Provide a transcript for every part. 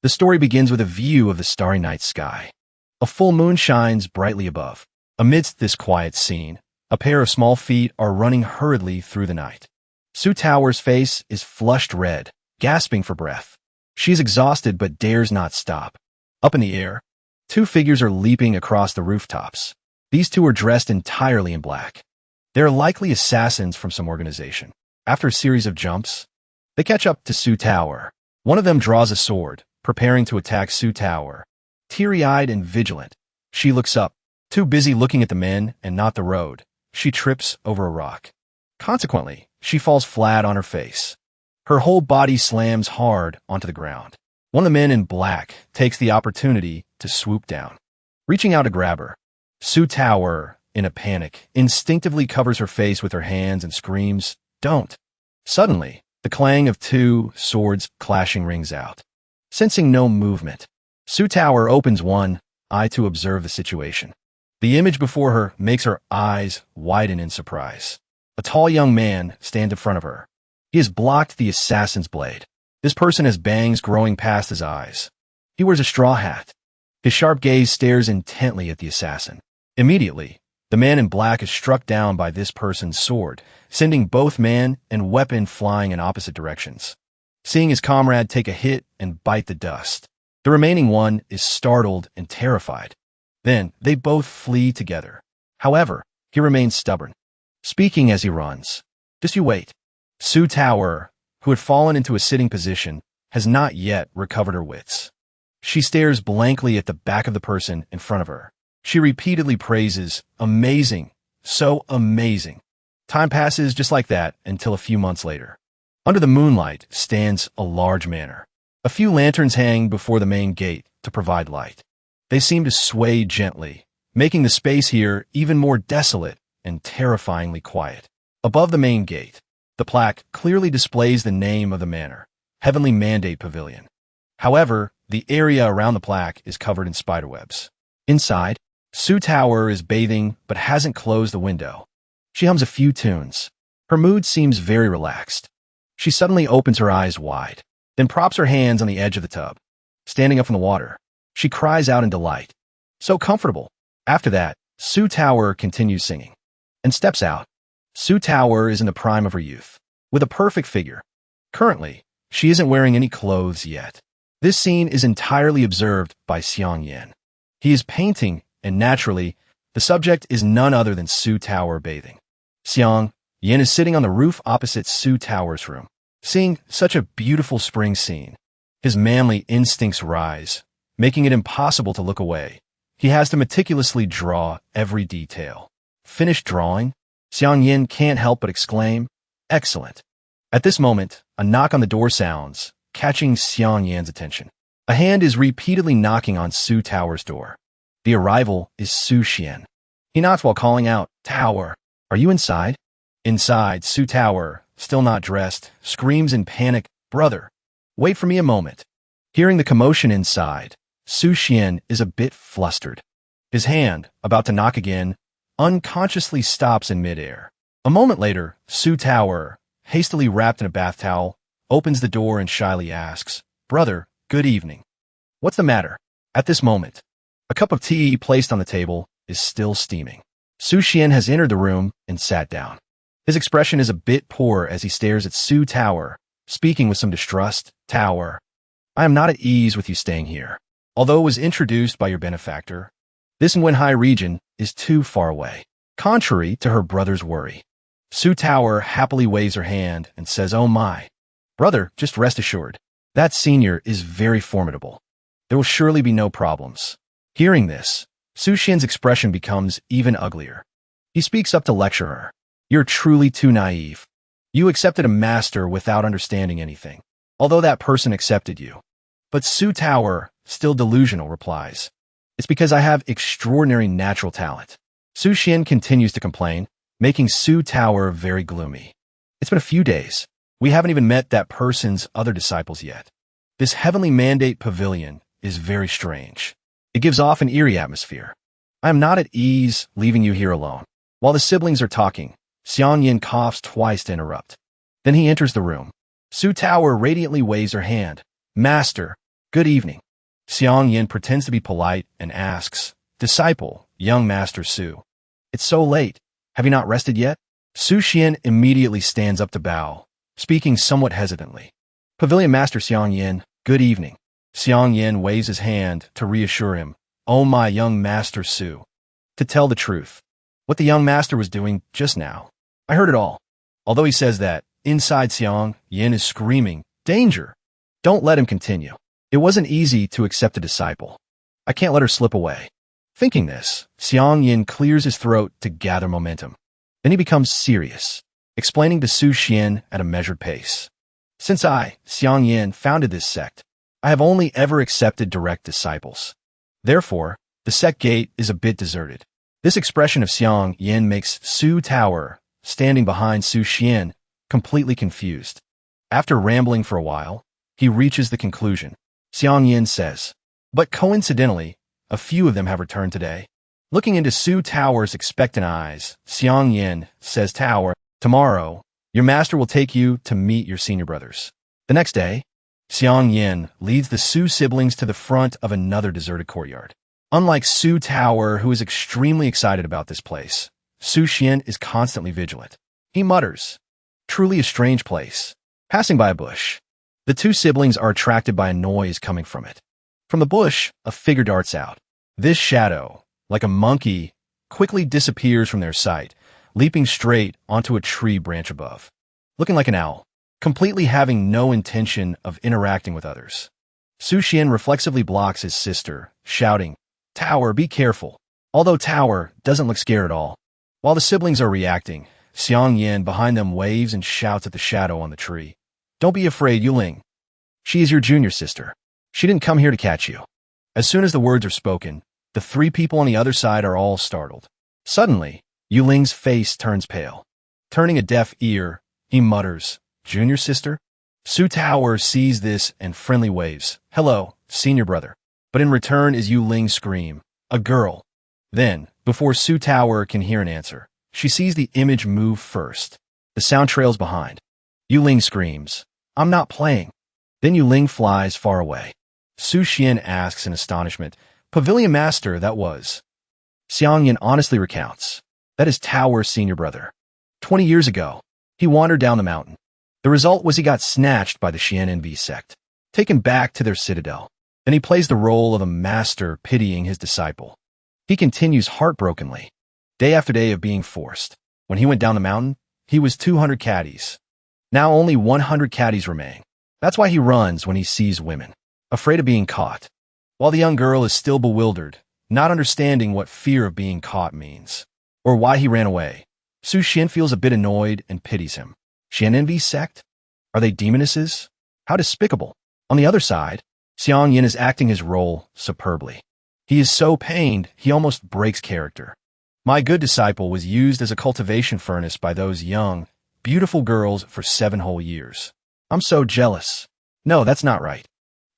The story begins with a view of the starry night sky. A full moon shines brightly above. Amidst this quiet scene, a pair of small feet are running hurriedly through the night. Su Tao's face is flushed red, gasping for breath. She is exhausted but dares not stop. Up in the air, two figures are leaping across the rooftops. These two are dressed entirely in black. They are likely assassins from some organization. After a series of jumps, they catch up to Su Tao. One of them draws a sword, preparing to attack Su Tao. Teary-eyed and vigilant, she looks up. Too busy looking at the men and not the road, she trips over a rock. Consequently, she falls flat on her face. Her whole body slams hard onto the ground. One of the men in black takes the opportunity to swoop down. Reaching out to grab her, Su Tao, in a panic, instinctively covers her face with her hands and screams, "Don't!" Suddenly, the clang of two swords clashing rings out. Sensing no movement, Su Tao opens one eye to observe the situation. The image before her makes her eyes widen in surprise. A tall young man stands in front of her. He has blocked the assassin's blade. This person has bangs growing past his eyes. He wears a straw hat. His sharp gaze stares intently at the assassin. Immediately, the man in black is struck down by this person's sword, sending both man and weapon flying in opposite directions. Seeing his comrade take a hit and bite the dust, the remaining one is startled and terrified. Then, they both flee together. However, he remains stubborn, speaking as he runs. "Just you wait." Su Tao, who had fallen into a sitting position, has not yet recovered her wits. She stares blankly at the back of the person in front of her. She repeatedly praises, "Amazing, so amazing." Time passes just like that until a few months later. Under the moonlight stands a large manor. A few lanterns hang before the main gate to provide light. They seem to sway gently, making the space here even more desolate and terrifyingly quiet. Above the main gate, the plaque clearly displays the name of the manor, Heavenly Mandate Pavilion. However, the area around the plaque is covered in spiderwebs. Inside, Su Tao is bathing but hasn't closed the window. She hums a few tunes. Her mood seems very relaxed. She suddenly opens her eyes wide, then props her hands on the edge of the tub. Standing up from the water, she cries out in delight. So comfortable. After that, Su Tao continues singing and steps out. Su Tao is in the prime of her youth, with a perfect figure. Currently, she isn't wearing any clothes yet. This scene is entirely observed by Xiang Yan. He is painting, and naturally, the subject is none other than Su Tao bathing. Xiang Yan is sitting on the roof opposite Su Tao's room. Seeing such a beautiful spring scene, his manly instincts rise, making it impossible to look away. He has to meticulously draw every detail. Finished drawing? Xiang Yan can't help but exclaim, "Excellent." At this moment, a knock on the door sounds, catching Xiang Yan's attention. A hand is repeatedly knocking on Su Tao's door. The arrival is Su Xian. He knocks while calling out, "Tao, are you inside?" Inside, Su Tao, still not dressed, screams in panic, "Brother, wait for me a moment." Hearing the commotion inside, Su Xian is a bit flustered. His hand, about to knock again, unconsciously stops in midair. A moment later, Su Tao, hastily wrapped in a bath towel, opens the door and shyly asks, "Brother, good evening. What's the matter?" At this moment, a cup of tea placed on the table is still steaming. Su Xian has entered the room and sat down. His expression is a bit poor as he stares at Su Tao, speaking with some distrust. "Tao, I am not at ease with you staying here. Although it was introduced by your benefactor, this Wenhai region is too far away." Contrary to her brother's worry, Su Tao happily waves her hand and says, "Oh my. Brother, just rest assured. That senior is very formidable. There will surely be no problems." Hearing this, Su Xian's expression becomes even uglier. He speaks up to lecture her. "You're truly too naive. You accepted a master without understanding anything, although that person accepted you." But Su Tao, still delusional, replies, "It's because I have extraordinary natural talent." Su Xian continues to complain, making Su Tao very gloomy. "It's been a few days. We haven't even met that person's other disciples yet. This Heavenly Mandate Pavilion is very strange. It gives off an eerie atmosphere. I am not at ease leaving you here alone." While the siblings are talking, Xiang Yan coughs twice to interrupt. Then he enters the room. Su Tao radiantly waves her hand. "Master, Good evening. Xiang Yin pretends to be polite and asks, Disciple, young Master Su. It's so late. Have you not rested yet? Su Xian immediately stands up to bow, speaking somewhat hesitantly. Pavilion Master Xiang Yin, good evening. Xiang Yin waves his hand to reassure him. Oh, my young Master Su. To tell the truth, what the young master was doing just now, I heard it all. Although he says that, inside Xiang Yin is screaming, Danger! Don't let him continue. It wasn't easy to accept a disciple. I can't let her slip away. Thinking this, Xiang Yin clears his throat to gather momentum. Then he becomes serious, explaining to Su Xian at a measured pace. Since I, Xiang Yin, founded this sect, I have only ever accepted direct disciples. Therefore, the sect gate is a bit deserted. This expression of Xiang Yin makes Su Tower, standing behind Su Xian, completely confused. After rambling for a while, he reaches the conclusion. Xiang Yin says, But coincidentally, a few of them have returned today. Looking into Su Tower's expectant eyes, Xiang Yin says, Tower, tomorrow, your master will take you to meet your senior brothers. The next day, Xiang Yin leads the Su siblings to the front of another deserted courtyard. Unlike Su Tower, who is extremely excited about this place, Su Xian is constantly vigilant. He mutters, Truly a strange place. Passing by a bush, the two siblings are attracted by a noise coming from it. From the bush, a figure darts out. This shadow, like a monkey, quickly disappears from their sight, leaping straight onto a tree branch above. Looking like an owl, completely having no intention of interacting with others. Su Xian reflexively blocks his sister, shouting, Tower, be careful. Although Tower doesn't look scared at all. While the siblings are reacting, Xiang Yin behind them waves and shouts at the shadow on the tree. Don't be afraid, Yuling. She is your junior sister. She didn't come here to catch you. As soon as the words are spoken, the three people on the other side are all startled. Suddenly, Yuling's face turns pale. Turning a deaf ear, he mutters, Junior sister? Su Tower sees this and friendly waves. Hello, senior brother. But in return is Yuling's scream. A girl. Then, before Su Tower can hear an answer, she sees the image move first. The sound trails behind. Yuling screams, I'm not playing. Then Yuling flies far away. Su Xian asks in astonishment, Pavilion Master, that was. Xiang Yin honestly recounts. That is Tower's senior brother. 20 years ago, he wandered down the mountain. The result was he got snatched by the Xian sect, taken back to their citadel. Then he plays the role of a master pitying his disciple. He continues heartbrokenly, day after day of being forced. When he went down the mountain, he was 200 caddies. Now only 100 caddies remain. That's why he runs when he sees women, afraid of being caught. While the young girl is still bewildered, not understanding what fear of being caught means, or why he ran away, Su Xian feels a bit annoyed and pities him. Xian sect? Are they demonesses? How despicable. On the other side, Xiang Yin is acting his role superbly. He is so pained, he almost breaks character. My good disciple was used as a cultivation furnace by those young, beautiful girls for 7 whole years. I'm so jealous. No, that's not right.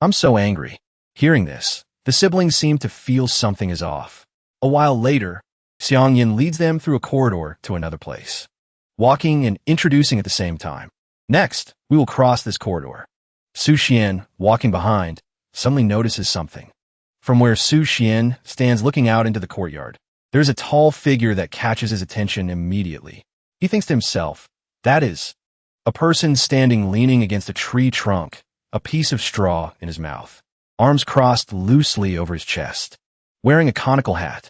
I'm so angry. Hearing this, the siblings seem to feel something is off. A while later, Xiang Yin leads them through a corridor to another place, walking and introducing at the same time. Next, we will cross this corridor. Su Xian, walking behind, suddenly notices something. From where Su Xian stands looking out into the courtyard, there's a tall figure that catches his attention immediately. He thinks to himself, that is, a person standing leaning against a tree trunk, a piece of straw in his mouth, arms crossed loosely over his chest, wearing a conical hat.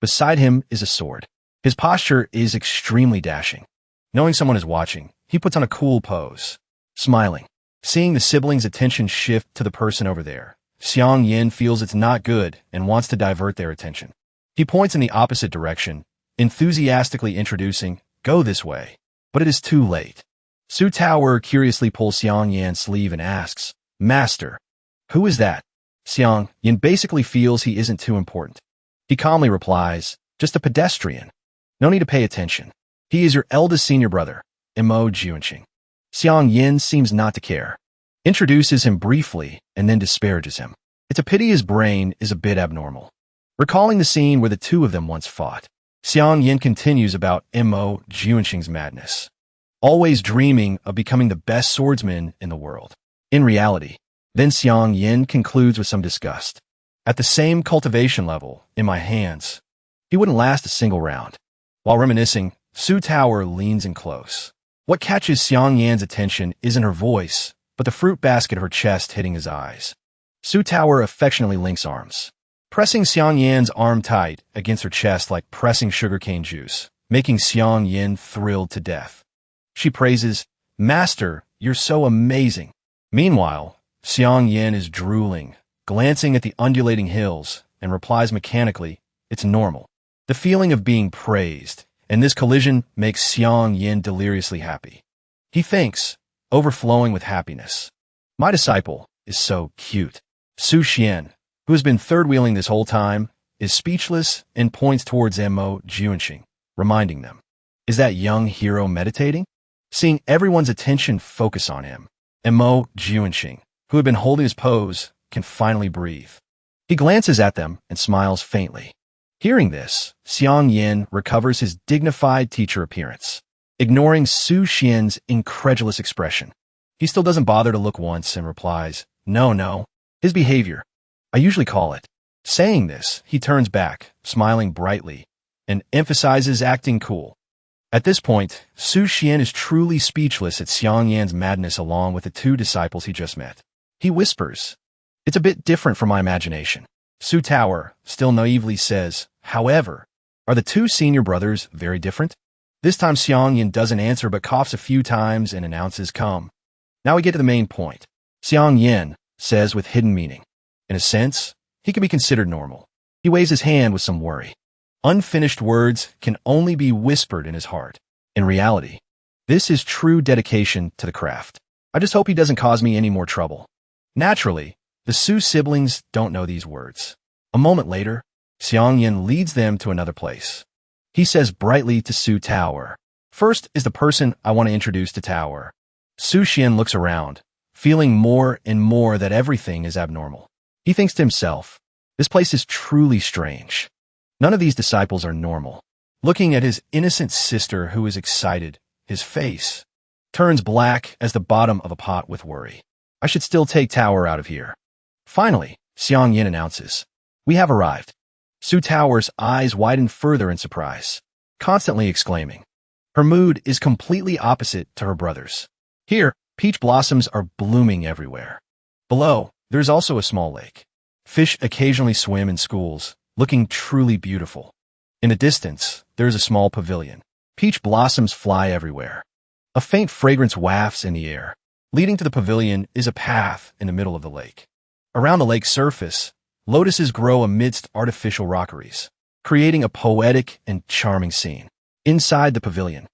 Beside him is a sword. His posture is extremely dashing. Knowing someone is watching, he puts on a cool pose, smiling. Seeing the siblings' attention shift to the person over there, Xiang Yin feels it's not good and wants to divert their attention. He points in the opposite direction, enthusiastically introducing, go this way. But it is too late. Su Tower curiously pulls Xiang Yin's sleeve and asks, Master, who is that? Xiang Yin basically feels he isn't too important. He calmly replies, just a pedestrian. No need to pay attention. He is your eldest senior brother, Mo Jianqing. Xiang Yin seems not to care, introduces him briefly, and then disparages him. It's a pity his brain is a bit abnormal. Recalling the scene where the two of them once fought, Xiang Yin continues about Mo Jianqing's madness, always dreaming of becoming the best swordsman in the world. In reality, Then Xiang Yin concludes with some disgust. At the same cultivation level, in my hands, he wouldn't last a single round. While reminiscing, Su Tower leans in close. What catches Xiang Yan's attention isn't her voice, but the fruit basket of her chest hitting his eyes. Su Tower affectionately links arms, pressing Xiang Yan's arm tight against her chest like pressing sugarcane juice, making Xiang Yin thrilled to death. She praises, "Master, you're so amazing." Meanwhile, Xiang Yin is drooling, glancing at the undulating hills, and replies mechanically, "It's normal." The feeling of being praised, and this collision makes Xiang Yin deliriously happy. He thinks, overflowing with happiness, "My disciple is so cute." Su Xian, who has been third-wheeling this whole time, is speechless and points towards Mo Juanxing, reminding them, "Is that young hero meditating?" Seeing everyone's attention focus on him, Mo Juanxing, who had been holding his pose, can finally breathe. He glances at them and smiles faintly. Hearing this, Xiang Yin recovers his dignified teacher appearance, ignoring Su Xian's incredulous expression. He still doesn't bother to look once and replies, No. His behavior. I usually call it." Saying this, he turns back, smiling brightly, and emphasizes acting cool. At this point, Su Xian is truly speechless at Xiang Yan's madness along with the two disciples he just met. He whispers, "It's a bit different from my imagination." Su Tower still naively says, "However, are the two senior brothers very different?" This time Xiang Yin doesn't answer but coughs a few times and announces, "Come." Now we get to the main point. Xiang Yin says with hidden meaning, "In a sense, he can be considered normal." He waves his hand with some worry. Unfinished words can only be whispered in his heart. In reality, this is true dedication to the craft. I just hope he doesn't cause me any more trouble. Naturally, the Su siblings don't know these words. A moment later, Xiang Yin leads them to another place. He says brightly to Su Tower, "First is the person I want to introduce to Tower." Su Xian looks around, feeling more and more that everything is abnormal. He thinks to himself, "This place is truly strange. None of these disciples are normal." Looking at his innocent sister who is excited, his face turns black as the bottom of a pot with worry. I should still take Tower out of here. Finally, Xiang Yin announces, "We have arrived." Su Tower's eyes widen further in surprise, constantly exclaiming. Her mood is completely opposite to her brother's. Here, peach blossoms are blooming everywhere. Below, there's also a small lake. Fish occasionally swim in schools, looking truly beautiful. In the distance, there's a small pavilion. Peach blossoms fly everywhere. A faint fragrance wafts in the air. Leading to the pavilion is a path in the middle of the lake. Around the lake's surface, lotuses grow amidst artificial rockeries, creating a poetic and charming scene. Inside the pavilion,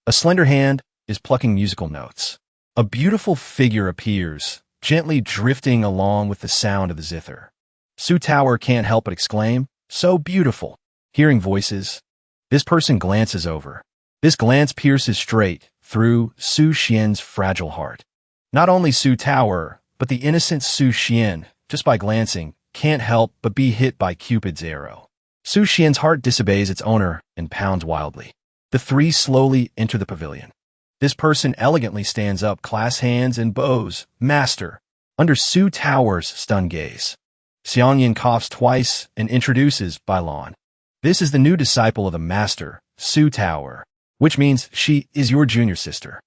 a slender hand is plucking musical notes. A beautiful figure appears, gently drifting along with the sound of the zither. Su Tower can't help but exclaim, "So beautiful." Hearing voices, this person glances over. This glance pierces straight through Su Xian's fragile heart. Not only Su Tower, but the innocent Su Xian, just by glancing, can't help but be hit by Cupid's arrow. Su Xian's heart disobeys its owner and pounds wildly. The three slowly enter the pavilion. This person elegantly stands up, clasps hands and bows, "Master," under Su Tower's stunned gaze. Xiang Yin coughs twice and introduces Bailon. This is the new disciple of the master, Su Tower, which means she is your junior sister.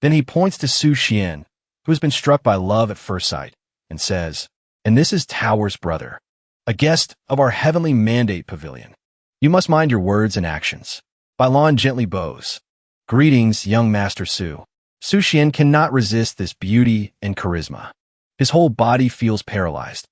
Then he points to Su Xian, who has been struck by love at first sight, and says, "And this is Tower's brother, a guest of our heavenly mandate pavilion. You must mind your words and actions." Bailon gently bows. "Greetings, young Master Su." Su Xian cannot resist this beauty and charisma. His whole body feels paralyzed.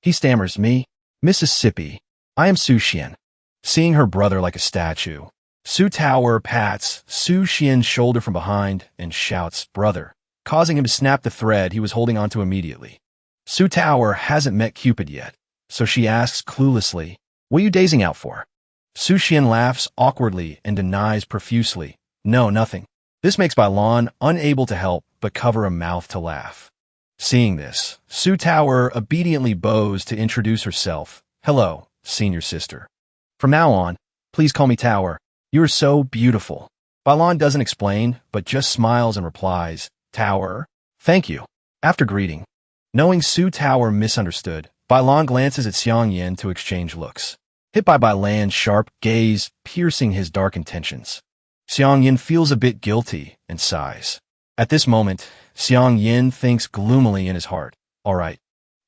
He stammers, "Me, Mississippi. I am Su Xian." Seeing her brother like a statue, Su Tower pats Su Xian's shoulder from behind and shouts, "Brother," causing him to snap the thread he was holding onto immediately. Su Tower hasn't met Cupid yet, so she asks cluelessly, "What are you dazing out for?" Su Xian laughs awkwardly and denies profusely, "No, nothing." This makes Bailon unable to help but cover a mouth to laugh. Seeing this, Su Tower obediently bows to introduce herself. "Hello, senior sister. From now on, please call me Tower. You are so beautiful." Bailon doesn't explain, but just smiles and replies, "Tower, thank you." After greeting, Knowing Su Tower misunderstood, Bailan glances at Xiang Yin to exchange looks. Hit by Bailan's sharp gaze, piercing his dark intentions. Xiang Yin feels a bit guilty and sighs. At this moment, Xiang Yin thinks gloomily in his heart. All right,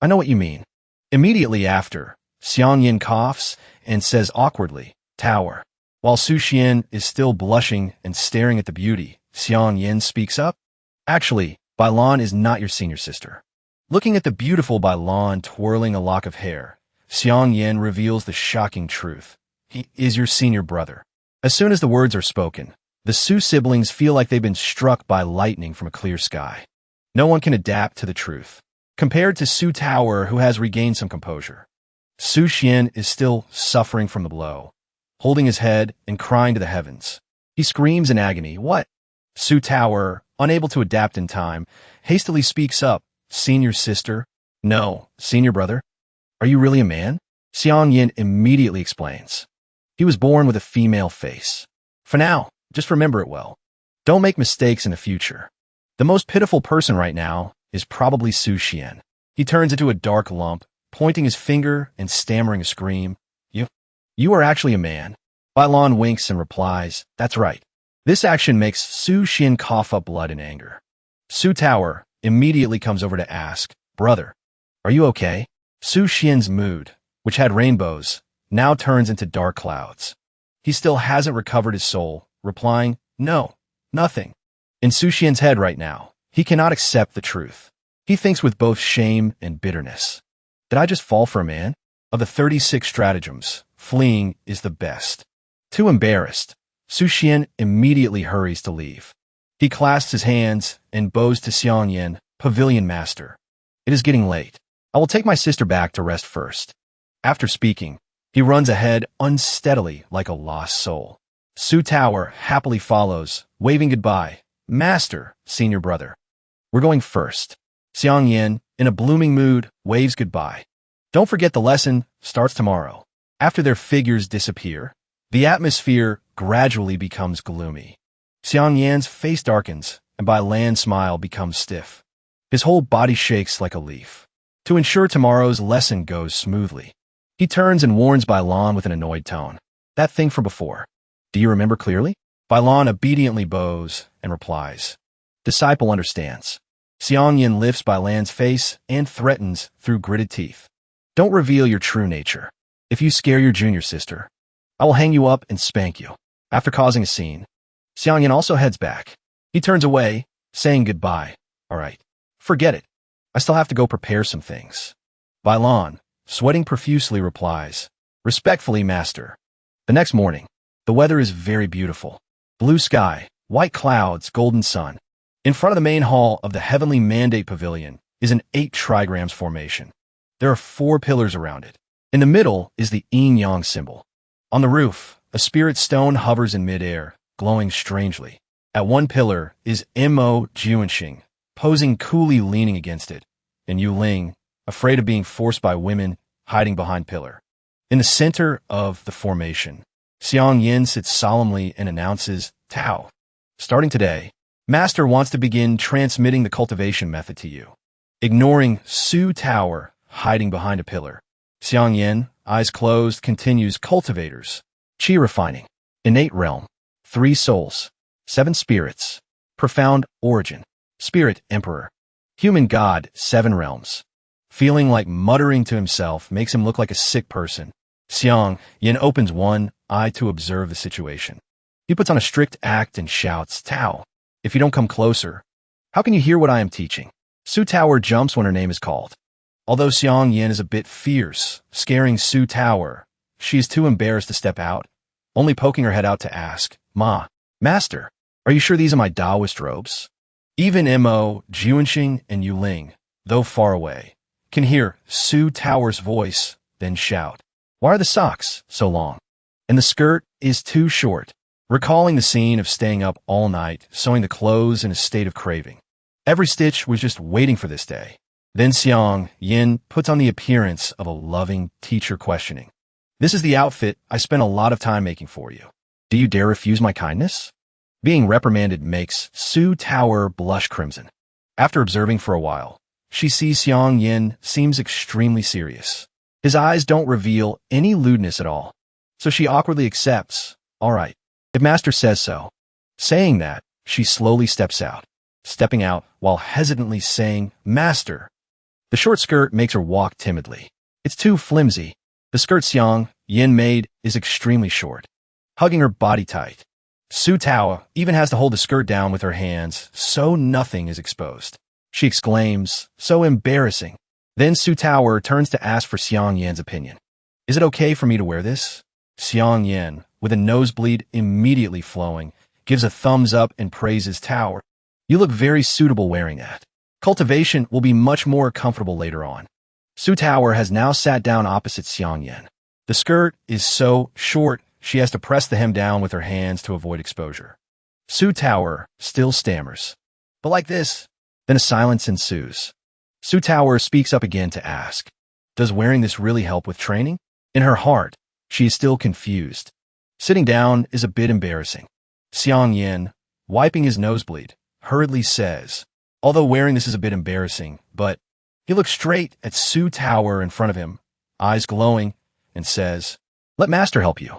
I know what you mean. Immediately after, Xiang Yin coughs and says awkwardly, Tower. While Su Xian is still blushing and staring at the beauty, Xiang Yin speaks up. Actually, Bailan is not your senior sister. Looking at the beautiful Bailan twirling a lock of hair, Xiang Yin reveals the shocking truth. He is your senior brother. As soon as the words are spoken, the Su siblings feel like they've been struck by lightning from a clear sky. No one can adapt to the truth. Compared to Su Tower, who has regained some composure, Su Xian is still suffering from the blow, holding his head and crying to the heavens. He screams in agony, What? Su Tower, unable to adapt in time, hastily speaks up, Senior sister? No, senior brother. Are you really a man? Xiang Yin immediately explains. He was born with a female face. For now, just remember it well. Don't make mistakes in the future. The most pitiful person right now is probably Su Xian. He turns into a dark lump, pointing his finger and stammering a scream. You are actually a man. Bailan winks and replies, That's right. This action makes Su Xian cough up blood in anger. Su Tower immediately comes over to ask, Brother, are you okay? Su Xian's mood, which had rainbows, now turns into dark clouds. He still hasn't recovered his soul, replying, No, nothing. In Su Xian's head right now, he cannot accept the truth. He thinks with both shame and bitterness. Did I just fall for a man? Of the 36 stratagems, fleeing is the best. Too embarrassed, Su Xian immediately hurries to leave. He clasps his hands and bows to Xiang Yin, Pavilion Master. It is getting late. I will take my sister back to rest first. After speaking, he runs ahead unsteadily like a lost soul. Su Tower happily follows, waving goodbye. Master, senior brother. We're going first. Xiang Yin, in a blooming mood, waves goodbye. Don't forget the lesson starts tomorrow. After their figures disappear, the atmosphere gradually becomes gloomy. Xiang Yan's face darkens, and Bailan's smile becomes stiff. His whole body shakes like a leaf. To ensure tomorrow's lesson goes smoothly, he turns and warns Bailan with an annoyed tone. That thing from before. Do you remember clearly? Bailan obediently bows and replies. Disciple understands. Xiang Yin lifts Bailan's face and threatens through gritted teeth. Don't reveal your true nature. If you scare your junior sister, I will hang you up and spank you. After causing a scene, Xiang Yin also heads back. He turns away, saying goodbye. All right, forget it. I still have to go prepare some things. Bailan, sweating profusely, replies, Respectfully, master. The next morning, the weather is very beautiful. Blue sky, white clouds, golden sun. In front of the main hall of the Heavenly Mandate Pavilion is an 8 trigrams formation. There are 4 pillars around it. In the middle is the yin-yang symbol. On the roof, a spirit stone hovers in midair, glowing strangely. At one pillar is Mo Juanxing, posing coolly leaning against it, and Yu Ling, afraid of being forced by women, hiding behind pillar. In the center of the formation, Xiang Yin sits solemnly and announces, Tao. Starting today, Master wants to begin transmitting the cultivation method to you. Ignoring Su Tower, hiding behind a pillar, Xiang Yin, eyes closed, continues cultivators, Qi refining, innate realm, 3 souls, 7 spirits, profound origin, spirit emperor, human god, 7 realms. Feeling like muttering to himself makes him look like a sick person. Xiang Yin opens one eye to observe the situation. He puts on a strict act and shouts, Tao, if you don't come closer, how can you hear what I am teaching? Su Tower jumps when her name is called. Although Xiang Yin is a bit fierce, scaring Su Tower, she is too embarrassed to step out, only poking her head out to ask, Master, are you sure these are my Taoist robes? Even Mo Juanxing and Yu Ling, though far away, can hear Su Tower's voice, then shout, Why are the socks so long? And the skirt is too short. Recalling the scene of staying up all night, sewing the clothes in a state of craving. Every stitch was just waiting for this day. Then Xiang Yin puts on the appearance of a loving teacher questioning. This is the outfit I spent a lot of time making for you. Do you dare refuse my kindness? Being reprimanded makes Su Tower blush crimson. After observing for a while, she sees Xiang Yin seems extremely serious. His eyes don't reveal any lewdness at all. So she awkwardly accepts, all right, if master says so. Saying that, she slowly steps out, stepping out while hesitantly saying, master. The short skirt makes her walk timidly. It's too flimsy. The skirt Xiang Yin made is extremely short, hugging her body tight. Su Tao even has to hold the skirt down with her hands so nothing is exposed. She exclaims, so embarrassing. Then Su Tao turns to ask for Xiang Yin's opinion. Is it okay for me to wear this? Xiang Yin, with a nosebleed immediately flowing, gives a thumbs up and praises Tao. You look very suitable wearing that. Cultivation will be much more comfortable later on. Su Tao has now sat down opposite Xiang Yin. The skirt is so short, she has to press the hem down with her hands to avoid exposure. Su Tao still stammers. But like this, then a silence ensues. Su Tao speaks up again to ask, does wearing this really help with training? In her heart, she is still confused. Sitting down is a bit embarrassing. Xiang Yin, wiping his nosebleed, hurriedly says, although wearing this is a bit embarrassing, but he looks straight at Su Tao in front of him, eyes glowing, and says, let master help you.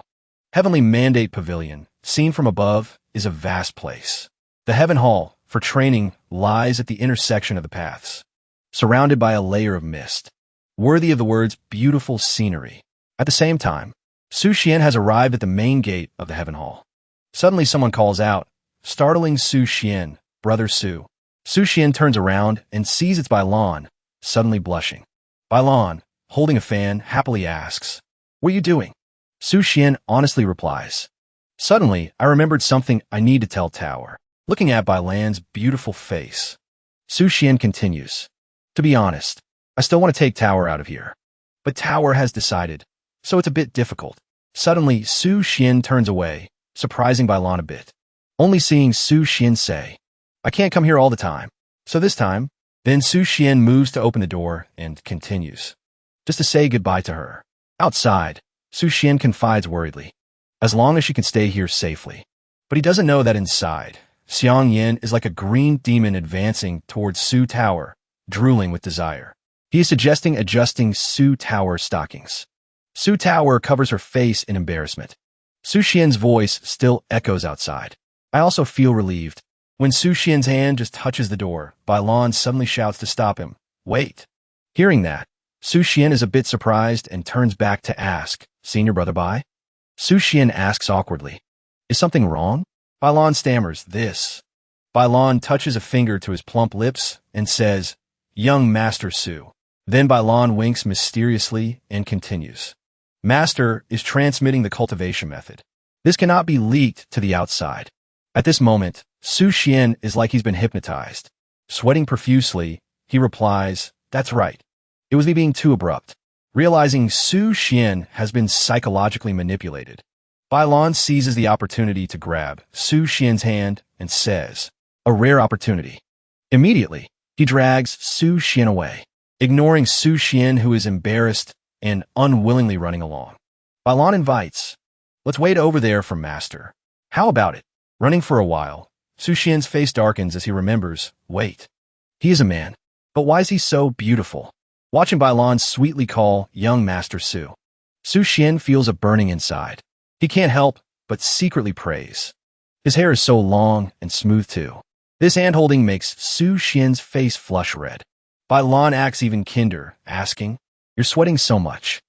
Heavenly Mandate Pavilion, seen from above, is a vast place. The Heaven Hall, for training, lies at the intersection of the paths, surrounded by a layer of mist, worthy of the words beautiful scenery. At the same time, Su Xian has arrived at the main gate of the Heaven Hall. Suddenly someone calls out, startling Su Xian, brother Su. Su Xian turns around and sees it's Bailan, suddenly blushing. Bailan, holding a fan, happily asks, what are you doing? Su Xian honestly replies, suddenly I remembered something I need to tell Tower. Looking at Bailan's beautiful face, Su Xian continues, to be honest, I still want to take Tower out of here. But Tower has decided, so it's a bit difficult. Suddenly, Su Xian turns away, surprising Bailan a bit. Only seeing Su Xian say, I can't come here all the time. So this time, then Su Xian moves to open the door and continues, just to say goodbye to her. Outside, Su Xian confides worriedly, as long as she can stay here safely. But he doesn't know that inside, Xiang Yin is like a green demon advancing towards Su Tao, drooling with desire. He is suggesting adjusting Su Tao stockings. Su Tao covers her face in embarrassment. Su Xian's voice still echoes outside. I also feel relieved. When Su Xian's hand just touches the door, Bailan suddenly shouts to stop him. Wait. Hearing that, Su Xian is a bit surprised and turns back to ask, seen your brother Bai? Su Xian asks awkwardly, is something wrong? Bailan stammers, this. Bailan touches a finger to his plump lips and says, young Master Su. Then Bailan winks mysteriously and continues. Master is transmitting the cultivation method. This cannot be leaked to the outside. At this moment, Su Xian is like he's been hypnotized. Sweating profusely, he replies, that's right. It was me being too abrupt. Realizing Su Xian has been psychologically manipulated, Bailan seizes the opportunity to grab Su Xian's hand and says, a rare opportunity. Immediately, he drags Su Xian away, ignoring Su Xian, who is embarrassed and unwillingly running along. Bailan invites, let's wait over there for Master. How about it? Running for a while, Su Xian's face darkens as he remembers, wait. He is a man, but why is he so beautiful? Watching Bailan sweetly call young Master Su, Su Xian feels a burning inside. He can't help but secretly praise. His hair is so long and smooth too. This hand-holding makes Su Xian's face flush red. Bailan acts even kinder, asking, you're sweating so much.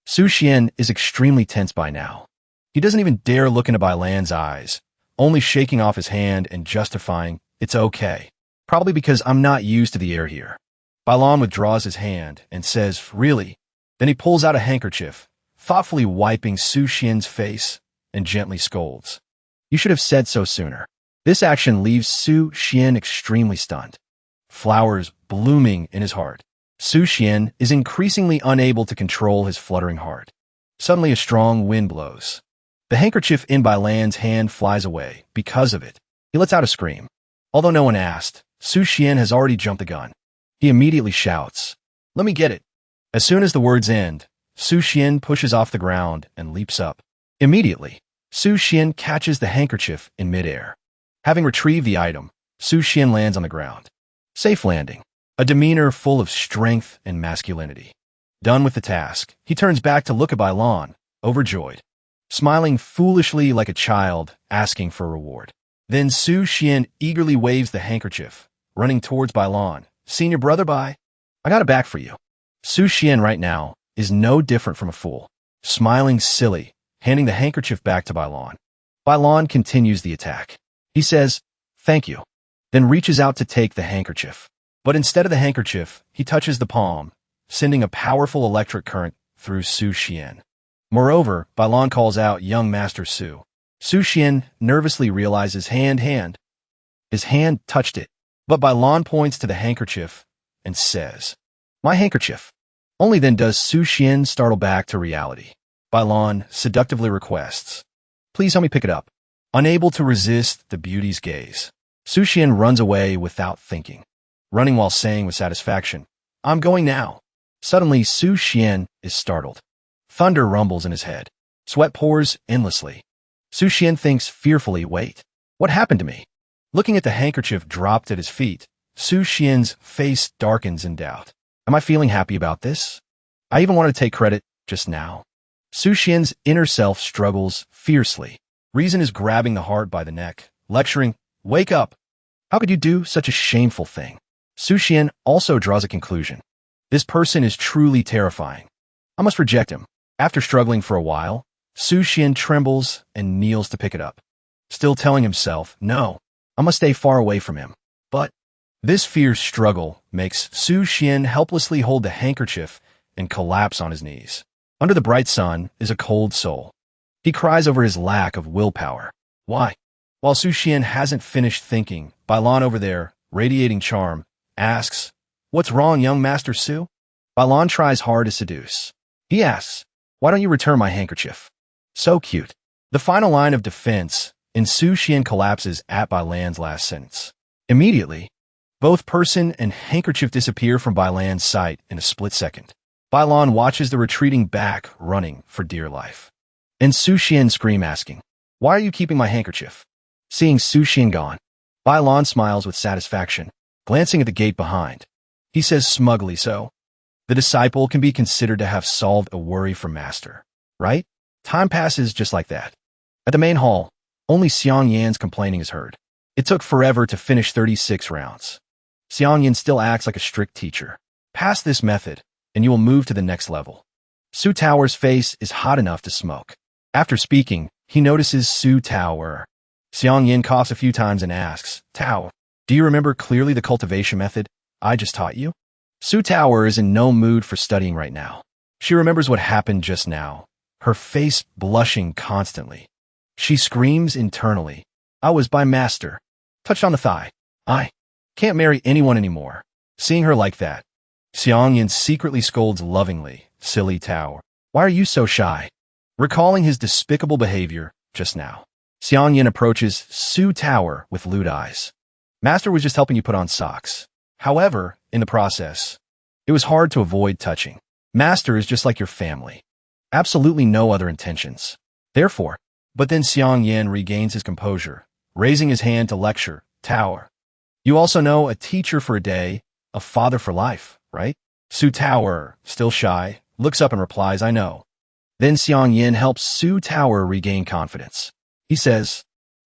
Su Xian is extremely tense by now. He doesn't even dare look into Bailan's eyes, only shaking off his hand and justifying, it's okay. Probably because I'm not used to the air here. Bailan withdraws his hand and says, really? Then he pulls out a handkerchief, thoughtfully wiping Su Xian's face, and gently scolds. You should have said so sooner. This action leaves Su Xian extremely stunned. Flowers blooming in his heart. Su Xian is increasingly unable to control his fluttering heart. Suddenly a strong wind blows. The handkerchief in Bailan's hand flies away. Because of it, he lets out a scream. Although no one asked, Su Xian has already jumped the gun. He immediately shouts, let me get it. As soon as the words end, Su Xian pushes off the ground and leaps up. Immediately, Su Xian catches the handkerchief in midair. Having retrieved the item, Su Xian lands on the ground. Safe landing. a demeanor full of strength and masculinity. Done with the task, he turns back to look at Bailon, overjoyed, smiling foolishly like a child asking for a reward. Then Su Xian eagerly waves the handkerchief, running towards Bailon. Senior brother, bye. I got it back for you. Su Xian right now is no different from a fool, smiling silly, handing the handkerchief back to Bailon. Bailon continues the attack. He says, thank you, then reaches out to take the handkerchief. But instead of the handkerchief, he touches the palm, sending a powerful electric current through Su Xian. Moreover, Bailon calls out young Master Su. Su Xian nervously realizes his hand touched it, but Bailon points to the handkerchief and says, my handkerchief. Only then does Su Xian startle back to reality. Bailon seductively requests, please help me pick it up. Unable to resist the beauty's gaze, Su Xian runs away without thinking, running while saying with satisfaction, I'm going now. Suddenly, Su Xian is startled. Thunder rumbles in his head. Sweat pours endlessly. Su Xian thinks fearfully, wait, what happened to me? Looking at the handkerchief dropped at his feet, Su Xian's face darkens in doubt. Am I feeling happy about this? I even wanted to take credit just now. Su Xian's inner self struggles fiercely. Reason is grabbing the heart by the neck, lecturing, wake up. How could you do such a shameful thing? Su Xian also draws a conclusion. This person is truly terrifying. I must reject him. After struggling for a while, Su Xian trembles and kneels to pick it up, still telling himself, no, I must stay far away from him. But this fierce struggle makes Su Xian helplessly hold the handkerchief and collapse on his knees. Under the bright sun is a cold soul. He cries over his lack of willpower. Why? While Su Xian hasn't finished thinking, Bailon over there, radiating charm, asks, what's wrong, young Master Su? Bailon tries hard to seduce. He asks, why don't you return my handkerchief? So cute. The final line of defense, and Su Xian collapses at Bailon's last sentence. Immediately, both person and handkerchief disappear from Bailon's sight in a split second. Bailon watches the retreating back running for dear life. And Su Xian screams asking, why are you keeping my handkerchief? Seeing Su Xian gone, Bailon smiles with satisfaction, glancing at the gate behind. He says smugly, so the disciple can be considered to have solved a worry for master, right? Time passes just like that. At the main hall, only Xiang Yan's complaining is heard. It took forever to finish 36 rounds. Xiang Yan still acts like a strict teacher. Pass this method, and you will move to the next level. Su Tower's face is hot enough to smoke. After speaking, he notices Su Tower. Xiang Yan coughs a few times and asks, Tao, do you remember clearly the cultivation method I just taught you? Su Tower is in no mood for studying right now. She remembers what happened just now, her face blushing constantly. She screams internally, I was by master. Touched on the thigh. I can't marry anyone anymore. Seeing her like that, Xiang Yan secretly scolds lovingly, silly Tao. Why are you so shy? Recalling his despicable behavior just now, Xiang Yan approaches Su Tower with lewd eyes. Master was just helping you put on socks. However, in the process, it was hard to avoid touching. Master is just like your family. Absolutely no other intentions. Therefore, but then Xiang Yan regains his composure, raising his hand to lecture, Tower. You also know a teacher for a day, a father for life, right? Su Tower, still shy, looks up and replies, I know. Then Xiang Yan helps Su Tower regain confidence. He says,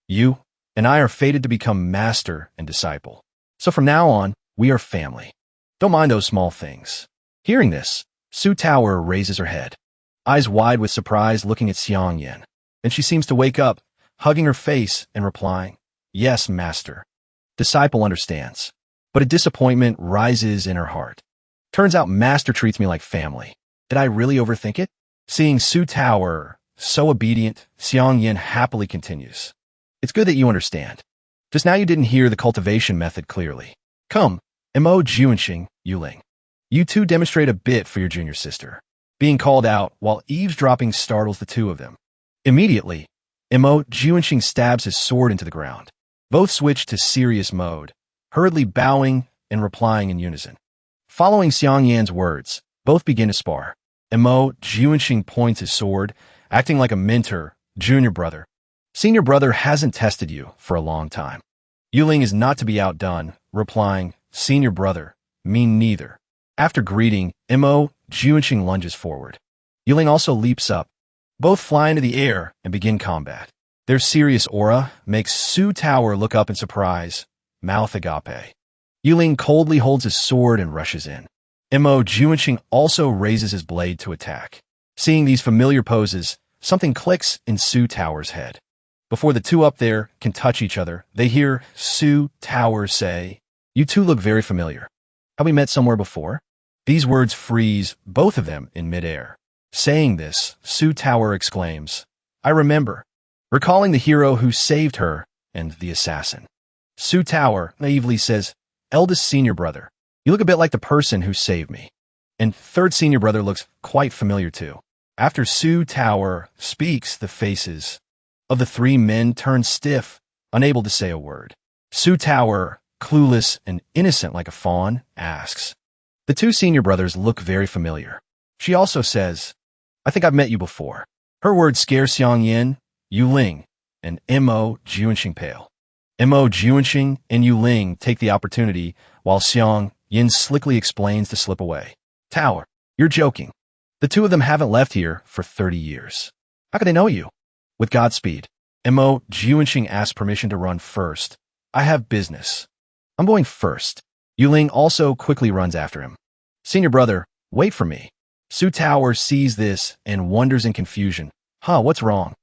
you and I are fated to become master and disciple. So from now on, we are family. Don't mind those small things. Hearing this, Su Tower raises her head, eyes wide with surprise looking at Xiang Yan. Then she seems to wake up, hugging her face and replying, yes, master. Disciple understands. But a disappointment rises in her heart. Turns out master treats me like family. Did I really overthink it? Seeing Su Tower so obedient, Xiang Yan happily continues. It's good that you understand. Just now you didn't hear the cultivation method clearly. Come, Mo Juanxing, Yuling. You two demonstrate a bit for your junior sister. Being called out while eavesdropping startles the two of them. Immediately, Mo Juanxing stabs his sword into the ground. Both switch to serious mode, hurriedly bowing and replying in unison. Following Xiang Yan's words, both begin to spar. Mo Juanxing points his sword, acting like a mentor, junior brother. Senior brother hasn't tested you for a long time. Yuling is not to be outdone, replying, senior brother, Me neither. After greeting, Mo, Juanqing lunges forward. Yuling also leaps up. Both fly into the air and begin combat. Their serious aura makes Su Tower look up in surprise, mouth agape. Yuling coldly holds his sword and rushes in. Mo Juanqing also raises his blade to attack. Seeing these familiar poses, something clicks in Su Tower's head. Before the two up there can touch each other, they hear Su Tower say, "You two look very familiar. Have we met somewhere before?" These words freeze both of them in midair. Saying this, Su Tower exclaims, "I remember," recalling the hero who saved her and the assassin. Su Tower naively says, "Eldest senior brother, you look a bit like the person who saved me." And third senior brother looks quite familiar too. After Su Tower speaks, the faces of the three men turn stiff, unable to say a word. Su Tower, clueless and innocent like a fawn, asks. The two senior brothers look very familiar. She also says, "I think I've met you before." Her words scare Xiang Yin, Yu Ling, and Mo Juanqing pale. Mo Juanqing and Yu Ling take the opportunity while Xiang Yin slickly explains to slip away. "Tower, you're joking. The two of them haven't left here for 30 years. How could they know you?" With Godspeed, Mo Juanqing asks permission to run first. "I have business. I'm going first." Yu Ling also quickly runs after him. "Senior brother, wait for me." Su Tower sees this and wonders in confusion. What's wrong?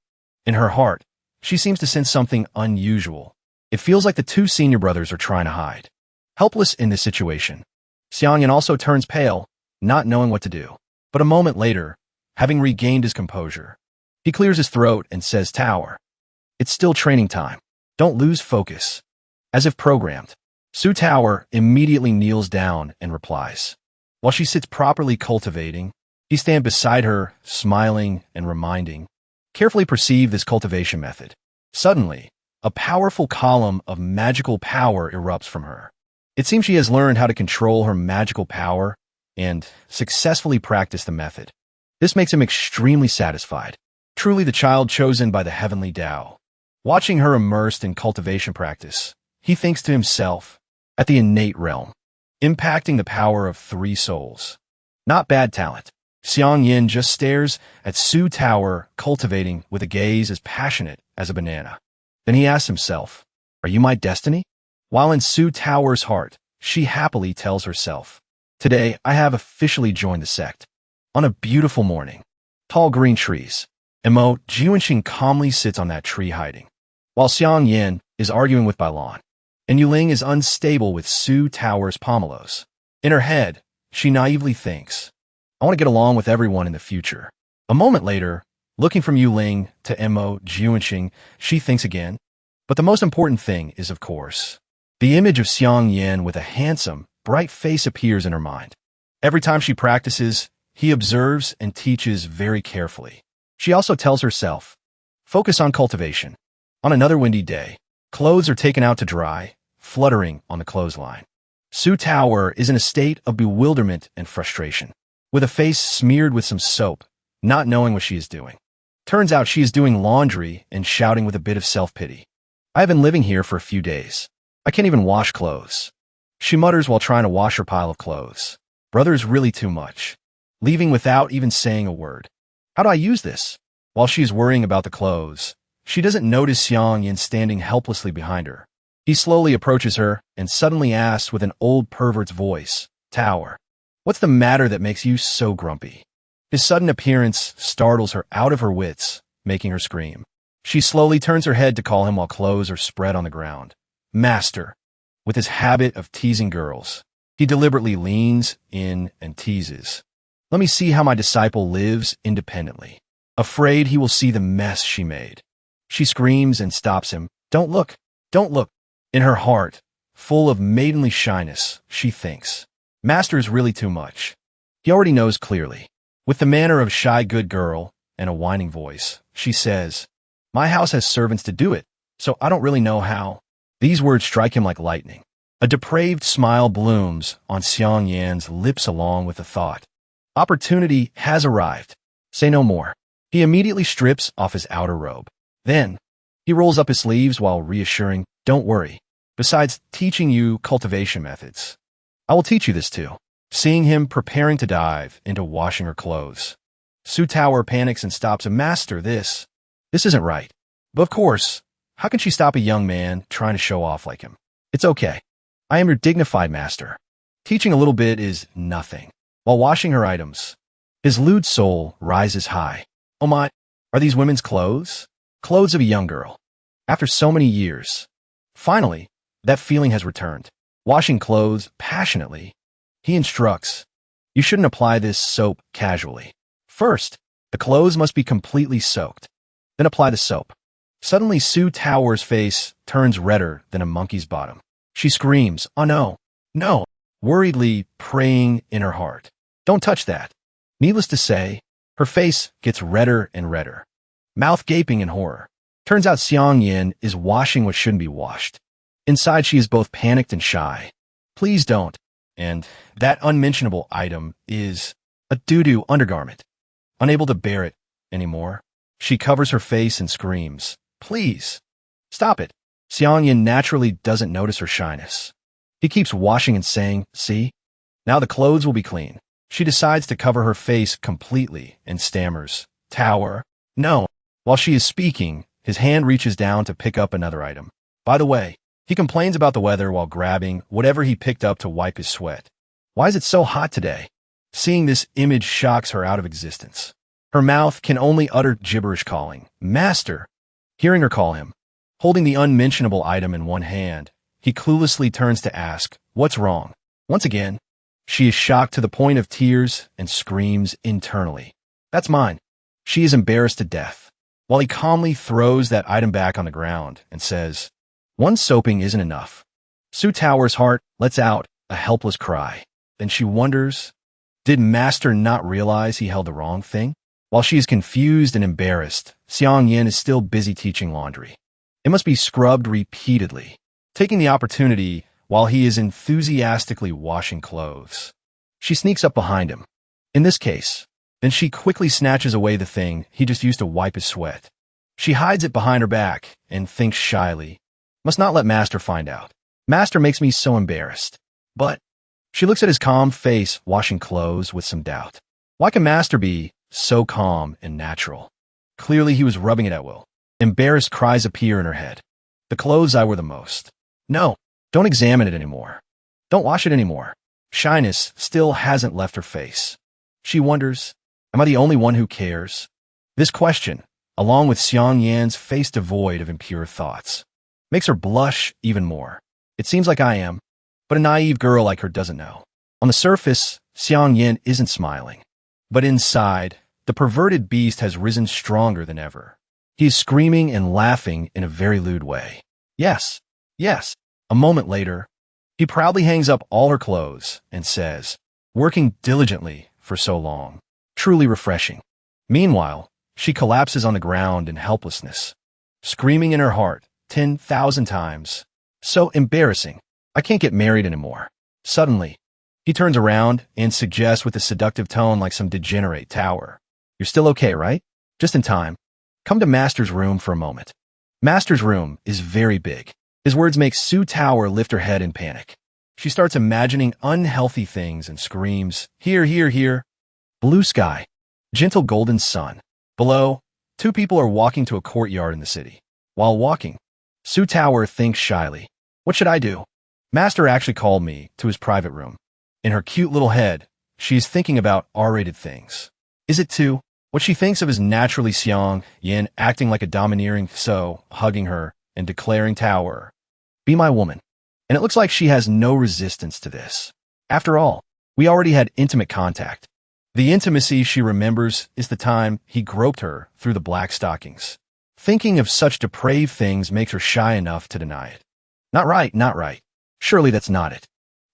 In her heart, she seems to sense something unusual. It feels like the two senior brothers are trying to hide. Helpless in this situation, Xiangyan also turns pale, not knowing what to do. But a moment later, having regained his composure, he clears his throat and says, "Tower, it's still training time. Don't lose focus." As if programmed, Su Tower immediately kneels down and replies. While she sits properly cultivating, he stands beside her, smiling and reminding. Carefully perceive this cultivation method. Suddenly, a powerful column of magical power erupts from her. It seems she has learned how to control her magical power and successfully practice the method. This makes him extremely satisfied. Truly the child chosen by the heavenly Tao. Watching her immersed in cultivation practice, he thinks to himself, at the innate realm, impacting the power of 3 souls. Not bad talent. Xiang Yin just stares at Su Tower, cultivating with a gaze as passionate as a banana. Then he asks himself, "Are you my destiny?" While in Su Tower's heart, she happily tells herself, "Today I have officially joined the sect." On a beautiful morning, tall green trees, Mo Juanqing calmly sits on that tree hiding, while Xiang Yin is arguing with Bailan, and Yuling is unstable with Su Tower's pomelos. In her head, she naively thinks, "I want to get along with everyone in the future." A moment later, looking from Yuling to Mo Juanqing, she thinks again. But the most important thing is, of course, the image of Xiang Yin with a handsome, bright face appears in her mind. Every time she practices, he observes and teaches very carefully. She also tells herself, "Focus on cultivation." On another windy day, clothes are taken out to dry, fluttering on the clothesline. Su Tower is in a state of bewilderment and frustration, with a face smeared with some soap, not knowing what she is doing. Turns out she is doing laundry and shouting with a bit of self-pity. "I have been living here for a few days. I can't even wash clothes." She mutters while trying to wash her pile of clothes. "Brother is really too much." Leaving without even saying a word. "How do I use this?" While she is worrying about the clothes, she doesn't notice Xiang Yin standing helplessly behind her. He slowly approaches her and suddenly asks with an old pervert's voice, "Tower, what's the matter that makes you so grumpy?" His sudden appearance startles her out of her wits, making her scream. She slowly turns her head to call him while clothes are spread on the ground. "Master." With his habit of teasing girls, he deliberately leans in and teases. "Let me see how my disciple lives independently." Afraid he will see the mess she made, she screams and stops him. "Don't look! Don't look!" In her heart, full of maidenly shyness, she thinks, "Master is really too much." He already knows clearly. With the manner of a shy good girl and a whining voice, she says, "My house has servants to do it, so I don't really know how." These words strike him like lightning. A depraved smile blooms on Xiang Yan's lips along with the thought, "Opportunity has arrived. Say no more." He immediately strips off his outer robe. Then, he rolls up his sleeves while reassuring, "Don't worry. Besides teaching you cultivation methods, I will teach you this too. Seeing him preparing to dive into washing her clothes, Su Tower panics and stops him. Master, this isn't right. But of course, how can she stop a young man trying to show off like him? It's okay. I am your dignified master. Teaching a little bit is nothing. While washing her items, his lewd soul rises high. Oh my, are these women's clothes? Clothes of a young girl. After so many years, finally, that feeling has returned. Washing clothes passionately, he instructs, you shouldn't apply this soap casually. First, the clothes must be completely soaked. Then apply the soap. Suddenly, Su Tower's face turns redder than a monkey's bottom. She screams, oh no, no, worriedly praying in her heart. Don't touch that. Needless to say, her face gets redder and redder, mouth gaping in horror. Turns out Xiang Yin is washing what shouldn't be washed. Inside, she is both panicked and shy. Please don't. And that unmentionable item is a doo-doo undergarment. Unable to bear it anymore, she covers her face and screams, please, stop it. Xiang Yin naturally doesn't notice her shyness. He keeps washing and saying, see, now the clothes will be clean. She decides to cover her face completely and stammers, Tower, no. While she is speaking, his hand reaches down to pick up another item. By the way, he complains about the weather while grabbing whatever he picked up to wipe his sweat. Why is it so hot today? Seeing this image shocks her out of existence. Her mouth can only utter gibberish calling, Master. Hearing her call him, holding the unmentionable item in one hand, he cluelessly turns to ask, what's wrong? Once again, she is shocked to the point of tears and screams internally. That's mine. She is embarrassed to death, while he calmly throws that item back on the ground and says, one soaping isn't enough. Su Tower's heart lets out a helpless cry. Then she wonders, did Master not realize he held the wrong thing? While she is confused and embarrassed, Xiang Yin is still busy teaching laundry. It must be scrubbed repeatedly, taking the opportunity while he is enthusiastically washing clothes. She sneaks up behind him. In this case, then she quickly snatches away the thing he just used to wipe his sweat. She hides it behind her back and thinks shyly, must not let Master find out. Master makes me so embarrassed. But she looks at his calm face washing clothes with some doubt. Why can Master be so calm and natural? Clearly he was rubbing it at will. Embarrassed cries appear in her head. The clothes I wear the most. No, don't examine it anymore. Don't wash it anymore. Shyness still hasn't left her face. She wonders, am I the only one who cares? This question, along with Xiang Yan's face devoid of impure thoughts, makes her blush even more. It seems like I am, but a naive girl like her doesn't know. On the surface, Xiang Yin isn't smiling. But inside, the perverted beast has risen stronger than ever. He is screaming and laughing in a very lewd way. Yes, yes. A moment later, he proudly hangs up all her clothes and says, working diligently for so long. Truly refreshing. Meanwhile, she collapses on the ground in helplessness, screaming in her heart 10,000 times. So embarrassing. I can't get married anymore. Suddenly, he turns around and suggests with a seductive tone like some degenerate Tower. You're still okay, right? Just in time. Come to Master's room for a moment. Master's room is very big. His words make Su Tower lift her head in panic. She starts imagining unhealthy things and screams, here, here, here. Blue sky. Gentle golden sun. Below, two people are walking to a courtyard in the city. While walking, Su Tower thinks shyly, what should I do? Master actually called me to his private room. In her cute little head, she is thinking about R-rated things. Is it too? What she thinks of is naturally Xiang Yin acting like a domineering so, hugging her and declaring Tower, be my woman. And it looks like she has no resistance to this. After all, we already had intimate contact. The intimacy she remembers is the time he groped her through the black stockings. Thinking of such depraved things makes her shy enough to deny it. Not right, not right. Surely that's not it.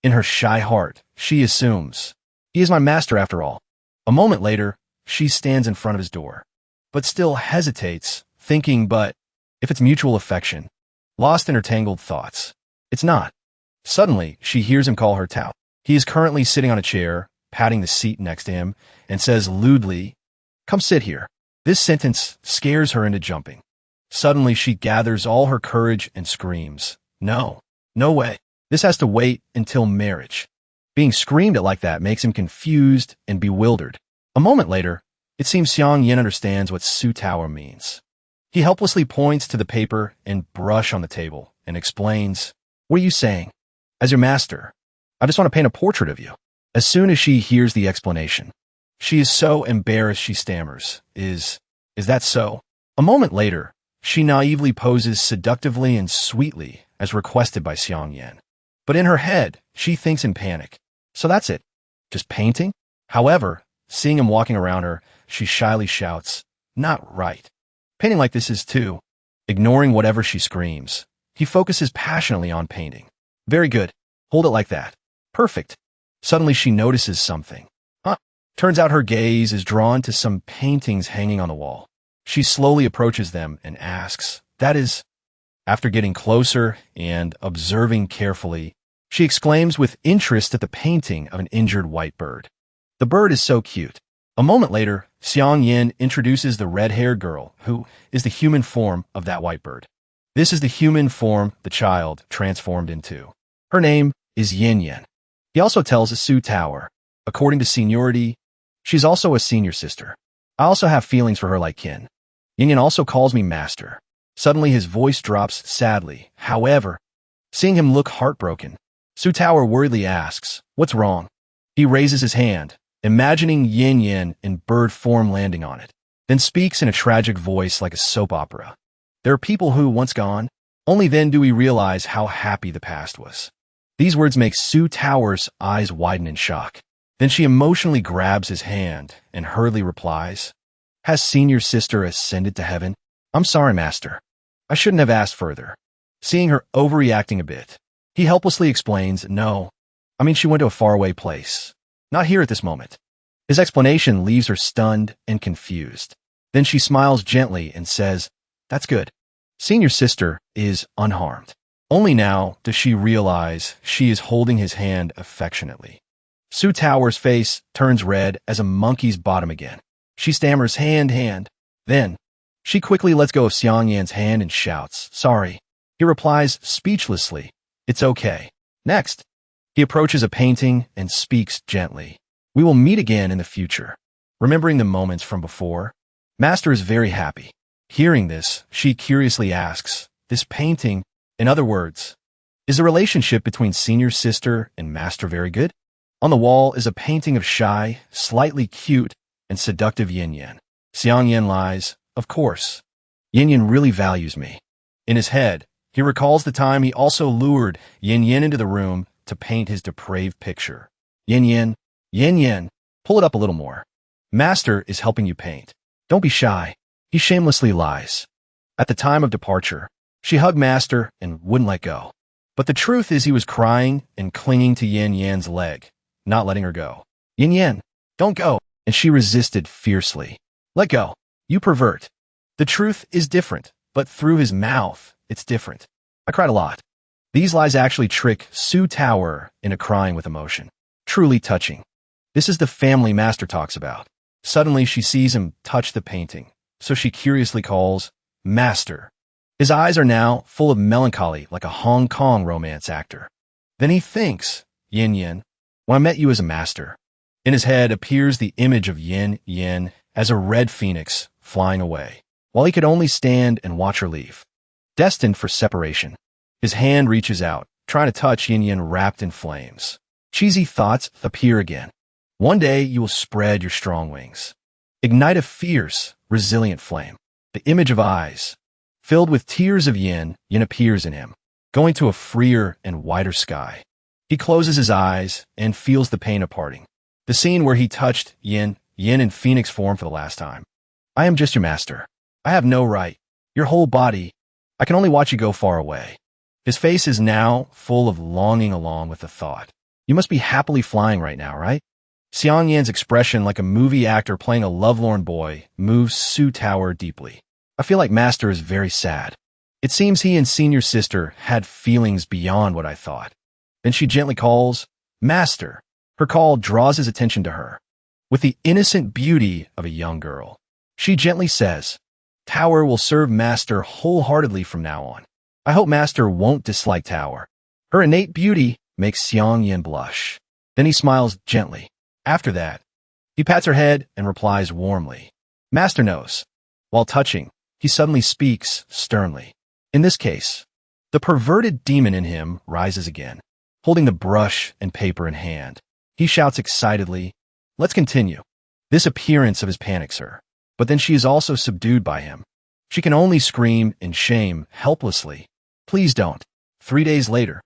In her shy heart, she assumes, he is my master after all. A moment later, she stands in front of his door, but still hesitates, thinking, but if it's mutual affection, lost in her tangled thoughts. It's not. Suddenly, she hears him call her Tao. He is currently sitting on a chair, patting the seat next to him, and says lewdly, come sit here. This sentence scares her into jumping. Suddenly, she gathers all her courage and screams, no, no way. This has to wait until marriage. Being screamed at like that makes him confused and bewildered. A moment later, it seems Xiang Yin understands what Su Tower means. He helplessly points to the paper and brush on the table and explains, "What are you saying? As your master, I just want to paint a portrait of you." As soon as she hears the explanation, she is so embarrassed she stammers, Is that so?" A moment later, she naively poses seductively and sweetly as requested by Xiang Yin. But in her head, she thinks in panic. So that's it. Just painting? However, seeing him walking around her, she shyly shouts, "Not right. Painting like this is too." Ignoring whatever she screams, he focuses passionately on painting. "Very good. Hold it like that. Perfect." Suddenly she notices something. Turns out her gaze is drawn to some paintings hanging on the wall. She slowly approaches them and asks, "That is..." After getting closer and observing carefully, she exclaims with interest at the painting of an injured white bird. The bird is so cute. A moment later, Xiang Yin introduces the red-haired girl, who is the human form of that white bird. This is the human form the child transformed into. Her name is Yin Yin. He also tells us Su Tower. According to seniority, she's also a senior sister. I also have feelings for her like kin. Yin Yin also calls me master. Suddenly his voice drops sadly. However, seeing him look heartbroken, Su Tower worriedly asks, "What's wrong?" He raises his hand, imagining Yin Yin in bird form landing on it, then speaks in a tragic voice like a soap opera. "There are people who, once gone, only then do we realize how happy the past was." These words make Su Tower's eyes widen in shock. Then she emotionally grabs his hand and hurriedly replies, "Has senior sister ascended to heaven? I'm sorry, master. I shouldn't have asked further." Seeing her overreacting a bit, he helplessly explains, "No, I mean she went to a faraway place. Not here at this moment." His explanation leaves her stunned and confused. Then she smiles gently and says, "That's good. Senior sister is unharmed." Only now does she realize she is holding his hand affectionately. Su Tower's face turns red as a monkey's bottom again. She stammers, hand. Then, she quickly lets go of Xiang Yan's hand and shouts, "Sorry." He replies speechlessly, "It's okay." Next, he approaches a painting and speaks gently. "We will meet again in the future." Remembering the moments from before, Master is very happy. Hearing this, she curiously asks, "This painting, in other words, is the relationship between senior sister and master very good?" On the wall is a painting of shy, slightly cute, and seductive Yin Yin. Xiang Yin lies, "Of course. Yin Yin really values me." In his head, he recalls the time he also lured Yin Yin into the room to paint his depraved picture. Yin Yin, pull it up a little more. Master is helping you paint. Don't be shy." He shamelessly lies. At the time of departure, she hugged Master and wouldn't let go. But the truth is he was crying and clinging to Yin Yan's leg, not letting her go. "Yin Yin, don't go." And she resisted fiercely. "Let go. You pervert." The truth is different, but through his mouth, it's different. I cried a lot. These lies actually trick Su Tower into crying with emotion. Truly touching. This is the family Master talks about. Suddenly she sees him touch the painting, so she curiously calls, "Master." His eyes are now full of melancholy like a Hong Kong romance actor. Then he thinks, "Yin Yin, when I met you as a master." In his head appears the image of Yin Yin as a red phoenix flying away, while he could only stand and watch her leave. Destined for separation. His hand reaches out, trying to touch Yin Yin wrapped in flames. Cheesy thoughts appear again. One day you will spread your strong wings. Ignite a fierce, resilient flame. The image of eyes, filled with tears of Yin, Yin appears in him, going to a freer and wider sky. He closes his eyes and feels the pain of parting. The scene where he touched Yin in phoenix form for the last time. "I am just your master. I have no right. Your whole body. I can only watch you go far away." His face is now full of longing along with the thought. "You must be happily flying right now, right?" Xiang Yan's expression, like a movie actor playing a lovelorn boy, moves Su Tower deeply. "I feel like Master is very sad. It seems he and senior sister had feelings beyond what I thought." Then she gently calls, "Master." Her call draws his attention to her. With the innocent beauty of a young girl, she gently says, "Tower will serve Master wholeheartedly from now on. I hope Master won't dislike Tower." Her innate beauty makes Xiang Yin blush. Then he smiles gently. After that, he pats her head and replies warmly. Master knows. While touching, he suddenly speaks sternly. In this case, the perverted demon in him rises again, holding the brush and paper in hand. He shouts excitedly, let's continue. This appearance of his panics her, but then she is also subdued by him. She can only scream in shame helplessly. Please don't. 3 days later,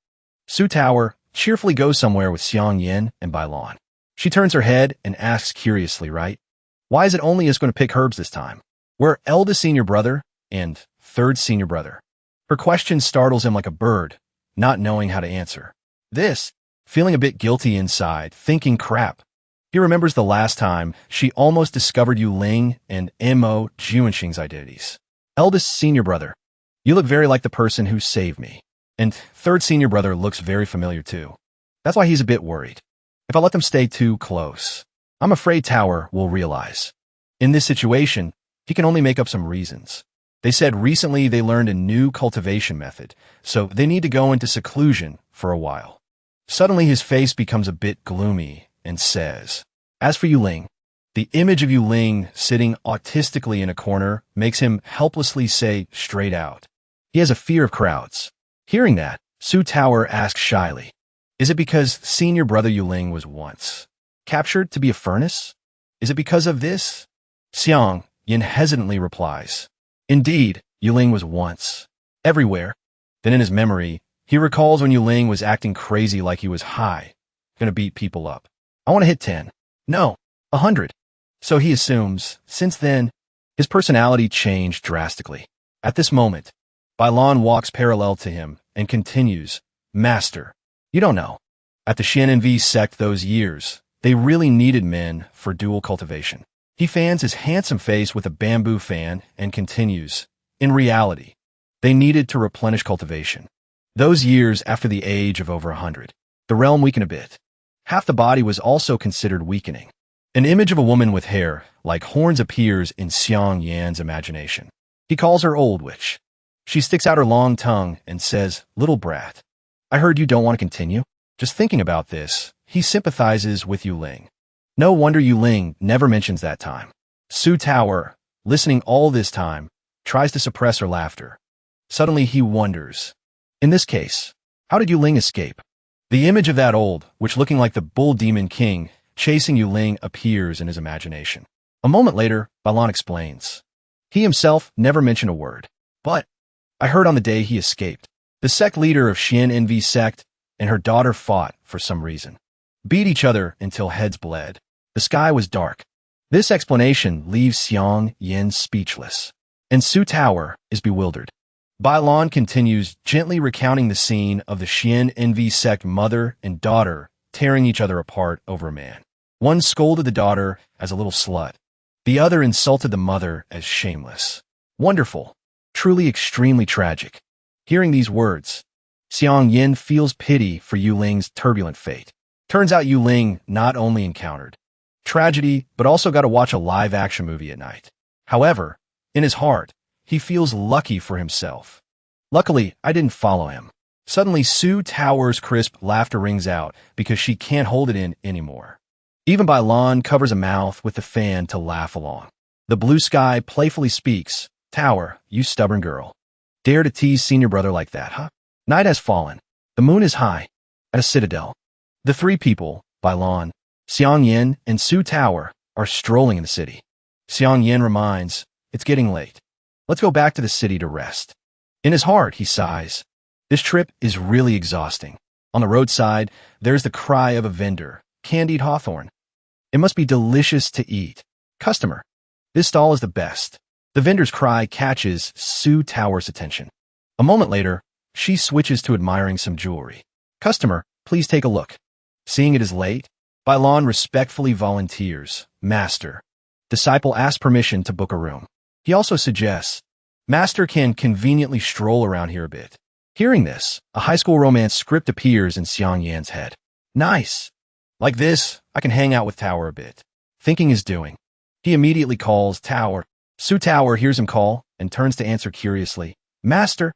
Su Tower cheerfully goes somewhere with Xiang Yin and Bai Lan. She turns her head and asks curiously, right? Why is it only us going to pick herbs this time? We're eldest senior brother and third senior brother. Her question startles him like a bird, not knowing how to answer. This, feeling a bit guilty inside, thinking crap. He remembers the last time she almost discovered Yu Ling and Mo Juanxing's identities. Eldest senior brother, you look very like the person who saved me. And third senior brother looks very familiar too. That's why he's a bit worried. If I let them stay too close, I'm afraid Tower will realize. In this situation, he can only make up some reasons. They said recently they learned a new cultivation method, so they need to go into seclusion for a while. Suddenly his face becomes a bit gloomy and says, as for Yu Ling, the image of Yu Ling sitting autistically in a corner makes him helplessly say straight out. He has a fear of crowds. Hearing that, Su Tower asks shyly, is it because senior brother Yu Ling was once captured to be a furnace? Is it because of this? Xiang Yin hesitantly replies, indeed, Yu Ling was once everywhere. Then in his memory, he recalls when Yu Ling was acting crazy like he was high, gonna beat people up. I want to hit 10. No, 100. So he assumes, since then, his personality changed drastically. At this moment, Bai Lan walks parallel to him and continues, Master, you don't know. At the Xian sect those years, they really needed men for dual cultivation. He fans his handsome face with a bamboo fan and continues, in reality, they needed to replenish cultivation. Those years after the age of over 100, the realm weakened a bit. Half the body was also considered weakening. An image of a woman with hair like horns appears in Xiang Yan's imagination. He calls her Old Witch. She sticks out her long tongue and says, little brat, I heard you don't want to continue. Just thinking about this, he sympathizes with Yu Ling. No wonder Yu Ling never mentions that time. Su Tower, listening all this time, tries to suppress her laughter. Suddenly he wonders, in this case, how did Yu Ling escape? The image of that old, which looking like the bull demon king, chasing Yu Ling appears in his imagination. A moment later, Bai Lan explains. He himself never mentioned a word. But I heard on the day he escaped, the sect leader of Xian sect and her daughter fought for some reason. Beat each other until heads bled. The sky was dark. This explanation leaves Xiang Yin speechless, and Su Tower is bewildered. Bai Lan continues gently recounting the scene of the Xian sect mother and daughter tearing each other apart over a man. One scolded the daughter as a little slut. The other insulted the mother as shameless. Wonderful. Truly extremely tragic. Hearing these words, Xiang Yin feels pity for Yu Ling's turbulent fate. Turns out Yu Ling not only encountered tragedy, but also got to watch a live-action movie at night. However, in his heart, he feels lucky for himself. Luckily, I didn't follow him. Suddenly, Su Tower's crisp laughter rings out because she can't hold it in anymore. Even Bai Lan covers a mouth with the fan to laugh along. The blue sky playfully speaks, Tower, you stubborn girl. Dare to tease senior brother like that, huh? Night has fallen. The moon is high. At a citadel. The three people, Bai Lan, Xiang Yin, and Su Tower, are strolling in the city. Xiang Yin reminds, it's getting late. Let's go back to the city to rest. In his heart, he sighs. This trip is really exhausting. On the roadside, there's the cry of a vendor, candied hawthorn. It must be delicious to eat. Customer, this stall is the best. The vendor's cry catches Su Tower's attention. A moment later, she switches to admiring some jewelry. Customer, please take a look. Seeing it is late, Bai Lan respectfully volunteers, Master. Disciple asks permission to book a room. He also suggests, Master can conveniently stroll around here a bit. Hearing this, a high school romance script appears in Xiang Yan's head. Nice. Like this, I can hang out with Tower a bit. Thinking is doing. He immediately calls Tower. Su Tower hears him call and turns to answer curiously. Master.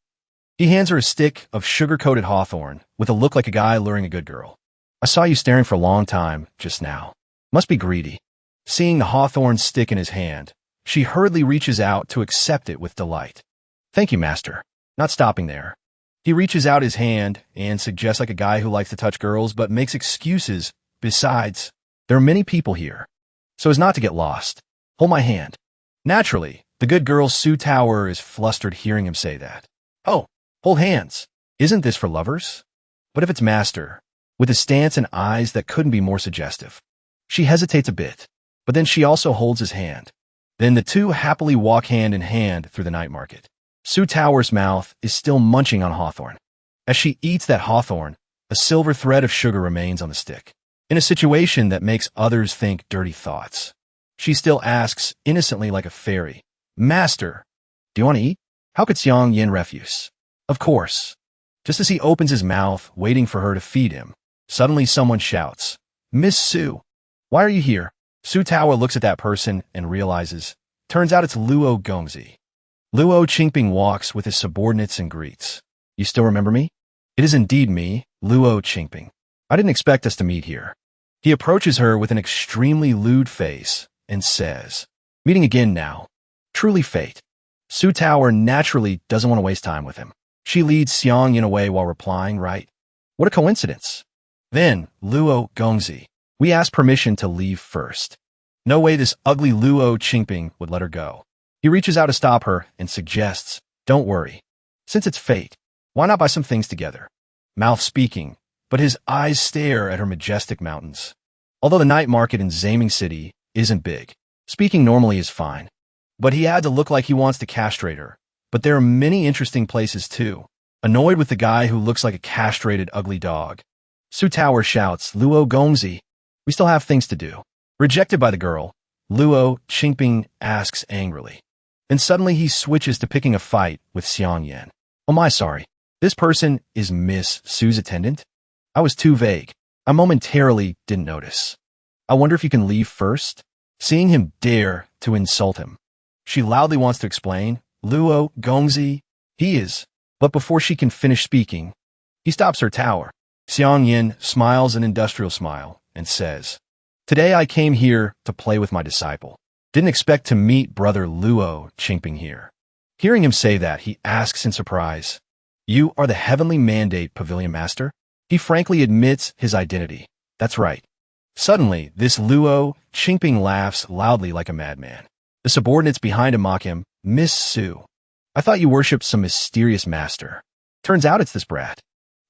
He hands her a stick of sugar-coated hawthorn with a look like a guy luring a good girl. I saw you staring for a long time just now. Must be greedy. Seeing the hawthorn stick in his hand, she hurriedly reaches out to accept it with delight. Thank you, master. Not stopping there. He reaches out his hand and suggests like a guy who likes to touch girls but makes excuses. Besides, there are many people here. So as not to get lost, hold my hand. Naturally, the good girl Su Tower is flustered hearing him say that. Oh, hold hands. Isn't this for lovers? But if it's master, with a stance and eyes that couldn't be more suggestive. She hesitates a bit, but then she also holds his hand. Then the two happily walk hand in hand through the night market. Su Tower's mouth is still munching on hawthorn. As she eats that hawthorn, a silver thread of sugar remains on the stick. In a situation that makes others think dirty thoughts, she still asks, innocently like a fairy, Master, do you want to eat? How could Xiang Yin refuse? Of course. Just as he opens his mouth, waiting for her to feed him, suddenly someone shouts, Miss Su, why are you here? Su Tower looks at that person and realizes, turns out it's Luo Gongzi. Luo Qingping walks with his subordinates and greets. You still remember me? It is indeed me, Luo Qingping. I didn't expect us to meet here. He approaches her with an extremely lewd face and says, meeting again now. Truly fate. Su Tower naturally doesn't want to waste time with him. She leads Xiang Yin away while replying, right? What a coincidence. Then, Luo Gongzi, we asked permission to leave first. No way this ugly Luo Qingping would let her go. He reaches out to stop her and suggests, don't worry. Since it's fate, why not buy some things together? Mouth speaking, but his eyes stare at her majestic mountains. Although the night market in Zaming City isn't big, speaking normally is fine. But he had to look like he wants to castrate her. But there are many interesting places too. Annoyed with the guy who looks like a castrated ugly dog, Su Tower shouts, Luo Gongzi, we still have things to do. Rejected by the girl, Luo Qingping asks angrily. Then suddenly he switches to picking a fight with Xiang Yan. Oh my, sorry. This person is Miss Su's attendant? I was too vague. I momentarily didn't notice. I wonder if you can leave first? Seeing him dare to insult him, she loudly wants to explain, Luo Gongzi, he is. But before she can finish speaking, he stops her tower. Xiang Yin smiles an industrial smile and says, today I came here to play with my disciple. Didn't expect to meet brother Luo Qingping here. Hearing him say that, he asks in surprise, you are the heavenly mandate pavilion master? He frankly admits his identity. That's right. Suddenly, this Luo Qingping laughs loudly like a madman. The subordinates behind him mock him, Miss Su, I thought you worshipped some mysterious master. Turns out it's this brat.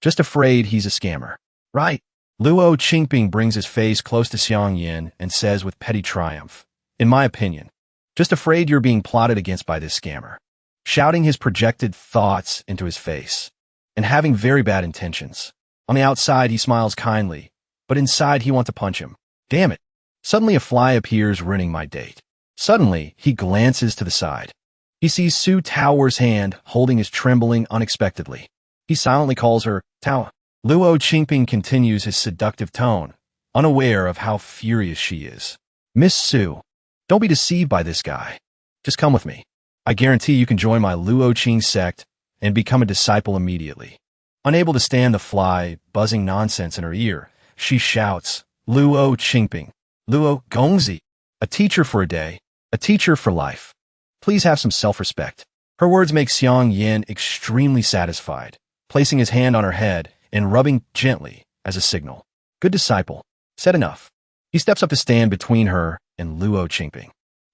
Just afraid he's a scammer. Right. Luo Qingping brings his face close to Xiang Yin and says with petty triumph, in my opinion, just afraid you're being plotted against by this scammer. Shouting his projected thoughts into his face and having very bad intentions. On the outside, he smiles kindly, but inside he wants to punch him. Damn it. Suddenly a fly appears ruining my date. Suddenly, he glances to the side. He sees Su Tower's hand holding his trembling unexpectedly. He silently calls her, Tao. Luo Qingping continues his seductive tone, unaware of how furious she is. Miss Su, don't be deceived by this guy. Just come with me. I guarantee you can join my Luo Qing sect and become a disciple immediately. Unable to stand the fly buzzing nonsense in her ear, she shouts, Luo Qingping, Luo Gongzi, a teacher for a day, a teacher for life. Please have some self-respect. Her words make Xiang Yin extremely satisfied, placing his hand on her head and rubbing gently as a signal. Good disciple. Said enough. He steps up to stand between her and Luo Qingping,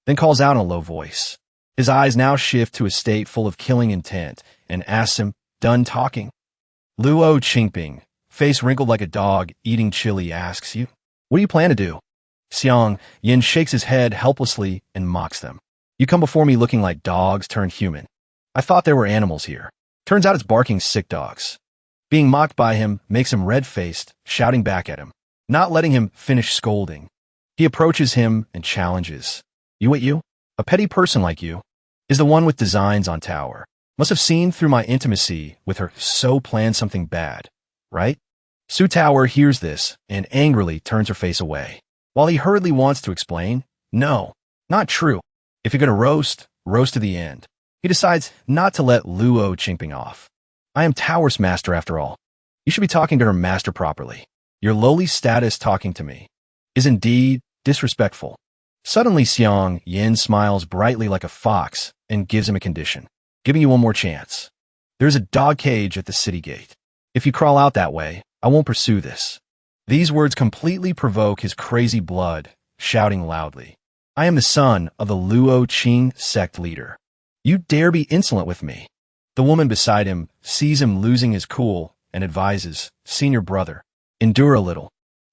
then calls out in a low voice. His eyes now shift to a state full of killing intent and asks him, done talking? Luo Qingping, face wrinkled like a dog eating chili, asks you, what do you plan to do? Xiang Yin shakes his head helplessly and mocks them. You come before me looking like dogs turned human. I thought there were animals here. Turns out it's barking sick dogs. Being mocked by him makes him red-faced, shouting back at him, not letting him finish scolding. He approaches him and challenges. You? A petty person like you is the one with designs on tower. Must have seen through my intimacy with her, so planned something bad, right? Su Tower hears this and angrily turns her face away. While he hurriedly wants to explain, no, not true. If you're going to roast to the end. He decides not to let Luo Qingping off. I am Tower's master after all. You should be talking to her master properly. Your lowly status talking to me is indeed disrespectful. Suddenly Xiang Yin smiles brightly like a fox and gives him a condition, giving you one more chance. There's a dog cage at the city gate. If you crawl out that way, I won't pursue this. These words completely provoke his crazy blood, shouting loudly, I am the son of the Luo Qing sect leader. You dare be insolent with me. The woman beside him sees him losing his cool and advises, Senior brother, endure a little.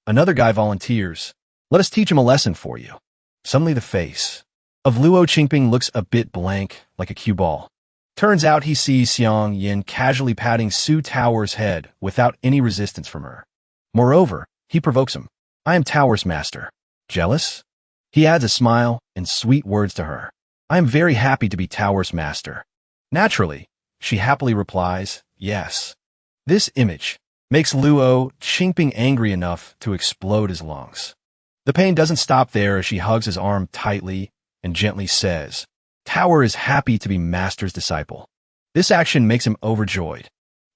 Another guy volunteers, let us teach him a lesson for you. Suddenly the face of Luo Qingping looks a bit blank, like a cue ball. Turns out he sees Xiang Yin casually patting Su Tower's head without any resistance from her. Moreover, he provokes him. I am Tower's master. Jealous? He adds a smile and sweet words to her. I am very happy to be Tower's master. Naturally, she happily replies, yes. This image makes Luo Qingping angry enough to explode his lungs. The pain doesn't stop there as she hugs his arm tightly and gently says, Tower is happy to be master's disciple. This action makes him overjoyed,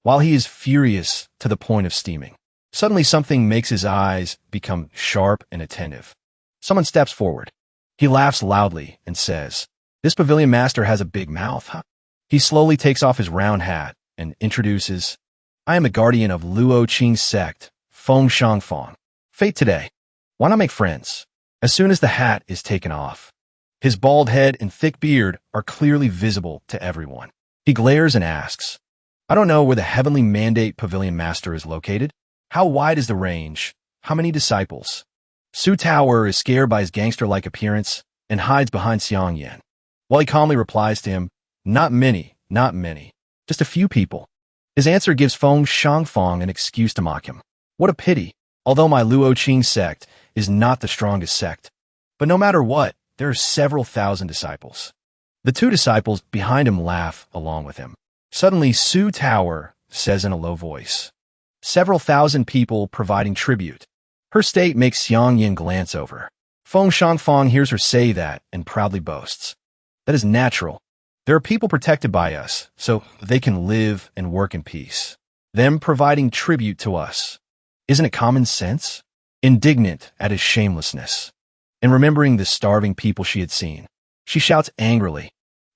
while he is furious to the point of steaming. Suddenly something makes his eyes become sharp and attentive. Someone steps forward. He laughs loudly and says, this pavilion master has a big mouth, huh? He slowly takes off his round hat and introduces, I am a guardian of Luo Qing sect, Feng Shangfang. Fate today. Why not make friends? As soon as the hat is taken off, his bald head and thick beard are clearly visible to everyone. He glares and asks, I don't know where the heavenly mandate pavilion master is located. How wide is the range? How many disciples? Su Tower is scared by his gangster-like appearance and hides behind Xiang Yan, while he calmly replies to him, not many, just a few people. His answer gives Feng Shangfang an excuse to mock him. What a pity, although my Luo Qing sect is not the strongest sect. But no matter what, there are several thousand disciples. The two disciples behind him laugh along with him. Suddenly, Su Tower says in a low voice, several thousand people providing tribute. Her state makes Xiang Yin glance over. Feng Shangfang hears her say that and proudly boasts. That is natural. There are people protected by us, so they can live and work in peace. Them providing tribute to us. Isn't it common sense? Indignant at his shamelessness, and remembering the starving people she had seen, she shouts angrily,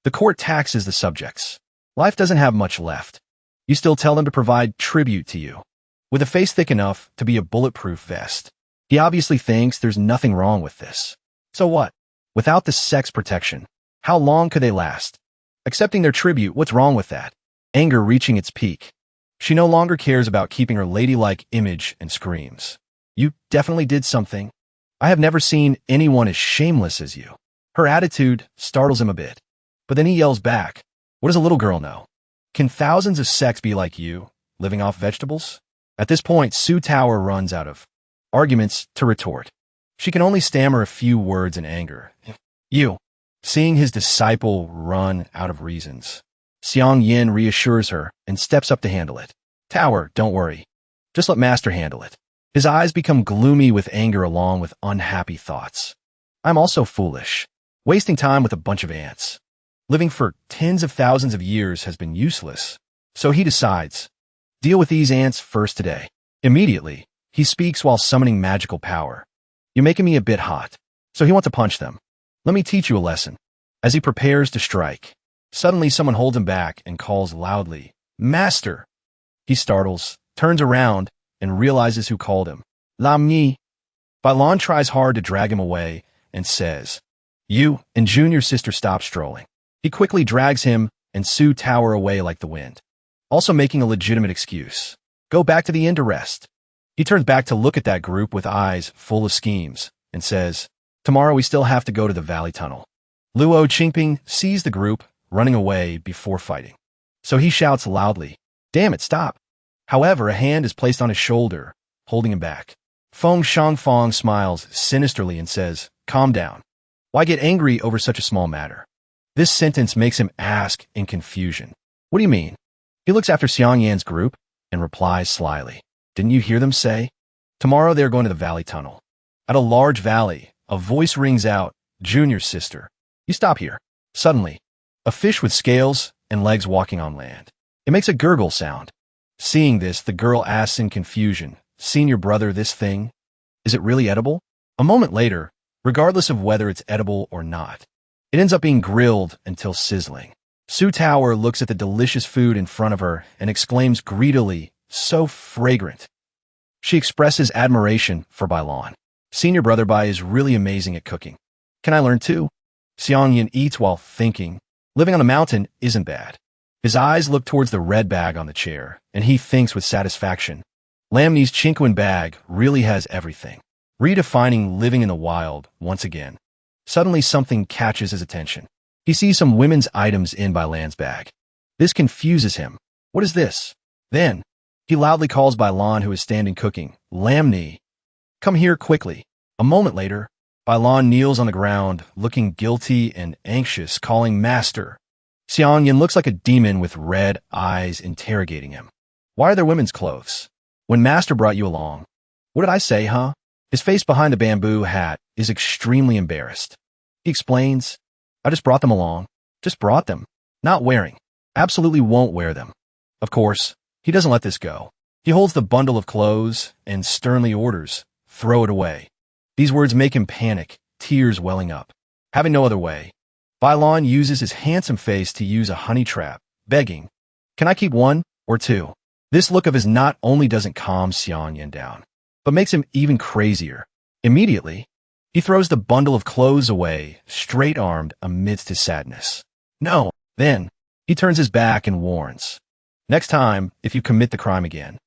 the court taxes the subjects. Life doesn't have much left. You still tell them to provide tribute to you, with a face thick enough to be a bulletproof vest. He obviously thinks there's nothing wrong with this. So what? Without the sex protection, how long could they last? Accepting their tribute, what's wrong with that? Anger reaching its peak. She no longer cares about keeping her ladylike image and screams. You definitely did something. I have never seen anyone as shameless as you. Her attitude startles him a bit. But then he yells back, what does a little girl know? Can thousands of sects be like you, living off vegetables? At this point, Su Tower runs out of arguments to retort. She can only stammer a few words in anger. You. Seeing his disciple run out of reasons, Xiang Yin reassures her and steps up to handle it. Tower, don't worry. Just let Master handle it. His eyes become gloomy with anger along with unhappy thoughts. I'm also foolish. Wasting time with a bunch of ants. Living for tens of thousands of years has been useless. So he decides, deal with these ants first today. Immediately, he speaks while summoning magical power. You're making me a bit hot. So he wants to punch them. Let me teach you a lesson. As he prepares to strike, suddenly someone holds him back and calls loudly, Master! He startles, turns around, and realizes who called him. Lam Yi. Bailon tries hard to drag him away and says, you and Junior sister stop strolling. He quickly drags him and Su Tower away like the wind, also making a legitimate excuse. Go back to the inn to rest. He turns back to look at that group with eyes full of schemes and says, tomorrow we still have to go to the valley tunnel. Luo Qingping sees the group running away before fighting. So he shouts loudly, damn it, stop. However, a hand is placed on his shoulder, holding him back. Feng Shangfang smiles sinisterly and says, calm down. Why get angry over such a small matter? This sentence makes him ask in confusion. What do you mean? He looks after Xiang Yan's group and replies slyly, didn't you hear them say? Tomorrow they are going to the valley tunnel. At a large valley, a voice rings out, Junior sister. You stop here. Suddenly, a fish with scales and legs walking on land. It makes a gurgle sound. Seeing this, the girl asks in confusion, senior brother, this thing? Is it really edible? A moment later, regardless of whether it's edible or not, it ends up being grilled until sizzling. Su Tower looks at the delicious food in front of her and exclaims greedily, "So fragrant." She expresses admiration for Bailan. Senior brother Bai is really amazing at cooking. Can I learn too? Xiangyan eats while thinking. Living on a mountain isn't bad. His eyes look towards the red bag on the chair, and he thinks with satisfaction. Lamni's Chinquan bag really has everything. Redefining living in the wild once again. Suddenly something catches his attention. He sees some women's items in Bailan's bag. This confuses him. What is this? Then, he loudly calls Bailan, who is standing cooking. Lamni, come here quickly. A moment later, Bailan kneels on the ground, looking guilty and anxious, calling Master. Xiangyan looks like a demon with red eyes interrogating him. Why are there women's clothes? When Master brought you along. What did I say, huh? His face behind the bamboo hat is extremely embarrassed. He explains, I just brought them along. Just brought them. Not wearing. Absolutely won't wear them. Of course, he doesn't let this go. He holds the bundle of clothes and sternly orders, throw it away. These words make him panic, tears welling up. Having no other way, Bailan uses his handsome face to use a honey trap, begging, can I keep one or two? This look of his not only doesn't calm Xiangyan down, but makes him even crazier. Immediately, he throws the bundle of clothes away, straight-armed amidst his sadness. No. Then, he turns his back and warns, next time, if you commit the crime again,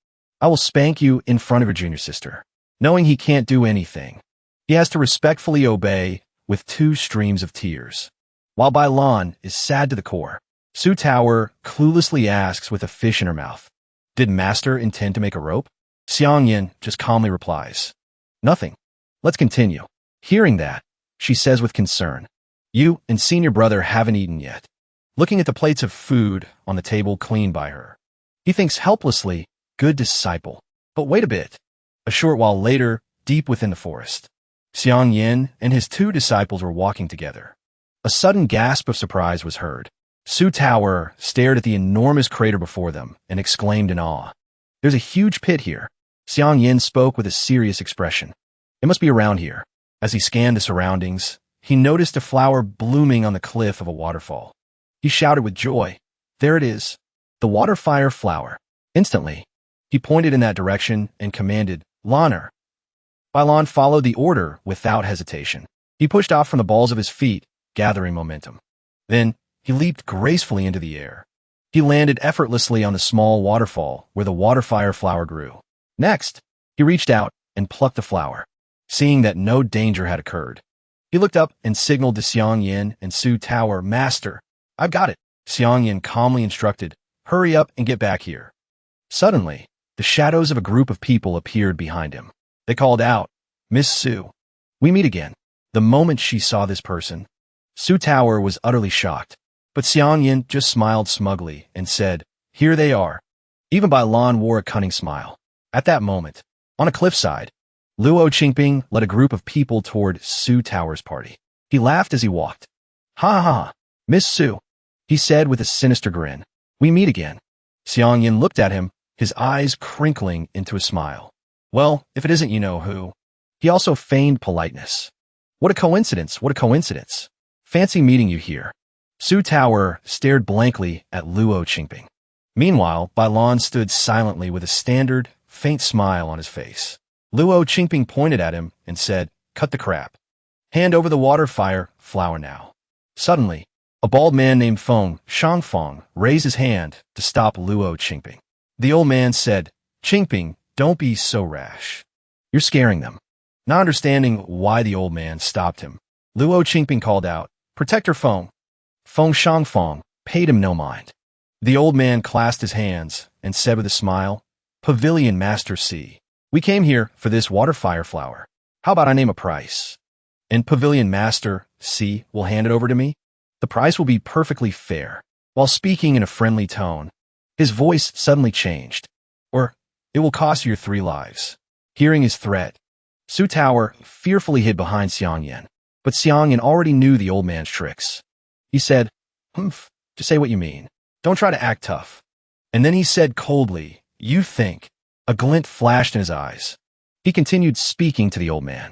I will spank you in front of your junior sister. Knowing he can't do anything, he has to respectfully obey with 2 streams of tears. While Bailan is sad to the core, Su Tower cluelessly asks with a fish in her mouth, did Master intend to make a rope? Xiangyan just calmly replies, nothing. Let's continue. Hearing that, she says with concern, you and senior brother haven't eaten yet. Looking at the plates of food on the table cleaned by her, he thinks helplessly, good disciple. But wait a bit. A short while later, deep within the forest, Xiangyan and his 2 disciples were walking together. A sudden gasp of surprise was heard. Su Tower stared at the enormous crater before them and exclaimed in awe. There's a huge pit here. Xiangyan spoke with a serious expression. It must be around here. As he scanned the surroundings, he noticed a flower blooming on the cliff of a waterfall. He shouted with joy, there it is, the waterfire flower. Instantly, he pointed in that direction and commanded, Laner. Bailan followed the order without hesitation. He pushed off from the balls of his feet, gathering momentum. Then, he leaped gracefully into the air. He landed effortlessly on the small waterfall where the waterfire flower grew. Next, he reached out and plucked the flower. Seeing that no danger had occurred, he looked up and signaled to Xiangyan and Su Tower, Master, I've got it. Xiangyan calmly instructed, hurry up and get back here. Suddenly, the shadows of a group of people appeared behind him. They called out, Miss Su, we meet again. The moment she saw this person, Su Tower was utterly shocked, but Xiangyan just smiled smugly and said, here they are. Even Bailan wore a cunning smile. At that moment, on a cliffside, Luo Qingping led a group of people toward Su Tower's party. He laughed as he walked. Ha ha ha, Miss Su, he said with a sinister grin. We meet again. Xiangyan looked at him, his eyes crinkling into a smile. Well, if it isn't you know who. He also feigned politeness. What a coincidence, what a coincidence. Fancy meeting you here. Su Tower stared blankly at Luo Qingping. Meanwhile, Bailan stood silently with a standard, faint smile on his face. Luo Qingping pointed at him and said, cut the crap. Hand over the water fire flower now. Suddenly, a bald man named Feng Shangfeng raised his hand to stop Luo Qingping. The old man said, Qingping, don't be so rash. You're scaring them. Not understanding why the old man stopped him, Luo Qingping called out, Protector Feng. Feng Shangfeng paid him no mind. The old man clasped his hands and said with a smile, Pavilion Master C. We came here for this water fire flower. How about I name a price? And Pavilion Master C will hand it over to me? The price will be perfectly fair. While speaking in a friendly tone, his voice suddenly changed. Or, it will cost you your 3 lives. Hearing his threat, Su Tower fearfully hid behind Xiangyan, but Xiangyan already knew the old man's tricks. He said, Humph, just say what you mean. Don't try to act tough. And then he said coldly, you think. A glint flashed in his eyes. He continued speaking to the old man.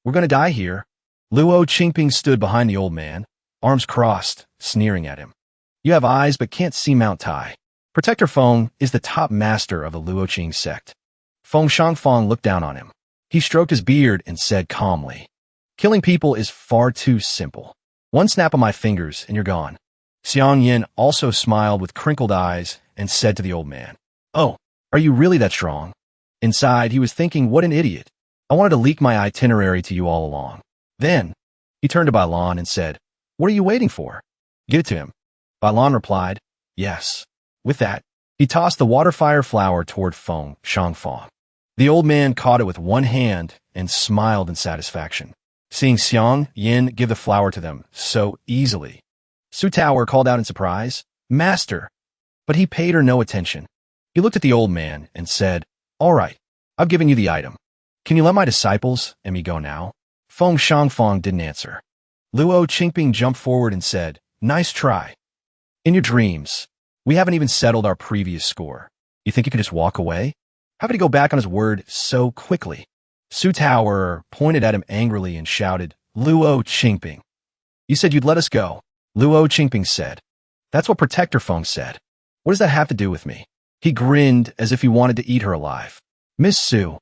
We're gonna die here. Luo Qingping stood behind the old man, arms crossed, sneering at him. You have eyes but can't see Mount Tai. Protector Feng is the top master of the Luoqing sect. Feng Shangfang looked down on him. He stroked his beard and said calmly, Killing people is far too simple. One snap of my fingers and you're gone. Xiang Yin also smiled with crinkled eyes and said to the old man, Oh, are you really that strong? Inside, he was thinking, what an idiot. I wanted to leak my itinerary to you all along. Then, he turned to Bailan and said, What are you waiting for? Give it to him. Bailan replied, Yes. With that, he tossed the water-fire flower toward Feng Shangfang. The old man caught it with one hand and smiled in satisfaction, seeing Xiang Yin give the flower to them so easily. Su Tower called out in surprise, Master! But he paid her no attention. He looked at the old man and said, All right, I've given you the item. Can you let my disciples and me go now? Feng Shangfang didn't answer. Luo Qingping jumped forward and said, Nice try. In your dreams, we haven't even settled our previous score. You think you could just walk away? How could he go back on his word so quickly? Su Tower pointed at him angrily and shouted, Luo Qingping. You said you'd let us go. Luo Qingping said. That's what Protector Feng said. What does that have to do with me? He grinned as if he wanted to eat her alive. Miss Su,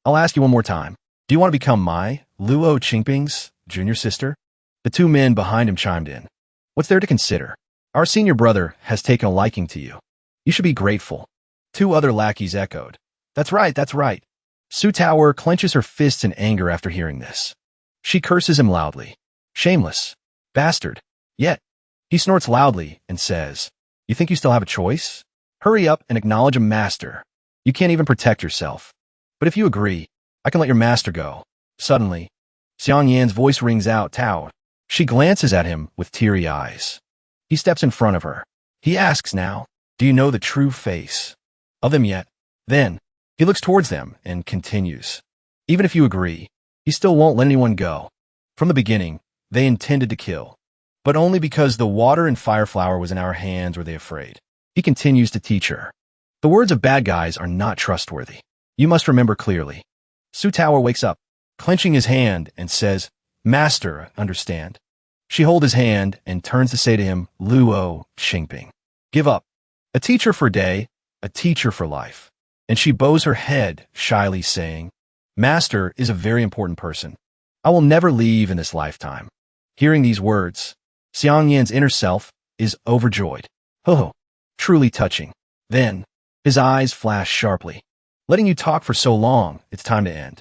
I'll ask you one more time. Do you want to become my, Luo Qingping's, junior sister? The two men behind him chimed in. What's there to consider? Our senior brother has taken a liking to you. You should be grateful. Two other lackeys echoed. That's right, that's right. Su Tower clenches her fists in anger after hearing this. She curses him loudly. Shameless. Bastard. Yet, he snorts loudly and says, You think you still have a choice? Hurry up and acknowledge a master. You can't even protect yourself. But if you agree, I can let your master go. Suddenly, Xiang Yan's voice rings out, Tao. She glances at him with teary eyes. He steps in front of her. He asks now, Do you know the true face of them yet? Then, he looks towards them and continues. Even if you agree, he still won't let anyone go. From the beginning, they intended to kill. But only because the water and fire flower was in our hands were they afraid. He continues to teach her. The words of bad guys are not trustworthy. You must remember clearly. Su Tower wakes up, clenching his hand, and says, Master, understand. She holds his hand and turns to say to him, Luo Qingping. Give up. A teacher for a day, a teacher for life. And she bows her head, shyly saying, Master is a very important person. I will never leave in this lifetime. Hearing these words, Xiang Yan's inner self is overjoyed. Oh, truly touching. Then, his eyes flash sharply. Letting you talk for so long, it's time to end.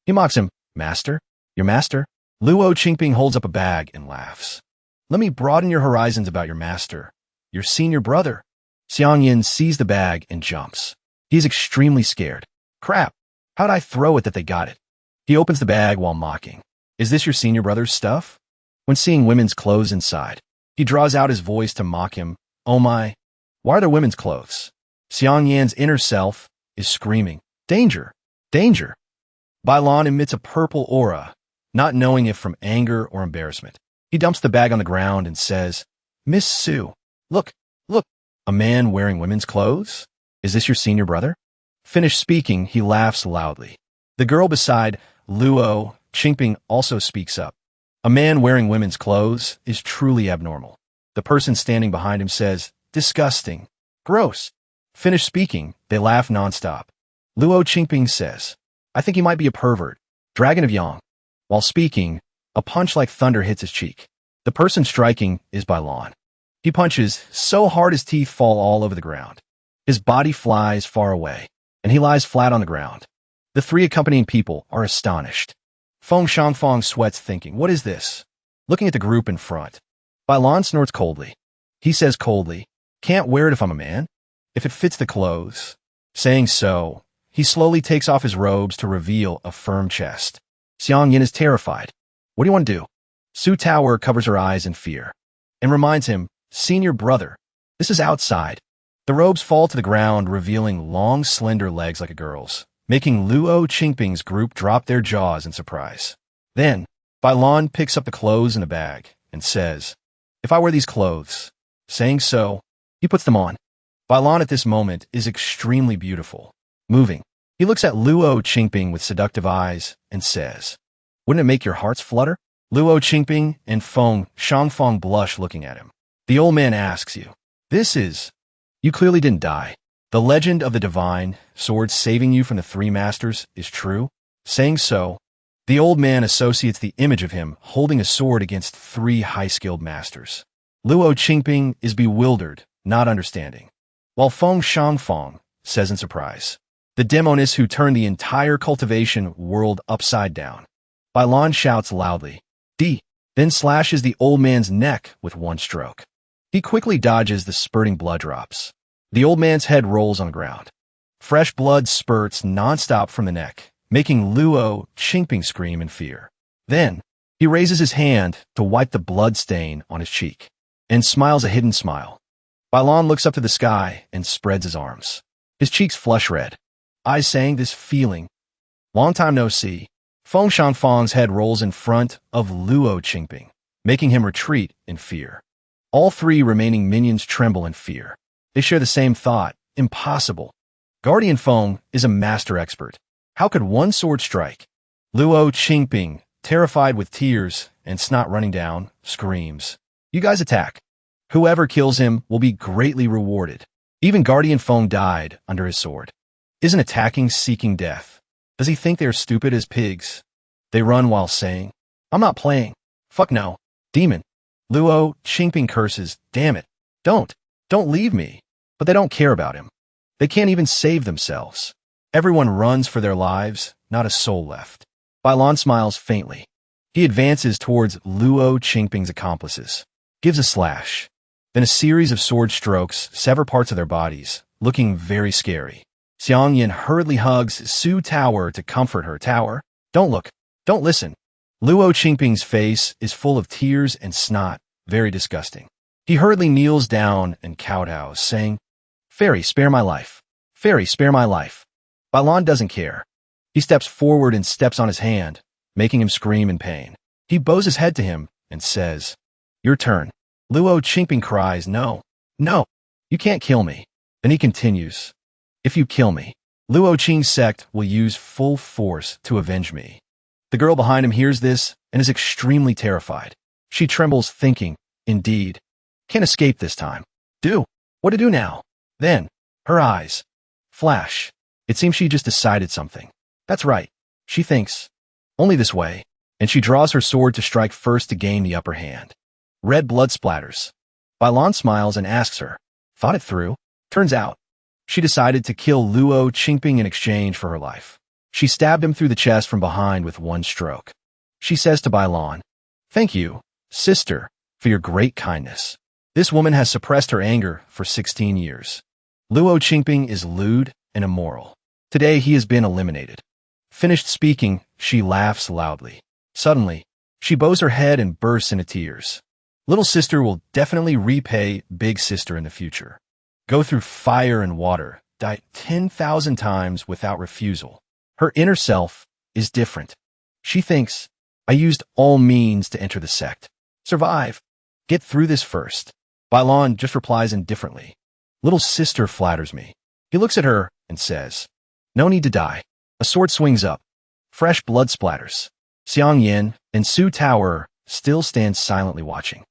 He mocks him, Master? Your master? Luo Qingping holds up a bag and laughs. Let me broaden your horizons about your master, your senior brother. Xiang Yan sees the bag and jumps. He is extremely scared. Crap, how'd I throw it that they got it? He opens the bag while mocking. Is this your senior brother's stuff? When seeing women's clothes inside, he draws out his voice to mock him. Oh my, why are there women's clothes? Xiang Yan's inner self is screaming, Danger! Danger! Bailan emits a purple aura, not knowing if from anger or embarrassment. He dumps the bag on the ground and says, Miss Su, look, look, a man wearing women's clothes? Is this your senior brother? Finished speaking, he laughs loudly. The girl beside Luo Qingping also speaks up. A man wearing women's clothes is truly abnormal. The person standing behind him says, Disgusting. Gross. Finished speaking, they laugh nonstop. Luo Qingping says, I think he might be a pervert. Dragon of Yang. While speaking, a punch like thunder hits his cheek. The person striking is Bailan. He punches so hard his teeth fall all over the ground. His body flies far away, and he lies flat on the ground. The three accompanying people are astonished. Feng Shangfang sweats thinking, What is this? Looking at the group in front. Bailan snorts coldly. He says coldly, Can't wear it if I'm a man. If it fits the clothes. Saying so, he slowly takes off his robes to reveal a firm chest. Xiang Yin is terrified. What do you want to do? Su Tower covers her eyes in fear and reminds him, Senior brother, this is outside. The robes fall to the ground, revealing long, slender legs like a girl's, making Luo Qingping's group drop their jaws in surprise. Then, Bailan picks up the clothes in a bag and says, If I wear these clothes. Saying so, he puts them on. Bailan at this moment is extremely beautiful, moving, He looks at Luo Qingping with seductive eyes and says, "Wouldn't it make your hearts flutter?" Luo Qingping and Feng Shangfeng blush looking at him. The old man asks you, "This is... You clearly didn't die. The legend of the divine sword saving you from the three masters is true?" Saying so, the old man associates the image of him holding a sword against three high-skilled masters. Luo Qingping is bewildered, not understanding, while Feng Shangfeng says in surprise, "The demoness who turned the entire cultivation world upside down." Bailan shouts loudly, "D," then slashes the old man's neck with one stroke. He quickly dodges the spurting blood drops. The old man's head rolls on the ground. Fresh blood spurts non-stop from the neck, making Luo Qingping scream in fear. Then, he raises his hand to wipe the blood stain on his cheek, and smiles a hidden smile. Bailan looks up to the sky and spreads his arms. His cheeks flush red, eyes saying this feeling. Long time no see. Feng Shangfeng's head rolls in front of Luo Qingping, making him retreat in fear. All three remaining minions tremble in fear. They share the same thought. Impossible. Guardian Feng is a master expert. How could one sword strike? Luo Qingping, terrified with tears and snot running down, screams, "You guys attack. Whoever kills him will be greatly rewarded." Even Guardian Feng died under his sword. Isn't attacking seeking death? Does he think they're stupid as pigs? They run while saying, "I'm not playing. Fuck no. Demon." Luo Qingping curses, "Damn it. Don't leave me." But they don't care about him. They can't even save themselves. Everyone runs for their lives, not a soul left. Bailan smiles faintly. He advances towards Luo Qingping's accomplices, gives a slash. Then a series of sword strokes sever parts of their bodies, looking very scary. Xiang Yin hurriedly hugs Su Tower to comfort her. "Tower, don't look. Don't listen." Luo Qingping's face is full of tears and snot, very disgusting. He hurriedly kneels down and kowtows, saying, "Fairy, spare my life. Fairy, spare my life." Bailan doesn't care. He steps forward and steps on his hand, making him scream in pain. He bows his head to him and says, "Your turn." Luo Qingping cries, "No, no, you can't kill me." Then he continues, "If you kill me, Luo Qing's sect will use full force to avenge me." The girl behind him hears this and is extremely terrified. She trembles, thinking, "Indeed, can't escape this time. What to do now?" Then, her eyes flash. It seems she just decided something. That's right, she thinks. Only this way, and she draws her sword to strike first to gain the upper hand. Red blood splatters. Bailan smiles and asks her, "Thought it through?" Turns out, she decided to kill Luo Qingping in exchange for her life. She stabbed him through the chest from behind with one stroke. She says to Bailan, "Thank you, sister, for your great kindness." This woman has suppressed her anger for 16 years. Luo Qingping is lewd and immoral. Today he has been eliminated. Finished speaking, she laughs loudly. Suddenly, she bows her head and bursts into tears. Little sister will definitely repay big sister in the future. Go through fire and water, die 10,000 times without refusal. Her inner self is different. She thinks, "I used all means to enter the sect. Survive. Get through this first." Bailan just replies indifferently, "Little sister flatters me." He looks at her and says, "No need to die." A sword swings up. Fresh blood splatters. Xiang Yin and Su Tower still stand silently watching.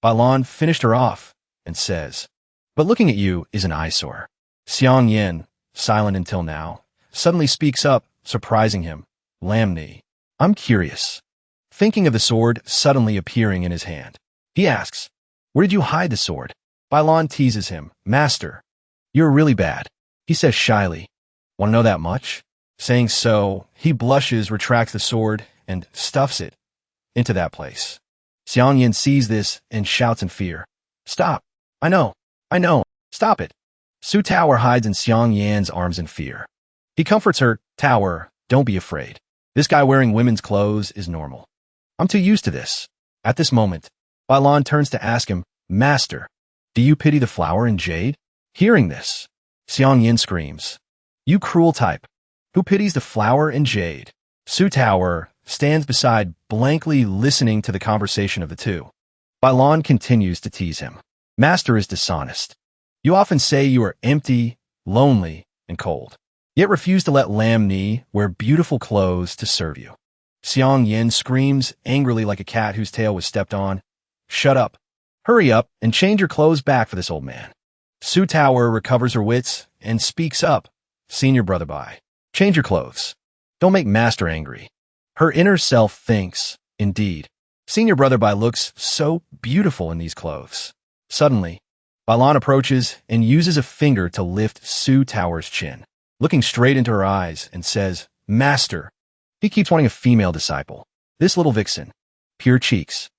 Bailan finished her off and says, "But looking at you is an eyesore." Xiang Yin, silent until now, suddenly speaks up, surprising him. "Lamni, I'm curious." Thinking of the sword suddenly appearing in his hand, he asks, "Where did you hide the sword?" Bailan teases him, "Master, you're really bad." He says shyly, "Want to know that much?" Saying so, he blushes, retracts the sword, and stuffs it into that place. Xiang Yin sees this and shouts in fear, "Stop! I know! Stop it!" Su Tower hides in Xiang Yan's arms in fear. He comforts her, "Tower, don't be afraid. This guy wearing women's clothes is normal. I'm too used to this." At this moment, Bailan turns to ask him, "Master, do you pity the flower in jade?" Hearing this, Xiang Yin screams, "You cruel type. Who pities the flower in jade?" Su Tower stands beside, blankly listening to the conversation of the two. Bailan continues to tease him. "Master is dishonest. You often say you are empty, lonely, and cold. yet refuse to let Lam Ni wear beautiful clothes to serve you. Xiang Yin screams angrily like a cat whose tail was stepped on. Shut up. Hurry up and change your clothes back for this old man. Su Tower recovers her wits and speaks up. Senior brother Bai, change your clothes. Don't make master angry. Her inner self thinks, indeed. Senior brother Bai looks so beautiful in these clothes. Suddenly, Bailan approaches and uses a finger to lift Su Tower's chin, looking straight into her eyes and says, Master. He keeps wanting a female disciple. This little vixen, pure cheeks,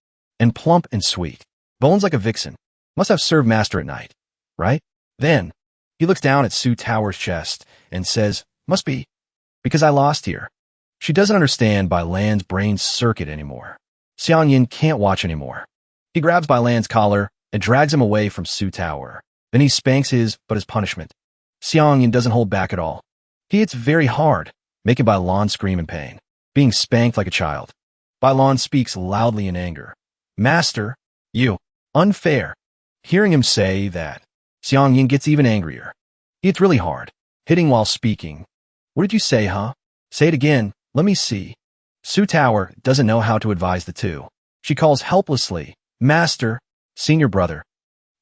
and plump and sweet, bones like a vixen, must have served master at night, right? Then, he looks down at Su Tower's chest and says, must be, because I lost here. She doesn't understand Bailan's brain circuit anymore. Xiang Yin can't watch anymore. He grabs Bailan's collar and drags him away from Su Tower. Then he spanks his, but as punishment. Xiang Yin doesn't hold back at all. He hits very hard, making Bailan scream in pain, being spanked like a child. Bailan speaks loudly in anger. Master, you, unfair. Hearing him say that, Xiang Yin gets even angrier. He hits really hard, hitting while speaking. What did you say, huh? Say it again, let me see. Su Tower doesn't know how to advise the two. She calls helplessly, Master, senior brother.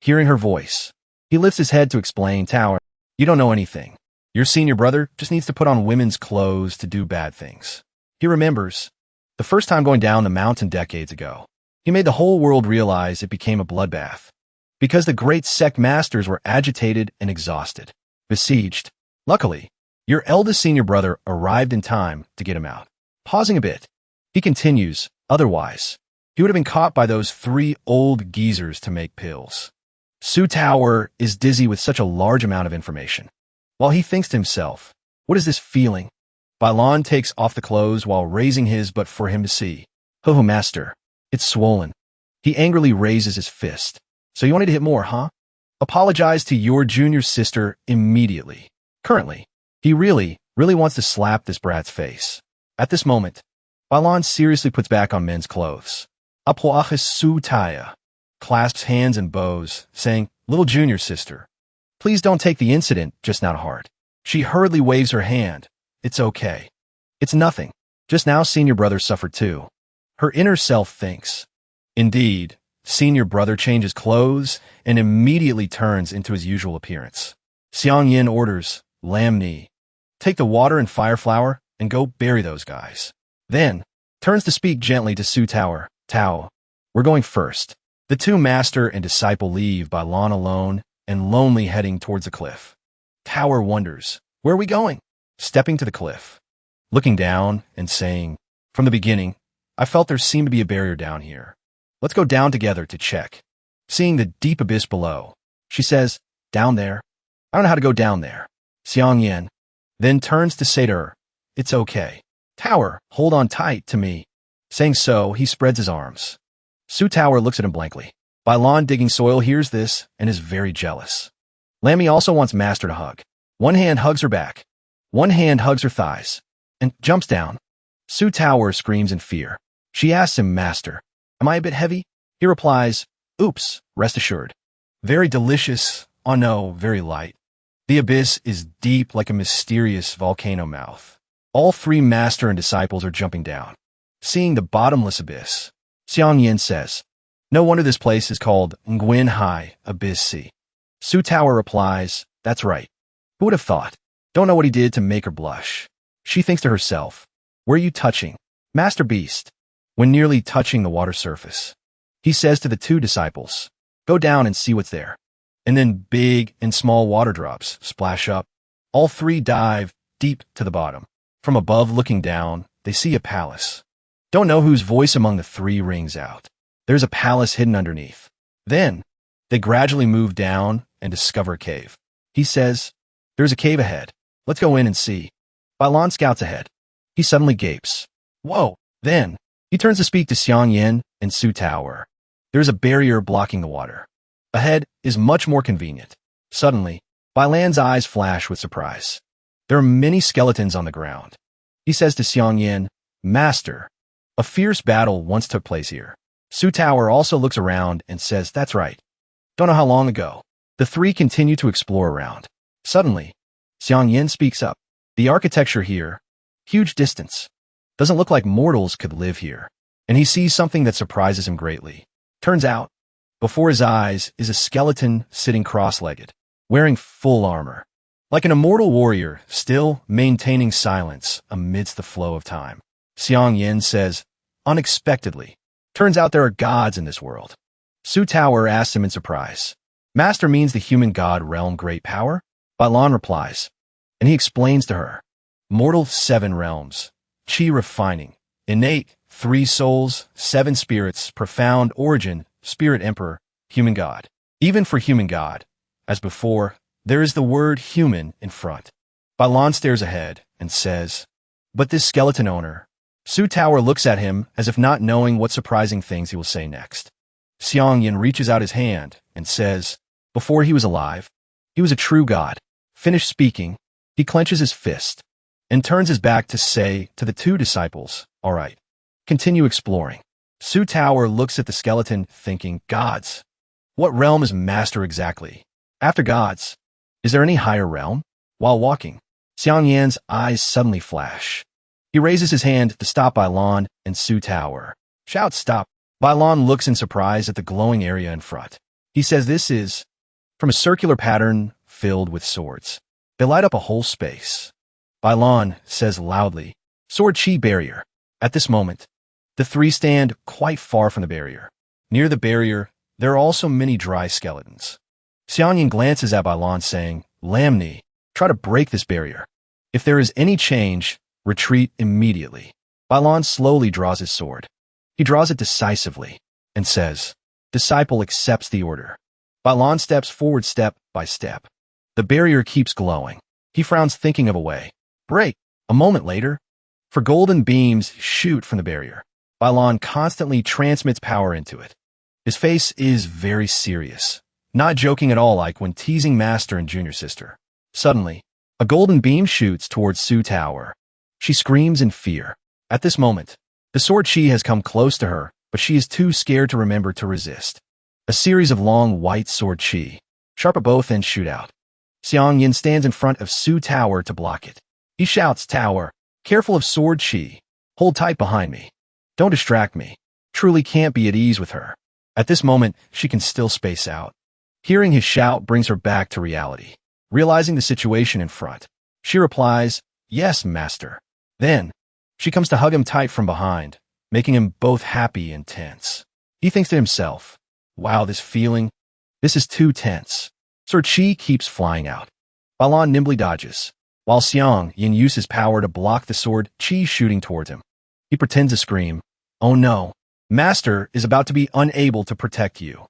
Hearing her voice, he lifts his head to explain, Tower, you don't know anything. Your senior brother just needs to put on women's clothes to do bad things. He remembers the first time going down the mountain decades ago. He made the whole world realize it became a bloodbath. Because the great sect masters were agitated and exhausted, besieged. Luckily, your eldest senior brother arrived in time to get him out. Pausing a bit, he continues, otherwise, he would have been caught by those 3 old geezers to make pills. Su Tower is dizzy with such a large amount of information. While he thinks to himself, what is this feeling? Bailan takes off the clothes while raising his but for him to see. Ho ho, master, it's swollen. He angrily raises his fist. So you wanted to hit more, huh? Apologize to your junior sister immediately. Currently, he really wants to slap this brat's face. At this moment, Bailan seriously puts back on men's clothes. Apoaches Su Taya clasps hands and bows, saying, little junior sister, please don't take the incident just now to heart. She hurriedly waves her hand. It's okay. It's nothing. Just now senior brother suffered too. Her inner self thinks. Indeed, senior brother changes clothes and immediately turns into his usual appearance. Xiang Yin orders, Lam Ni, take the water and fire flower and go bury those guys. Then, turns to speak gently to Su Tower. Tao, we're going first. The 2 master and disciple leave Bailan alone and lonely heading towards the cliff. Tower wonders, where are we going? Stepping to the cliff, looking down and saying, from the beginning, I felt there seemed to be a barrier down here. Let's go down together to check. Seeing the deep abyss below, she says, down there? I don't know how to go down there. Xiang Yin then turns to say to her, it's okay. Tower, hold on tight to me. Saying so, he spreads his arms. Su Tower looks at him blankly. Bailan digging soil hears this and is very jealous. Lammy also wants Master to hug. One hand hugs her back. One hand hugs her thighs. And jumps down. Su Tower screams in fear. She asks him, Master, am I a bit heavy? He replies, oops, rest assured. Very delicious, oh no, very light. The abyss is deep like a mysterious volcano mouth. All 3 master and disciples are jumping down. Seeing the bottomless abyss, Xiang Yin says, no wonder this place is called Nguyen Hai Abyss Sea. Su Tower replies, that's right. Who would have thought? Don't know what he did to make her blush. She thinks to herself, where are you touching? Master Beast. When nearly touching the water surface, he says to the 2 disciples, go down and see what's there. And then big and small water drops splash up. All 3 dive deep to the bottom. From above looking down, they see a palace. Don't know whose voice among the 3 rings out. There's a palace hidden underneath. Then, they gradually move down and discover a cave. He says, there's a cave ahead. Let's go in and see. Bailan scouts ahead. He suddenly gapes. Whoa! Then, he turns to speak to Xiang Yin and Su Tower. There's a barrier blocking the water. Ahead is much more convenient. Suddenly, Bailan's eyes flash with surprise. There are many skeletons on the ground. He says to Xiang Yin, Master, a fierce battle once took place here. Su Tower also looks around and says, that's right. Don't know how long ago. The 3 continue to explore around. Suddenly, Xiang Yin speaks up. The architecture here, huge distance. Doesn't look like mortals could live here. And he sees something that surprises him greatly. Turns out, before his eyes is a skeleton sitting cross-legged, wearing full armor. Like an immortal warrior, still maintaining silence amidst the flow of time. Xiang Yin says, unexpectedly, turns out there are gods in this world. Su Tower asks him in surprise. Master means the human god realm great power? Bailan replies, and he explains to her. Mortal 7 realms, chi refining, innate 3 souls, 7 spirits, profound origin, spirit emperor, human god. Even for human god, as before, there is the word human in front. Bailan stares ahead and says, but this skeleton owner. Su Tower looks at him as if not knowing what surprising things he will say next. Xiang Yin reaches out his hand and says, before he was alive, he was a true god. Finished speaking, he clenches his fist and turns his back to say to the 2 disciples, all right, continue exploring. Su Tower looks at the skeleton thinking, gods. What realm is master exactly? After gods, is there any higher realm? While walking, Xiang Yan's eyes suddenly flash. He raises his hand to stop Bailan and Su Tower. Shouts stop. Bailan looks in surprise at the glowing area in front. He says this is from a circular pattern filled with swords. They light up a whole space. Bailan says loudly, sword chi barrier. At this moment, the 3 stand quite far from the barrier. Near the barrier, there are also many dry skeletons. Xiang Yin glances at Bailan saying, Lamni, try to break this barrier. If there is any change, retreat immediately. Bailan slowly draws his sword. He draws it decisively and says, disciple accepts the order. Bailan steps forward step by step. The barrier keeps glowing. He frowns thinking of a way. Break. A moment later, for golden beams shoot from the barrier. Bailan constantly transmits power into it. His face is very serious, not joking at all like when teasing Master and Junior Sister. Suddenly, a golden beam shoots towards Su Tower. She screams in fear. At this moment, the sword chi has come close to her, but she is too scared to remember to resist. A series of long white sword chi, sharp at both ends, shoot out. Xiang Yin stands in front of Su Tower to block it. He shouts, Tower, careful of sword chi. Hold tight behind me. Don't distract me. Truly can't be at ease with her. At this moment, she can still space out. Hearing his shout brings her back to reality. Realizing the situation in front, she replies, yes, master. Then, she comes to hug him tight from behind, making him both happy and tense. He thinks to himself, wow, this feeling, this is too tense. Sword chi keeps flying out. Bailan nimbly dodges, while Xiang Yin uses power to block the sword chi shooting towards him. He pretends to scream, oh no, master is about to be unable to protect you.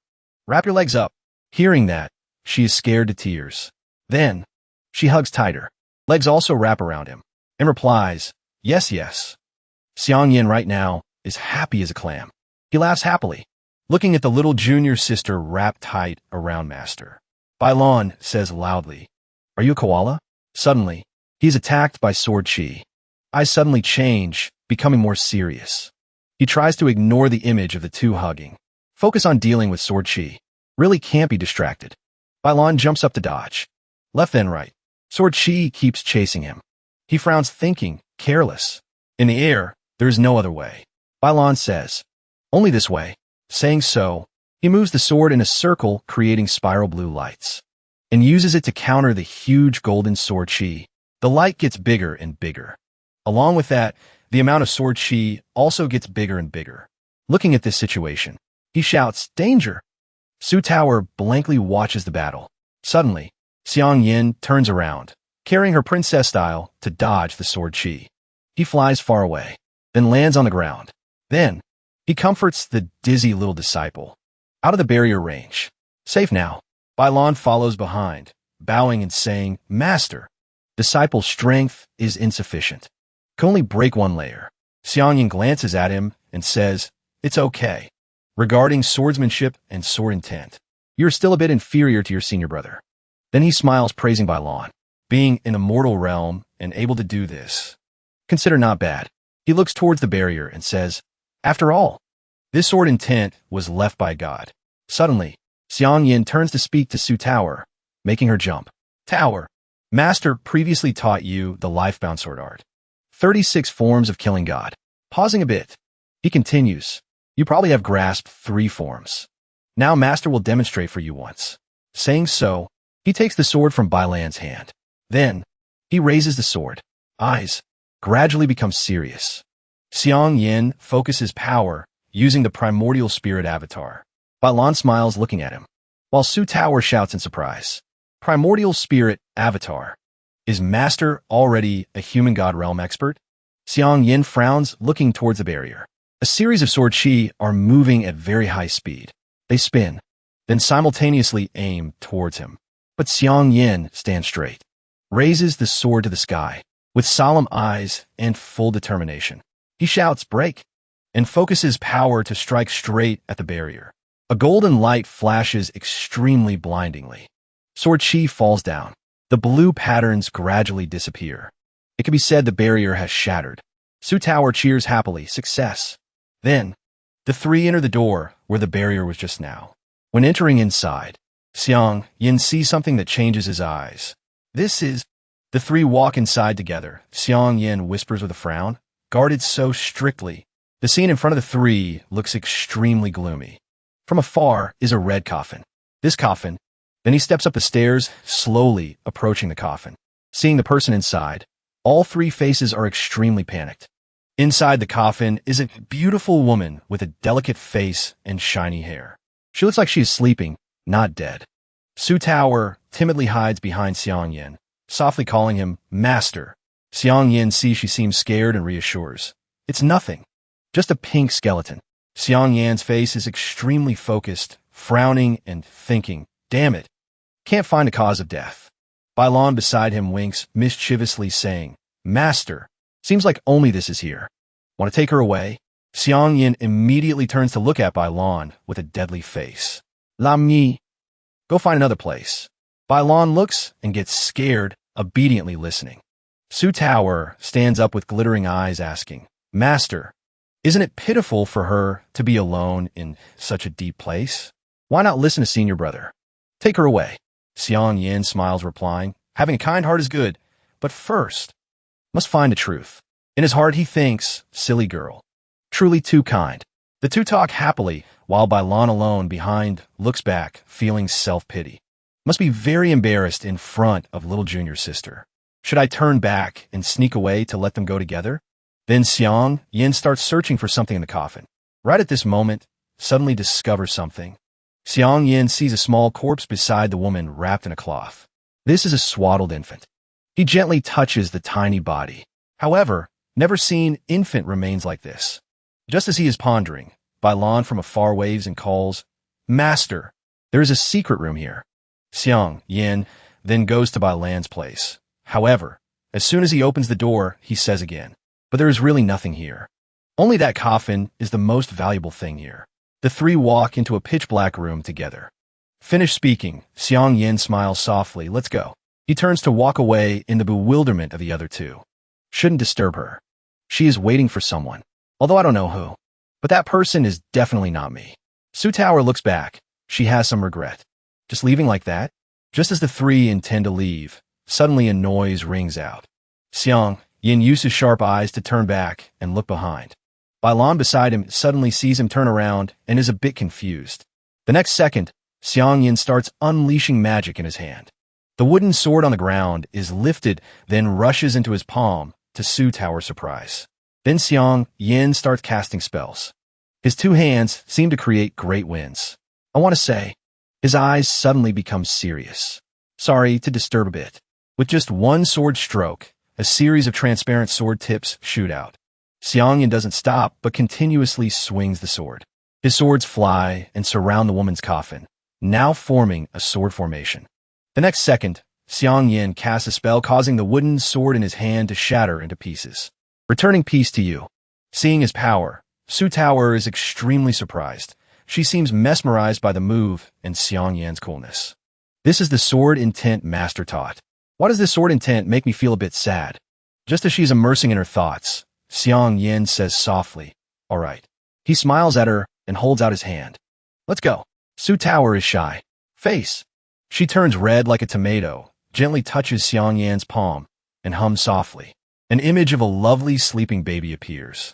Wrap your legs up. Hearing that, she is scared to tears. Then, she hugs tighter. Legs also wrap around him, and replies, yes, yes. Xiang Yin right now is happy as a clam. He laughs happily, looking at the little junior sister wrapped tight around Master. Bailan says loudly, are you a koala? Suddenly, he is attacked by sword chi. Eyes suddenly change, becoming more serious. He tries to ignore the image of the 2 hugging. Focus on dealing with sword chi. Really can't be distracted. Bailan jumps up to dodge. Left then right. Sword chi keeps chasing him. He frowns thinking, careless. In the air, there is no other way. Bailan says, only this way. Saying so, he moves the sword in a circle, creating spiral blue lights, and uses it to counter the huge golden sword chi. The light gets bigger and bigger. Along with that, the amount of sword chi also gets bigger and bigger. Looking at this situation, he shouts, danger! Su Tower blankly watches the battle. Suddenly, Xiang Yin turns around, carrying her princess style to dodge the sword chi. He flies far away, then lands on the ground. Then, he comforts the dizzy little disciple. Out of the barrier range. Safe now. Bailan follows behind, bowing and saying, Master, disciple's strength is insufficient. Can only break 1 layer. Xiang Yin glances at him and says, it's okay. Regarding swordsmanship and sword intent, you're still a bit inferior to your senior brother. Then he smiles, praising Bailan. Being in a mortal realm and able to do this, consider not bad. He looks towards the barrier and says, after all, this sword intent was left by God. Suddenly, Xiang Yin turns to speak to Su Tower, making her jump. Tower, Master previously taught you the life-bound sword art. 36 forms of killing God. Pausing a bit, he continues. You probably have grasped 3 forms. Now Master will demonstrate for you once. Saying so, he takes the sword from Bai Lan's hand. Then, he raises the sword. Eyes gradually become serious. Xiang Yin focuses power using the primordial spirit avatar. Bai Lan smiles looking at him, while Su Tower shouts in surprise. Primordial spirit avatar. Is Master already a human god realm expert? Xiang Yin frowns, looking towards the barrier. A series of sword chi are moving at very high speed. They spin, then simultaneously aim towards him. But Xiang Yin stands straight, raises the sword to the sky, with solemn eyes and full determination. He shouts, break, and focuses power to strike straight at the barrier. A golden light flashes extremely blindingly. Sword chi falls down. The blue patterns gradually disappear. It can be said the barrier has shattered. Su Tower cheers happily, success. Then, the 3 enter the door where the barrier was just now. When entering inside, Xiang Yin sees something that changes his eyes. This is... The 3 walk inside together. Xiang Yin whispers with a frown, guarded so strictly. The scene in front of the 3 looks extremely gloomy. From afar is a red coffin. This coffin. Then he steps up the stairs, slowly approaching the coffin. Seeing the person inside, all 3 faces are extremely panicked. Inside the coffin is a beautiful woman with a delicate face and shiny hair. She looks like she is sleeping, not dead. Su Tower timidly hides behind Xiang Yin, softly calling him Master. Xiang Yin sees she seems scared and reassures. It's nothing. Just a pink skeleton. Xiang Yan's face is extremely focused, frowning and thinking, damn it. Can't find a cause of death. Bai Lan beside him winks, mischievously saying, Master, seems like only this is here. Want to take her away? Xiang Yin immediately turns to look at Bai Lan with a deadly face. Lam Yi, go find another place. Bai Lan looks and gets scared, obediently listening. Su Tower stands up with glittering eyes asking, Master, isn't it pitiful for her to be alone in such a deep place? Why not listen to senior brother? Take her away. Xiang Yin smiles replying, having a kind heart is good, but first, must find the truth. In his heart he thinks, silly girl. Truly too kind. The 2 talk happily, while Bai Lan alone behind looks back, feeling self-pity. Must be very embarrassed in front of little junior sister. Should I turn back and sneak away to let them go together? Then Xiang Yin starts searching for something in the coffin. Right at this moment, suddenly discovers something. Xiang Yin sees a small corpse beside the woman wrapped in a cloth. This is a swaddled infant. He gently touches the tiny body. However, never seen infant remains like this. Just as he is pondering, Bai Lan from afar waves and calls, Master, there is a secret room here. Xiang Yin then goes to Bai Lan's place. However, as soon as he opens the door, he says again, but there is really nothing here. Only that coffin is the most valuable thing here. The 3 walk into a pitch-black room together. Finished speaking, Xiang Yin smiles softly, let's go. He turns to walk away in the bewilderment of the other 2. Shouldn't disturb her. She is waiting for someone, although I don't know who. But that person is definitely not me. Su Tower looks back. She has some regret. Just leaving like that? Just as the 3 intend to leave, suddenly a noise rings out. Xiang Yin uses sharp eyes to turn back and look behind. Bai Lan beside him suddenly sees him turn around and is a bit confused. The next second, Xiang Yin starts unleashing magic in his hand. The wooden sword on the ground is lifted, then rushes into his palm, to Su Tower's surprise. Then Xiang Yin starts casting spells. His 2 hands seem to create great winds. I want to say, his eyes suddenly become serious. Sorry to disturb a bit. With just 1 sword stroke, a series of transparent sword tips shoot out. Xiang Yin doesn't stop, but continuously swings the sword. His swords fly and surround the woman's coffin, now forming a sword formation. The next second, Xiang Yin casts a spell causing the wooden sword in his hand to shatter into pieces. Returning peace to you. Seeing his power, Su Tower is extremely surprised. She seems mesmerized by the move and Xiang Yin's coolness. This is the sword intent Master taught. Why does this sword intent make me feel a bit sad? Just as she's immersing in her thoughts, Xiang Yin says softly, all right. He smiles at her and holds out his hand. Let's go. Su Tower is shy. Face. She turns red like a tomato, gently touches Xiang Yan's palm and hums softly. An image of a lovely sleeping baby appears.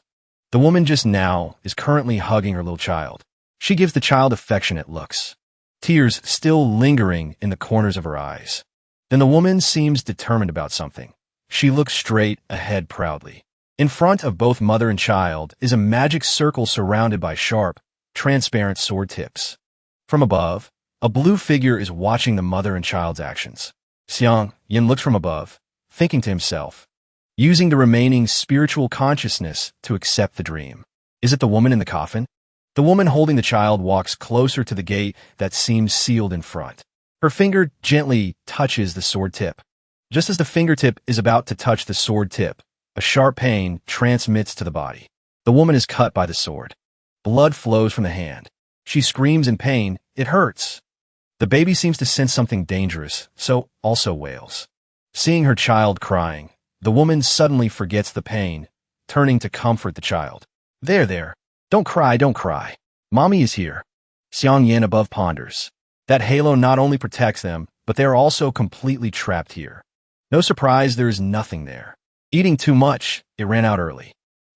The woman just now is currently hugging her little child. She gives the child affectionate looks, tears still lingering in the corners of her eyes. Then the woman seems determined about something. She looks straight ahead proudly. In front of both mother and child is a magic circle surrounded by sharp, transparent sword tips. From above, a blue figure is watching the mother and child's actions. Xiang Yan looks from above, thinking to himself, using the remaining spiritual consciousness to accept the dream. Is it the woman in the coffin? The woman holding the child walks closer to the gate that seems sealed in front. Her finger gently touches the sword tip. Just as the fingertip is about to touch the sword tip, a sharp pain transmits to the body. The woman is cut by the sword. Blood flows from the hand. She screams in pain. It hurts. The baby seems to sense something dangerous, so also wails. Seeing her child crying, the woman suddenly forgets the pain, turning to comfort the child. There. Don't cry, don't cry. Mommy is here. Xiang Yan above ponders. That halo not only protects them, but they are also completely trapped here. No surprise, there is nothing there. Eating too much, it ran out early.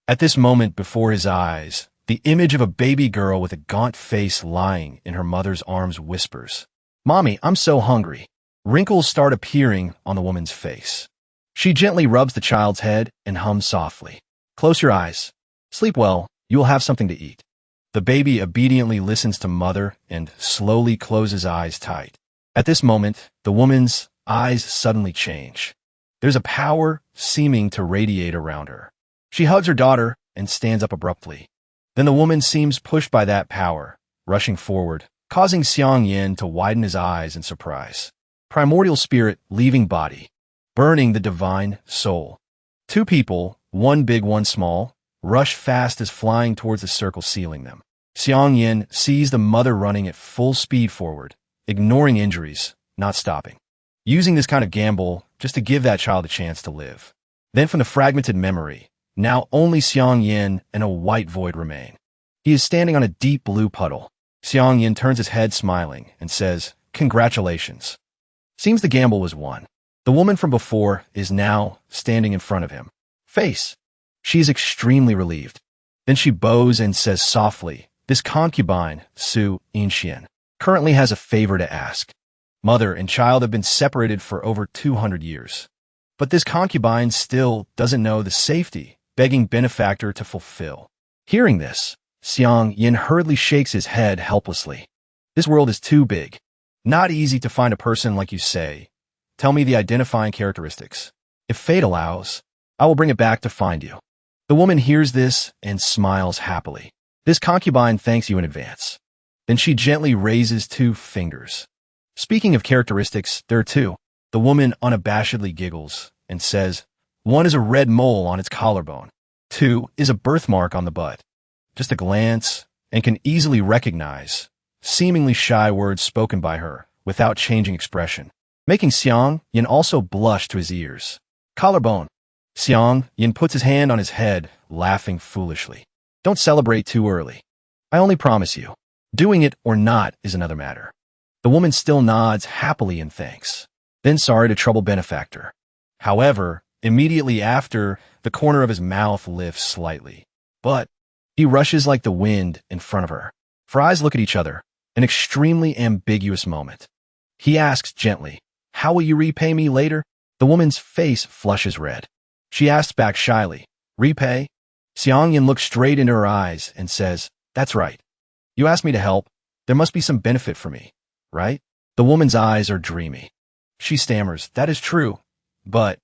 At this moment before his eyes, the image of a baby girl with a gaunt face lying in her mother's arms whispers, "Mommy, I'm so hungry." Wrinkles start appearing on the woman's face. She gently rubs the child's head and hums softly. "Close your eyes. Sleep well. You will have something to eat." The baby obediently listens to mother and slowly closes eyes tight. At this moment, the woman's eyes suddenly change. There's a power seeming to radiate around her. She hugs her daughter and stands up abruptly. Then the woman seems pushed by that power, rushing forward, causing Xiang Yan to widen his eyes in surprise. Primordial spirit leaving body, burning the divine soul. Two people, one big, one small, rush fast as flying towards the circle sealing them. Xiang Yan sees the mother running at full speed forward, ignoring injuries, not stopping. Using this kind of gamble just to give that child a chance to live. Then from the fragmented memory, now only Xiang Yan and a white void remain. He is standing on a deep blue puddle. Xiang Yan turns his head smiling and says, "Congratulations." Seems the gamble was won. The woman from before is now standing in front of him. Face. She is extremely relieved. Then she bows and says softly, "This concubine, Su Inxian, currently has a favor to ask. Mother and child have been separated for over 200 years. But this concubine still doesn't know the safety, begging benefactor to fulfill." Hearing this, Xiang Yan hurriedly shakes his head helplessly. "This world is too big. Not easy to find a person like you say. Tell me the identifying characteristics. If fate allows, I will bring it back to find you." The woman hears this and smiles happily. "This concubine thanks you in advance." Then she gently raises 2 fingers. Speaking of characteristics, there are 2. The woman unabashedly giggles and says, "1 is a red mole on its collarbone. 2 is a birthmark on the butt." Just a glance and can easily recognize seemingly shy words spoken by her without changing expression, making Xiang Yan also blush to his ears. Collarbone. Xiang Yan puts his hand on his head, laughing foolishly. "Don't celebrate too early. I only promise you. Doing it or not is another matter." The woman still nods happily in thanks. Then sorry to trouble benefactor. However, immediately after, the corner of his mouth lifts slightly. But he rushes like the wind in front of her. Her eyes look at each other, an extremely ambiguous moment. He asks gently, "How will you repay me later?" The woman's face flushes red. She asks back shyly, "Repay?" Xiang Yan looks straight into her eyes and says, "That's right. You asked me to help. There must be some benefit for me, right?" The woman's eyes are dreamy. She stammers, "That is true, but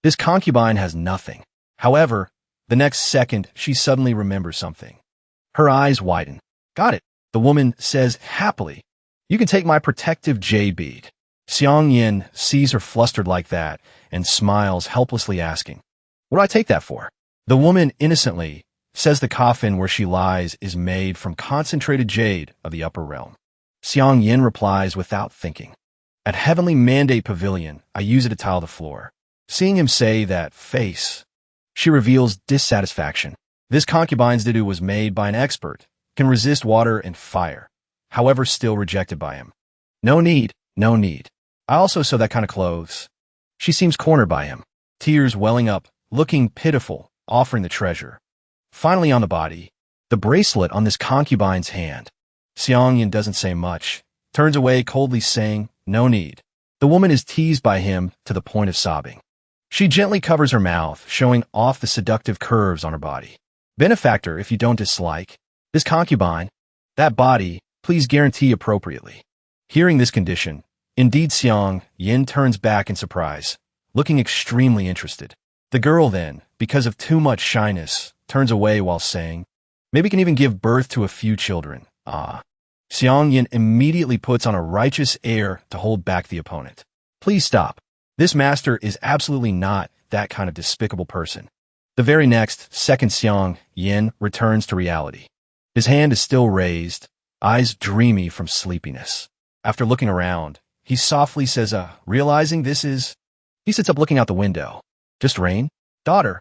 this concubine has nothing." However, the next second, she suddenly remembers something. Her eyes widen. "Got it," the woman says happily. "You can take my protective jade bead." Xiang Yan sees her flustered like that and smiles helplessly asking, "What do I take that for?" The woman innocently says the coffin where she lies is made from concentrated jade of the upper realm. Xiang Yan replies without thinking, "At Heavenly Mandate Pavilion, I use it to tile the floor." Seeing him say that face, she reveals dissatisfaction. This concubine's doo was made by an expert, can resist water and fire, however still rejected by him. No need, no need. I also sew that kind of clothes. She seems cornered by him, tears welling up, looking pitiful, offering the treasure. Finally on the body, the bracelet on this concubine's hand. Xiangyan doesn't say much, turns away coldly saying, no need. The woman is teased by him to the point of sobbing. She gently covers her mouth, showing off the seductive curves on her body. Benefactor, if you don't dislike. This concubine, that body, please guarantee appropriately. Hearing this condition, indeed Xiang Yin turns back in surprise, looking extremely interested. The girl then, because of too much shyness, turns away while saying, maybe can even give birth to a few children. Ah. Xiang Yin immediately puts on a righteous air to hold back the opponent. Please stop. This master is absolutely not that kind of despicable person. The very next second Xiang Yin returns to reality. His hand is still raised, eyes dreamy from sleepiness. After looking around, he softly says, realizing this is... He sits up looking out the window. Just rain? Daughter.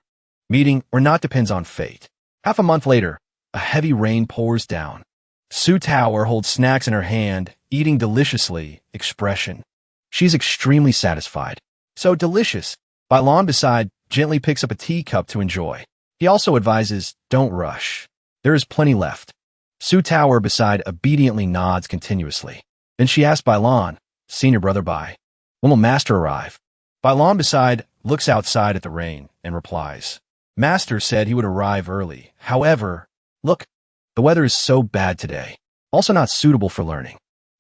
Meeting or not depends on fate. Half a month later, a heavy rain pours down. Su Tower holds snacks in her hand, eating deliciously, expression. She's extremely satisfied. So delicious. Bailon beside gently picks up a teacup to enjoy. He also advises, don't rush. There is plenty left. Su Tower beside obediently nods continuously. Then she asks Bailon, senior brother Bai, when will master arrive? Bailon beside looks outside at the rain and replies, master said he would arrive early. However, look, the weather is so bad today. Also not suitable for learning.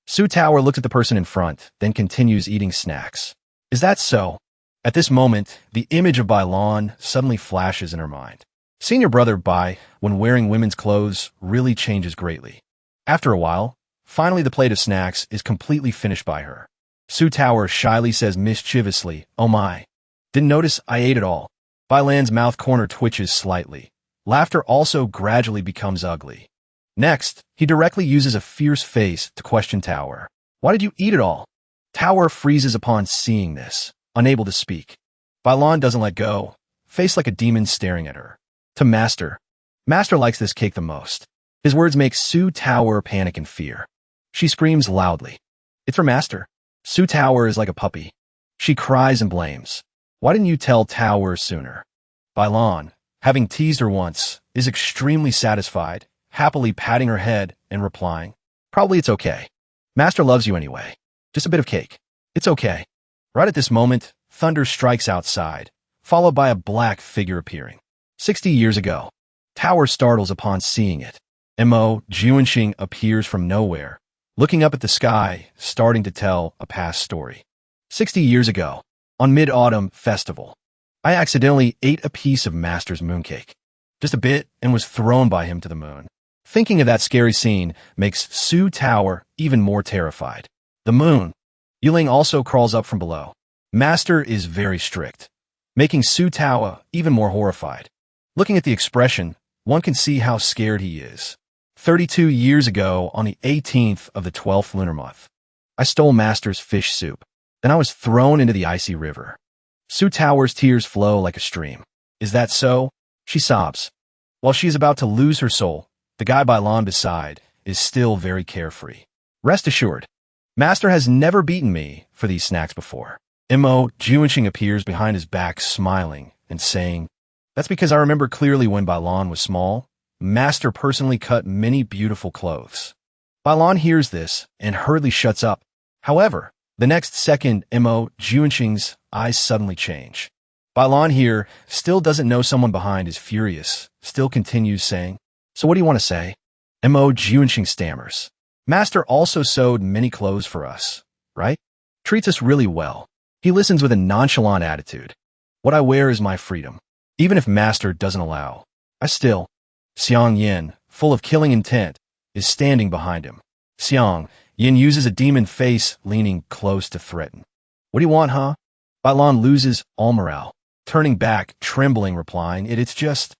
Su Tower looks at the person in front, then continues eating snacks. Is that so? At this moment, the image of Bailon suddenly flashes in her mind. Senior brother Bai, when wearing women's clothes, really changes greatly. After a while, finally the plate of snacks is completely finished by her. Su Tower shyly says mischievously, oh my. Didn't notice I ate it all. Bailan's mouth corner twitches slightly. Laughter also gradually becomes ugly. Next, he directly uses a fierce face to question Tower. Why did you eat it all? Tower freezes upon seeing this, unable to speak. Bailon doesn't let go, face like a demon staring at her. To Master. Master likes this cake the most. His words make Su Tower panic and fear. She screams loudly. It's for Master. Su Tower is like a puppy. She cries and blames. Why didn't you tell Tower sooner? Bailon, having teased her once, is extremely satisfied, happily patting her head and replying, probably it's okay. Master loves you anyway. Just a bit of cake. It's okay. Right at this moment, thunder strikes outside, followed by a black figure appearing. 60 years ago. Tower startles upon seeing it. Mo Juanxing appears from nowhere, looking up at the sky, starting to tell a past story. 60 years ago, on Mid-Autumn Festival, I accidentally ate a piece of Master's mooncake. Just a bit and was thrown by him to the moon. Thinking of that scary scene makes Su Tower even more terrified. The moon. Yuling also crawls up from below. Master is very strict, making Su Tower even more horrified. Looking at the expression, one can see how scared he is. 32 years ago, on the 18th of the 12th lunar month, I stole Master's fish soup. Then I was thrown into the icy river. Su Tower's tears flow like a stream. Is that so? She sobs. While she is about to lose her soul, the guy Bailon beside is still very carefree. Rest assured, Master has never beaten me for these snacks before. Mo Juanxing appears behind his back smiling and saying, that's because I remember clearly when Bailon was small, Master personally cut many beautiful clothes. Bailon hears this and hurriedly shuts up. However, the next second, Mo Juanxing's eyes suddenly change. Bailon here still doesn't know someone behind is furious, still continues saying, so what do you want to say? Mo Juanxing stammers. Master also sewed many clothes for us, right? Treats us really well. He listens with a nonchalant attitude. What I wear is my freedom. Even if Master doesn't allow, I still... Xiang Yin, full of killing intent, is standing behind him. Xiang Yin uses a demon face, leaning close to threaten. What do you want, huh? Bailon loses all morale, turning back, trembling, replying, it's just...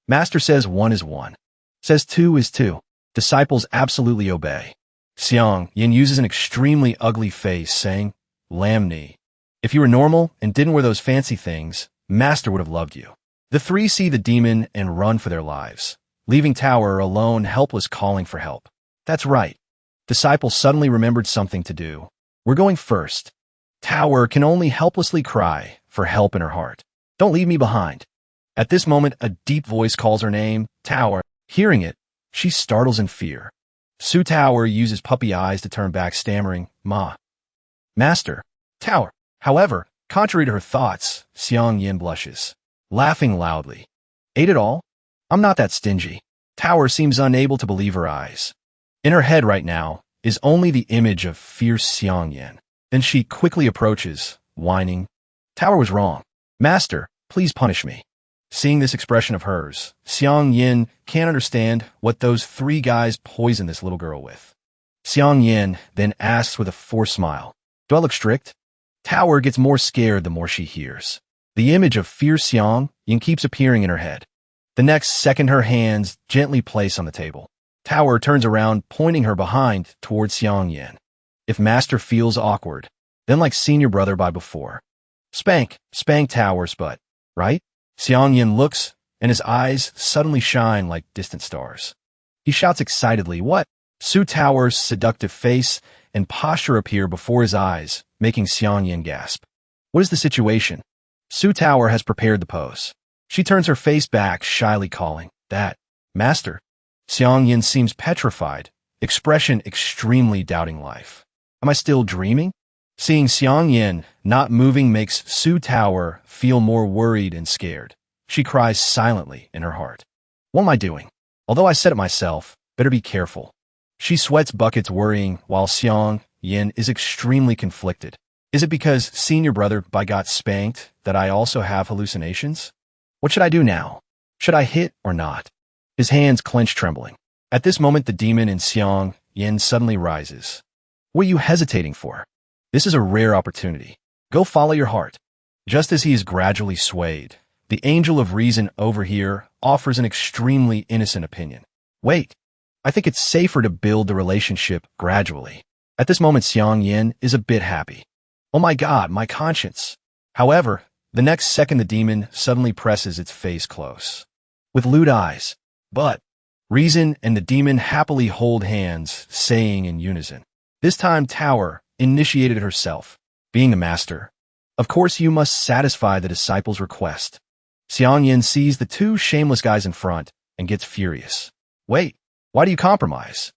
Master says 1 is 1. Says 2 is 2. Disciples absolutely obey. Xiang Yin uses an extremely ugly face, saying, Lamni, if you were normal and didn't wear those fancy things, Master would have loved you. The three see the demon and run for their lives, leaving Tower alone, helpless, calling for help. That's right. Disciple suddenly remembered something to do. We're going first. Tower can only helplessly cry for help in her heart. Don't leave me behind. At this moment, a deep voice calls her name, Tower. Hearing it, she startles in fear. Su Tower uses puppy eyes to turn back, stammering, Ma. Master. Tower. However, contrary to her thoughts, Xiang Yin blushes, laughing loudly. Ate it all? I'm not that stingy. Tower seems unable to believe her eyes. In her head right now is only the image of fierce Xiang Yin. Then she quickly approaches, whining. Tower was wrong. Master, please punish me. Seeing this expression of hers, Xiang Yin can't understand what those three guys poisoned this little girl with. Xiang Yin then asks with a forced smile, Do I look strict? Tower gets more scared the more she hears. The image of fierce Xiang Yin keeps appearing in her head. The next second, her hands gently place on the table. Tower turns around, pointing her behind towards Xiang Yin. If Master feels awkward, then like senior brother by before. Spank Tower's butt, right? Xiang Yin looks, and his eyes suddenly shine like distant stars. He shouts excitedly, What? Su Tower's seductive face and posture appear before his eyes, making Xiang Yin gasp. What is the situation? Su Tower has prepared the pose. She turns her face back, shyly calling, That, Master. Xiang Yin seems petrified, expression extremely doubting life. Am I still dreaming? Seeing Xiang Yin not moving makes Su Tower feel more worried and scared. She cries silently in her heart. What am I doing? Although I said it myself, better be careful. She sweats buckets worrying while Xiang Yin is extremely conflicted. Is it because senior brother got spanked that I also have hallucinations? What should I do now? Should I hit or not? His hands clench, trembling. At this moment, the demon in Xiang Yin suddenly rises. What are you hesitating for? This is a rare opportunity. Go follow your heart. Just as he is gradually swayed, the angel of reason over here offers an extremely innocent opinion. Wait, I think it's safer to build the relationship gradually. At this moment, Xiang Yin is a bit happy. Oh my God, my conscience. However, the next second the demon suddenly presses its face close. With lewd eyes, but reason and the demon happily hold hands, saying in unison. This time Tower initiated herself, being the master. Of course you must satisfy the disciple's request. Xiang Yin sees the two shameless guys in front and gets furious. Wait, why do you compromise?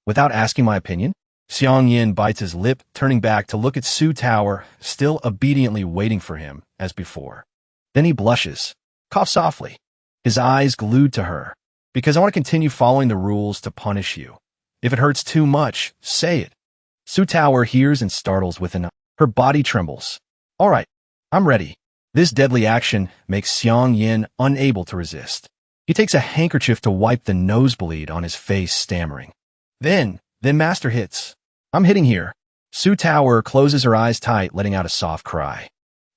Without asking my opinion? Xiang Yin bites his lip, turning back to look at Su Tower, still obediently waiting for him, as before. Then he blushes, coughs softly, his eyes glued to her. Because I want to continue following the rules to punish you. If it hurts too much, say it. Su Tower hears and startles within. Her body trembles. All right, I'm ready. This deadly action makes Xiang Yin unable to resist. He takes a handkerchief to wipe the nosebleed on his face, stammering. Then Master hits. I'm hitting here. Su Tower closes her eyes tight, letting out a soft cry.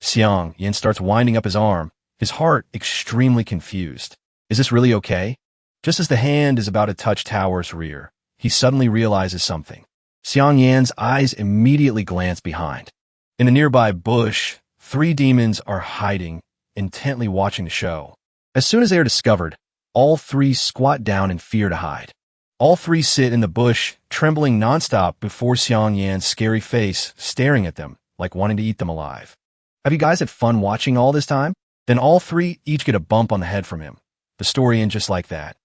Xiang Yin starts winding up his arm, his heart extremely confused. Is this really okay? Just as the hand is about to touch Tower's rear, he suddenly realizes something. Xiang Yan's eyes immediately glance behind. In the nearby bush, three demons are hiding, intently watching the show. As soon as they are discovered, all three squat down in fear to hide. All three sit in the bush, trembling nonstop before Xiang Yan's scary face, staring at them, like wanting to eat them alive. Have you guys had fun watching all this time? Then all three each get a bump on the head from him. The story ends just like that.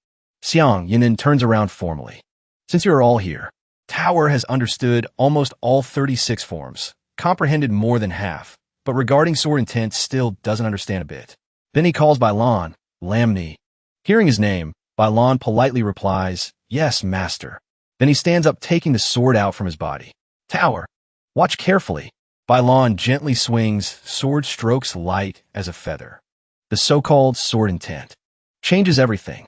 Xiang Yin then turns around formally. Since you are all here, Tower has understood almost all 36 forms, comprehended more than half, but regarding sword intent still doesn't understand a bit. Then he calls Bailan, Lamni. Hearing his name, Bailan politely replies, Yes, master. Then he stands up, taking the sword out from his body. Tower, watch carefully. Bailan gently swings, sword strokes light as a feather. The so-called sword intent changes everything.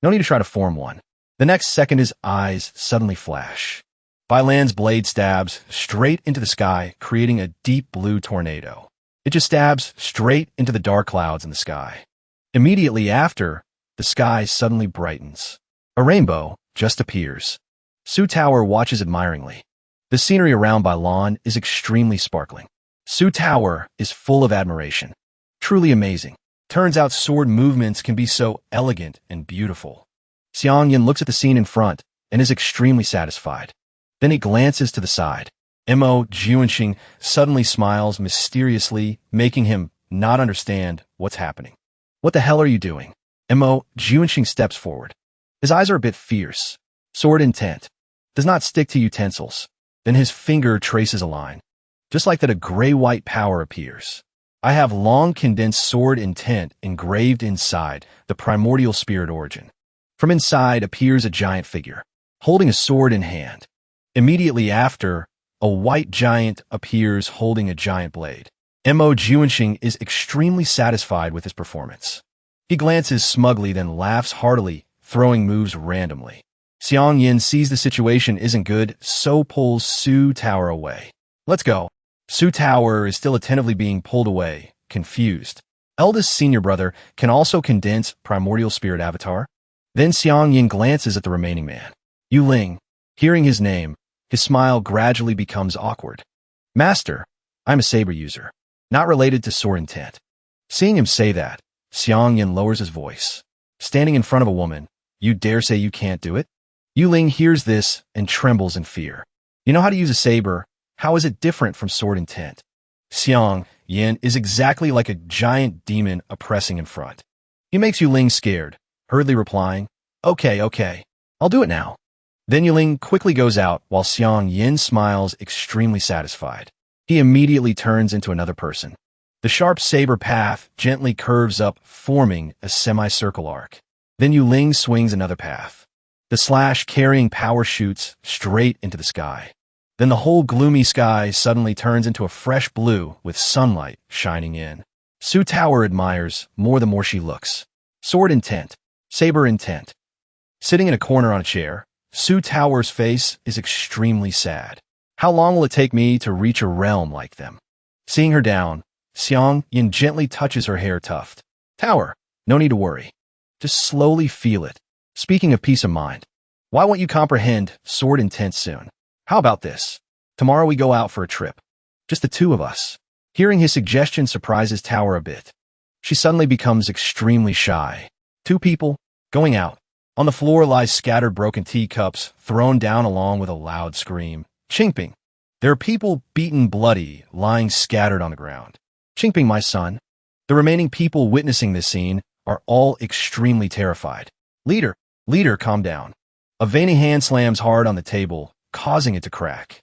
No need to try to form one. The next second, his eyes suddenly flash. Bailan's blade stabs straight into the sky, creating a deep blue tornado. It just stabs straight into the dark clouds in the sky. Immediately after, the sky suddenly brightens. A rainbow just appears. Su Tower watches admiringly. The scenery around Bailan is extremely sparkling. Su Tower is full of admiration. Truly amazing. Turns out sword movements can be so elegant and beautiful. Xiang Yin looks at the scene in front and is extremely satisfied. Then he glances to the side. Mo Juanxing suddenly smiles mysteriously, making him not understand what's happening. What the hell are you doing? Mo Juanxing steps forward. His eyes are a bit fierce. Sword intent. Does not stick to utensils. Then his finger traces a line. Just like that, a gray-white power appears. I have long condensed sword intent engraved inside the primordial spirit origin. From inside appears a giant figure, holding a sword in hand. Immediately after, a white giant appears holding a giant blade. Mo Juanxing is extremely satisfied with his performance. He glances smugly, then laughs heartily, throwing moves randomly. Xiang Yin sees the situation isn't good, so pulls Su Tower away. Let's go. Su Tower is still attentively being pulled away, confused. Eldest senior brother can also condense primordial spirit avatar. Then Xiang Yin glances at the remaining man. Yu Ling. Hearing his name, his smile gradually becomes awkward. Master, I'm a saber user, not related to sword intent. Seeing him say that, Xiang Yin lowers his voice. Standing in front of a woman, you dare say you can't do it? Yu Ling hears this and trembles in fear. You know how to use a saber. How is it different from sword intent? Xiang Yin is exactly like a giant demon oppressing in front. He makes Yu Ling scared, hurriedly replying, Okay, I'll do it now. Then Yu Ling quickly goes out while Xiang Yin smiles, extremely satisfied. He immediately turns into another person. The sharp saber path gently curves up, forming a semicircle arc. Then Yu Ling swings another path. The slash carrying power shoots straight into the sky. Then the whole gloomy sky suddenly turns into a fresh blue with sunlight shining in. Su Tower admires more the more she looks. Sword intent. Saber intent. Sitting in a corner on a chair, Su Tower's face is extremely sad. How long will it take me to reach a realm like them? Seeing her down, Xiang Yin gently touches her hair tuft. Tower, no need to worry. Just slowly feel it. Speaking of peace of mind, why won't you comprehend sword intent soon? How about this? Tomorrow we go out for a trip. Just the two of us. Hearing his suggestion surprises Tower a bit. She suddenly becomes extremely shy. Two people, going out. On the floor lies scattered broken teacups, thrown down along with a loud scream. Chingping. There are people beaten bloody, lying scattered on the ground. Chingping, my son. The remaining people witnessing this scene are all extremely terrified. Leader, calm down. A veiny hand slams hard on the table, causing it to crack.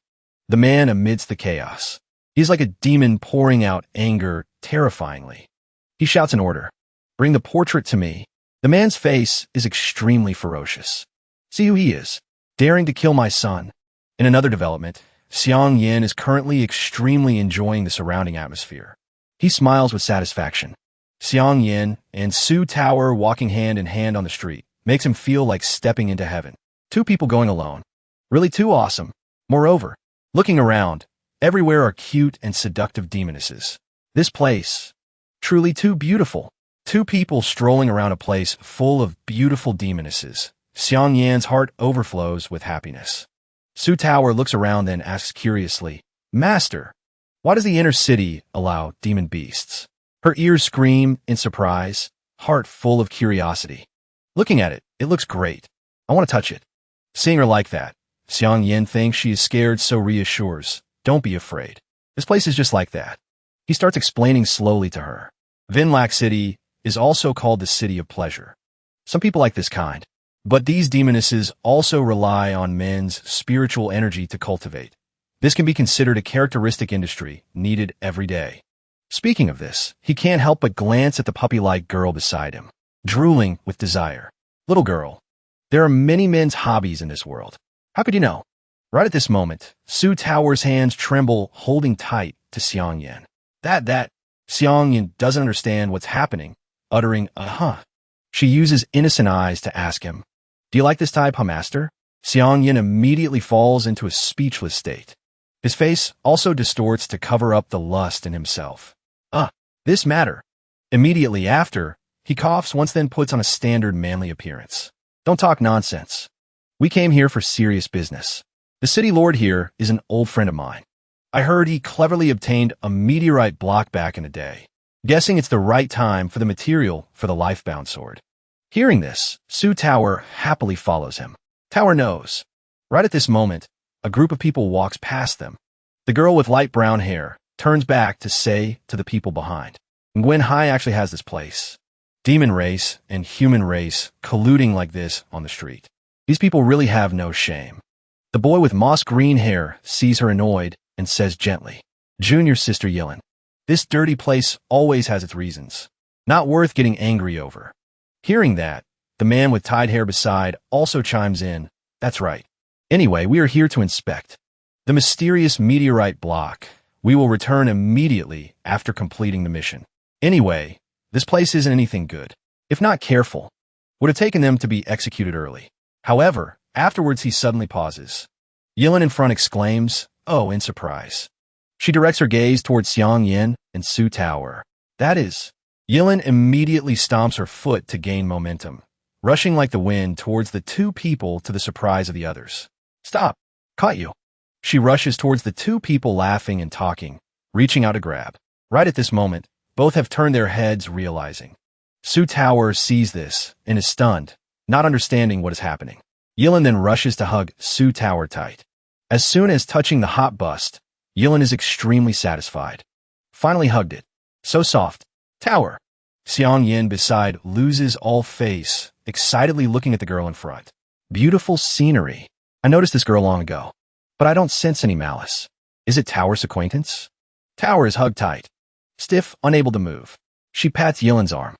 The man amidst the chaos. He is like a demon pouring out anger terrifyingly. He shouts an order. Bring the portrait to me. The man's face is extremely ferocious. See who he is, daring to kill my son. In another development, Xiang Yin is currently extremely enjoying the surrounding atmosphere. He smiles with satisfaction. Xiang Yin and Su Tower walking hand in hand on the street makes him feel like stepping into heaven. Two people going alone. Really too awesome. Moreover, looking around, everywhere are cute and seductive demonesses. This place, truly too beautiful. Two people strolling around a place full of beautiful demonesses. Xiang Yan's heart overflows with happiness. Su Tower looks around then asks curiously, Master, why does the inner city allow demon beasts? Her ears scream in surprise, heart full of curiosity. Looking at it, it looks great. I want to touch it. Seeing her like that, Xiang Yin thinks she is scared, so reassures, don't be afraid. This place is just like that. He starts explaining slowly to her. Vinlac City is also called the City of Pleasure. Some people like this kind. But these demonesses also rely on men's spiritual energy to cultivate. This can be considered a characteristic industry needed every day. Speaking of this, he can't help but glance at the puppy-like girl beside him, drooling with desire. Little girl, there are many men's hobbies in this world. How could you know? Right at this moment, Su Tower's hands tremble, holding tight to Xiang Yin. That Xiang Yin doesn't understand what's happening, uttering, She uses innocent eyes to ask him, do you like this type, master? Xiang Yin immediately falls into a speechless state. His face also distorts to cover up the lust in himself. This matter. Immediately after, he coughs once, then puts on a standard manly appearance. Don't talk nonsense. We came here for serious business. The city lord here is an old friend of mine. I heard he cleverly obtained a meteorite block back in the day. Guessing it's the right time for the material for the lifebound sword. Hearing this, Su Tower happily follows him. Tower knows. Right at this moment, a group of people walks past them. The girl with light brown hair turns back to say to the people behind, Gwen High actually has this place. Demon race and human race colluding like this on the street. These people really have no shame. The boy with moss green hair sees her annoyed and says gently, Junior Sister Yilin, this dirty place always has its reasons. Not worth getting angry over. Hearing that, the man with tied hair beside also chimes in, that's right. Anyway, we are here to inspect the mysterious meteorite block. We will return immediately after completing the mission. Anyway, this place isn't anything good. If not careful, would have taken them to be executed early. However, afterwards he suddenly pauses. Yilin in front exclaims, oh, in surprise. She directs her gaze towards Xiang Yin and Su Tower. That is, Yilin immediately stomps her foot to gain momentum, rushing like the wind towards the two people to the surprise of the others. Stop! Caught you! She rushes towards the two people laughing and talking, reaching out to grab. Right at this moment, both have turned their heads, realizing. Su Tower sees this and is stunned, not understanding what is happening. Yilin then rushes to hug Su Tower tight. As soon as touching the hot bust, Yilin is extremely satisfied. Finally hugged it. So soft. Tower. Xiang Yin beside loses all face, excitedly looking at the girl in front. Beautiful scenery. I noticed this girl long ago, but I don't sense any malice. Is it Tower's acquaintance? Tower is hugged tight. Stiff, unable to move. She pats Yilin's arm.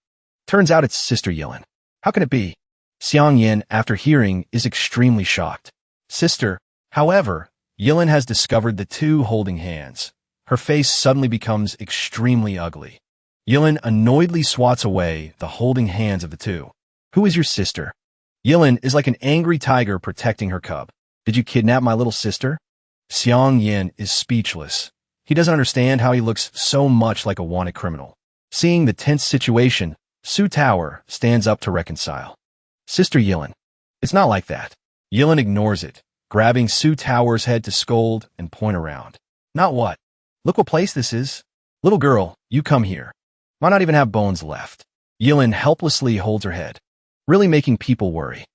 Turns out it's Sister Yilin. How can it be? Xiang Yin, after hearing, is extremely shocked. Sister. However, Yilin has discovered the two holding hands. Her face suddenly becomes extremely ugly. Yilin annoyedly swats away the holding hands of the two. Who is your sister? Yilin is like an angry tiger protecting her cub. Did you kidnap my little sister? Xiang Yin is speechless. He doesn't understand how he looks so much like a wanted criminal. Seeing the tense situation, Su Tower stands up to reconcile. Sister Yilin, it's not like that. Yilin ignores it, grabbing Su Tower's head to scold and point around. Not what? Look what place this is. Little girl, you come here. Might not even have bones left. Yilin helplessly holds her head, really making people worry.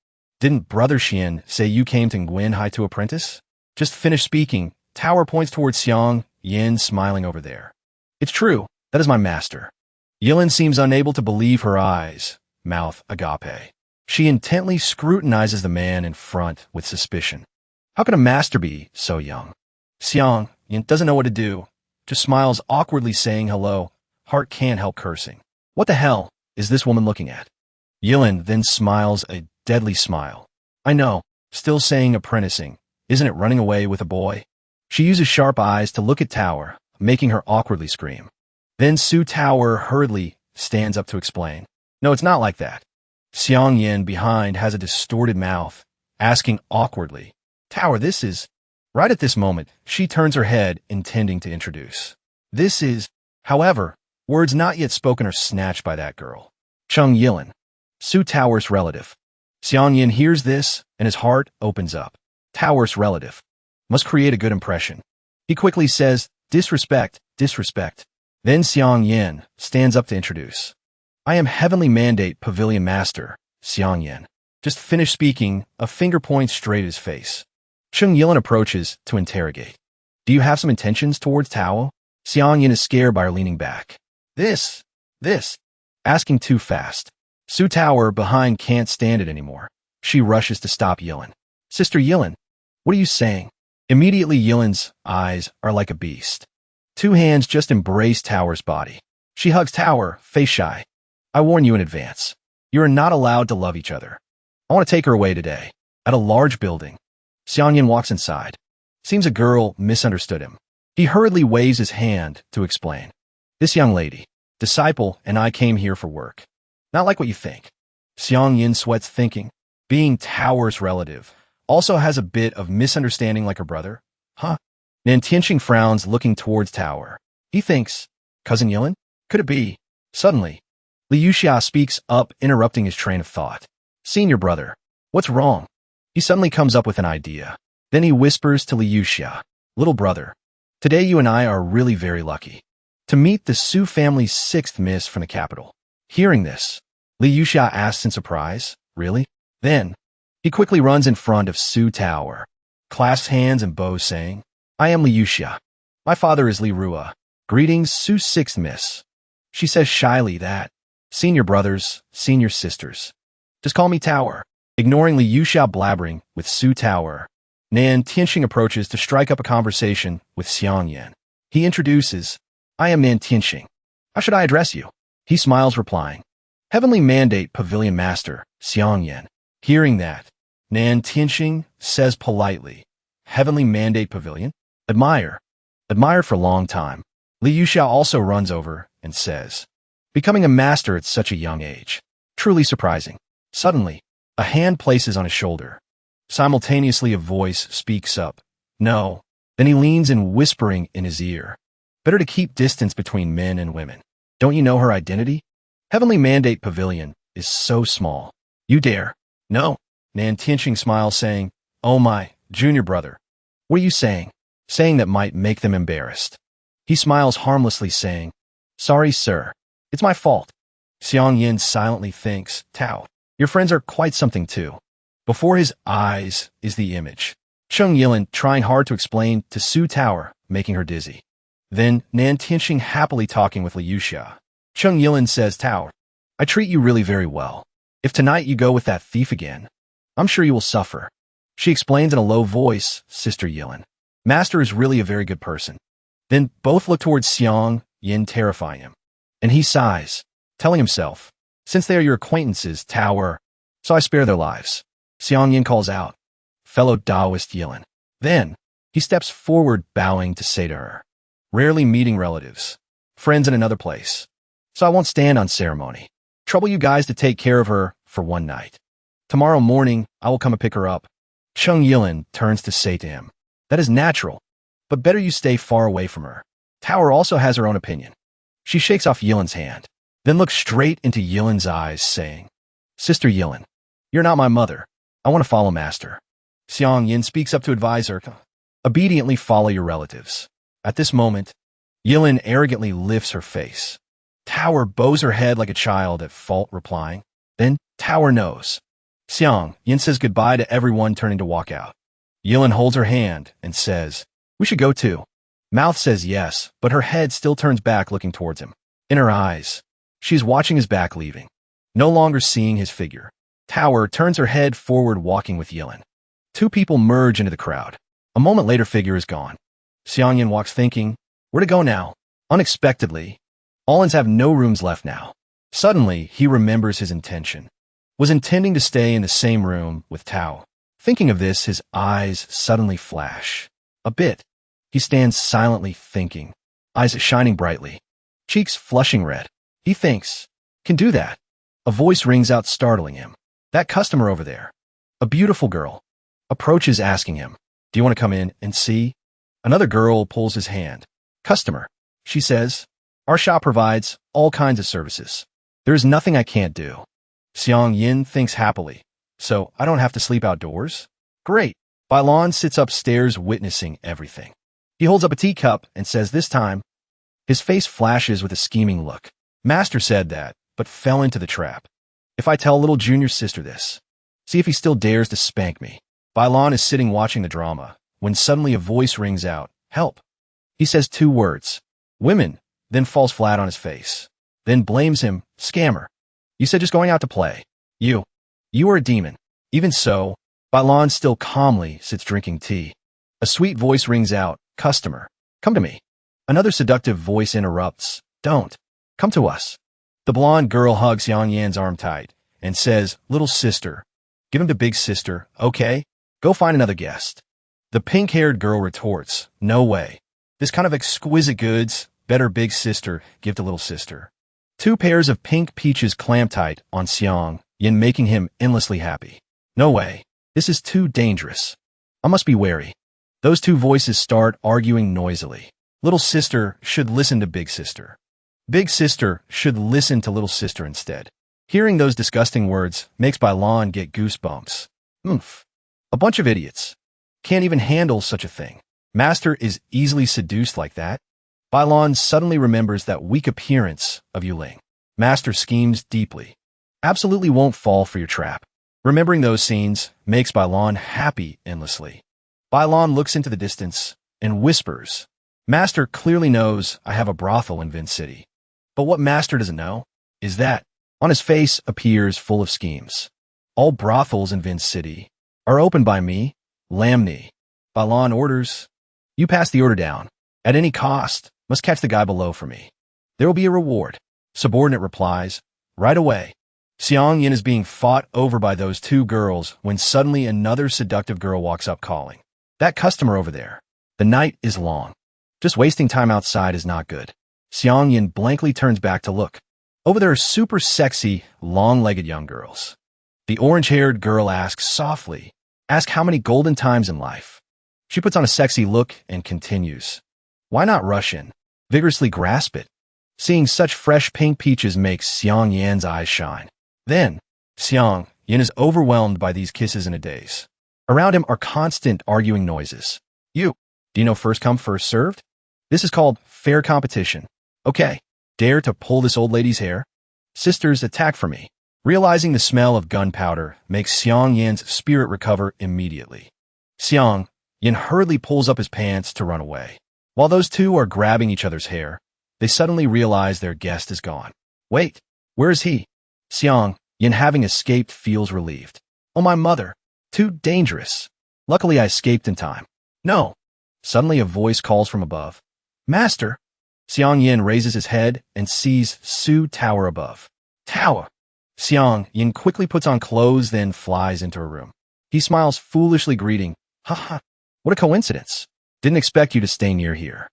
Didn't Brother Xian say you came to Nguyen Hai to apprentice? Just finished speaking, Tower points towards Xiang Yin smiling over there. It's true, that is my master. Yilin seems unable to believe her eyes, mouth agape. She intently scrutinizes the man in front with suspicion. How can a master be so young? Xiang Yin doesn't know what to do, just smiles awkwardly saying hello. Heart can't help cursing. What the hell is this woman looking at? Yilin then smiles a deadly smile. I know, still saying apprenticing. Isn't it running away with a boy? She uses sharp eyes to look at Tower, making her awkwardly scream. Then Su Tower hurriedly stands up to explain. No, it's not like that. Xiang Yin behind has a distorted mouth, asking awkwardly, Tower, this is... Right at this moment, she turns her head, intending to introduce. This is... However, words not yet spoken are snatched by that girl. Chung Yilin, Su Tower's relative. Xiang Yin hears this, and his heart opens up. Tower's relative. Must create a good impression. He quickly says, disrespect, disrespect. Then Xiang Yin stands up to introduce. I am Heavenly Mandate Pavilion Master, Xiang Yin. Just finished speaking, a finger points straight at his face. Chung Yilin approaches to interrogate. Do you have some intentions towards Tao? Xiang Yin is scared by her leaning back. This. Asking too fast. Su Tower behind can't stand it anymore. She rushes to stop Yilin. Sister Yilin, what are you saying? Immediately Yilin's eyes are like a beast. Two hands just embrace Tower's body. She hugs Tower, face shy. I warn you in advance. You are not allowed to love each other. I want to take her away today. At a large building. Xiang Yin walks inside. Seems a girl misunderstood him. He hurriedly waves his hand to explain. This young lady, disciple, and I came here for work. Not like what you think. Xiang Yin sweats thinking. Being Tower's relative also has a bit of misunderstanding like her brother. Huh? Nan Tianxing frowns looking towards Tower. He thinks, Cousin Yilin? Could it be? Suddenly, Liu Xia speaks up, interrupting his train of thought. Senior brother, what's wrong? He suddenly comes up with an idea. Then he whispers to Liu Xia, little brother, today you and I are really very lucky to meet the Su family's sixth miss from the capital. Hearing this, Liu Xia asks in surprise, really? Then, he quickly runs in front of Su Tower, clasps hands and bows saying, I am Liu Xia. My father is Li Rua. Greetings, Su Sixth Miss. She says shyly that, senior brothers, senior sisters. Just call me Tower. Ignoring Li Yuxiao blabbering with Su Tower, Nan Tianxing approaches to strike up a conversation with Xiang Yan. He introduces, I am Nan Tianxing. How should I address you? He smiles, replying, Heavenly Mandate Pavilion Master, Xiang Yan. Hearing that, Nan Tianxing says politely, Heavenly Mandate Pavilion? Admire. Admired for a long time. Li Yuxiao also runs over and says, Becoming a master at such a young age. Truly surprising. Suddenly, a hand places on his shoulder. Simultaneously, a voice speaks up. No. Then he leans in, whispering in his ear. Better to keep distance between men and women. Don't you know her identity? Heavenly Mandate Pavilion is so small. You dare? No. Nan Tianxing smiles, saying, Oh my, junior brother. What are you saying? Saying that might make them embarrassed. He smiles harmlessly, saying, Sorry, sir. It's my fault. Xiang Yin silently thinks, Tao, your friends are quite something too. Before his eyes is the image. Cheng Yilin trying hard to explain to Su Tower, making her dizzy. Then Nan Tianxing happily talking with Li Yuxia. Cheng Yilin says, Tower, I treat you really very well. If tonight you go with that thief again, I'm sure you will suffer. She explains in a low voice, Sister Yilin. Master is really a very good person. Then both look towards Xiang Yin, terrifying him. And he sighs, telling himself, Since they are your acquaintances, Tower, so I spare their lives. Xiang Yin calls out, Fellow Taoist Yilin. Then, he steps forward, bowing to say to her, Rarely meeting relatives, friends in another place. So I won't stand on ceremony. Trouble you guys to take care of her for one night. Tomorrow morning, I will come and pick her up. Cheng Yilin turns to say to him, That is natural, but better you stay far away from her. Tower also has her own opinion. She shakes off Yilin's hand, then looks straight into Yilin's eyes, saying, Sister Yilin, you're not my mother. I want to follow Master. Xiang Yin speaks up to advise her, Obediently follow your relatives. At this moment, Yilin arrogantly lifts her face. Tower bows her head like a child at fault, replying, Then Tower knows. Xiang Yin says goodbye to everyone, turning to walk out. Yilin holds her hand and says, We should go too. Mouth says yes, but her head still turns back, looking towards him. In her eyes, she is watching his back, leaving, no longer seeing his figure. Tower turns her head forward, walking with Yilin. Two people merge into the crowd. A moment later, figure is gone. Xiang Yin walks, thinking, Where to go now? Unexpectedly, Allins have no rooms left now. Suddenly, he remembers his intention. Was intending to stay in the same room with Tao. Thinking of this, his eyes suddenly flash. A bit. He stands silently thinking, eyes shining brightly, cheeks flushing red. He thinks, Can do that. A voice rings out, startling him. That customer over there, a beautiful girl, approaches, asking him, Do you want to come in and see? Another girl pulls his hand. Customer, she says, Our shop provides all kinds of services. There is nothing I can't do. Xiang Yin thinks happily. So I don't have to sleep outdoors? Great. Bailon sits upstairs, witnessing everything. He holds up a teacup and says, This time, his face flashes with a scheming look. Master said that, but fell into the trap. If I tell little junior sister this, see if he still dares to spank me. Bailon is sitting watching the drama, when suddenly a voice rings out, Help. He says 2 words, Women, then falls flat on his face. Then blames him, Scammer. You said just going out to play. You are a demon. Even so, Bailon still calmly sits drinking tea. A sweet voice rings out, Customer, come to me. Another seductive voice interrupts, Don't. Come to us. The blonde girl hugs Xiang Yan's arm tight and says, Little sister. Give him to big sister, okay? Go find another guest. The pink-haired girl retorts, No way. This kind of exquisite goods, better big sister give to little sister. 2 pairs of pink peaches clamp tight on Xiang Yin, making him endlessly happy. No way. This is too dangerous. I must be wary. Those 2 voices start arguing noisily. Little sister should listen to big sister. Big sister should listen to little sister instead. Hearing those disgusting words makes Bailon get goosebumps. Oomph. A bunch of idiots. Can't even handle such a thing. Master is easily seduced like that. Bailon suddenly remembers that weak appearance of Yuling. Master schemes deeply. Absolutely won't fall for your trap. Remembering those scenes makes Bailon happy endlessly. Bailon looks into the distance and whispers, Master clearly knows I have a brothel in Vince City. But what Master doesn't know is that on his face appears full of schemes. All brothels in Vince City are opened by me, Lamney. By law and orders, you pass the order down. At any cost, must catch the guy below for me. There will be a reward. Subordinate replies, right away. Xiang Yin is being fought over by those two girls when suddenly another seductive girl walks up calling. That customer over there. The night is long. Just wasting time outside is not good. Xiang Yin blankly turns back to look. Over there are super sexy, long-legged young girls. The orange-haired girl asks softly, ask how many golden times in life. She puts on a sexy look and continues. Why not rush in? Vigorously grasp it. Seeing such fresh pink peaches makes Xiang Yan's eyes shine. Then, Xiang Yin is overwhelmed by these kisses in a daze. Around him are constant arguing noises. Do you know first come, first served? This is called fair competition. Okay, dare to pull this old lady's hair? Sisters, attack for me. Realizing the smell of gunpowder makes Xiang Yan's spirit recover immediately. Xiang Yin hurriedly pulls up his pants to run away. While those two are grabbing each other's hair, they suddenly realize their guest is gone. Wait, where is he? Xiang Yin, having escaped, feels relieved. Oh, my mother. Too dangerous. Luckily, I escaped in time. No. Suddenly, a voice calls from above. Master. Xiang Yin raises his head and sees Su Tower above. Tower. Xiang Yin quickly puts on clothes, then flies into her room. He smiles foolishly, greeting. Haha, what a coincidence. Didn't expect you to stay near here.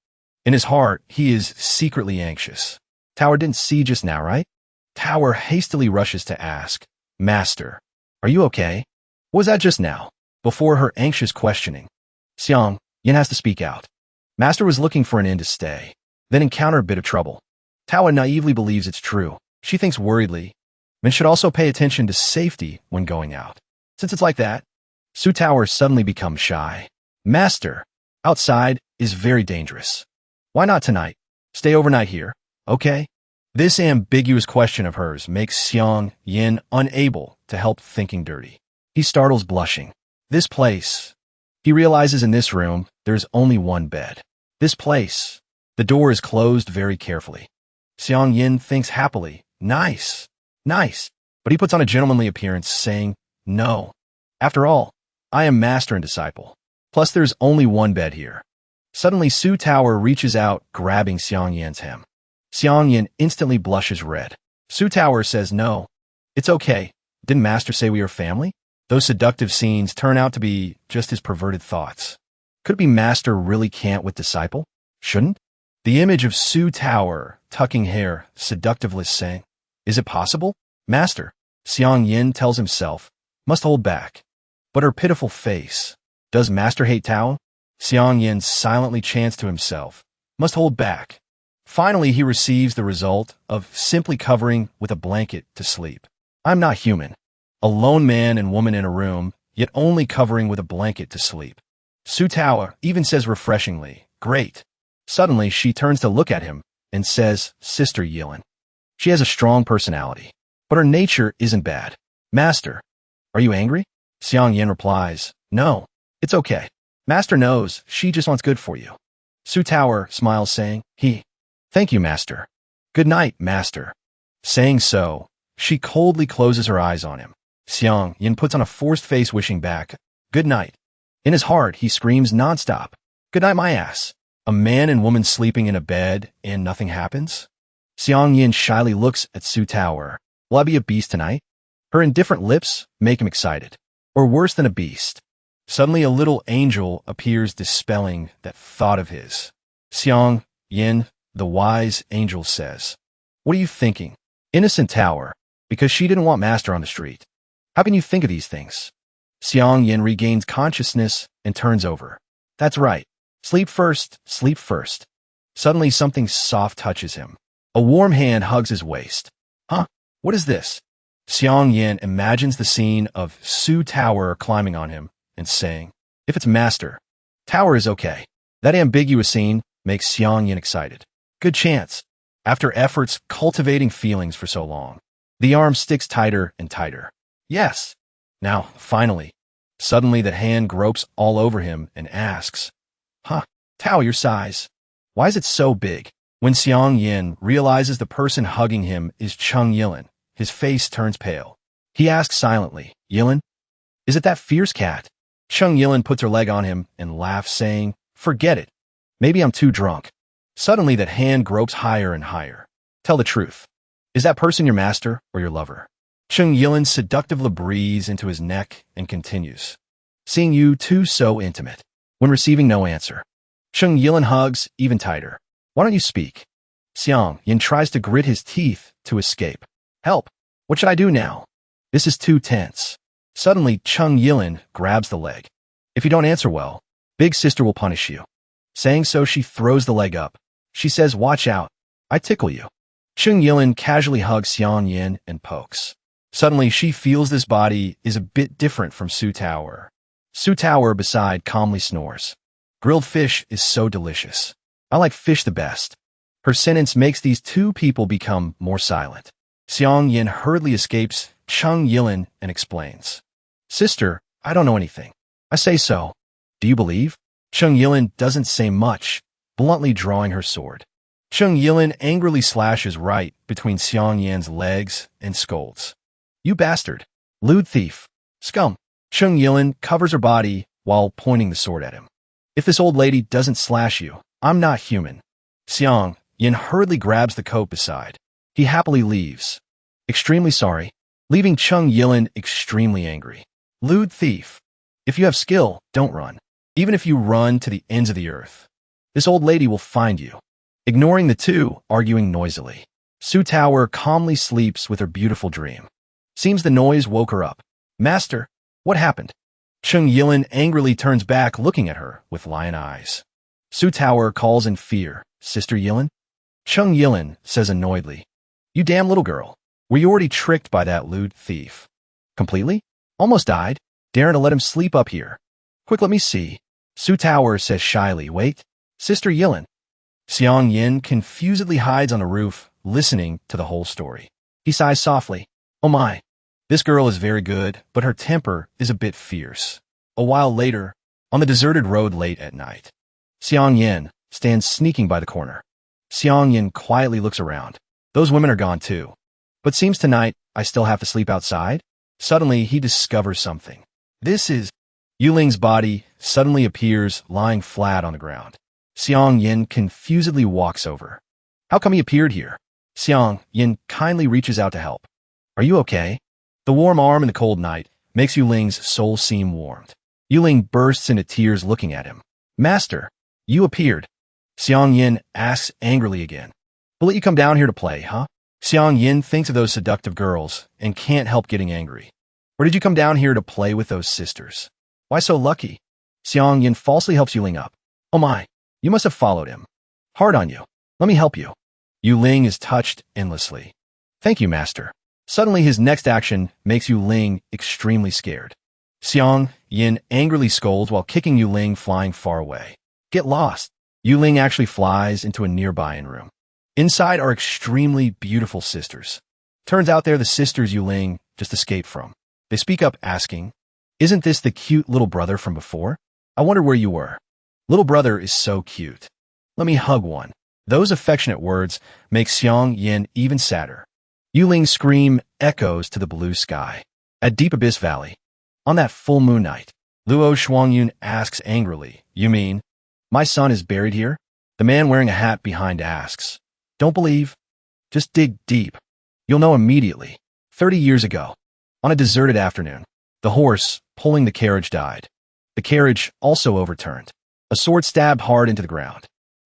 In his heart, he is secretly anxious. Tower didn't see just now, right? Tower hastily rushes to ask, Master, are you okay? What was that just now? Before her anxious questioning, Xiang Yin has to speak out. Master was looking for an inn to stay, then encounter a bit of trouble. Tower naively believes it's true. She thinks worriedly, men should also pay attention to safety when going out. Since it's like that, Su Tower suddenly becomes shy. Master, outside is very dangerous. Why not tonight? Stay overnight here, okay? This ambiguous question of hers makes Xiang Yin unable to help thinking dirty. He startles, blushing. This place. He realizes in this room, there's only one bed. This place. The door is closed very carefully. Xiang Yin thinks happily. Nice. Nice. But he puts on a gentlemanly appearance, saying, no. After all, I am master and disciple. Plus, there's only one bed here. Suddenly, Su Tower reaches out, grabbing Xiang Yin's hem. Xiang Yin instantly blushes red. Su Tower says no. It's okay. Didn't Master say we are family? Those seductive scenes turn out to be just his perverted thoughts. Could it be Master really can't with disciple? Shouldn't? The image of Su Tower, tucking hair, seductively saying, is it possible? Master, Xiang Yin tells himself, must hold back. But her pitiful face. Does Master hate Tao? Xiang Yin silently chants to himself, must hold back. Finally, he receives the result of simply covering with a blanket to sleep. I'm not human. A lone man and woman in a room, yet only covering with a blanket to sleep. Su Tower even says refreshingly, great. Suddenly, she turns to look at him and says, Sister Yilin. She has a strong personality, but her nature isn't bad. Master, are you angry? Xiang Yin replies, no, it's okay. Master knows she just wants good for you. Su Tower smiles, saying, thank you, Master. Good night, Master. Saying so, she coldly closes her eyes on him. Xiang Yin puts on a forced face, wishing back, good night. In his heart, he screams nonstop, good night, my ass. A man and woman sleeping in a bed and nothing happens? Xiang Yin shyly looks at Su Tower. Will I be a beast tonight? Her indifferent lips make him excited. Or worse than a beast. Suddenly a little angel appears, dispelling that thought of his. Xiang Yin, the wise angel, says, what are you thinking? Innocent Tower, because she didn't want Master on the street. How can you think of these things? Xiang Yin regains consciousness and turns over. That's right. Sleep first, sleep first. Suddenly something soft touches him. A warm hand hugs his waist. Huh? What is this? Xiang Yin imagines the scene of Su Tower climbing on him and saying, if it's Master, Tower is okay. That ambiguous scene makes Xiang Yin excited. Good chance. After efforts cultivating feelings for so long, the arm sticks tighter and tighter. Yes. Now, finally. Suddenly the hand gropes all over him and asks, huh, Tao, your size. Why is it so big? When Xiang Yin realizes the person hugging him is Chung Yilin, his face turns pale. He asks silently, Yilin? Is it that fierce cat? Chung Yilin puts her leg on him and laughs, saying, Forget it. Maybe I'm too drunk. Suddenly that hand gropes higher and higher. Tell the truth. Is that person your master or your lover? Chung Yilin seductively breathes into his neck and continues. Seeing you two so intimate. When receiving no answer, Chung Yilin hugs even tighter. Why don't you speak? Xiang Yin tries to grit his teeth to escape. Help! What should I do now? This is too tense. Suddenly, Chung Yilin grabs the leg. If you don't answer well, big sister will punish you. Saying so, she throws the leg up. She says, Watch out. I tickle you. Chung Yilin casually hugs Xiang Yin and pokes. Suddenly, she feels this body is a bit different from Su Tower. Su Tower beside calmly snores. Grilled fish is so delicious. I like fish the best. Her sentence makes these two people become more silent. Xiang Yin hurriedly escapes Chung Yilin and explains. Sister, I don't know anything. I say so. Do you believe? Chung Yilin doesn't say much, bluntly drawing her sword. Chung Yilin angrily slashes right between Xiang Yin's legs and scolds. You bastard. Lewd thief. Scum. Chung Yilin covers her body while pointing the sword at him. If this old lady doesn't slash you, I'm not human. Xiang Yin hurriedly grabs the coat beside. He happily leaves. Extremely sorry, leaving Chung Yilin extremely angry. Lewd thief. If you have skill, don't run. Even if you run to the ends of the earth, this old lady will find you. Ignoring the two, arguing noisily, Su Tower calmly sleeps with her beautiful dream. Seems the noise woke her up. Master, what happened? Chung Yilin angrily turns back, looking at her with lion eyes. Su Tower calls in fear, Sister Yilin? Chung Yilin says annoyedly, You damn little girl. Were you already tricked by that lewd thief? Completely? Almost died? Daring to let him sleep up here. Quick, let me see. Su Tower says shyly, Wait, Sister Yilin. Xiang Yin confusedly hides on the roof, listening to the whole story. He sighs softly. Oh my. This girl is very good, but her temper is a bit fierce. A while later, on the deserted road late at night, Xiang Yin stands sneaking by the corner. Xiang Yin quietly looks around. Those women are gone too. But seems tonight I still have to sleep outside? Suddenly, he discovers something. This is Yuling's body suddenly appears lying flat on the ground. Xiang Yin confusedly walks over. How come he appeared here? Xiang Yin kindly reaches out to help. Are you okay? The warm arm in the cold night makes Yuling's soul seem warmed. Yuling bursts into tears looking at him. Master, you appeared. Xiang Yin asks angrily again. Will let you come down here to play, huh? Xiang Yin thinks of those seductive girls and can't help getting angry. Or did you come down here to play with those sisters? Why so lucky? Xiang Yin falsely helps Yuling up. Oh my, you must have followed him. Hard on you. Let me help you. Yuling is touched endlessly. Thank you, master. Suddenly his next action makes Yuling extremely scared. Xiang Yin angrily scolds while kicking Yuling, flying far away. Get lost. Yuling actually flies into a nearby room. Inside are extremely beautiful sisters. Turns out they're the sisters Yuling just escaped from. They speak up asking, Isn't this the cute little brother from before? I wonder where you were. Little brother is so cute. Let me hug one. Those affectionate words make Xiang Yin even sadder. Yuling's scream echoes to the blue sky. At Deep Abyss Valley, on that full moon night, Luo Shuangyun asks angrily, You mean, my son is buried here? The man wearing a hat behind asks, Don't believe? Just dig deep. You'll know immediately. 30 years ago, on a deserted afternoon, the horse pulling the carriage died. The carriage also overturned. A sword stabbed hard into the ground.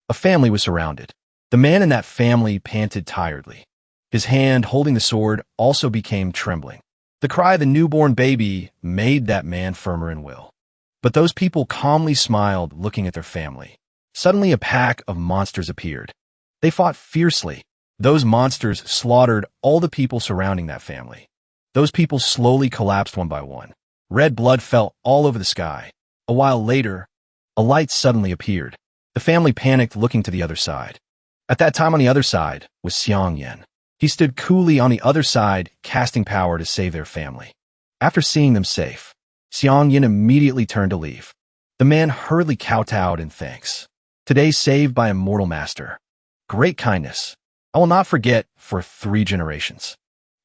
A family was surrounded. The man in that family panted tiredly. His hand holding the sword also became trembling. The cry of the newborn baby made that man firmer in will. But those people calmly smiled, looking at their family. Suddenly a pack of monsters appeared. They fought fiercely. Those monsters slaughtered all the people surrounding that family. Those people slowly collapsed one by one. Red blood fell all over the sky. A while later, a light suddenly appeared. The family panicked, looking to the other side. At that time on the other side was Xiang Yin. He stood coolly on the other side, casting power to save their family. After seeing them safe, Xiang Yin immediately turned to leave. The man hurriedly kowtowed in thanks. Today saved by a mortal master. Great kindness. I will not forget for 3 generations.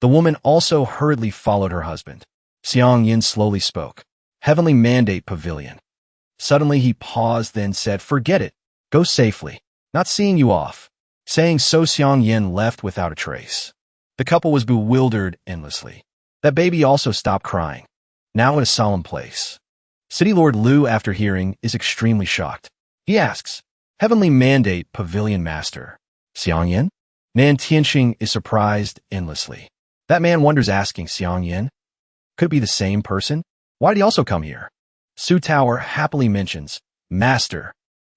The woman also hurriedly followed her husband. Xiang Yin slowly spoke. Heavenly mandate pavilion. Suddenly he paused, then said, forget it. Go safely. Not seeing you off. Saying so, Xiang Yin left without a trace. The couple was bewildered endlessly. That baby also stopped crying. Now in a solemn place. City Lord Lu, after hearing, is extremely shocked. He asks, Heavenly mandate pavilion master. Xiang Yin? Nan Tianxing is surprised endlessly. That man wonders, asking Xiang Yin, could it be the same person? Why did he also come here? Su Tower happily mentions, Master.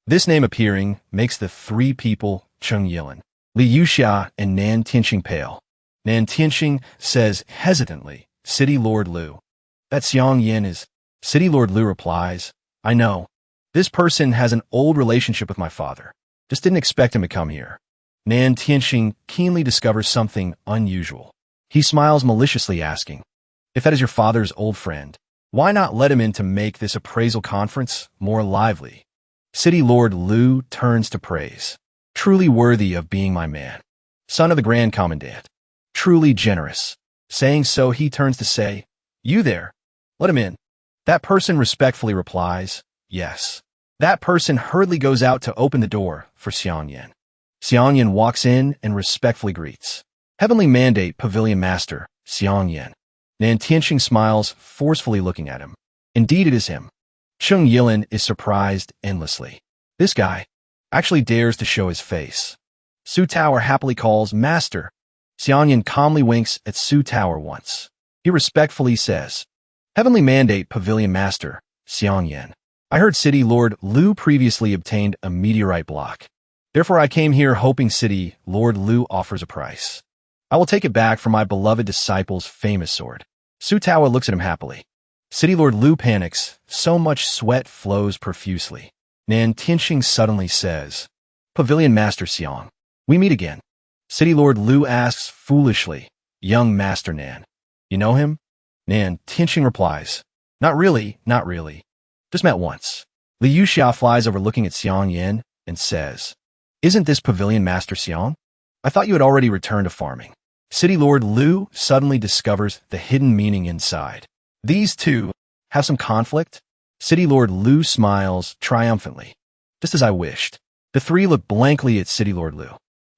This name appearing makes the 3 people, Cheng Yilin, Li Yuxia, and Nan Tianxing pale. Nan Tianxing says hesitantly, City Lord Lu. That Xiang Yin is. City Lord Lu replies, I know. This person has an old relationship with my father. Just didn't expect him to come here. Nan Tianxing keenly discovers something unusual. He smiles maliciously, asking, if that is your father's old friend, why not let him in to make this appraisal conference more lively? City Lord Lu turns to praise. Truly worthy of being my man. Son of the Grand Commandant. Truly generous. Saying so, he turns to say, you there. Let him in. That person respectfully replies, yes. That person hurriedly goes out to open the door for Xiang Yin. Xiang Yin walks in and respectfully greets. Heavenly mandate pavilion master, Xiang Yin. Nan Tianxing smiles, forcefully looking at him. Indeed it is him. Cheng Yilin is surprised endlessly. This guy actually dares to show his face. Su Tower happily calls master. Xiang Yin calmly winks at Su Tower once. He respectfully says, Heavenly mandate pavilion master, Xiang Yin. I heard City Lord Lu previously obtained a meteorite block. Therefore I came here hoping City Lord Lu offers a price. I will take it back for my beloved disciple's famous sword. Su Tower looks at him happily. City Lord Lu panics. So much sweat flows profusely. Nan Tianxing suddenly says, Pavilion Master Xiang, we meet again. City Lord Lu asks foolishly, Young Master Nan, you know him? Nan Tianxing replies, Not really, not really. Just met once. Li Yuxia flies over looking at Xiang Yin and says, Isn't this Pavilion Master Xiang? I thought you had already returned to farming. City Lord Lu suddenly discovers the hidden meaning inside. These two have some conflict? City Lord Lu smiles triumphantly. Just as I wished. The 3 look blankly at City Lord Lu.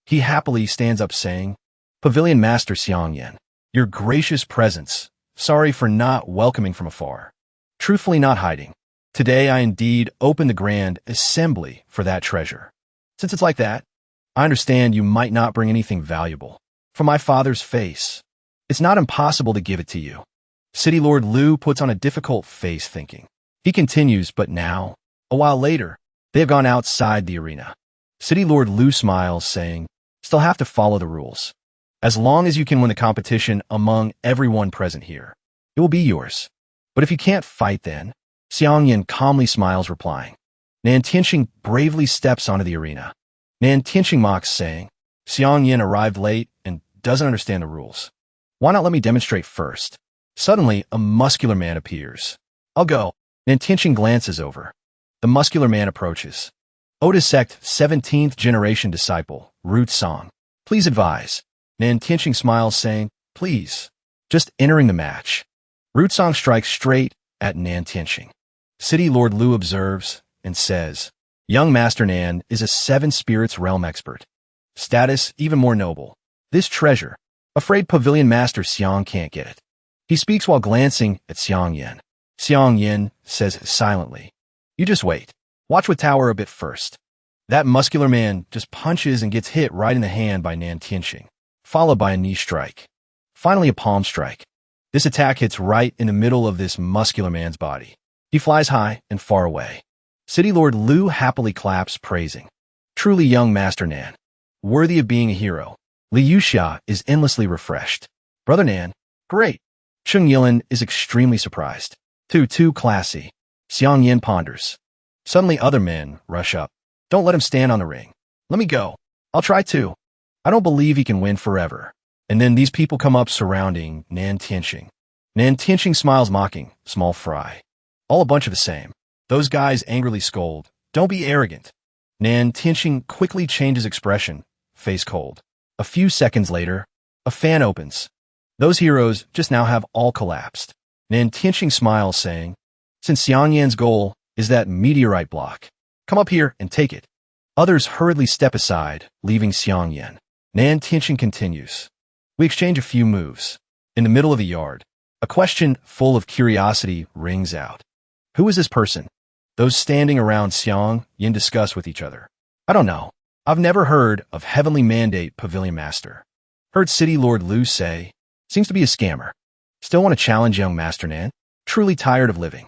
He happily stands up saying, Pavilion Master Xiang Yin, your gracious presence. Sorry for not welcoming from afar. Truthfully not hiding. Today I indeed open the grand assembly for that treasure. Since it's like that, I understand you might not bring anything valuable. From my father's face, it's not impossible to give it to you. City Lord Lu puts on a difficult face, thinking. He continues, but now, a while later, they have gone outside the arena. City Lord Lu smiles, saying, Still have to follow the rules. As long as you can win the competition among everyone present here, it will be yours. But if you can't fight, then, Xiang Yin calmly smiles, replying. Nan Tianxing bravely steps onto the arena. Nan Tianxing mocks, saying, Xiang Yin arrived late and doesn't understand the rules. Why not let me demonstrate first? Suddenly, a muscular man appears. I'll go. Nan Tianxing glances over. The muscular man approaches. Oda Sect 17th Generation Disciple, Root Song. Please advise. Nan Tianxing smiles, saying, Please. Just entering the match. Root Song strikes straight at Nan Tianxing. City Lord Lu observes and says, Young Master Nan is a 7 Spirits Realm expert. Status even more noble. This treasure. Afraid Pavilion Master Xiang can't get it. He speaks while glancing at Xiang Yin. Xiang Yin says silently, You just wait. Watch with Tower a bit first. That muscular man just punches and gets hit right in the hand by Nan Tianxing, followed by a knee strike. Finally a palm strike. This attack hits right in the middle of this muscular man's body. He flies high and far away. City Lord Lu happily claps, praising. Truly young Master Nan. Worthy of being a hero. Li Yuxia is endlessly refreshed. Brother Nan, great. Cheng Yilin is extremely surprised. Too classy. Xiang Yin ponders. Suddenly other men rush up. Don't let him stand on the ring. Let me go. I'll try too. I don't believe he can win forever. And then these people come up surrounding Nan Tianxing. Nan Tianxing smiles, mocking, small fry. All a bunch of the same. Those guys angrily scold, Don't be arrogant. Nan Tianxing quickly changes expression, face cold. A few seconds later, a fan opens. Those heroes just now have all collapsed. Nan Tianxing smiles, saying, since Xiang Yan's goal is that meteorite block, come up here and take it. Others hurriedly step aside, leaving Xiang Yan. Nan Tianxing continues. We exchange a few moves. In the middle of the yard, a question full of curiosity rings out. Who is this person? Those standing around Xiang Yan discuss with each other. I don't know. I've never heard of Heavenly Mandate Pavilion Master. Heard City Lord Lu say, seems to be a scammer. Still want to challenge young Master Nan? Truly tired of living.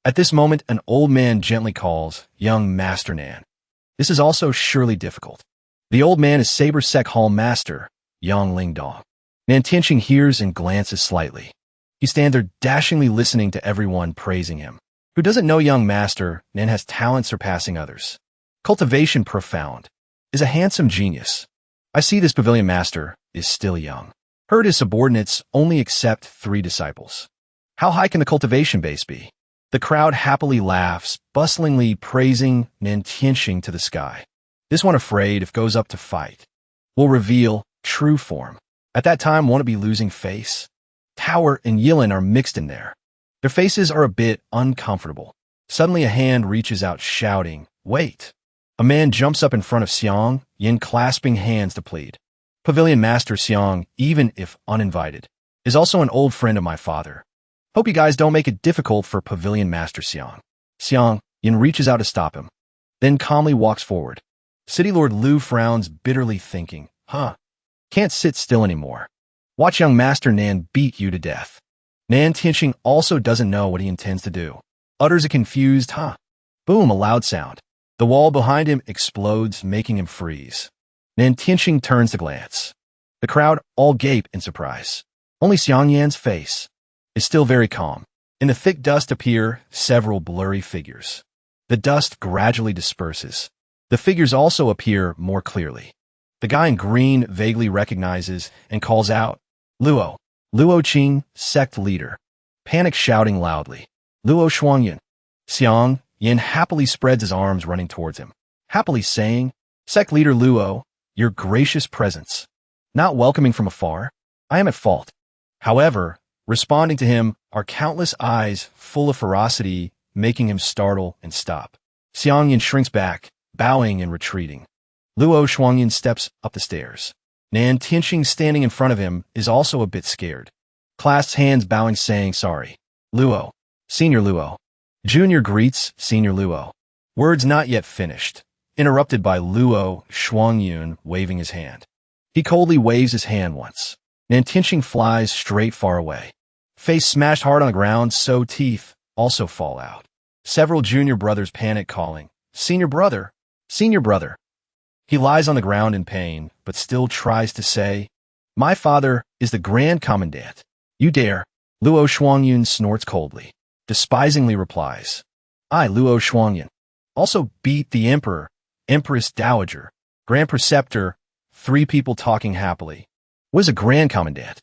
At this moment, an old man gently calls, young Master Nan. This is also surely difficult. The old man is Saber Sec Hall Master, Yang Ling Dong. Nan Tianxing hears and glances slightly. He stands there dashingly listening to everyone praising him. Who doesn't know young Master Nan has talent surpassing others? Cultivation profound. Is a handsome genius. I see this Pavilion Master is still young. Heard his subordinates only accept 3 disciples. How high can the cultivation base be? The crowd happily laughs, bustlingly praising Nan Tianxing to the sky. This one afraid if goes up to fight will reveal true form. At that time, won't it be losing face? Tower and Yilin are mixed in there. Their faces are a bit uncomfortable. Suddenly a hand reaches out shouting, wait. A man jumps up in front of Xiang Yan clasping hands to plead. Pavilion Master Xiang, even if uninvited, is also an old friend of my father. Hope you guys don't make it difficult for Pavilion Master Xiang. Xiang Yan reaches out to stop him, then calmly walks forward. City Lord Lu frowns bitterly thinking, can't sit still anymore. Watch young Master Nan beat you to death. Nan Tianxing also doesn't know what he intends to do. Utters a confused, Boom, a loud sound. The wall behind him explodes, making him freeze. Nan Tianxing turns to glance. The crowd all gape in surprise. Only Xiang Yan's face is still very calm. In the thick dust appear several blurry figures. The dust gradually disperses. The figures also appear more clearly. The guy in green vaguely recognizes and calls out, Luo. Luo Qing, sect leader. Panic shouting loudly. Luo Shuangyan. Xiang Yan happily spreads his arms running towards him, happily saying, sect leader Luo, your gracious presence. Not welcoming from afar, I am at fault. However, responding to him are countless eyes full of ferocity, making him startle and stop. Xiang Yan shrinks back, bowing and retreating. Luo Shuangyan steps up the stairs. Nan Tianxing standing in front of him is also a bit scared. Clasps hands bowing saying sorry. Luo. Senior Luo. Junior greets Senior Luo. Words not yet finished. Interrupted by Luo Shuangyun waving his hand. He coldly waves his hand once. Nan Tianxing flies straight far away. Face smashed hard on the ground, so teeth also fall out. Several junior brothers panic calling, Senior brother, Senior brother. He lies on the ground in pain, but still tries to say, my father is the Grand Commandant. You dare. Luo Shuangyun snorts coldly. Despisingly replies, I, Luo Shuangyan, also beat the Emperor, Empress Dowager, Grand Preceptor, 3 people talking happily. Was a Grand Commandant.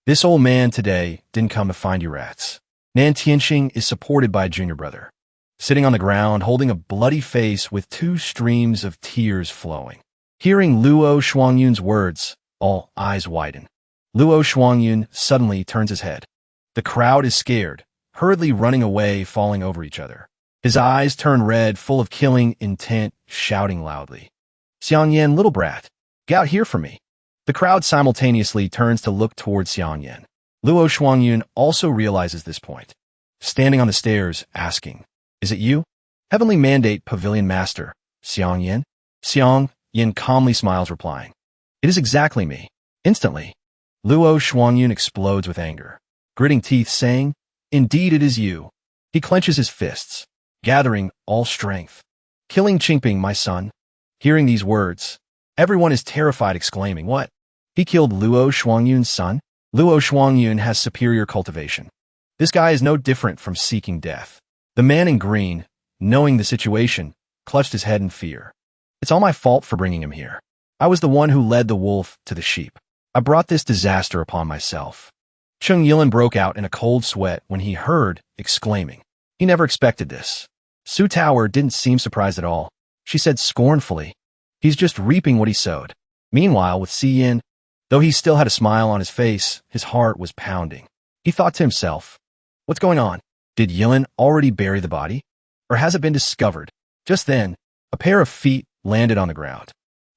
This old man today didn't come to find you rats. Nan Tianxing is supported by a junior brother, sitting on the ground holding a bloody face with 2 streams of tears flowing. Hearing Luo Shuangyun's words, all eyes widen. Luo Shuangyun suddenly turns his head. The crowd is scared, hurriedly running away, falling over each other. His eyes turn red, full of killing intent, shouting loudly. Xiang Yan, little brat, get out here for me. The crowd simultaneously turns to look towards Xiang Yan. Luo Shuangyun also realizes this point, standing on the stairs, asking, is it you? Heavenly Mandate Pavilion Master, Xiang Yan? Xiang Yan calmly smiles, replying, it is exactly me. Instantly, Luo Shuangyun explodes with anger, gritting teeth, saying, indeed it is you. He clenches his fists, gathering all strength. Killing Qingping, my son. Hearing these words, everyone is terrified, exclaiming, what? He killed Luo Shuangyun's son? Luo Shuangyun has superior cultivation. This guy is no different from seeking death. The man in green, knowing the situation, clutched his head in fear. It's all my fault for bringing him here. I was the one who led the wolf to the sheep. I brought this disaster upon myself. Chung Yilin broke out in a cold sweat when he heard, exclaiming, he never expected this. Su Tower didn't seem surprised at all. She said scornfully. He's just reaping what he sowed. Meanwhile, with Si Yin, though he still had a smile on his face, his heart was pounding. He thought to himself, what's going on? Did Yilin already bury the body? Or has it been discovered? Just then, a pair of feet landed on the ground.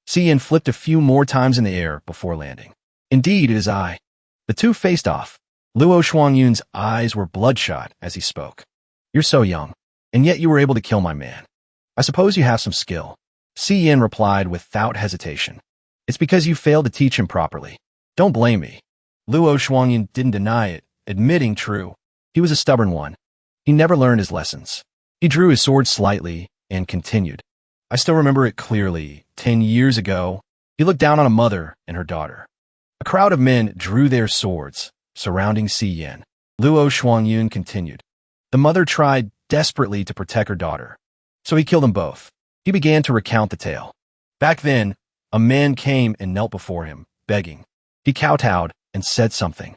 Si Yin flipped a few more times in the air before landing. Indeed, it is I. The two faced off. Luo Shuangyun's eyes were bloodshot as he spoke. You're so young, and yet you were able to kill my man. I suppose you have some skill. Si Yin replied without hesitation. It's because you failed to teach him properly. Don't blame me. Luo Shuangyun didn't deny it, admitting true. He was a stubborn one. He never learned his lessons. He drew his sword slightly and continued. I still remember it clearly. 10 years ago, he looked down on a mother and her daughter. A crowd of men drew their swords, surrounding Si Yin. Luo Shuangyun continued. The mother tried desperately to protect her daughter, so he killed them both. He began to recount the tale. Back then, a man came and knelt before him, begging. He kowtowed and said something.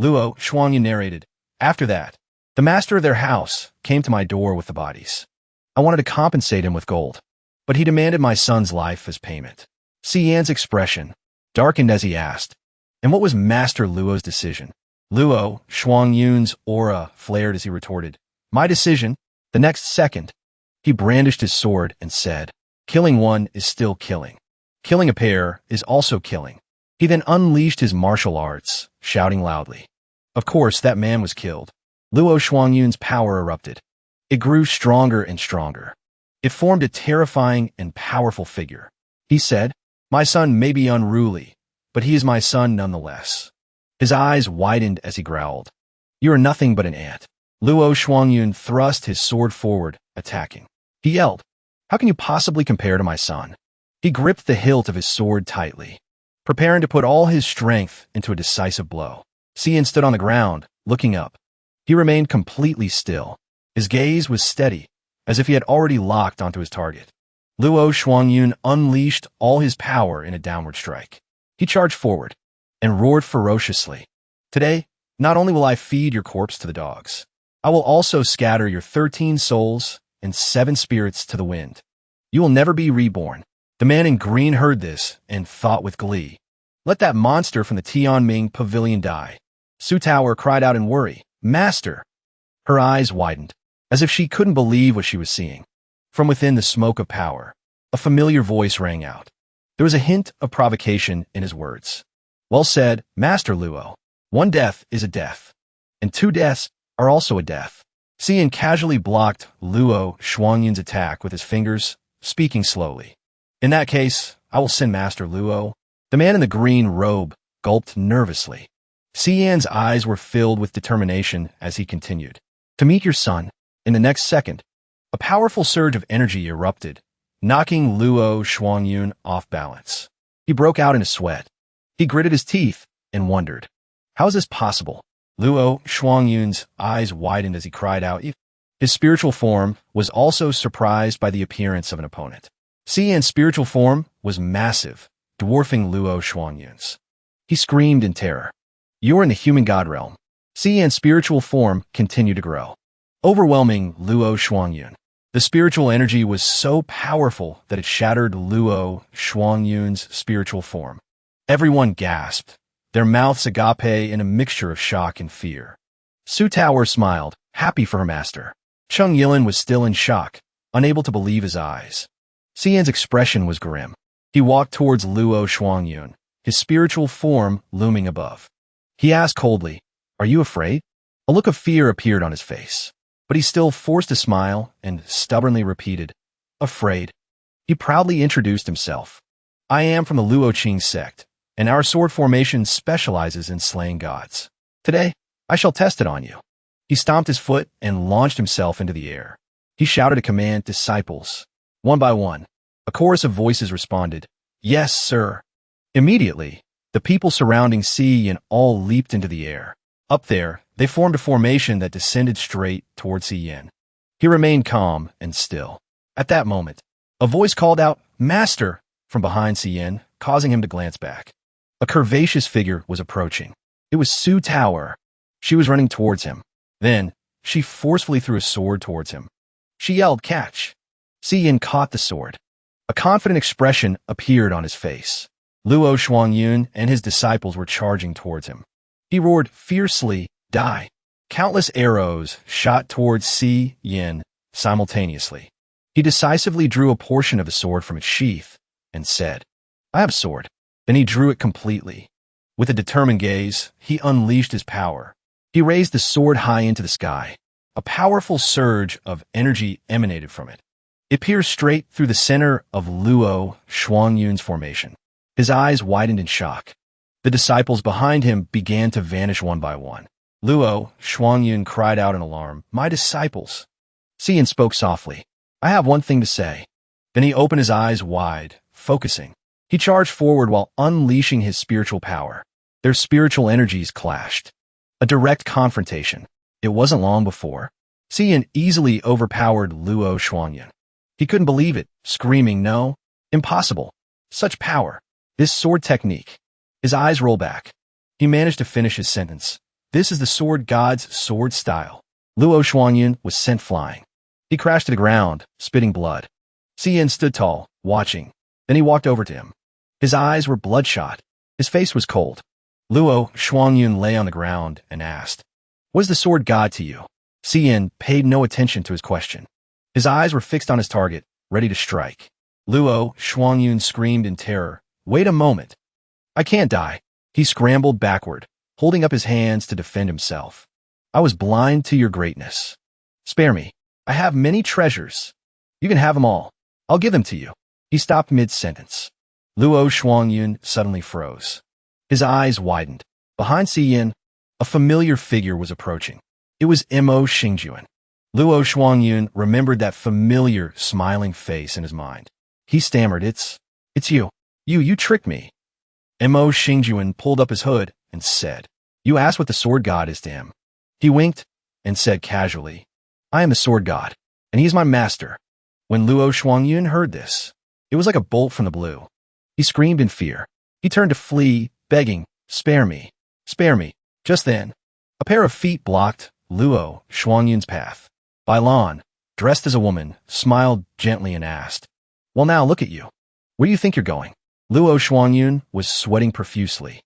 Luo Shuangyun narrated. After that, the master of their house came to my door with the bodies. I wanted to compensate him with gold, but he demanded my son's life as payment. Si Yin's expression darkened as he asked, and what was Master Luo's decision? Luo Shuangyun's aura flared as he retorted, my decision. The next second, he brandished his sword and said, killing one is still killing. Killing a pair is also killing. He then unleashed his martial arts, shouting loudly. Of course, that man was killed. Luo Shuangyun's power erupted. It grew stronger and stronger. It formed a terrifying and powerful figure. He said, my son may be unruly, but he is my son nonetheless. His eyes widened as he growled. You are nothing but an ant. Luo Shuangyun thrust his sword forward, attacking. He yelled, how can you possibly compare to my son? He gripped the hilt of his sword tightly, preparing to put all his strength into a decisive blow. Si Yin stood on the ground, looking up. He remained completely still. His gaze was steady, as if he had already locked onto his target. Luo Shuangyun unleashed all his power in a downward strike. He charged forward and roared ferociously. Today, not only will I feed your corpse to the dogs, I will also scatter your 13 souls and 7 spirits to the wind. You will never be reborn. The man in green heard this and thought with glee. Let that monster from the Tianming pavilion die. Su Tower cried out in worry. Master! Her eyes widened, as if she couldn't believe what she was seeing. From within the smoke of power, a familiar voice rang out. There was a hint of provocation in his words. Well said, Master Luo. 1 death is a death, and 2 deaths are also a death. Si Yin casually blocked Luo Shuangyun's attack with his fingers, speaking slowly. In that case, I will send Master Luo. The man in the green robe gulped nervously. Si Yin's eyes were filled with determination as he continued. To meet your son. In the next second, a powerful surge of energy erupted, knocking Luo Shuangyun off balance. He broke out in a sweat. He gritted his teeth and wondered, how is this possible? Luo Shuangyun's eyes widened as he cried out. His spiritual form was also surprised by the appearance of an opponent. Si Yin's spiritual form was massive, dwarfing Luo Shuangyun's. He screamed in terror. You are in the human god realm. Si Yin's spiritual form continued to grow, overwhelming Luo Shuangyun. The spiritual energy was so powerful that it shattered Luo Shuangyun's spiritual form. Everyone gasped, their mouths agape in a mixture of shock and fear. Su Tower smiled, happy for her master. Chung Yilin was still in shock, unable to believe his eyes. Si Yin's expression was grim. He walked towards Luo Shuangyun, his spiritual form looming above. He asked coldly, are you afraid? A look of fear appeared on his face, but he still forced a smile and stubbornly repeated, afraid. He proudly introduced himself. I am from the Luo Qing sect, and our sword formation specializes in slaying gods. Today, I shall test it on you. He stomped his foot and launched himself into the air. He shouted a command, disciples. One by one, a chorus of voices responded, yes, sir. Immediately, the people surrounding Si Yin all leaped into the air. Up there, they formed a formation that descended straight towards Si Yin. He remained calm and still. At that moment, a voice called out, Master, from behind Si Yin, causing him to glance back. A curvaceous figure was approaching. It was Su Tower. She was running towards him. Then, she forcefully threw a sword towards him. She yelled, catch. Si Yin caught the sword. A confident expression appeared on his face. Luo Shuangyun and his disciples were charging towards him. He roared fiercely, "Die!" Countless arrows shot towards Si Yin simultaneously. He decisively drew a portion of the sword from its sheath and said, "I have a sword." Then he drew it completely. With a determined gaze, he unleashed his power. He raised the sword high into the sky. A powerful surge of energy emanated from it. It pierced straight through the center of Luo Shuangyun's formation. His eyes widened in shock. The disciples behind him began to vanish one by one. Luo Shuangyun cried out in alarm, "My disciples!" Xian spoke softly, "I have one thing to say." Then he opened his eyes wide, focusing. He charged forward while unleashing his spiritual power. Their spiritual energies clashed. A direct confrontation. It wasn't long before Xian easily overpowered Luo Shuangyun. He couldn't believe it, screaming, "No! Impossible! Such power! This sword technique!" His eyes rolled back. He managed to finish his sentence. "This is the sword god's sword style." Luo Shuangyun was sent flying. He crashed to the ground, spitting blood. Xian stood tall, watching. Then he walked over to him. His eyes were bloodshot. His face was cold. Luo Shuangyun lay on the ground and asked, "What is the sword god to you?" Xian paid no attention to his question. His eyes were fixed on his target, ready to strike. Luo Shuangyun screamed in terror, "Wait a moment! I can't die!" He scrambled backward, holding up his hands to defend himself. "I was blind to your greatness. Spare me. I have many treasures. You can have them all. I'll give them to you." He stopped mid-sentence. Luo Shuangyun suddenly froze. His eyes widened. Behind Xian, a familiar figure was approaching. It was Mo Xingjuan. Luo Shuangyun remembered that familiar, smiling face in his mind. He stammered, It's you. You tricked me." Mo Xingjuan pulled up his hood and said, "You asked what the sword god is to him." He winked and said casually, "I am the sword god, and he is my master." When Luo Shuangyun heard this, it was like a bolt from the blue. He screamed in fear. He turned to flee, begging, "Spare me, spare me." Just then, a pair of feet blocked Luo Shuangyun's path. Bailan, dressed as a woman, smiled gently and asked, "Well, now look at you. Where do you think you're going?" Luo Shuangyun was sweating profusely.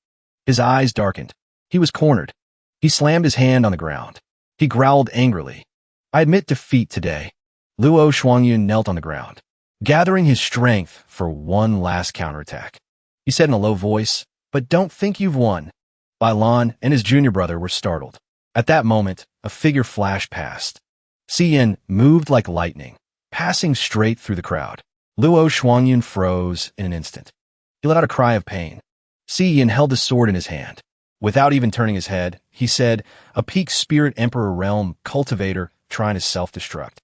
His eyes darkened. He was cornered. He slammed his hand on the ground. He growled angrily, "I admit defeat today." Luo Shuangyun knelt on the ground, gathering his strength for one last counterattack. He said in a low voice, "But don't think you've won." Bailan and his junior brother were startled. At that moment, a figure flashed past. Xian moved like lightning, passing straight through the crowd. Luo Shuangyun froze in an instant. He let out a cry of pain. Xian held the sword in his hand. Without even turning his head, he said, "A peak spirit emperor realm cultivator trying to self-destruct.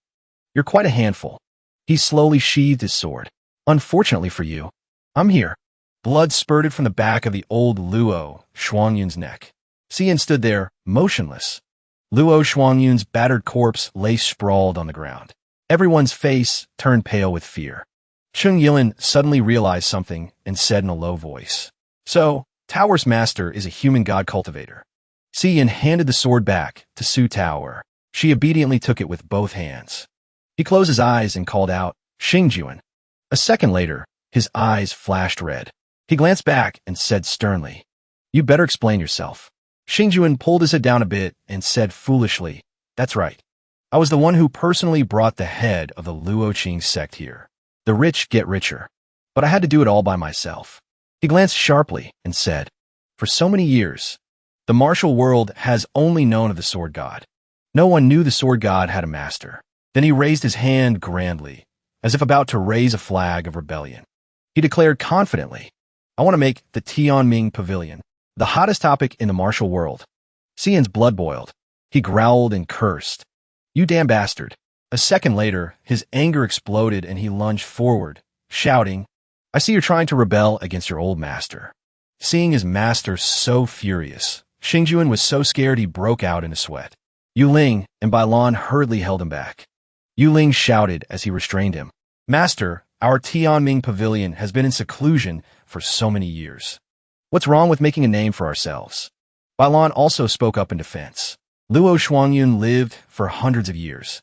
You're quite a handful." He slowly sheathed his sword. "Unfortunately for you, I'm here." Blood spurted from the back of the old Luo Shuangyun's neck. Xian stood there, motionless. Luo Shuangyun's battered corpse lay sprawled on the ground. Everyone's face turned pale with fear. Chung Yilin suddenly realized something and said in a low voice, "So, Tower's master is a human god cultivator." Xian handed the sword back to Su Tower. She obediently took it with both hands. He closed his eyes and called out, "Xingjuan." A second later, his eyes flashed red. He glanced back and said sternly, "You better explain yourself." Xingjuan pulled his head down a bit and said foolishly, "That's right. I was the one who personally brought the head of the Luoqing sect here. The rich get richer. But I had to do it all by myself." He glanced sharply and said, "For so many years, the martial world has only known of the sword god. No one knew the sword god had a master." Then he raised his hand grandly, as if about to raise a flag of rebellion. He declared confidently, "I want to make the Tianming Pavilion the hottest topic in the martial world." Xian's blood boiled. He growled and cursed, "You damn bastard." A second later, his anger exploded and he lunged forward, shouting, "I see you're trying to rebel against your old master." Seeing his master so furious, Xingjuan was so scared he broke out in a sweat. Yu Ling and Bailan hurriedly held him back. Yu Ling shouted as he restrained him, "Master, our Tianming Pavilion has been in seclusion for so many years. What's wrong with making a name for ourselves?" Bailan also spoke up in defense. Luo Shuangyun lived for hundreds of years.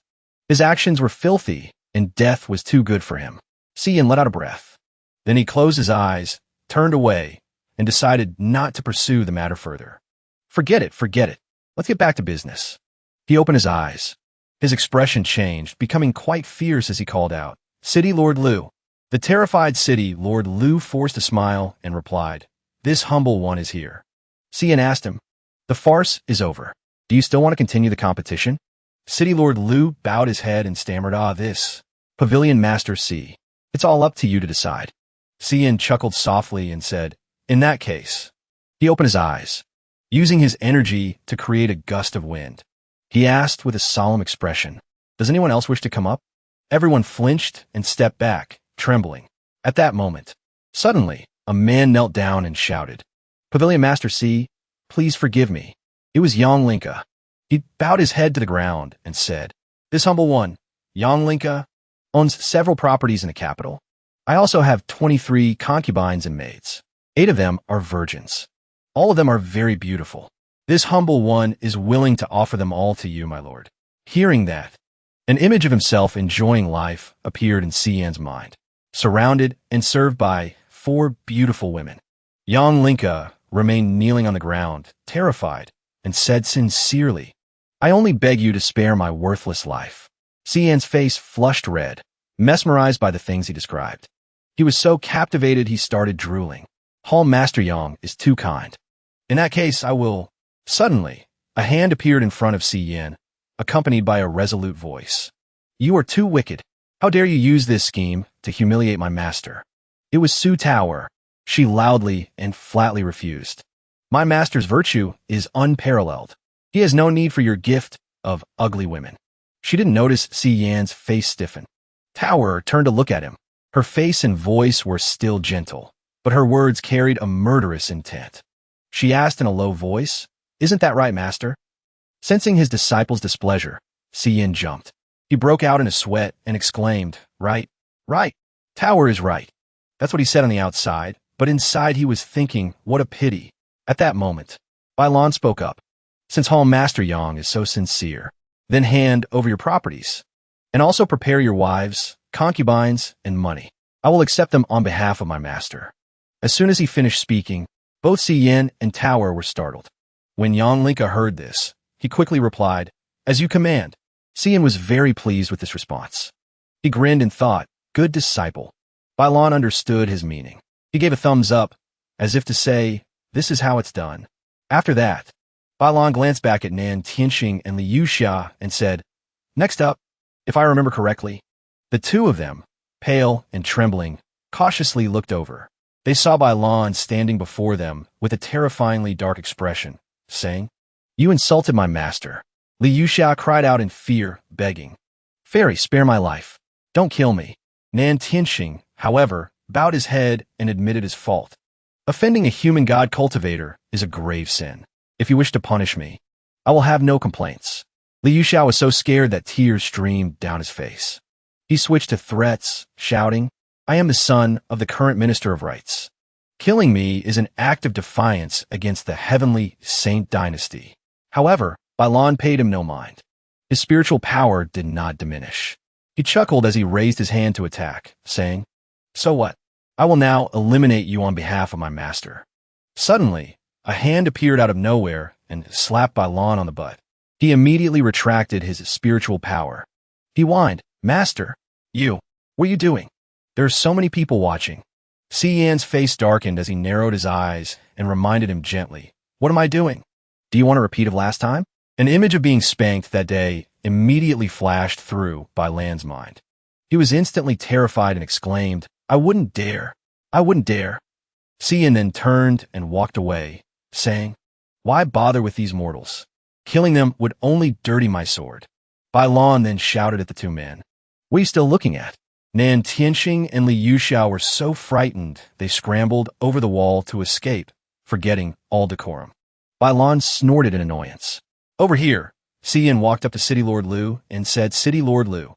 His actions were filthy, and death was too good for him. Cian let out a breath. Then he closed his eyes, turned away, and decided not to pursue the matter further. Forget it, forget it. Let's get back to business. He opened his eyes. His expression changed, becoming quite fierce as he called out, City Lord Liu. The terrified City Lord Liu forced a smile and replied, This humble one is here. Cian asked him, The farce is over. Do you still want to continue the competition? City Lord Liu bowed his head and stammered, this. Pavilion Master C. It's all up to you to decide. Cian chuckled softly and said, In that case. He opened his eyes, using his energy to create a gust of wind. He asked with a solemn expression, Does anyone else wish to come up? Everyone flinched and stepped back, trembling. At that moment, suddenly, a man knelt down and shouted, Pavilion Master C, please forgive me. It was Yahello. He bowed his head to the ground and said, This humble one, Yahello, owns several properties in the capital. I also have 23 concubines and maids. 8 of them are virgins. All of them are very beautiful. This humble one is willing to offer them all to you, my lord. Hearing that, an image of himself enjoying life appeared in Cian's mind, surrounded and served by 4 beautiful women. Yahello remained kneeling on the ground, terrified, and said sincerely, I only beg you to spare my worthless life. Cian's face flushed red, mesmerized by the things he described. He was so captivated he started drooling. Hall Master Yang is too kind. In that case, I will... Suddenly, a hand appeared in front of Cian, accompanied by a resolute voice. You are too wicked. How dare you use this scheme to humiliate my master? It was Su Tower. She loudly and flatly refused. My master's virtue is unparalleled. He has no need for your gift of ugly women. She didn't notice Cian's face stiffen. Tower turned to look at him. Her face and voice were still gentle, but her words carried a murderous intent. She asked in a low voice, Isn't that right, master? Sensing his disciple's displeasure, Cian jumped. He broke out in a sweat and exclaimed, Right, right. Tower is right. That's what he said on the outside, but inside he was thinking, what a pity. At that moment, Bailon spoke up. Since Hall Master Yang is so sincere, then hand over your properties, and also prepare your wives, concubines, and money. I will accept them on behalf of my master. As soon as he finished speaking, both Cian and Tower were startled. When Yahello heard this, he quickly replied, As you command. Cian was very pleased with this response. He grinned and thought, Good disciple. Bailon understood his meaning. He gave a thumbs up, as if to say, This is how it's done. After that, Bailon glanced back at Nan Tianxing and Liu Xia and said, Next up, if I remember correctly. The two of them, pale and trembling, cautiously looked over. They saw Bailon standing before them with a terrifyingly dark expression, saying, You insulted my master. Liu Xia cried out in fear, begging, Fairy, spare my life. Don't kill me. Nan Tianxing, however, bowed his head and admitted his fault. Offending a human god cultivator is a grave sin. If you wish to punish me, I will have no complaints. Liu Xia was so scared that tears streamed down his face. He switched to threats, shouting, I am the son of the current Minister of Rights. Killing me is an act of defiance against the heavenly Saint dynasty. However, Bailon paid him no mind. His spiritual power did not diminish. He chuckled as he raised his hand to attack, saying, So what? I will now eliminate you on behalf of my master. Suddenly, a hand appeared out of nowhere and slapped Bailon on the butt. He immediately retracted his spiritual power. He whined, Master, what are you doing? There are so many people watching. Cian's face darkened as he narrowed his eyes and reminded him gently, What am I doing? Do you want a repeat of last time? An image of being spanked that day immediately flashed through Bailon's mind. He was instantly terrified and exclaimed, I wouldn't dare. I wouldn't dare. Cian then turned and walked away, saying, Why bother with these mortals? Killing them would only dirty my sword. Bailon then shouted at the two men, What are you still looking at? Nan Tianxing and Liu Xia were so frightened they scrambled over the wall to escape, forgetting all decorum. Bailon snorted in annoyance. Over here, Cian walked up to City Lord Liu and said, City Lord Liu,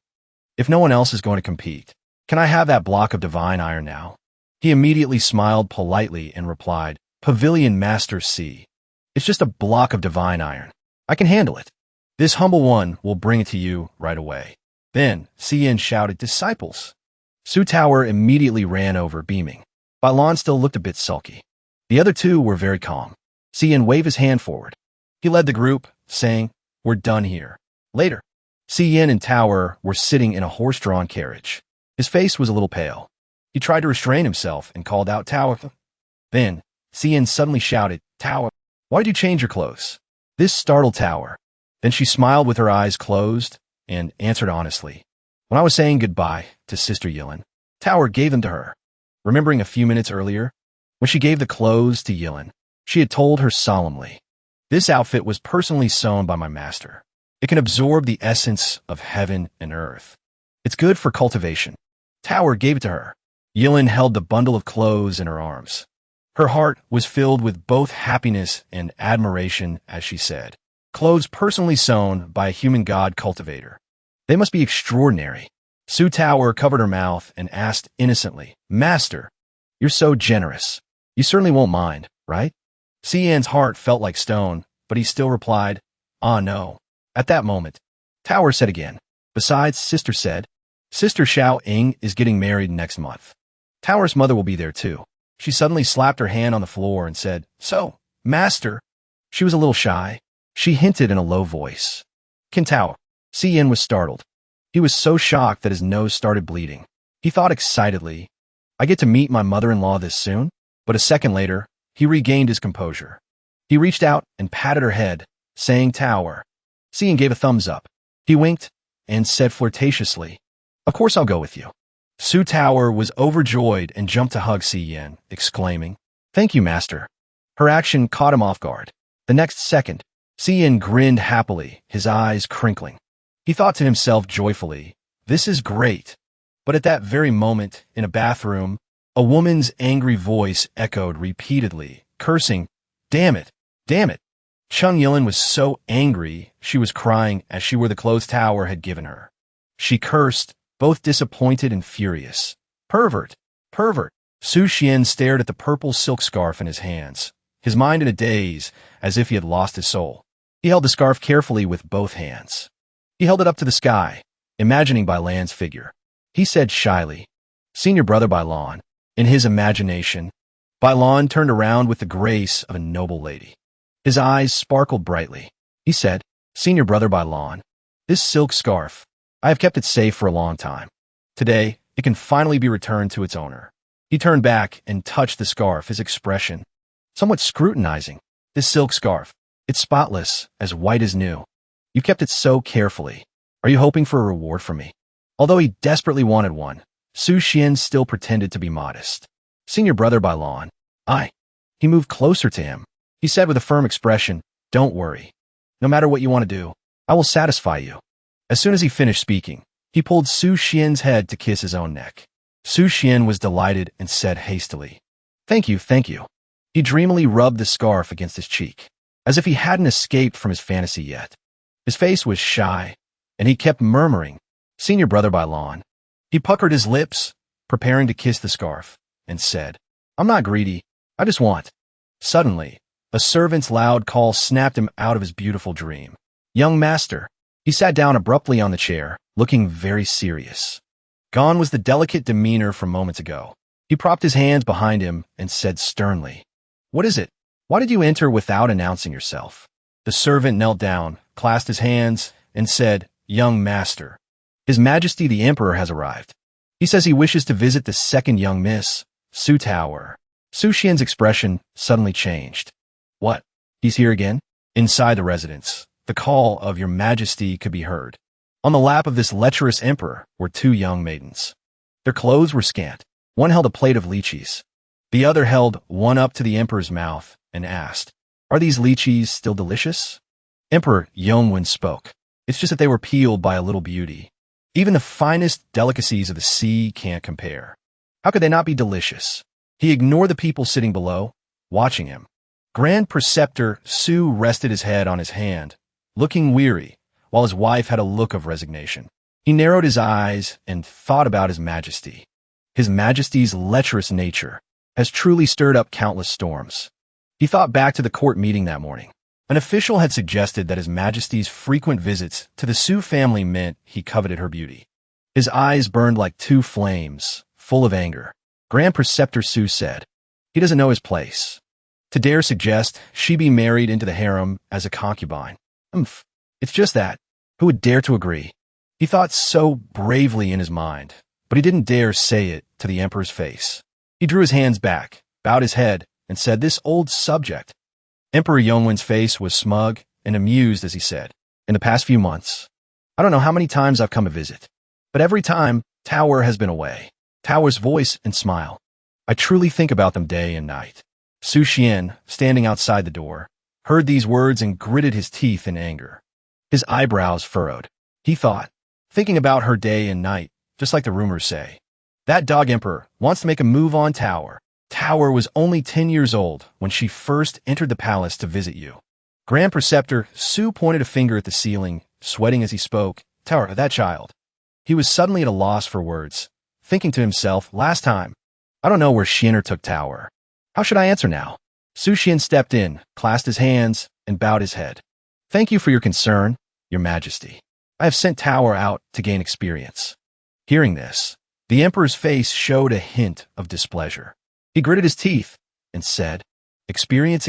if no one else is going to compete, can I have that block of divine iron now? He immediately smiled politely and replied, Pavilion Master C. It's just a block of divine iron. I can handle it. This humble one will bring it to you right away. Then Cian shouted, Disciples, Su Tower immediately ran over, beaming. Bailon still looked a bit sulky. The other two were very calm. Xian waved his hand forward. He led the group, saying, "We're done here." Later, Xian and Tower were sitting in a horse-drawn carriage. His face was a little pale. He tried to restrain himself and called out, "Tower." Then, Xian suddenly shouted, "Tower, why did you change your clothes?" This startled Tower. Then she smiled with her eyes closed and answered honestly, "When I was saying goodbye to Sister Yilin, Tower gave them to her." Remembering a few minutes earlier, when she gave the clothes to Yilin, she had told her solemnly, "This outfit was personally sewn by my master. It can absorb the essence of heaven and earth. It's good for cultivation." Tower gave it to her. Yilin held the bundle of clothes in her arms. Her heart was filled with both happiness and admiration as she said, "Clothes personally sewn by a human god cultivator. They must be extraordinary." Su Tower covered her mouth and asked innocently, "Master, you're so generous. You certainly won't mind, right?" Xian's heart felt like stone, but he still replied, "Ah, no." At that moment, Tower said again, "Besides, Sister said, Sister Xiao Ying is getting married next month. Tower's mother will be there too." She suddenly slapped her hand on the floor and said, "So, Master." She was a little shy. She hinted in a low voice, "Can Tower?" Xian was startled. He was so shocked that his nose started bleeding. He thought excitedly, "I get to meet my mother-in-law this soon?" But a second later, he regained his composure. He reached out and patted her head, saying, "Tower." Xian gave a thumbs up. He winked and said flirtatiously, "Of course I'll go with you." Su Tower was overjoyed and jumped to hug Xian, exclaiming, "Thank you, Master." Her action caught him off guard. The next second, Xian grinned happily, his eyes crinkling. He thought to himself joyfully, "This is great." But at that very moment, in a bathroom, a woman's angry voice echoed repeatedly, cursing, "Damn it! Damn it!" Chung Yilin was so angry she was crying as she wore the clothes Tower had given her. She cursed, both disappointed and furious. "Pervert! Pervert!" Su Xian stared at the purple silk scarf in his hands, his mind in a daze, as if he had lost his soul. He held the scarf carefully with both hands. He held it up to the sky, imagining Bailan's figure. He said shyly, "Senior brother Bailon." In his imagination, Bailon turned around with the grace of a noble lady. His eyes sparkled brightly. He said, "Senior brother Bailon, this silk scarf, I have kept it safe for a long time. Today, it can finally be returned to its owner." He turned back and touched the scarf, his expression somewhat scrutinizing. "This silk scarf, it's spotless, as white as new. You kept it so carefully. Are you hoping for a reward from me?" Although he desperately wanted one, Su Xian still pretended to be modest. "Senior brother Bailon, He moved closer to him. He said with a firm expression, "Don't worry. No matter what you want to do, I will satisfy you." As soon as he finished speaking, he pulled Su Xian's head to kiss his own neck. Su Xian was delighted and said hastily, "Thank you, thank you." He dreamily rubbed the scarf against his cheek, as if he hadn't escaped from his fantasy yet. His face was shy, and he kept murmuring, "Senior brother Bailon." He puckered his lips, preparing to kiss the scarf, and said, "I'm not greedy, I just want." Suddenly, a servant's loud call snapped him out of his beautiful dream. "Young master." He sat down abruptly on the chair, looking very serious. Gone was the delicate demeanor from moments ago. He propped his hands behind him and said sternly, "What is it? Why did you enter without announcing yourself?" The servant knelt down, clasped his hands, and said, "Young master, His Majesty the Emperor has arrived. He says he wishes to visit the second young miss, Su Tower." Su Xian's expression suddenly changed. "What? He's here again?" Inside the residence, the call of "Your Majesty" could be heard. On the lap of this lecherous emperor were two young maidens. Their clothes were scant. One held a plate of lychees. The other held one up to the emperor's mouth and asked, "Are these lychees still delicious?" Emperor Yongwen spoke. "It's just that they were peeled by a little beauty. Even the finest delicacies of the sea can't compare. How could they not be delicious?" He ignored the people sitting below, watching him. Grand Preceptor Su rested his head on his hand, looking weary, while his wife had a look of resignation. He narrowed his eyes and thought about His Majesty. His Majesty's lecherous nature has truly stirred up countless storms. He thought back to the court meeting that morning. An official had suggested that His Majesty's frequent visits to the Su family meant he coveted her beauty. His eyes burned like two flames, full of anger. Grand Preceptor Su said, "He doesn't know his place. To dare suggest she be married into the harem as a concubine. It's just that. Who would dare to agree?" He thought so bravely in his mind, but he didn't dare say it to the emperor's face. He drew his hands back, bowed his head, and said, "This old subject." Emperor Yongwen's face was smug and amused as he said, "In the past few months, I don't know how many times I've come to visit, but every time, Tower has been away. Tower's voice and smile. I truly think about them day and night." Su Xian, standing outside the door, heard these words and gritted his teeth in anger. His eyebrows furrowed. He thought, thinking about her day and night, just like the rumors say. That dog emperor wants to make a move on Tower. Tower was only 10 years old when she first entered the palace to visit you. Grand Preceptor Su pointed a finger at the ceiling, sweating as he spoke. Tower, that child. He was suddenly at a loss for words, thinking to himself, last time, I don't know where Xianer took Tower. How should I answer now? Su Xian stepped in, clasped his hands, and bowed his head. Thank you for your concern, Your Majesty. I have sent Tower out to gain experience. Hearing this, the emperor's face showed a hint of displeasure. He gritted his teeth and said, Experience?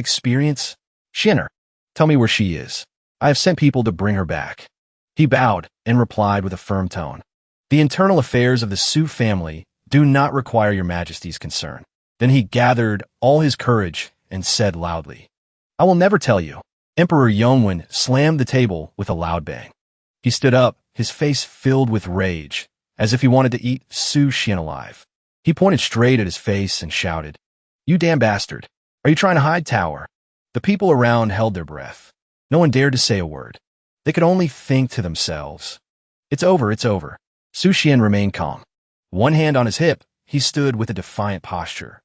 Xianer, tell me where she is. I have sent people to bring her back. He bowed and replied with a firm tone. The internal affairs of the Su family do not require Your Majesty's concern. Then he gathered all his courage and said loudly, I will never tell you. Emperor Yongwen slammed the table with a loud bang. He stood up, his face filled with rage, as if he wanted to eat Su Xian alive. He pointed straight at his face and shouted, You damn bastard. Are you trying to hide Tower? The people around held their breath. No one dared to say a word. They could only think to themselves. It's over. Su Xian remained calm. One hand on his hip, he stood with a defiant posture.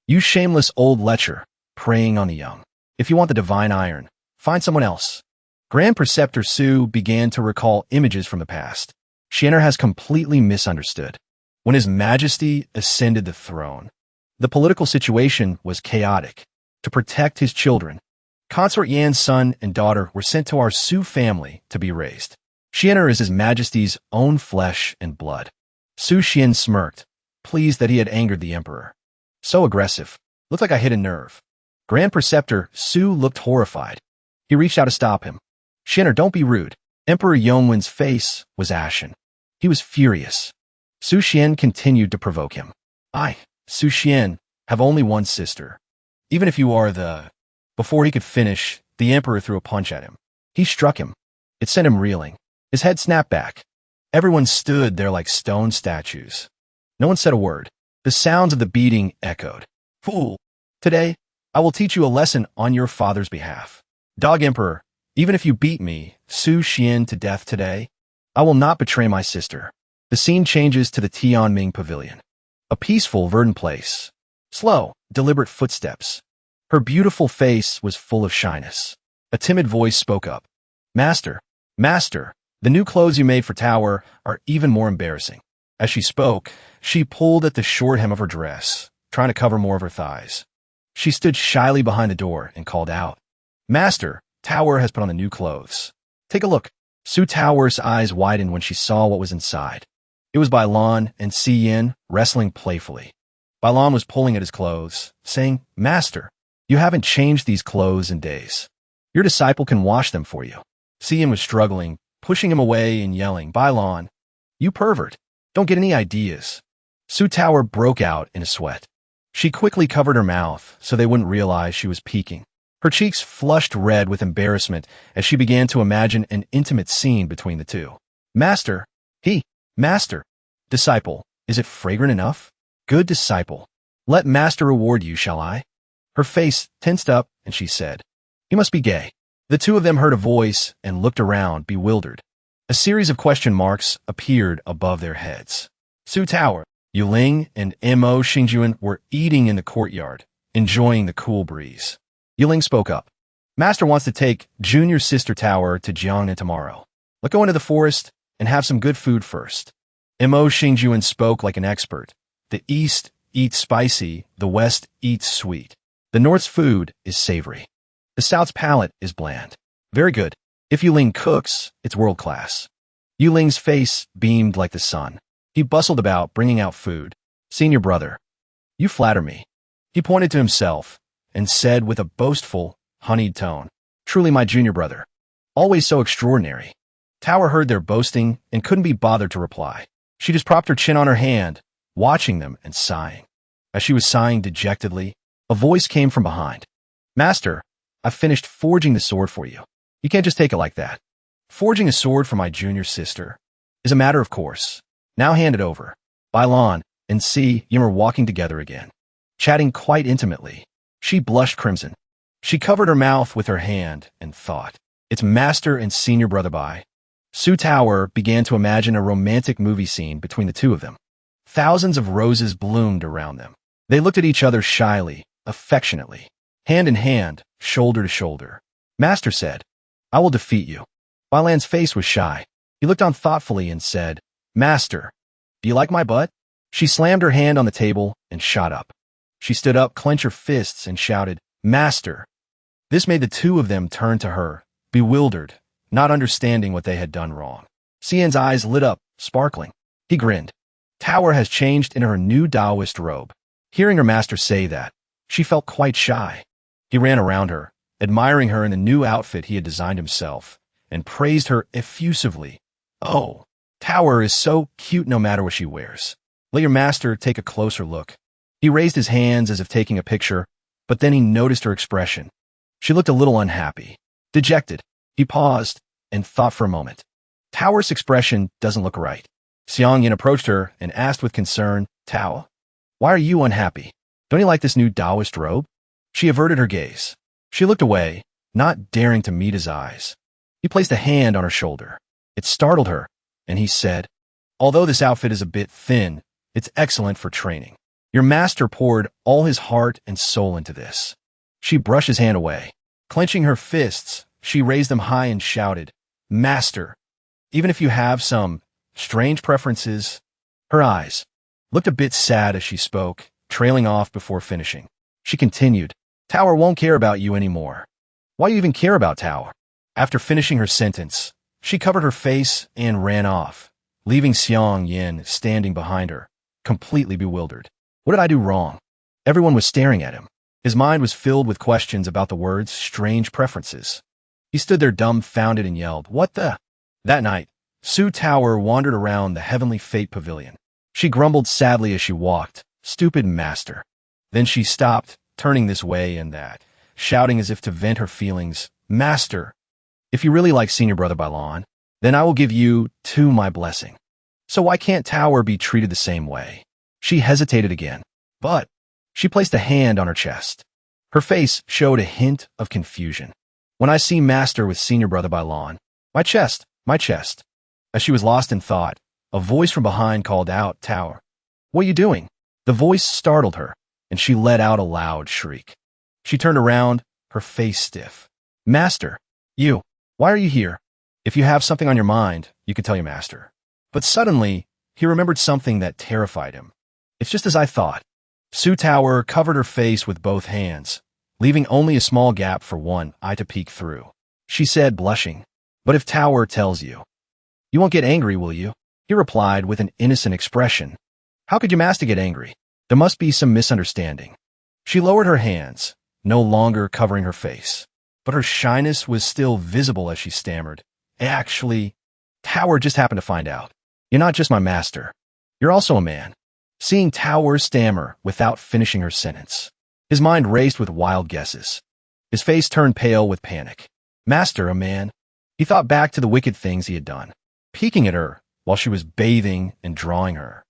You shameless old lecher, preying on the young. If you want the divine iron, find someone else. Grand Preceptor Su began to recall images from the past. Xianer has completely misunderstood. When His Majesty ascended the throne, the political situation was chaotic. To protect his children, Consort Yan's son and daughter were sent to our Su family to be raised. Xianer is His Majesty's own flesh and blood. Su Xian smirked, pleased that he had angered the emperor. So aggressive. Looked like I hit a nerve. Grand Preceptor Su looked horrified. He reached out to stop him. Xianer, don't be rude. Emperor Yongwen's face was ashen. He was furious. Su Xian continued to provoke him. I, Su Xian, have only one sister. Even if you are the... Before he could finish, the emperor threw a punch at him. He struck him. It sent him reeling. His head snapped back. Everyone stood there like stone statues. No one said a word. The sounds of the beating echoed. Fool! Today, I will teach you a lesson on your father's behalf. Dog Emperor, even if you beat me, Su Xian, to death today, I will not betray my sister. The scene changes to the Tianming Pavilion. A peaceful, verdant place. Slow, deliberate footsteps. Her beautiful face was full of shyness. A timid voice spoke up. Master, the new clothes you made for Tower are even more embarrassing. As she spoke, she pulled at the short hem of her dress, trying to cover more of her thighs. She stood shyly behind the door and called out, Master, Tower has put on the new clothes. Take a look. Su Tower's eyes widened when she saw what was inside. It was Bailan and Si Yin wrestling playfully. Bailan was pulling at his clothes, saying, Master, you haven't changed these clothes in days. Your disciple can wash them for you. Si Yin was struggling, pushing him away and yelling, Bailan, you pervert. Don't get any ideas. Su Tower broke out in a sweat. She quickly covered her mouth so they wouldn't realize she was peeking. Her cheeks flushed red with embarrassment as she began to imagine an intimate scene between the two. Master, disciple, is it fragrant enough? Good disciple. Let Master reward you, shall I? Her face tensed up and she said, You must be gay. The two of them heard a voice and looked around, bewildered. A series of question marks appeared above their heads. Su Tower, Yuling, and Mo Xingjuan were eating in the courtyard, enjoying the cool breeze. Yuling spoke up. Master wants to take junior sister Tower to Jiangnan tomorrow. Let's go into the forest and have some good food first. Mo Xingjuan spoke like an expert. The East eats spicy, the West eats sweet. The North's food is savory. The South's palate is bland. Very good. If Yuling cooks, it's world-class. Yuling's face beamed like the sun. He bustled about, bringing out food. Senior brother, you flatter me. He pointed to himself and said with a boastful, honeyed tone, truly my junior brother. Always so extraordinary. Tower heard their boasting and couldn't be bothered to reply. She just propped her chin on her hand, watching them and sighing. As she was sighing dejectedly, a voice came from behind. Master, I've finished forging the sword for you. You can't just take it like that. Forging a sword for my junior sister is a matter of course. Now hand it over. Bailon and C. Yim were walking together again, chatting quite intimately. She blushed crimson. She covered her mouth with her hand and thought, it's master and senior brother Bai. Su Tower began to imagine a romantic movie scene between the two of them. Thousands of roses bloomed around them. They looked at each other shyly, affectionately, hand in hand, shoulder to shoulder. Master said, I will defeat you. Bailan's face was shy. He looked on thoughtfully and said, Master, do you like my butt? She slammed her hand on the table and shot up. She stood up, clenched her fists, and shouted, Master. This made the two of them turn to her, bewildered, not understanding what they had done wrong. Cian's eyes lit up, sparkling. He grinned. Tower has changed into her new Taoist robe. Hearing her master say that, she felt quite shy. He ran around her, admiring her in the new outfit he had designed himself, and praised her effusively. Oh, Tower is so cute no matter what she wears. Let your master take a closer look. He raised his hands as if taking a picture, but then he noticed her expression. She looked a little unhappy, dejected. He paused and thought for a moment. Tower's expression doesn't look right. Xiang Yin approached her and asked with concern, Tao, why are you unhappy? Don't you like this new Taoist robe? She averted her gaze. She looked away, not daring to meet his eyes. He placed a hand on her shoulder. It startled her, and he said, although this outfit is a bit thin, it's excellent for training. Your master poured all his heart and soul into this. She brushed his hand away. Clenching her fists, she raised them high and shouted, Master, even if you have some strange preferences. Her eyes looked a bit sad as she spoke, trailing off before finishing. She continued, Tower won't care about you anymore. Why you even care about Tower? After finishing her sentence, she covered her face and ran off, leaving Xiang Yin standing behind her, completely bewildered. What did I do wrong? Everyone was staring at him. His mind was filled with questions about the words strange preferences. He stood there dumbfounded and yelled, What the? That night, Su Tower wandered around the Heavenly Fate Pavilion. She grumbled sadly as she walked, stupid master. Then she stopped, turning this way and that, shouting as if to vent her feelings, Master, if you really like Senior Brother Bailon, then I will give you, too, my blessing. So why can't Tower be treated the same way? She hesitated again, but she placed a hand on her chest. Her face showed a hint of confusion. When I see Master with Senior Brother Bailon, my chest. As she was lost in thought, a voice from behind called out, Tower, what are you doing? The voice startled her, and she let out a loud shriek. She turned around, her face stiff. Master, why are you here? If you have something on your mind, you can tell your master. But suddenly, he remembered something that terrified him. It's just as I thought. Su Tower covered her face with both hands, leaving only a small gap for one eye to peek through. She said, blushing, But if Tower tells you, you won't get angry, will you? He replied with an innocent expression. How could your master get angry? There must be some misunderstanding. She lowered her hands, no longer covering her face, but her shyness was still visible as she stammered. Actually, Tower just happened to find out. You're not just my master. You're also a man. Seeing Tower stammer without finishing her sentence, his mind raced with wild guesses. His face turned pale with panic. Master, a man? He thought back to the wicked things he had done, peeking at her while she was bathing and drawing her,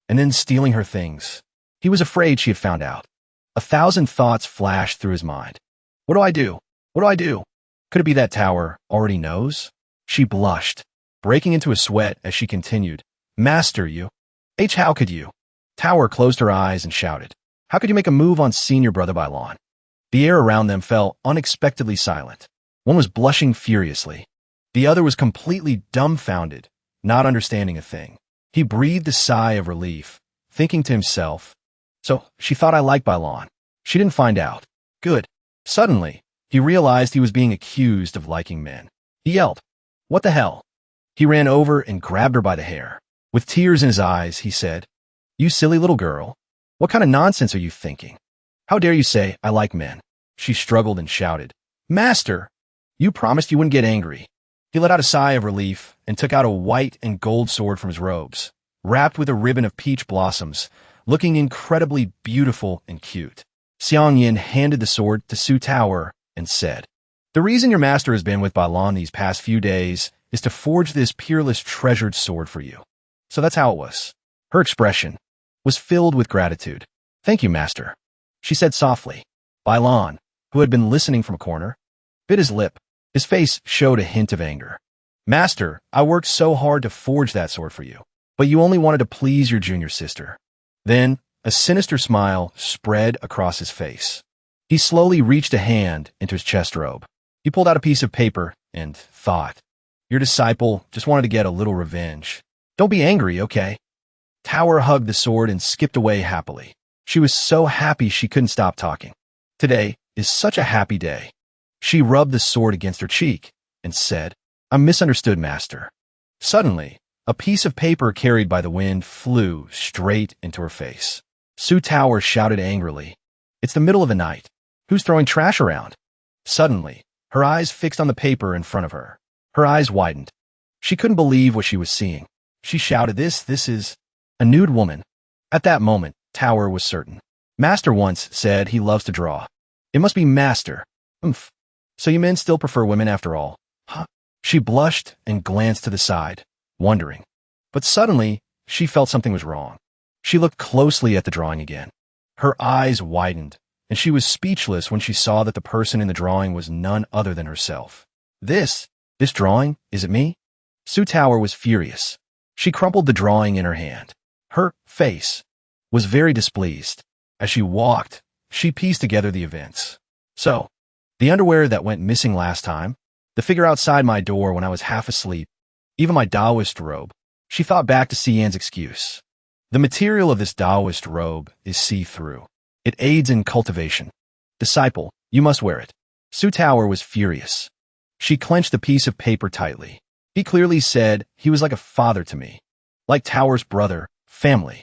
and then stealing her things. He was afraid she had found out. 1,000 thoughts flashed through his mind. What do I do? What do I do? Could it be that Tower already knows? She blushed, breaking into a sweat as she continued. Master, you. How could you? Tower closed her eyes and shouted. How could you make a move on Senior Brother Bailon? The air around them fell unexpectedly silent. One was blushing furiously. The other was completely dumbfounded, not understanding a thing. He breathed a sigh of relief, thinking to himself, so she thought I liked Bailon. She didn't find out. Good. Suddenly, he realized he was being accused of liking men. He yelled, What the hell? He ran over and grabbed her by the hair. With tears in his eyes, he said, "You silly little girl. What kind of nonsense are you thinking? How dare you say I like men?" She struggled and shouted, "Master, you promised you wouldn't get angry." He let out a sigh of relief and took out a white and gold sword from his robes, wrapped with a ribbon of peach blossoms, looking incredibly beautiful and cute. Xiang Yin handed the sword to Su Tower and said, "The reason your master has been with Bailan these past few days is to forge this peerless treasured sword for you." So that's how it was. Her expression was filled with gratitude. "Thank you, master," she said softly. Bailan, who had been listening from a corner, bit his lip. His face showed a hint of anger. "Master, I worked so hard to forge that sword for you, but you only wanted to please your junior sister." Then a sinister smile spread across his face. He slowly reached a hand into his chest robe. He pulled out a piece of paper and thought, "Your disciple just wanted to get a little revenge. Don't be angry, okay?" Tower hugged the sword and skipped away happily. She was so happy she couldn't stop talking. Today is such a happy day. She rubbed the sword against her cheek and said, "I'm misunderstood, master." Suddenly, a piece of paper carried by the wind flew straight into her face. Su Tower shouted angrily, "It's the middle of the night. Who's throwing trash around?" Suddenly, her eyes fixed on the paper in front of her. Her eyes widened. She couldn't believe what she was seeing. She shouted, This is a nude woman." At that moment, Tower was certain. Master once said he loves to draw. It must be Master. Oomph. So you men still prefer women after all, huh? She blushed and glanced to the side, wondering. But suddenly, she felt something was wrong. She looked closely at the drawing again. Her eyes widened, and she was speechless when she saw that the person in the drawing was none other than herself. This drawing, is it me?" Su Tower was furious. She crumpled the drawing in her hand. Her face was very displeased. As she walked, she pieced together the events. "So, the underwear that went missing last time, the figure outside my door when I was half asleep, even my Taoist robe." She thought back to Xian's excuse. "The material of this Taoist robe is see-through. It aids in cultivation. Disciple, you must wear it." Su Tower was furious. She clenched the piece of paper tightly. He clearly said he was like a father to me, like Tower's brother, family.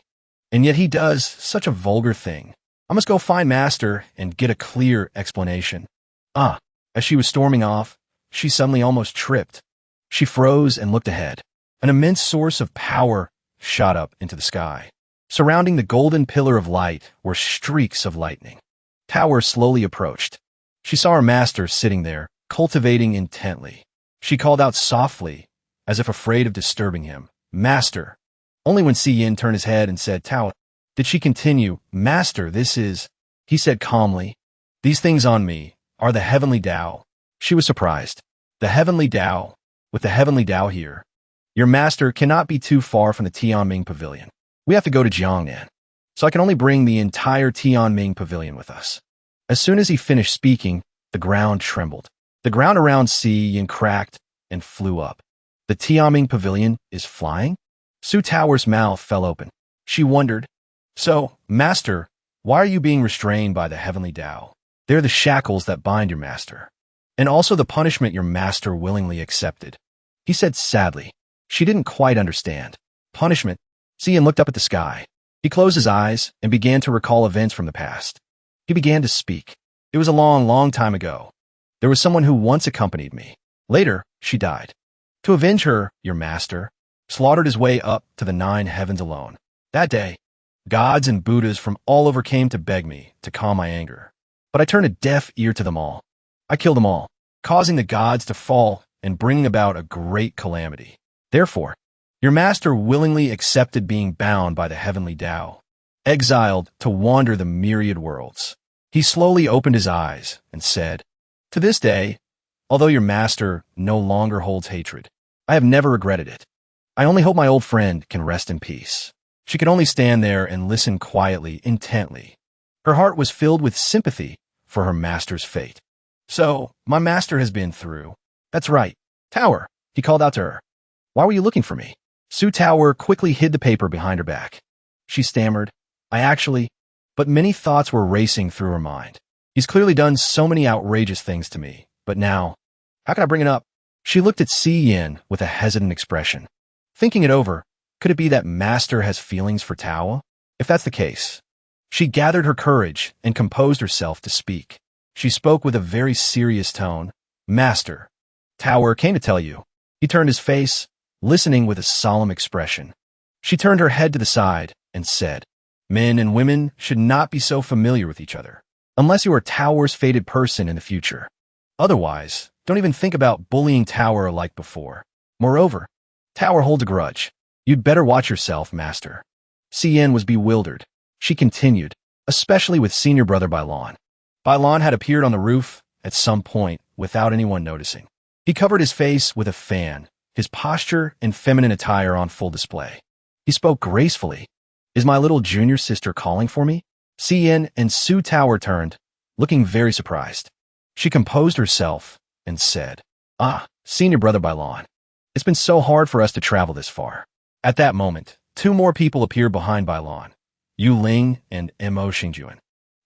And yet he does such a vulgar thing. I must go find Master and get a clear explanation. As she was storming off, she suddenly almost tripped. She froze and looked ahead. An immense source of power shot up into the sky. Surrounding the golden pillar of light were streaks of lightning. Tower slowly approached. She saw her master sitting there, cultivating intently. She called out softly, as if afraid of disturbing him, "Master." Only when Yin turned his head and said, "Tower," did she continue, "Master, this is," he said calmly, "these things on me are the heavenly Tao." She was surprised. The heavenly Tao? With the heavenly Tao here? Your master cannot be too far from the Tianming Pavilion. We have to go to Jiangnan. So I can only bring the entire Tianming Pavilion with us. As soon as he finished speaking, the ground trembled. The ground around Yin cracked and flew up. The Tianming Pavilion is flying? Su Tower's mouth fell open. She wondered, "So, Master, why are you being restrained by the heavenly Tao? They're the shackles that bind your master. And also the punishment your master willingly accepted." He said sadly. She didn't quite understand. Punishment? Yin looked up at the sky. He closed his eyes and began to recall events from the past. He began to speak. "It was a long, long time ago. There was someone who once accompanied me. Later, she died. To avenge her, your master slaughtered his way up to the 9 heavens alone. That day, gods and Buddhas from all over came to beg me to calm my anger. But I turned a deaf ear to them all. I killed them all, causing the gods to fall and bringing about a great calamity. Therefore, your master willingly accepted being bound by the heavenly Tao, exiled to wander the myriad worlds." He slowly opened his eyes and said, "To this day, although your master no longer holds hatred, I have never regretted it. I only hope my old friend can rest in peace." She could only stand there and listen quietly, intently. Her heart was filled with sympathy for her master's fate. "So, my master has been through." "That's right. Tower," he called out to her. "Why were you looking for me?" Su Tower quickly hid the paper behind her back. She stammered, "I actually," but many thoughts were racing through her mind. He's clearly done so many outrageous things to me, but now, how can I bring it up? She looked at Yin with a hesitant expression. Thinking it over, Could it be that Master has feelings for Tao? If that's the case, she gathered her courage and composed herself to speak. She spoke with a very serious tone. Master, Tower came to tell you. He turned his face, listening with a solemn expression. She turned her head to the side and said, men and women should not be so familiar with each other, unless you are Tower's fated person in the future. Otherwise, don't even think about bullying Tower like before. Moreover, Tower holds a grudge. You'd better watch yourself, Master. Cien was bewildered. She continued, especially with senior brother Bailon. Bailon had appeared on the roof at some point without anyone noticing. He covered his face with a fan, his posture and feminine attire on full display. He spoke gracefully. Is my little junior sister calling for me? Cien and Su Tower turned, looking very surprised. She composed herself and said, senior brother Bailon. It's been so hard for us to travel this far. At that moment, two more people appeared behind Bailon, Yu Ling and Mo Xingjuan.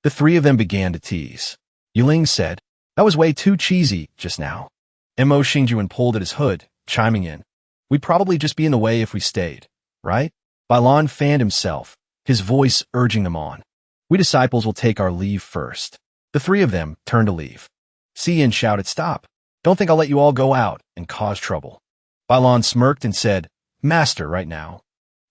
The three of them began to tease. Yu Ling said, that was way too cheesy just now. Mo Xingjuan pulled at his hood, chiming in. We'd probably just be in the way if we stayed, right? Bailon fanned himself, his voice urging them on. We disciples will take our leave first. The three of them turned to leave. Cien shouted, stop. Don't think I'll let you all go out and cause trouble. Bailon smirked and said, Master, right now.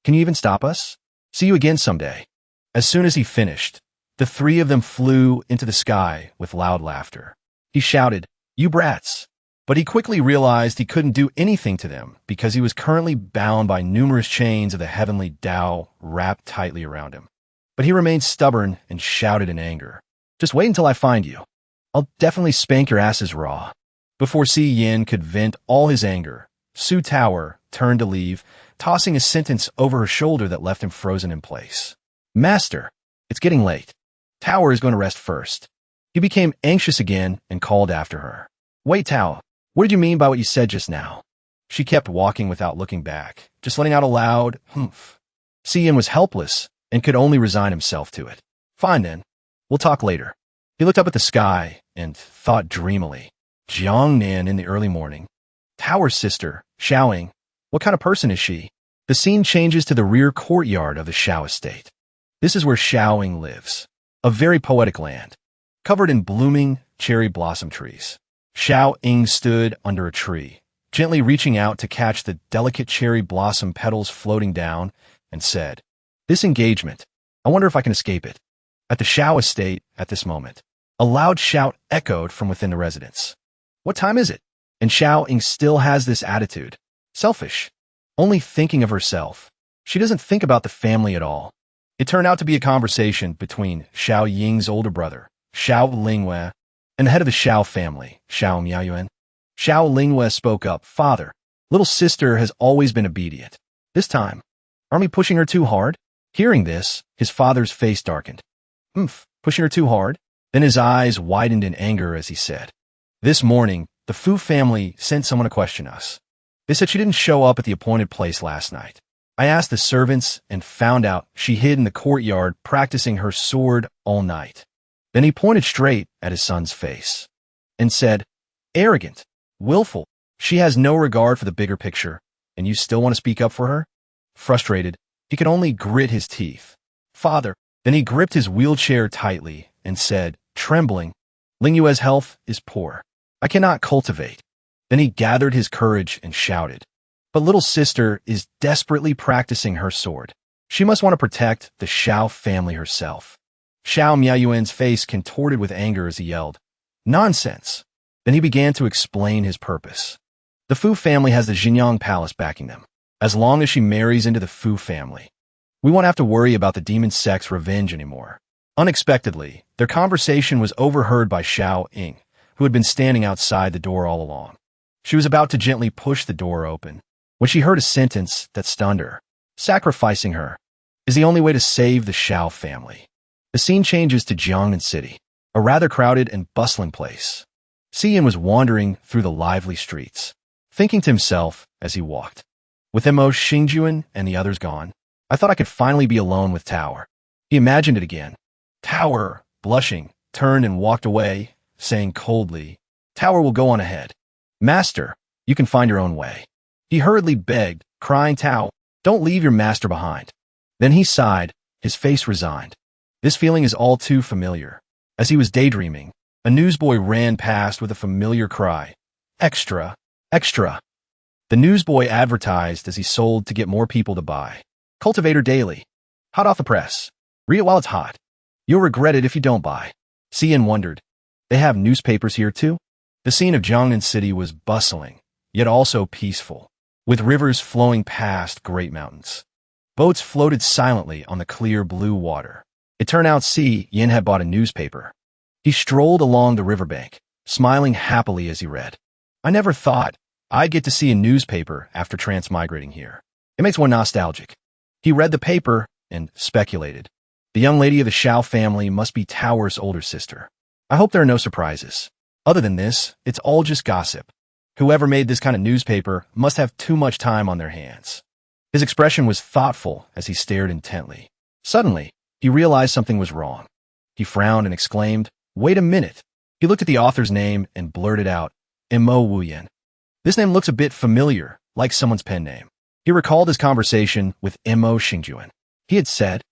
Can you even stop us? See you again someday. As soon as he finished, the three of them flew into the sky with loud laughter. He shouted, you brats. But he quickly realized he couldn't do anything to them because he was currently bound by numerous chains of the heavenly Tao wrapped tightly around him. But he remained stubborn and shouted in anger. Just wait until I find you. I'll definitely spank your asses raw. Before Yin could vent all his anger, Su Tower turned to leave, tossing a sentence over her shoulder that left him frozen in place. Master, it's getting late. Tower is going to rest first. He became anxious again and called after her. Wait, Tao, what did you mean by what you said just now? She kept walking without looking back, just letting out a loud humph. Yin was helpless and could only resign himself to it. Fine then, we'll talk later. He looked up at the sky and thought dreamily. Jiangnan in the early morning. Tower's sister, Xiaoying. What kind of person is she? The scene changes to the rear courtyard of the Xiao estate. This is where Xiaoying lives. A very poetic land, covered in blooming cherry blossom trees. Xiaoying stood under a tree, gently reaching out to catch the delicate cherry blossom petals floating down, and said, this engagement, I wonder if I can escape it. At the Xiao estate, at this moment, a loud shout echoed from within the residence. What time is it? And Xiaoying still has this attitude. Selfish. Only thinking of herself. She doesn't think about the family at all. It turned out to be a conversation between Xiaoying's older brother, Xiao Lingwei, and the head of the Xiao family, Xiao Miaoyuan. Xiao Lingwei spoke up, Father, little sister has always been obedient. This time, aren't we pushing her too hard? Hearing this, his father's face darkened. Pushing her too hard? Then his eyes widened in anger as he said, this morning, the Fu family sent someone to question us. They said she didn't show up at the appointed place last night. I asked the servants and found out she hid in the courtyard practicing her sword all night. Then he pointed straight at his son's face and said, arrogant, willful, she has no regard for the bigger picture, and you still want to speak up for her? Frustrated, he could only grit his teeth. Father, then he gripped his wheelchair tightly and said, trembling, Lingyue's health is poor. I cannot cultivate. Then he gathered his courage and shouted, but little sister is desperately practicing her sword. She must want to protect the Xiao family herself. Xiao Miaoyuan's face contorted with anger as he yelled, nonsense. Then he began to explain his purpose. The Fu family has the Jinyang Palace backing them. As long as she marries into the Fu family, we won't have to worry about the demon sect's revenge anymore. Unexpectedly, their conversation was overheard by Xiaoying, who had been standing outside the door all along. She was about to gently push the door open when she heard a sentence that stunned her. Sacrificing her is the only way to save the Xiao family. The scene changes to Jiangnan City, a rather crowded and bustling place. Xian was wandering through the lively streets, thinking to himself as he walked. With Mo Xingjuan and the others gone, I thought I could finally be alone with Tower. He imagined it again. Tower, blushing, turned and walked away, saying coldly, Tower will go on ahead. Master, you can find your own way. He hurriedly begged, crying, Tao, Don't leave your master behind. Then he sighed, his face resigned. This feeling is all too familiar. As he was daydreaming, a newsboy ran past with a familiar cry. Extra, extra. The newsboy advertised as he sold to get more people to buy. Cultivator Daily. Hot off the press. Read it while it's hot. You'll regret it if you don't buy. Cian wondered. They have newspapers here too? The scene of Jiangnan City was bustling, yet also peaceful, with rivers flowing past great mountains. Boats floated silently on the clear blue water. It turned out Cian had bought a newspaper. He strolled along the riverbank, smiling happily as he read. I never thought I'd get to see a newspaper after transmigrating here. It makes one nostalgic. He read the paper and speculated. The young lady of the Shao family must be Tower's older sister. I hope there are no surprises. Other than this, it's all just gossip. Whoever made this kind of newspaper must have too much time on their hands. His expression was thoughtful as he stared intently. Suddenly, he realized something was wrong. He frowned and exclaimed, "Wait a minute." He looked at the author's name and blurted out, Mo Wuyan. This name looks a bit familiar, like someone's pen name. He recalled his conversation with Mo Xingjuan. He had said,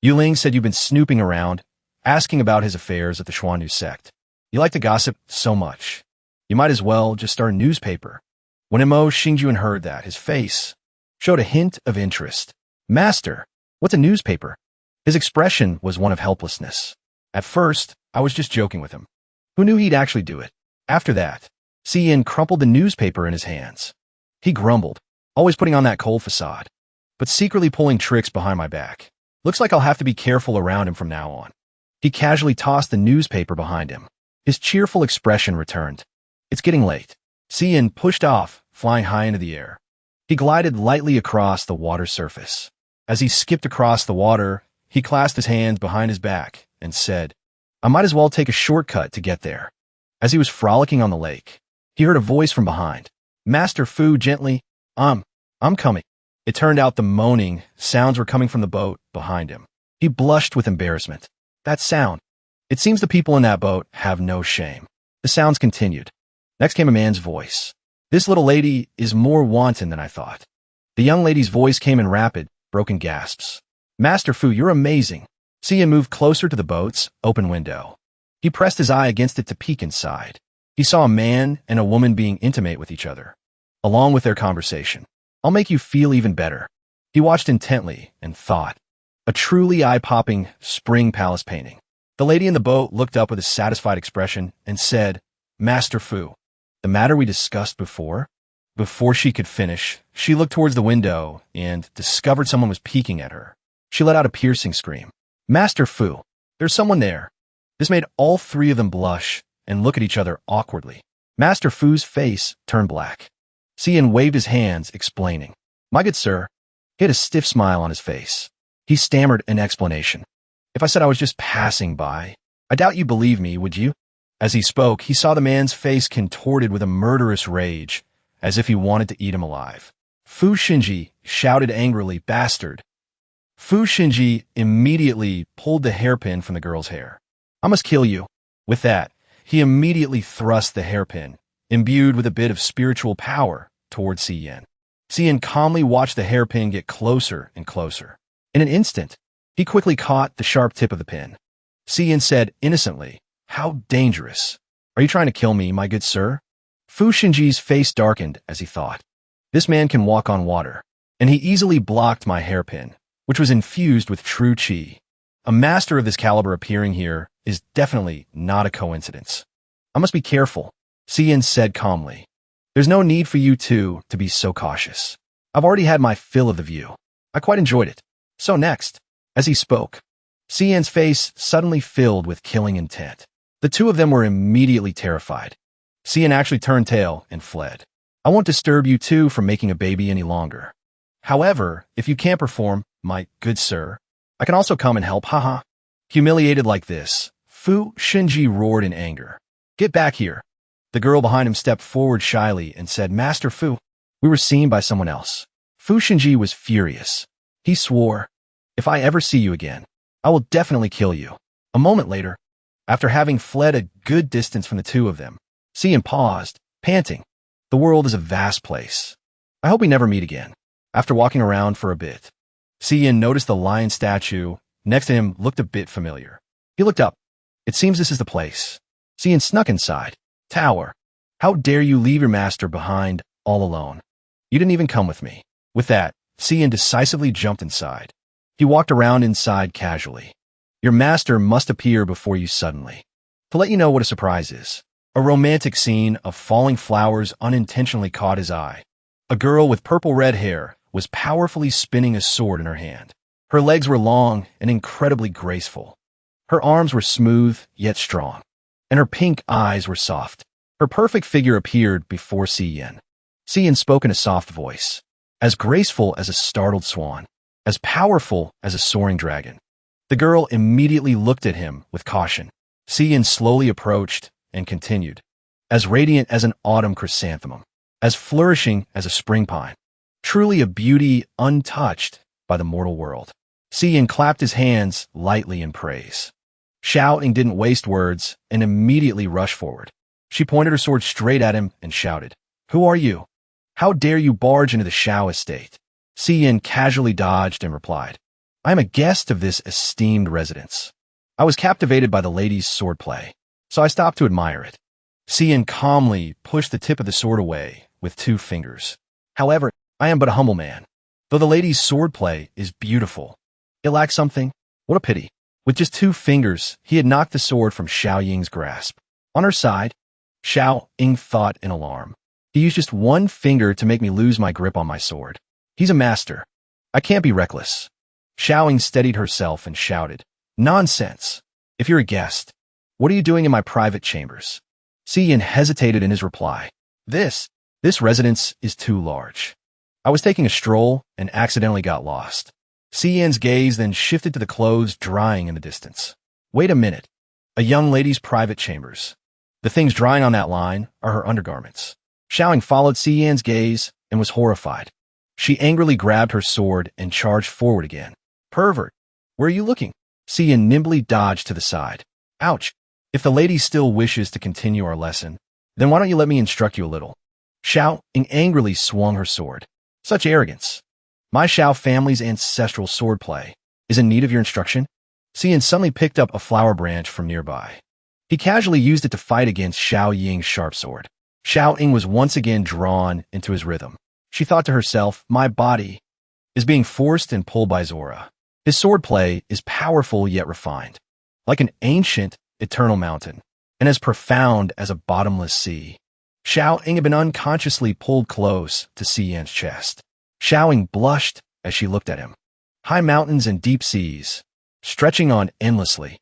Yuling said you've been snooping around, asking about his affairs at the Xuanyu sect. You like to gossip so much. You might as well just start a newspaper. When Mo Xingjuan heard that, his face showed a hint of interest. Master, what's a newspaper? His expression was one of helplessness. At first, I was just joking with him. Who knew he'd actually do it? After that, Cian crumpled the newspaper in his hands. He grumbled, always putting on that cold facade, but secretly pulling tricks behind my back. Looks like I'll have to be careful around him from now on. He casually tossed the newspaper behind him. His cheerful expression returned. It's getting late. Cian pushed off, flying high into the air. He glided lightly across the water's surface. As he skipped across the water, he clasped his hands behind his back and said, I might as well take a shortcut to get there. As he was frolicking on the lake, he heard a voice from behind. Master Fu gently, I'm coming. It turned out the moaning sounds were coming from the boat behind him. He blushed with embarrassment. That sound. It seems the people in that boat have no shame. The sounds continued. Next came a man's voice. This little lady is more wanton than I thought. The young lady's voice came in rapid, broken gasps. Master Fu, you're amazing. Cian moved closer to the boat's open window. He pressed his eye against it to peek inside. He saw a man and a woman being intimate with each other, along with their conversation. I'll make you feel even better. He watched intently and thought. A truly eye-popping spring palace painting. The lady in the boat looked up with a satisfied expression and said, Master Fu, the matter we discussed before? Before she could finish, she looked towards the window and discovered someone was peeking at her. She let out a piercing scream. Master Fu, there's someone there. This made all three of them blush and look at each other awkwardly. Master Fu's face turned black. Cian waved his hands, explaining. My good sir. He had a stiff smile on his face. He stammered an explanation. If I said I was just passing by, I doubt you believe me, would you? As he spoke, he saw the man's face contorted with a murderous rage, as if he wanted to eat him alive. Fu Xinji shouted angrily, Bastard. Fu Xinji immediately pulled the hairpin from the girl's hair. I must kill you. With that, he immediately thrust the hairpin, imbued with a bit of spiritual power, towards Cian. Cian calmly watched the hairpin get closer and closer. In an instant, he quickly caught the sharp tip of the pin. Cian said innocently, How dangerous. Are you trying to kill me, my good sir? Fu Xinji's face darkened as he thought. This man can walk on water, and he easily blocked my hairpin, which was infused with true qi. A master of this caliber appearing here is definitely not a coincidence. I must be careful, Cian said calmly. There's no need for you two to be so cautious. I've already had my fill of the view. I quite enjoyed it. So next, as he spoke, Cian's face suddenly filled with killing intent. The two of them were immediately terrified. Cian actually turned tail and fled. I won't disturb you two from making a baby any longer. However, if you can't perform, my good sir, I can also come and help, haha. Humiliated like this, Fu Xinji roared in anger. Get back here. The girl behind him stepped forward shyly and said, Master Fu, we were seen by someone else. Fu Xinji was furious. He swore, if I ever see you again, I will definitely kill you. A moment later, after having fled a good distance from the two of them, Cian paused, panting. The world is a vast place. I hope we never meet again. After walking around for a bit, Yin noticed the lion statue next to him looked a bit familiar. He looked up. It seems this is the place. Yin snuck inside. Tower. How dare you leave your master behind, all alone? You didn't even come with me. With that, Yin decisively jumped inside. He walked around inside casually. Your master must appear before you suddenly. To let you know what a surprise is. A romantic scene of falling flowers unintentionally caught his eye. A girl with purple-red hair was powerfully spinning a sword in her hand. Her legs were long and incredibly graceful. Her arms were smooth yet strong, and her pink eyes were soft. Her perfect figure appeared before Yin. Yin spoke in a soft voice, as graceful as a startled swan, as powerful as a soaring dragon. The girl immediately looked at him with caution. Yin slowly approached and continued, as radiant as an autumn chrysanthemum, as flourishing as a spring pine, truly a beauty untouched by the mortal world. Yin clapped his hands lightly in praise. Xiaoling didn't waste words and immediately rushed forward. She pointed her sword straight at him and shouted, "Who are you? How dare you barge into the Xiao estate?" Yin casually dodged and replied, "I am a guest of this esteemed residence. I was captivated by the lady's swordplay, so I stopped to admire it." Yin calmly pushed the tip of the sword away with 2 fingers. "However, I am but a humble man. Though the lady's swordplay is beautiful, it lacks something. What a pity." With just 2 fingers, he had knocked the sword from Xiao Ying's grasp. On her side, Xiao Ying thought in alarm. He used just 1 finger to make me lose my grip on my sword. He's a master. I can't be reckless. Xiao Ying steadied herself and shouted, "Nonsense. If you're a guest, what are you doing in my private chambers?" Yin hesitated in his reply. This residence is too large. I was taking a stroll and accidentally got lost." Yin's gaze then shifted to the clothes drying in the distance. "Wait a minute. A young lady's private chambers. The things drying on that line are her undergarments." Xiao Ying followed Yin's gaze and was horrified. She angrily grabbed her sword and charged forward again. "Pervert, where are you looking?" Yin nimbly dodged to the side. "Ouch. If the lady still wishes to continue our lesson, then why don't you let me instruct you a little?" Xiao Ying angrily swung her sword. "Such arrogance. My Xiao family's ancestral swordplay is in need of your instruction?" Yin suddenly picked up a flower branch from nearby. He casually used it to fight against Xiao Ying's sharp sword. Xiao Ying was once again drawn into his rhythm. She thought to herself, "My body is being forced and pulled by Zora. His swordplay is powerful yet refined, like an ancient, eternal mountain, and as profound as a bottomless sea." Xiao Ying had been unconsciously pulled close to Yin's chest. Xiao Ying blushed as she looked at him. High mountains and deep seas, stretching on endlessly.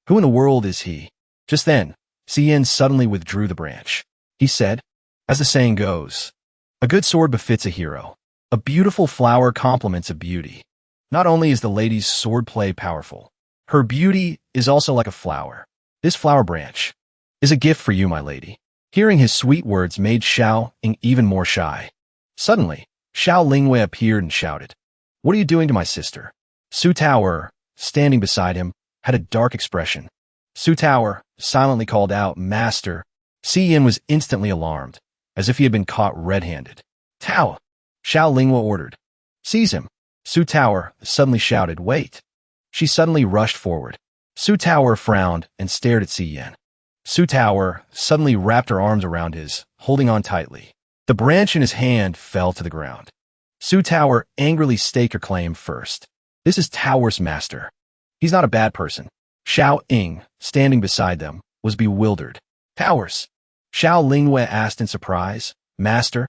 Who in the world is he? Just then, Yin suddenly withdrew the branch. He said, "As the saying goes, a good sword befits a hero. A beautiful flower complements a beauty. Not only is the lady's swordplay powerful, her beauty is also like a flower. This flower branch is a gift for you, my lady." Hearing his sweet words made Xiao Ying even more shy. Suddenly, Xiao Lingwei appeared and shouted, "What are you doing to my sister?" Su Tower, standing beside him, had a dark expression. Su Tower silently called out, "Master." Yin was instantly alarmed, as if he had been caught red-handed. "Tao!" Xiao Lingwei ordered. "Seize him." Su Tower suddenly shouted, "Wait." She suddenly rushed forward. Su Tower frowned and stared at Yin. Su Tower suddenly wrapped her arms around his, holding on tightly. The branch in his hand fell to the ground. Su Tower angrily staked her claim first. "This is Tower's master. He's not a bad person." Xiao Ying, standing beside them, was bewildered. "Tower's?" Xiao Lingwei asked in surprise. "Master?"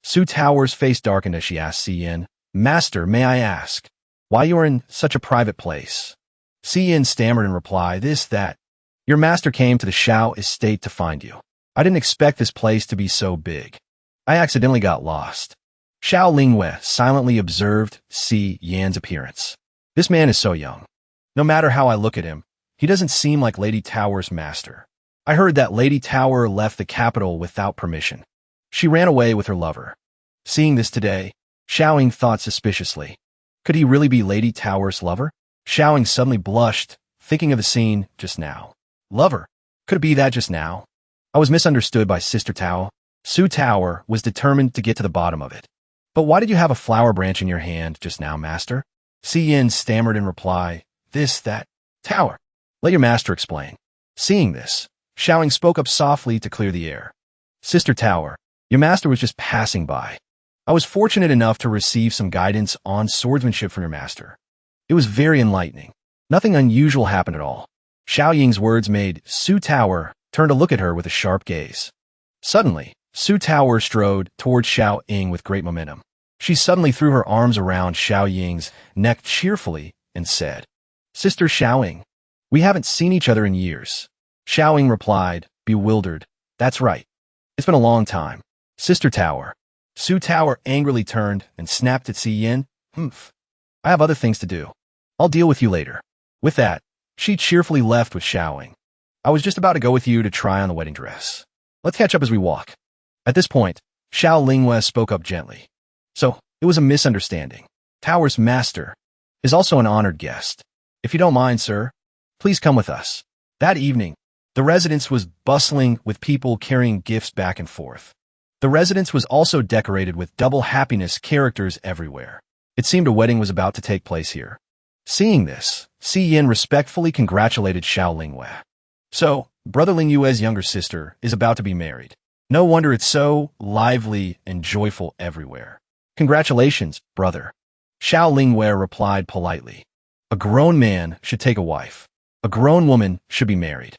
Su Tower's face darkened as she asked Yin, "Master, may I ask why you are in such a private place?" Yin stammered in reply, that. Your master came to the Xiao estate to find you. I didn't expect this place to be so big. I accidentally got lost." Xiao Lingwei silently observed Yin's appearance. "This man is so young. No matter how I look at him, he doesn't seem like Lady Tower's master. I heard that Lady Tower left the capital without permission. She ran away with her lover. Seeing this today, Xiao Ying thought suspiciously. Could he really be Lady Tower's lover? Xiao Ying suddenly blushed, thinking of the scene just now. Lover? Could it be that just now? I was misunderstood by Sister Tao. Su Tower was determined to get to the bottom of it. But why did you have a flower branch in your hand just now, master? Yin stammered in reply, this, that, tower. Let your master explain. Seeing this, Xiaoying spoke up softly to clear the air. Sister Tower, your master was just passing by. I was fortunate enough to receive some guidance on swordsmanship from your master. It was very enlightening. Nothing unusual happened at all. Xiaoying's words made Su Tower turn to look at her with a sharp gaze. Suddenly, Su Tower strode towards Xiaoying with great momentum. She suddenly threw her arms around Xiaoying's neck cheerfully and said, Sister Xiaoying, we haven't seen each other in years. Xiaoying replied, bewildered, that's right. It's been a long time. Sister Tower. Su Tower angrily turned and snapped at Yin. Humph. I have other things to do. I'll deal with you later. With that, she cheerfully left with Xiaoying. I was just about to go with you to try on the wedding dress. Let's catch up as we walk. At this point, Xiaolingwei spoke up gently. So, it was a misunderstanding. Tower's master is also an honored guest. If you don't mind, sir, please come with us. That evening, the residence was bustling with people carrying gifts back and forth. The residence was also decorated with double happiness characters everywhere. It seemed a wedding was about to take place here. Seeing this, Yin respectfully congratulated Xiaolingwei. So, Brother Lingyue's younger sister is about to be married. No wonder it's so lively and joyful everywhere. Congratulations, brother. Xiaolingwei replied politely. A grown man should take a wife. A grown woman should be married.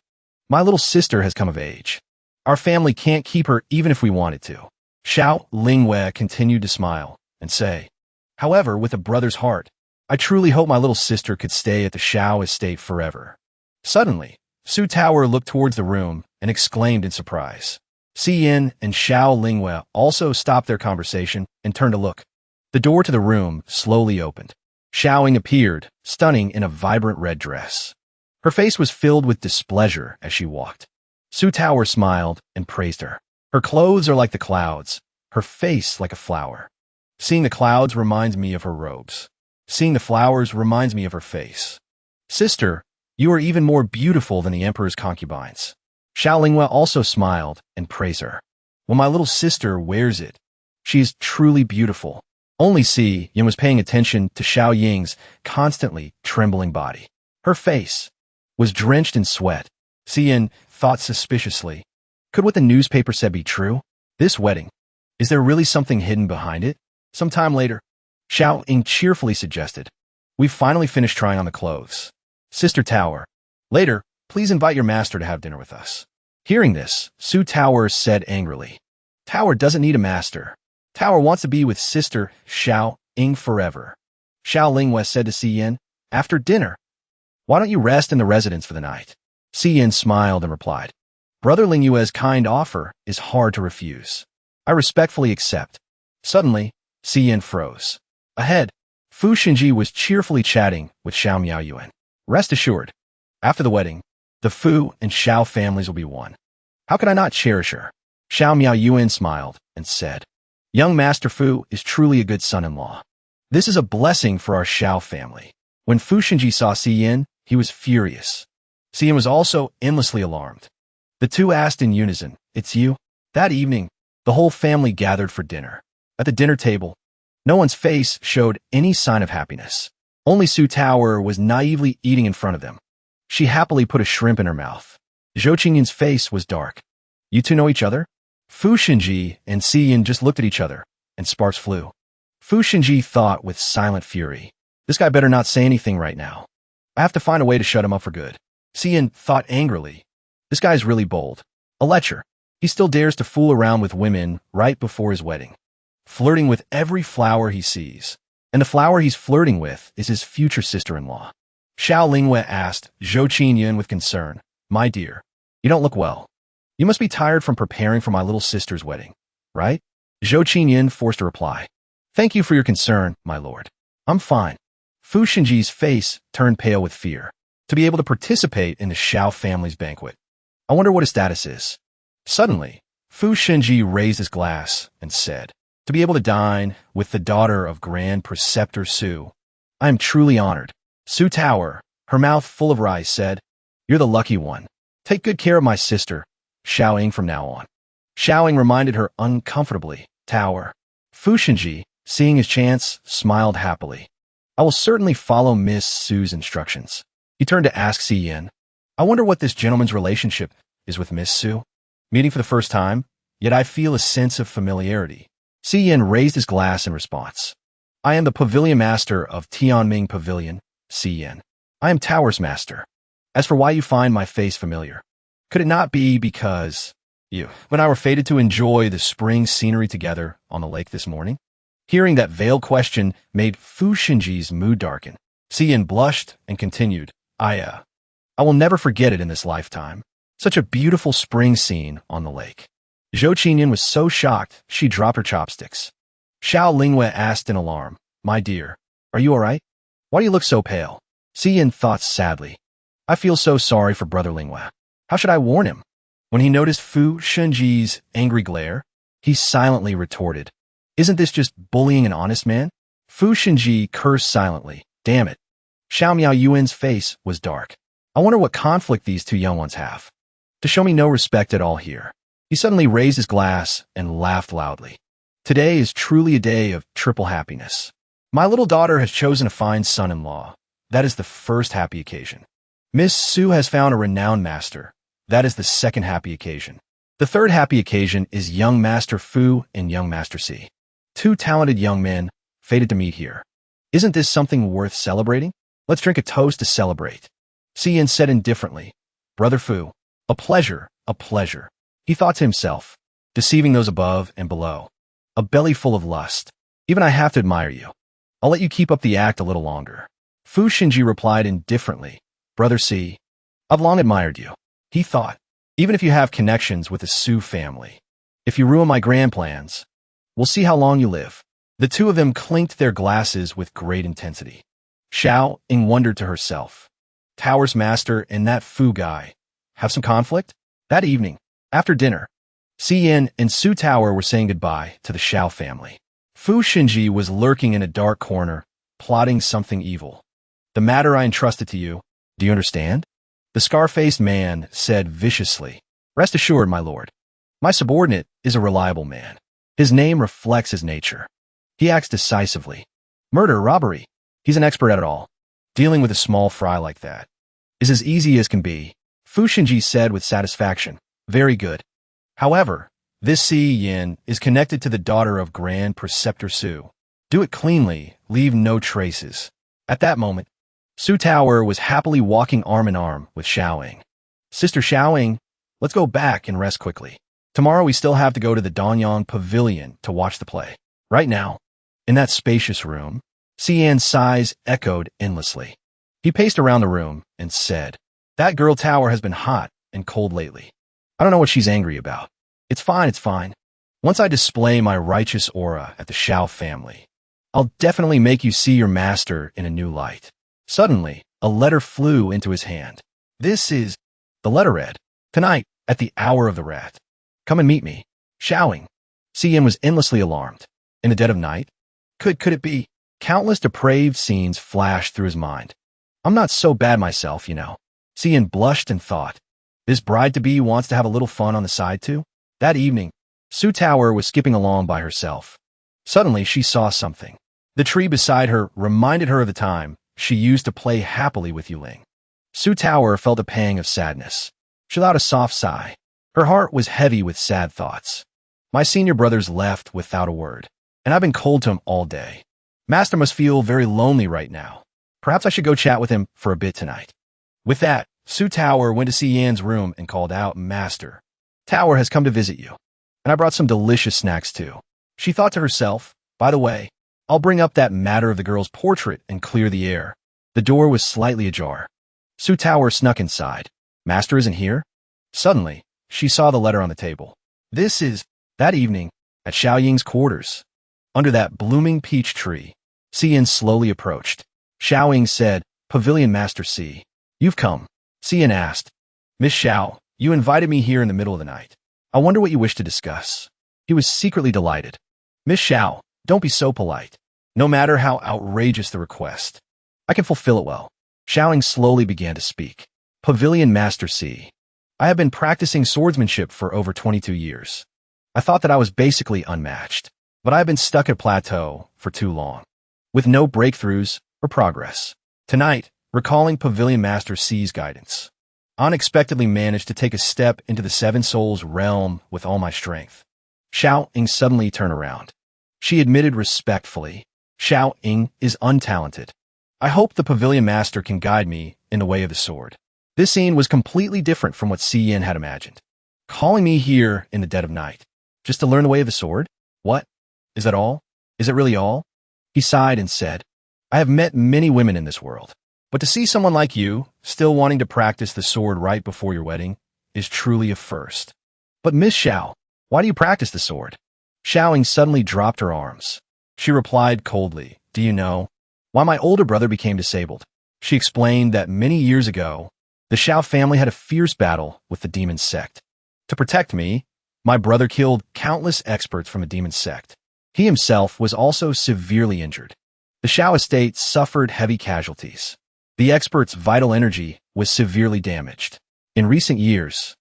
My little sister has come of age. Our family can't keep her even if we wanted to. Xiaolingwei continued to smile and say, however, with a brother's heart, I truly hope my little sister could stay at the Xiao estate forever. Suddenly, Su Tower looked towards the room and exclaimed in surprise. Yin and Xiaolingwei also stopped their conversation and turned to look. The door to the room slowly opened. Xiaoying appeared, stunning in a vibrant red dress. Her face was filled with displeasure as she walked. Su Tower smiled and praised her. Her clothes are like the clouds, her face like a flower. Seeing the clouds reminds me of her robes. Seeing the flowers reminds me of her face. Sister, you are even more beautiful than the emperor's concubines. Xiaolingwei also smiled and praised her. When my little sister wears it, she is truly beautiful. Only Yin was paying attention to Xiaoying's constantly trembling body. Her face was drenched in sweat. Yin thought suspiciously. Could what the newspaper said be true? This wedding, is there really something hidden behind it? Sometime later, Xiaoying cheerfully suggested, we've finally finished trying on the clothes. Sister Tower, later, please invite your master to have dinner with us. Hearing this, Su Tower said angrily, Tower doesn't need a master. Tower wants to be with Sister Xiaoying forever. Xiaolingwei said to Yin, after dinner, why don't you rest in the residence for the night? Yin smiled and replied, Brother Lingyue's kind offer is hard to refuse. I respectfully accept. Suddenly, Yin froze. Ahead, Fu Xinji was cheerfully chatting with Xiao Miaoyuan. Rest assured, after the wedding, the Fu and Xiao families will be one. How could I not cherish her? Xiao Miaoyuan smiled and said, young Master Fu is truly a good son-in-law. This is a blessing for our Xiao family. When Fu Xinji saw Yin, he was furious. Yin was also endlessly alarmed. The two asked in unison, it's you? That evening, the whole family gathered for dinner. At the dinner table, no one's face showed any sign of happiness. Only Su Tower was naively eating in front of them. She happily put a shrimp in her mouth. Zhou Qinyan's face was dark. You two know each other? Fu Xinji and Yin just looked at each other, and sparks flew. Fu Xinji thought with silent fury, this guy better not say anything right now. I have to find a way to shut him up for good. Yin thought angrily, this guy's really bold. A lecher. He still dares to fool around with women right before his wedding. Flirting with every flower he sees. And the flower he's flirting with is his future sister-in-law. Xiaolingwei asked Zhou Qinyan with concern, my dear, you don't look well. You must be tired from preparing for my little sister's wedding, right? Zhou Qinyan forced a reply. Thank you for your concern, my lord. I'm fine. Fu Xinji's face turned pale with fear. To be able to participate in the Xiao family's banquet. I wonder what his status is. Suddenly, Fu Xinji raised his glass and said, to be able to dine with the daughter of Grand Preceptor Su. I am truly honored. Su Tower, her mouth full of rice, said, you're the lucky one. Take good care of my sister, Xiaoying from now on. Xiaoying reminded her uncomfortably, Tower. Fu Xinji, Seeing his chance, smiled happily. I will certainly follow Miss Su's instructions. He turned to ask Si Yin, I wonder what this gentleman's relationship is with Miss Su. Meeting for the first time, yet I feel a sense of familiarity. Si Yin raised his glass in response. I am the pavilion master of Tianming Pavilion, Si Yin. I am Tower's master. As for why you find my face familiar, could it not be because you and I were fated to enjoy the spring scenery together on the lake this morning? Hearing that veiled question made Fu Xinji's mood darken. Si Yin blushed and continued, I will never forget it in this lifetime. Such a beautiful spring scene on the lake. Zhou Qinyan was so shocked she dropped her chopsticks. Xiao Lingwei asked in alarm, My dear, are you all right? Why do you look so pale? Si Yin thought sadly. I feel so sorry for Brother Lingwei. How should I warn him? When he noticed Fu Xinji's angry glare, he silently retorted, Isn't this just bullying an honest man? Fu Xinji cursed silently. Damn it. Xiao Miao Yuan's face was dark. I wonder what conflict these two young ones have. To show me no respect at all here. He suddenly raised his glass and laughed loudly. Today is truly a day of triple happiness. My little daughter has chosen a fine son-in-law. That is the first happy occasion. Miss Su has found a renowned master. That is the second happy occasion. The third happy occasion is young Master Fu and young Master Si. Two talented young men, fated to meet here. Isn't this something worth celebrating? Let's drink a toast to celebrate. Si Yin said indifferently, Brother Fu, a pleasure, a pleasure. He thought to himself, deceiving those above and below. A belly full of lust. Even I have to admire you. I'll let you keep up the act a little longer. Fu Xinji replied indifferently, Brother Si, I've long admired you. He thought, even if you have connections with the Su family. If you ruin my grand plans, we'll see how long you live. The two of them clinked their glasses with great intensity. Xiao Ying wondered to herself, Tower's master and that Fu guy have some conflict? That evening, after dinner, Si Yin and Su Tower were saying goodbye to the Xiao family. Fu Xinji was lurking in a dark corner, plotting something evil. The matter I entrusted to you, do you understand? The scar-faced man said viciously, Rest assured, my lord. My subordinate is a reliable man. His name reflects his nature. He acts decisively. Murder, robbery. He's an expert at it all. Dealing with a small fry like that is as easy as can be, Fu Xinji said with satisfaction. Very good. However, this Si Yin is connected to the daughter of Grand Preceptor Su. Do it cleanly, leave no traces. At that moment, Su Tower was happily walking arm in arm with Xiao Ying. Sister Xiao Ying, let's go back and rest quickly. Tomorrow we still have to go to the Danyang Pavilion to watch the play. Right now, in that spacious room, Si Yin's sighs echoed endlessly. He paced around the room and said, That girl Tower has been hot and cold lately. I don't know what she's angry about. It's fine, it's fine. Once I display my righteous aura at the Xiao family, I'll definitely make you see your master in a new light. Suddenly, a letter flew into his hand. This is, the letter read, Tonight, at the hour of the rat. Come and meet me. Xiao Ying. Si Yin was endlessly alarmed. In the dead of night? Could it be? Countless depraved scenes flashed through his mind. I'm not so bad myself, you know. Si Yin blushed and thought, This bride-to-be wants to have a little fun on the side too? That evening, Su Tower was skipping along by herself. Suddenly, she saw something. The tree beside her reminded her of the time she used to play happily with Yuling. Su Tower felt a pang of sadness. She let out a soft sigh. Her heart was heavy with sad thoughts. My senior brother's left without a word, and I've been cold to him all day. Master must feel very lonely right now. Perhaps I should go chat with him for a bit tonight. With that, Su Tower went to Si Yan's room and called out, Master, Tower has come to visit you, and I brought some delicious snacks too. She thought to herself, By the way, I'll bring up that matter of the girl's portrait and clear the air. The door was slightly ajar. Su Tower snuck inside. Master isn't here? Suddenly, she saw the letter on the table. This is, that evening, at Xiao Ying's quarters. Under that blooming peach tree, Si Yin slowly approached. Xiao Ying said, Pavilion Master Si, you've come. Si Yin asked, Miss Xiao, you invited me here in the middle of the night. I wonder what you wish to discuss. He was secretly delighted. Miss Xiao, don't be so polite. No matter how outrageous the request, I can fulfill it well. Xiao Ying slowly began to speak. Pavilion Master Si, I have been practicing swordsmanship for over 22 years. I thought that I was basically unmatched. but I've been stuck at a plateau for too long, with no breakthroughs or progress. Tonight, recalling Pavilion Master C's guidance, unexpectedly managed to take a step into the Seven Souls realm with all my strength. Xiao Ying suddenly turned around. She admitted respectfully, Xiao Ying is untalented. I hope the Pavilion Master can guide me in the way of the sword. This scene was completely different from what Si Yin had imagined. Calling me here in the dead of night, just to learn the way of the sword? What? Is that all? Is it really all? He sighed and said, I have met many women in this world, but to see someone like you, still wanting to practice the sword right before your wedding, is truly a first. But Miss Xiao, why do you practice the sword? Xiao Ying suddenly dropped her arms. She replied coldly, do you know why my older brother became disabled? She explained that many years ago, the Xiao family had a fierce battle with the demon sect. To protect me, my brother killed countless experts from the demon sect. He himself was also severely injured. The Xiao estate suffered heavy casualties. The expert's vital energy was severely damaged. In recent years,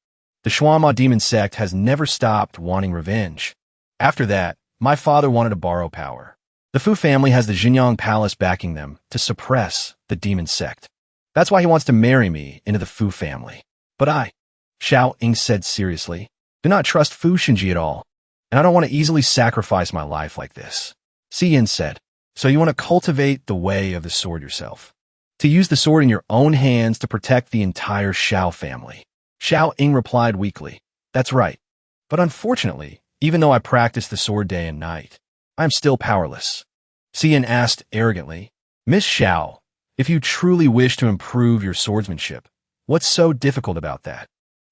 the Shuama demon sect has never stopped wanting revenge. After that, my father wanted to borrow power. The Fu family has the Jinyang Palace backing them to suppress the demon sect. That's why he wants to marry me into the Fu family. But Xiao Ying said seriously, do not trust Fu Shinji at all, and I don't want to easily sacrifice my life like this. Si Yin said, so you want to cultivate the way of the sword yourself, to use the sword in your own hands to protect the entire Xiao family. Xiao Ying replied weakly, that's right. But unfortunately, even though I practice the sword day and night, I am still powerless. Si Yin asked arrogantly, Miss Xiao, if you truly wish to improve your swordsmanship, what's so difficult about that?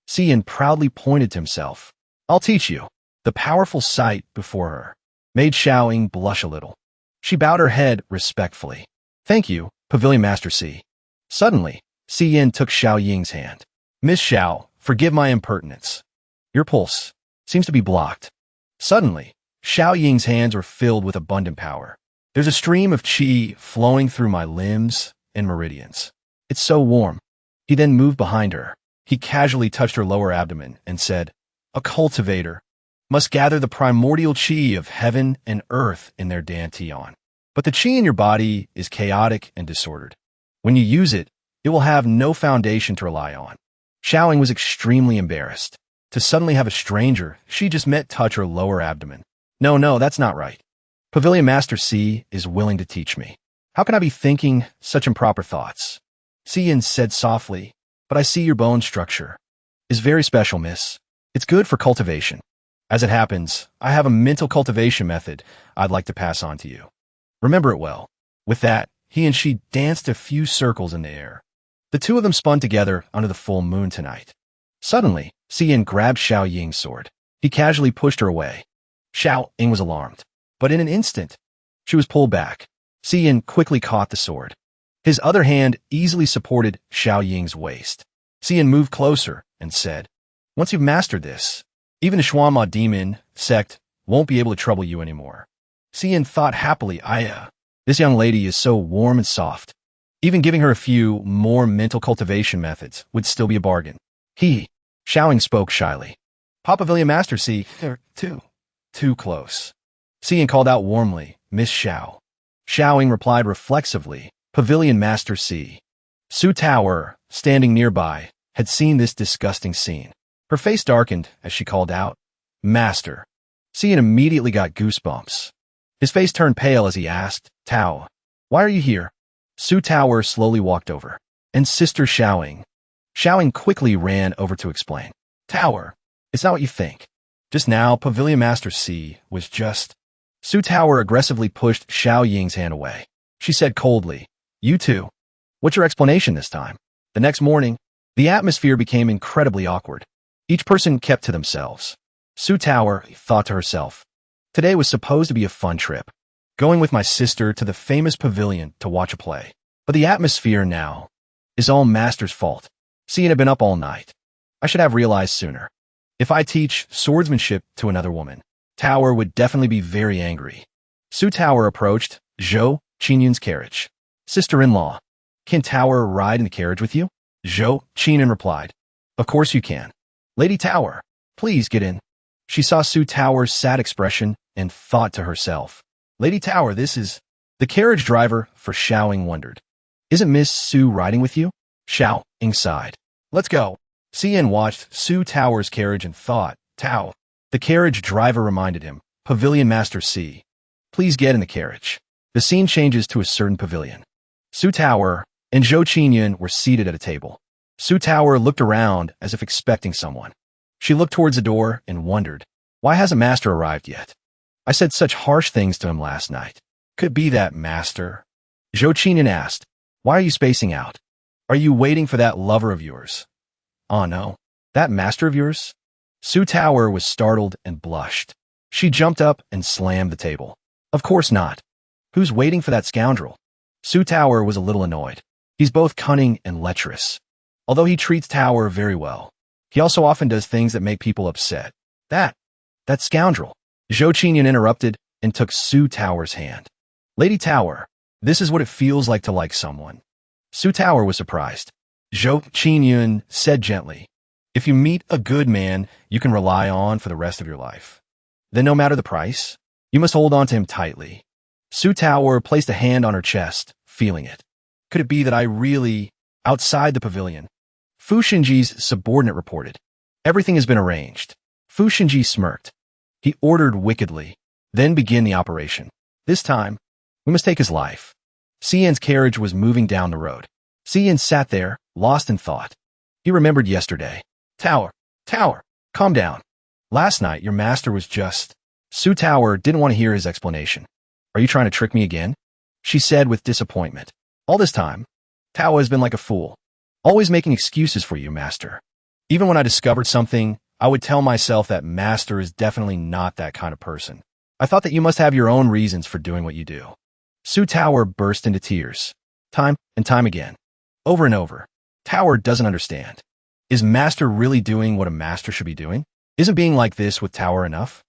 Si Yin proudly pointed to himself. I'll teach you. The powerful sight before her made Xiao Ying blush a little. She bowed her head respectfully. Thank you, Pavilion Master Si. Suddenly, Si Yin took Xiao Ying's hand. Miss Xiao, forgive my impertinence. Your pulse seems to be blocked. Suddenly, Xiao Ying's hands were filled with abundant power. There's a stream of qi flowing through my limbs and meridians. It's so warm. He then moved behind her. He casually touched her lower abdomen and said, a cultivator must gather the primordial qi of heaven and earth in their dantian. But the qi in your body is chaotic and disordered. When you use it, it will have no foundation to rely on. Xiao Ying was extremely embarrassed to suddenly have a stranger she just met touch her lower abdomen. No, that's not right. Pavilion Master Si is willing to teach me. How can I be thinking such improper thoughts? Si Yin said softly, but I see your bone structure is very special, miss. It's good for cultivation. As it happens, I have a mental cultivation method I'd like to pass on to you. Remember it well. With that, he and she danced a few circles in the air. The two of them spun together under the full moon tonight. Suddenly, Si Yin grabbed Xiao Ying's sword. He casually pushed her away. Xiao Ying was alarmed, but in an instant, she was pulled back. Si Yin quickly caught the sword. His other hand easily supported Xiao Ying's waist. Si Yin moved closer and said, once you've mastered this, even the Shuama demon sect won't be able to trouble you anymore. Si Yin thought happily, this young lady is so warm and soft. Even giving her a few more mental cultivation methods would still be a bargain. Xiao Ying spoke shyly. Pavilion Master Si, too close. Si Yin called out warmly, Miss Xiao. Xiao Ying replied reflexively, Pavilion Master Si. Su Tower, standing nearby, had seen this disgusting scene. Her face darkened as she called out, Master. Si Yin immediately got goosebumps. His face turned pale as he asked, Tao, why are you here? Su Tower slowly walked over, and Sister Xiao Ying. Xiao Ying quickly ran over to explain. Tower, it's not what you think. Just now, Pavilion Master Si was just... Su Tower aggressively pushed Xiao Ying's hand away. She said coldly, you too. What's your explanation this time? The next morning, the atmosphere became incredibly awkward. Each person kept to themselves. Su Tower thought to herself, today was supposed to be a fun trip, going with my sister to the famous pavilion to watch a play. But the atmosphere now is all Master's fault. Si Yin had been up all night. I should have realized sooner. If I teach swordsmanship to another woman, Tower would definitely be very angry. Su Tower approached Zhou Qinyun's carriage. Sister-in-law, can Tower ride in the carriage with you? Zhou Qinyun replied, of course you can. Lady Tower, please get in. She saw Su Tower's sad expression and thought to herself, Lady Tower, this is... The carriage driver for Xiaoying wondered. Isn't Miss Su riding with you? Xiaoying sighed. Let's go. Xian watched Su Tower's carriage and thought, Tao. The carriage driver reminded him, Pavilion Master C. Please get in the carriage. The scene changes to a certain pavilion. Su Tower and Zhou Qingyun were seated at a table. Su Tower looked around as if expecting someone. She looked towards the door and wondered, why hasn't Master arrived yet? I said such harsh things to him last night. Could be that, Master. Zhou Qingyun asked, why are you spacing out? Are you waiting for that lover of yours? Oh no, that master of yours? Su Tower was startled and blushed. She jumped up and slammed the table. Of course not. Who's waiting for that scoundrel? Su Tower was a little annoyed. He's both cunning and lecherous. Although he treats Tower very well, he also often does things that make people upset. That scoundrel. Zhou Qingyun interrupted and took Su Tower's hand. Lady Tower, this is what it feels like to like someone. Su Tower was surprised. Zhou Qingyun said gently, if you meet a good man you can rely on for the rest of your life, then no matter the price, you must hold on to him tightly. Su Tower placed a hand on her chest, feeling it. Could it be that I really... Outside the pavilion, Fu Xinji's subordinate reported. Everything has been arranged. Fu Xinji smirked. He ordered wickedly, then begin the operation. This time, we must take his life. Xian's carriage was moving down the road. Xian sat there, lost in thought. He remembered yesterday. Tower, calm down. Last night, your master was just... Su Tower didn't want to hear his explanation. Are you trying to trick me again? She said with disappointment. All this time, Tao has been like a fool, always making excuses for you, Master. Even when I discovered something, I would tell myself that Master is definitely not that kind of person. I thought that you must have your own reasons for doing what you do. Su Tower burst into tears. Time and time again. Over and over. Tower doesn't understand. Is Master really doing what a master should be doing? Isn't being like this with Tower enough?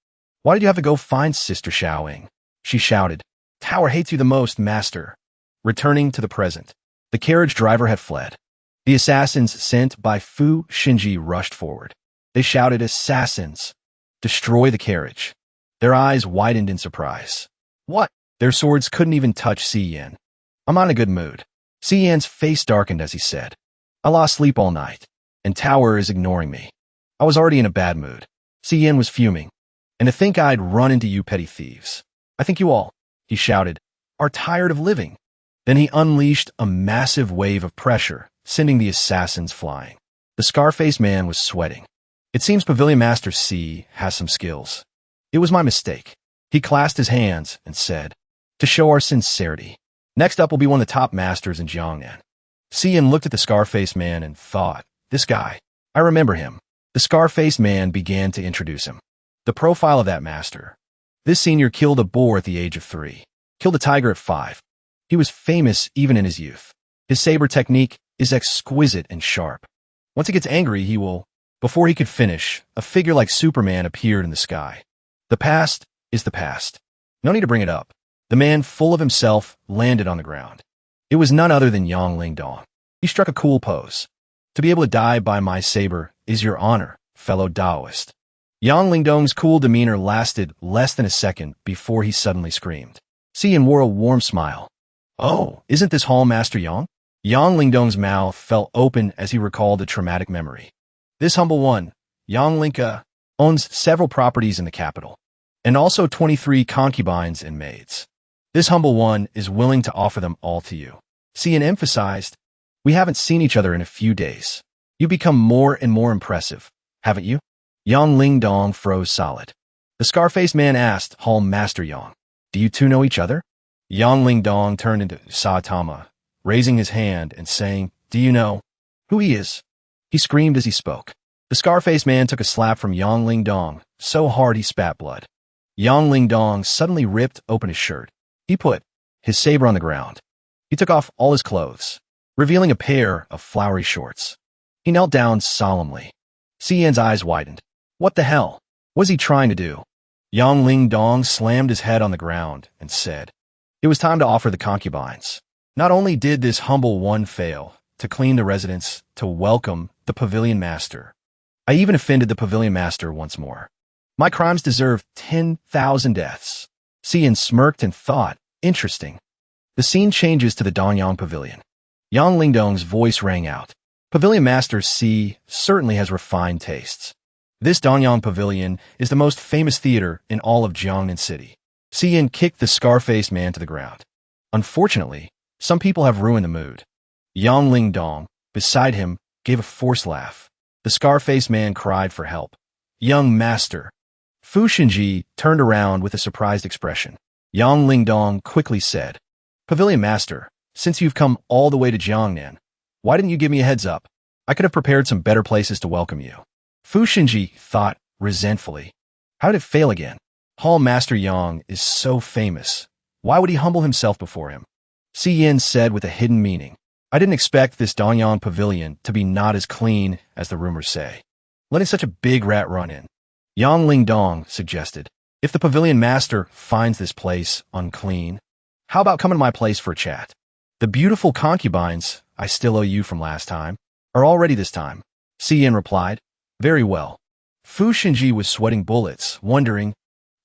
Why did you have to go find Sister Xiaoying? She shouted. Tower hates you the most, Master. Returning to the present. The carriage driver had fled. The assassins sent by Fu Xinji rushed forward. They shouted, Assassins! Destroy the carriage. Their eyes widened in surprise. What? Their swords couldn't even touch Xian. I'm on a good mood. Xian's face darkened as he said, I lost sleep all night, and Tower is ignoring me. I was already in a bad mood. Xian was fuming. And to think I'd run into you petty thieves. I think you all, he shouted, are tired of living. Then he unleashed a massive wave of pressure, sending the assassins flying. The scar-faced man was sweating. It seems Pavilion Master C has some skills. It was my mistake. He clasped his hands and said, to show our sincerity. Next up will be one of the top masters in Jiangnan. Xian looked at the scar-faced man and thought, this guy, I remember him. The scar-faced man began to introduce him. The profile of that master. This senior killed a boar at the age of 3. Killed a tiger at 5. He was famous even in his youth. His saber technique is exquisite and sharp. Once he gets angry, he will... Before he could finish, a figure like Superman appeared in the sky. The past is the past. No need to bring it up. The man, full of himself, landed on the ground. It was none other than Yang Lingdong. He struck a cool pose. To be able to die by my saber is your honor, fellow Taoist. Yang Lingdong's cool demeanor lasted less than a second before he suddenly screamed. Xian wore a warm smile. Oh, isn't this Hall Master Yang? Yang Lingdong's mouth fell open as he recalled a traumatic memory. This humble one, Yang Linka, owns several properties in the capital, and also 23 concubines and maids. This humble one is willing to offer them all to you. Xian emphasized, we haven't seen each other in a few days. You've become more and more impressive, haven't you? Yang Lingdong froze solid. The scar-faced man asked Hall Master Yang, do you two know each other? Yang Lingdong turned into Saitama, raising his hand and saying, do you know who he is? He screamed as he spoke. The scar-faced man took a slap from Yang Lingdong, so hard he spat blood. Yang Lingdong suddenly ripped open his shirt. He put his saber on the ground. He took off all his clothes, revealing a pair of flowery shorts. He knelt down solemnly. Xian's eyes widened. What the hell was he trying to do? Yang Lingdong slammed his head on the ground and said, it was time to offer the concubines. Not only did this humble one fail to clean the residence to welcome the Pavilion Master, I even offended the Pavilion Master once more. My crimes deserve 10,000 deaths. Cian smirked and thought, interesting. The scene changes to the Dongyang Pavilion. Yang Lingdong's voice rang out. Pavilion Master C certainly has refined tastes. This Dongyang Pavilion is the most famous theater in all of Jiangnan City. Cian kicked the scar-faced man to the ground. Unfortunately, some people have ruined the mood. Yang Lingdong, beside him, gave a forced laugh. The scar-faced man cried for help. Young master. Fu Xinji turned around with a surprised expression. Yang Lingdong quickly said, Pavilion Master, since you've come all the way to Jiangnan, why didn't you give me a heads up? I could have prepared some better places to welcome you. Fu Xinji thought resentfully. How did it fail again? Hall Master Yang is so famous. Why would he humble himself before him? Si Yin said with a hidden meaning. I didn't expect this Dongyang Pavilion to be not as clean as the rumors say. Letting such a big rat run in. Yang Lingdong suggested, if the Pavilion Master finds this place unclean, how about coming to my place for a chat? The beautiful concubines I still owe you from last time are all ready this time. Si Yin replied, very well. Fu Xinji was sweating bullets, wondering,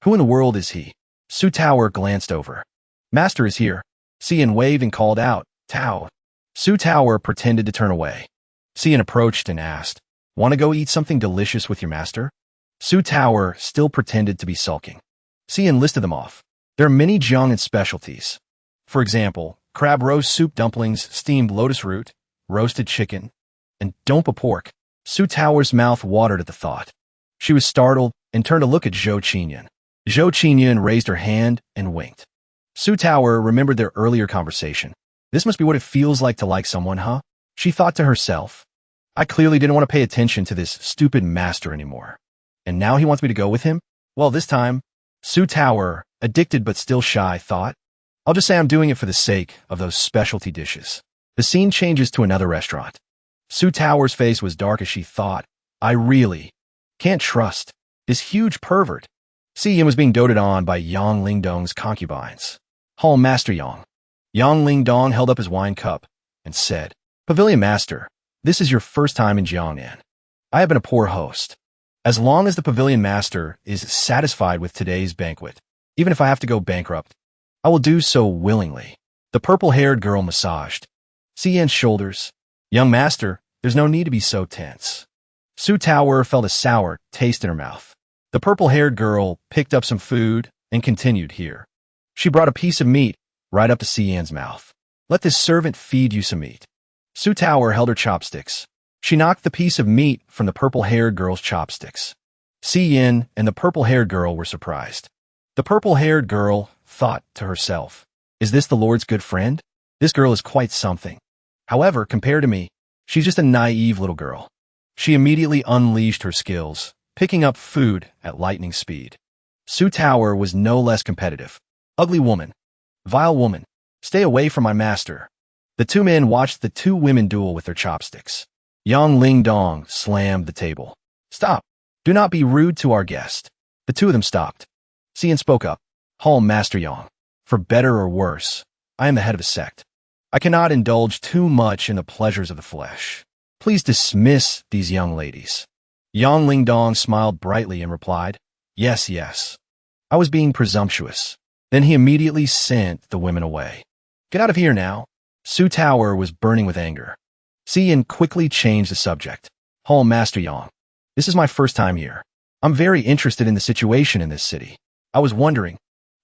who in the world is he? Su Tower glanced over. Master is here. Si Yin waved and called out, Tao. Su Tower pretended to turn away. Si Yin approached and asked, want to go eat something delicious with your master? Su Tower still pretended to be sulking. Si Yin listed them off. There are many Jiangnan specialties. For example, crab roast soup dumplings, steamed lotus root, roasted chicken, and dompa pork. Su Tower's mouth watered at the thought. She was startled and turned to look at Zhou Qinyan. Zhou Qinyan raised her hand and winked. Su Tower remembered their earlier conversation. This must be what it feels like to like someone, huh? She thought to herself. I clearly didn't want to pay attention to this stupid master anymore. And now he wants me to go with him? Well, this time, Su Tower, addicted but still shy, thought, I'll just say I'm doing it for the sake of those specialty dishes. The scene changes to another restaurant. Su Tower's face was dark as she thought, I really can't trust this huge pervert. Si Yin was being doted on by Yang Lingdong's concubines. Hall Master Yang. Yang Lingdong held up his wine cup and said, Pavilion Master, this is your first time in Jiangnan. I have been a poor host. As long as the Pavilion Master is satisfied with today's banquet, even if I have to go bankrupt, I will do so willingly. The purple-haired girl massaged Si Yin's shoulders. Young master, there's no need to be so tense. Su Tower felt a sour taste in her mouth. The purple-haired girl picked up some food and continued here. She brought a piece of meat right up to Si Yin's mouth. Let this servant feed you some meat. Su Tower held her chopsticks. She knocked the piece of meat from the purple-haired girl's chopsticks. Si Yin and the purple-haired girl were surprised. The purple-haired girl thought to herself, is this the Lord's good friend? This girl is quite something. However, compared to me, she's just a naive little girl. She immediately unleashed her skills, picking up food at lightning speed. Su Tower was no less competitive. Ugly woman. Vile woman. Stay away from my master. The two men watched the two women duel with their chopsticks. Yang Lingdong slammed the table. Stop. Do not be rude to our guest. The two of them stopped. Si Yin spoke up. Hall Master Yang. For better or worse, I am the head of a sect. I cannot indulge too much in the pleasures of the flesh. Please dismiss these young ladies. Yang Lingdong smiled brightly and replied, yes, yes. I was being presumptuous. Then he immediately sent the women away. Get out of here now. Su Tower was burning with anger. Si Yin quickly changed the subject. Hall Master Yang. This is my first time here. I'm very interested in the situation in this city. I was wondering,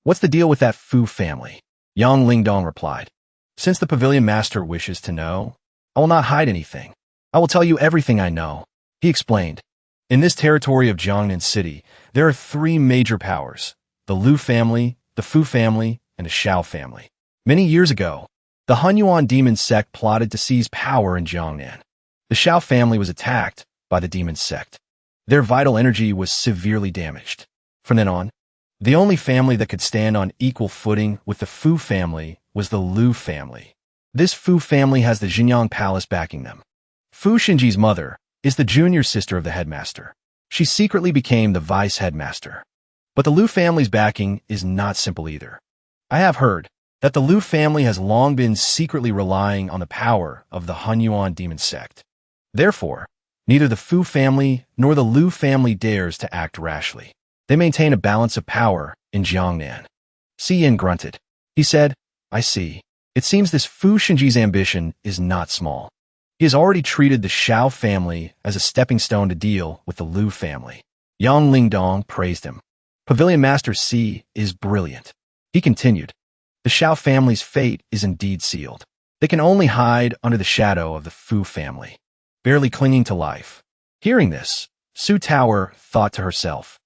what's the deal with that Fu family? Yang Lingdong replied. Since the Pavilion Master wishes to know, I will not hide anything. I will tell you everything I know. He explained. In this territory of Jiangnan City, there are three major powers, the Lu family, the Fu family, and the Shao family. Many years ago, the Hunyuan demon sect plotted to seize power in Jiangnan. The Shao family was attacked by the demon sect. Their vital energy was severely damaged. From then on, the only family that could stand on equal footing with the Fu family was the Lu family. This Fu family has the Jinyang Palace backing them. Fu Xinji's mother is the junior sister of the headmaster. She secretly became the vice headmaster. But the Lu family's backing is not simple either. I have heard that the Lu family has long been secretly relying on the power of the Hunyuan demon sect. Therefore, neither the Fu family nor the Lu family dares to act rashly. They maintain a balance of power in Jiangnan. Yin grunted. He said, I see. It seems this Fu Shinji's ambition is not small. He has already treated the Shao family as a stepping stone to deal with the Liu family. Yang Lingdong praised him. Pavilion Master C is brilliant. He continued. The Shao family's fate is indeed sealed. They can only hide under the shadow of the Fu family, barely clinging to life. Hearing this, Su Tower thought to herself,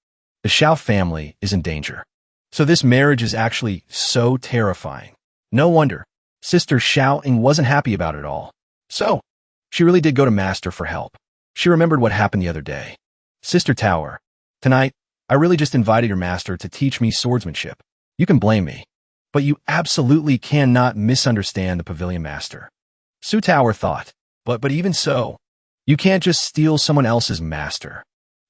the Shao family is in danger. So this marriage is actually so terrifying. No wonder. Sister Xiaoying wasn't happy about it all. So, she really did go to Master for help. She remembered what happened the other day. Sister Tower, tonight, I really just invited your master to teach me swordsmanship. You can blame me, but you absolutely cannot misunderstand the Pavilion Master. Su Tower thought, but even so, you can't just steal someone else's master.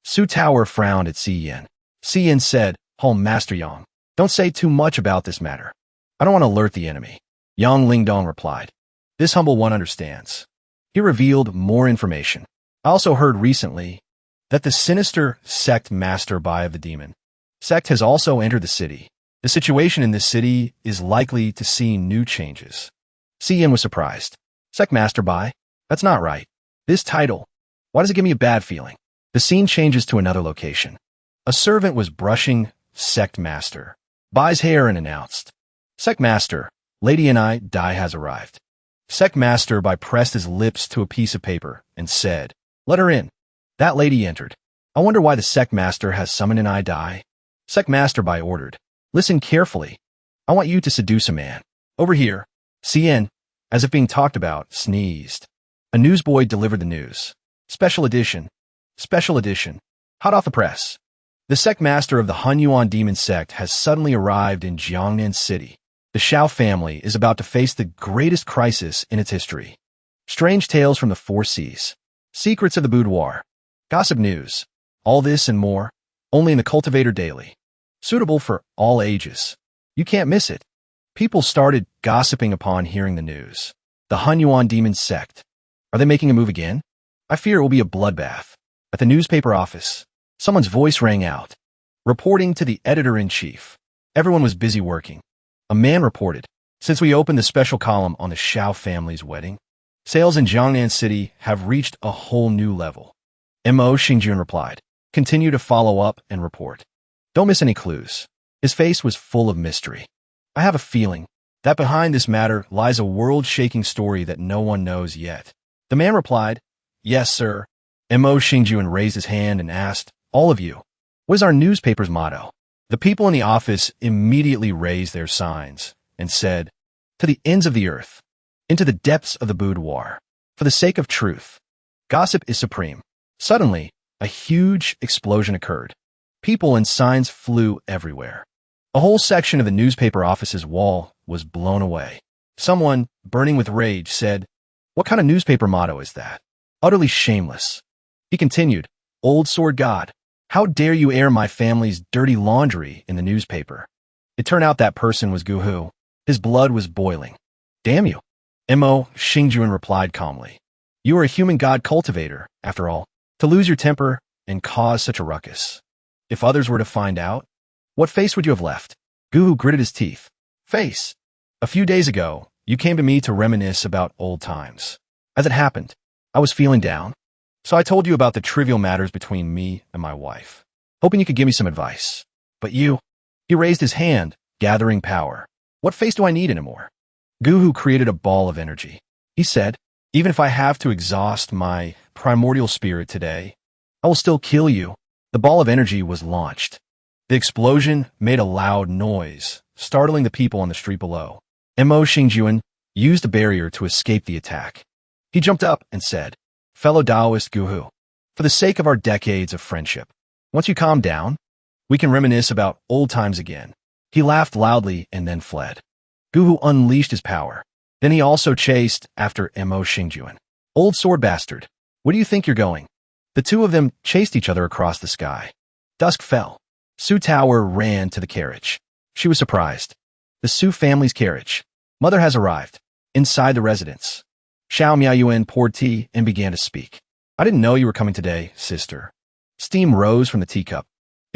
Su Tower frowned at Yin. Yin said, Master Yang, don't say too much about this matter. I don't want to alert the enemy. Yang Lingdong replied. This humble one understands. He revealed more information. I also heard recently that the sinister sect Master Bai of the Demon sect has also entered the city. The situation in this city is likely to see new changes. Yin was surprised. Sect Master Bai? That's not right. This title, why does it give me a bad feeling? The scene changes to another location. A servant was brushing Sect Master Bai's hair and announced, Sect Master, Lady and I, Dai has arrived. Sect Master Bai pressed his lips to a piece of paper and said, let her in. That lady entered. I wonder why the Sect Master has summoned an I Dai. Sect Master Bai ordered, listen carefully. I want you to seduce a man. Over here. Yin, as if being talked about, sneezed. A newsboy delivered the news. Special edition. Special edition. Hot off the press. The sect master of the Hunyuan demon sect has suddenly arrived in Jiangnan City. The Shao family is about to face the greatest crisis in its history. Strange tales from the four seas. Secrets of the boudoir. Gossip news. All this and more, only in the Cultivator Daily. Suitable for all ages. You can't miss it. People started gossiping upon hearing the news. The Hunyuan demon sect. Are they making a move again? I fear it will be a bloodbath. At the newspaper office, someone's voice rang out. Reporting to the editor-in-chief. Everyone was busy working. A man reported, since we opened the special column on the Shao family's wedding, sales in Jiangnan City have reached a whole new level. Mo Xingjun replied, continue to follow up and report. Don't miss any clues. His face was full of mystery. I have a feeling that behind this matter lies a world-shaking story that no one knows yet. The man replied, yes, sir. Mo Xingjun raised his hand and asked, all of you, what is our newspaper's motto? The people in the office immediately raised their signs and said, to the ends of the earth, into the depths of the boudoir, for the sake of truth. Gossip is supreme. Suddenly, a huge explosion occurred. People and signs flew everywhere. A whole section of the newspaper office's wall was blown away. Someone, burning with rage, said, what kind of newspaper motto is that? Utterly shameless. He continued, old sword god, how dare you air my family's dirty laundry in the newspaper? It turned out that person was Guhu. His blood was boiling. Damn you. Mo Xingjun replied calmly. You are a human god cultivator, after all, to lose your temper and cause such a ruckus. If others were to find out, what face would you have left? Guhu gritted his teeth. Face. A few days ago, you came to me to reminisce about old times. As it happened, I was feeling down. So I told you about the trivial matters between me and my wife, hoping you could give me some advice. But you, he raised his hand, gathering power. What face do I need anymore? Guhu created a ball of energy. He said, even if I have to exhaust my primordial spirit today, I will still kill you. The ball of energy was launched. The explosion made a loud noise, startling the people on the street below. Mo Xingjun used a barrier to escape the attack. He jumped up and said, fellow Taoist Guhu, for the sake of our decades of friendship, once you calm down, we can reminisce about old times again. He laughed loudly and then fled. Guhu unleashed his power. Then he also chased after Mo Xingjun. Old sword bastard, where do you think you're going? The two of them chased each other across the sky. Dusk fell. Su Tower ran to the carriage. She was surprised. The Su family's carriage. Mother has arrived. Inside the residence. Xiao Miaoyuan poured tea and began to speak. I didn't know you were coming today, sister. Steam rose from the teacup.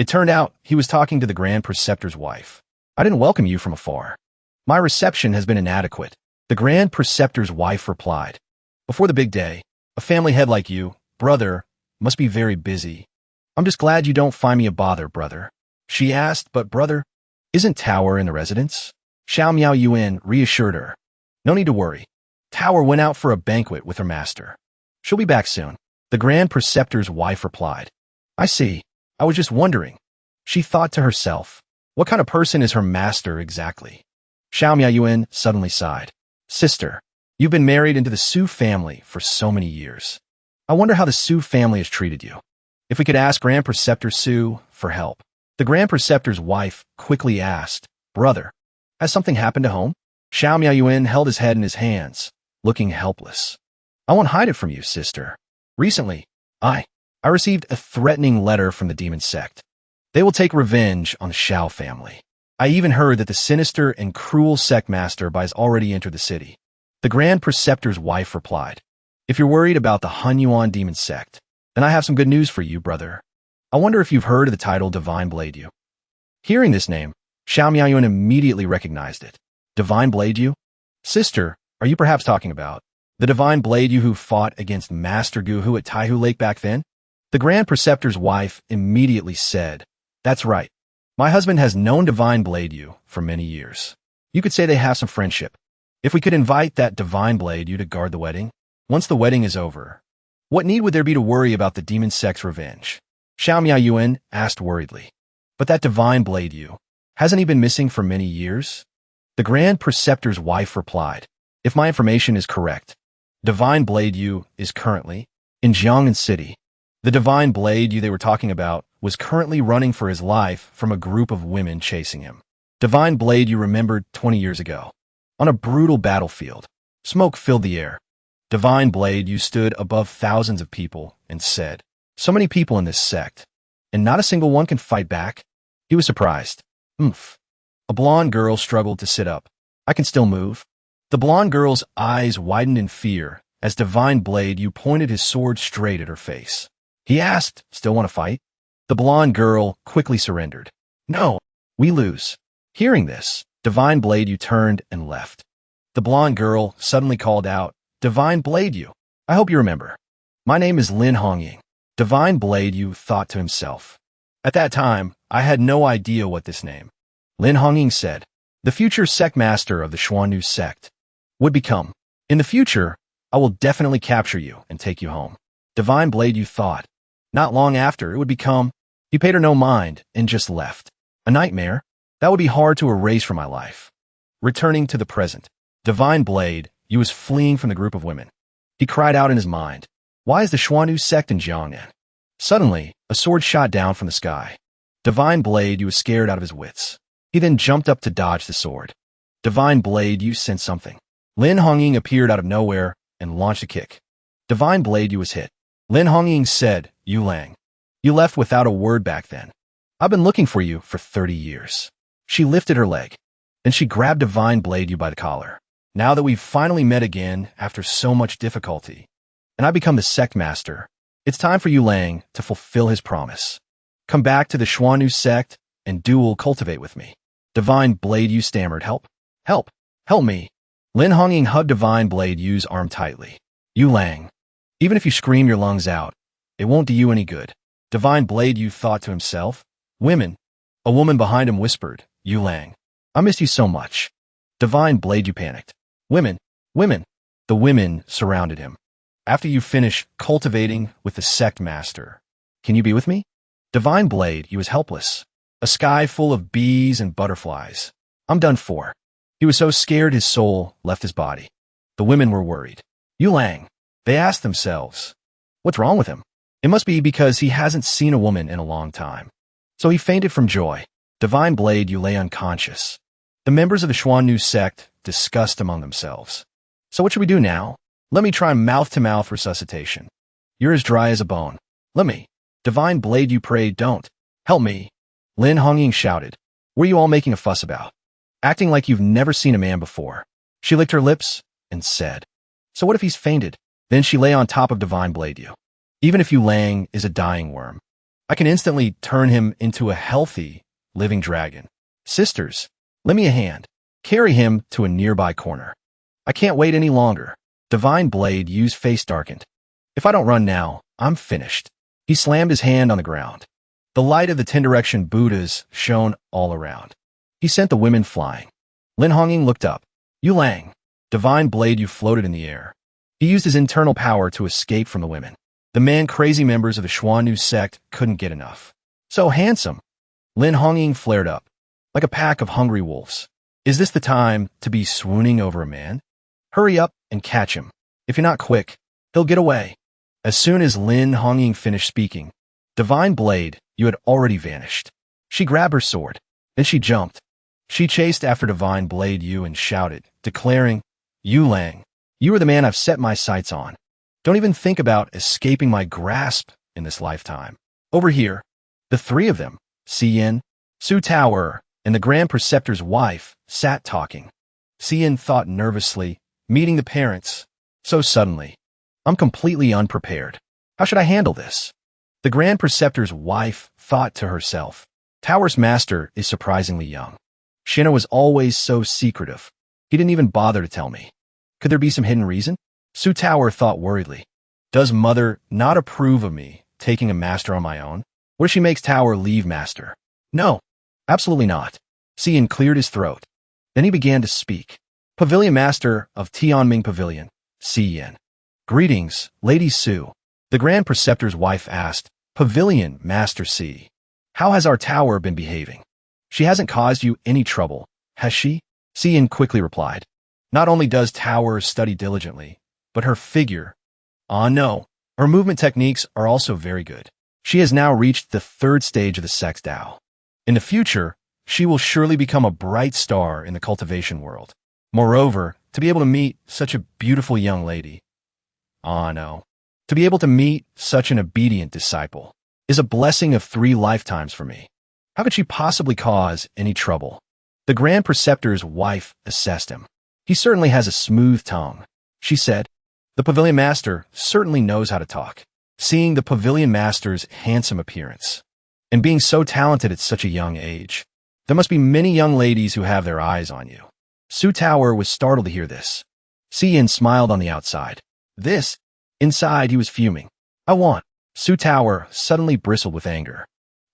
It turned out he was talking to the Grand Preceptor's wife. I didn't welcome you from afar. My reception has been inadequate, the Grand Preceptor's wife replied. Before the big day, a family head like you, brother, must be very busy. I'm just glad you don't find me a bother, brother. She asked, but brother, isn't Tower in the residence? Xiao Miao Yuan reassured her. No need to worry. Tower went out for a banquet with her master. She'll be back soon, the Grand Preceptor's wife replied. I see. I was just wondering. She thought to herself, what kind of person is her master exactly? Xiao Miao Yuan suddenly sighed. Sister, you've been married into the Su family for so many years. I wonder how the Su family has treated you. If we could ask Grand Preceptor Su for help. The Grand Preceptor's wife quickly asked, brother, has something happened to home? Xiao Miao Yuan held his head in his hands, looking helpless. I won't hide it from you, sister. Recently, I received a threatening letter from the demon sect. They will take revenge on the Xiao family. I even heard that the sinister and cruel sect master has already entered the city. The Grand Preceptor's wife replied, if you're worried about the Hunyuan demon sect, then I have some good news for you, brother. I wonder if you've heard of the title Divine Blade You. Hearing this name, Xiao Miaoyuan immediately recognized it. Divine Blade You? Sister, are you perhaps talking about the Divine Blade You who fought against Master Guhu at Taihu Lake back then? The Grand Preceptor's wife immediately said, that's right. My husband has known Divine Blade You for many years. You could say they have some friendship. If we could invite that Divine Blade You to guard the wedding, once the wedding is over, what need would there be to worry about the demon sect's revenge? Xiao Miaoyuan asked worriedly. But that Divine Blade You, hasn't he been missing for many years? The Grand Preceptor's wife replied, if my information is correct, Divine Blade You is currently in Jiangnan City. The Divine Blade You they were talking about was currently running for his life from a group of women chasing him. Divine Blade You remembered 20 years ago. On a brutal battlefield, smoke filled the air. Divine Blade You stood above thousands of people and said, so many people in this sect, and not a single one can fight back? He was surprised. Oomph. A blonde girl struggled to sit up. I can still move. The blonde girl's eyes widened in fear as Divine Blade You pointed his sword straight at her face. He asked, still want to fight? The blonde girl quickly surrendered. No, we lose. Hearing this, Divine Blade You turned and left. The blonde girl suddenly called out, Divine Blade You, I hope you remember. My name is Lin Hongying. Divine Blade You thought to himself. At that time, I had no idea what this name. Lin Hongying said, the future sect master of the Xuannu sect would become. In the future, I will definitely capture you and take you home. Divine Blade You thought. Not long after, it would become. He paid her no mind and just left. A nightmare? That would be hard to erase from my life. Returning to the present, Divine Blade You was fleeing from the group of women. He cried out in his mind, why is the Xuannu sect in Jiangnan? Suddenly, a sword shot down from the sky. Divine Blade You was scared out of his wits. He then jumped up to dodge the sword. Divine Blade You sensed something. Lin Hongying appeared out of nowhere and launched a kick. Divine Blade You was hit. Lin Hongying said, Yu Lang, you left without a word back then. I've been looking for you for 30 years. She lifted her leg. Then she grabbed Divine Blade You by the collar. Now that we've finally met again after so much difficulty, and I become the sect master, it's time for Yu Lang to fulfill his promise. Come back to the Xuannu sect and dual cultivate with me. Divine Blade You stammered, help, help, help me. Lin Hongying hugged Divine Blade Yu's arm tightly. Yu Lang, even if you scream your lungs out, it won't do you any good. Divine Blade You thought to himself. Women. A woman behind him whispered, Yu Lang, I miss you so much. Divine Blade You panicked. Women, women. The women surrounded him. After you finish cultivating with the sect master, can you be with me? Divine Blade You was helpless. A sky full of bees and butterflies. I'm done for. He was so scared his soul left his body. The women were worried. Yu Lang, they asked themselves, what's wrong with him? It must be because he hasn't seen a woman in a long time. So he fainted from joy. Divine Blade You lay unconscious. The members of the Xuannu sect discussed among themselves. So what should we do now? Let me try mouth-to-mouth resuscitation. You're as dry as a bone. Let me. Divine Blade You prayed, don't. Help me. Lin Hongying shouted. What are you all making a fuss about? Acting like you've never seen a man before. She licked her lips and said, so what if he's fainted? Then she lay on top of Divine Blade You. Even if Yu Lang is a dying worm, I can instantly turn him into a healthy, living dragon. Sisters, lend me a hand. Carry him to a nearby corner. I can't wait any longer. Divine Blade Yu's face darkened. If I don't run now, I'm finished. He slammed his hand on the ground. The light of the 10 direction Buddhas shone all around. He sent the women flying. Lin Hongying looked up. Yu Lang. Divine Blade Yu floated in the air. He used his internal power to escape from the women. The man-crazy members of the Xuannu sect couldn't get enough. So handsome. Lin Hongying flared up. Like a pack of hungry wolves. Is this the time to be swooning over a man? Hurry up and catch him. If you're not quick, he'll get away. As soon as Lin Hongying finished speaking, Divine Blade Yu had already vanished. She grabbed her sword. Then she jumped. She chased after Divine Blade Yu and shouted, declaring, Yu Lang, you are the man I've set my sights on. Don't even think about escaping my grasp in this lifetime. Over here, the three of them, Xian, Su Tower, and the Grand Preceptor's wife, sat talking. Xian thought nervously, meeting the parents. So suddenly, I'm completely unprepared. How should I handle this? The Grand Preceptor's wife thought to herself, Tower's master is surprisingly young. Shinnah was always so secretive. He didn't even bother to tell me. Could there be some hidden reason? Su Tower thought worriedly. Does mother not approve of me taking a master on my own? What if she makes Tower leave master? No, absolutely not. Xian cleared his throat. Then he began to speak. Pavilion Master of Tianming Pavilion, Xian. Greetings, Lady Su. The Grand Preceptor's wife asked, Pavilion Master C. How has our tower been behaving? She hasn't caused you any trouble, has she? Xian quickly replied. Not only does Tower study diligently, but her figure. No, her movement techniques are also very good. She has now reached the 3rd stage of the Sex Dao. In the future, she will surely become a bright star in the cultivation world. Moreover, to be able to meet such a beautiful young lady. No. To be able to meet such an obedient disciple is a blessing of 3 lifetimes for me. How could she possibly cause any trouble? The Grand Preceptor's wife assessed him. He certainly has a smooth tongue, she said. The Pavilion Master certainly knows how to talk. Seeing the Pavilion Master's handsome appearance, and being so talented at such a young age, there must be many young ladies who have their eyes on you. Su Tower was startled to hear this. Xian smiled on the outside. Inside he was fuming. I want. Su Tower suddenly bristled with anger.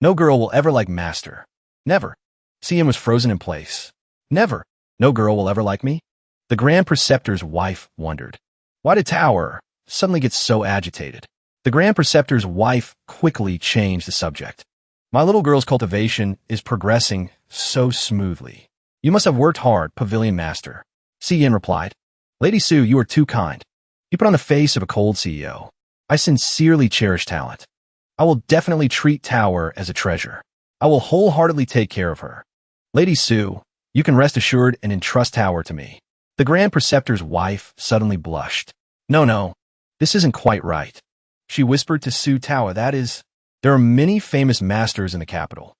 No girl will ever like master. Never. Xian was frozen in place. Never. No girl will ever like me? The Grand Preceptor's wife wondered. Why did Tower suddenly get so agitated? The Grand Preceptor's wife quickly changed the subject. My little girl's cultivation is progressing so smoothly. You must have worked hard, Pavilion Master. Xian replied. Lady Su, you are too kind. You put on the face of a cold CEO. I sincerely cherish talent. I will definitely treat Tower as a treasure. I will wholeheartedly take care of her. Lady Su, you can rest assured and entrust Tower to me. The Grand Preceptor's wife suddenly blushed. No, this isn't quite right. She whispered to Su Tower, there are many famous masters in the capital,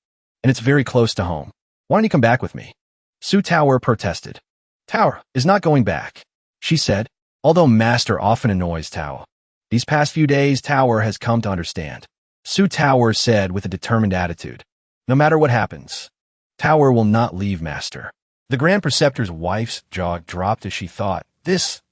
and it's very close to home. Why don't you come back with me? Su Tower protested. Tower is not going back, she said, although master often annoys Tower. These past few days, Tower has come to understand. Su Tower said with a determined attitude. No matter what happens, Tower will not leave master. The Grand Preceptor's wife's jaw dropped as she thought, this.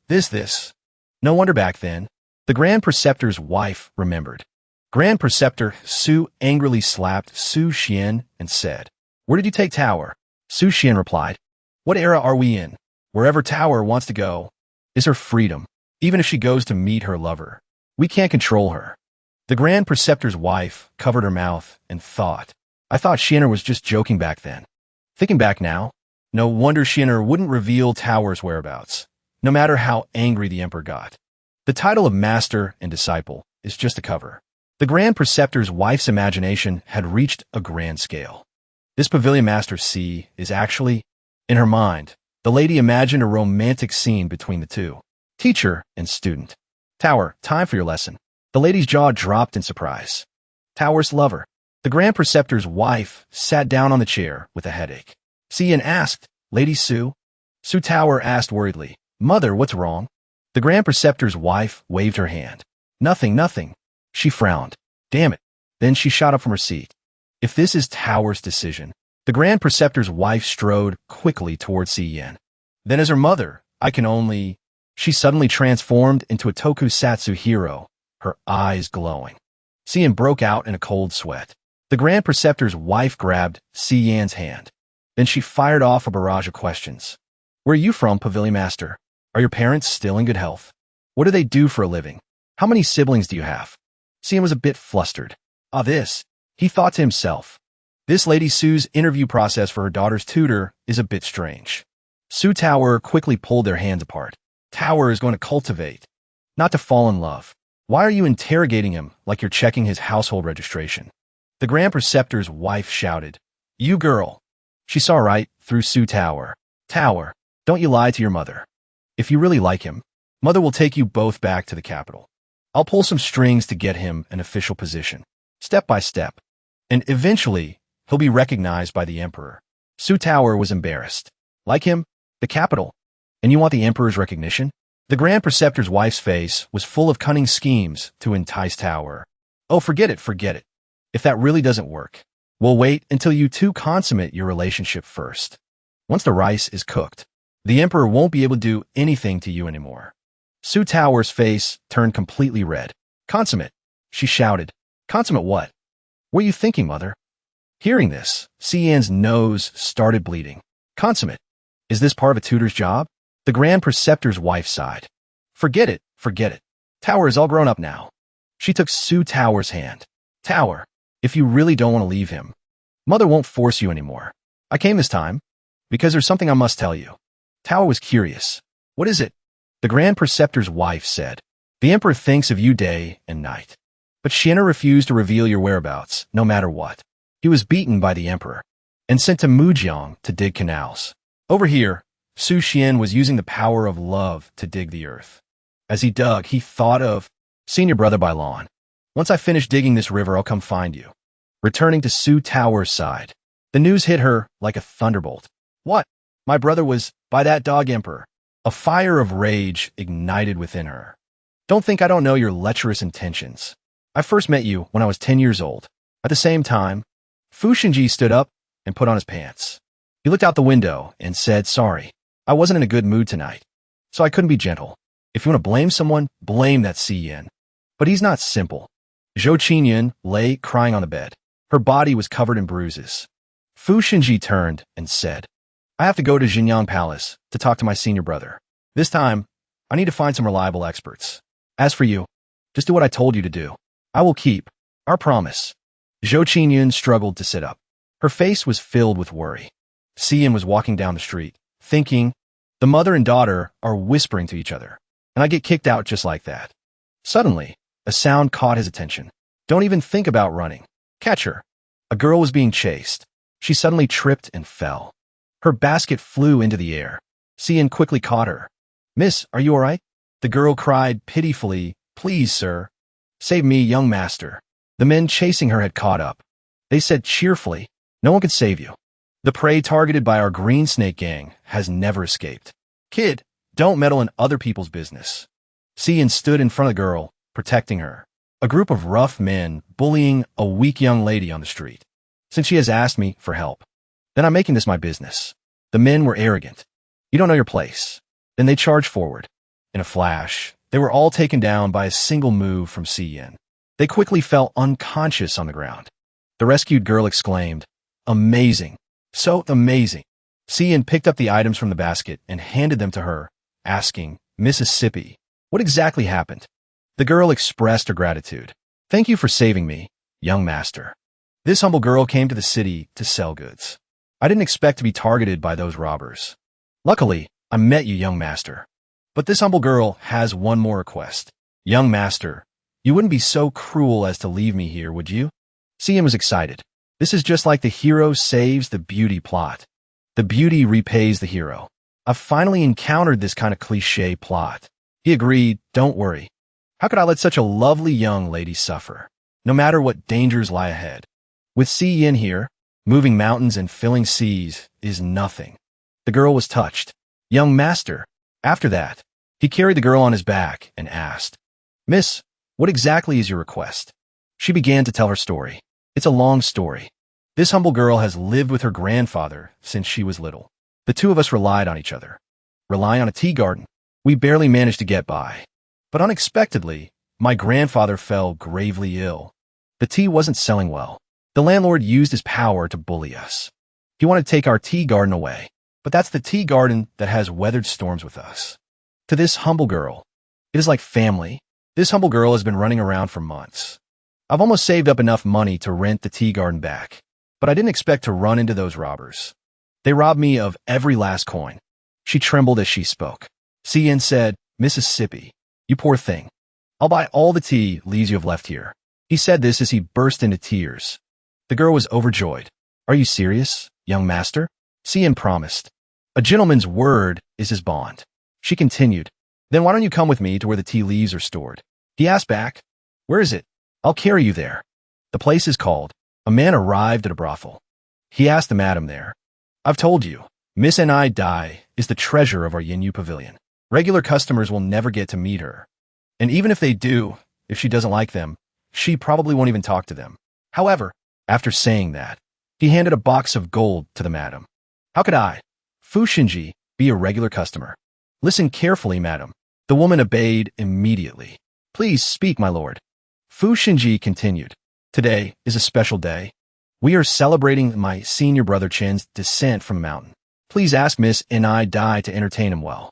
No wonder back then. The Grand Preceptor's wife remembered. Grand Preceptor Su angrily slapped Su Xian and said, Where did you take Tower? Su Xian replied, What era are we in? Wherever Tower wants to go is her freedom, even if she goes to meet her lover. We can't control her. The Grand Preceptor's wife covered her mouth and thought, I thought Shienner was just joking back then. Thinking back now, no wonder Shienner wouldn't reveal Tower's whereabouts, no matter how angry the Emperor got. The title of Master and Disciple is just a cover. The Grand Preceptor's wife's imagination had reached a grand scale. This Pavilion Master C is actually, in her mind, the lady imagined a romantic scene between the two, teacher and student. Tower, time for your lesson. The lady's jaw dropped in surprise. Tower's lover. The Grand Preceptor's wife sat down on the chair with a headache. Xian asked, Lady Su? Su Tower asked worriedly, Mother, what's wrong? The Grand Preceptor's wife waved her hand. Nothing. She frowned. Damn it. Then she shot up from her seat. If this is Tower's decision, the Grand Preceptor's wife strode quickly towards Si-yen. Then as her mother, I can only... She suddenly transformed into a tokusatsu hero, her eyes glowing. Si-yen broke out in a cold sweat. The Grand Preceptor's wife grabbed Si-yen's hand. Then she fired off a barrage of questions. Where are you from, Pavilion Master? Are your parents still in good health? What do they do for a living? How many siblings do you have? Si-yen was a bit flustered. He thought to himself. This Lady Sue's interview process for her daughter's tutor is a bit strange. Su Tower quickly pulled their hands apart. Tower is going to cultivate, not to fall in love. Why are you interrogating him like you're checking his household registration? The Grand Preceptor's wife shouted. You girl. She saw right through Su Tower. Tower, don't you lie to your mother. If you really like him, Mother will take you both back to the capital. I'll pull some strings to get him an official position, step by step. And eventually, he'll be recognized by the Emperor. Su Tower was embarrassed. Like him? The capital? And you want the Emperor's recognition? The Grand Preceptor's wife's face was full of cunning schemes to entice Tower. Oh, forget it. If that really doesn't work, we'll wait until you two consummate your relationship first. Once the rice is cooked, the Emperor won't be able to do anything to you anymore. Su Tower's face turned completely red. Consummate, she shouted. Consummate what? What are you thinking, Mother? Hearing this, Si-yen's nose started bleeding. Consummate. Is this part of a tutor's job? The Grand Preceptor's wife sighed. Forget it. Tower is all grown up now. She took Su Tower's hand. Tower, if you really don't want to leave him, Mother won't force you anymore. I came this time because there's something I must tell you. Tower was curious. What is it? The Grand Preceptor's wife said. The Emperor thinks of you day and night. But Shiena refused to reveal your whereabouts, no matter what. He was beaten by the Emperor and sent to Mujiang to dig canals. Over here, Su Xian was using the power of love to dig the earth. As he dug, he thought of Senior Brother Bailon. Once I finish digging this river, I'll come find you. Returning to Su Tower's side, the news hit her like a thunderbolt. What? My brother was by that dog Emperor. A fire of rage ignited within her. Don't think I don't know your lecherous intentions. I first met you when I was 10 years old. At the same time, Fu Shinji stood up and put on his pants. He looked out the window and said, sorry, I wasn't in a good mood tonight, so I couldn't be gentle. If you want to blame someone, blame that Si-yen. But he's not simple. Zhou Qinyan lay crying on the bed. Her body was covered in bruises. Fu Shinji turned and said, I have to go to Jinyang Palace to talk to my senior brother. This time, I need to find some reliable experts. As for you, just do what I told you to do. I will keep our promise. Zhou Qinyan struggled to sit up. Her face was filled with worry. Si-yen was walking down the street, thinking, the mother and daughter are whispering to each other, and I get kicked out just like that. Suddenly, a sound caught his attention. Don't even think about running. Catch her. A girl was being chased. She suddenly tripped and fell. Her basket flew into the air. Si-yen quickly caught her. Miss, are you all right? The girl cried pitifully, please, sir. Save me, young master. The men chasing her had caught up. They said cheerfully, no one can save you. The prey targeted by our green snake gang has never escaped. Kid, don't meddle in other people's business. Si-yen stood in front of the girl, protecting her. A group of rough men bullying a weak young lady on the street. Since she has asked me for help, then I'm making this my business. The men were arrogant. You don't know your place. Then they charged forward. In a flash, they were all taken down by a single move from Si-yen. They quickly fell unconscious on the ground. The rescued girl exclaimed, amazing. So amazing. Si-yen picked up the items from the basket and handed them to her, asking, Mississippi, what exactly happened? The girl expressed her gratitude. Thank you for saving me, young master. This humble girl came to the city to sell goods. I didn't expect to be targeted by those robbers. Luckily, I met you, young master. But this humble girl has one more request. Young master, you wouldn't be so cruel as to leave me here, would you? Si-yen was excited. This is just like the hero saves the beauty plot. The beauty repays the hero. I've finally encountered this kind of cliché plot. He agreed, don't worry. How could I let such a lovely young lady suffer, no matter what dangers lie ahead? With Si-yen here, moving mountains and filling seas is nothing. The girl was touched. Young master. After that, he carried the girl on his back and asked, Miss, what exactly is your request? She began to tell her story. It's a long story. This humble girl has lived with her grandfather since she was little. The two of us relied on each other. Relying on a tea garden, we barely managed to get by. But unexpectedly, my grandfather fell gravely ill. The tea wasn't selling well. The landlord used his power to bully us. He wanted to take our tea garden away, but that's the tea garden that has weathered storms with us. To this humble girl, it is like family. This humble girl has been running around for months. I've almost saved up enough money to rent the tea garden back, but I didn't expect to run into those robbers. They robbed me of every last coin. She trembled as she spoke. Cian said, "Mississippi, you poor thing. I'll buy all the tea leaves you have left here." He said this as he burst into tears. The girl was overjoyed. "Are you serious, young master?" Cian promised. "A gentleman's word is his bond." She continued, "Then why don't you come with me to where the tea leaves are stored?" He asked back, "Where is it? I'll carry you there." The place is called. A man arrived at a brothel. He asked the madam there, "I've told you, Miss Ni Dai is the treasure of our Yinyu pavilion. Regular customers will never get to meet her. And even if they do, if she doesn't like them, she probably won't even talk to them." However, after saying that, he handed a box of gold to the madam. "How could I, Fu Shinji, be a regular customer?" "Listen carefully, madam." The woman obeyed immediately. "Please speak, my lord." Fu Shinji continued, "Today is a special day. We are celebrating my senior brother Chen's descent from a mountain. Please ask Miss Ni Dai to entertain him well.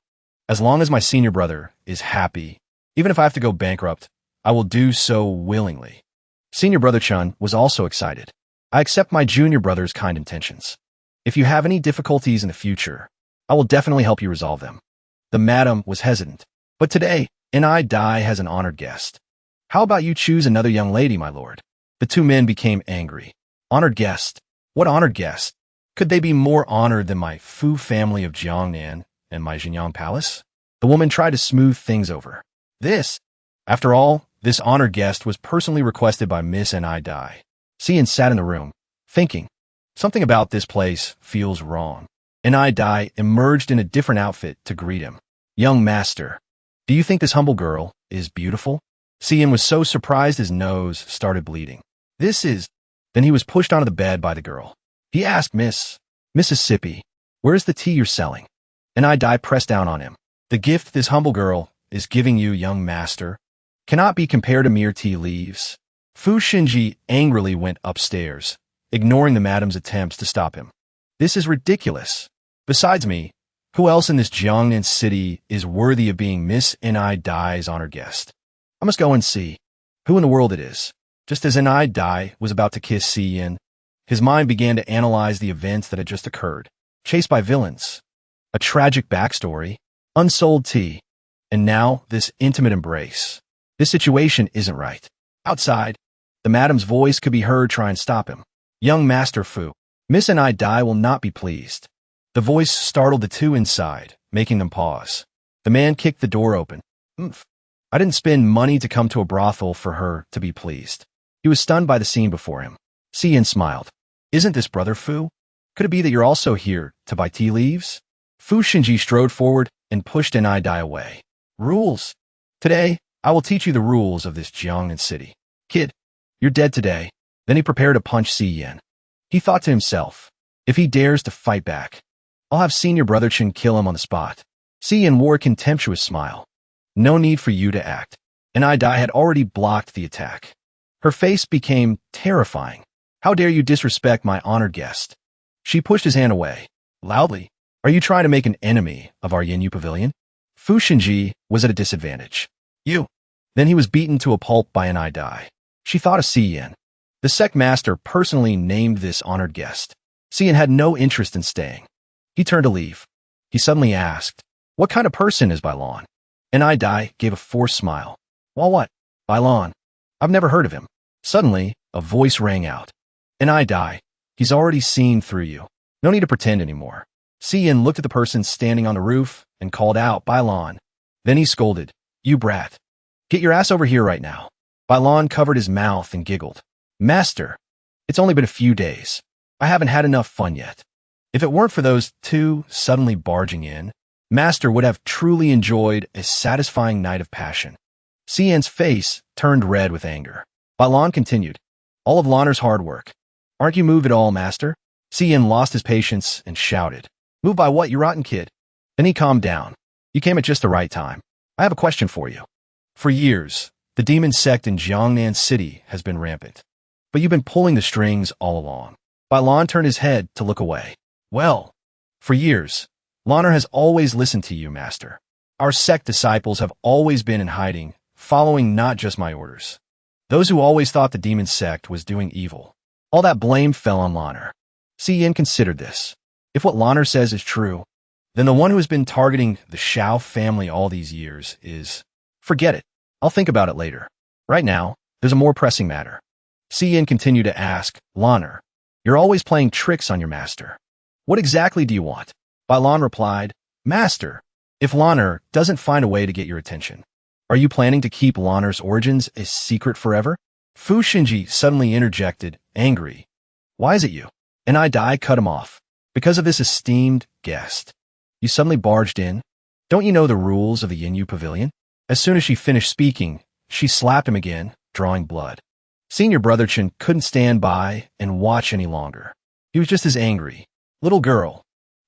As long as my senior brother is happy, even if I have to go bankrupt, I will do so willingly." Senior brother Chun was also excited. "I accept my junior brother's kind intentions. If you have any difficulties in the future, I will definitely help you resolve them." The madam was hesitant. "But today, Ni Dai has an honored guest. How about you choose another young lady, my lord?" The two men became angry. "Honored guest? What honored guest? Could they be more honored than my Fu family of Jiangnan and my Jinyang palace?" The woman tried to smooth things over. After all, this honored guest was personally requested by Miss Ni Dai. Cian sat in the room, thinking, something about this place feels wrong. Ni Dai emerged in a different outfit to greet him. "Young master, do you think this humble girl is beautiful?" Cian was so surprised his nose started bleeding. Then he was pushed onto the bed by the girl. He asked Mississippi, "Where's the tea you're selling?" Ni Dai pressed down on him. "The gift this humble girl is giving you, young master, cannot be compared to mere tea leaves." Fu Shinji angrily went upstairs, ignoring the madam's attempts to stop him. "This is ridiculous. Besides me, who else in this Jiangnan city is worthy of being Miss Ni Dai's honored guest? I must go and see who in the world it is." Just as Ni Dai was about to kiss Cian, his mind began to analyze the events that had just occurred. Chased by villains, a tragic backstory, unsold tea, and now this intimate embrace. This situation isn't right. Outside, the madam's voice could be heard trying to stop him. "Young Master Fu, Miss Ni Dai will not be pleased." The voice startled the two inside, making them pause. The man kicked the door open. "Oomph. I didn't spend money to come to a brothel for her to be pleased." He was stunned by the scene before him. Cian smiled. "Isn't this brother Fu? Could it be that you're also here to buy tea leaves?" Fu Shinji strode forward and pushed Ni Dai away. "Rules. Today, I will teach you the rules of this Jiangnan city. Kid, you're dead today." Then he prepared to punch Cian. He thought to himself, if he dares to fight back, I'll have senior brother Chen kill him on the spot. Cian wore a contemptuous smile. "No need for you to act." Ni Dai had already blocked the attack. Her face became terrifying. "How dare you disrespect my honored guest?" She pushed his hand away, loudly. "Are you trying to make an enemy of our Yinyu pavilion?" Fu Shinji was at a disadvantage. "You." Then he was beaten to a pulp by Ni Dai. She thought of Cian. The sect master personally named this honored guest. Cian had no interest in staying. He turned to leave. He suddenly asked, "What kind of person is Bailon?" Ni Dai gave a forced smile. "Well, what? Bailon? I've never heard of him." Suddenly, a voice rang out. "Ni Dai, he's already seen through you. No need to pretend anymore." Cian looked at the person standing on the roof and called out, "Bailon." Then he scolded, "You brat. Get your ass over here right now." Bailon covered his mouth and giggled. "Master, it's only been a few days. I haven't had enough fun yet." If it weren't for those two suddenly barging in, Master would have truly enjoyed a satisfying night of passion. Cian's face turned red with anger. Balan continued. All of Lanner's hard work. Aren't you moved at all, master? Cian lost his patience and shouted. Moved by what, you rotten kid? Then he calmed down. You came at just the right time. I have a question for you. For years, the demon sect in Jiangnan City has been rampant. But you've been pulling the strings all along. Balan turned his head to look away. Well, for years, Lanner has always listened to you, master. Our sect disciples have always been in hiding, following not just my orders. Those who always thought the demon sect was doing evil. All that blame fell on Lanner. Cian considered this. If what Lanner says is true, then the one who has been targeting the Shao family all these years is... Forget it. I'll think about it later. Right now, there's a more pressing matter. Cian continued to ask, Lanner, you're always playing tricks on your master. What exactly do you want? Balan replied, Master, if Lanner doesn't find a way to get your attention, are you planning to keep Lanner's origins a secret forever? Fu Shinji suddenly interjected, angry. Why is it you? And I cut him off. Because of this esteemed guest. You suddenly barged in? Don't you know the rules of the Yinyu Pavilion? As soon as she finished speaking, she slapped him again, drawing blood. Senior Brother Chen couldn't stand by and watch any longer. He was just as angry. Little girl,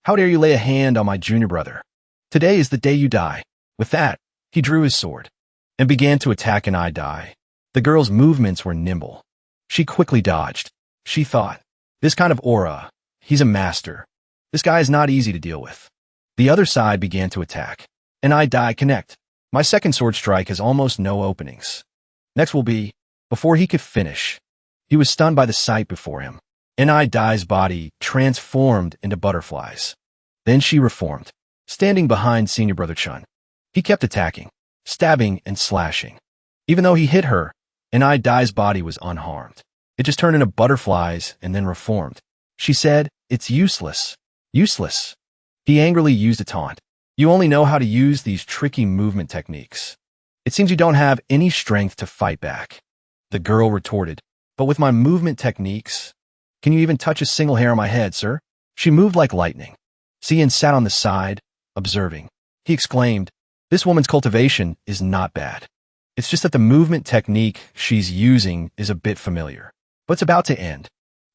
how dare you lay a hand on my junior brother? Today is the day you die. With that, he drew his sword and began to attack an eye. The girl's movements were nimble. She quickly dodged. She thought, this kind of aura, he's a master. This guy is not easy to deal with. The other side began to attack. An eye connect. My second sword strike has almost no openings. Next will be, before he could finish, he was stunned by the sight before him. An eye's body transformed into butterflies. Then she reformed, standing behind Senior Brother Chun. He kept attacking, stabbing and slashing. Even though he hit her, an eye's body was unharmed. It just turned into butterflies and then reformed. She said, it's useless. Useless. He angrily used a taunt. You only know how to use these tricky movement techniques. It seems you don't have any strength to fight back. The girl retorted, but with my movement techniques, can you even touch a single hair on my head, sir? She moved like lightning. Cian sat on the side, observing. He exclaimed, this woman's cultivation is not bad. It's just that the movement technique she's using is a bit familiar. But it's about to end.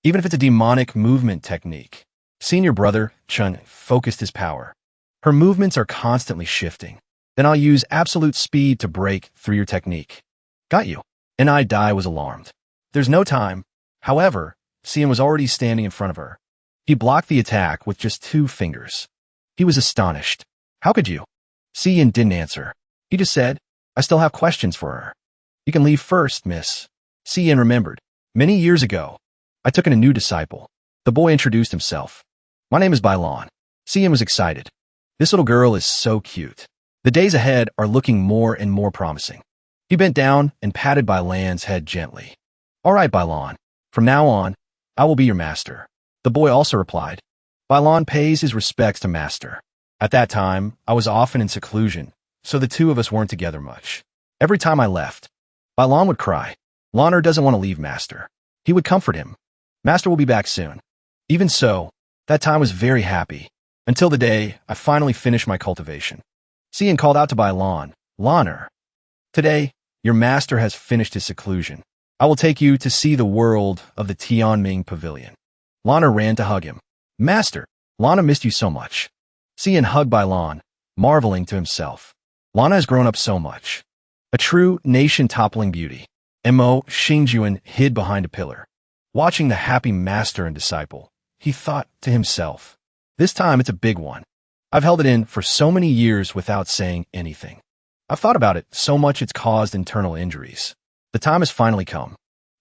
Even if it's a demonic movement technique. Senior Brother Chun focused his power. Her movements are constantly shifting. Then I'll use absolute speed to break through your technique. Got you. And was alarmed. There's no time. However, Cian was already standing in front of her. He blocked the attack with just 2 fingers. He was astonished. How could you? Cian didn't answer. He just said, I still have questions for her. You can leave first, miss. Cian remembered. Many years ago, I took in a new disciple. The boy introduced himself. My name is Balan. Cian was excited. This little girl is so cute. The days ahead are looking more and more promising. He bent down and patted Balan's head gently. All right, Balan. From now on, I will be your master. The boy also replied. Balan pays his respects to master. At that time, I was often in seclusion, so the two of us weren't together much. Every time I left, Balan would cry. Lanner doesn't want to leave master. He would comfort him. Master will be back soon. Even so, that time was very happy, until the day I finally finished my cultivation. Cian called out to Balan, Lanner, today, your master has finished his seclusion. I will take you to see the world of the Tianming Pavilion. Lanner ran to hug him. Master, Lana missed you so much. Cian hugged Balan, marveling to himself. Lana has grown up so much. A true nation-toppling beauty. Mo Xingjuan hid behind a pillar. Watching the happy master and disciple, he thought to himself, this time it's a big one. I've held it in for so many years without saying anything. I've thought about it so much it's caused internal injuries. The time has finally come.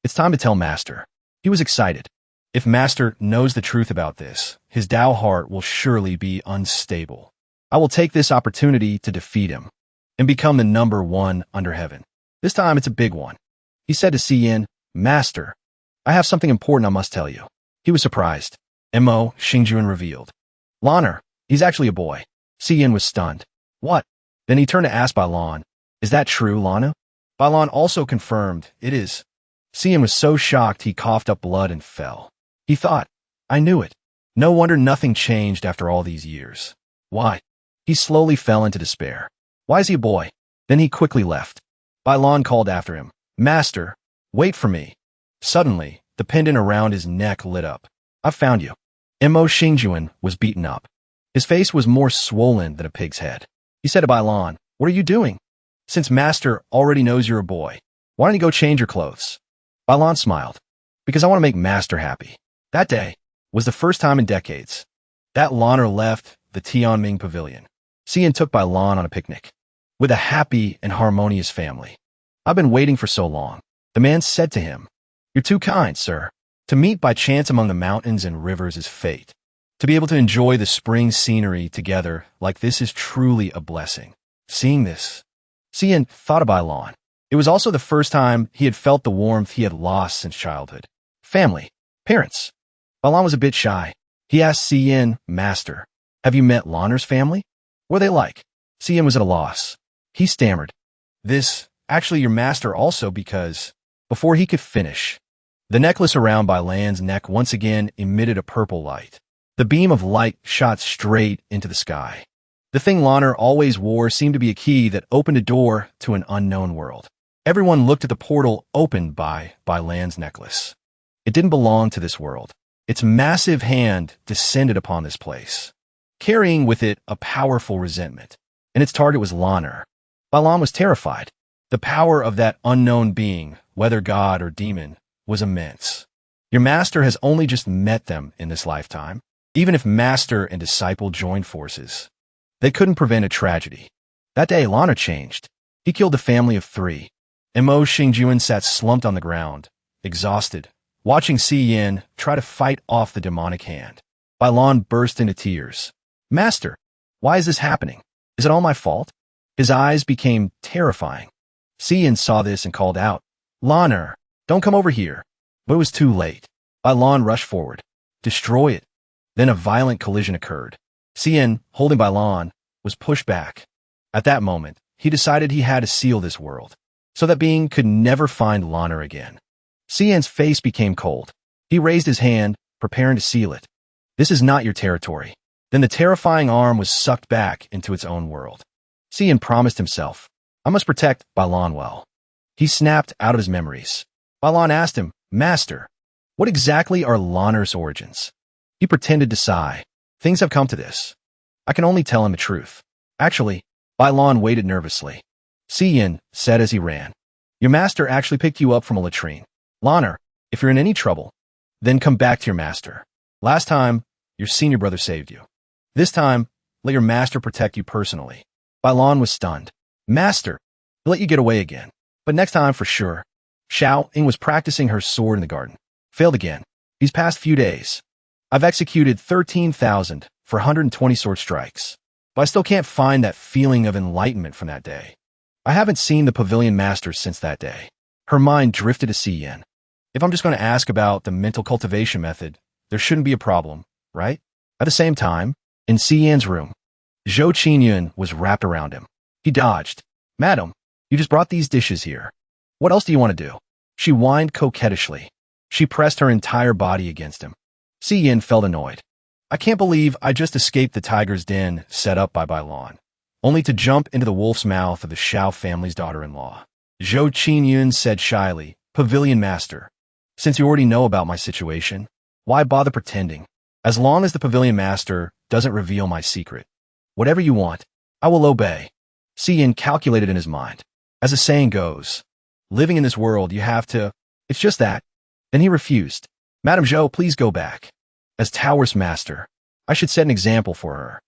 It's time to tell master. He was excited. If master knows the truth about this, his Tao heart will surely be unstable. I will take this opportunity to defeat him and become the number 1 under heaven. This time it's a big one. He said to Cian, Master, I have something important I must tell you. He was surprised. Mo Xingjuan revealed. Lanner, he's actually a boy. Cian was stunned. What? Then he turned to ask Balan, is that true, Lana? Balan also confirmed, it is. Cian was so shocked he coughed up blood and fell. He thought, I knew it. No wonder nothing changed after all these years. Why? He slowly fell into despair. Why is he a boy? Then he quickly left. Balan called after him. Master, Wait for me. Suddenly, the pendant around his neck lit up. I found you. Mo Xingjuan was beaten up. His face was more swollen than a pig's head. He said to Bailan, "What are you doing? Since Master already knows you're a boy, why don't you go change your clothes?" Bailan smiled. "Because I want to make Master happy." That day was the first time in decades that Lanner left the Tianming Pavilion. Xian took Bailan on a picnic with a happy and harmonious family. "I've been waiting for so long," the man said to him. "You're too kind, sir. To meet by chance among the mountains and rivers is fate. To be able to enjoy the spring scenery together like this is truly a blessing." Seeing this, Xian thought of Bailan. It was also the first time he had felt the warmth he had lost since childhood. Family. Parents. Bailan was a bit shy. He asked Xian, "Master, have you met Lanner's family? What are they like?" Xian was at a loss. He stammered, Actually your master also because..." Before he could finish, the necklace around Bailan's neck once again emitted a purple light. The beam of light shot straight into the sky. The thing Lanner always wore seemed to be a key that opened a door to an unknown world. Everyone looked at the portal opened by Bailan's necklace. It didn't belong to this world. Its massive hand descended upon this place, carrying with it a powerful resentment, and its target was Lanner. Bailan was terrified. The power of that unknown being, whether god or demon, was immense. Your master has only just met them in this lifetime. Even if master and disciple joined forces, they couldn't prevent a tragedy. That day, Lanner changed. He killed a family of 3. Mo Xingjuan sat slumped on the ground, exhausted, watching Xian try to fight off the demonic hand. Bailan burst into tears. "Master, why is this happening? Is it all my fault?" His eyes became terrifying. Xian saw this and called out, "Lanner, don't come over here." But it was too late. Bailan rushed forward. "Destroy it." Then a violent collision occurred. Xian, holding Bailan, was pushed back. At that moment, he decided he had to seal this world, so that being could never find Lanner again. Xian's face became cold. He raised his hand, preparing to seal it. "This is not your territory." Then the terrifying arm was sucked back into its own world. Xian promised himself, "I must protect Bailan well." He snapped out of his memories. Bailan asked him, "Master, what exactly are Lanner's origins?" He pretended to sigh. "Things have come to this. I can only tell him the truth." Actually, Bailan waited nervously. Xian said as he ran, "Your master actually picked you up from a latrine. Lanner, if you're in any trouble, then come back to your master. Last time, your senior brother saved you. This time, let your master protect you personally." Bailan was stunned. "Master, he'll let you get away again. But next time for sure." Xiao Ying was practicing her sword in the garden. Failed again. These past few days, I've executed 13,420 sword strikes. But I still can't find that feeling of enlightenment from that day. I haven't seen the pavilion master since that day. Her mind drifted to Xian. If I'm just going to ask about the mental cultivation method, there shouldn't be a problem, right? At the same time, in Xian's room, Zhou Qinyun was wrapped around him. He dodged. "Madam, you just brought these dishes here. What else do you want to do?" She whined coquettishly. She pressed her entire body against him. Xian felt annoyed. "I can't believe I just escaped the tiger's den set up by Bailan, only to jump into the wolf's mouth of the Shao family's daughter-in-law." Zhou Qinyun said shyly, "Pavilion master, since you already know about my situation, why bother pretending? As long as the pavilion master doesn't reveal my secret, whatever you want, I will obey." Xian calculated in his mind. As the saying goes, living in this world, you have to... It's just that. Then he refused. "Madame Zhou, please go back. As Tower's master, I should set an example for her.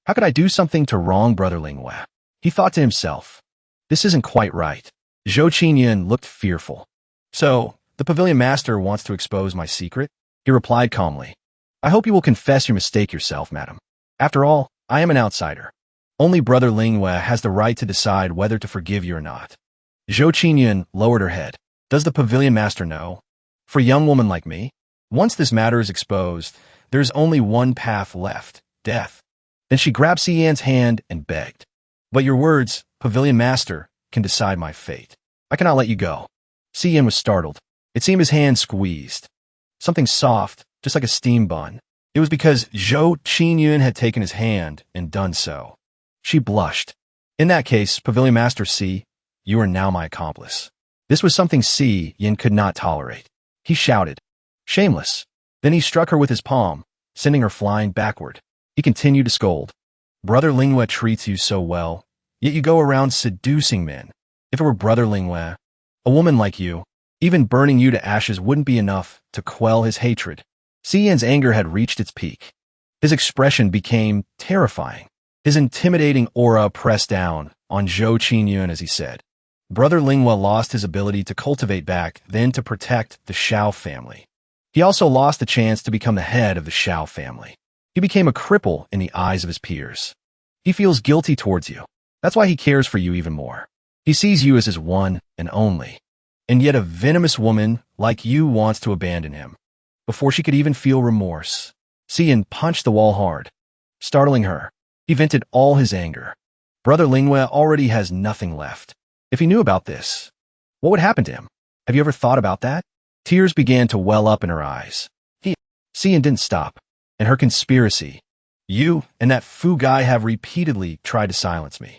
How could I do something to wrong Brother Linghua?" He thought to himself, "This isn't quite right." Zhou Qinyun looked fearful. "So, the pavilion master wants to expose my secret?" He replied calmly. "I hope you will confess your mistake yourself, madam. After all, I am an outsider. Only Brother Linghua has the right to decide whether to forgive you or not." Zhou Qinyun lowered her head. "Does the pavilion master know? For a young woman like me, once this matter is exposed, there is only one path left, death." Then she grabbed Xian's hand and begged, "But your words, pavilion master, can decide my fate. I cannot let you go." Xian was startled. It seemed his hand squeezed. Something soft, just like a steam bun. It was because Zhou Qinyun had taken his hand and done so. She blushed. "In that case, pavilion master, see, you are now my accomplice." This was something Si Yin could not tolerate. He shouted, "Shameless." Then he struck her with his palm, sending her flying backward. He continued to scold. "Brother Linghua treats you so well, yet you go around seducing men. If it were Brother Linghua, a woman like you, even burning you to ashes wouldn't be enough to quell his hatred." Si Yin's anger had reached its peak. His expression became terrifying. His intimidating aura pressed down on Zhou Qingyun as he said, "Brother Linghua lost his ability to cultivate back then to protect the Shao family. He also lost the chance to become the head of the Shao family. He became a cripple in the eyes of his peers. He feels guilty towards you. That's why he cares for you even more. He sees you as his one and only. And yet a venomous woman like you wants to abandon him." Before she could even feel remorse, Si Yin punched the wall hard, startling her. He vented all his anger. Brother Linghua already has nothing left. If he knew about this, what would happen to him? Have you ever thought about that? Tears began to well up in her eyes. Si Yin didn't stop. And her conspiracy. You and that Fu guy have repeatedly tried to silence me.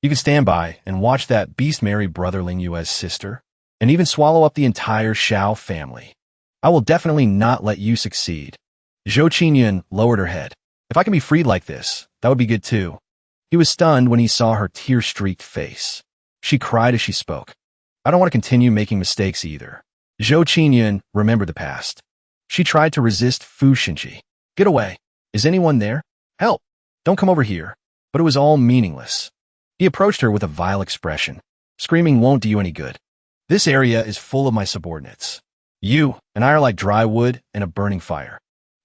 You can stand by and watch that beast marry Brother Linghua's sister, and even swallow up the entire Shao family. I will definitely not let you succeed. Zhou Qingyun lowered her head. If I can be freed like this, that would be good too. He was stunned when he saw her tear-streaked face. She cried as she spoke. I don't want to continue making mistakes either. Zhou Qingyun remembered the past. She tried to resist Fu Xinji. Get away. Is anyone there? Help. Don't come over here. But it was all meaningless. He approached her with a vile expression. Screaming won't do you any good. This area is full of my subordinates. You and I are like dry wood in a burning fire.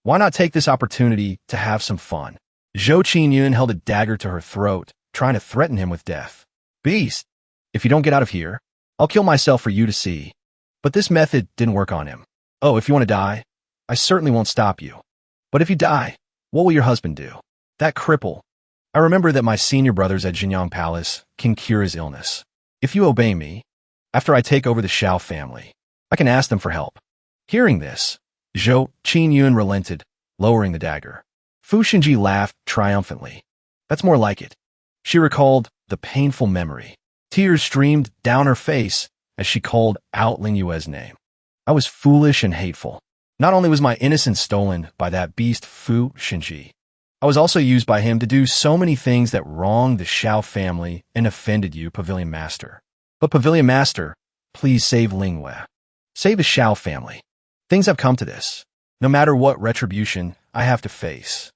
Why not take this opportunity to have some fun? Zhou Qingyun held a dagger to her throat, trying to threaten him with death. Beast, if you don't get out of here, I'll kill myself for you to see. But this method didn't work on him. Oh, if you want to die, I certainly won't stop you. But if you die, what will your husband do? That cripple. I remember that my senior brothers at Jinyang Palace can cure his illness. If you obey me, after I take over the Shao family, I can ask them for help. Hearing this, Zhou Qingyun relented, lowering the dagger. Fu Xinji laughed triumphantly. That's more like it. She recalled the painful memory. Tears streamed down her face as she called out Linghua's name. I was foolish and hateful. Not only was my innocence stolen by that beast Fu Xinji, I was also used by him to do so many things that wronged the Shao family and offended you, Pavilion Master. But Pavilion Master, please save Linghua. Save the Shao family. Things have come to this. No matter what retribution I have to face,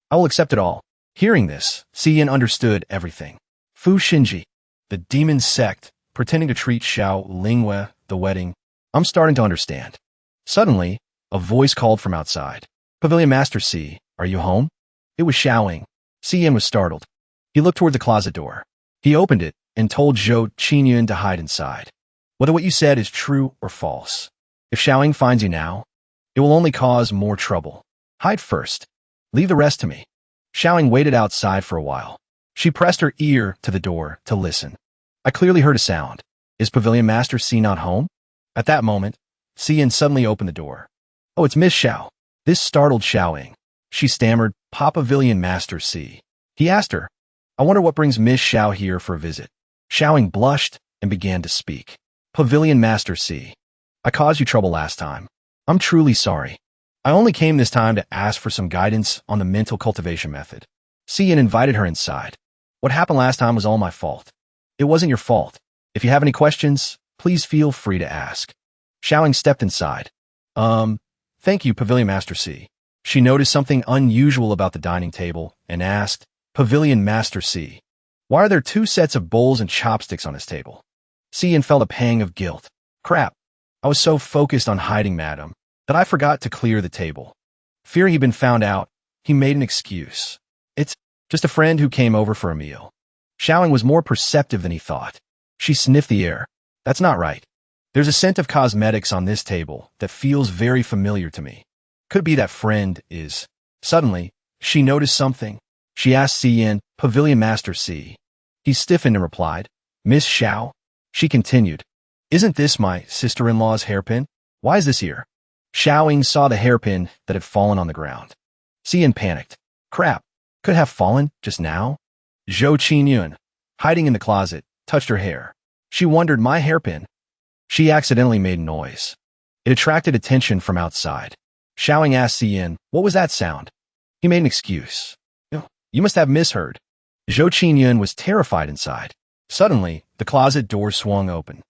I will accept it all. Hearing this, Si Yin understood everything. Fu Xinji, the demon sect, pretending to treat Shao Linghua, the wedding. I'm starting to understand. Suddenly, a voice called from outside. Pavilion Master Si, are you home? It was Xiaoing. Si Yin was startled. He looked toward the closet door. He opened it and told Zhou Qingyun to hide inside. Whether what you said is true or false, if Xiaoing finds you now, it will only cause more trouble. Hide first. Leave the rest to me. Xiaoing waited outside for a while. She pressed her ear to the door to listen. I clearly heard a sound. Is Pavilion Master Si not home? At that moment, Si Yin suddenly opened the door. Oh, it's Miss Xiao. This startled Xiaoing. She stammered, Pavilion Master Si. He asked her, I wonder what brings Miss Xiao here for a visit. Xiaoing blushed and began to speak. Pavilion Master Si. I caused you trouble last time. I'm truly sorry. I only came this time to ask for some guidance on the mental cultivation method. Si Yin invited her inside. What happened last time was all my fault. It wasn't your fault. If you have any questions, please feel free to ask. Xiaoing stepped inside. Thank you, Pavilion Master Si. She noticed something unusual about the dining table and asked, Pavilion Master Si, why are there 2 sets of bowls and chopsticks on this table? Si Yin felt a pang of guilt. Crap. I was so focused on hiding Madam that I forgot to clear the table. Fearing he'd been found out, he made an excuse. It's just a friend who came over for a meal. Xiaoing was more perceptive than he thought. She sniffed the air. That's not right. There's a scent of cosmetics on this table that feels very familiar to me. Could be that friend is. Suddenly, she noticed something. She asked Si Yin, Pavilion Master Si. He stiffened and replied, Miss Xiao? She continued, Isn't this my sister-in-law's hairpin? Why is this here? Xiaoing saw the hairpin that had fallen on the ground. Si Yin panicked. Crap, could have fallen just now? Zhou Qingyun, hiding in the closet, touched her hair. She wondered, my hairpin. She accidentally made noise. It attracted attention from outside. Xiaoying asked Xian, "What was that sound?" He made an excuse. You must have misheard." Zhou Qingyun was terrified inside. Suddenly, the closet door swung open.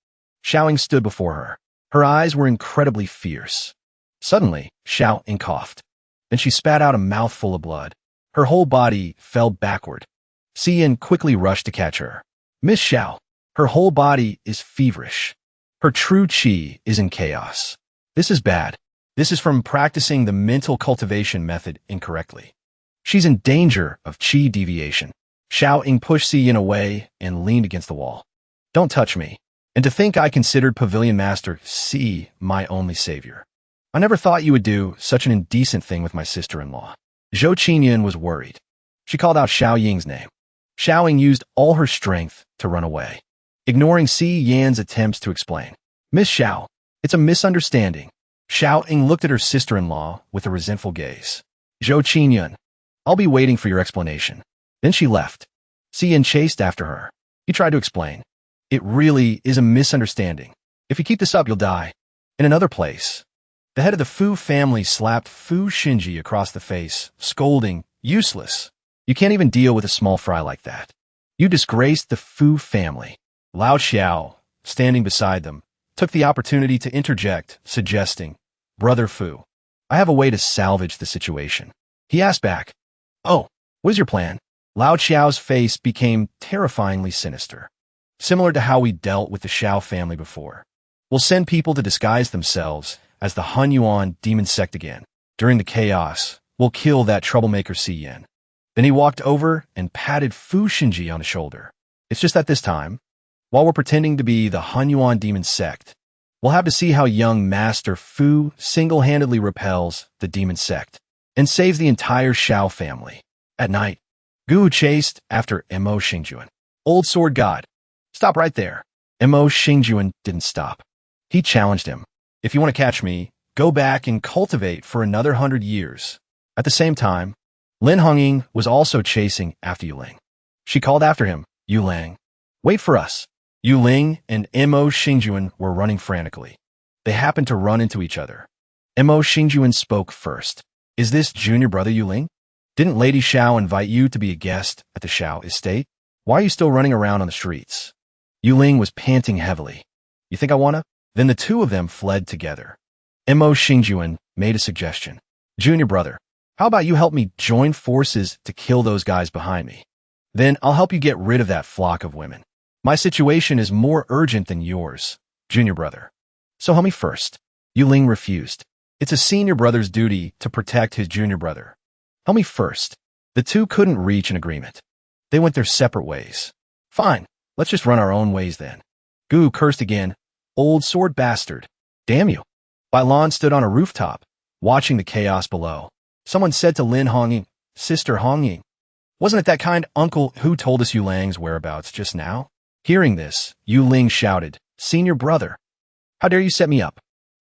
Xiaoying stood before her. Her eyes were incredibly fierce. Suddenly, Xiaoying coughed. Then she spat out a mouthful of blood. Her whole body fell backward. Xian quickly rushed to catch her. "Miss Xiao, her whole body is feverish. Her true qi is in chaos. This is bad. This is from practicing the mental cultivation method incorrectly. She's in danger of qi deviation." Xiaoying pushed Xian away and leaned against the wall. "Don't touch me. And to think I considered Pavilion Master C my only savior. I never thought you would do such an indecent thing with my sister-in-law." Zhou Qingyun was worried. She called out Xiaoying's name. Xiaoying used all her strength to run away, ignoring Xi Yan's attempts to explain. "Miss Xiao, it's a misunderstanding." Xiaoying looked at her sister-in-law with a resentful gaze. "Zhou Qingyun, I'll be waiting for your explanation." Then she left. Xian chased after her. He tried to explain. "It really is a misunderstanding. If you keep this up, you'll die." In another place, the head of the Fu family slapped Fu Xinji across the face, scolding, "Useless. You can't even deal with a small fry like that. You disgraced the Fu family." Lao Xiao, standing beside them, took the opportunity to interject, suggesting, "Brother Fu, I have a way to salvage the situation." He asked back, "Oh, what is your plan?" Lao Xiao's face became terrifyingly sinister, similar to how we dealt with the Xiao family before. "We'll send people to disguise themselves as the Hunyuan demon sect again. During the chaos, we'll kill that troublemaker Xiyan." Then he walked over and patted Fu Xinji on the shoulder. "It's just that this time, while we're pretending to be the Hunyuan demon sect, we'll have to see how young Master Fu single-handedly repels the demon sect and saves the entire Xiao family." At night, Gu chased after Mo Xingjuan. "Old sword god, stop right there." Mo Xingjuan didn't stop. He challenged him. "If you want to catch me, go back and cultivate for another 100 years. At the same time, Lin Hongying was also chasing after Yuling. She called after him, "Yuling, wait for us." Yuling and Mo Xingjuan were running frantically. They happened to run into each other. Mo Xingjuan spoke first. "Is this junior brother Yuling? Didn't Lady Xiao invite you to be a guest at the Xiao estate? Why are you still running around on the streets?" Yuling was panting heavily. "You think I wanna?" Then the two of them fled together. Mo Xingjuan made a suggestion. "Junior brother, how about you help me join forces to kill those guys behind me? Then I'll help you get rid of that flock of women. My situation is more urgent than yours, junior brother. So help me first." Yuling refused. It's a senior brother's duty to protect his junior brother. "Help me first." The two couldn't reach an agreement. They went their separate ways. "Fine, let's just run our own ways then." Gu cursed again. "Old sword bastard. Damn you." Bailan stood on a rooftop, watching the chaos below. Someone said to Lin Hongying, "Sister Hongying, wasn't it that kind uncle who told us Yulang's whereabouts just now?" Hearing this, Yuling shouted, "Senior brother, how dare you set me up?"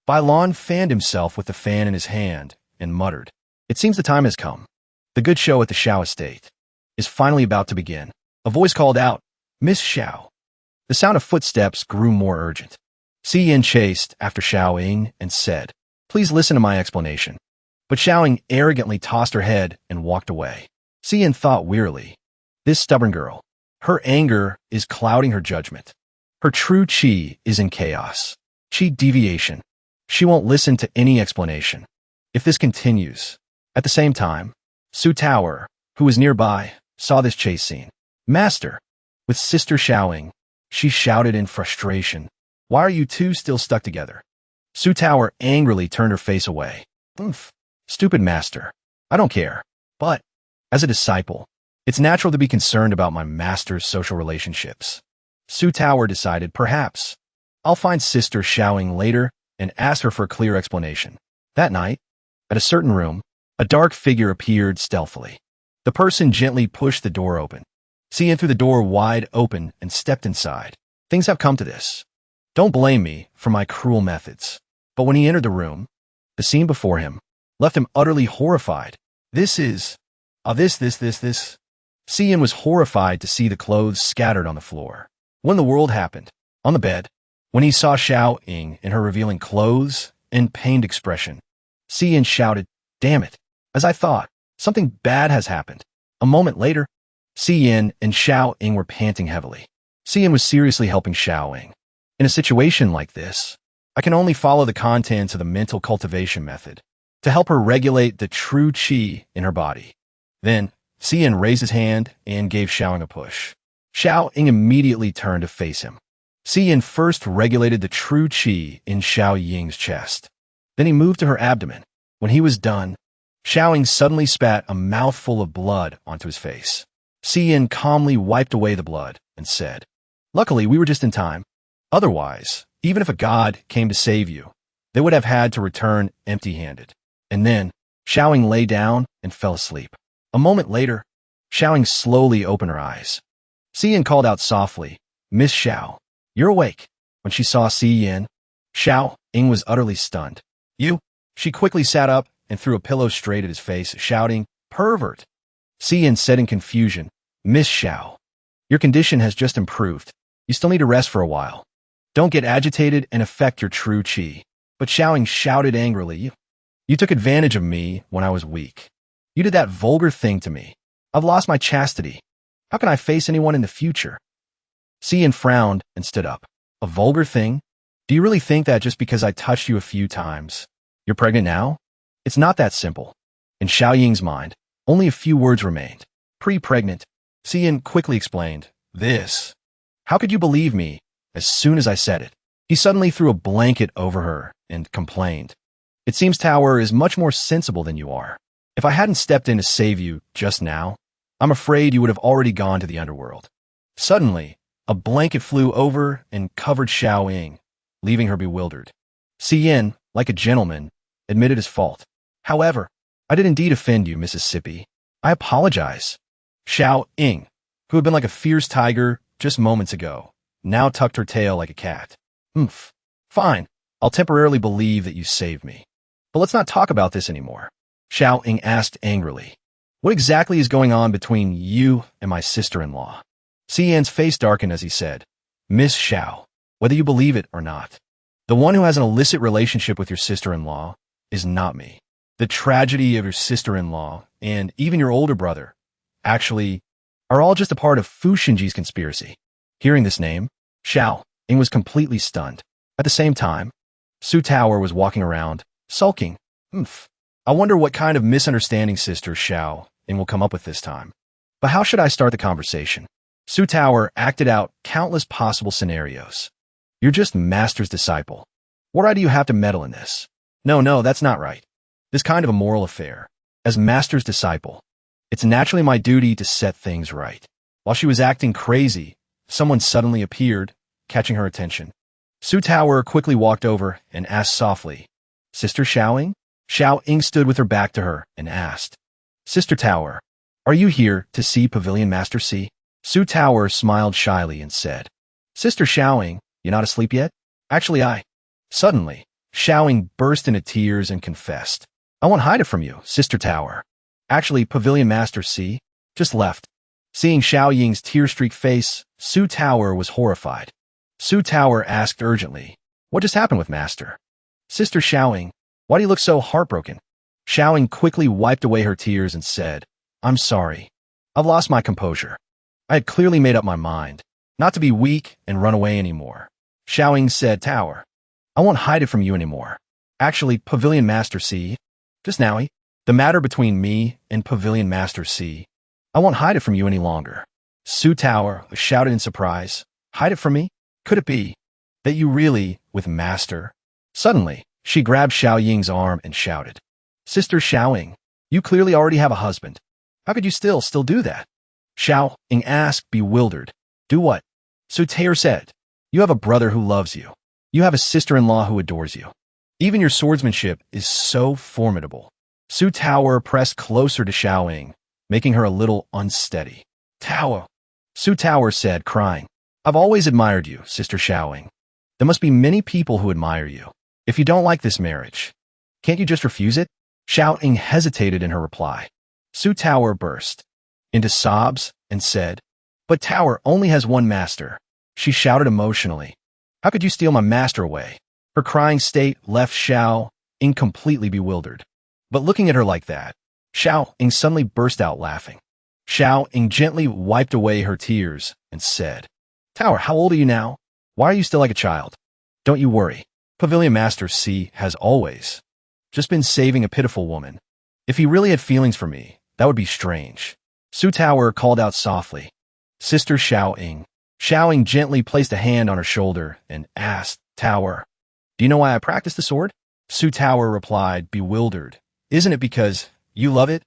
Bailan fanned himself with the fan in his hand and muttered, "It seems the time has come. The good show at the Xiao estate is finally about to begin." A voice called out, "Miss Xiao." The sound of footsteps grew more urgent. Xiyan chased after Xiaoying and said, "Please listen to my explanation." But Xiaoying arrogantly tossed her head and walked away. Xiyan thought wearily, "This stubborn girl, her anger is clouding her judgment. Her true qi is in chaos. Qi deviation. She won't listen to any explanation. If this continues." At the same time, Su Tower, who was nearby, saw this chase scene. "Master!" With Sister Xiaoying, she shouted in frustration, "Why are you two still stuck together?" Su Tower angrily turned her face away. "Oomph. Stupid master. I don't care. But, as a disciple, it's natural to be concerned about my master's social relationships." Su Tower decided, "Perhaps I'll find Sister Xiaoying later and ask her for a clear explanation." That night, at a certain room, a dark figure appeared stealthily. The person gently pushed the door open. Xian threw the door wide open and stepped inside. Things have come to this. Don't blame me for my cruel methods. But when he entered the room, the scene before him left him utterly horrified. This. Xian was horrified to see the clothes scattered on the floor. When the world happened, on the bed, When he saw Xiao Ying in her revealing clothes and pained expression, Xian shouted, "Damn it! As I thought, something bad has happened." A moment later, Xian and Xiao Ying were panting heavily. Xian was seriously helping Xiao Ying. In a situation like this, I can only follow the contents of the mental cultivation method to help her regulate the true qi in her body. Then, Xian raised his hand and gave Xiao Ying a push. Xiao Ying immediately turned to face him. Xian first regulated the true qi in Xiao Ying's chest. Then he moved to her abdomen. When he was done, Xiao Ying suddenly spat a mouthful of blood onto his face. Xian calmly wiped away the blood and said, "Luckily, we were just in time. Otherwise, even if a god came to save you, they would have had to return empty-handed." And then, Xiao Ying lay down and fell asleep. A moment later, Xiao Ying slowly opened her eyes. Xian called out softly, "Miss Xiao, you're awake." When she saw Xian, Xiao Ying was utterly stunned. "You?" She quickly sat up and threw a pillow straight at his face, shouting, "Pervert!" Xian said in confusion, "Miss Xiao, your condition has just improved. You still need to rest for a while. Don't get agitated and affect your true qi." But Xiao Ying shouted angrily, You took advantage of me when I was weak. You did that vulgar thing to me. I've lost my chastity. How can I face anyone in the future?" Xian frowned and stood up. "A vulgar thing? Do you really think that just because I touched you a few times, you're pregnant now? It's not that simple." In Xiao Ying's mind, only a few words remained. "Pre-pregnant." Xian quickly explained, "This. How could you believe me as soon as I said it?" He suddenly threw a blanket over her and complained, "It seems Tower is much more sensible than you are. If I hadn't stepped in to save you just now, I'm afraid you would have already gone to the underworld." Suddenly, a blanket flew over and covered Xiao Ying, leaving her bewildered. Xian, like a gentleman, admitted his fault. "However, I did indeed offend you, Mississippi. I apologize." Xiao Ying, who had been like a fierce tiger just moments ago, now tucked her tail like a cat. Fine. I'll temporarily believe that you saved me. But let's not talk about this anymore." Xiao Ying asked angrily, "What exactly is going on between you and my sister-in-law?" Xian's face darkened as he said, "Miss Xiao, whether you believe it or not, the one who has an illicit relationship with your sister-in-law is not me. The tragedy of your sister-in-law and even your older brother, actually, are all just a part of Fu Xinji's conspiracy." Hearing this name, Xiao Ying was completely stunned. At the same time, Su Tower was walking around, sulking. I wonder what kind of misunderstanding sister Xiao Ying will come up with this time. But how should I start the conversation? Su Tower acted out countless possible scenarios. "You're just Master's disciple. What right do you have to meddle in this?" No, that's not right. This kind of a moral affair. As Master's disciple, it's naturally my duty to set things right. While she was acting crazy, someone suddenly appeared, catching her attention. Su Tower quickly walked over and asked softly, "Sister Xiao Ying?" Xiao Ying stood with her back to her and asked, "Sister Tower, are you here to see Pavilion Master C?" Su Tower smiled shyly and said, "Sister Xiao Ying, you not asleep yet?" "Actually, Suddenly, Xiao Ying burst into tears and confessed, "I won't hide it from you, Sister Tower. Actually, Pavilion Master C just left." Seeing Xiao Ying's tear-streaked face, Su Tower was horrified. Su Tower asked urgently, "What just happened with Master?" "Sister Xiao Ying, why do you look so heartbroken?" Xiao Ying quickly wiped away her tears and said, "I'm sorry. I've lost my composure. I had clearly made up my mind, not to be weak and run away anymore." Xiao Ying said, "Tower, I won't hide it from you anymore. Actually, Pavilion Master C, just now, the matter between me and Pavilion Master C, I won't hide it from you any longer." Su Tower shouted in surprise, "Hide it from me? Could it be that you really with Master?" Suddenly, she grabbed Xiao Ying's arm and shouted, "Sister Xiao Ying, you clearly already have a husband. How could you still do that?" Xiao Ying asked, bewildered. "Do what?" Su Tower said, "You have a brother who loves you. You have a sister-in-law who adores you. Even your swordsmanship is so formidable." Su Tower pressed closer to Xiao Ying, making her a little unsteady. "Tower," Su Tower said, crying, "I've always admired you, Sister Xiao Ying. There must be many people who admire you. If you don't like this marriage, can't you just refuse it?" Xiao Ying hesitated in her reply. Su Tower burst into sobs and said, "But Tower only has one master." She shouted emotionally, How could you steal my master away? Her crying state left Xiao Ying completely bewildered. But looking at her like that, Xiao Ying suddenly burst out laughing. Xiao Ying gently wiped away her tears and said, Tower, how old are you now? Why are you still like a child? Don't you worry. Pavilion Master C has always just been saving a pitiful woman. If he really had feelings for me, that would be strange. Su Tower called out softly, Sister Xiao Ying. Xiao Ying gently placed a hand on her shoulder and asked, Tower, do you know why I practice the sword? Su Tower replied, bewildered, Isn't it because you love it?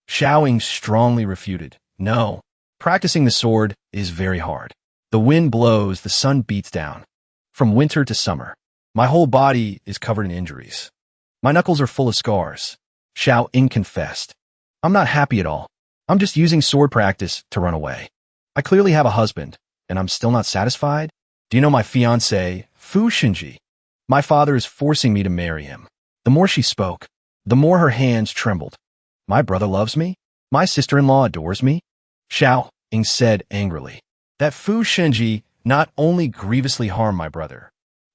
Xiao Ying strongly refuted, No. Practicing the sword is very hard. The wind blows, the sun beats down. From winter to summer, my whole body is covered in injuries. My knuckles are full of scars. Xiao Ying confessed. I'm not happy at all. I'm just using sword practice to run away. I clearly have a husband, and I'm still not satisfied. Do you know my fiancé, Fu Xinji? My father is forcing me to marry him. The more she spoke, the more her hands trembled. My brother loves me? My sister-in-law adores me? Xiao Ying said angrily. That Fu Xinji not only grievously harmed my brother,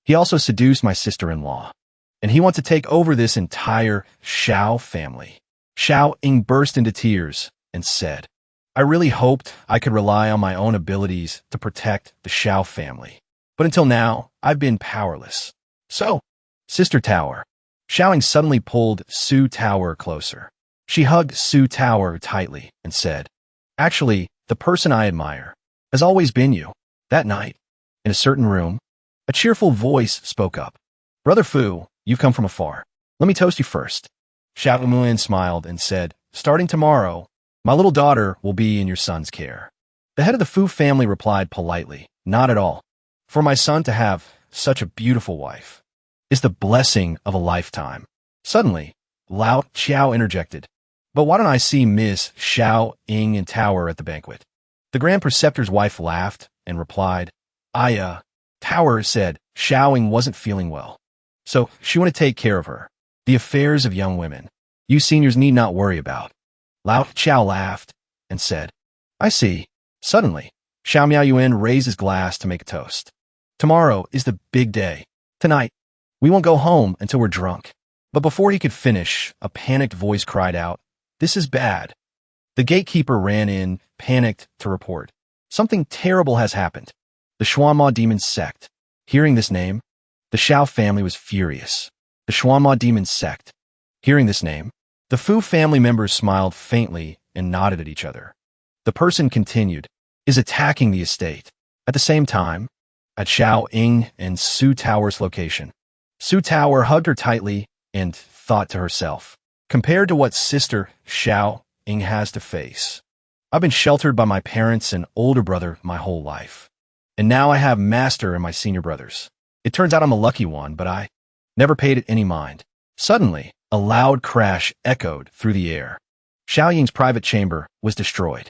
he also seduced my sister-in-law, and he wants to take over this entire Xiao family. Xiao Ying burst into tears and said, I really hoped I could rely on my own abilities to protect the Xiao family, but until now, I've been powerless. So, Sister Tower. Xiao Ying suddenly pulled Su Tower closer. She hugged Su Tower tightly and said, Actually, the person I admire has always been you. That night, in a certain room, a cheerful voice spoke up. Brother Fu, you've come from afar. Let me toast you first. Xiao Ying smiled and said, Starting tomorrow, my little daughter will be in your son's care. The head of the Fu family replied politely, Not at all. For my son to have such a beautiful wife is the blessing of a lifetime. Suddenly, Lao Qiao interjected, But why don't I see Miss Xiao Ying in Tower at the banquet? The Grand Preceptor's wife laughed and replied, Tower said Xiao Ying wasn't feeling well, so she wanted to take care of her. The affairs of young women, you seniors need not worry about. Lao Qiao laughed and said, I see. Suddenly, Xiao Miaoyuan raised his glass to make a toast. Tomorrow is the big day. Tonight, we won't go home until we're drunk. But before he could finish, a panicked voice cried out, This is bad. The gatekeeper ran in, panicked, to report. Something terrible has happened. The Xuanma demon sect. Hearing this name, the Xiao family was furious. The Xuanma demon sect. Hearing this name, the Fu family members smiled faintly and nodded at each other. The person continued, is attacking the estate. At the same time, at Xiao Ying and Su Tower's location, Su Tower hugged her tightly and thought to herself, compared to what Sister Xiao Ying has to face, I've been sheltered by my parents and older brother my whole life. And now I have Master and my senior brothers. It turns out I'm a lucky one, but I never paid it any mind. Suddenly, a loud crash echoed through the air. Xiao Ying's private chamber was destroyed.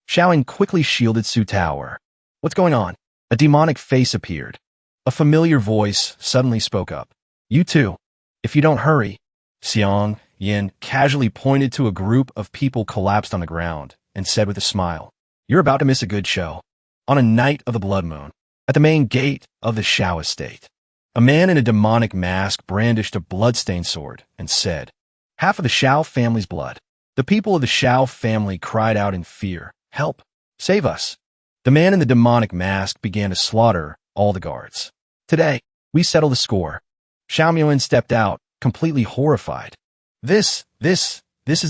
Xiao Ying quickly shielded Su Tower. What's going on? A demonic face appeared. A familiar voice suddenly spoke up. You too. If you don't hurry. Xiang Yin casually pointed to a group of people collapsed on the ground and said with a smile, You're about to miss a good show. On a night of the blood moon, at the main gate of the Xiao estate, a man in a demonic mask brandished a blood-stained sword and said, Half of the Xiao family's blood. The people of the Xiao family cried out in fear, Help! Save us! The man in the demonic mask began to slaughter all the guards. Today, we settle the score. Xiao Miaoyuan stepped out, completely horrified. This is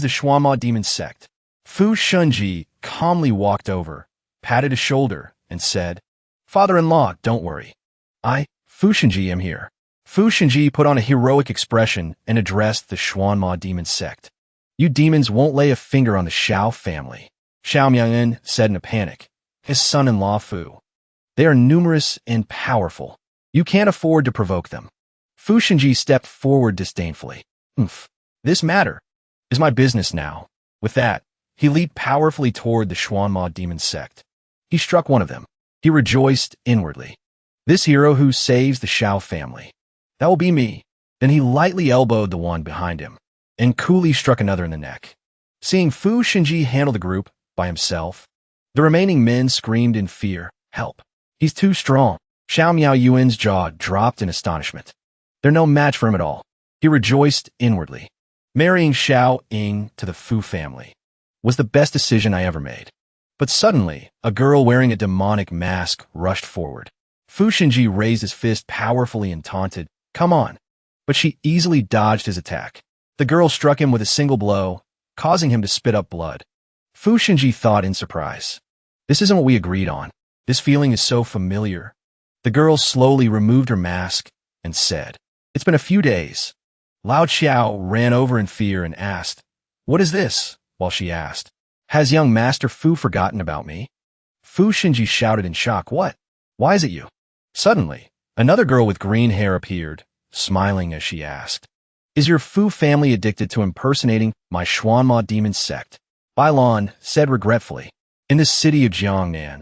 the Xuanma demon sect. Fu Shunji calmly walked over, patted his shoulder, and said, Father-in-law, don't worry. Fu Shunji, am here. Fu Shunji put on a heroic expression and addressed the Xuanma demon sect. You demons won't lay a finger on the Xiao family. Xiao Miaoyuan said in a panic. His son-in-law Fu. They are numerous and powerful. You can't afford to provoke them. Fu Shunji stepped forward disdainfully. This matter is my business now. With that, he leaped powerfully toward the Xuanma demon sect. He struck one of them. He rejoiced inwardly. This hero who saves the Xiao family. That will be me. Then he lightly elbowed the one behind him and coolly struck another in the neck. Seeing Fu Shunji handle the group by himself, the remaining men screamed in fear, Help! He's too strong. Xiao Miao Yuan's jaw dropped in astonishment. They're no match for him at all. He rejoiced inwardly. Marrying Xiao Ying to the Fu family was the best decision I ever made. But suddenly, a girl wearing a demonic mask rushed forward. Fu Xinji raised his fist powerfully and taunted, "Come on." But she easily dodged his attack. The girl struck him with a single blow, causing him to spit up blood. Fu Xinji thought in surprise. This isn't what we agreed on. This feeling is so familiar. The girl slowly removed her mask and said, "It's been a few days." Lao Xiao ran over in fear and asked, "What is this?" While she asked, "Has young Master Fu forgotten about me?" Fu Xinji shouted in shock, "What? Why is it you?" Suddenly, another girl with green hair appeared, smiling as she asked, "Is your Fu family addicted to impersonating my Xuanma demon sect?" Bailon said regretfully, "In this city of Jiangnan,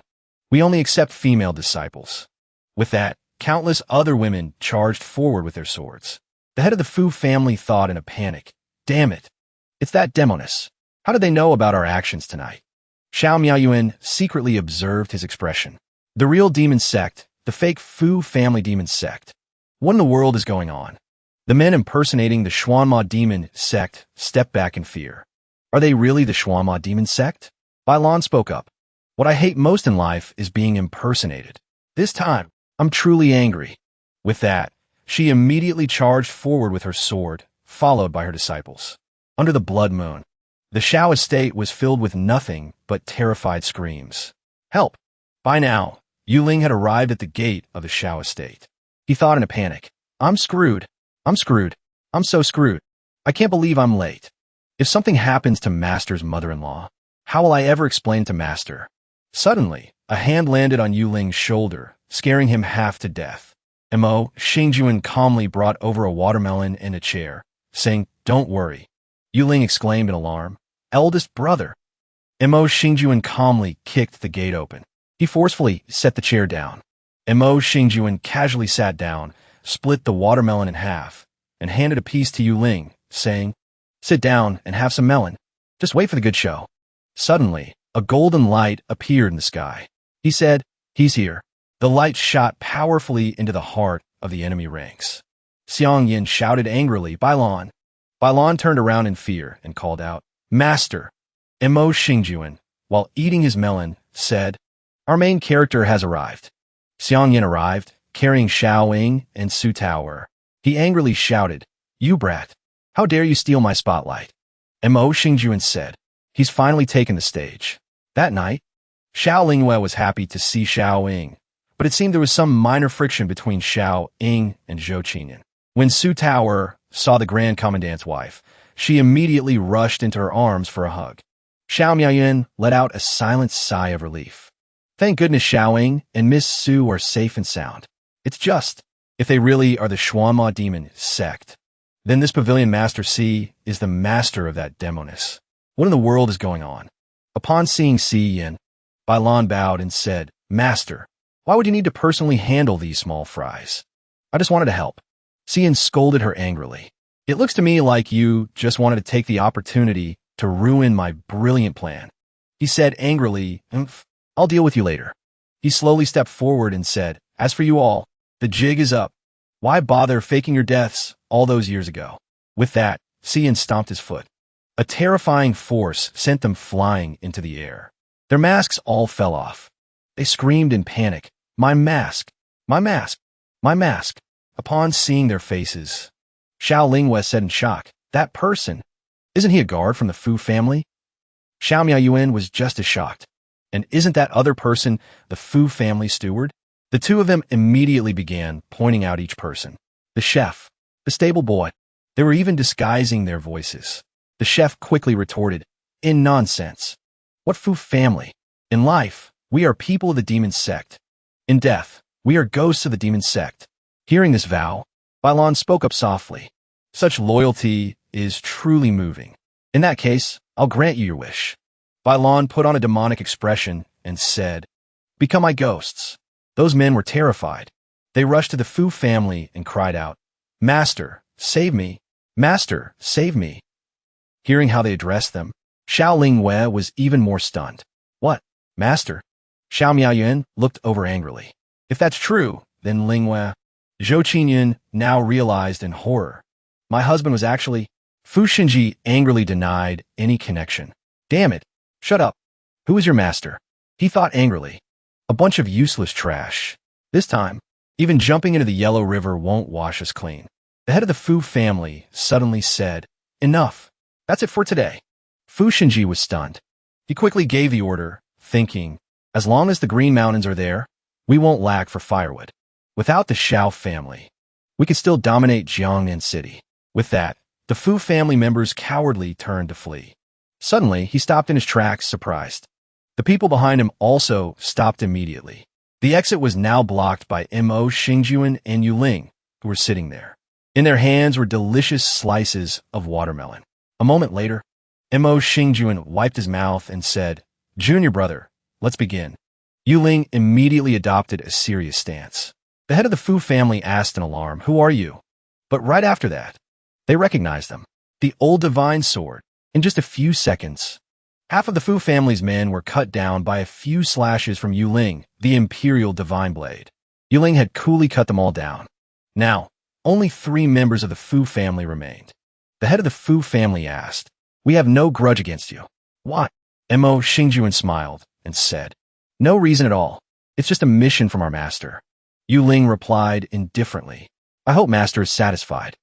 we only accept female disciples." With that, countless other women charged forward with their swords. The head of the Fu family thought in a panic, "Damn it, it's that demoness. How did they know about our actions tonight?" Xiao Miaoyuan secretly observed his expression. The real demon sect, the fake Fu family demon sect. What in the world is going on? The men impersonating the Xuanma demon sect stepped back in fear. Are they really the Xuanma demon sect? Bailon spoke up. What I hate most in life is being impersonated. This time, I'm truly angry. With that, she immediately charged forward with her sword, followed by her disciples. Under the blood moon, the Xiao estate was filled with nothing but terrified screams. Help! By now, Yuling had arrived at the gate of the Xiao estate. He thought in a panic, I'm screwed. I'm screwed. I'm so screwed. I can't believe I'm late. If something happens to Master's mother-in-law, how will I ever explain to Master? Suddenly, a hand landed on Yuling's shoulder, scaring him half to death. Mo Xingjuan calmly brought over a watermelon and a chair, saying, Don't worry. Yuling exclaimed in alarm. Eldest brother. Mo Xingjuan calmly kicked the gate open. He forcefully set the chair down. Mo Xingjuan casually sat down, split the watermelon in half, and handed a piece to Yuling, saying, Sit down and have some melon. Just wait for the good show. Suddenly, a golden light appeared in the sky. He said, He's here. The light shot powerfully into the heart of the enemy ranks. Xiang Yin shouted angrily, Bailon. Bailon turned around in fear and called out, Master. Mo Xingjuan, while eating his melon, said, Our main character has arrived. Xiang Yin arrived, carrying Xiao Ying and Su Tower. He angrily shouted, You brat. How dare you steal my spotlight? Mo Xingjuan said, He's finally taken the stage. That night, Xiao Lingyue was happy to see Xiao Ying, but it seemed there was some minor friction between Xiao Ying and Zhou Qinyan. When Su Tower saw the Grand Commandant's wife, she immediately rushed into her arms for a hug. Xiao Miaoyuan let out a silent sigh of relief. Thank goodness Xiao Ying and Miss Su are safe and sound. It's just, if they really are the Xuanma demon sect, then this Pavilion Master C is the master of that demoness. What in the world is going on? Upon seeing Si Yin, Bailon bowed and said, Master, why would you need to personally handle these small fries? I just wanted to help. Si Yin scolded her angrily. It looks to me like you just wanted to take the opportunity to ruin my brilliant plan. He said angrily, I'll deal with you later. He slowly stepped forward and said, As for you all, the jig is up. Why bother faking your deaths all those years ago? With that, Si Yin stomped his foot. A terrifying force sent them flying into the air. Their masks all fell off. They screamed in panic, My mask! My mask! My mask! Upon seeing their faces, Xiao Lingyue said in shock, That person, isn't he a guard from the Fu family? Xiao Miaoyuan was just as shocked. And isn't that other person the Fu family steward? The two of them immediately began pointing out each person. The chef, the stable boy. They were even disguising their voices. The chef quickly retorted, In nonsense. What Fu family? In life, we are people of the demon sect. In death, we are ghosts of the demon sect. Hearing this vow, Bailon spoke up softly. Such loyalty is truly moving. In that case, I'll grant you your wish. Bailon put on a demonic expression and said, Become my ghosts. Those men were terrified. They rushed to the Fu family and cried out, Master, save me. Master, save me. Hearing how they addressed them, Xiao Lingyue was even more stunned. What? Master? Xiao Miaoyuan looked over angrily. If that's true, then Linghua. Zhou Qinyan now realized in horror. My husband was actually... Fu Xinji angrily denied any connection. Damn it. Shut up. Who is your master? He thought angrily. A bunch of useless trash. This time, even jumping into the Yellow River won't wash us clean. The head of the Fu family suddenly said, Enough. That's it for today. Fu Xinji was stunned. He quickly gave the order, thinking, as long as the Green Mountains are there, we won't lack for firewood. Without the Shao family, we could still dominate Jiangnan City. With that, the Fu family members cowardly turned to flee. Suddenly, he stopped in his tracks, surprised. The people behind him also stopped immediately. The exit was now blocked by Mo Xingjuan and Yuling, who were sitting there. In their hands were delicious slices of watermelon. A moment later, Mo Xingjuan wiped his mouth and said, Junior brother, let's begin. Yuling immediately adopted a serious stance. The head of the Fu family asked in alarm, Who are you? But right after that, they recognized them. The old divine sword. In just a few seconds, half of the Fu family's men were cut down by a few slashes from Yuling, the imperial divine blade. Yuling had coolly cut them all down. Now, only 3 members of the Fu family remained. The head of the Fu family asked, We have no grudge against you. Why? Mo Xingjuan smiled and said, No reason at all. It's just a mission from our master. Yuling replied indifferently, I hope master is satisfied.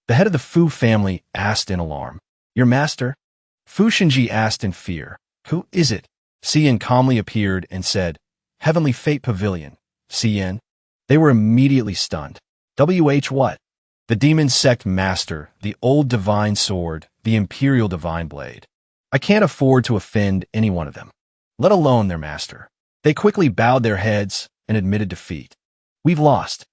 The head of the Fu family asked in alarm, Your master? Fu Xinji asked in fear, Who is it? Xian calmly appeared and said, Heavenly Fate Pavilion. Xian. They were immediately stunned. What? The demon sect master, the old divine sword, the imperial divine blade. I can't afford to offend any one of them, let alone their master. They quickly bowed their heads and admitted defeat. We've lost.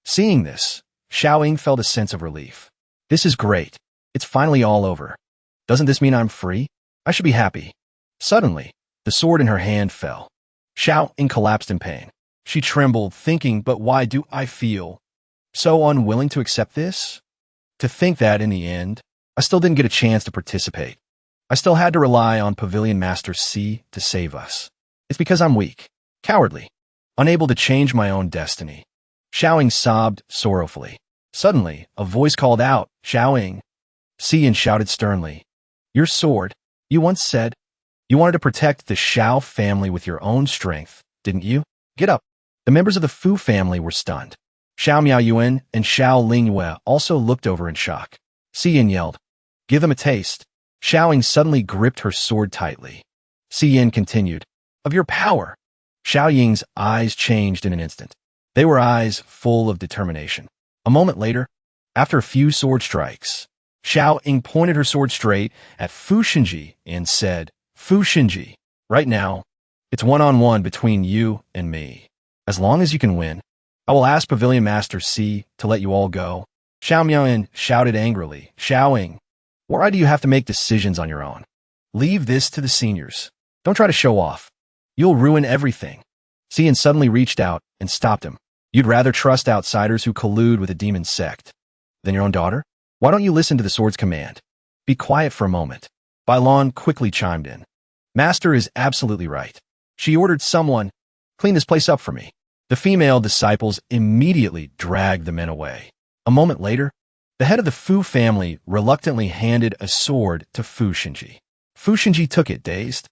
Seeing this, Xiaoying felt a sense of relief. This is great. It's finally all over. Doesn't this mean I'm free? I should be happy. Suddenly, the sword in her hand fell. Xiaoying collapsed in pain. She trembled, thinking, but why do I feel so unwilling to accept this? To think that, in the end, I still didn't get a chance to participate. I still had to rely on Pavilion Master C to save us. It's because I'm weak, cowardly, unable to change my own destiny. Xiaoying sobbed sorrowfully. Suddenly, a voice called out, Xiaoying. Xian shouted sternly, Your sword, you once said, you wanted to protect the Shao family with your own strength, didn't you? Get up. The members of the Fu family were stunned. Xiao Miaoyuan and Xiao Lingyue also looked over in shock. Xian yelled, Give them a taste. Xiaoying suddenly gripped her sword tightly. Xian continued, Of your power. Xiaoying's eyes changed in an instant. They were eyes full of determination. A moment later, after a few sword strikes, Xiaoying pointed her sword straight at Fu Xinji and said, Fu Xinji, right now, it's one-on-one between you and me. As long as you can win, I will ask Pavilion Master C to let you all go. Xiao Miaoyan shouted angrily, Xiaoying, why do you have to make decisions on your own? Leave this to the seniors. Don't try to show off. You'll ruin everything. Xian suddenly reached out and stopped him. You'd rather trust outsiders who collude with a demon sect than your own daughter? Why don't you listen to the sword's command? Be quiet for a moment. Bailon quickly chimed in. Master is absolutely right. She ordered someone, clean this place up for me. The female disciples immediately dragged the men away. A moment later, the head of the Fu family reluctantly handed a sword to Fu Xinji. Fu Xinji took it, dazed.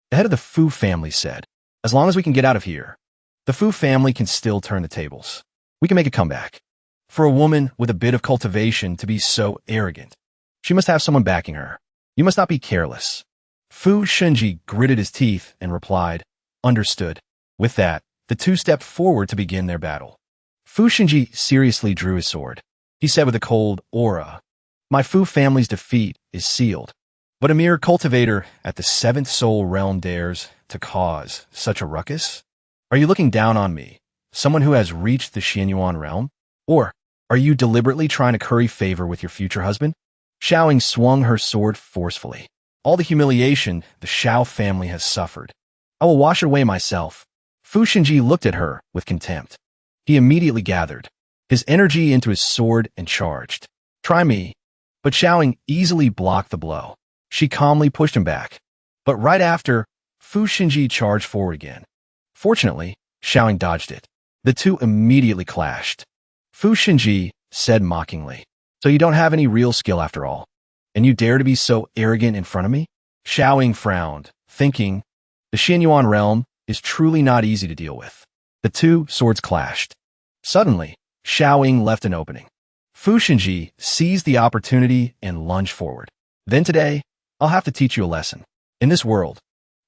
The head of the Fu family said, As long as we can get out of here, the Fu family can still turn the tables. We can make a comeback. For a woman with a bit of cultivation to be so arrogant, she must have someone backing her. You must not be careless. Fu Xinji gritted his teeth and replied, Understood. With that, the two stepped forward to begin their battle. Fu Xinji seriously drew his sword. He said with a cold aura, My Fu family's defeat is sealed. But a mere cultivator at the 7th soul realm dares to cause such a ruckus? Are you looking down on me, someone who has reached the Xianyuan realm? Or are you deliberately trying to curry favor with your future husband? Xiaoying swung her sword forcefully. All the humiliation the Shao family has suffered, I will wash it away myself. Fu Xinji looked at her with contempt. He immediately gathered his energy into his sword and charged. Try me. But Xiaoying easily blocked the blow. She calmly pushed him back. But right after, Fu Xinji charged forward again. Fortunately, Xiaoying dodged it. The two immediately clashed. Fu Xinji said mockingly, "So you don't have any real skill after all, and you dare to be so arrogant in front of me?" Xiaoying frowned, thinking, the Xianyuan realm is truly not easy to deal with. The two swords clashed. Suddenly, Xiaoying left an opening. Fu Xinji seized the opportunity and lunged forward. "Then today, I'll have to teach you a lesson. In this world."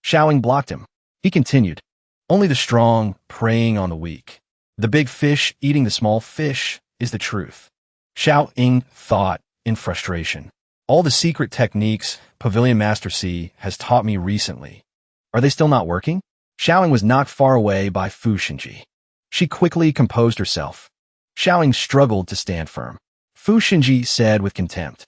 Xiaoying blocked him. He continued, "Only the strong preying on the weak. The big fish eating the small fish is the truth." Xiaoying thought in frustration. "All the secret techniques Pavilion Master C has taught me recently, are they still not working?" Xiaoying was knocked far away by Fu Xinji. She quickly composed herself. Xiaoying struggled to stand firm. Fu Xinji said with contempt,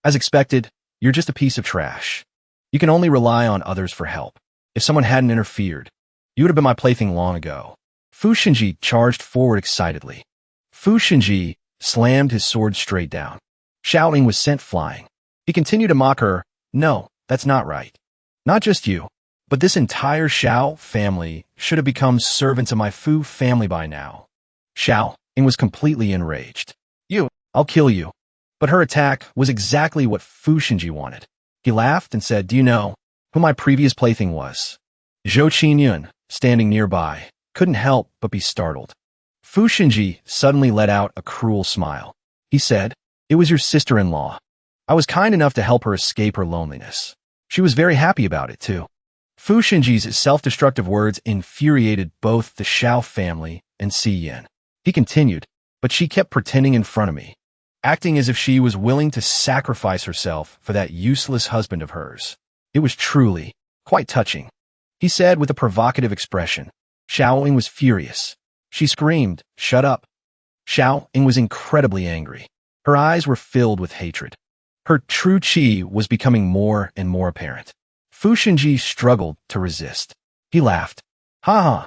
"As expected, you're just a piece of trash. You can only rely on others for help. If someone hadn't interfered, you would have been my plaything long ago." Fu Xinji charged forward excitedly. Fu Xinji slammed his sword straight down. Xiaoying was sent flying. He continued to mock her. "No, that's not right. Not just you, but this entire Xiao family should have become servants of my Fu family by now." Xiaoying was completely enraged. I'll kill you." But her attack was exactly what Fu Xinji wanted. He laughed and said, "Do you know who my previous plaything was?" Zhou Qinyun, standing nearby, couldn't help but be startled. Fu Xinji suddenly let out a cruel smile. He said, "It was your sister-in-law. I was kind enough to help her escape her loneliness. She was very happy about it, too." Fu Xinji's self-destructive words infuriated both the Xiao family and Si Yin. He continued, "But she kept pretending in front of me, acting as if she was willing to sacrifice herself for that useless husband of hers. It was truly quite touching," he said with a provocative expression. Xiaoying was furious. She screamed, "Shut up." Xiaoying was incredibly angry. Her eyes were filled with hatred. Her true qi was becoming more and more apparent. Fu Xinji struggled to resist. He laughed. "Ha ha.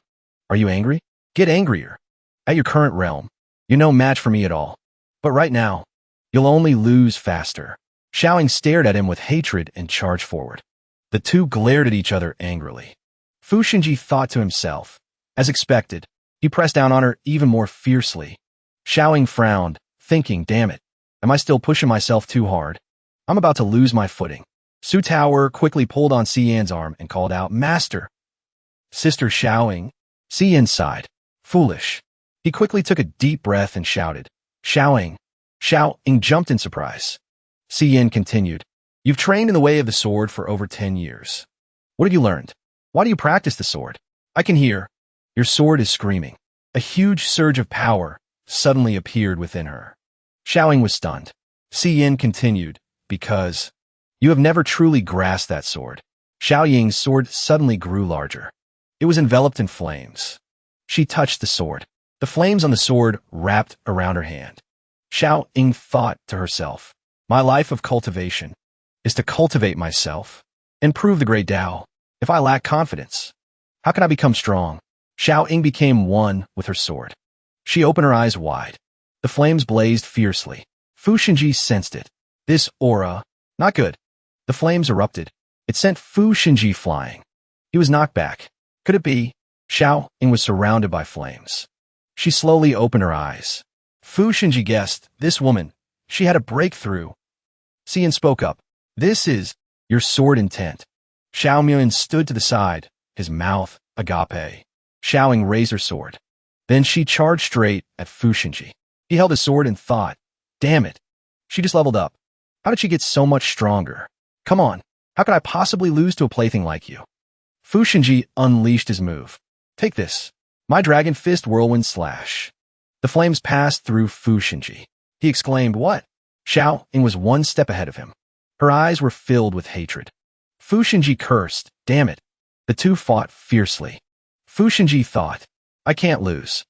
Are you angry? Get angrier. At your current realm, you're no match for me at all. But right now, you'll only lose faster." Xiaoying stared at him with hatred and charged forward. The two glared at each other angrily. Fu Xinji thought to himself. As expected, he pressed down on her even more fiercely. Xiaoying frowned, thinking, "Damn it, am I still pushing myself too hard? I'm about to lose my footing." Su Tower quickly pulled on Si Yan's arm and called out, "Master!" "Sister Xiaoying." Si Yan sighed. "Foolish." He quickly took a deep breath and shouted, "Xiaoying." Xiaoying jumped in surprise. Si Yan continued, "You've trained in the way of the sword for over 10 years. What have you learned? Why do you practice the sword? I can hear. Your sword is screaming." A huge surge of power suddenly appeared within her. Xiaoying was stunned. Si Yan continued, "Because you have never truly grasped that sword." Xiaoying's sword suddenly grew larger. It was enveloped in flames. She touched the sword. The flames on the sword wrapped around her hand. Xiaoying thought to herself, "My life of cultivation is to cultivate myself and prove the great Tao. If I lack confidence, how can I become strong?" Xiaoying became one with her sword. She opened her eyes wide. The flames blazed fiercely. Fu Xinji sensed it. This aura, not good. The flames erupted. It sent Fu Xinji flying. He was knocked back. Could it be? Xiaoying was surrounded by flames. She slowly opened her eyes. Fu Xinji guessed, this woman, she had a breakthrough. Si Yan spoke up. "This is your sword intent." Xiaoying stood to the side, his mouth agape. Xiaoying raised her sword. Then she charged straight at Fu Xinji. He held his sword and thought, "Damn it. She just leveled up. How did she get so much stronger? Come on, how could I possibly lose to a plaything like you?" Fu Xinji unleashed his move. "Take this. My Dragon Fist Whirlwind Slash." The flames passed through Fu Xinji. He exclaimed, "What?" Xiaoying was one step ahead of him. Her eyes were filled with hatred. Fu Xinji cursed, "Damn it." The two fought fiercely. Fu Xinji thought, "I can't lose.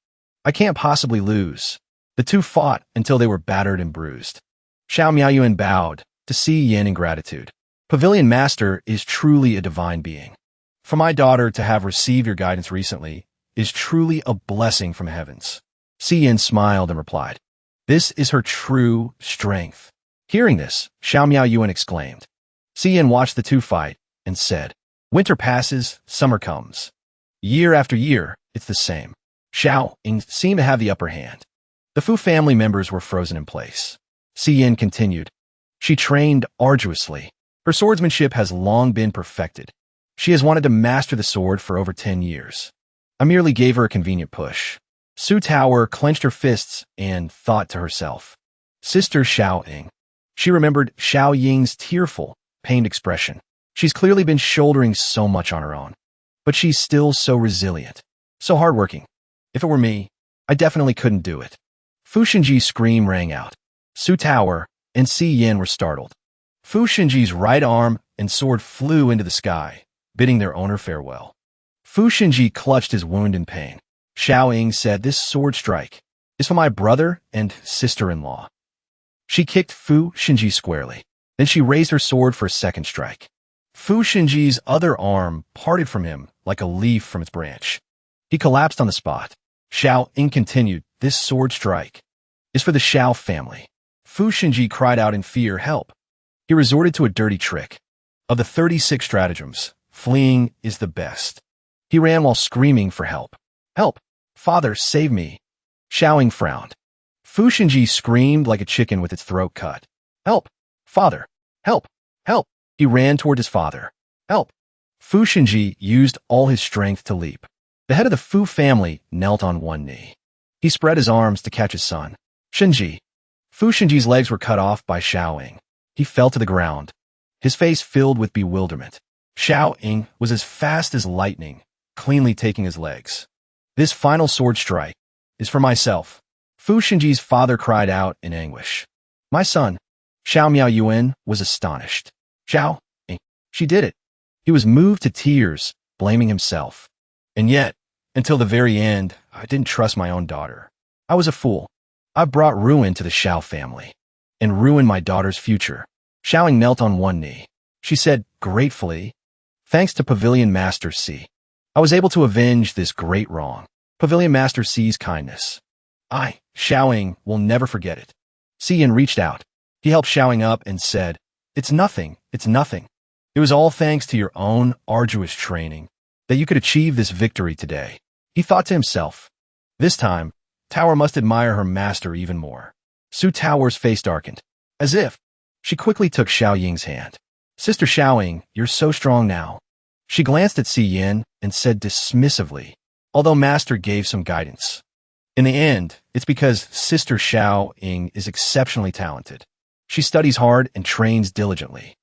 I can't possibly lose." The two fought until they were battered and bruised. Xiao Miaoyuan bowed to Si Yan in gratitude. "Pavilion Master is truly a divine being. For my daughter to have received your guidance recently is truly a blessing from heavens." Si Yan smiled and replied, "This is her true strength." Hearing this, Xiao Miaoyuan exclaimed. Si Yan watched the two fight and said, "Winter passes, summer comes. Year after year, it's the same." Xiao Ying seemed to have the upper hand. The Fu family members were frozen in place. Si Yin continued. She trained arduously. Her swordsmanship has long been perfected. She has wanted to master the sword for over 10 years. I merely gave her a convenient push. Su Tower clenched her fists and thought to herself. Sister Xiao Ying. She remembered Xiao Ying's tearful, pained expression. She's clearly been shouldering so much on her own. But she's still so resilient, so hardworking. If it were me, I definitely couldn't do it. Fu Xinji's scream rang out. Su Tower and Si Yin were startled. Fu Xinji's right arm and sword flew into the sky, bidding their owner farewell. Fu Xinji clutched his wound in pain. Xiao Ying said, this sword strike is for my brother and sister-in-law. She kicked Fu Xinji squarely. Then she raised her sword for a second strike. Fu Xinji's other arm parted from him like a leaf from its branch. He collapsed on the spot. Xiao Ying continued, this sword strike is for the Xiao family. Fu Xinji cried out in fear, help. He resorted to a dirty trick. Of the 36 stratagems, fleeing is the best. He ran while screaming for help. Help! Father, save me! Xiao Ying frowned. Fu Xinji screamed like a chicken with its throat cut. Help! Father! Help! Help! He ran toward his father. Help! Fu Xinji used all his strength to leap. The head of the Fu family knelt on one knee. He spread his arms to catch his son. Xinji. Fu Xinji's legs were cut off by Xiao Ying. He fell to the ground, his face filled with bewilderment. Xiao Ying was as fast as lightning, cleanly taking his legs. This final sword strike is for myself. Fu Xinji's father cried out in anguish. My son. Xiao Miao Yuan was astonished. Xiao Ying. She did it. He was moved to tears, blaming himself. And yet, until the very end, I didn't trust my own daughter. I was a fool. I brought ruin to the Xiao family and ruined my daughter's future. Xiao Ying knelt on one knee. She said gratefully, thanks to Pavilion Master C, I was able to avenge this great wrong. Pavilion Master C's kindness. I, Xiao Ying, will never forget it. Si Yin reached out. He helped Xiao Ying up and said, it's nothing, it's nothing. It was all thanks to your own arduous training that you could achieve this victory today. He thought to himself. This time, Tower must admire her master even more. Su Tower's face darkened. As if. She quickly took Xiao Ying's hand. Sister Xiao Ying, you're so strong now. She glanced at Si Yin and said dismissively, although Master gave some guidance. In the end, it's because Sister Xiao Ying is exceptionally talented. She studies hard and trains diligently.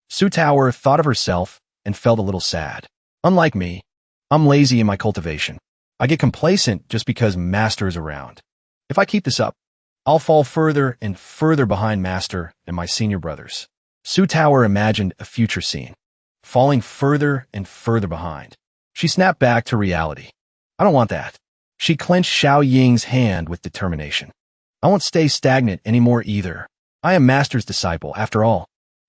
Su Tower thought of herself and felt a little sad. Unlike me, I'm lazy in my cultivation. I get complacent just because Master is around. If I keep this up, I'll fall further and further behind Master and my senior brothers. Su Tower imagined a future scene, falling further and further behind. She snapped back to reality. I don't want that. She clenched Xiao Ying's hand with determination. I won't stay stagnant anymore either. I am Master's disciple, after all.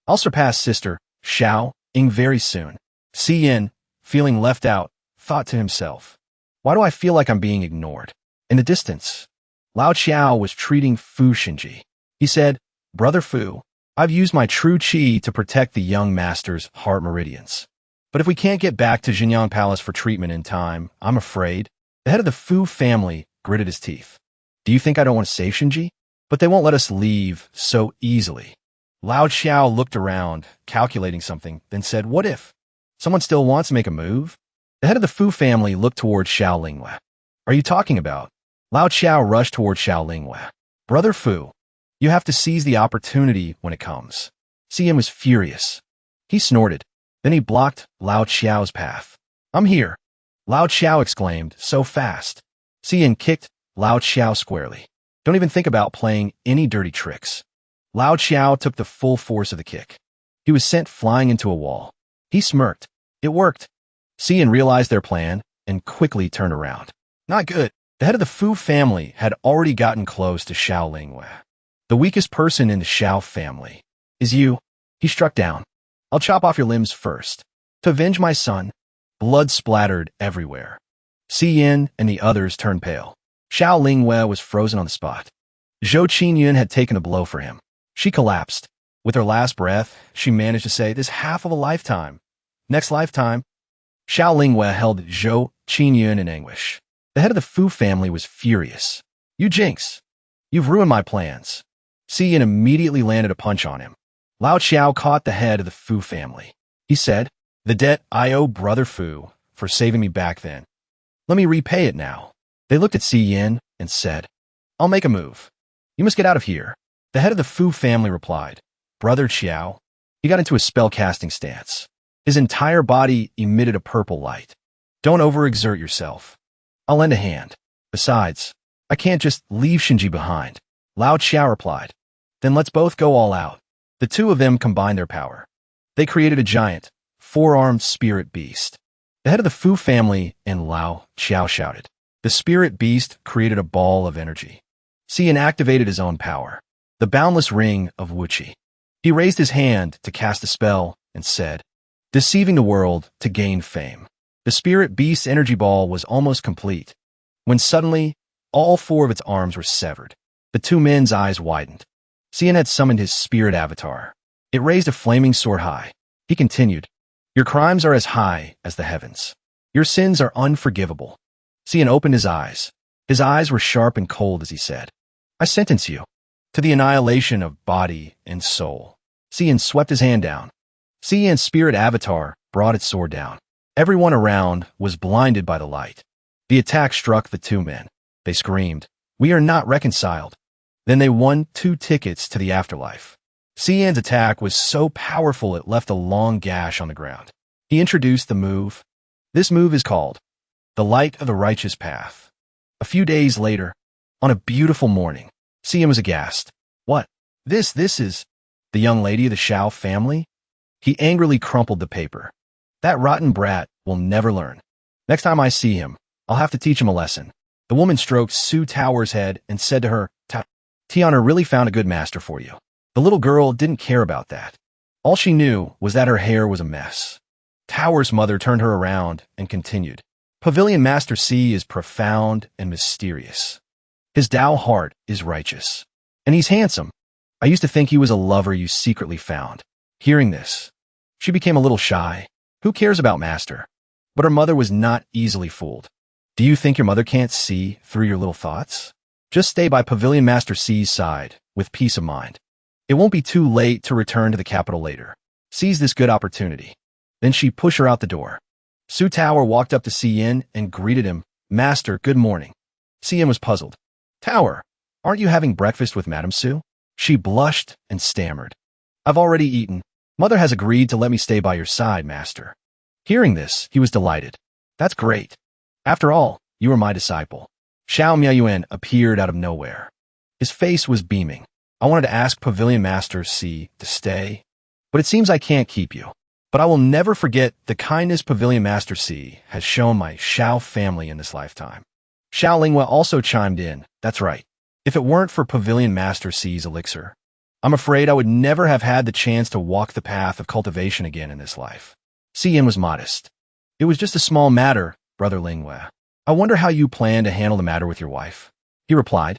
I'll surpass Sister Xiao Ying very soon. Si Yin, feeling left out, thought to himself. Why do I feel like I'm being ignored? In the distance, Lao Qiao was treating Fu Xinji. He said, Brother Fu, I've used my true qi to protect the young master's heart meridians. But if we can't get back to Jinyang Palace for treatment in time, I'm afraid. The head of the Fu family gritted his teeth. Do you think I don't want to save Xinji? But they won't let us leave so easily. Lao Qiao looked around, calculating something, then said, what if someone still wants to make a move? The head of the Fu family looked toward Xiao Lingwei. Are you talking about? Lao Qiao rushed toward Xiao Lingwei. Brother Fu, you have to seize the opportunity when it comes. Si Yin was furious. He snorted. Then he blocked Lao Qiao's path. I'm here. Lao Qiao exclaimed, so fast. Si Yin kicked Lao Qiao squarely. Don't even think about playing any dirty tricks. Lao Qiao took the full force of the kick. He was sent flying into a wall. He smirked. It worked. Si Yin realized their plan and quickly turned around. Not good. The head of the Fu family had already gotten close to Xiao Lingwei. The weakest person in the Xiao family is you. He struck down. I'll chop off your limbs first. To avenge my son. Blood splattered everywhere. Si Yin and the others turned pale. Xiao Lingwei was frozen on the spot. Zhou Qinyun had taken a blow for him. She collapsed. With her last breath, she managed to say, this half of a lifetime. Next lifetime. Xiao Lingwei held Zhou Qinyun in anguish. The head of the Fu family was furious. You jinx! You've ruined my plans. Xian immediately landed a punch on him. Lao Qiao caught the head of the Fu family. He said, "The debt I owe Brother Fu for saving me back then. Let me repay it now." They looked at Xian and said, "I'll make a move. You must get out of here." The head of the Fu family replied, "Brother Qiao." He got into a spell-casting stance. His entire body emitted a purple light. "Don't overexert yourself. I'll lend a hand. Besides, I can't just leave Shinji behind." Lao Qiao replied, "Then let's both go all out." The two of them combined their power. They created a giant, four-armed spirit beast. The head of the Fu family and Lao Qiao shouted. The spirit beast created a ball of energy. Xian activated his own power, the boundless ring of Wuqi. He raised his hand to cast a spell and said, "Deceiving the world to gain fame." The spirit beast's energy ball was almost complete, when suddenly all four of its arms were severed. The two men's eyes widened. Xian had summoned his spirit avatar. It raised a flaming sword high. He continued, "Your crimes are as high as the heavens. Your sins are unforgivable." Xian opened his eyes. His eyes were sharp and cold as he said, "I sentence you to the annihilation of body and soul." Xian swept his hand down. Xian's spirit avatar brought its sword down. Everyone around was blinded by the light. The attack struck the two men. They screamed, "We are not reconciled." Then they won 2 tickets to the afterlife. Xian's attack was so powerful it left a long gash on the ground. He introduced the move. This move is called the Light of the Righteous Path. A few days later, on a beautiful morning, Xian was aghast. "What? This is the young lady of the Shao family?" He angrily crumpled the paper. "That rotten brat will never learn. Next time I see him, I'll have to teach him a lesson." The woman stroked Su Tower's head and said to her, "Tiana really found a good master for you." The little girl didn't care about that. All she knew was that her hair was a mess. Tower's mother turned her around and continued, "Pavilion Master C is profound and mysterious. His Tao heart is righteous. And he's handsome. I used to think he was a lover you secretly found." Hearing this, she became a little shy. Who cares about Master? But her mother was not easily fooled. "Do you think your mother can't see through your little thoughts? Just stay by Pavilion Master C's side with peace of mind. It won't be too late to return to the capital later. Seize this good opportunity." Then she pushed her out the door. Su Tower walked up to Xian and greeted him, "Master, good morning." Xian was puzzled. "Tower, aren't you having breakfast with Madame Su?" She blushed and stammered, "I've already eaten. Mother has agreed to let me stay by your side, Master." Hearing this, he was delighted. "That's great. After all, you are my disciple." Xiao Miaoyuan appeared out of nowhere. His face was beaming. "I wanted to ask Pavilion Master C to stay, but it seems I can't keep you. But I will never forget the kindness Pavilion Master C has shown my Shao family in this lifetime." Xiao Linghua also chimed in, "That's right. If it weren't for Pavilion Master C's elixir, I'm afraid I would never have had the chance to walk the path of cultivation again in this life." Xian was modest. "It was just a small matter, Brother Linghua. I wonder how you plan to handle the matter with your wife." He replied,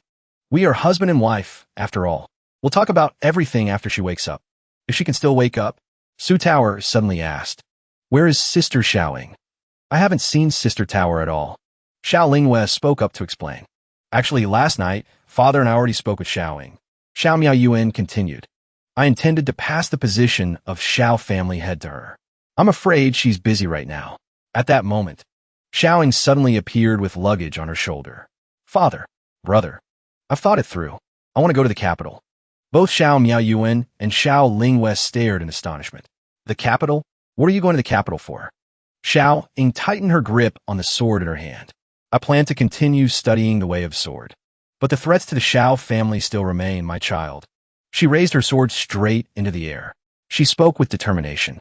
"We are husband and wife, after all. We'll talk about everything after she wakes up." "If she can still wake up?" Su Tower suddenly asked. "Where is Sister Xiaoying?" "I haven't seen Sister Tower at all." Xiao Linghua spoke up to explain. "Actually, last night, Father and I already spoke with Xiaoying." Xiao Miaoyuan continued, "I intended to pass the position of Shao family head to her. I'm afraid she's busy right now." At that moment, Xiaoying suddenly appeared with luggage on her shoulder. "Father, brother, I've thought it through. I want to go to the capital." Both Xiao Miaoyuan and Xiao Linghua stared in astonishment. "The capital? What are you going to the capital for?" Xiao Ying tightened her grip on the sword in her hand. "I plan to continue studying the way of sword. But the threats to the Shao family still remain, my child." She raised her sword straight into the air. She spoke with determination.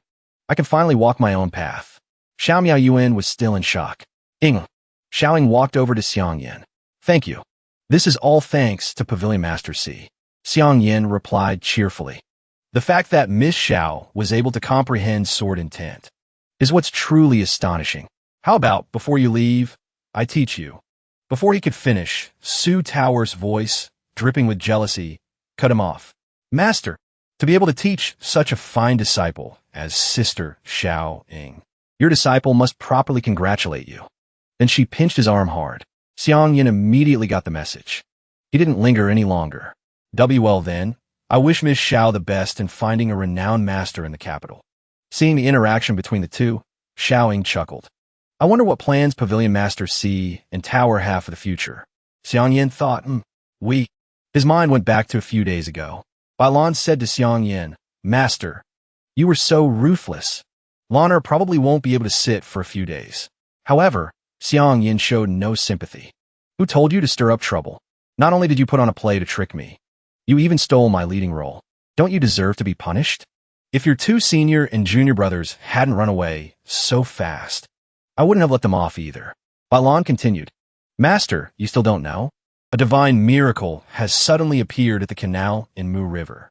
"I can finally walk my own path." Xiao Miaoyuan was still in shock. "Ing." Xiaoying walked over to Xiang Yin. "Thank you. This is all thanks to Pavilion Master C." Xiang Yin replied cheerfully. "The fact that Miss Xiao was able to comprehend sword intent is what's truly astonishing. How about, before you leave, I teach you?" Before he could finish, Su Tower's voice, dripping with jealousy, cut him off. "Master, to be able to teach such a fine disciple as Sister Xiao Ying, your disciple must properly congratulate you." Then she pinched his arm hard. Xiang Yin immediately got the message. He didn't linger any longer. Well then, I wish Miss Xiao the best in finding a renowned master in the capital. Seeing the interaction between the two, Xiao Ying chuckled. I wonder what plans Pavilion Master C and Tower have for the future. Xiang Yin thought, His mind went back to a few days ago. Bailan said to Xiang Yin, Master, you were so ruthless. Lan'er probably won't be able to sit for a few days. However, Xiang Yin showed no sympathy. Who told you to stir up trouble? Not only did you put on a play to trick me, you even stole my leading role. Don't you deserve to be punished? If your two senior and junior brothers hadn't run away so fast, I wouldn't have let them off either. Bailan continued, Master, you still don't know? A divine miracle has suddenly appeared at the canal in Mu River.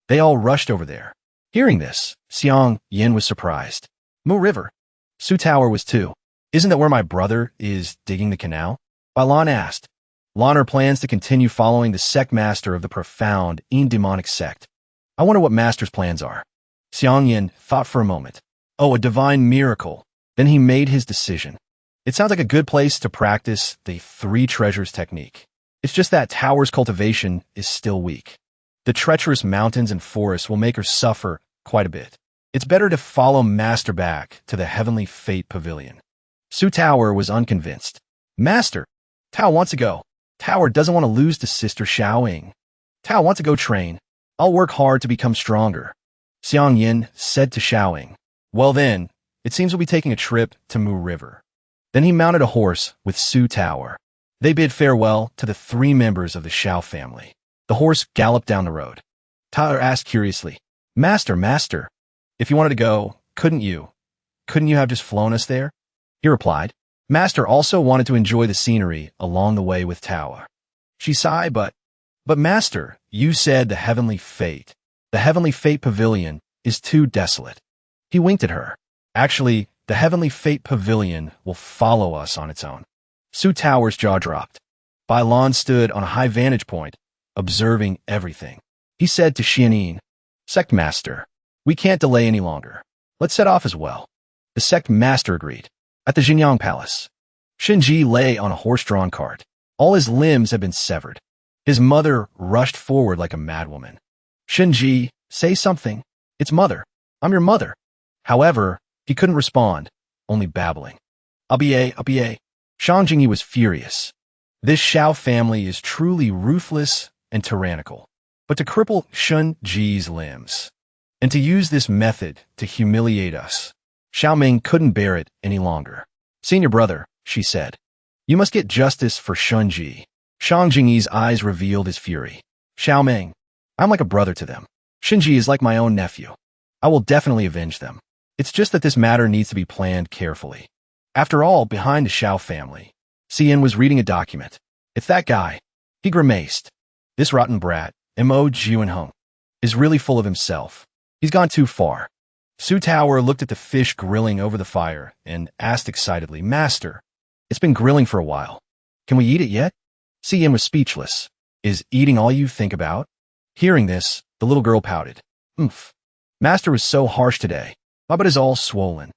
They all rushed over there. Hearing this, Xiang Yin was surprised. Mu River? Su Tower was too. Isn't that where my brother is digging the canal? Bailan asked. Lan'er plans to continue following the sect master of the profound, demonic sect. I wonder what master's plans are. Xiang Yin thought for a moment. Oh, a divine miracle. Then he made his decision. It sounds like a good place to practice the three treasures technique. It's just that Tower's cultivation is still weak. The treacherous mountains and forests will make her suffer quite a bit. It's better to follow Master back to the Heavenly Fate Pavilion. Su Tower was unconvinced. Master, Tao wants to go. Tower doesn't want to lose to Sister Xiao Ying. Tao wants to go train. I'll work hard to become stronger. Xiang Yin said to Xiao Ying. Well then, it seems we'll be taking a trip to Mu River. Then he mounted a horse with Su Tower. They bid farewell to the three members of the Xiao family. The horse galloped down the road. Tyler asked curiously, Master, if you wanted to go, couldn't you have just flown us there? He replied, Master also wanted to enjoy the scenery along the way with Tower. She sighed, but Master, you said the Heavenly Fate. The Heavenly Fate Pavilion is too desolate. He winked at her. Actually, the Heavenly Fate Pavilion will follow us on its own. Su Tower's jaw dropped. Bailan stood on a high vantage point, observing everything. He said to Xianin, Sect Master, we can't delay any longer. Let's set off as well. The Sect Master agreed. At the Jinyang Palace, Shinji lay on a horse-drawn cart. All his limbs had been severed. His mother rushed forward like a madwoman. Shinji, say something. It's mother. I'm your mother. However, he couldn't respond, only babbling. I'll be a. Shang Jingyi was furious. This Xiao family is truly ruthless and tyrannical. But to cripple Shunji's limbs, and to use this method to humiliate us, Xiao Ming couldn't bear it any longer. Senior brother, she said, you must get justice for Shunji. Shang Jingyi's eyes revealed his fury. Xiao Ming, I'm like a brother to them. Shinji is like my own nephew. I will definitely avenge them. It's just that this matter needs to be planned carefully. After all, behind the Xiao family, Xian was reading a document. It's that guy. He grimaced. This rotten brat, Mo Jianhong, is really full of himself. He's gone too far. Su Tower looked at the fish grilling over the fire and asked excitedly, Master, it's been grilling for a while. Can we eat it yet? Xian was speechless. Is eating all you think about? Hearing this, the little girl pouted. Master was so harsh today. My butt is all swollen.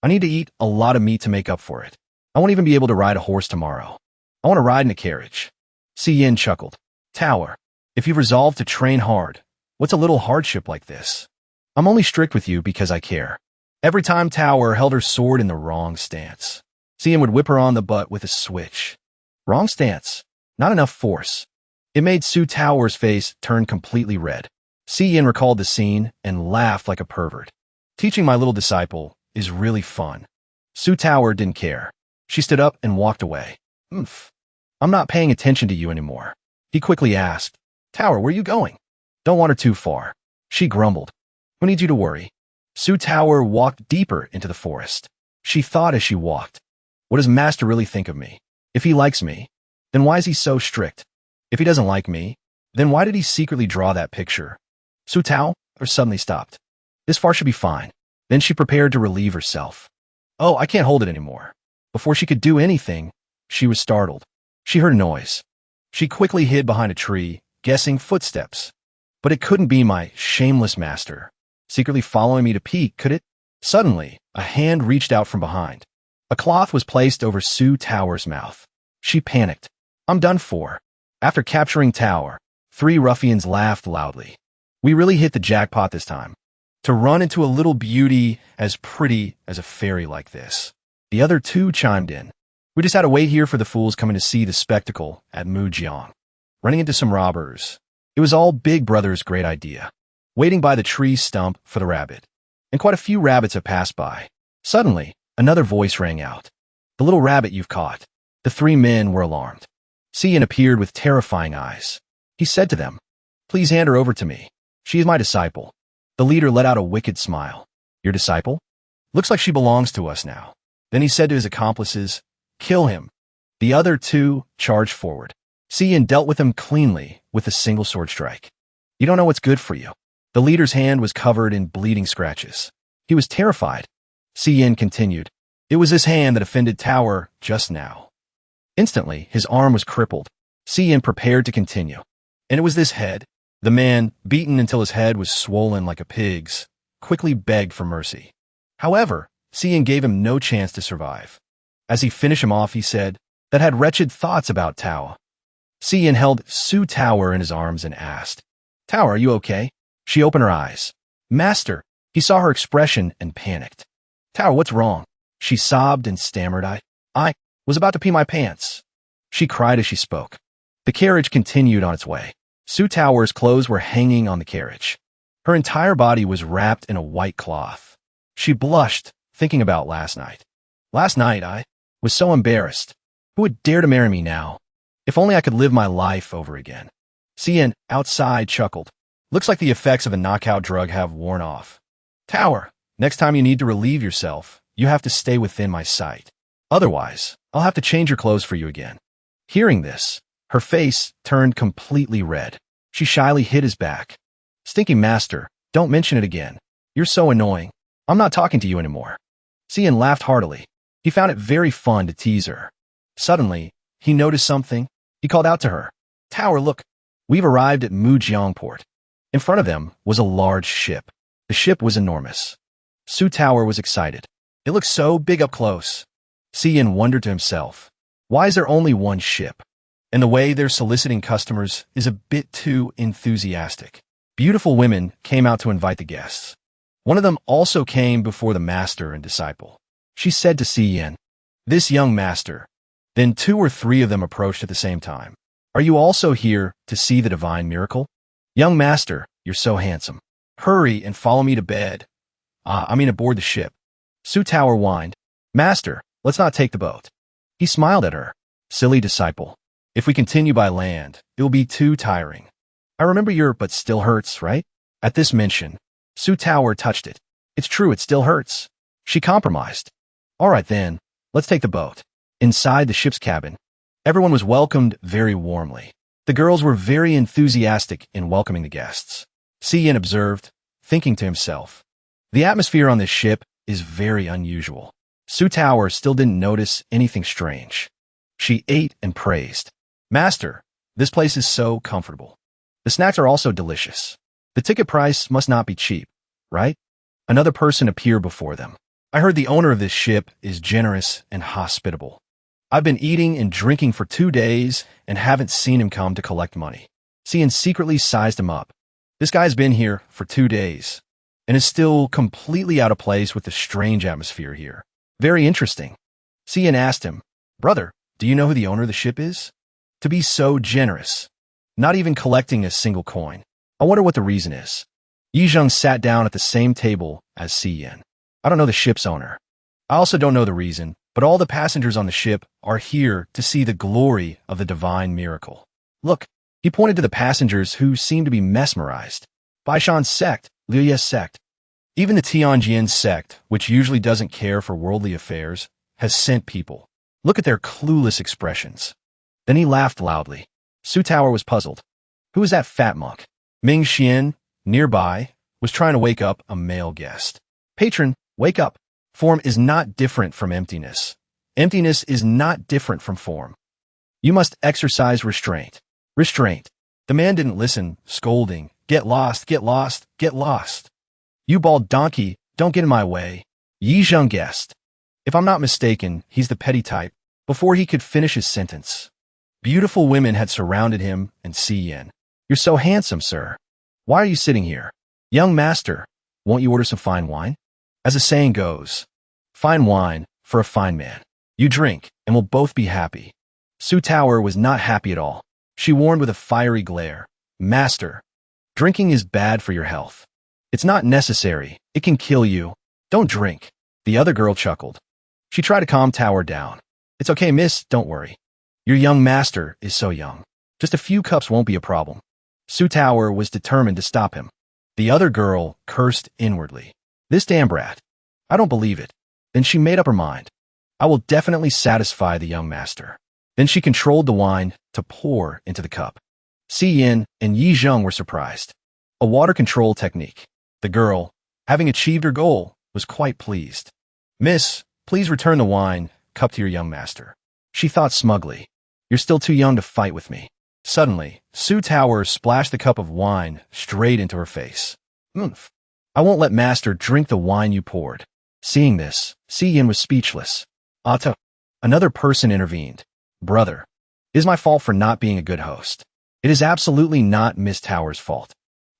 I need to eat a lot of meat to make up for it. I won't even be able to ride a horse tomorrow. I want to ride in a carriage. Xian chuckled. Tower, if you've resolved to train hard, what's a little hardship like this? I'm only strict with you because I care. Every time Tower held her sword in the wrong stance, Xian would whip her on the butt with a switch. Wrong stance. Not enough force. It made Su Tower's face turn completely red. Xian recalled the scene and laughed like a pervert. Teaching my little disciple is really fun. Su Tower didn't care. She stood up and walked away. I'm not paying attention to you anymore. He quickly asked, Tower, where are you going? Don't wander too far. She grumbled. Who needs you to worry? Su Tower walked deeper into the forest. She thought as she walked, what does Master really think of me? If he likes me, then why is he so strict? If he doesn't like me, then why did he secretly draw that picture? Su Tao suddenly stopped. This far should be fine. Then she prepared to relieve herself. Oh, I can't hold it anymore. Before she could do anything, she was startled. She heard a noise. She quickly hid behind a tree, guessing footsteps. But it couldn't be my shameless master, secretly following me to peek, could it? Suddenly, a hand reached out from behind. A cloth was placed over Su Tower's mouth. She panicked. I'm done for. After capturing Tower, 3 ruffians laughed loudly. We really hit the jackpot this time. To run into a little beauty as pretty as a fairy like this. The other 2 chimed in. We just had to wait here for the fools coming to see the spectacle at Mujiang. Running into some robbers. It was all Big Brother's great idea. Waiting by the tree stump for the rabbit. And quite a few rabbits have passed by. Suddenly, another voice rang out. The little rabbit you've caught. The 3 men were alarmed. Cian appeared with terrifying eyes. He said to them, Please hand her over to me. She is my disciple. The leader let out a wicked smile. Your disciple? Looks like she belongs to us now. Then he said to his accomplices, Kill him. The other 2 charged forward. Cian dealt with him cleanly with a single sword strike. You don't know what's good for you. The leader's hand was covered in bleeding scratches. He was terrified. Cian continued. It was his hand that offended Tower just now. Instantly, his arm was crippled. Cian prepared to continue. And it was this head. The man, beaten until his head was swollen like a pig's, quickly begged for mercy. However, Cian gave him no chance to survive. As he finished him off, he said, That had wretched thoughts about Tower. Cian held Su Tower in his arms and asked, Tower, are you okay? She opened her eyes. Master, he saw her expression and panicked. Tower, what's wrong? She sobbed and stammered. I was about to pee my pants. She cried as she spoke. The carriage continued on its way. Su Tower's clothes were hanging on the carriage. Her entire body was wrapped in a white cloth. She blushed, thinking about last night. Last night, I was so embarrassed. Who would dare to marry me now? If only I could live my life over again. Cian, outside, chuckled. Looks like the effects of a knockout drug have worn off. Tower, next time you need to relieve yourself, you have to stay within my sight. Otherwise, I'll have to change your clothes for you again. Hearing this, her face turned completely red. She shyly hit his back. Stinky master, don't mention it again. You're so annoying. I'm not talking to you anymore. Cian laughed heartily. He found it very fun to tease her. Suddenly, he noticed something. He called out to her. Tower, look. We've arrived at Mujiang port. In front of them was a large ship. The ship was enormous. Su Tower was excited. It looked so big up close. Cian wondered to himself, why is there only one ship? And the way they're soliciting customers is a bit too enthusiastic. Beautiful women came out to invite the guests. One of them also came before the master and disciple. She said to Cian, This young master. Then 2 or 3 of them approached at the same time. Are you also here to see the divine miracle? Young master, you're so handsome. Hurry and follow me to bed. Aboard the ship. Su Tower whined. Master, let's not take the boat. He smiled at her. Silly disciple. If we continue by land, it will be too tiring. I remember your but still hurts, right? At this mention, Su Tower touched it. It's true, it still hurts. She compromised. All right then, let's take the boat. Inside the ship's cabin, everyone was welcomed very warmly. The girls were very enthusiastic in welcoming the guests. Cian observed, thinking to himself, the atmosphere on this ship is very unusual. Su Tower still didn't notice anything strange. She ate and praised. Master, this place is so comfortable. The snacks are also delicious. The ticket price must not be cheap, right? Another person appeared before them. I heard the owner of this ship is generous and hospitable. I've been eating and drinking for 2 days and haven't seen him come to collect money. Cian secretly sized him up. This guy's been here for 2 days and is still completely out of place with the strange atmosphere here. Very interesting. Cian asked him, Brother, do you know who the owner of the ship is? To be so generous. Not even collecting a single coin. I wonder what the reason is. Yizheng sat down at the same table as Cian. I don't know the ship's owner. I also don't know the reason, but all the passengers on the ship are here to see the glory of the divine miracle. Look, he pointed to the passengers who seemed to be mesmerized. Baishan's sect, Liuye's sect. Even the Tianjin sect, which usually doesn't care for worldly affairs, has sent people. Look at their clueless expressions. Then he laughed loudly. Su Tower was puzzled. Who is that fat monk? Ming Xian, nearby, was trying to wake up a male guest. Patron, wake up. Form is not different from emptiness. Emptiness is not different from form. You must exercise restraint. Restraint. The man didn't listen, scolding. Get lost, get lost, get lost. You bald donkey, don't get in my way. Yizheng guessed. If I'm not mistaken, he's the petty type, before he could finish his sentence. Beautiful women had surrounded him and Si Yin. "You're so handsome, sir. Why are you sitting here? Young master, won't you order some fine wine?" As the saying goes, fine wine for a fine man. You drink, and we'll both be happy. Su Tower was not happy at all. She warned with a fiery glare, "Master, drinking is bad for your health. It's not necessary. It can kill you. Don't drink." The other girl chuckled. She tried to calm Tower down. "It's okay, miss, don't worry. Your young master is so young. Just a few cups won't be a problem." Su Tower was determined to stop him. The other girl cursed inwardly. "This damn brat. I don't believe it." Then she made up her mind. "I will definitely satisfy the young master." Then she controlled the wine to pour into the cup. Si Yin and Yi Zheng were surprised. A water control technique. The girl, having achieved her goal, was quite pleased. "Miss, please return the wine cup to your young master." She thought smugly. "You're still too young to fight with me." Suddenly, Su Tower splashed the cup of wine straight into her face. "Oomph. I won't let master drink the wine you poured." Seeing this, Si Yin was speechless. "Ata." Another person intervened. "Brother, it is my fault for not being a good host. It is absolutely not Miss Tower's fault."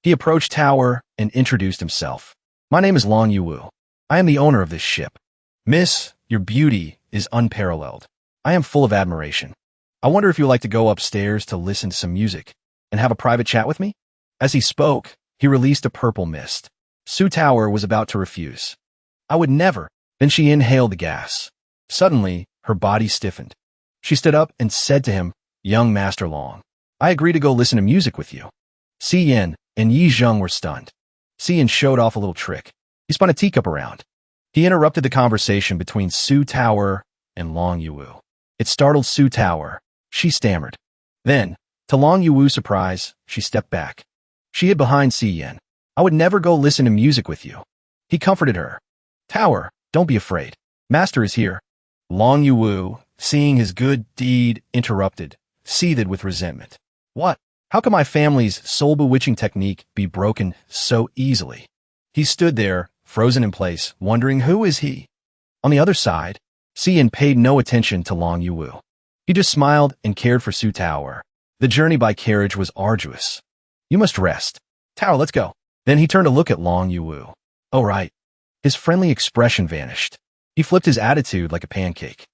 He approached Tower and introduced himself. "My name is Long Yuwu. I am the owner of this ship. Miss, your beauty is unparalleled. I am full of admiration. I wonder if you'd like to go upstairs to listen to some music and have a private chat with me?" As he spoke, he released a purple mist. Su Tower was about to refuse. "I would never." Then she inhaled the gas. Suddenly, her body stiffened. She stood up and said to him, "Young Master Long, I agree to go listen to music with you." Si Yin and Yi Zheng were stunned. Si Yin showed off a little trick. He spun a teacup around. He interrupted the conversation between Su Tower and Long Yuwu. It startled Su Tower. She stammered. Then, to Long Yuwu's surprise, she stepped back. She hid behind Si Yin. "I would never go listen to music with you." He comforted her. "Tower, don't be afraid. Master is here." Long Yuwu, seeing his good deed interrupted, seethed with resentment. "What? How can my family's soul-bewitching technique be broken so easily?" He stood there, frozen in place, wondering who is he. On the other side, Si Yin paid no attention to Long Yuwu. He just smiled and cared for Su Tower. The journey by carriage was arduous. "You must rest. Tower, let's go." Then he turned to look at Long Yuwu. "Oh, right." His friendly expression vanished. He flipped his attitude like a pancake.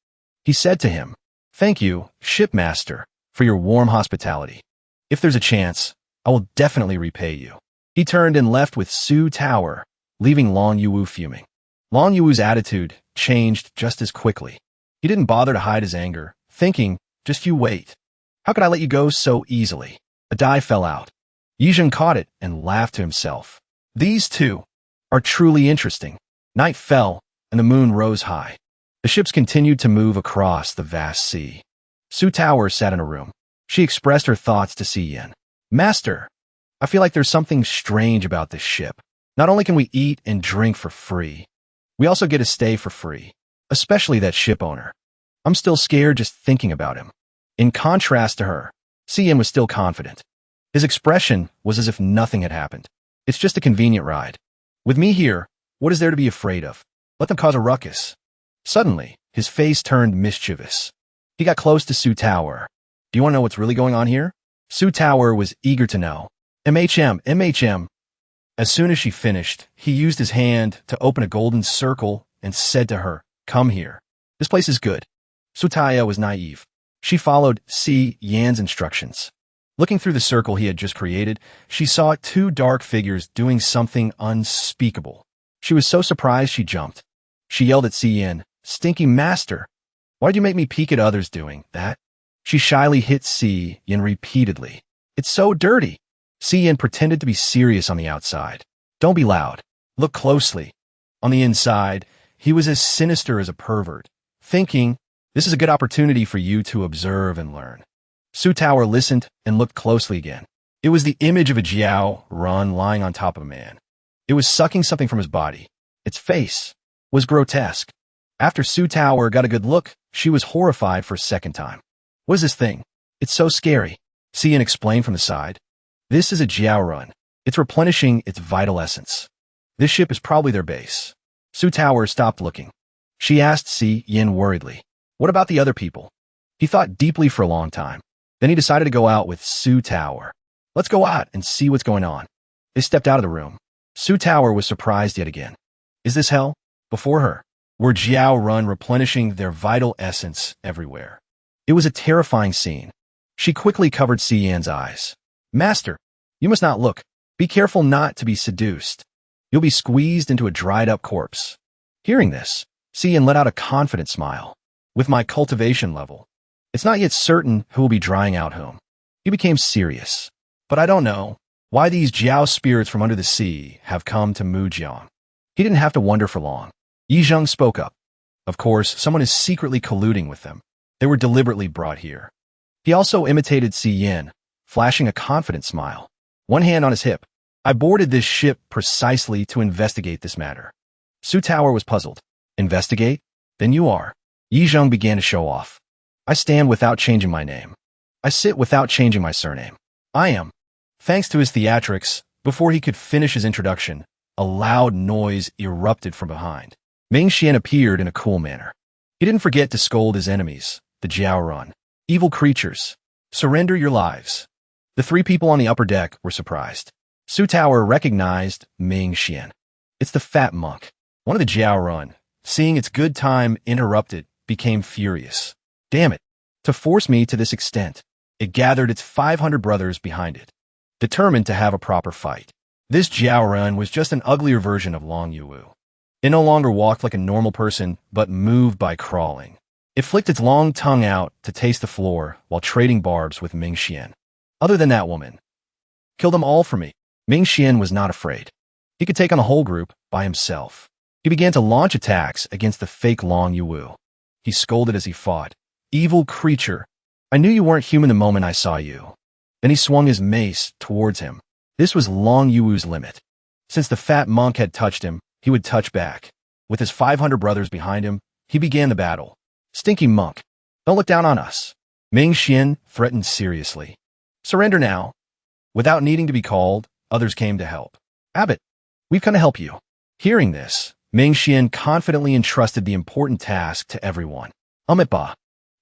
He said to him, "Thank you, shipmaster, for your warm hospitality. If there's a chance, I will definitely repay you." He turned and left with Su Tower, leaving Long Yuwu fuming. Long Yuwu's attitude changed just as quickly. He didn't bother to hide his anger, thinking, "Just you wait. How could I let you go so easily?" A die fell out. Yi Zheng caught it and laughed to himself. These two are truly interesting. Night fell, and the moon rose high. The ships continued to move across the vast sea. Su Tower sat in a room. She expressed her thoughts to Si Yin. "Master, I feel like there's something strange about this ship. Not only can we eat and drink for free, we also get to stay for free, especially that ship owner. I'm still scared just thinking about him." In contrast to her, Si Yin was still confident. His expression was as if nothing had happened. "It's just a convenient ride. With me here, what is there to be afraid of? Let them cause a ruckus." Suddenly, his face turned mischievous. He got close to Su Tower. "Do you want to know what's really going on here?" Su Tower was eager to know. MHM. As soon as she finished, he used his hand to open a golden circle and said to her, "Come here. This place is good." Sutaya was naive. She followed Si Yin's instructions. Looking through the circle he had just created, she saw two dark figures doing something unspeakable. She was so surprised she jumped. She yelled at Si Yin, "Stinky master! Why'd you make me peek at others doing that?" She shyly hit Si Yin repeatedly. "It's so dirty." Si Yin pretended to be serious on the outside. "Don't be loud. Look closely." On the inside, he was as sinister as a pervert, thinking, "This is a good opportunity for you to observe and learn." Su Tower listened and looked closely again. It was the image of a Jiao Run lying on top of a man. It was sucking something from his body. Its face was grotesque. After Su Tower got a good look, she was horrified for a second time. "What is this thing? It's so scary." Si Yin explained from the side. "This is a Jiao Run. It's replenishing its vital essence. This ship is probably their base." Su Tower stopped looking. She asked Si Yin worriedly, What about the other people? He thought deeply for a long time. Then he decided to go out with Su Tower. Let's go out and see what's going on. They stepped out of the room. Su Tower was surprised yet again. Is this hell? Before her were Jiao Run replenishing their vital essence everywhere. It was a terrifying scene. She quickly covered Si Yan's eyes. Master, you must not look. Be careful not to be seduced. You'll be squeezed into a dried-up corpse. Hearing this, Si Yan let out a confident smile. With my cultivation level, it's not yet certain who will be drying out whom. He became serious. But I don't know why these Jiao spirits from under the sea have come to Mujiang. He didn't have to wonder for long. Yi Zheng spoke up. Of course, someone is secretly colluding with them. They were deliberately brought here. He also imitated Si Yan, flashing a confident smile. One hand on his hip. I boarded this ship precisely to investigate this matter. Su Tower was puzzled. Investigate? Then you are. Yi Zheng began to show off. I stand without changing my name. I sit without changing my surname. I am. Thanks to his theatrics, before he could finish his introduction, a loud noise erupted from behind. Ming Xian appeared in a cool manner. He didn't forget to scold his enemies, the Jiaoran. Evil creatures, surrender your lives. The three people on the upper deck were surprised. Su Tower recognized Ming Xian. It's the fat monk. One of the Jiaoran, seeing its good time interrupted, became furious. Damn it, to force me to this extent. It gathered its 500 brothers behind it, determined to have a proper fight. This Jiaoran was just an uglier version of Long Yuwu. It no longer walked like a normal person, but moved by crawling. It flicked its long tongue out to taste the floor while trading barbs with Ming Xian. Other than that woman, kill them all for me. Ming Xian was not afraid. He could take on the whole group by himself. He began to launch attacks against the fake Long Yuwu. He scolded as he fought. Evil creature, I knew you weren't human the moment I saw you. Then he swung his mace towards him. This was Long Yuwu's limit. Since the fat monk had touched him, he would touch back. With his 500 brothers behind him, he began the battle. Stinky monk, don't look down on us. Ming Xian threatened seriously. Surrender now. Without needing to be called, others came to help. Abbot, we've come to help you. Hearing this, Ming Xian confidently entrusted the important task to everyone. Amitba,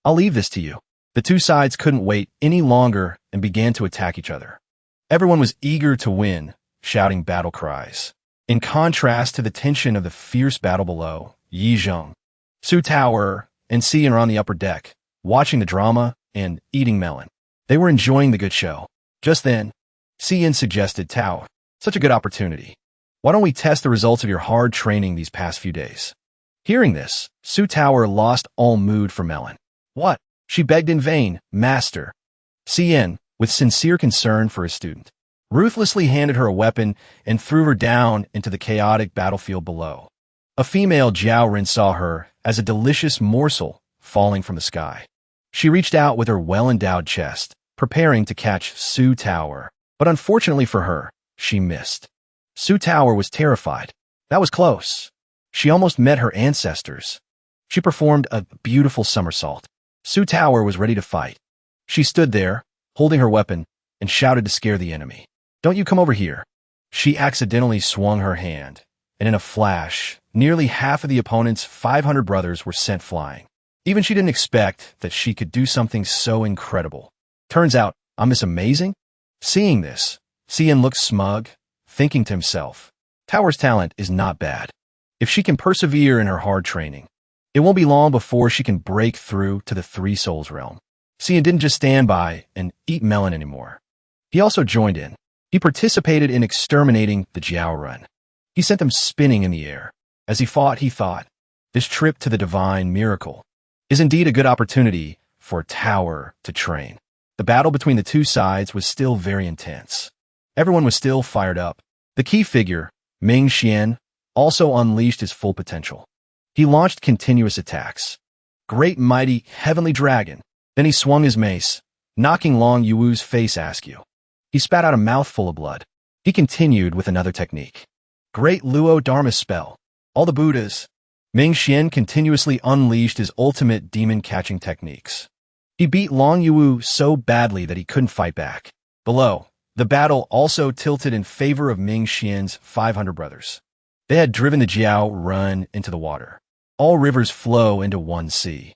I'll leave this to you. The two sides couldn't wait any longer and began to attack each other. Everyone was eager to win, shouting battle cries. In contrast to the tension of the fierce battle below, Yi Zheng, Su Tower, and Si Yan are on the upper deck, watching the drama and eating melon. They were enjoying the good show. Just then, Si Yan suggested, Tao, such a good opportunity. Why don't we test the results of your hard training these past few days? Hearing this, Su Tower lost all mood for melon. What? She begged in vain, Master. Si Yan, with sincere concern for his student, ruthlessly handed her a weapon and threw her down into the chaotic battlefield below. A female Jiaorin saw her as a delicious morsel falling from the sky. She reached out with her well-endowed chest, preparing to catch Su Tower. But unfortunately for her, she missed. Su Tower was terrified. That was close. She almost met her ancestors. She performed a beautiful somersault. Su Tower was ready to fight. She stood there, holding her weapon, and shouted to scare the enemy. Don't you come over here. She accidentally swung her hand, and in a flash, nearly half of the opponent's 500 brothers were sent flying. Even she didn't expect that she could do something so incredible. Turns out, I'm this amazing? Seeing this, Si Yan looked smug, thinking to himself, Tower's talent is not bad. If she can persevere in her hard training, it won't be long before she can break through to the Three Souls realm. Si Yan didn't just stand by and eat melon anymore. He also joined in. He participated in exterminating the Jiaoran. He sent them spinning in the air. As he fought, he thought, this trip to the divine miracle is indeed a good opportunity for Tower to train. The battle between the two sides was still very intense. Everyone was still fired up. The key figure, Ming Xian, also unleashed his full potential. He launched continuous attacks. Great mighty heavenly dragon. Then he swung his mace, knocking Long Yuwu's face askew. He spat out a mouthful of blood. He continued with another technique. Great Luo Dharma spell. All the Buddhas. Ming Xian continuously unleashed his ultimate demon-catching techniques. He beat Long Yuwu so badly that he couldn't fight back. Below, the battle also tilted in favor of Ming Xian's 500 brothers. They had driven the Jiao Run into the water. All rivers flow into one sea.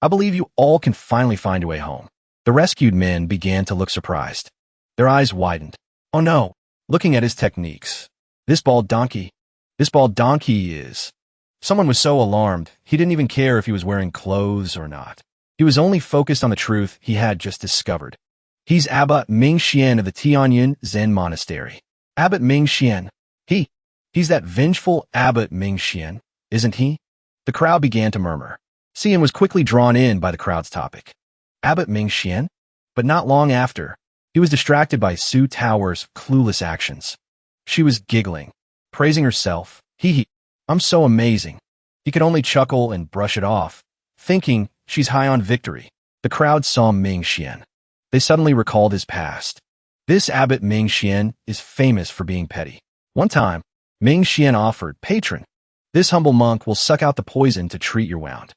I believe you all can finally find a way home. The rescued men began to look surprised. Their eyes widened. Oh no, looking at his techniques. This bald donkey is... Someone was so alarmed, he didn't even care if he was wearing clothes or not. He was only focused on the truth he had just discovered. He's Abbot Ming Xian of the Tianyun Zen Monastery. Abbot Ming Xian. He's that vengeful Abbot Ming Xian, isn't he? The crowd began to murmur. Xian was quickly drawn in by the crowd's topic. Abbot Ming Xian? But not long after, he was distracted by Su Tower's clueless actions. She was giggling, praising herself. I'm so amazing. He could only chuckle and brush it off, thinking she's high on victory. The crowd saw Ming Xian. They suddenly recalled his past. This Abbot Ming Xian is famous for being petty. One time, Ming Xian offered, "Patron, this humble monk will suck out the poison to treat your wound."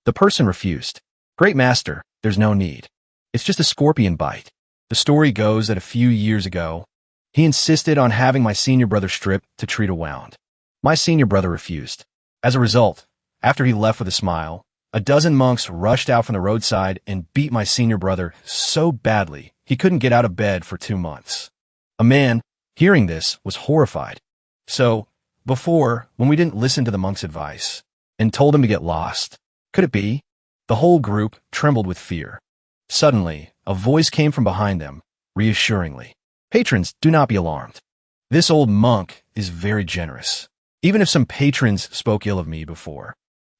The person refused. "Great master, there's no need. It's just a scorpion bite." The story goes that a few years ago, he insisted on having my senior brother stripped to treat a wound. My senior brother refused. As a result, after he left with a smile, a dozen monks rushed out from the roadside and beat my senior brother so badly he couldn't get out of bed for 2 months. A man, hearing this, was horrified. So, before, when we didn't listen to the monk's advice and told him to get lost, could it be? The whole group trembled with fear. Suddenly, a voice came from behind them, reassuringly. "Patrons, do not be alarmed. This old monk is very generous. Even if some patrons spoke ill of me before,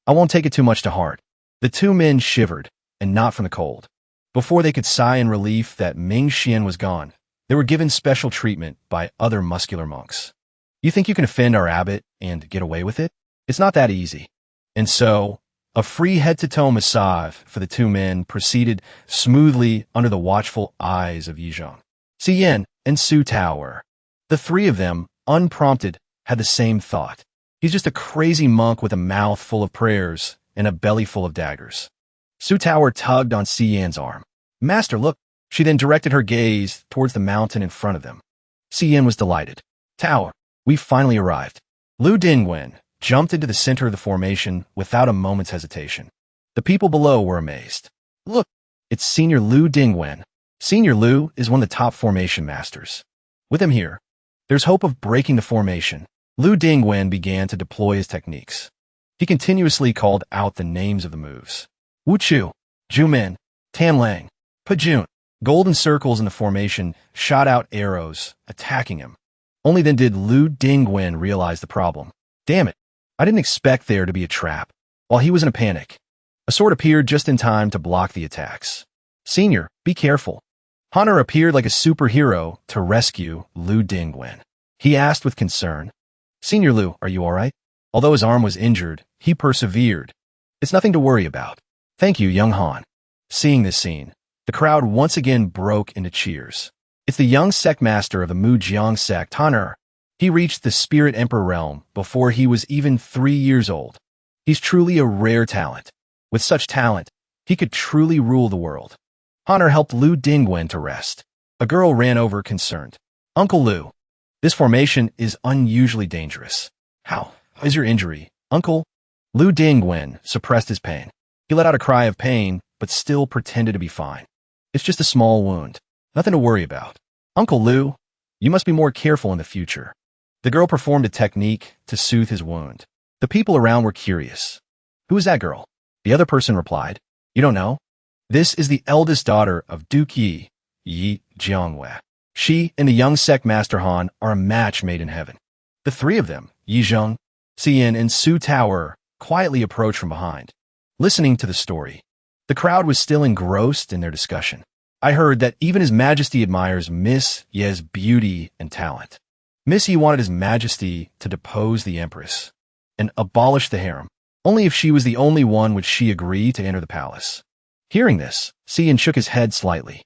I won't take it too much to heart." The two men shivered, and not from the cold. Before they could sigh in relief that Ming Xian was gone, they were given special treatment by other muscular monks. You think you can offend our abbot and get away with it? It's not that easy. And so, a free head-to-toe massage for the two men proceeded smoothly under the watchful eyes of Yizhong, Xian, and Su Tower. The three of them, unprompted, had the same thought. He's just a crazy monk with a mouth full of prayers and a belly full of daggers. Su Tower tugged on Xian's arm. "Master, look." She then directed her gaze towards the mountain in front of them. Xian was delighted. "Tower, we've finally arrived." Lu Dingwen jumped into the center of the formation without a moment's hesitation. The people below were amazed. "Look, it's Senior Lu Dingwen." Senior Lu is one of the top formation masters. With him here, there's hope of breaking the formation. Lu Dingwen began to deploy his techniques. He continuously called out the names of the moves. Wu Chu, Jumin, Tanlang, Pajun. Golden circles in the formation shot out arrows, attacking him. Only then did Lu Dingwen realize the problem. Damn it, I didn't expect there to be a trap. While he was in a panic, a sword appeared just in time to block the attacks. "Senior, be careful." Hunter appeared like a superhero to rescue Lu Dingwen. He asked with concern, "Senior Lu, are you all right?" Although his arm was injured, he persevered. "It's nothing to worry about. Thank you, young Han." Seeing this scene, the crowd once again broke into cheers. It's the young sect master of the Mujiang sect, Hunter. He reached the Spirit Emperor realm before he was even 3 years old. He's truly a rare talent. With such talent, he could truly rule the world. Hunter helped Lu Dingwen to rest. A girl ran over concerned. "Uncle Lu, this formation is unusually dangerous. How is your injury, Uncle?" Lu Dingwen suppressed his pain. He let out a cry of pain, but still pretended to be fine. "It's just a small wound. Nothing to worry about." "Uncle Lu, you must be more careful in the future." The girl performed a technique to soothe his wound. The people around were curious. "Who is that girl?" The other person replied, "You don't know? This is the eldest daughter of Duke Yi Jiangwei. She and the young sect master Han are a match made in heaven." The three of them, Yizhong, Xian, and Su Tower, quietly approached from behind. Listening to the story, the crowd was still engrossed in their discussion. I heard that even His Majesty admires Miss Ye's beauty and talent. Miss Ye wanted His Majesty to depose the Empress and abolish the harem. Only if she was the only one would she agree to enter the palace. Hearing this, Xian shook his head slightly.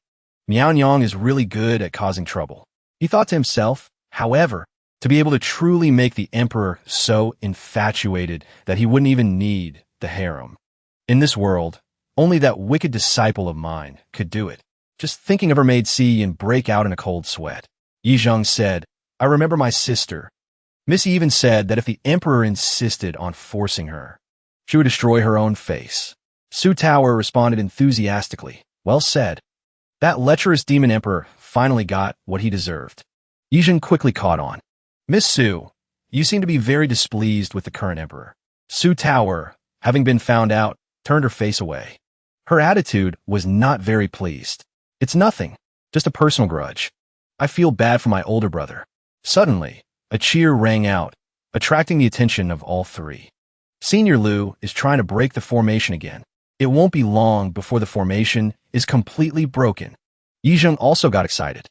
Miao Yang is really good at causing trouble. He thought to himself, however, to be able to truly make the emperor so infatuated that he wouldn't even need the harem. In this world, only that wicked disciple of mine could do it. Just thinking of her made Xian break out in a cold sweat. Yizhong said, "I remember my sister." Missy even said that if the emperor insisted on forcing her, she would destroy her own face. Su Tower responded enthusiastically. Well said. That lecherous demon emperor finally got what he deserved. Yijin quickly caught on. Miss Su, you seem to be very displeased with the current emperor. Su Tower, having been found out, turned her face away. Her attitude was not very pleased. It's nothing, just a personal grudge. I feel bad for my older brother. Suddenly, a cheer rang out, attracting the attention of all three. Senior Lu is trying to break the formation again. It won't be long before the formation is completely broken. Yijing also got excited.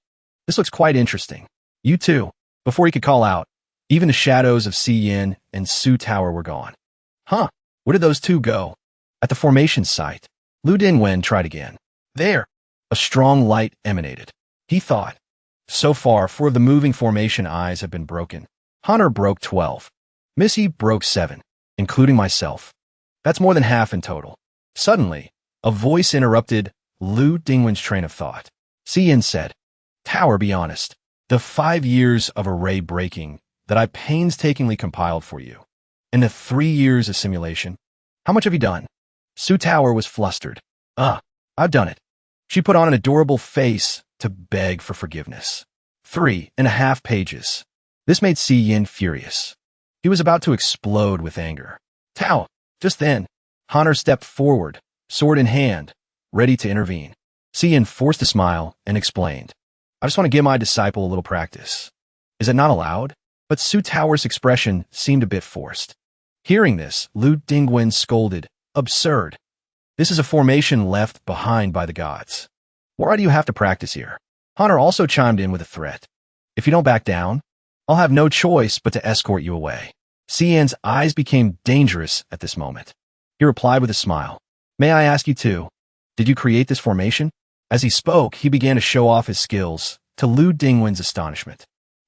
This looks quite interesting. You too. Before he could call out, even the shadows of Si Yin and Su Tower were gone. Huh, where did those two go? At the formation site, Lu Dingwen tried again. There, a strong light emanated. He thought. So far, 4 of the moving formation eyes have been broken. Hunter broke 12. Missy broke 7, including myself. That's more than half in total. Suddenly, a voice interrupted Lu Dingwen's train of thought. Si Yin said, Tower, be honest. The 5 years of array breaking that I painstakingly compiled for you, and the 3 years of simulation, how much have you done? Su Tower was flustered. I've done it. She put on an adorable face to beg for forgiveness. 3.5 pages. This made Si Yin furious. He was about to explode with anger. Tao! Just then, Honor stepped forward, sword in hand, ready to intervene. Si Yin forced a smile and explained, I just want to give my disciple a little practice. Is it not allowed? But Su Tower's expression seemed a bit forced. Hearing this, Lu Dingwen scolded, Absurd. This is a formation left behind by the gods. Why do you have to practice here? Honor also chimed in with a threat. If you don't back down, I'll have no choice but to escort you away. Si Yin's eyes became dangerous at this moment. He replied with a smile. May I ask you too, did you create this formation? As he spoke, he began to show off his skills, to Lu Dingwen's astonishment.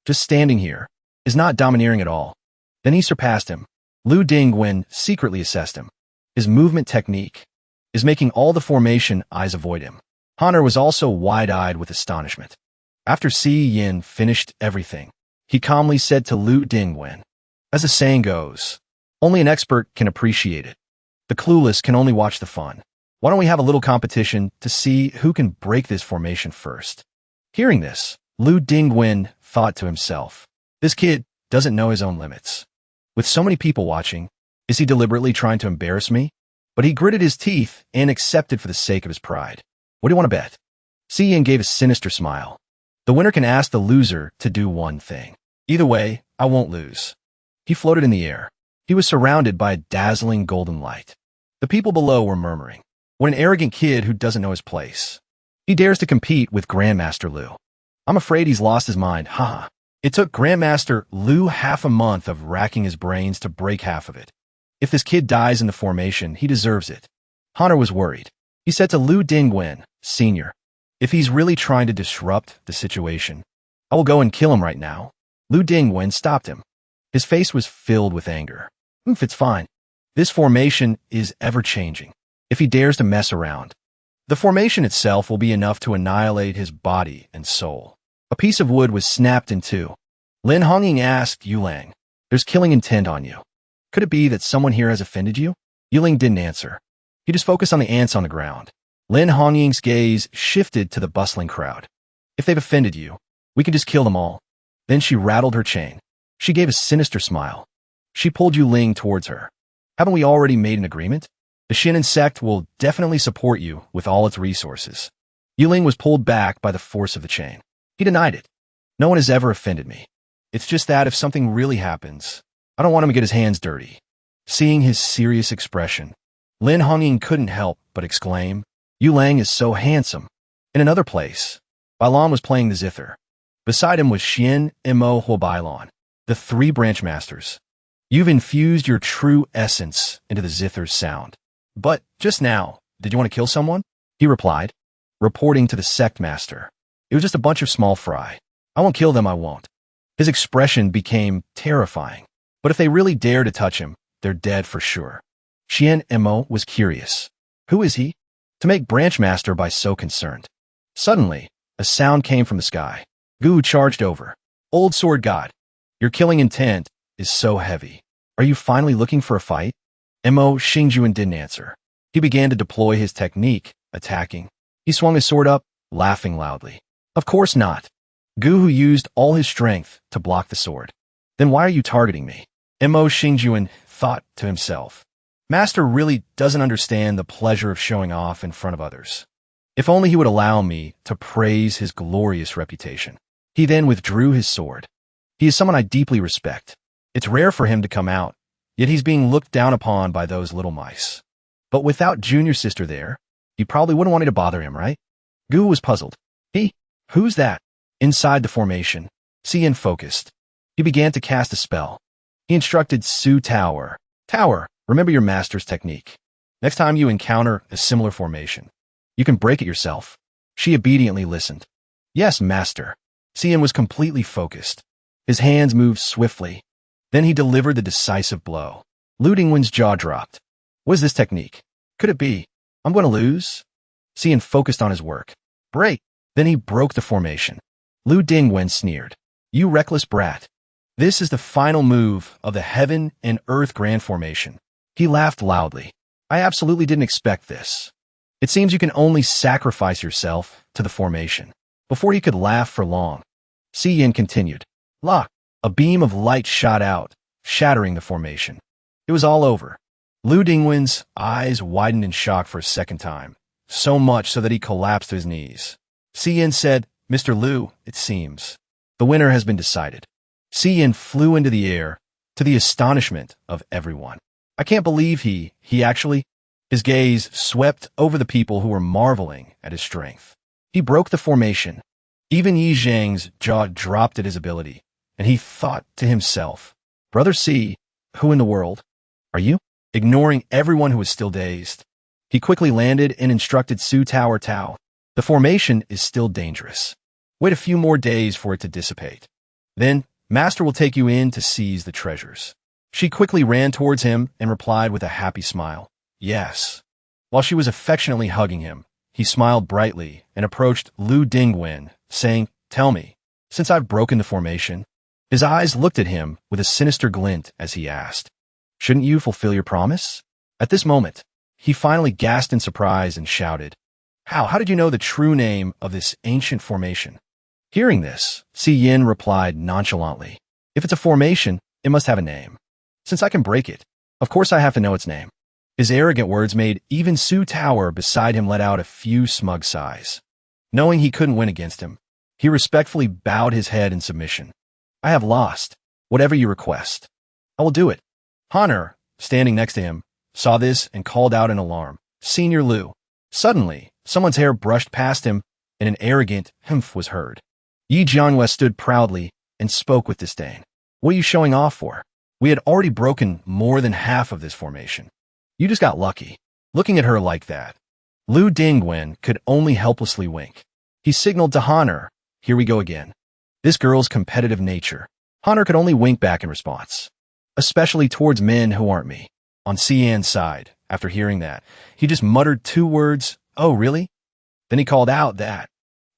Just standing here is not domineering at all. Then he surpassed him. Lu Dingwen secretly assessed him. His movement technique is making all the formation eyes avoid him. Honor was also wide-eyed with astonishment. After Si Yin finished everything, he calmly said to Lu Dingwen, as the saying goes, only an expert can appreciate it. The clueless can only watch the fun. Why don't we have a little competition to see who can break this formation first? Hearing this, Lu Dingwen thought to himself, this kid doesn't know his own limits. With so many people watching, is he deliberately trying to embarrass me? But he gritted his teeth and accepted for the sake of his pride. What do you want to bet? Si Yin gave a sinister smile. The winner can ask the loser to do one thing. Either way, I won't lose. He floated in the air. He was surrounded by a dazzling golden light. The people below were murmuring. What an arrogant kid who doesn't know his place. He dares to compete with Grandmaster Lu. I'm afraid he's lost his mind, haha. It took Grandmaster Lu half a month of racking his brains to break half of it. If this kid dies in the formation, he deserves it. Honor was worried. He said to Lu Dingwen, Senior, if he's really trying to disrupt the situation, I will go and kill him right now. Lu Dingwen stopped him. His face was filled with anger. It's fine. This formation is ever-changing. If he dares to mess around, the formation itself will be enough to annihilate his body and soul. A piece of wood was snapped in two. Lin Hongying asked Yulang, there's killing intent on you. Could it be that someone here has offended you? Yuling didn't answer. He just focused on the ants on the ground. Lin Hongying's gaze shifted to the bustling crowd. If they've offended you, we can just kill them all. Then she rattled her chain. She gave a sinister smile. She pulled Yuling towards her. Haven't we already made an agreement? The Shinin sect will definitely support you with all its resources. Yuling was pulled back by the force of the chain. He denied it. No one has ever offended me. It's just that if something really happens, I don't want him to get his hands dirty. Seeing his serious expression, Lin Hongying couldn't help but exclaim, Yulang is so handsome. In another place, Bailan was playing the zither. Beside him was Xian, Mo, Huobailan, the 3 branch masters. You've infused your true essence into the zither's sound. But just now, did you want to kill someone? He replied, reporting to the sect master. It was just a bunch of small fry. I won't kill them, I won't. His expression became terrifying. But if they really dare to touch him, they're dead for sure. Xian Mo was curious. Who is he? To make branch master by so concerned. Suddenly, a sound came from the sky. Gu charged over. Old sword god, your killing intent is so heavy. Are you finally looking for a fight? Mo Xingjuan didn't answer. He began to deploy his technique, attacking. He swung his sword up, laughing loudly. Of course not. Guhu used all his strength to block the sword. Then why are you targeting me? Mo Xingjuan thought to himself. Master really doesn't understand the pleasure of showing off in front of others. If only he would allow me to praise his glorious reputation. He then withdrew his sword. He is someone I deeply respect. It's rare for him to come out, yet he's being looked down upon by those little mice. But without junior sister there, you probably wouldn't want me to bother him, right? Gu was puzzled. Who's that? Inside the formation, Cian focused. He began to cast a spell. He instructed Su Tower. Tower, remember your master's technique. Next time you encounter a similar formation, you can break it yourself. She obediently listened. Yes, master. Cian was completely focused. His hands moved swiftly. Then he delivered the decisive blow. Lu Dingwen's jaw dropped. What is this technique? Could it be? I'm going to lose? Cian focused on his work. Break. Then he broke the formation. Lu Dingwen sneered. You reckless brat. This is the final move of the Heaven and Earth Grand Formation. He laughed loudly. I absolutely didn't expect this. It seems you can only sacrifice yourself to the formation. Before he could laugh for long, Cian continued. Lock. A beam of light shot out, shattering the formation. It was all over. Lu Dingwen's eyes widened in shock for a second time, so much so that he collapsed to his knees. Cian said, Mr. Lu, it seems. The winner has been decided. Cian flew into the air, to the astonishment of everyone. I can't believe he actually... His gaze swept over the people who were marveling at his strength. He broke the formation. Even Yi Zhang's jaw dropped at his ability, and he thought to himself, Brother C, who in the world are you? Ignoring everyone who was still dazed, he quickly landed and instructed Su Tower Tao. The formation is still dangerous. Wait a few more days for it to dissipate. Then, Master will take you in to seize the treasures. She quickly ran towards him and replied with a happy smile. Yes. While she was affectionately hugging him, he smiled brightly and approached Lu Dingwen, saying, Tell me, since I've broken the formation. His eyes looked at him with a sinister glint as he asked, Shouldn't you fulfill your promise? At this moment, he finally gasped in surprise and shouted, How did you know the true name of this ancient formation? Hearing this, Cian replied nonchalantly, If it's a formation, it must have a name. Since I can break it, of course I have to know its name. His arrogant words made even Su Tower beside him let out a few smug sighs. Knowing he couldn't win against him, he respectfully bowed his head in submission. I have lost. Whatever you request, I will do it. Honor, standing next to him, saw this and called out in alarm. Senior Lu. Suddenly, someone's hair brushed past him, and an arrogant humph was heard. Yi Jianhua stood proudly and spoke with disdain. What are you showing off for? We had already broken more than half of this formation. You just got lucky. Looking at her like that, Lu Dingwen could only helplessly wink. He signaled to Honor, Here we go again. This girl's competitive nature. Honor could only wink back in response. Especially towards men who aren't me. On Cian's side, after hearing that, he just muttered two words, Oh, really? Then he called out that,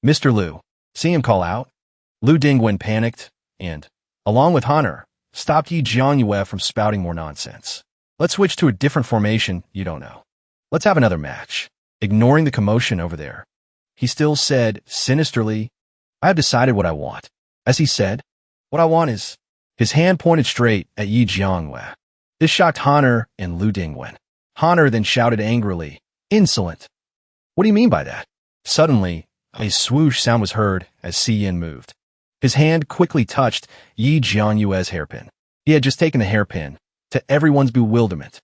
Mr. Lu. See him call out? Lu Dingwen panicked and, along with Honor, stopped Yi Jianhua from spouting more nonsense. Let's switch to a different formation you don't know. Let's have another match. Ignoring the commotion over there, he still said sinisterly, I have decided what I want. As he said, what I want is... His hand pointed straight at Yi Jianhua. This shocked Honor and Lu Dingwen. Honor then shouted angrily, Insolent! What do you mean by that? Suddenly, a swoosh sound was heard as Cian moved. His hand quickly touched Yi Jianhua's hairpin. He had just taken the hairpin, to everyone's bewilderment,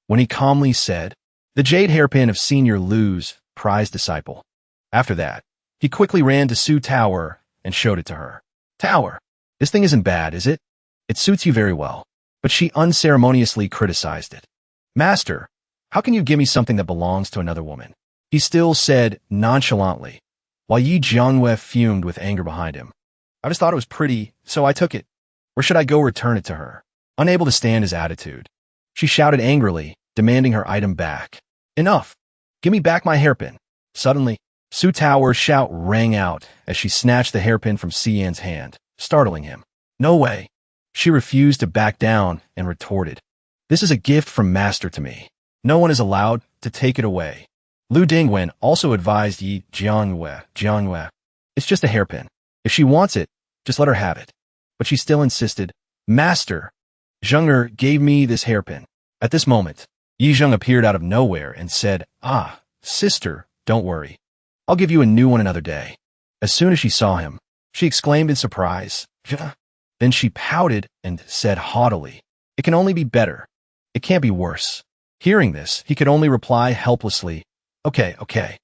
when he calmly said, The jade hairpin of Senior Lu's prized disciple. After that, he quickly ran to Su Tower and showed it to her. Tower, this thing isn't bad, is it? It suits you very well. But she unceremoniously criticized it. Master, how can you give me something that belongs to another woman? He still said nonchalantly, while Yi Jianhua fumed with anger behind him. I just thought it was pretty, so I took it. Or should I go return it to her? Unable to stand his attitude, she shouted angrily, demanding her item back. Enough! Give me back my hairpin. Suddenly, Su Tower's shout rang out as she snatched the hairpin from Cian's hand, startling him. No way! She refused to back down and retorted. This is a gift from Master to me. No one is allowed to take it away. Lu Dingwen also advised Yi Jiangyue. It's just a hairpin. If she wants it, just let her have it. But she still insisted. Master, Zheng'er gave me this hairpin. At this moment, Yi Zheng appeared out of nowhere and said, Ah, sister, don't worry. I'll give you a new one another day. As soon as she saw him, she exclaimed in surprise. Then she pouted and said haughtily, It can only be better. It can't be worse. Hearing this, he could only reply helplessly, Okay.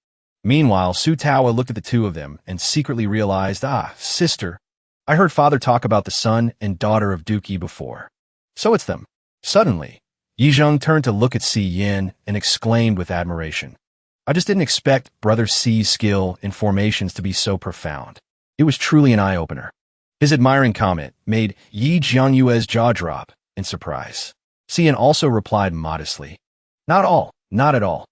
Meanwhile, Su Taoa looked at the two of them and secretly realized, sister, I heard father talk about the son and daughter of Duke Yi before. So it's them. Suddenly, Yi Zheng turned to look at Si Yin and exclaimed with admiration. I just didn't expect Brother Si's skill in formations to be so profound. It was truly an eye-opener. His admiring comment made Yi Jianyue's jaw drop in surprise. Si Yin also replied modestly, Not at all.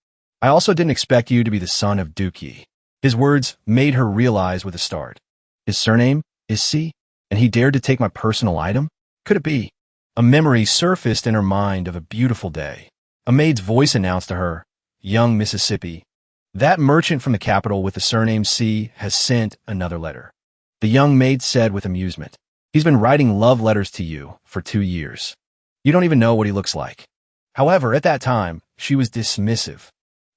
I also didn't expect you to be the son of Duke Yi. His words made her realize with a start. His surname is Si, and he dared to take my personal item? Could it be? A memory surfaced in her mind of a beautiful day. A maid's voice announced to her, Young Mississippi, that merchant from the capital with the surname Si has sent another letter. The young maid said with amusement, He's been writing love letters to you for 2 years. You don't even know what he looks like. However, at that time, she was dismissive.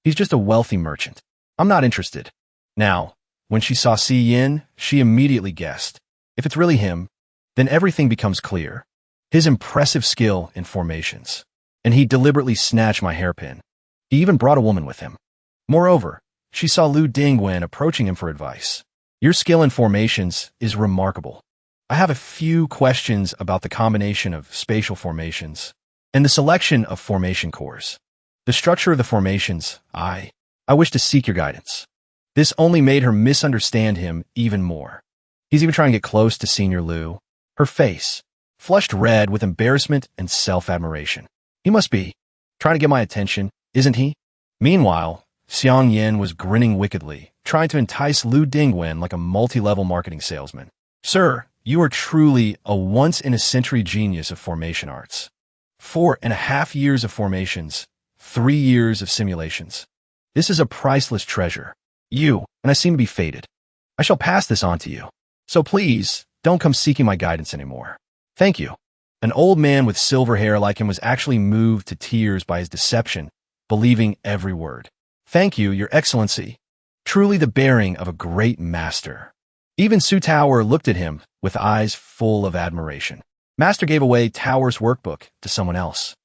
He's just a wealthy merchant. I'm not interested. Now, when she saw Si Yin, she immediately guessed. If it's really him, then everything becomes clear. His impressive skill in formations. And he deliberately snatched my hairpin. He even brought a woman with him. Moreover, she saw Lu Dingwen approaching him for advice. Your skill in formations is remarkable. I have a few questions about the combination of spatial formations and the selection of formation cores. The structure of the formations, I wish to seek your guidance. This only made her misunderstand him even more. He's even trying to get close to Senior Lu. Her face, flushed red with embarrassment and self-admiration. He must be trying to get my attention, isn't he? Meanwhile, Xiang Yin was grinning wickedly, trying to entice Lu Dingwen like a multi-level marketing salesman. Sir, you are truly a once-in-a-century genius of formation arts. 4.5 years of formations, 3 years of simulations. This is a priceless treasure. You, and I seem to be fated. I shall pass this on to you. So please, don't come seeking my guidance anymore. Thank you. An old man with silver hair like him was actually moved to tears by his deception, believing every word. Thank you, Your Excellency. Truly the bearing of a great master. Even Su Tower looked at him with eyes full of admiration. Master gave away Tower's workbook to someone else.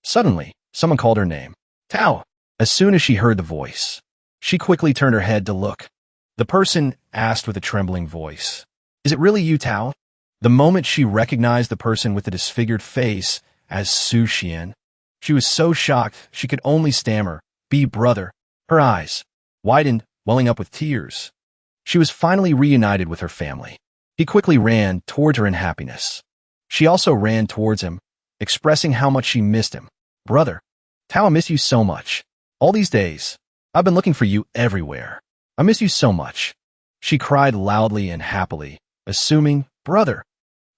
Suddenly, someone called her name. Tao. As soon as she heard the voice, she quickly turned her head to look. The person asked with a trembling voice, Is it really you, Tao? The moment she recognized the person with the disfigured face as Su Xian, she was so shocked she could only stammer, Be brother. Her eyes widened, welling up with tears. She was finally reunited with her family. He quickly ran towards her in happiness. She also ran towards him, expressing how much she missed him. Brother, Tao, I miss you so much. All these days, I've been looking for you everywhere. I miss you so much. She cried loudly and happily, assuming, Brother,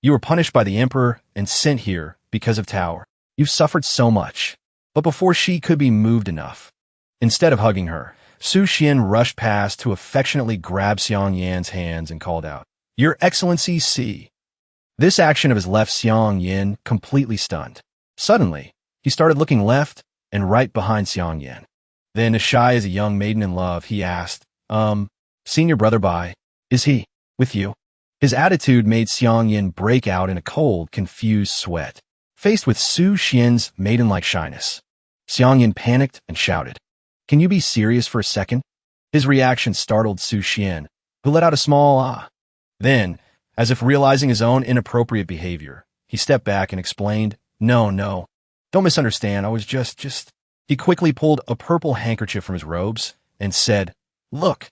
you were punished by the emperor and sent here because of Tao. You've suffered so much. But before she could be moved enough, instead of hugging her, Su Xian rushed past to affectionately grab Xiang Yan's hands and called out, Your Excellency C. This action of his left Xiang Yan completely stunned. Suddenly, he started looking left and right behind Xiang Yan. Then, as shy as a young maiden in love, he asked, Senior brother Bai, is he with you? His attitude made Xiang Yan break out in a cold, confused sweat. Faced with Su Xian's maiden-like shyness, Xiang Yan panicked and shouted, Can you be serious for a second? His reaction startled Su Xian, who let out a small ah. Then, as if realizing his own inappropriate behavior, he stepped back and explained, No, don't misunderstand, I was just... He quickly pulled a purple handkerchief from his robes and said, Look,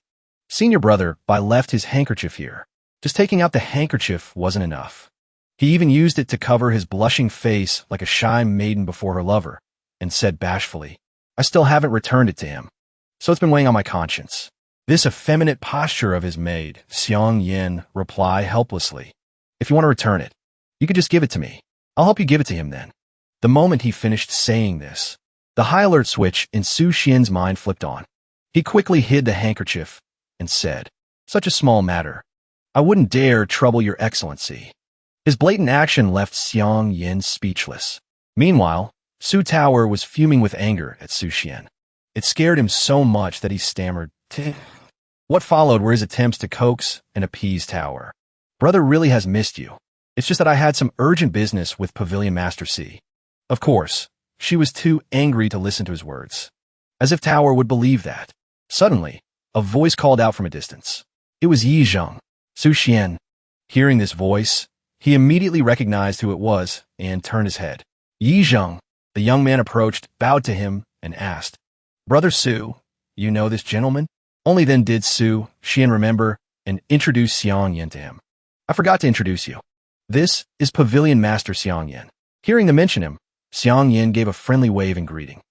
Senior brother Bai left his handkerchief here. Just taking out the handkerchief wasn't enough. He even used it to cover his blushing face like a shy maiden before her lover, and said bashfully, I still haven't returned it to him, so it's been weighing on my conscience. This effeminate posture of his made Xiang Yin reply helplessly, If you want to return it, you could just give it to me. I'll help you give it to him then. The moment he finished saying this, The high alert switch in Su Xian's mind flipped on. He quickly hid the handkerchief and said, "Such a small matter. I wouldn't dare trouble your excellency." His blatant action left Xiang Yin speechless. Meanwhile, Su Tower was fuming with anger at Su Xian. It scared him so much that he stammered, "Tch." What followed were his attempts to coax and appease Tower. "Brother really has missed you. It's just that I had some urgent business with Pavilion Master C." Of course, she was too angry to listen to his words. As if Tower would believe that. Suddenly, a voice called out from a distance. It was Yi Zheng. Su Xian. Hearing this voice, he immediately recognized who it was and turned his head. "Yi Zheng." The young man approached, bowed to him, and asked, "Brother Su, you know this gentleman?" Only then did Su Xian remember and introduce Xiang Yin to him. "I forgot to introduce you. This is Pavilion Master Xiang Yin." Hearing them mention him, Xiang Yin gave a friendly wave in greeting.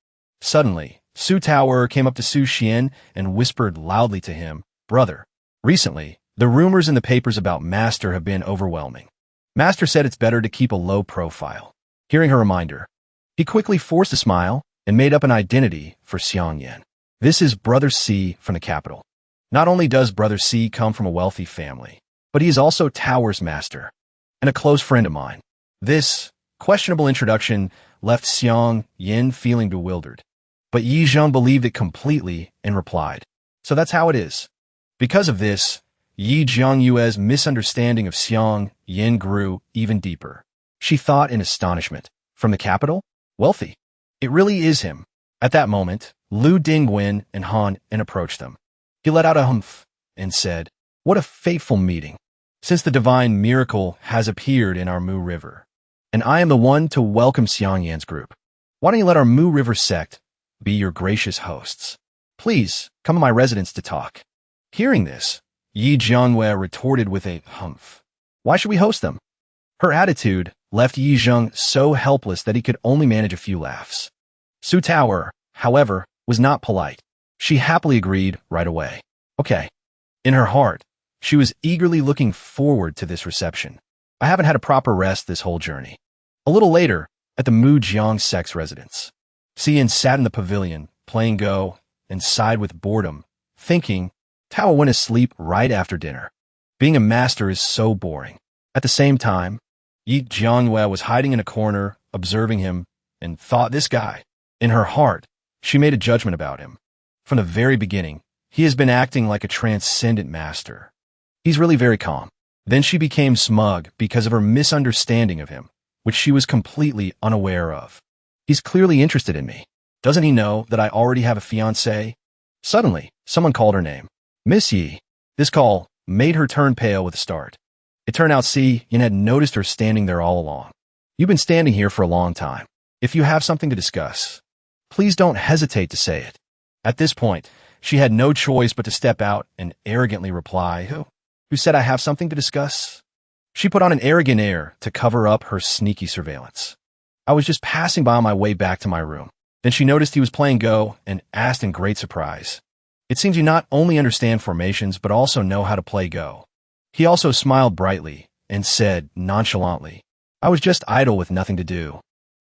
Suddenly, Su Tower came up to Su Xian and whispered loudly to him, "Brother, recently, the rumors in the papers about Master have been overwhelming. Master said it's better to keep a low profile." Hearing her reminder, he quickly forced a smile and made up an identity for Xiang Yin. "This is Brother C from the capital. Not only does Brother C come from a wealthy family, but he is also Tower's master and a close friend of mine." This questionable introduction left Xiang Yin feeling bewildered. But Yi Zheng believed it completely and replied, "So that's how it is." Because of this, Yi Zhengyue's misunderstanding of Xiang Yin grew even deeper. She thought in astonishment, "From the capital? Wealthy? It really is him." At that moment, Lu Dingwen and Han En approached them. He let out a humph and said, "What a fateful meeting. Since the divine miracle has appeared in our Mu River, and I am the one to welcome Xiang Yan's group. Why don't you let our Mu River sect be your gracious hosts? Please come to my residence to talk." Hearing this, Yi Zhengyue retorted with a humph. "Why should we host them?" Her attitude left Yi Zheng so helpless that he could only manage a few laughs. Su Tower, however, was not polite. She happily agreed right away. Okay. In her heart, she was eagerly looking forward to this reception. "I haven't had a proper rest this whole journey." A little later, at the Mu Jiang sect's residence, Xian sat in the pavilion, playing Go, and sighed with boredom, thinking, Tao went to sleep right after dinner. Being a master is so boring. At the same time, Yi Zhengyue was hiding in a corner, observing him, and thought, this guy. In her heart, she made a judgment about him. From the very beginning, he has been acting like a transcendent master. He's really very calm. Then she became smug because of her misunderstanding of him, which she was completely unaware of. He's clearly interested in me. Doesn't he know that I already have a fiancé? Suddenly, someone called her name. Miss Yi. This call made her turn pale with a start. It turned out Yin had noticed her standing there all along. You've been standing here for a long time. If you have something to discuss, please don't hesitate to say it. At this point, she had no choice but to step out and arrogantly reply, Who said I have something to discuss? She put on an arrogant air to cover up her sneaky surveillance. I was just passing by on my way back to my room. Then she noticed he was playing Go and asked in great surprise. It seems you not only understand formations but also know how to play Go. He also smiled brightly and said nonchalantly, I was just idle with nothing to do.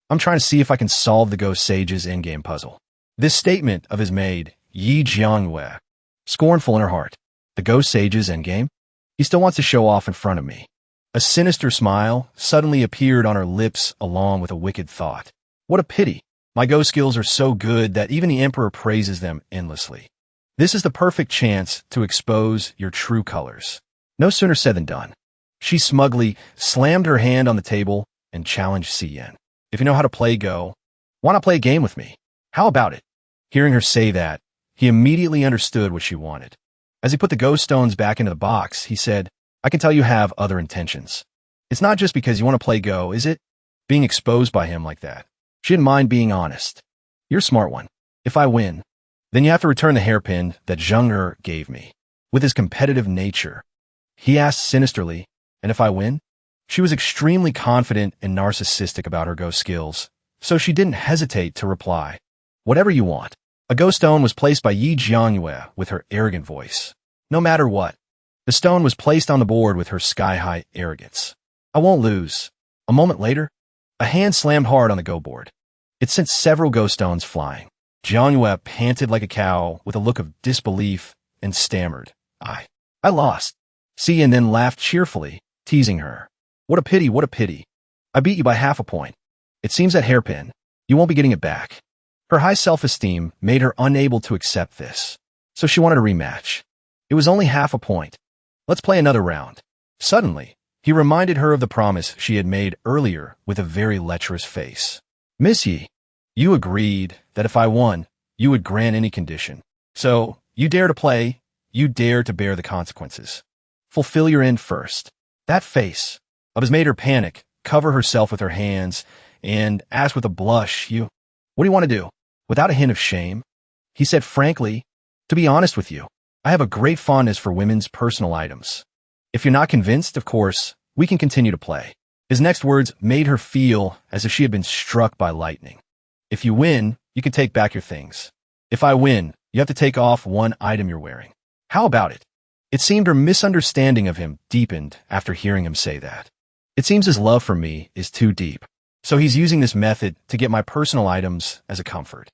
I'm trying to see if I can solve the Go Sage's endgame puzzle. This statement of his made Yi Zhengyue scornful in her heart. The Go Sage's endgame? He still wants to show off in front of me. A sinister smile suddenly appeared on her lips along with a wicked thought. What a pity. My Go skills are so good that even the Emperor praises them endlessly. This is the perfect chance to expose your true colors. No sooner said than done. She smugly slammed her hand on the table and challenged Xian. If you know how to play Go, why not play a game with me? How about it? Hearing her say that, he immediately understood what she wanted. As he put the Go stones back into the box, he said, I can tell you have other intentions. It's not just because you want to play Go, is it? Being exposed by him like that. She didn't mind being honest. You're a smart one. If I win, then you have to return the hairpin that Zheng gave me. With his competitive nature, he asked sinisterly, and if I win? She was extremely confident and narcissistic about her Go skills, so she didn't hesitate to reply. Whatever you want. A Go stone was placed by Yi Zhengyue with her arrogant voice. No matter what. The stone was placed on the board with her sky-high arrogance. I won't lose. A moment later, a hand slammed hard on the Go board. It sent several ghost stones flying. Jiangyue panted like a cow with a look of disbelief and stammered, I lost. Xian then laughed cheerfully, teasing her. What a pity, what a pity. I beat you by half a point. It seems that hairpin. You won't be getting it back. Her high self-esteem made her unable to accept this, so she wanted a rematch. It was only half a point. Let's play another round. Suddenly, he reminded her of the promise she had made earlier with a very lecherous face. Miss Yi, you agreed that if I won, you would grant any condition. So, you dare to play, you dare to bear the consequences. Fulfill your end first. That face of his made her panic, cover herself with her hands, and ask with a blush, what do you want to do? Without a hint of shame, he said frankly, to be honest with you, I have a great fondness for women's personal items. If you're not convinced, of course, we can continue to play. His next words made her feel as if she had been struck by lightning. If you win, you can take back your things. If I win, you have to take off one item you're wearing. How about it? It seemed her misunderstanding of him deepened after hearing him say that. It seems his love for me is too deep. So he's using this method to get my personal items as a comfort.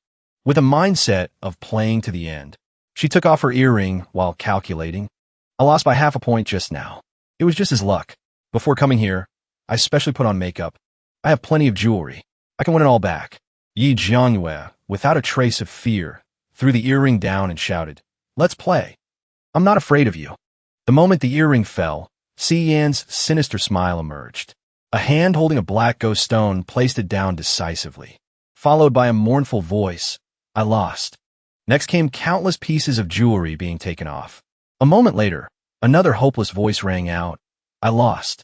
With a mindset of playing to the end, she took off her earring while calculating. I lost by half a point just now. It was just his luck. Before coming here, I specially put on makeup. I have plenty of jewelry. I can win it all back. Yi Jiangyue, without a trace of fear, threw the earring down and shouted, Let's play. I'm not afraid of you. The moment the earring fell, Xian's sinister smile emerged. A hand holding a black ghost stone placed it down decisively, followed by a mournful voice, I lost. Next came countless pieces of jewelry being taken off. A moment later, another hopeless voice rang out, I lost.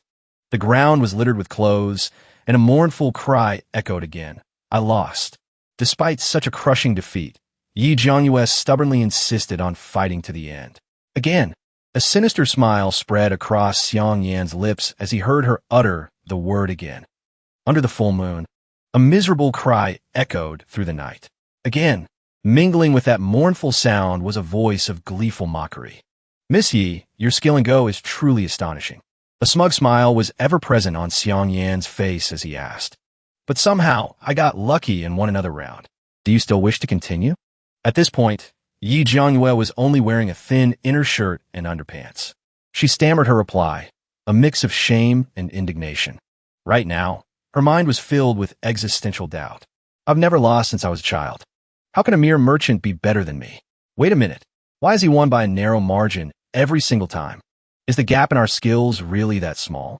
The ground was littered with clothes, and a mournful cry echoed again, I lost. Despite such a crushing defeat, Yi Jiangyue stubbornly insisted on fighting to the end. Again, a sinister smile spread across Xiang Yan's lips as he heard her utter the word again. Under the full moon, a miserable cry echoed through the night. Again, mingling with that mournful sound was a voice of gleeful mockery. Miss Yi, your skill and go is truly astonishing. A smug smile was ever present on Xiang Yan's face as he asked. But somehow, I got lucky and won another round. Do you still wish to continue? At this point, Yi Jiangyue was only wearing a thin inner shirt and underpants. She stammered her reply, a mix of shame and indignation. Right now, her mind was filled with existential doubt. I've never lost since I was a child. How can a mere merchant be better than me? Wait a minute. Why has he won by a narrow margin every single time? Is the gap in our skills really that small?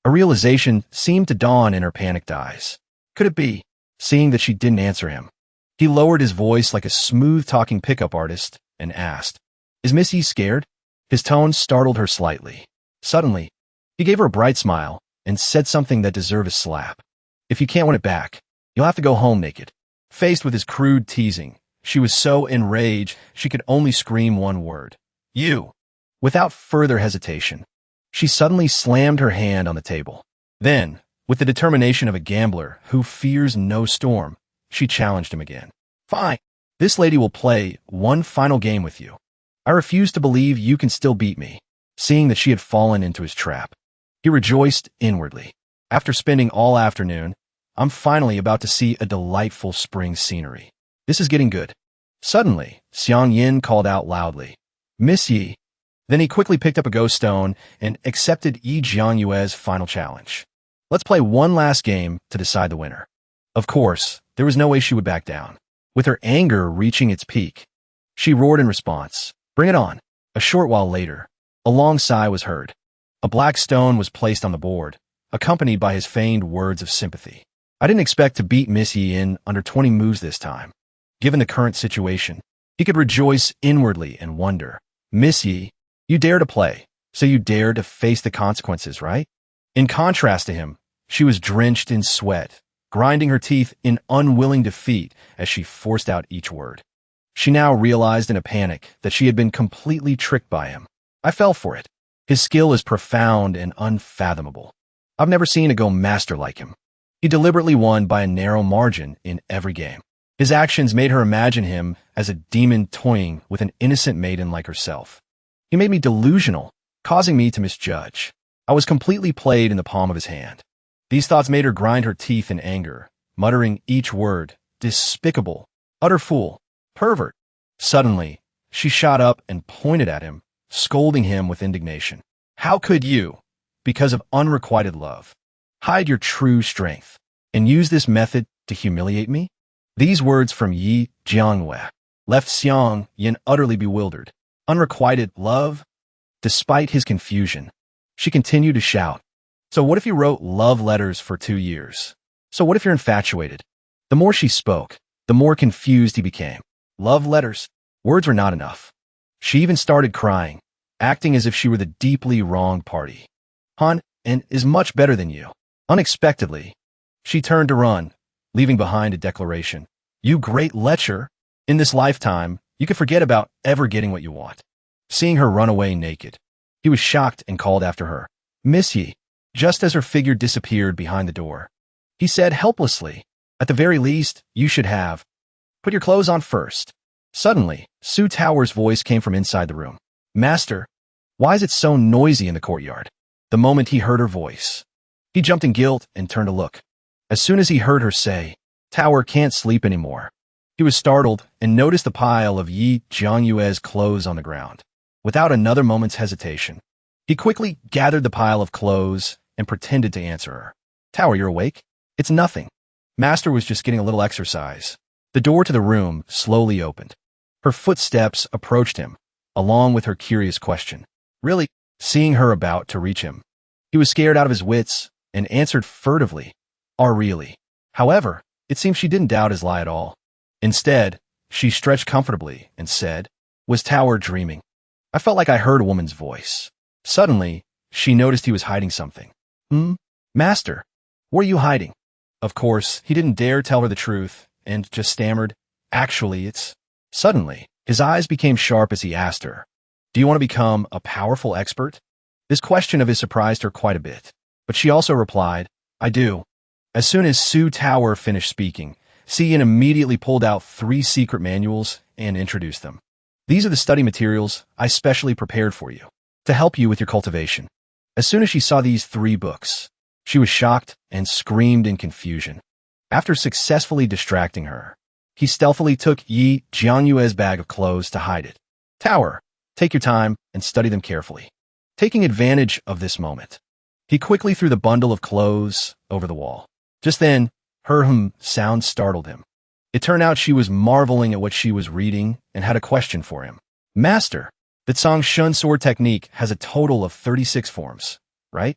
A realization seemed to dawn in her panicked eyes. Could it be? Seeing that she didn't answer him, he lowered his voice like a smooth-talking pickup artist and asked, Is Miss Yi scared? His tone startled her slightly. Suddenly, he gave her a bright smile and said something that deserved a slap. If you can't win it back, you'll have to go home naked. Faced with his crude teasing, she was so enraged she could only scream one word. You! Without further hesitation, she suddenly slammed her hand on the table. Then, with the determination of a gambler who fears no storm, she challenged him again. Fine. This lady will play one final game with you. I refuse to believe you can still beat me. Seeing that she had fallen into his trap, he rejoiced inwardly. After spending all afternoon, I'm finally about to see a delightful spring scenery. This is getting good. Suddenly, Xiang Yin called out loudly, Miss Yi. Then he quickly picked up a ghost stone and accepted Yi Jianyue's final challenge. Let's play one last game to decide the winner. Of course, there was no way she would back down. With her anger reaching its peak, she roared in response, Bring it on. A short while later, a long sigh was heard. A black stone was placed on the board, accompanied by his feigned words of sympathy. I didn't expect to beat Miss Yi in under 20 moves this time. Given the current situation, he could rejoice inwardly and wonder, Miss Yi, you dare to play, so you dare to face the consequences, right? In contrast to him, she was drenched in sweat, grinding her teeth in unwilling defeat as she forced out each word. She now realized in a panic that she had been completely tricked by him. I fell for it. His skill is profound and unfathomable. I've never seen a Go master like him. He deliberately won by a narrow margin in every game. His actions made her imagine him as a demon toying with an innocent maiden like herself. He made me delusional, causing me to misjudge. I was completely played in the palm of his hand. These thoughts made her grind her teeth in anger, muttering each word, despicable, utter fool, pervert. Suddenly, she shot up and pointed at him, scolding him with indignation. How could you, because of unrequited love, hide your true strength and use this method to humiliate me? These words from Yi Jianghua left Xiang Yin utterly bewildered. Unrequited love? Despite his confusion, she continued to shout. So what if you wrote love letters for 2 years? So what if you're infatuated? The more she spoke, the more confused he became. Love letters? Words were not enough. She even started crying, acting as if she were the deeply wronged party. Han and is much better than you. Unexpectedly, she turned to run, leaving behind a declaration. You great lecher! In this lifetime, you could forget about ever getting what you want. Seeing her run away naked, he was shocked and called after her. Miss Yi, just as her figure disappeared behind the door. He said helplessly, at the very least, you should have. Put your clothes on first. Suddenly, Su Tao's voice came from inside the room. Master, why is it so noisy in the courtyard? The moment he heard her voice, he jumped in guilt and turned to look. As soon as he heard her say, Tower can't sleep anymore, he was startled and noticed the pile of Yi Jianghua's clothes on the ground. Without another moment's hesitation, he quickly gathered the pile of clothes and pretended to answer her. Tower, you're awake? It's nothing. Master was just getting a little exercise. The door to the room slowly opened. Her footsteps approached him, along with her curious question. Really? Seeing her about to reach him, he was scared out of his wits and answered furtively. Really? However, it seems she didn't doubt his lie at all. Instead, she stretched comfortably and said, Was Tower dreaming? I felt like I heard a woman's voice. Suddenly, she noticed he was hiding something. Master, what are you hiding? Of course, he didn't dare tell her the truth and just stammered, Actually, it's... Suddenly, his eyes became sharp as he asked her, Do you want to become a powerful expert? This question of his surprised her quite a bit, but she also replied, I do. As soon as Su Tower finished speaking, Xian immediately pulled out 3 secret manuals and introduced them. These are the study materials I specially prepared for you, to help you with your cultivation. As soon as she saw these 3 books, she was shocked and screamed in confusion. After successfully distracting her, he stealthily took Yi Jianghua's bag of clothes to hide it. Tower, take your time and study them carefully. Taking advantage of this moment, he quickly threw the bundle of clothes over the wall. Just then, her sound startled him. It turned out she was marveling at what she was reading and had a question for him. Master, the Tsang Shun sword technique has a total of 36 forms, right?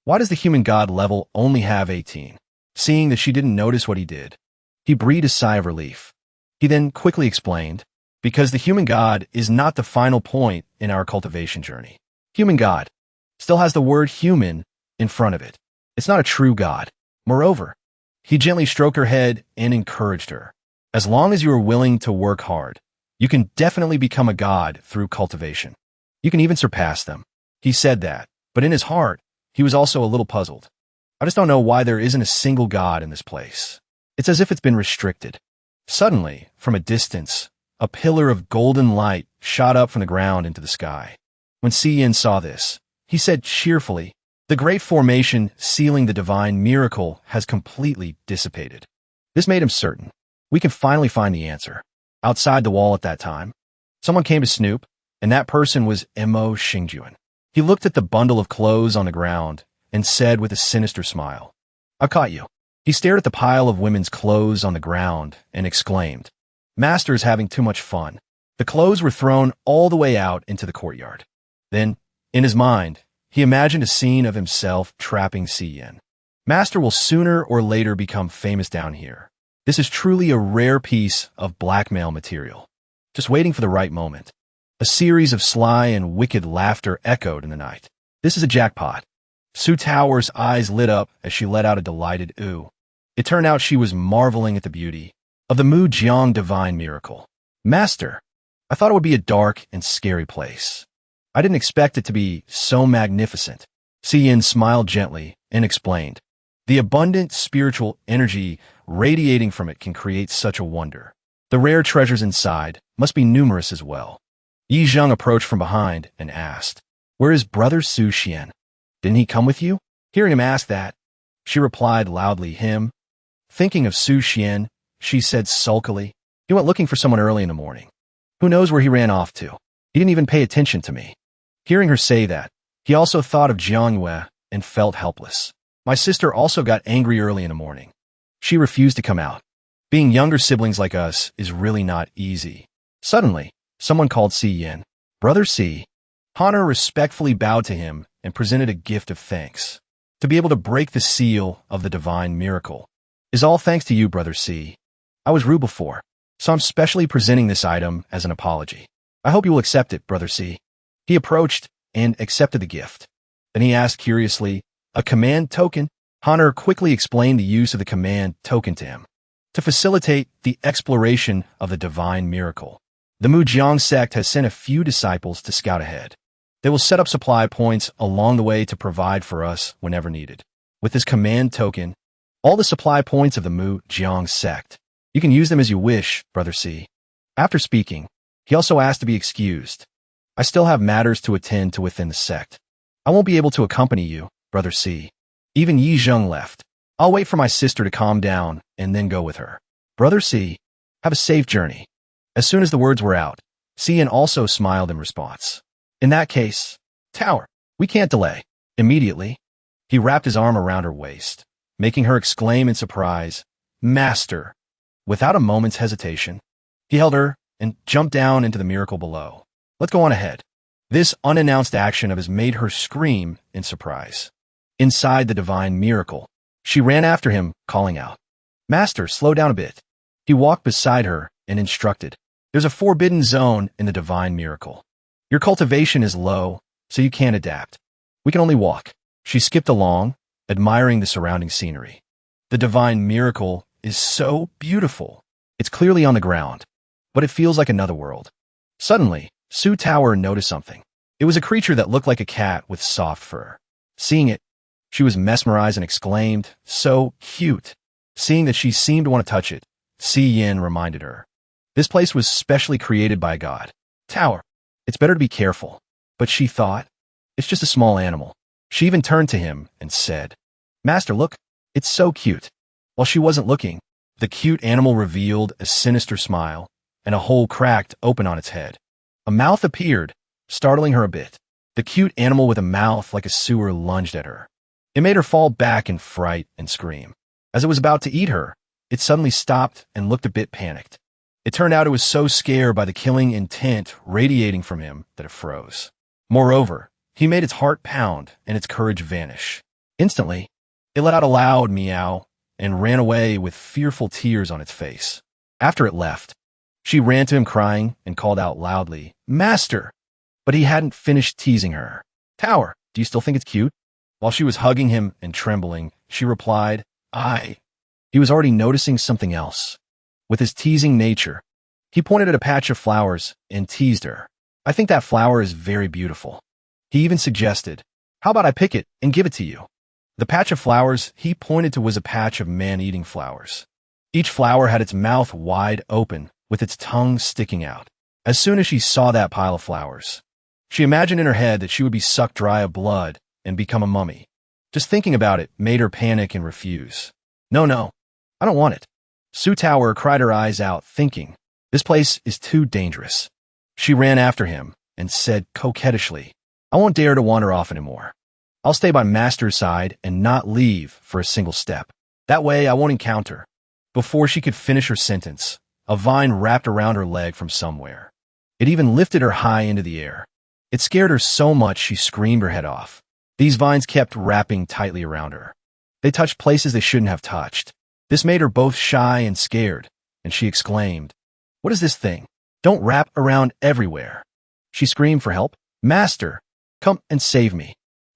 Why does the human god level only have 18? Seeing that she didn't notice what he did, he breathed a sigh of relief. He then quickly explained, Because the human god is not the final point in our cultivation journey. Human god still has the word human in front of it. It's not a true god. Moreover, he gently stroked her head and encouraged her. As long as you are willing to work hard, you can definitely become a god through cultivation. You can even surpass them. He said that, but in his heart, he was also a little puzzled. I just don't know why there isn't a single god in this place. It's as if it's been restricted. Suddenly, from a distance, a pillar of golden light shot up from the ground into the sky. When Xian saw this, he said cheerfully, The great formation sealing the divine miracle has completely dissipated. This made him certain. We can finally find the answer. Outside the wall at that time, someone came to snoop, and that person was Mo Xingjuan. He looked at the bundle of clothes on the ground and said with a sinister smile, I caught you. He stared at the pile of women's clothes on the ground and exclaimed, Master is having too much fun. The clothes were thrown all the way out into the courtyard. Then, in his mind, he imagined a scene of himself trapping Xian. Master will sooner or later become famous down here. This is truly a rare piece of blackmail material, just waiting for the right moment. A series of sly and wicked laughter echoed in the night. This is a jackpot. Su Tower's eyes lit up as she let out a delighted ooh. It turned out she was marveling at the beauty of the Mu Jiang divine miracle. Master, I thought it would be a dark and scary place. I didn't expect it to be so magnificent. Xian smiled gently and explained, The abundant spiritual energy radiating from it can create such a wonder. The rare treasures inside must be numerous as well. Yi Zheng approached from behind and asked, Where is brother Su Xian? Didn't he come with you? Hearing him ask that, she replied loudly, Him. Thinking of Su Xian, she said sulkily. He went looking for someone early in the morning. Who knows where he ran off to? He didn't even pay attention to me. Hearing her say that, he also thought of Jiangyue and felt helpless. My sister also got angry early in the morning. She refused to come out. Being younger siblings like us is really not easy. Suddenly, someone called Si Yin. Brother Si. Honor respectfully bowed to him and presented a gift of thanks. To be able to break the seal of the divine miracle is all thanks to you, Brother Si. I was rude before, so I'm specially presenting this item as an apology. I hope you will accept it, Brother Si. He approached and accepted the gift. Then he asked curiously, a command token? Honor quickly explained the use of the command token to him. To facilitate the exploration of the divine miracle, the Mujiang sect has sent a few disciples to scout ahead. They will set up supply points along the way to provide for us whenever needed. With this command token, all the supply points of the Mujiang sect, you can use them as you wish, Brother Si. After speaking, he also asked to be excused. I still have matters to attend to within the sect. I won't be able to accompany you, Brother Si. Even Yi Zheng left. I'll wait for my sister to calm down and then go with her. Brother Si, have a safe journey. As soon as the words were out, Si Yin also smiled in response. In that case, Tower, we can't delay. Immediately, he wrapped his arm around her waist, making her exclaim in surprise, Master! Without a moment's hesitation, he held her and jumped down into the miracle below. Let's go on ahead. This unannounced action of his made her scream in surprise. Inside the divine miracle, she ran after him, calling out, Master, slow down a bit. He walked beside her and instructed, there's a forbidden zone in the divine miracle. Your cultivation is low, so you can't adapt. We can only walk. She skipped along, admiring the surrounding scenery. The divine miracle is so beautiful. It's clearly on the ground, but it feels like another world. Suddenly, Su Tower noticed something. It was a creature that looked like a cat with soft fur. Seeing it, she was mesmerized and exclaimed, so cute. Seeing that she seemed to want to touch it, Si Yin reminded her. This place was specially created by God. Tower, it's better to be careful. But she thought, it's just a small animal. She even turned to him and said, Master, look, it's so cute. While she wasn't looking, the cute animal revealed a sinister smile, and a hole cracked open on its head. A mouth appeared, startling her a bit. The cute animal with a mouth like a sewer lunged at her. It made her fall back in fright and scream. As it was about to eat her, it suddenly stopped and looked a bit panicked. It turned out it was so scared by the killing intent radiating from him that it froze. Moreover, he made its heart pound and its courage vanish. Instantly, it let out a loud meow and ran away with fearful tears on its face. After it left, she ran to him crying and called out loudly, Master! But he hadn't finished teasing her. Tower, do you still think it's cute? While she was hugging him and trembling, she replied, He was already noticing something else. With his teasing nature, he pointed at a patch of flowers and teased her. I think that flower is very beautiful. He even suggested, how about I pick it and give it to you? The patch of flowers he pointed to was a patch of man-eating flowers. Each flower had its mouth wide open, with its tongue sticking out. As soon as she saw that pile of flowers, she imagined in her head that she would be sucked dry of blood and become a mummy. Just thinking about it made her panic and refuse. No, I don't want it. Su Tower cried her eyes out, thinking, this place is too dangerous. She ran after him and said coquettishly, I won't dare to wander off anymore. I'll stay by Master's side and not leave for a single step. That way I won't encounter. Before she could finish her sentence, a vine wrapped around her leg from somewhere. It even lifted her high into the air. It scared her so much she screamed her head off. These vines kept wrapping tightly around her. They touched places they shouldn't have touched. This made her both shy and scared, and she exclaimed, What is this thing? Don't wrap around everywhere. She screamed for help. Master, come and save me.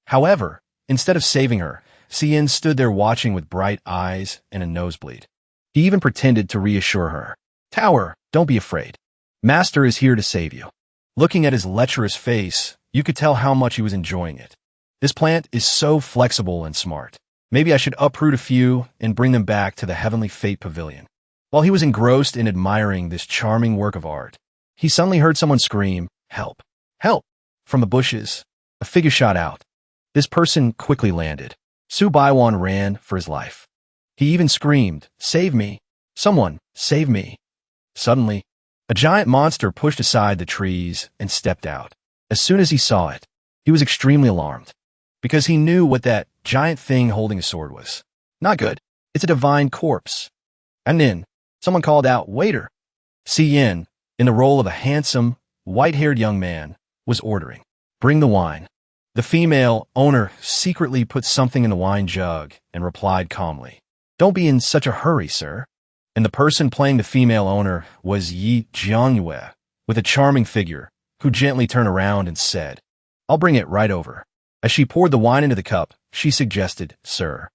However, instead of saving her, Si Yin stood there watching with bright eyes and a nosebleed. He even pretended to reassure her. Tower, don't be afraid. Master is here to save you. Looking at his lecherous face, you could tell how much he was enjoying it. This plant is so flexible and smart. Maybe I should uproot a few and bring them back to the Heavenly Fate Pavilion. While he was engrossed in admiring this charming work of art, he suddenly heard someone scream, Help! Help! From the bushes, a figure shot out. This person quickly landed. Su Baiwan ran for his life. He even screamed, Save me! Someone, save me. Suddenly, a giant monster pushed aside the trees and stepped out. As soon as he saw it, he was extremely alarmed, because he knew what that giant thing holding a sword was. Not good. It's a divine corpse. And then, someone called out, "Waiter!" Yin, in the role of a handsome, white-haired young man, was ordering, "Bring the wine." The female owner secretly put something in the wine jug and replied calmly, "Don't be in such a hurry, sir." And the person playing the female owner was Yi Jiangyue, with a charming figure, who gently turned around and said, "I'll bring it right over." As she poured the wine into the cup, she suggested, "Sir,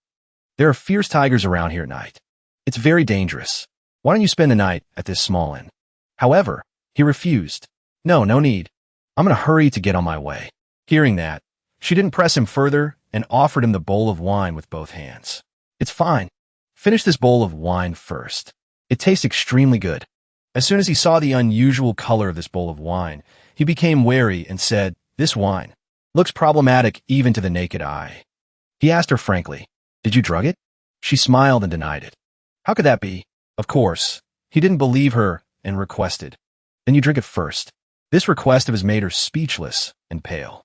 there are fierce tigers around here at night. It's very dangerous. Why don't you spend the night at this small inn?" However, he refused. No need. I'm in a hurry to get on my way." Hearing that, she didn't press him further and offered him the bowl of wine with both hands. "It's fine. Finish this bowl of wine first. It tastes extremely good." As soon as he saw the unusual color of this bowl of wine, he became wary and said, "This wine looks problematic even to the naked eye." He asked her frankly, "Did you drug it?" She smiled and denied it. How could that be? Of course, he didn't believe her and requested, "Then you drink it first." This request of his made her speechless and pale.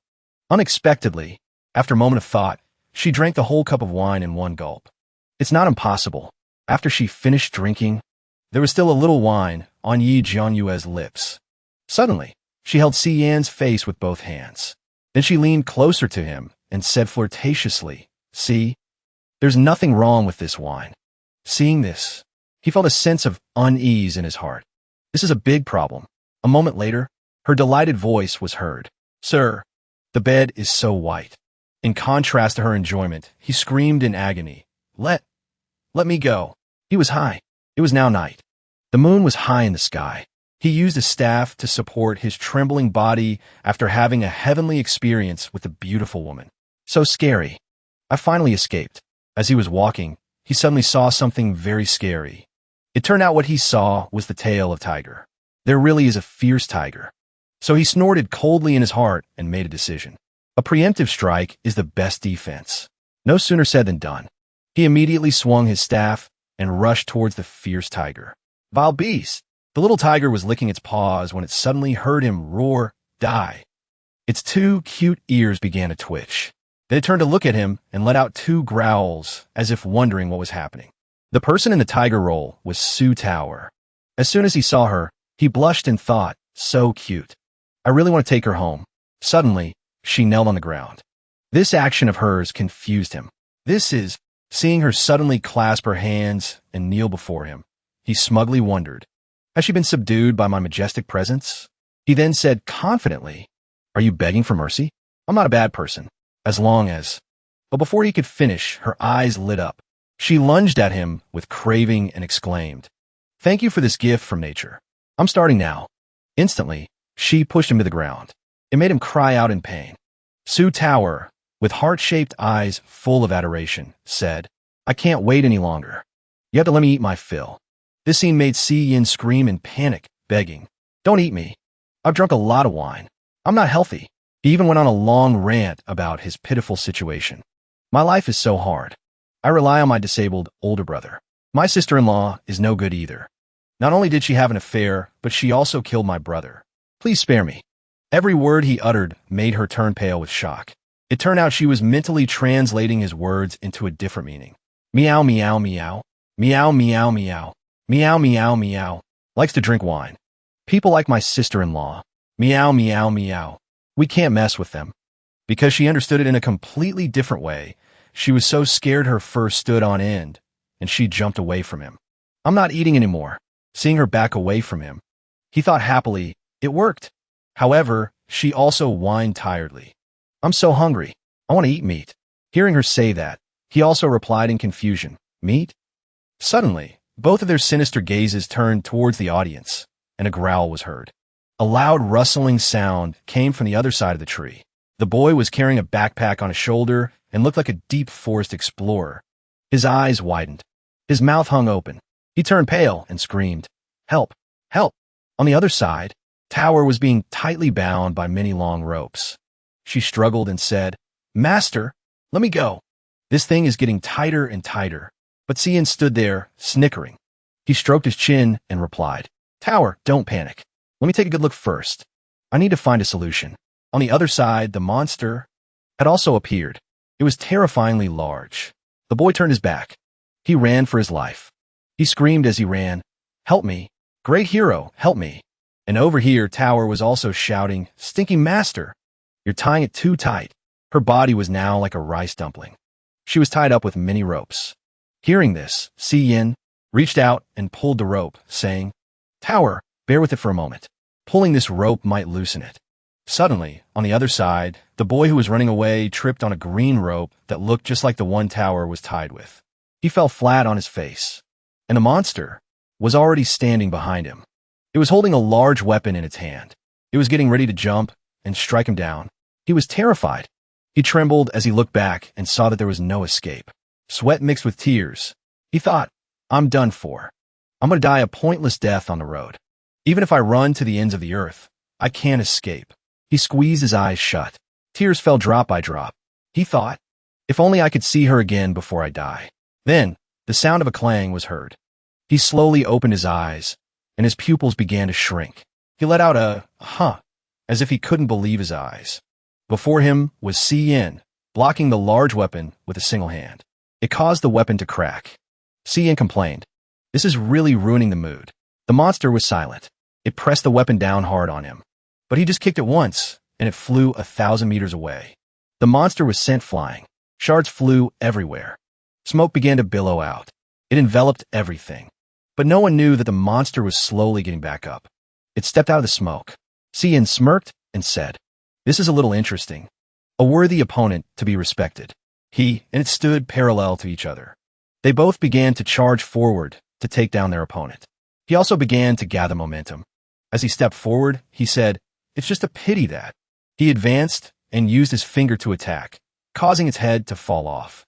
Unexpectedly, after a moment of thought, she drank the whole cup of wine in one gulp. It's not impossible. After she finished drinking, there was still a little wine on Yi Jianyue's lips. Suddenly, she held Yan's face with both hands. Then she leaned closer to him and said flirtatiously, "See, there's nothing wrong with this wine." Seeing this, he felt a sense of unease in his heart. This is a big problem. A moment later, her delighted voice was heard. "Sir, the bed is so white." In contrast to her enjoyment, he screamed in agony, Let me go." He was high. It was now night. The moon was high in the sky. He used a staff to support his trembling body after having a heavenly experience with a beautiful woman. So scary. I finally escaped. As he was walking, he suddenly saw something very scary. It turned out what he saw was the tail of tiger. There really is a fierce tiger. So he snorted coldly in his heart and made a decision. A preemptive strike is the best defense. No sooner said than done. He immediately swung his staff and rushed towards the fierce tiger. Vile beast! The little tiger was licking its paws when it suddenly heard him roar, "Die!" Its two cute ears began to twitch. Then it turned to look at him and let out two growls, as if wondering what was happening. The person in the tiger role was Su Tower. As soon as he saw her, he blushed and thought, "So cute. I really want to take her home." Suddenly, she knelt on the ground. This action of hers confused him. Seeing her suddenly clasp her hands and kneel before him, he smugly wondered, "Has she been subdued by my majestic presence?" He then said confidently, "Are you begging for mercy? I'm not a bad person, as long as—" But before he could finish, her eyes lit up. She lunged at him with craving and exclaimed, "Thank you for this gift from nature. I'm starting now." Instantly, she pushed him to the ground. It made him cry out in pain. Su Tower, with heart-shaped eyes full of adoration, said, "I can't wait any longer. You have to let me eat my fill." This scene made Yin scream in panic, begging, "Don't eat me. I've drunk a lot of wine. I'm not healthy." He even went on a long rant about his pitiful situation. "My life is so hard. I rely on my disabled older brother. My sister-in-law is no good either. Not only did she have an affair, but she also killed my brother. Please spare me." Every word he uttered made her turn pale with shock. It turned out she was mentally translating his words into a different meaning. Meow, meow, meow. Meow, meow, meow. Meow, meow, meow. Likes to drink wine. People like my sister-in-law. Meow, meow, meow. We can't mess with them. Because she understood it in a completely different way, she was so scared her fur stood on end, and she jumped away from him. "I'm not eating anymore." Seeing her back away from him, he thought happily, it worked. However, she also whined tiredly. "I'm so hungry. I want to eat meat." Hearing her say that, he also replied in confusion, "Meat?" Suddenly, both of their sinister gazes turned towards the audience, and a growl was heard. A loud rustling sound came from the other side of the tree. The boy was carrying a backpack on his shoulder and looked like a deep forest explorer. His eyes widened. His mouth hung open. He turned pale and screamed, "Help! Help!" On the other side, Tower was being tightly bound by many long ropes. She struggled and said, "Master, let me go. This thing is getting tighter and tighter." But Yin stood there, snickering. He stroked his chin and replied, "Tower, don't panic. Let me take a good look first. I need to find a solution." On the other side, the monster had also appeared. It was terrifyingly large. The boy turned his back. He ran for his life. He screamed as he ran, "Help me! Great hero, help me!" And over here, Tower was also shouting, "Stinking master! You're tying it too tight." Her body was now like a rice dumpling. She was tied up with many ropes. Hearing this, Si Yin reached out and pulled the rope, saying, "Tower, bear with it for a moment. Pulling this rope might loosen it." Suddenly, on the other side, the boy who was running away tripped on a green rope that looked just like the one Tower was tied with. He fell flat on his face, and the monster was already standing behind him. It was holding a large weapon in its hand. It was getting ready to jump and strike him down. He was terrified. He trembled as he looked back and saw that there was no escape. Sweat mixed with tears. He thought, "I'm done for. I'm going to die a pointless death on the road. Even if I run to the ends of the earth, I can't escape." He squeezed his eyes shut. Tears fell drop by drop. He thought, "If only I could see her again before I die." Then, the sound of a clang was heard. He slowly opened his eyes, and his pupils began to shrink. He let out a "huh," as if he couldn't believe his eyes. Before him was Si Yin, blocking the large weapon with a single hand. It caused the weapon to crack. Si Yin complained, "This is really ruining the mood." The monster was silent. It pressed the weapon down hard on him. But he just kicked it once, and it flew 1,000 meters away. The monster was sent flying. Shards flew everywhere. Smoke began to billow out. It enveloped everything. But no one knew that the monster was slowly getting back up. It stepped out of the smoke. Si Yin smirked and said, "This is a little interesting. A worthy opponent to be respected." He and it stood parallel to each other. They both began to charge forward to take down their opponent. He also began to gather momentum. As he stepped forward, he said, "It's just a pity that." He advanced and used his finger to attack, causing its head to fall off.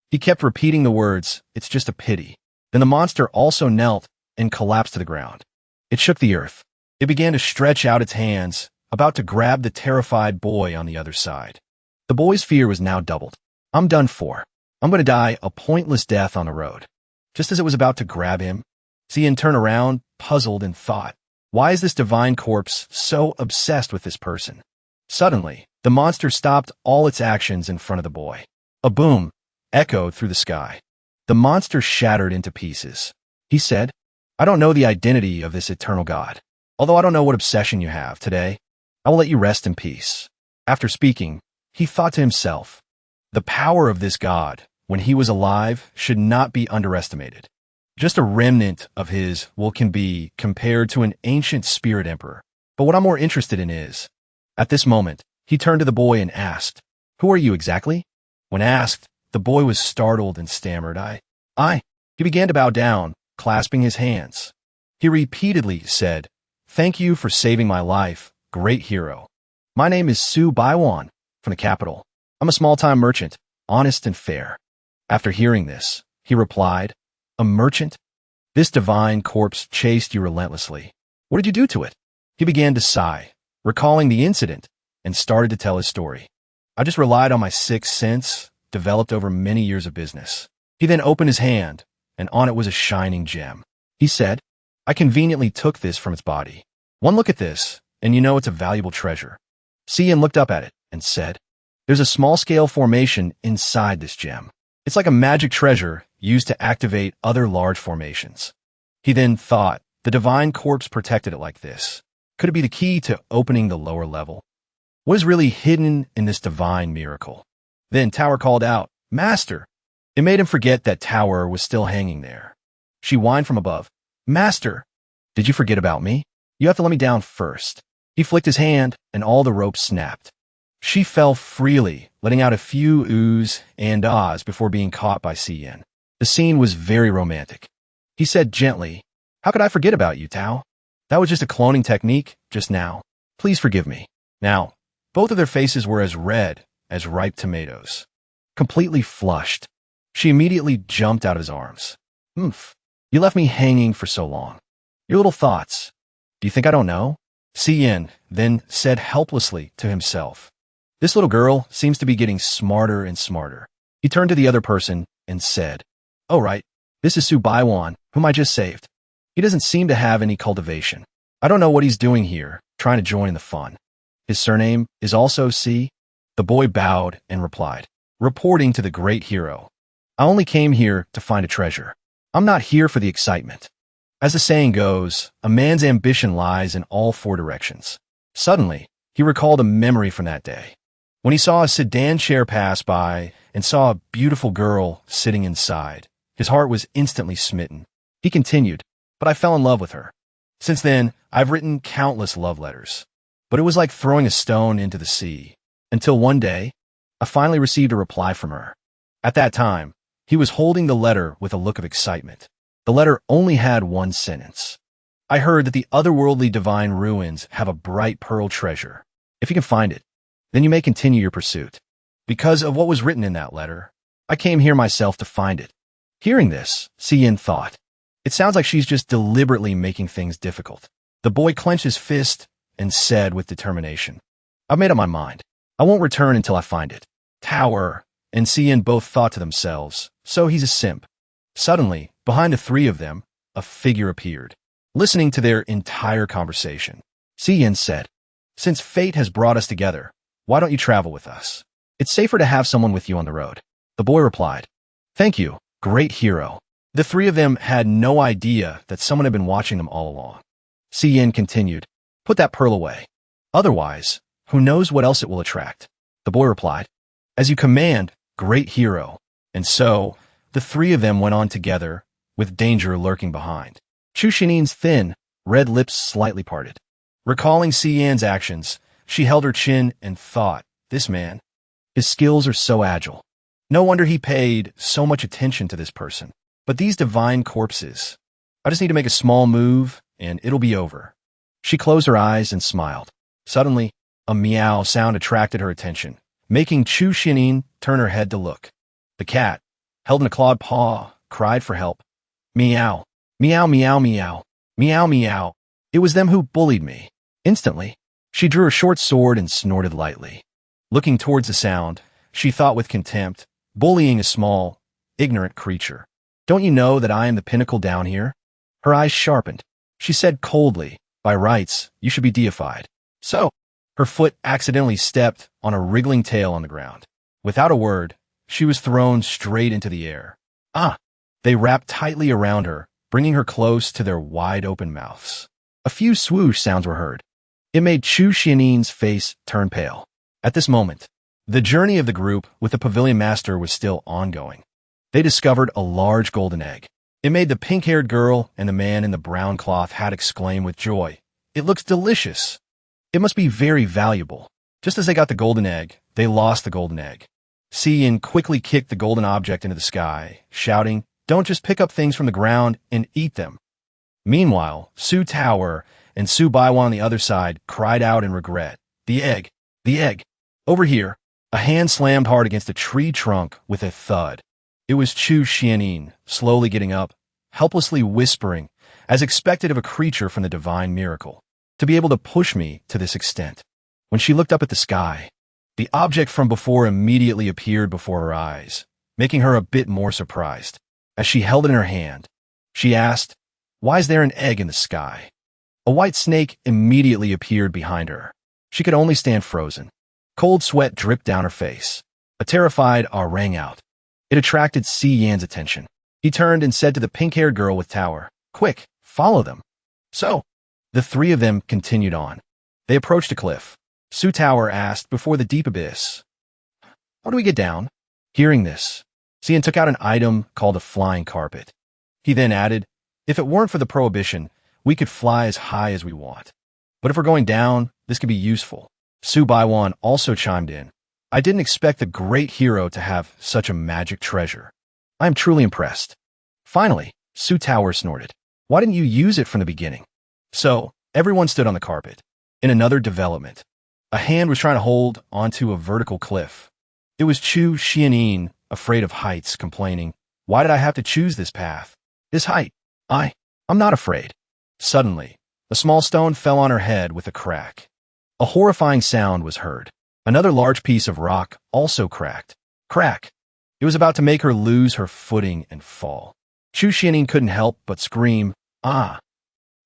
He kept repeating the words, "It's just a pity." Then the monster also knelt and collapsed to the ground. It shook the earth. It began to stretch out its hands, about to grab the terrified boy on the other side. The boy's fear was now doubled. "I'm done for. I'm going to die a pointless death on the road." Just as it was about to grab him, Si Yin turned around, puzzled, and thought, "Why is this divine corpse so obsessed with this person?" Suddenly, the monster stopped all its actions in front of the boy. A boom echoed through the sky. The monster shattered into pieces. He said, "I don't know the identity of this eternal God. Although I don't know what obsession you have today, I will let you rest in peace." After speaking, he thought to himself, the power of this God, when he was alive, should not be underestimated. Just a remnant of his will can be compared to an ancient spirit emperor. But what I'm more interested in is, at this moment, he turned to the boy and asked, "Who are you exactly?" When asked, the boy was startled and stammered, I. He began to bow down, clasping his hands. He repeatedly said, "Thank you for saving my life, great hero. My name is Su Baiwan, from the capital. I'm a small-time merchant, honest and fair." After hearing this, he replied, "A merchant? This divine corpse chased you relentlessly. What did you do to it?" He began to sigh, recalling the incident, and started to tell his story. "I just relied on my sixth sense, developed over many years of business." He then opened his hand, and on it was a shining gem. He said, "I conveniently took this from its body. One look at this, and you know it's a valuable treasure." Si Yin looked up at it and said, "There's a small-scale formation inside this gem. It's like a magic treasure used to activate other large formations." He then thought, the divine corpse protected it like this. Could it be the key to opening the lower level? What is really hidden in this divine miracle? Then Tower called out, "Master!" It made him forget that Tower was still hanging there. She whined from above, "Master, did you forget about me? You have to let me down first." He flicked his hand, and all the ropes snapped. She fell freely, letting out a few oohs and ahs before being caught by Si Yin. The scene was very romantic. He said gently, "How could I forget about you, Tao? That was just a cloning technique, just now. Please forgive me." Now, both of their faces were as red as ripe tomatoes. Completely flushed, she immediately jumped out of his arms. "Oomph, you left me hanging for so long. Your little thoughts. Do you think I don't know?" Si Yin then said helplessly to himself, "This little girl seems to be getting smarter and smarter." He turned to the other person and said, "Oh right, this is Su Baiwan, whom I just saved. He doesn't seem to have any cultivation. I don't know what he's doing here, trying to join the fun. His surname is also C? The boy bowed and replied, reporting to the great hero. I only came here to find a treasure. I'm not here for the excitement. As the saying goes, a man's ambition lies in all four directions. Suddenly, he recalled a memory from that day, when he saw a sedan chair pass by and saw a beautiful girl sitting inside. His heart was instantly smitten. He continued, but I fell in love with her. Since then, I've written countless love letters, but it was like throwing a stone into the sea. Until one day, I finally received a reply from her. At that time, he was holding the letter with a look of excitement. The letter only had one sentence. I heard that the otherworldly divine ruins have a bright pearl treasure. If you can find it, then you may continue your pursuit. Because of what was written in that letter, I came here myself to find it. Hearing this, Cian thought, it sounds like she's just deliberately making things difficult. The boy clenched his fist and said with determination, I've made up my mind. I won't return until I find it. Tower and Cian both thought to themselves, so he's a simp. Suddenly, behind the three of them, a figure appeared, listening to their entire conversation. Cian said, since fate has brought us together, why don't you travel with us? It's safer to have someone with you on the road. The boy replied, thank you, great hero. The three of them had no idea that someone had been watching them all along. Cian continued, put that pearl away. Otherwise, who knows what else it will attract? The boy replied, as you command, great hero. And so, the three of them went on together, with danger lurking behind. Chu Xinin's thin, red lips slightly parted. Recalling Cian's actions, she held her chin and thought, this man, his skills are so agile. No wonder he paid so much attention to this person. But these divine corpses, I just need to make a small move, and it'll be over. She closed her eyes and smiled. Suddenly, a meow sound attracted her attention, making Chu Xinin turn her head to look. The cat, held in a clawed paw, cried for help. Meow, meow, meow, meow, meow, meow. It was them who bullied me. Instantly, she drew her short sword and snorted lightly. Looking towards the sound, she thought with contempt, bullying a small, ignorant creature. Don't you know that I am the pinnacle down here? Her eyes sharpened. She said coldly, by rights, you should be deified. So, her foot accidentally stepped on a wriggling tail on the ground. Without a word, she was thrown straight into the air. Ah! They wrapped tightly around her, bringing her close to their wide-open mouths. A few swoosh sounds were heard. It made Chu Xinin's face turn pale. At this moment, the journey of the group with the pavilion master was still ongoing. They discovered a large golden egg. It made the pink-haired girl and the man in the brown cloth hat exclaim with joy, it looks delicious. It must be very valuable. Just as they got the golden egg, they lost the golden egg. Cian quickly kicked the golden object into the sky, shouting, don't just pick up things from the ground and eat them. Meanwhile, Su Tower and Su Baiwan on the other side cried out in regret. The egg! The egg! Over here, a hand slammed hard against a tree trunk with a thud. It was Chu Xianin, slowly getting up, helplessly whispering, as expected of a creature from the divine miracle, to be able to push me to this extent. When she looked up at the sky, the object from before immediately appeared before her eyes, making her a bit more surprised. As she held it in her hand, she asked, why is there an egg in the sky? A white snake immediately appeared behind her. She could only stand frozen. Cold sweat dripped down her face. A terrified ah rang out. It attracted Cian's attention. He turned and said to the pink-haired girl with Tower, quick, follow them. So, the three of them continued on. They approached a cliff. Su Tower asked before the deep abyss, how do we get down? Hearing this, Cian took out an item called a flying carpet. He then added, if it weren't for the prohibition, we could fly as high as we want. But if we're going down, this could be useful. Su Baiwan also chimed in. I didn't expect the great hero to have such a magic treasure. I am truly impressed. Finally, Su Tower snorted. Why didn't you use it from the beginning? So, everyone stood on the carpet. In another development, a hand was trying to hold onto a vertical cliff. It was Chu Xianin, afraid of heights, complaining, why did I have to choose this path? This height. I'm not afraid. Suddenly, a small stone fell on her head with a crack. A horrifying sound was heard. Another large piece of rock also cracked. Crack! It was about to make her lose her footing and fall. Chu Xianin couldn't help but scream, ah!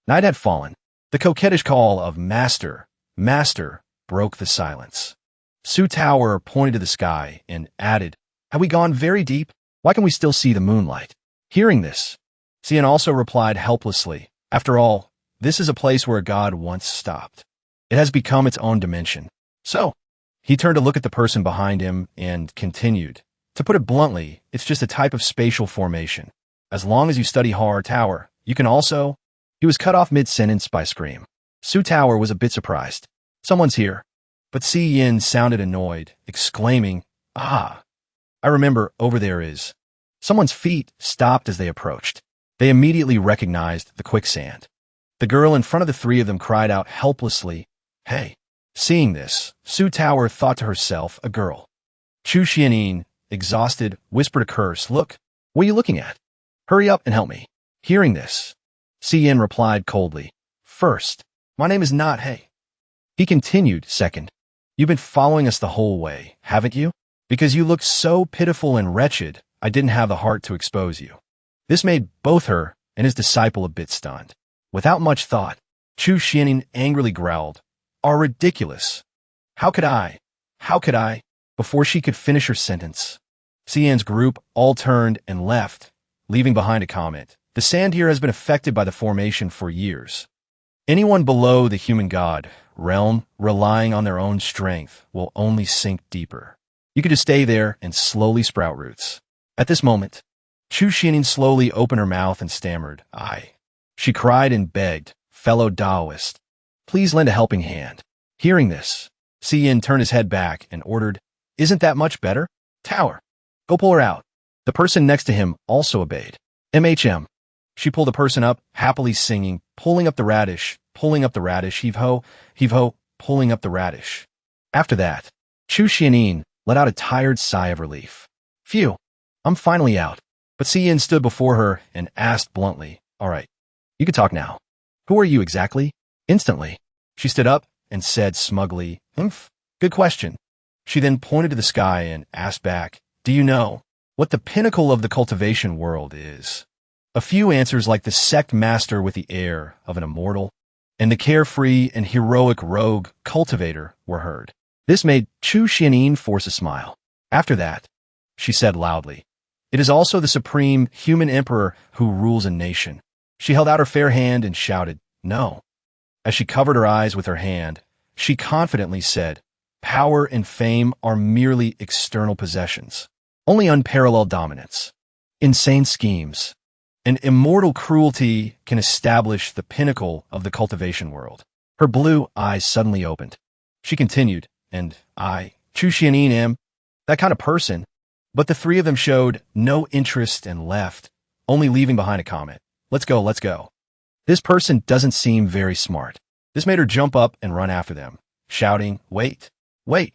Night had fallen. The coquettish call of "Master, Master," broke the silence. Su Tower pointed to the sky and added, "Have we gone very deep? Why can we still see the moonlight?" Hearing this, Cian also replied helplessly, "After all, this is a place where a god once stopped. It has become its own dimension." So, he turned to look at the person behind him and continued, "To put it bluntly, it's just a type of spatial formation. As long as you study hard Tower, you can also—" He was cut off mid-sentence by a scream. Su Tower was a bit surprised. "Someone's here." But Si Yin sounded annoyed, exclaiming, "Ah, I remember, over there is." Someone's feet stopped as they approached. They immediately recognized the quicksand. The girl in front of the three of them cried out helplessly, "Hey." Seeing this, Su Tower thought to herself, a girl. Chu Xianin, exhausted, whispered a curse, "Look, what are you looking at? Hurry up and help me." Hearing this, Si Yin replied coldly, "First, my name is not Hey." He continued, "Second, you've been following us the whole way, haven't you? Because you looked so pitiful and wretched, I didn't have the heart to expose you." This made both her and his disciple a bit stunned. Without much thought, Chu Xianin angrily growled, "Are ridiculous. How could I? How could I?" Before she could finish her sentence, Cian's group all turned and left, leaving behind a comment. "The sand here has been affected by the formation for years. Anyone below the human god realm relying on their own strength will only sink deeper. You could just stay there and slowly sprout roots." At this moment, Chu Xianin slowly opened her mouth and stammered, "I." She cried and begged, "Fellow Taoist, please lend a helping hand." Hearing this, Si Yin turned his head back and ordered, "Isn't that much better? Tower, go pull her out." The person next to him also obeyed. "MHM." She pulled the person up, happily singing, "Pulling up the radish, heave ho, pulling up the radish." After that, Chu Xianin let out a tired sigh of relief. "Phew, I'm finally out." But Si Yin stood before her and asked bluntly, "All right, you can talk now. Who are you exactly?" Instantly, she stood up and said smugly, "Good question." She then pointed to the sky and asked back, "Do you know what the pinnacle of the cultivation world is?" A few answers like the sect master with the air of an immortal and the carefree and heroic rogue cultivator were heard. This made Chu Xianin force a smile. After that, she said loudly, "It is also the supreme human emperor who rules a nation." She held out her fair hand and shouted, "No." As she covered her eyes with her hand, she confidently said, "Power and fame are merely external possessions. Only unparalleled dominance, insane schemes, and immortal cruelty can establish the pinnacle of the cultivation world." Her blue eyes suddenly opened. She continued, "And I, Chu Xianin, am that kind of person." But the three of them showed no interest and left, only leaving behind a comment. Let's go, let's go." This person doesn't seem very smart. This made her jump up and run after them, shouting, "Wait, wait,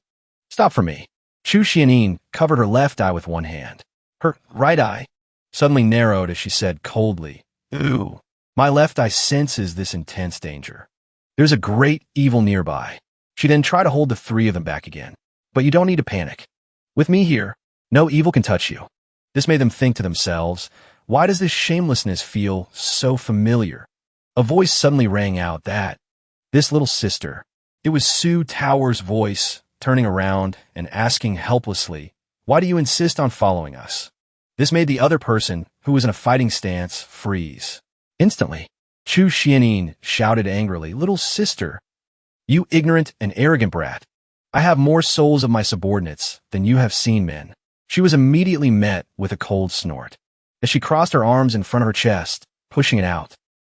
stop for me." Chu Xianin covered her left eye with one hand. Her right eye suddenly narrowed as she said coldly, "Ooh, my left eye senses this intense danger. There's a great evil nearby." She then tried to hold the three of them back again. "But you don't need to panic. With me here, no evil can touch you." This made them think to themselves, why does this shamelessness feel so familiar? A voice suddenly rang out that, this little sister. It was Su Tower's voice, turning around and asking helplessly, "Why do you insist on following us?" This made the other person, who was in a fighting stance, freeze. Instantly, Chu Xianin shouted angrily, "Little sister, you ignorant and arrogant brat. I have more souls of my subordinates than you have seen men." She was immediately met with a cold snort. As she crossed her arms in front of her chest, pushing it out,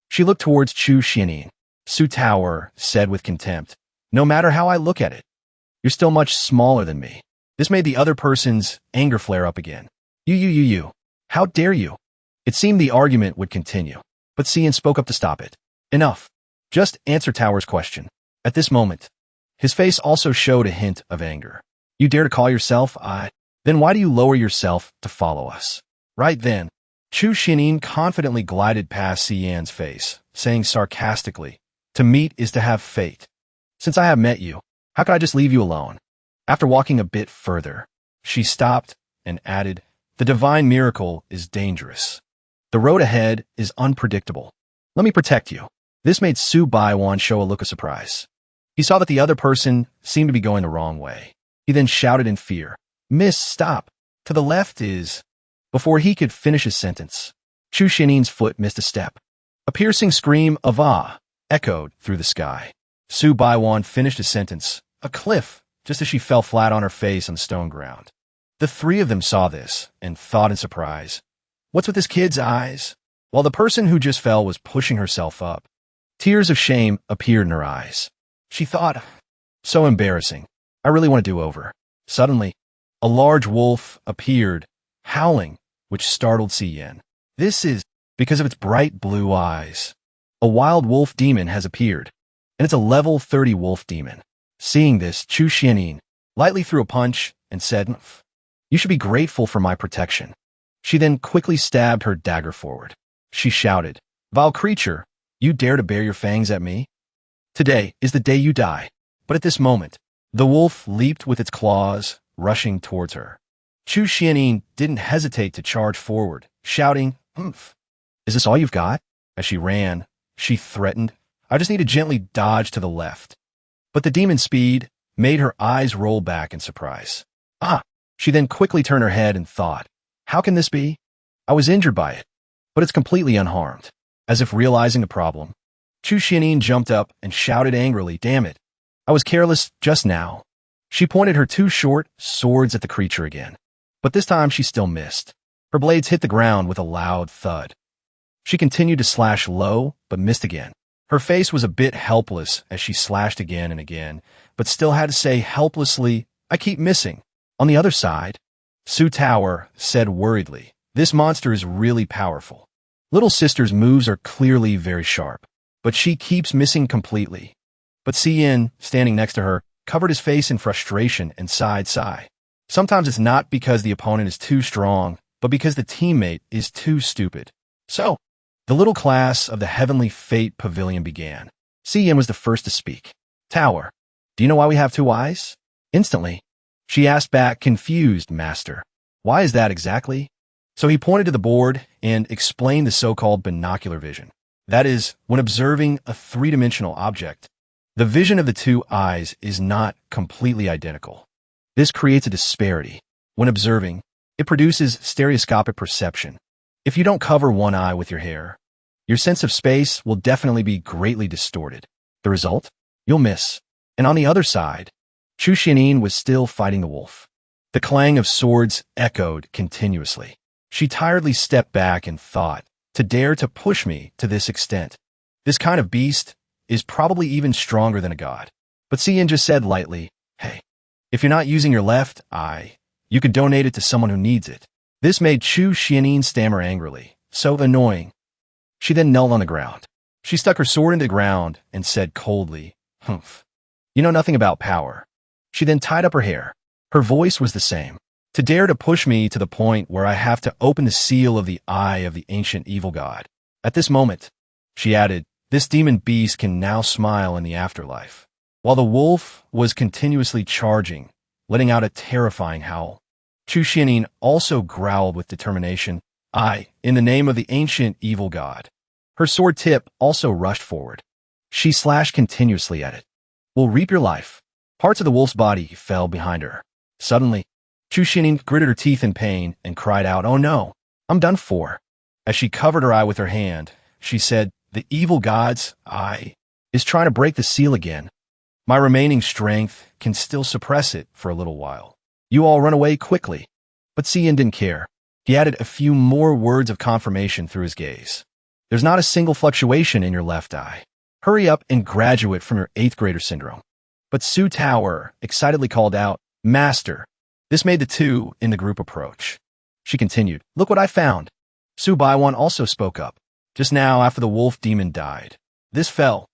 she looked towards Chu Xianin. Su Tower said with contempt, "No matter how I look at it, you're still much smaller than me." This made the other person's anger flare up again. You. How dare you?" It seemed the argument would continue, but Cian spoke up to stop it. "Enough. Just answer Tower's question." At this moment, his face also showed a hint of anger. "You dare to call yourself I? Then why do you lower yourself to follow us?" Right then, Chu Xianin confidently glided past Cian's face, saying sarcastically, "To meet is to have fate. Since I have met you, how could I just leave you alone?" After walking a bit further, she stopped and added, "The divine miracle is dangerous. The road ahead is unpredictable. Let me protect you." This made Su Baiwan show a look of surprise. He saw that the other person seemed to be going the wrong way. He then shouted in fear, "Miss, stop! To the left is—" Before he could finish his sentence, Chu Xianin's foot missed a step. A piercing scream of "ah" echoed through the sky. Su Baiwan finished his sentence, "A cliff," just as she fell flat on her face on the stone ground. The three of them saw this and thought in surprise, "What's with this kid's eyes?" While the person who just fell was pushing herself up, tears of shame appeared in her eyes. She thought, "So embarrassing. I really want to do over." Suddenly, a large wolf appeared, howling, which startled Si Yin. This is because of its bright blue eyes. A wild wolf demon has appeared, and it's a level 30 wolf demon. Seeing this, Chu Xianin lightly threw a punch and said, "You should be grateful for my protection." She then quickly stabbed her dagger forward. She shouted, "Vile creature, you dare to bare your fangs at me? Today is the day you die." But at this moment, the wolf leaped with its claws, rushing towards her. Chu Xianin didn't hesitate to charge forward, shouting, "Humph! Is this all you've got?" As she ran, she threatened, "I just need to gently dodge to the left." But the demon's speed made her eyes roll back in surprise. "Ah!" She then quickly turned her head and thought, "How can this be? I was injured by it, but it's completely unharmed." As if realizing the problem, Chu Xianin jumped up and shouted angrily, "Damn it! I was careless just now." She pointed her two short swords at the creature again, but this time she still missed. Her blades hit the ground with a loud thud. She continued to slash low, but missed again. Her face was a bit helpless as she slashed again and again, but still had to say helplessly, "I keep missing." On the other side, Su Tower said worriedly, "This monster is really powerful. Little sister's moves are clearly very sharp, but she keeps missing completely." But Si Yin, standing next to her, covered his face in frustration and sigh. Sometimes it's not because the opponent is too strong, but because the teammate is too stupid. So, the little class of the Heavenly Fate Pavilion began. Si Yin was the first to speak. "Tower, do you know why we have two eyes?" Instantly, she asked back, confused, "Master, why is that exactly?" So he pointed to the board and explained the so-called binocular vision. That is, when observing a three-dimensional object, the vision of the two eyes is not completely identical. This creates a disparity. When observing, it produces stereoscopic perception. If you don't cover one eye with your hair, your sense of space will definitely be greatly distorted. The result? You'll miss. And on the other side, Chu Xianin was still fighting the wolf. The clang of swords echoed continuously. She tiredly stepped back and thought, "To dare to push me to this extent. This kind of beast is probably even stronger than a god." But Si Yin just said lightly, "Hey, if you're not using your left eye, you could donate it to someone who needs it." This made Chu Xianin stammer angrily. "So annoying." She then knelt on the ground. She stuck her sword into the ground and said coldly, "Humph. You know nothing about power." She then tied up her hair. Her voice was the same. "To dare to push me to the point where I have to open the seal of the eye of the ancient evil god. At this moment," she added, "this demon beast can now smile in the afterlife." While the wolf was continuously charging, letting out a terrifying howl, Chu Xianin also growled with determination, "I, in the name of the ancient evil god." Her sword tip also rushed forward. She slashed continuously at it. "Will reap your life." Parts of the wolf's body fell behind her. Suddenly, Chu Xianin gritted her teeth in pain and cried out, "Oh no, I'm done for." As she covered her eye with her hand, she said, "The evil god's eye is trying to break the seal again. My remaining strength can still suppress it for a little while. You all run away quickly." But Si Yin didn't care. He added a few more words of confirmation through his gaze. "There's not a single fluctuation in your left eye. Hurry up and graduate from your 8th grader syndrome." But Su Tower excitedly called out, "Master." This made the two in the group approach. She continued, "Look what I found." Su Baiwan also spoke up. Just now, after the wolf demon died, this fell.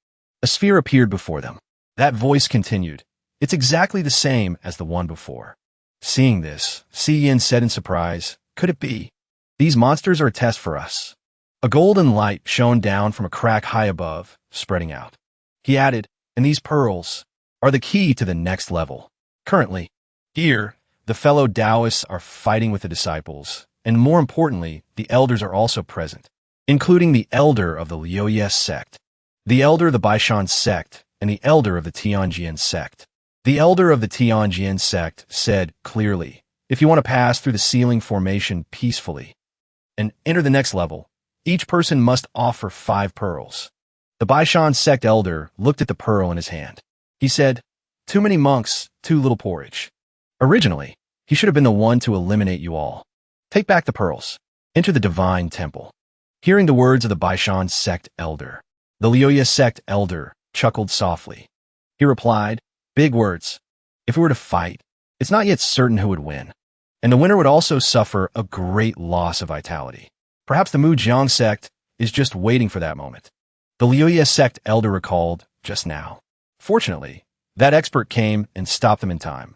A sphere appeared before them. That voice continued, "It's exactly the same as the one before." Seeing this, Si Yin said in surprise, "Could it be? These monsters are a test for us." A golden light shone down from a crack high above, spreading out. He added, "And these pearls are the key to the next level." Currently, here, the fellow Taoists are fighting with the disciples, and more importantly, the elders are also present, including the elder of the Liu Yes sect. the elder of the Baishan sect and the elder of the Tianjian sect. The elder of the Tianjian sect said clearly, if you want to pass through the ceiling formation peacefully and enter the next level, each person must offer 5 pearls. The Baishan sect elder looked at the pearl in his hand. He said, too many monks, too little porridge. Originally, he should have been the one to eliminate you all. Take back the pearls. Enter the divine temple. Hearing the words of the Baishan sect elder, the Liuya sect elder chuckled softly. He replied, big words. If we were to fight, it's not yet certain who would win, and the winner would also suffer a great loss of vitality. Perhaps the Mujiang sect is just waiting for that moment. The Liuya sect elder recalled just now. Fortunately, that expert came and stopped them in time.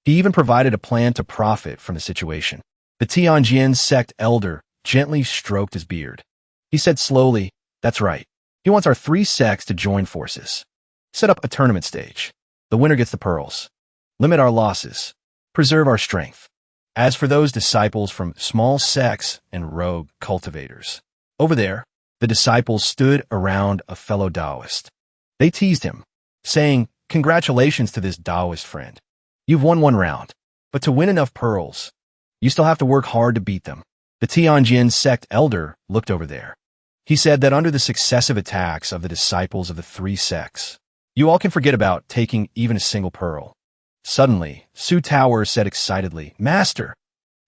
He even provided a plan to profit from the situation. The Tianjian sect elder gently stroked his beard. He said slowly, that's right. He wants our 3 sects to join forces. Set up a tournament stage. The winner gets the pearls. Limit our losses. Preserve our strength. As for those disciples from small sects and rogue cultivators, over there, the disciples stood around a fellow Taoist. They teased him, saying, congratulations to this Taoist friend. You've won 1 round, but to win enough pearls, you still have to work hard to beat them. The Tianjian sect elder looked over there. He said that under the successive attacks of the disciples of the 3 sects, you all can forget about taking even a single pearl. Suddenly, Su Tower said excitedly, Master,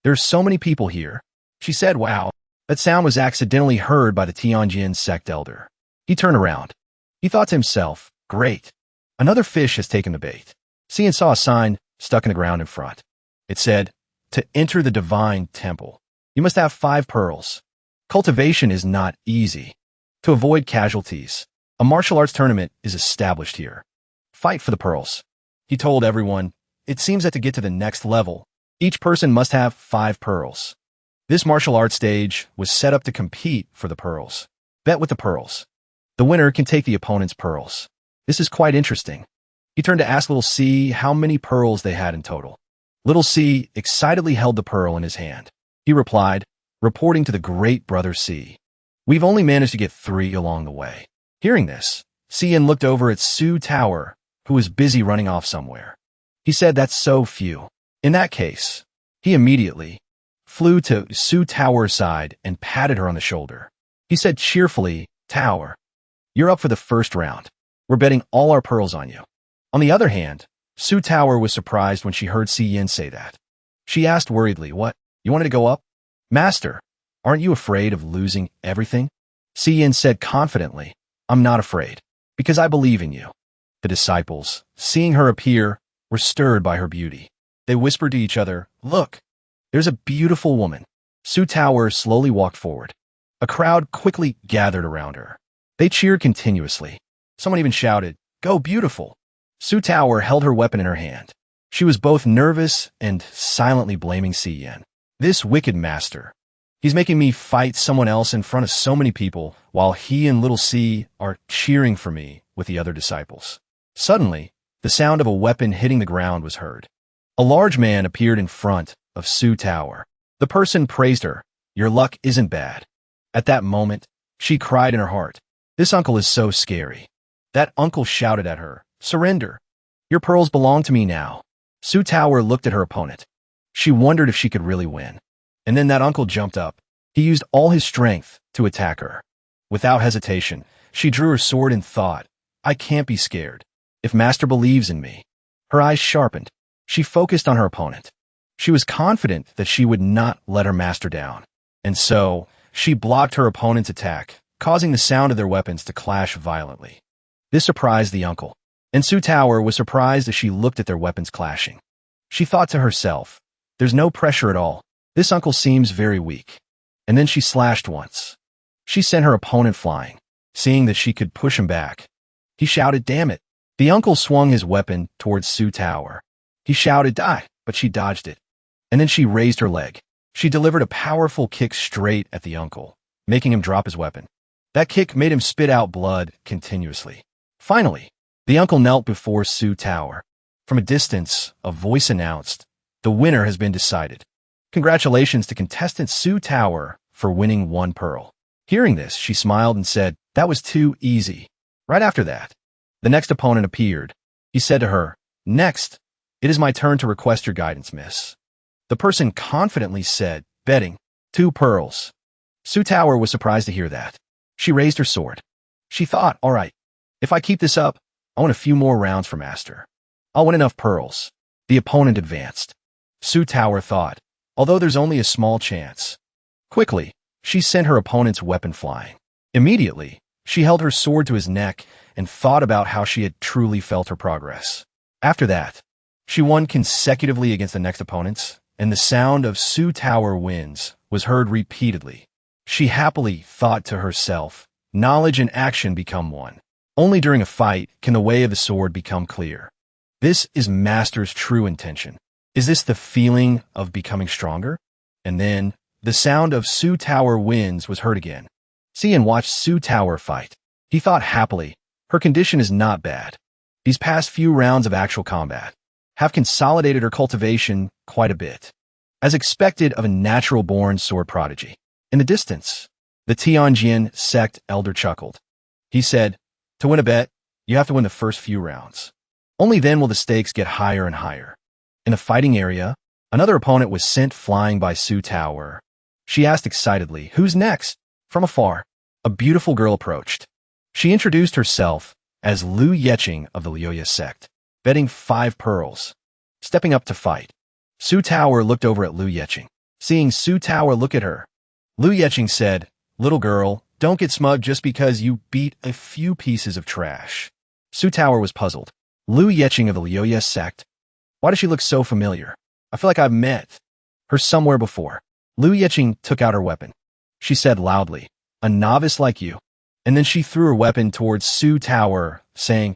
there's so many people here. She said, wow. That sound was accidentally heard by the Tianjian sect elder. He turned around. He thought to himself, great. Another fish has taken the bait. Xian saw a sign stuck in the ground in front. It said, to enter the divine temple, you must have 5 pearls. Cultivation is not easy. To avoid casualties, a martial arts tournament is established here. Fight for the pearls. He told everyone, it seems that to get to the next level, each person must have 5 pearls. This martial arts stage was set up to compete for the pearls. Bet with the pearls. The winner can take the opponent's pearls. This is quite interesting. He turned to ask Little C how many pearls they had in total. Little C excitedly held the pearl in his hand. He replied, reporting to the great brother C, we've only managed to get 3 along the way. Hearing this, Cian looked over at Su Tower, who was busy running off somewhere. He said that's so few. In that case, he immediately flew to Su Tower's side and patted her on the shoulder. He said cheerfully, Tower, you're up for the first round. We're betting all our pearls on you. On the other hand, Su Tower was surprised when she heard Si Yin say that. She asked worriedly, what, you wanted to go up? Master, aren't you afraid of losing everything? Si Yin said confidently, I'm not afraid, because I believe in you. The disciples, seeing her appear, were stirred by her beauty. They whispered to each other, look, there's a beautiful woman. Su Tower slowly walked forward. A crowd quickly gathered around her. They cheered continuously. Someone even shouted, go beautiful. Su Tower held her weapon in her hand. She was both nervous and silently blaming Si Yin. This wicked master. He's making me fight someone else in front of so many people while he and little C are cheering for me with the other disciples. Suddenly, the sound of a weapon hitting the ground was heard. A large man appeared in front of Su Tower. The person praised her. Your luck isn't bad. At that moment, she cried in her heart. This uncle is so scary. That uncle shouted at her. Surrender. Your pearls belong to me now. Su Tower looked at her opponent. She wondered if she could really win. And then that uncle jumped up. He used all his strength to attack her. Without hesitation, she drew her sword and thought, I can't be scared. If Master believes in me. Her eyes sharpened. She focused on her opponent. She was confident that she would not let her master down. And so, she blocked her opponent's attack, causing the sound of their weapons to clash violently. This surprised the uncle. And Su Tower was surprised as she looked at their weapons clashing. She thought to herself, there's no pressure at all. This uncle seems very weak. And then she slashed once. She sent her opponent flying, seeing that she could push him back. He shouted, damn it. The uncle swung his weapon towards Su Tower. He shouted, die, but she dodged it. And then she raised her leg. She delivered a powerful kick straight at the uncle, making him drop his weapon. That kick made him spit out blood continuously. Finally, the uncle knelt before Su Tower. From a distance, a voice announced, the winner has been decided. Congratulations to contestant Su Tower for winning 1 pearl. Hearing this, she smiled and said, that was too easy. Right after that, the next opponent appeared. He said to her, "Next, it is my turn to request your guidance, miss." The person confidently said, "Betting, 2 pearls." Su Tower was surprised to hear that. She raised her sword. She thought, all right, if I keep this up, I want a few more rounds for master. I'll win enough pearls. The opponent advanced. Su Tower thought, although there's only a small chance. Quickly, she sent her opponent's weapon flying. Immediately, she held her sword to his neck and thought about how she had truly felt her progress. After that, she won consecutively against the next opponents, and the sound of Su Tower wins was heard repeatedly. She happily thought to herself, knowledge and action become one. Only during a fight can the way of the sword become clear. This is master's true intention. Is this the feeling of becoming stronger? And then, the sound of Su Tower wins was heard again. Cian watched Su Tower fight. He thought happily, her condition is not bad. These past few rounds of actual combat have consolidated her cultivation quite a bit, as expected of a natural-born sword prodigy. In the distance, the Tianjin sect elder chuckled. He said, "To win a bet, you have to win the first few rounds. Only then will the stakes get higher and higher." In the fighting area, another opponent was sent flying by Su Tower. She asked excitedly, "Who's next?" From afar, a beautiful girl approached. She introduced herself as Lu Yeqing of the Liuya sect, betting 5 pearls. Stepping up to fight, Su Tower looked over at Lu Yeqing. Seeing Su Tower look at her, Lu Yeqing said, "Little girl, don't get smug just because you beat a few pieces of trash." Su Tower was puzzled. Lu Yeqing of the Liuya sect? Why does she look so familiar? I feel like I've met her somewhere before. Lu Yeqing took out her weapon. She said loudly, "A novice like you." And then she threw her weapon towards Su Tower, saying,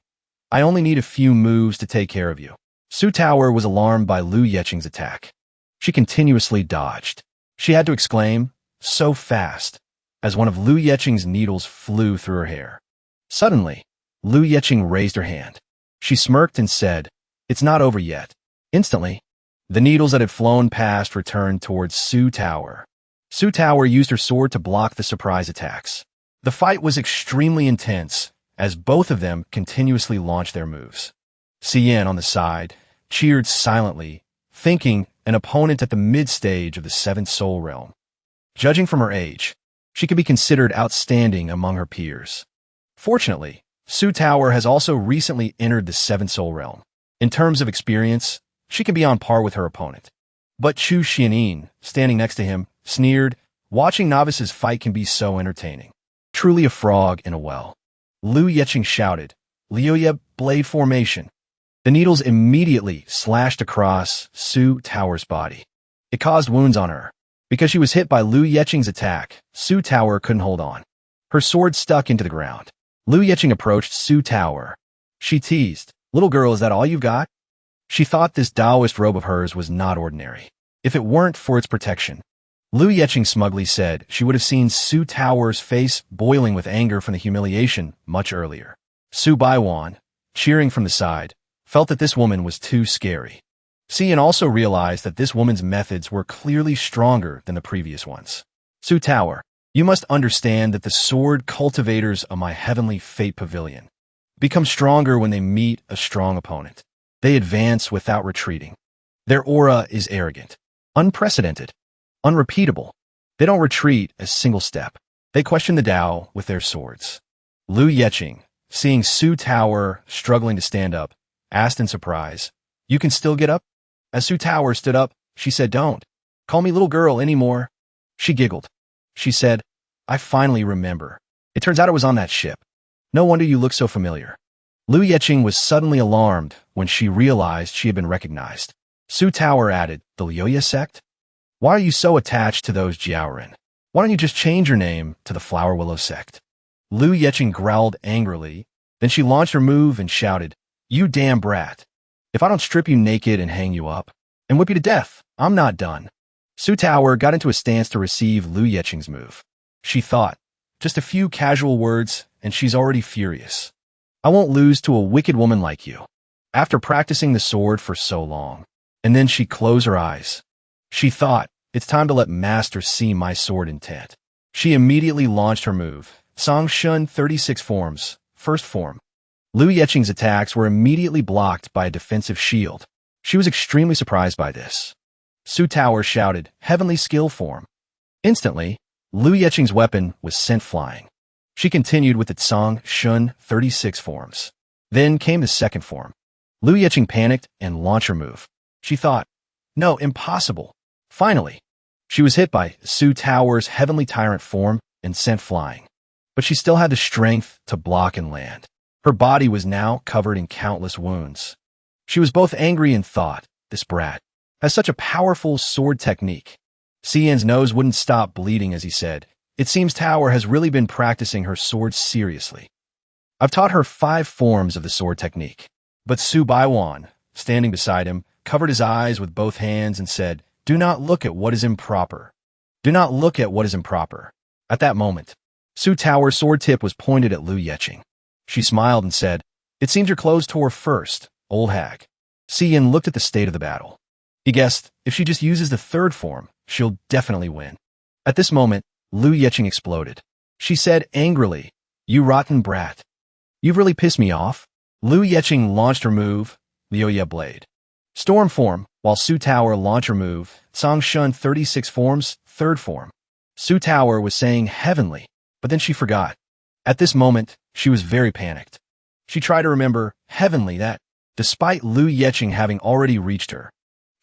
"I only need a few moves to take care of you." Su Tower was alarmed by Lu Yeqing's attack. She continuously dodged. She had to exclaim, "So fast," as one of Lu Yeqing's needles flew through her hair. Suddenly, Lu Yeqing raised her hand. She smirked and said, "It's not over yet." Instantly, the needles that had flown past returned towards Su Tower. Su Tower used her sword to block the surprise attacks. The fight was extremely intense, as both of them continuously launched their moves. Cian, on the side, cheered silently, thinking an opponent at the mid-stage of the 7th Soul Realm. Judging from her age, she could be considered outstanding among her peers. Fortunately, Su Tower has also recently entered the 7th Soul Realm. In terms of experience, she can be on par with her opponent. But Chu Xianin, standing next to him, sneered, "Watching novices fight can be so entertaining. Truly a frog in a well." Lu Yeqing shouted, "Liuya blade formation." The needles immediately slashed across Su Tower's body. It caused wounds on her. Because she was hit by Lu Yeqing's attack, Su Tower couldn't hold on. Her sword stuck into the ground. Lu Yeqing approached Su Tower. She teased, "Little girl, is that all you've got?" She thought this Taoist robe of hers was not ordinary. If it weren't for its protection, Lu Yeqing smugly said she would have seen Su Tower's face boiling with anger from the humiliation much earlier. Su Baiwan, cheering from the side, felt that this woman was too scary. Cian also realized that this woman's methods were clearly stronger than the previous ones. "Su Tower, you must understand that the sword cultivators of my heavenly fate pavilion become stronger when they meet a strong opponent. They advance without retreating. Their aura is arrogant, unprecedented, unrepeatable. They don't retreat a single step. They question the Tao with their swords." Lu Yeqing, seeing Su Tower struggling to stand up, asked in surprise, "You can still get up?" As Su Tower stood up, she said, "Don't call me little girl anymore." She giggled. She said, "I finally remember. It turns out it was on that ship. No wonder you look so familiar." Lu Yeqing was suddenly alarmed when she realized she had been recognized. Su Tower added, "The Liuya sect? Why are you so attached to those Jiaoren? Why don't you just change your name to the Flower Willow sect?" Lu Yeqing growled angrily. Then she launched her move and shouted, "You damn brat. If I don't strip you naked and hang you up and whip you to death, I'm not done." Su Tower got into a stance to receive Lu Yeqing's move. She thought, just a few casual words and she's already furious. "I won't lose to a wicked woman like you." After practicing the sword for so long, and then she closed her eyes. She thought, "It's time to let Master see my sword intent." She immediately launched her move, Song Shun 36 forms, first form. Liu Yeching's attacks were immediately blocked by a defensive shield. She was extremely surprised by this. Su Tower shouted, heavenly skill form. Instantly, Liu Yeching's weapon was sent flying. She continued with its Song Shun 36 forms. Then came the second form. Liu Yeching panicked and launched her move. She thought, no, impossible. Finally, she was hit by Su Tower's heavenly tyrant form and sent flying. But she still had the strength to block and land. Her body was now covered in countless wounds. She was both angry and thought, this brat has such a powerful sword technique. Cian's nose wouldn't stop bleeding as he said, it seems Tower has really been practicing her sword seriously. I've taught her 5 forms of the sword technique. But Su Baiwan, standing beside him, covered his eyes with both hands and said, do not look at what is improper. Do not look at what is improper. At that moment, Su Tower's sword tip was pointed at Liu Yeching. She smiled and said, it seems your clothes tore first, old hag. Cian looked at the state of the battle. He guessed, if she just uses the third form, she'll definitely win. At this moment, Liu Yeching exploded. She said angrily, you rotten brat. You've really pissed me off. Liu Yeching launched her move, Liuya Blade. Storm form, while Su Tower launched her move, Song Shun 36 forms, third form. Su Tower was saying heavenly, but then she forgot. At this moment, she was very panicked. She tried to remember heavenly that, despite Liu Yeching having already reached her,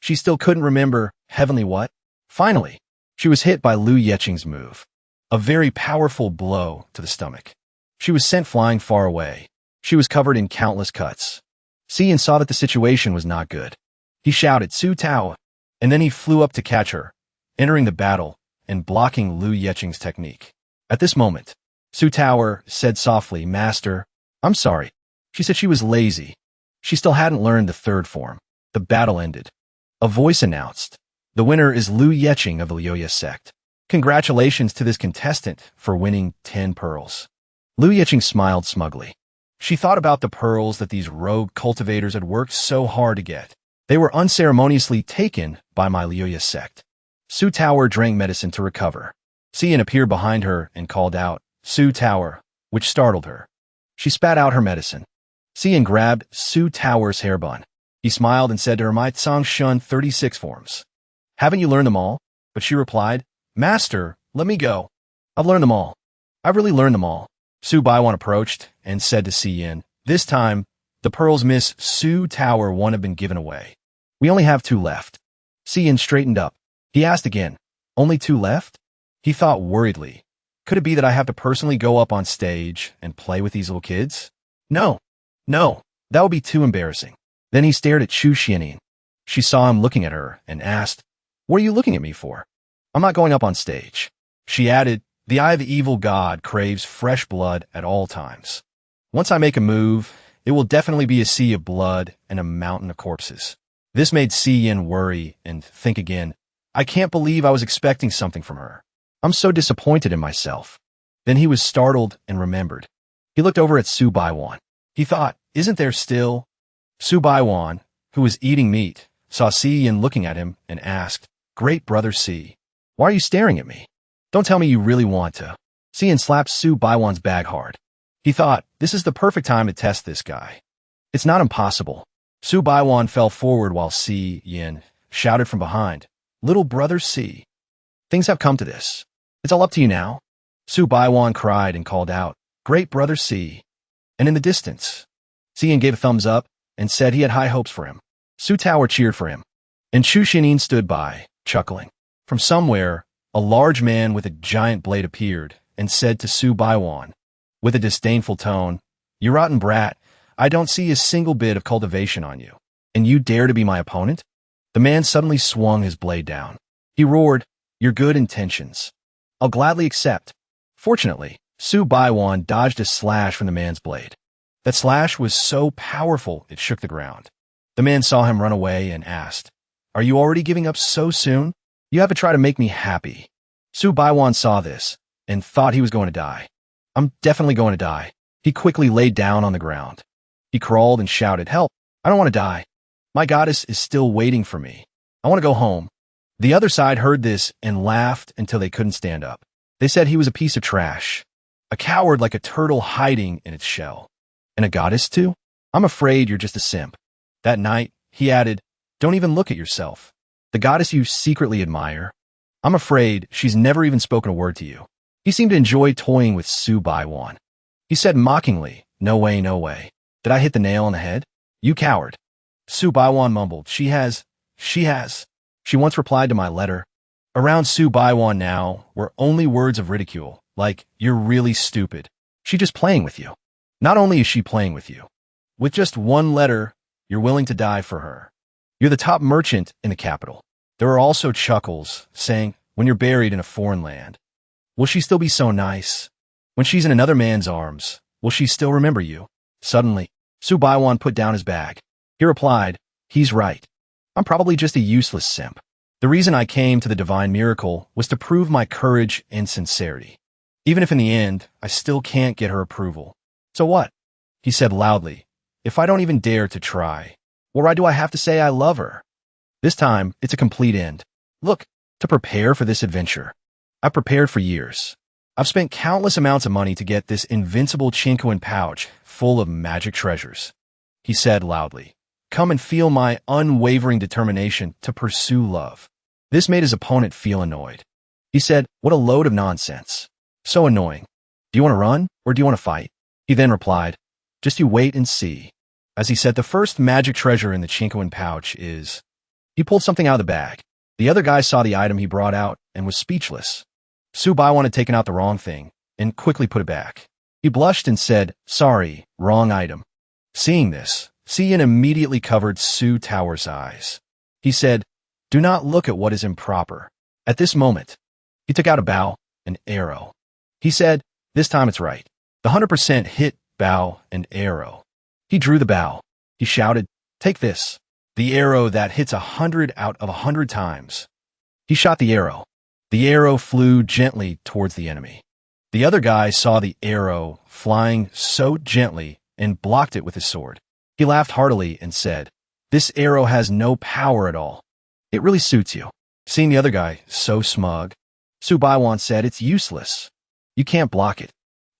she still couldn't remember heavenly what. Finally, she was hit by Liu Yeching's move. A very powerful blow to the stomach. She was sent flying far away. She was covered in countless cuts. Cian saw that the situation was not good. He shouted, Su Tao, and then he flew up to catch her, entering the battle and blocking Liu Yeching's technique. At this moment, Su Tower said softly, Master, I'm sorry. She said she was lazy. She still hadn't learned the third form. The battle ended. A voice announced, the winner is Liu Yeching of the Liuya sect. Congratulations to this contestant for winning 10 pearls. Liu Yeching smiled smugly. She thought about the pearls that these rogue cultivators had worked so hard to get. They were unceremoniously taken by my Liuya sect. Su Tower drank medicine to recover. Cian appeared behind her and called out, Su Tower, which startled her. She spat out her medicine. Cian grabbed Su Tower's hair bun. He smiled and said to her, my Song Shun 36 forms. Haven't you learned them all? But she replied, Master, let me go. I've learned them all. I've really learned them all. Su Baiwan approached and said to Cian, this time, the pearls Miss Su Tower won have been given away. We only have 2 left. Cian straightened up. He asked again, only 2 left? He thought worriedly, could it be that I have to personally go up on stage and play with these little kids? No, that would be too embarrassing. Then he stared at Chu Xianin. She saw him looking at her and asked, what are you looking at me for? I'm not going up on stage. She added, the eye of the evil god craves fresh blood at all times. Once I make a move, it will definitely be a sea of blood and a mountain of corpses. This made Cian worry and think again, I can't believe I was expecting something from her. I'm so disappointed in myself. Then he was startled and remembered. He looked over at Su Baiwan. He thought, isn't there still? Su Baiwan, who was eating meat, saw Cian looking at him and asked, Great brother C, why are you staring at me? Don't tell me you really want to. Cian slapped Su Baiwan's bag hard. He thought, this is the perfect time to test this guy. It's not impossible. Su Baiwan fell forward while Cian shouted from behind, Little brother C, things have come to this. It's all up to you now. Su Baiwan cried and called out, Great brother C. And in the distance, Cian gave a thumbs up and said he had high hopes for him. Su Tower cheered for him, and Chu Xianin stood by, chuckling. From somewhere, a large man with a giant blade appeared and said to Su Baiwan, with a disdainful tone, You rotten brat, I don't see a single bit of cultivation on you, and you dare to be my opponent? The man suddenly swung his blade down. He roared, Your good intentions. I'll gladly accept. Fortunately, Su Baiwan dodged a slash from the man's blade. That slash was so powerful it shook the ground. The man saw him run away and asked, Are you already giving up so soon? You have to try to make me happy. Su Baiwan saw this and thought he was going to die. I'm definitely going to die. He quickly laid down on the ground. He crawled and shouted, Help! I don't want to die. My goddess is still waiting for me. I want to go home. The other side heard this and laughed until they couldn't stand up. They said he was a piece of trash, a coward like a turtle hiding in its shell. And a goddess too? I'm afraid you're just a simp. That night, he added, don't even look at yourself. The goddess you secretly admire? I'm afraid she's never even spoken a word to you. He seemed to enjoy toying with Su Baiwan. He said mockingly, no way, no way. Did I hit the nail on the head? You coward. Su Baiwan mumbled, She has. She once replied to my letter. Around Su Baiwan now were only words of ridicule, like, you're really stupid. She's just playing with you. Not only is she playing with you. With just one letter, you're willing to die for her. You're the top merchant in the capital. There are also chuckles, saying, when you're buried in a foreign land, will she still be so nice? When she's in another man's arms, will she still remember you? Suddenly, Su Baiwan put down his bag. He replied, he's right. I'm probably just a useless simp. The reason I came to the divine miracle was to prove my courage and sincerity. Even if in the end, I still can't get her approval. So what? He said loudly, if I don't even dare to try, why do I have to say I love her? This time, it's a complete end. Look, to prepare for this adventure, I've prepared for years. I've spent countless amounts of money to get this invincible Chinkoan pouch full of magic treasures. He said loudly, come and feel my unwavering determination to pursue love. This made his opponent feel annoyed. He said, what a load of nonsense. So annoying. Do you want to run or do you want to fight? He then replied, just you wait and see. As he said, the first magic treasure in the Chinkoan pouch is... He pulled something out of the bag. The other guy saw the item he brought out and was speechless. Su Baiwan had taken out the wrong thing and quickly put it back. He blushed and said, sorry, wrong item. Seeing this, Siyin immediately covered Su Tower's eyes. He said, do not look at what is improper. At this moment, he took out a bow, an arrow. He said, this time it's right. The 100% hit bow and arrow. He drew the bow. He shouted, take this. The arrow that hits 100 out of 100 times. He shot the arrow. The arrow flew gently towards the enemy. The other guy saw the arrow flying so gently and blocked it with his sword. He laughed heartily and said, this arrow has no power at all. It really suits you. Seeing the other guy so smug, Su Baiwan said, it's useless. You can't block it.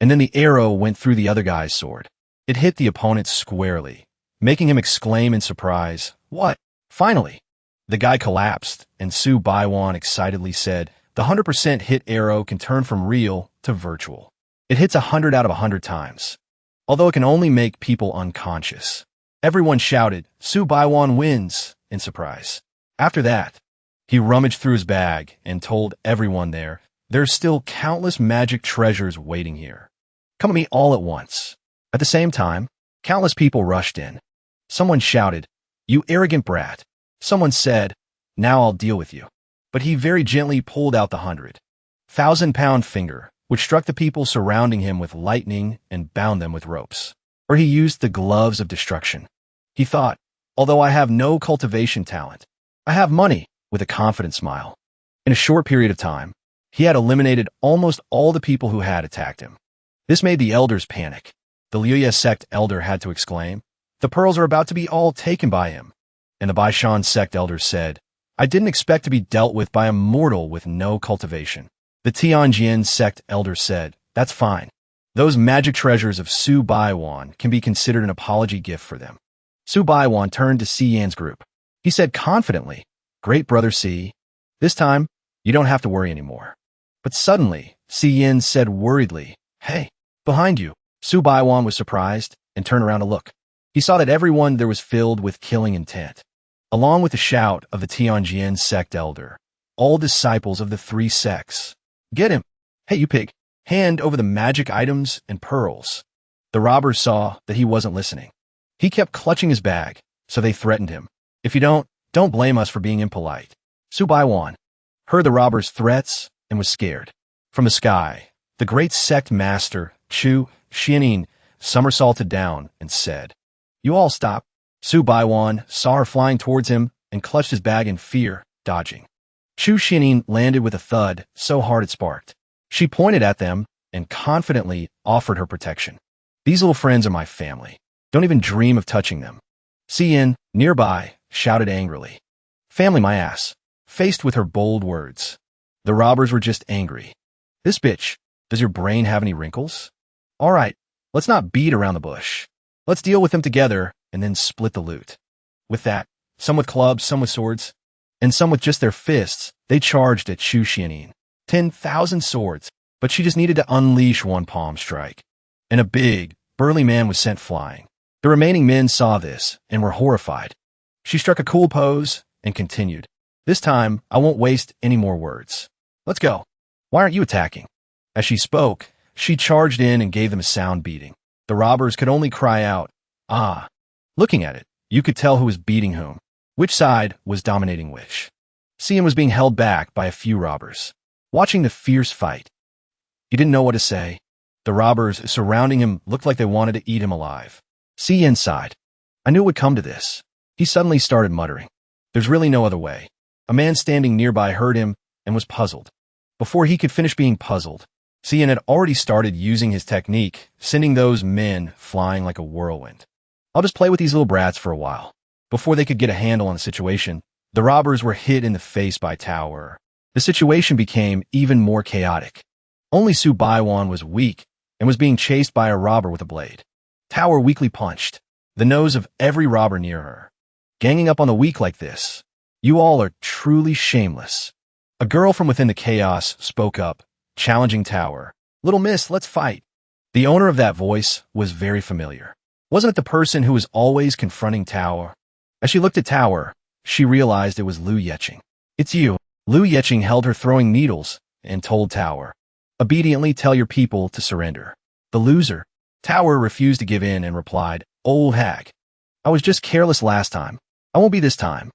And then the arrow went through the other guy's sword. It hit the opponent squarely, making him exclaim in surprise, what? Finally! The guy collapsed, and Su Baiwan excitedly said, the 100% hit arrow can turn from real to virtual. It hits 100 out of 100 times, although it can only make people unconscious. Everyone shouted, Su Baiwan wins, in surprise. After that, he rummaged through his bag and told everyone there's still countless magic treasures waiting here. Come at me all at once. At the same time, countless people rushed in. Someone shouted, you arrogant brat. Someone said, now I'll deal with you. But he very gently pulled out the 100,000-pound finger, which struck the people surrounding him with lightning and bound them with ropes. Or he used the gloves of destruction. He thought, although I have no cultivation talent, I have money, with a confident smile. In a short period of time, he had eliminated almost all the people who had attacked him. This made the elders panic. The Liuya sect elder had to exclaim, the pearls are about to be all taken by him. And the Baishan sect elder said, I didn't expect to be dealt with by a mortal with no cultivation. The Tianjin sect elder said, that's fine. Those magic treasures of Su Baiwan can be considered an apology gift for them. Su Baiwan turned to Si Yan's group. He said confidently, great brother Si, this time you don't have to worry anymore. But suddenly, Si Yan said worriedly, hey, behind you. Su Baiwan was surprised and turned around to look. He saw that everyone there was filled with killing intent. Along with the shout of the Tianjin sect elder, all disciples of the three sects. Get him! Hey, you pig! Hand over the magic items and pearls. The robbers saw that he wasn't listening. He kept clutching his bag, so they threatened him. If you don't blame us for being impolite. Su Baiwan heard the robbers' threats and was scared. From the sky, the great sect master, Chu Xianin, somersaulted down and said, you all stop. Su Baiwan saw her flying towards him and clutched his bag in fear, dodging. Chu Xianin landed with a thud so hard it sparked. She pointed at them and confidently offered her protection. These little friends are my family. Don't even dream of touching them. Siyin, nearby, shouted angrily. Family my ass, faced with her bold words. The robbers were just angry. This bitch, does your brain have any wrinkles? All right, let's not beat around the bush. Let's deal with them together and then split the loot. With that, some with clubs, some with swords, and some with just their fists, they charged at Chu Xianin. 10,000 swords, but she just needed to unleash one palm strike. And a big, burly man was sent flying. The remaining men saw this and were horrified. She struck a cool pose and continued. This time, I won't waste any more words. Let's go. Why aren't you attacking? As she spoke, she charged in and gave them a sound beating. The robbers could only cry out, ah. Looking at it, you could tell who was beating whom. Which side was dominating which. Xian was being held back by a few robbers. Watching the fierce fight, he didn't know what to say. The robbers surrounding him looked like they wanted to eat him alive. Xian sighed. I knew it would come to this. He suddenly started muttering. There's really no other way. A man standing nearby heard him and was puzzled. Before he could finish being puzzled, Xian had already started using his technique, sending those men flying like a whirlwind. I'll just play with these little brats for a while. Before they could get a handle on the situation, the robbers were hit in the face by Tower. The situation became even more chaotic. Only Su Baiwan was weak and was being chased by a robber with a blade. Tower weakly punched the nose of every robber near her. Ganging up on the weak like this, you all are truly shameless. A girl from within the chaos spoke up, challenging Tower. Little miss, let's fight. The owner of that voice was very familiar. Wasn't it the person who was always confronting Tower? As she looked at Tower, she realized it was Lu Yeching. It's you. Lu Yeching held her throwing needles and told Tower, obediently tell your people to surrender. The loser. Tower refused to give in and replied, old hag. I was just careless last time. I won't be this time.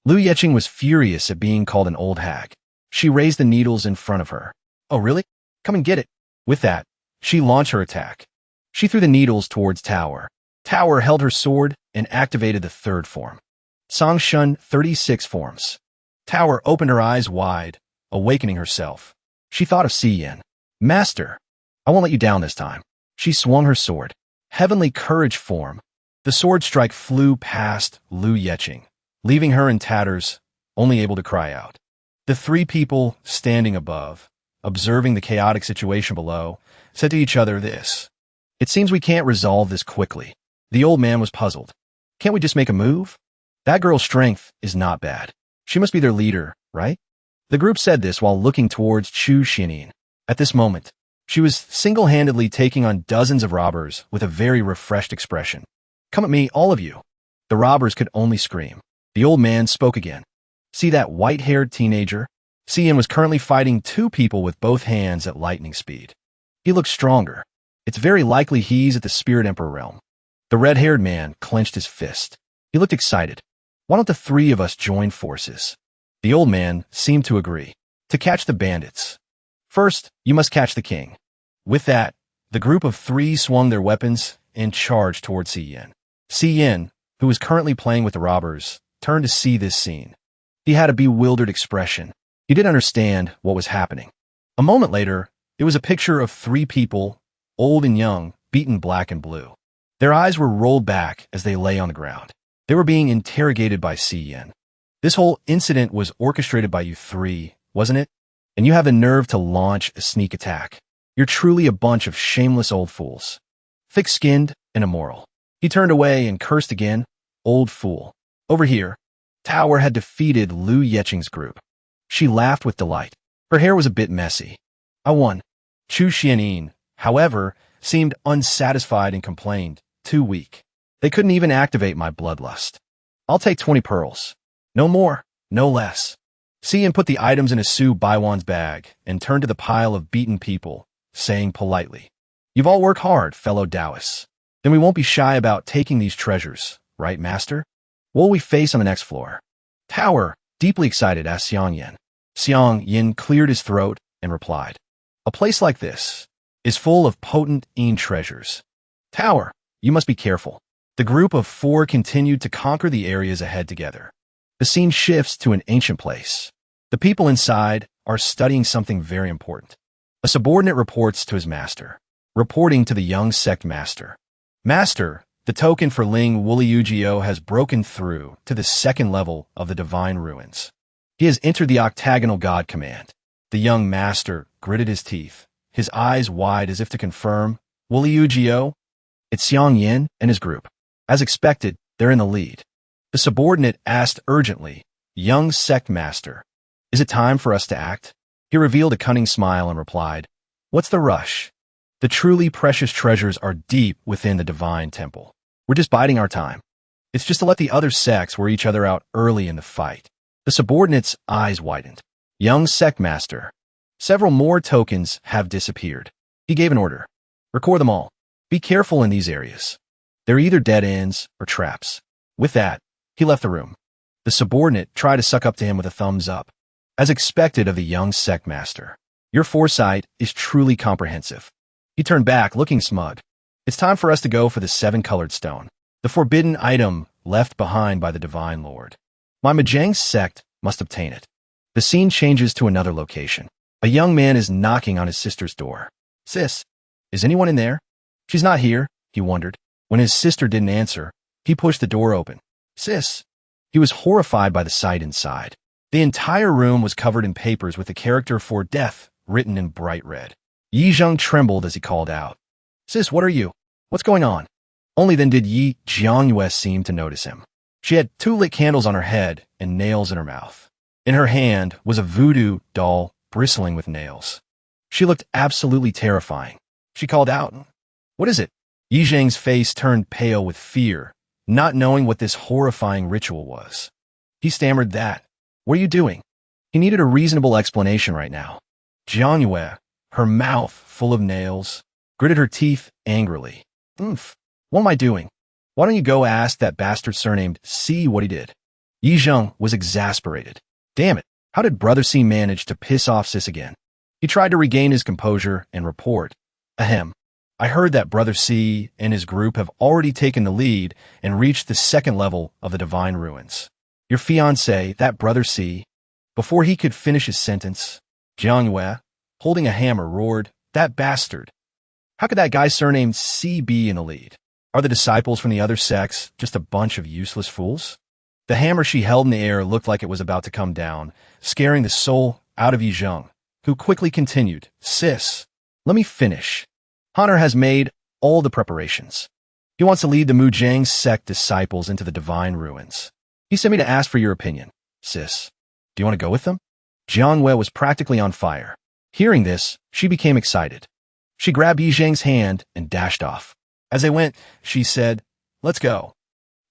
Lu Yeching was furious at being called an old hag. She raised the needles in front of her. Oh, really? Come and get it. With that, she launched her attack. She threw the needles towards Tower. Tower held her sword and activated the third form. Songshun 36 forms. Tower opened her eyes wide, awakening herself. She thought of Xian. Master, I won't let you down this time. She swung her sword. Heavenly Courage form. The sword strike flew past Lu Yeching, leaving her in tatters, only able to cry out. The three people standing above, observing the chaotic situation below, said to each other this. It seems we can't resolve this quickly. The old man was puzzled. Can't we just make a move? That girl's strength is not bad. She must be their leader, right? The group said this while looking towards Chu Xianin. At this moment, she was single-handedly taking on dozens of robbers with a very refreshed expression. Come at me, all of you. The robbers could only scream. The old man spoke again. See that white-haired teenager? Xian was currently fighting two people with both hands at lightning speed. He looked stronger. It's very likely he's at the Spirit Emperor realm. The red-haired man clenched his fist. He looked excited. Why don't the three of us join forces? The old man seemed to agree. To catch the bandits. First, you must catch the king. With that, the group of three swung their weapons and charged towards Xian. Xian, who was currently playing with the robbers, turned to see this scene. He had a bewildered expression. He didn't understand what was happening. A moment later, it was a picture of three people, old and young, beaten black and blue. Their eyes were rolled back as they lay on the ground. They were being interrogated by Xian. This whole incident was orchestrated by you three, wasn't it? And you have the nerve to launch a sneak attack. You're truly a bunch of shameless old fools. Thick-skinned and immoral. He turned away and cursed again. Old fool. Over here, Tower had defeated Lu Yeching's group. She laughed with delight. Her hair was a bit messy. I won. Chu Xianin, however, seemed unsatisfied and complained, too weak. They couldn't even activate my bloodlust. I'll take 20 pearls. No more, no less. Xian put the items in a Su Baiwan's bag and turned to the pile of beaten people, saying politely, You've all worked hard, fellow Taoists. Then we won't be shy about taking these treasures, right, master? What will we face on the next floor? Tower, deeply excited, asked Xiang Yin. Xiang Yin cleared his throat and replied, A place like this is full of potent treasures. Tower, you must be careful. The group of four continued to conquer the areas ahead together. The scene shifts to an ancient place. The people inside are studying something very important. A subordinate reports to his master, reporting to the young sect master. Master, the token for Ling Wuliugio has broken through to the second level of the divine ruins. He has entered the octagonal god command. The young master gritted his teeth, his eyes wide as if to confirm, Wuliugio? It's Xiang Yin and his group. As expected, they're in the lead. The subordinate asked urgently, "Young sect master, is it time for us to act?" He revealed a cunning smile and replied, "What's the rush? The truly precious treasures are deep within the divine temple. We're just biding our time. It's just to let the other sects wear each other out early in the fight." The subordinate's eyes widened. "Young sect master, several more tokens have disappeared." He gave an order. "Record them all. Be careful in these areas. They're either dead ends or traps." With that, he left the room. The subordinate tried to suck up to him with a thumbs up. As expected of the young sect master, "Your foresight is truly comprehensive." He turned back, looking smug. "It's time for us to go for the 7-colored stone, the forbidden item left behind by the Divine Lord. My Mahjong sect must obtain it." The scene changes to another location. A young man is knocking on his sister's door. "Sis, is anyone in there?" "She's not here," he wondered. When his sister didn't answer, he pushed the door open. "Sis." He was horrified by the sight inside. The entire room was covered in papers with the character for death written in bright red. Yi Zheng trembled as he called out, "Sis, what are you? What's going on?" Only then did Yi Jiangyue seem to notice him. She had 2 lit candles on her head and nails in her mouth. In her hand was a voodoo doll bristling with nails. She looked absolutely terrifying. She called out, "What is it?" Yi Zheng's face turned pale with fear, not knowing what this horrifying ritual was. He stammered that. "What are you doing?" He needed a reasonable explanation right now. Jiangyue, her mouth full of nails, gritted her teeth angrily. "Oomph, what am I doing? Why don't you go ask that bastard surnamed C what he did?" Yi Zheng was exasperated. Damn it, how did Brother C manage to piss off Sis again? He tried to regain his composure and report, "Ahem, I heard that Brother C and his group have already taken the lead and reached the 2nd level of the Divine Ruins. Your fiancé, that Brother C..." Before he could finish his sentence, Jiangyue, holding a hammer, roared, "That bastard! How could that guy surnamed C be in the lead? Are the disciples from the other sects just a bunch of useless fools?" The hammer she held in the air looked like it was about to come down, scaring the soul out of Yi Zheng, who quickly continued, "Sis, let me finish. Hunter has made all the preparations. He wants to lead the Mujang sect disciples into the Divine Ruins. He sent me to ask for your opinion. Sis, do you want to go with them?" Jiangyue was practically on fire. Hearing this, she became excited. She grabbed Yi Zheng's hand and dashed off. As they went, she said, "Let's go.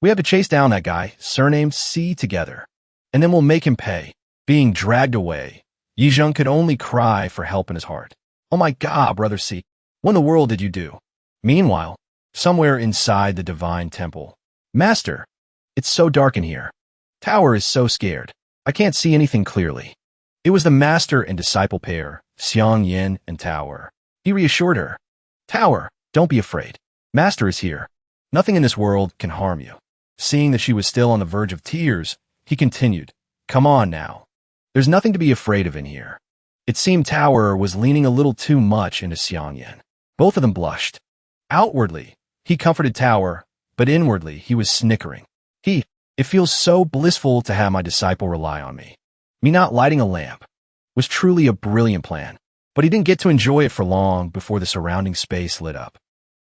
We have to chase down that guy, surnamed C, together, and then we'll make him pay." Being dragged away, Yi Zheng could only cry for help in his heart. "Oh my God, Brother C, what in the world did you do?" Meanwhile, somewhere inside the Divine Temple, "Master, it's so dark in here. Tower is so scared. I can't see anything clearly." It was the master and disciple pair, Xiang Yin and Tower. He reassured her, "Tower, don't be afraid. Master is here. Nothing in this world can harm you." Seeing that she was still on the verge of tears, he continued, "Come on now. There's nothing to be afraid of in here." It seemed Tower was leaning a little too much into Xiang Yin. Both of them blushed. Outwardly, he comforted Tower, but inwardly he was snickering. It feels so blissful to have my disciple rely on me. Me not lighting a lamp was truly a brilliant plan, but he didn't get to enjoy it for long before the surrounding space lit up.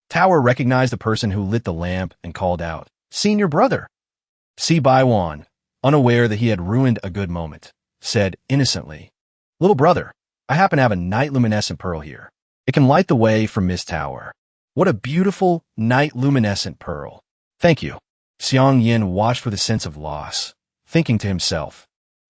Tower recognized the person who lit the lamp and called out, "Senior brother." Si Baiwan, unaware that he had ruined a good moment, said innocently, "Little brother, I happen to have a night luminescent pearl here. It can light the way for Miss Tower." "What a beautiful night luminescent pearl. Thank you." Xiang Yin watched with a sense of loss, thinking to himself,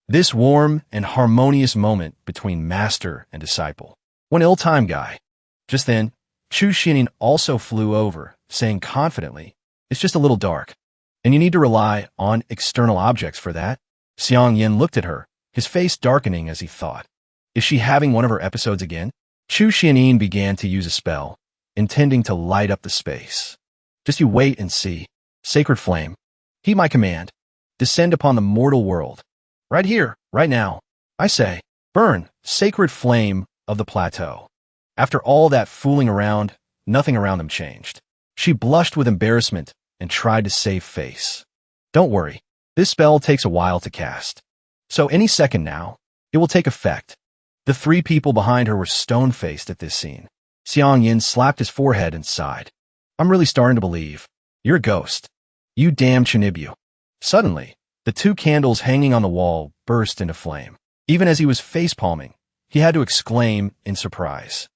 this warm and harmonious moment between master and disciple. One ill-timed guy. Just then, Chu Xining also flew over, saying confidently, "It's just a little dark, and you need to rely on external objects for that." Xiang Yin looked at her, his face darkening as he thought, is she having one of her episodes again? Chu Xining began to use a spell, intending to light up the space. "Just you wait and see. Sacred flame, heed my command. Descend upon the mortal world. Right here, right now. I say, burn, sacred flame of the plateau." After all that fooling around, nothing around them changed. She blushed with embarrassment and tried to save face. "Don't worry, this spell takes a while to cast. So any second now, it will take effect." The 3 people behind her were stone-faced at this scene. Xiang Yin slapped his forehead and sighed. I'm really starting to believe. You're a ghost. You damn Chinibu. Suddenly, the 2 candles hanging on the wall burst into flame. Even as he was face-palming, he had to exclaim in surprise.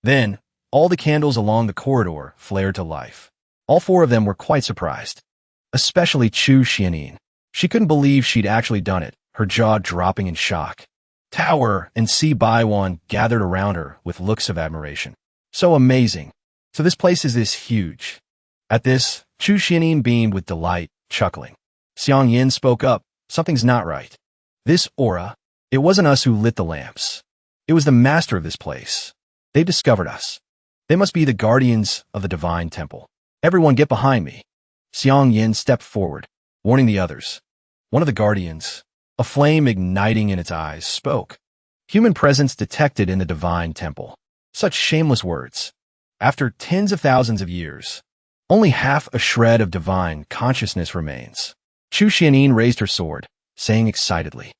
Then, all the candles along the corridor flared to life. All 4 of them were quite surprised. Especially Chu Xianin. She couldn't believe she'd actually done it, her jaw dropping in shock. Tower and Si Baiwan gathered around her with looks of admiration. So amazing. So this place is this huge. At this, Chu Xianin beamed with delight, chuckling. Xiang Yin spoke up. Something's not right. This aura, it wasn't us who lit the lamps. It was the master of this place. They discovered us. They must be the guardians of the divine temple. Everyone get behind me. Xiang Yin stepped forward, warning the others. One of the guardians, a flame igniting in its eyes, spoke. Human presence detected in the divine temple. Such shameless words. After tens of thousands of years, only half a shred of divine consciousness remains. Chu Xianin raised her sword, saying excitedly.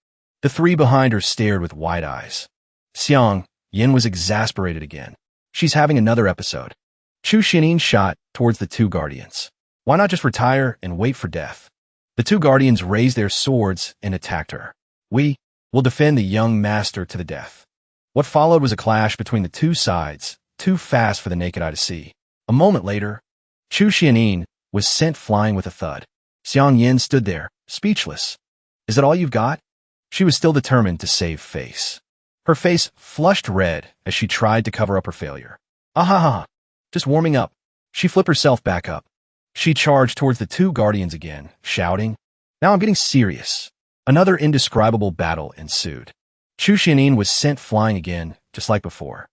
The 3 behind her stared with wide eyes. Xiang Yin was exasperated again. She's having another episode. Chu Xianin shot towards the 2 guardians. Why not just retire and wait for death? The 2 guardians raised their swords and attacked her. We will defend the young master to the death. What followed was a clash between the 2 sides, too fast for the naked eye to see. A moment later, Chu Xianin was sent flying with a thud. Xiang Yin stood there, speechless. Is that all you've got? She was still determined to save face. Her face flushed red as she tried to cover up her failure. Ahaha, just warming up. She flipped herself back up. She charged towards the 2 guardians again, shouting, Now I'm getting serious. Another indescribable battle ensued. Chu Xianin was sent flying again, just like before.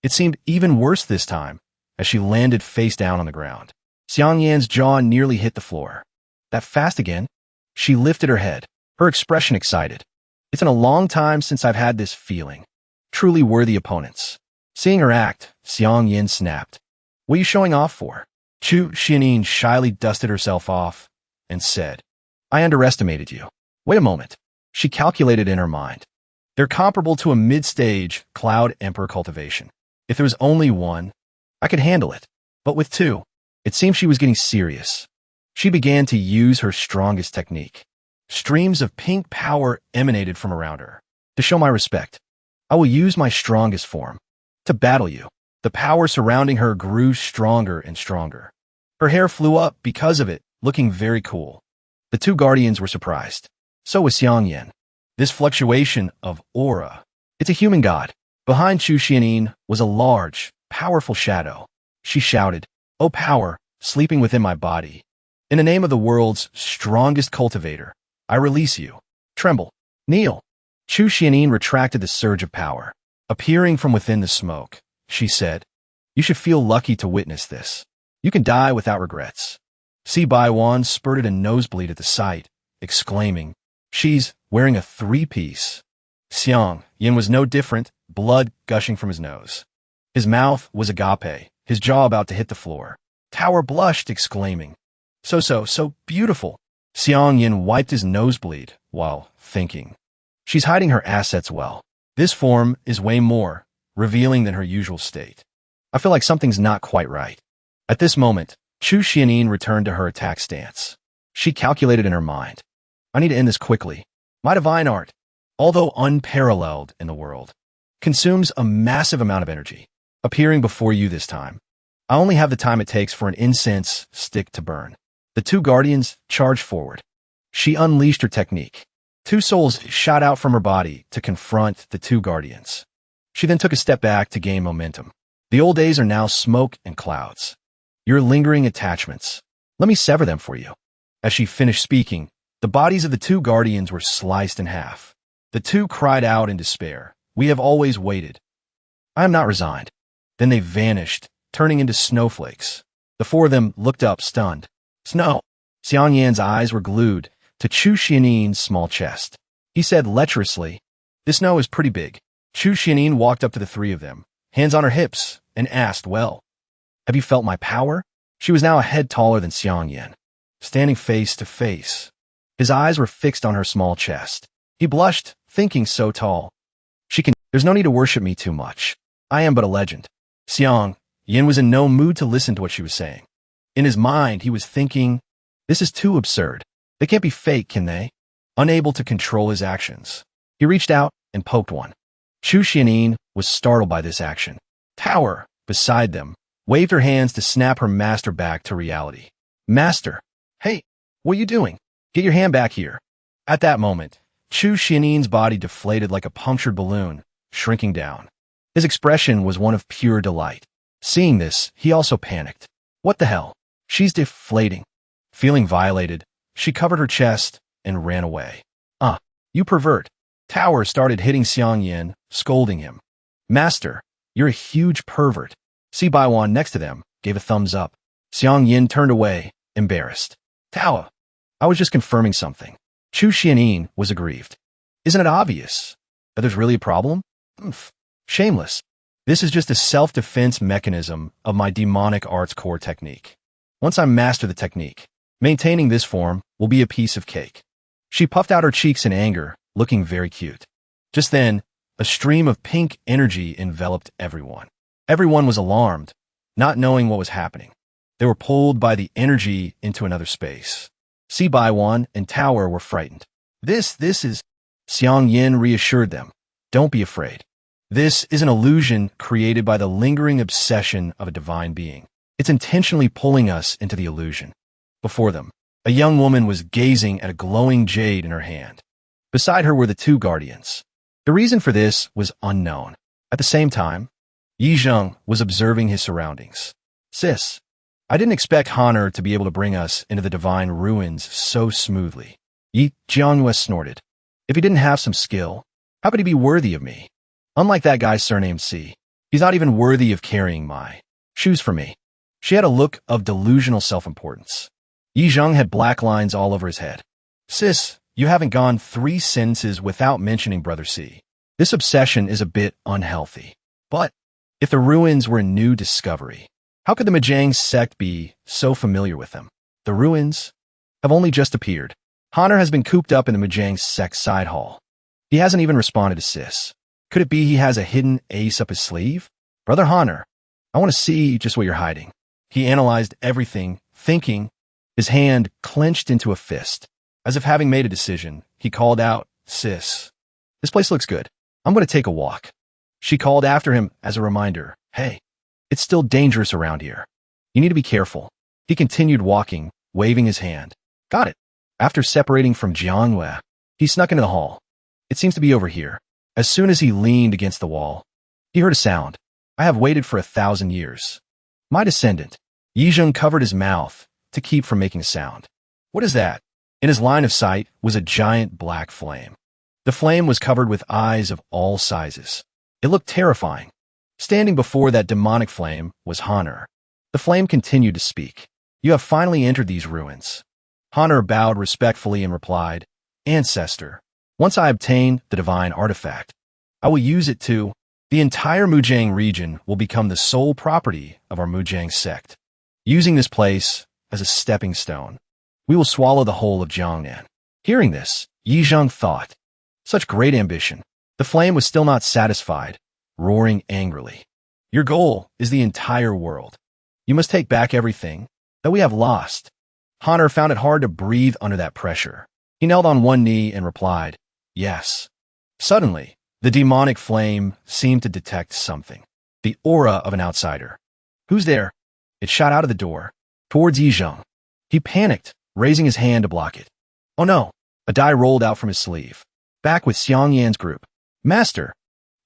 It seemed even worse this time, as she landed face down on the ground. Xiang Yan's jaw nearly hit the floor. That fast again? She lifted her head, her expression excited. It's been a long time since I've had this feeling. Truly worthy opponents. Seeing her act, Xiang Yin snapped. What are you showing off for? Chu Xianin shyly dusted herself off and said, I underestimated you. Wait a moment. She calculated in her mind. They're comparable to a mid-stage Cloud Emperor cultivation. If there was only one, I could handle it. But with 2, it seemed she was getting serious. She began to use her strongest technique. Streams of pink power emanated from around her. To show my respect, I will use my strongest form. To battle you. The power surrounding her grew stronger and stronger. Her hair flew up because of it, looking very cool. The 2 guardians were surprised. So was Xiang Yin. This fluctuation of aura. It's a human god. Behind Chu Xianin was a large, powerful shadow. She shouted, O power, sleeping within my body. In the name of the world's strongest cultivator, I release you. Tremble. Kneel. Chu Xianin retracted the surge of power. Appearing from within the smoke, she said, You should feel lucky to witness this. You can die without regrets. Si Baiwan spurted a nosebleed at the sight, exclaiming, She's wearing a 3-piece. Xiang Yin was no different, blood gushing from his nose. His mouth was agape, his jaw about to hit the floor. Tower blushed, exclaiming, So beautiful. Xiang Yin wiped his nosebleed while thinking. She's hiding her assets well. This form is way more revealing than her usual state. I feel like something's not quite right. At this moment, Chu Xianin returned to her attack stance. She calculated in her mind. I need to end this quickly. My divine art, although unparalleled in the world, consumes a massive amount of energy. Appearing before you this time, I only have the time it takes for an incense stick to burn. The 2 guardians charged forward. She unleashed her technique. 2 souls shot out from her body to confront the 2 guardians. She then took a step back to gain momentum. The old days are now smoke and clouds. Your lingering attachments. Let me sever them for you. As she finished speaking, the bodies of the 2 guardians were sliced in half. The 2 cried out in despair. We have always waited. I am not resigned. Then they vanished, turning into snowflakes. The 4 of them looked up, stunned. Snow. Xiang Yan's eyes were glued to Chu Xianin's small chest. He said lecherously, This snow is pretty big. Chu Xianin walked up to the 3 of them, hands on her hips, and asked, Well, have you felt my power? She was now a head taller than Xiang Yan, standing face to face. His eyes were fixed on her small chest. He blushed, thinking so tall. There's no need to worship me too much. I am but a legend. Xiang Yan was in no mood to listen to what she was saying. In his mind, he was thinking, this is too absurd. They can't be fake, can they? Unable to control his actions, he reached out and poked one. Chu Xianin was startled by this action. Tower, beside them, waved her hands to snap her master back to reality. Master, hey, what are you doing? Get your hand back here. At that moment, Chu Xianin's body deflated like a punctured balloon, shrinking down. His expression was one of pure delight. Seeing this, he also panicked. What the hell? She's deflating. Feeling violated, she covered her chest and ran away. You pervert. Tower started hitting Xiang Yin, scolding him. Master, you're a huge pervert. Si Baiwan next to them gave a thumbs up. Xiang Yin turned away, embarrassed. Tower, I was just confirming something. Chu Xianin was aggrieved. Isn't it obvious that there's really a problem? Shameless. This is just a self-defense mechanism of my demonic arts core technique. Once I master the technique, maintaining this form will be a piece of cake. She puffed out her cheeks in anger, looking very cute. Just then, a stream of pink energy enveloped everyone. Everyone was alarmed, not knowing what was happening. They were pulled by the energy into another space. Si Baiwan and Tower were frightened. This is... Xiang Yin reassured them. Don't be afraid. This is an illusion created by the lingering obsession of a divine being. It's intentionally pulling us into the illusion. Before them, a young woman was gazing at a glowing jade in her hand. Beside her were the two guardians. The reason for this was unknown. At the same time, Yi Zheng was observing his surroundings. Sis, I didn't expect Honor to be able to bring us into the divine ruins so smoothly. Yi Jiangyue snorted. If he didn't have some skill, how could he be worthy of me? Unlike that guy surnamed C, he's not even worthy of carrying my shoes for me. She had a look of delusional self-importance. Yi Zheng had black lines all over his head. Sis, you haven't gone 3 sentences without mentioning Brother C. This obsession is a bit unhealthy. But if the ruins were a new discovery, how could the Mojang sect be so familiar with them? The ruins have only just appeared. Honor has been cooped up in the Mojang sect side hall. He hasn't even responded to Sis. Could it be he has a hidden ace up his sleeve? Brother Honor, I want to see just what you're hiding. He analyzed everything, thinking, his hand clenched into a fist. As if having made a decision, he called out, Sis, this place looks good. I'm going to take a walk. She called after him as a reminder, hey, it's still dangerous around here. You need to be careful. He continued walking, waving his hand. Got it. After separating from Jiangyue, he snuck into the hall. It seems to be over here. As soon as he leaned against the wall, he heard a sound. I have waited for 1,000 years. My descendant. Yi Zheng covered his mouth to keep from making a sound. What is that? In his line of sight was a giant black flame. The flame was covered with eyes of all sizes. It looked terrifying. Standing before that demonic flame was Honor. The flame continued to speak. You have finally entered these ruins. Honor bowed respectfully and replied, Ancestor, once I obtain the divine artifact, I will use it to... The entire Mujang region will become the sole property of our Mujang sect. Using this place as a stepping stone, we will swallow the whole of Jiangnan. Hearing this, Yi Zheng thought, such great ambition. The flame was still not satisfied, roaring angrily. Your goal is the entire world. You must take back everything that we have lost. Honor found it hard to breathe under that pressure. He knelt on one knee and replied, yes. Suddenly, the demonic flame seemed to detect something. The aura of an outsider. Who's there? It shot out of the door, towards Yi Zheng. He panicked, raising his hand to block it. Oh no! A die rolled out from his sleeve. Back with Xiang Yan's group. Master,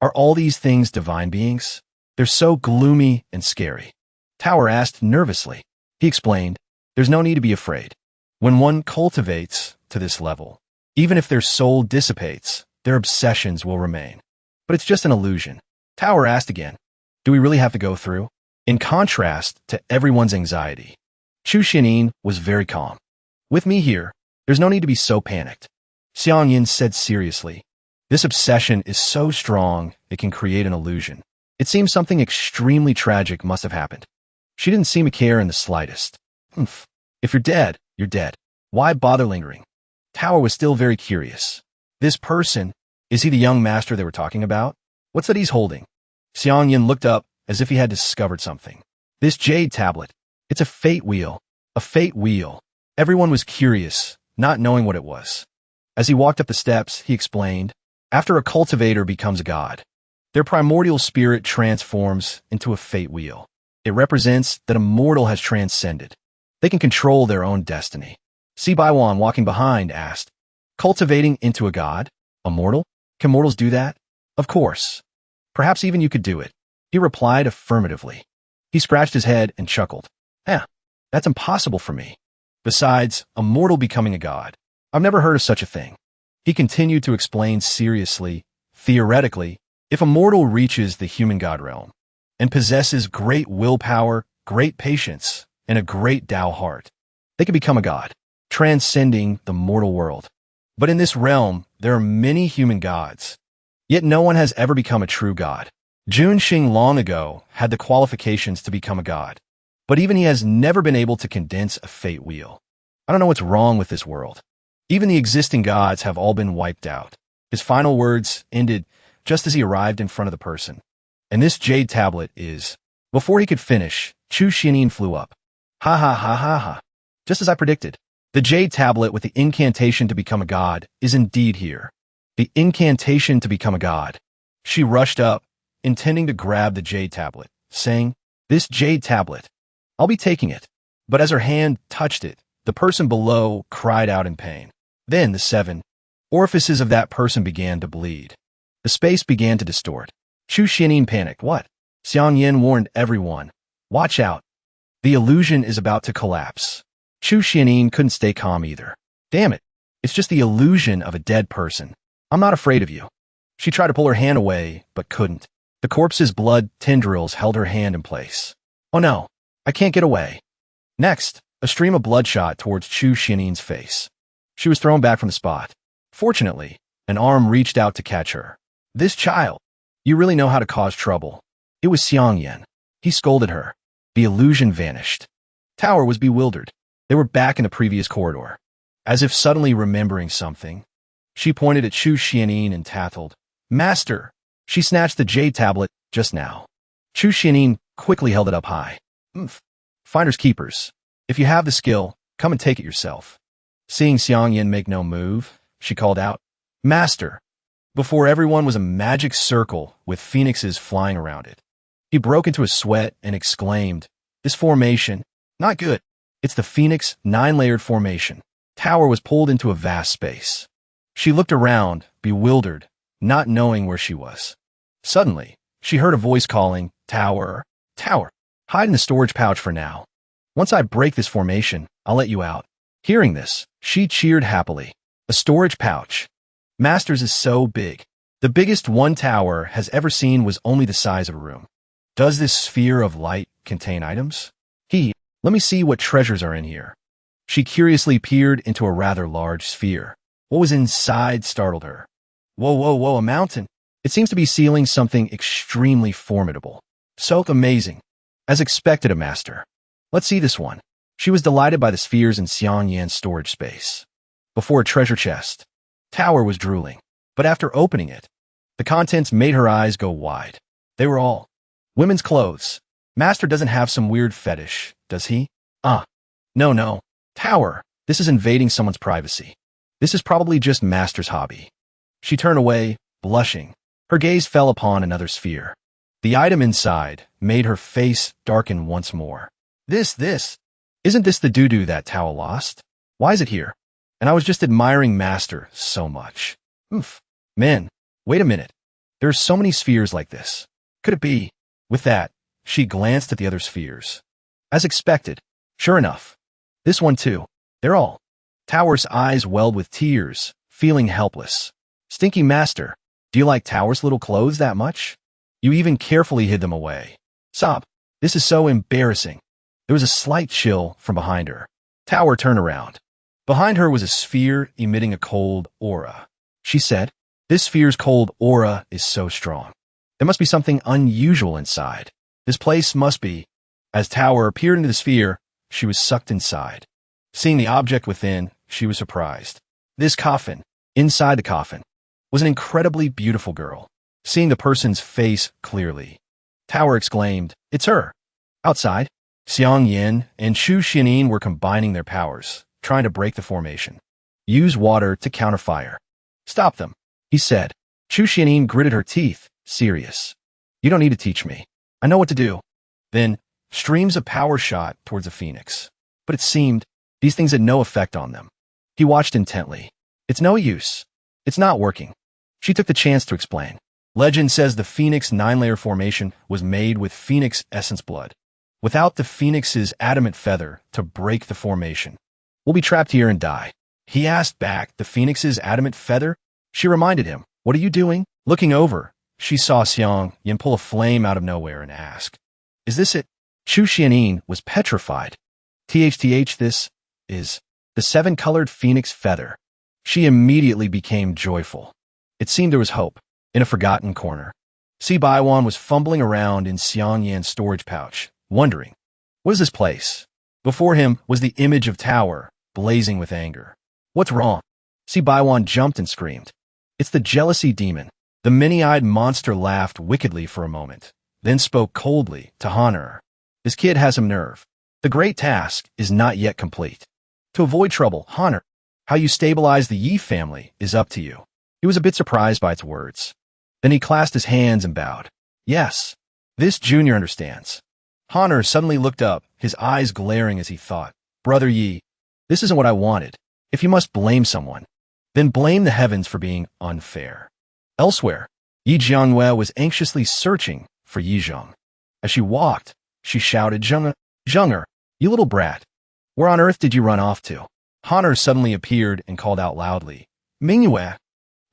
are all these things divine beings? They're so gloomy and scary. Tower asked nervously. He explained, there's no need to be afraid. When one cultivates to this level, even if their soul dissipates, their obsessions will remain. But it's just an illusion. Tower asked again, do we really have to go through? In contrast to everyone's anxiety, Chu Xianin was very calm. With me here, there's no need to be so panicked. Xiang Yin said seriously, this obsession is so strong it can create an illusion. It seems something extremely tragic must have happened. She didn't seem to care in the slightest. If you're dead, you're dead. Why bother lingering? Tower was still very curious. This person, is he the young master they were talking about? What's that he's holding? Xiang Yin looked up as if he had discovered something. This jade tablet. It's a fate wheel. A fate wheel. Everyone was curious, not knowing what it was. As he walked up the steps, he explained, after a cultivator becomes a god, their primordial spirit transforms into a fate wheel. It represents that a mortal has transcended. They can control their own destiny. Si Baiwan, walking behind, asked, cultivating into a god? A mortal? Can mortals do that? Of course. Perhaps even you could do it. He replied affirmatively. He scratched his head and chuckled. That's impossible for me. Besides, a mortal becoming a god. I've never heard of such a thing. He continued to explain seriously, theoretically, if a mortal reaches the human god realm and possesses great willpower, great patience, and a great Tao heart, they can become a god, transcending the mortal world. But in this realm, there are many human gods. Yet no one has ever become a true god. Jun Xing long ago had the qualifications to become a god, but even he has never been able to condense a fate wheel. I don't know what's wrong with this world. Even the existing gods have all been wiped out. His final words ended just as he arrived in front of the person. And this jade tablet is... Before he could finish, Chu Xianyin flew up. Ha ha ha ha ha. Just as I predicted. The jade tablet with the incantation to become a god is indeed here. The incantation to become a god. She rushed up, intending to grab the jade tablet, saying, this jade tablet. I'll be taking it. But as her hand touched it, the person below cried out in pain. Then the 7 orifices of that person began to bleed. The space began to distort. Chu Xianyin panicked. What? Xiang Yin warned everyone. Watch out. The illusion is about to collapse. Chu Xianyin couldn't stay calm either. Damn it. It's just the illusion of a dead person. I'm not afraid of you. She tried to pull her hand away, but couldn't. The corpse's blood tendrils held her hand in place. Oh no, I can't get away. Next, a stream of blood shot towards Chu Xianyin's face. She was thrown back from the spot. Fortunately, an arm reached out to catch her. This child, you really know how to cause trouble. It was Xiang Yan. He scolded her. The illusion vanished. Tower was bewildered. They were back in the previous corridor. As if suddenly remembering something, she pointed at Chu Xianyin and tattled. Master! She snatched the jade tablet just now. Chu Xianyin quickly held it up high. Finders keepers. If you have the skill, come and take it yourself. Seeing Xiang Yan make no move, she called out, Master! Before everyone was a magic circle with phoenixes flying around it. He broke into a sweat and exclaimed, this formation, not good. It's the Phoenix 9-layered formation. Tower was pulled into a vast space. She looked around, bewildered, not knowing where she was. Suddenly, she heard a voice calling, Tower, Tower, hide in the storage pouch for now. Once I break this formation, I'll let you out. Hearing this, she cheered happily. A storage pouch. Master's is so big. The biggest one Tower has ever seen was only the size of a room. Does this sphere of light contain items? Let me see what treasures are in here. She curiously peered into a rather large sphere. What was inside startled her. Whoa, a mountain. It seems to be sealing something extremely formidable. So amazing. As expected, a master. Let's see this one. She was delighted by the spheres in Xiang Yan's storage space. Before a treasure chest, Tower was drooling. But after opening it, the contents made her eyes go wide. They were all women's clothes. Master doesn't have some weird fetish, does he? No. Tower, this is invading someone's privacy. This is probably just Master's hobby. She turned away, blushing. Her gaze fell upon another sphere. The item inside made her face darken once more. Isn't this the doo-doo that Tower lost? Why is it here? And I was just admiring Master so much. Man, wait a minute. There are so many spheres like this. Could it be? With that, she glanced at the other spheres. As expected, sure enough. This one too. They're all. Tower's eyes welled with tears, feeling helpless. Stinky Master, do you like Tower's little clothes that much? You even carefully hid them away. Sob, this is so embarrassing. There was a slight chill from behind her. Tower turned around. Behind her was a sphere emitting a cold aura. She said, this sphere's cold aura is so strong. There must be something unusual inside. This place must be. As Tower peered into the sphere, she was sucked inside. Seeing the object within, she was surprised. This coffin, inside the coffin, was an incredibly beautiful girl. Seeing the person's face clearly, Tower exclaimed, it's her. Outside, Xiang Yin and Chu Xianyin were combining their powers, trying to break the formation. Use water to counter fire. Stop them, he said. Chu Xianyin gritted her teeth, serious. You don't need to teach me. I know what to do. Then, streams of power shot towards the phoenix. But it seemed these things had no effect on them. He watched intently. It's no use. It's not working. She took the chance to explain. Legend says the phoenix 9-layer formation was made with phoenix essence blood. Without the phoenix's adamant feather to break the formation, we'll be trapped here and die. He asked back, the phoenix's adamant feather? She reminded him, what are you doing? Looking over, she saw Xiang Yin pull a flame out of nowhere and ask, is this it? Chu Xianyin was petrified. This is the 7-colored phoenix feather. She immediately became joyful. It seemed there was hope. In a forgotten corner, Si Baiwan was fumbling around in Xiang Yin's storage pouch, wondering, what is this place? Before him was the image of Tower, blazing with anger. What's wrong? Si Baiwan jumped and screamed. It's the jealousy demon. The many-eyed monster laughed wickedly for a moment, then spoke coldly to Honor. This kid has some nerve. The great task is not yet complete. To avoid trouble, Honor, how you stabilize the Yi family is up to you. He was a bit surprised by its words. Then he clasped his hands and bowed. Yes, this junior understands. Honor suddenly looked up, his eyes glaring as he thought, Brother Yi, this isn't what I wanted. If you must blame someone, then blame the heavens for being unfair. Elsewhere, Yi Jianhua was anxiously searching for Yi Zheng. As she walked, she shouted, Zhenger, you little brat. Where on earth did you run off to? Honor suddenly appeared and called out loudly, Mingyue.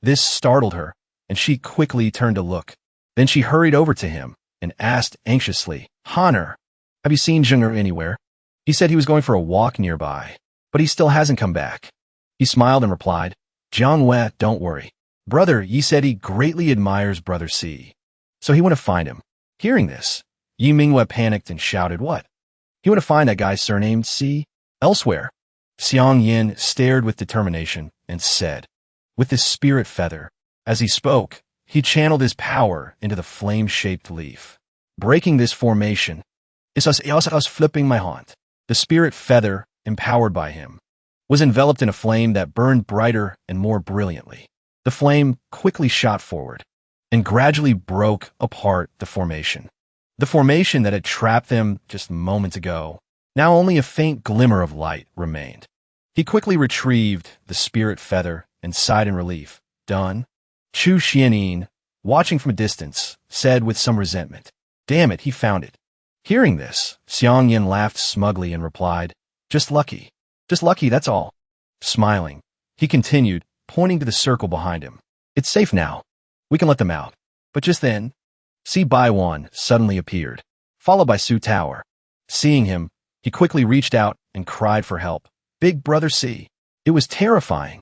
This startled her, and she quickly turned to look. Then she hurried over to him and asked anxiously, Honor, have you seen Zhenger anywhere? He said he was going for a walk nearby, but he still hasn't come back. He smiled and replied, Jianhua, don't worry. Brother Yi said he greatly admires Brother Si, so he went to find him. Hearing this, Yi Minghua panicked and shouted, what? He went to find that guy surnamed Si? Elsewhere, Xiang Yin stared with determination and said, with this spirit feather. As he spoke, he channeled his power into the flame-shaped leaf. Breaking this formation is us flipping my haunt. The spirit feather, empowered by him, was enveloped in a flame that burned brighter and more brilliantly. The flame quickly shot forward and gradually broke apart the formation. The formation that had trapped them just moments ago. Now only a faint glimmer of light remained. He quickly retrieved the spirit feather and sighed in relief. Done. Chu Xianyin, watching from a distance, said with some resentment, damn it, he found it. Hearing this, Xiang Yin laughed smugly and replied, just lucky, that's all. Smiling, he continued, pointing to the circle behind him. It's safe now. We can let them out. But just then, Si Baiwan suddenly appeared, followed by Su Tower. Seeing him, he quickly reached out and cried for help. Big Brother Si. It was terrifying.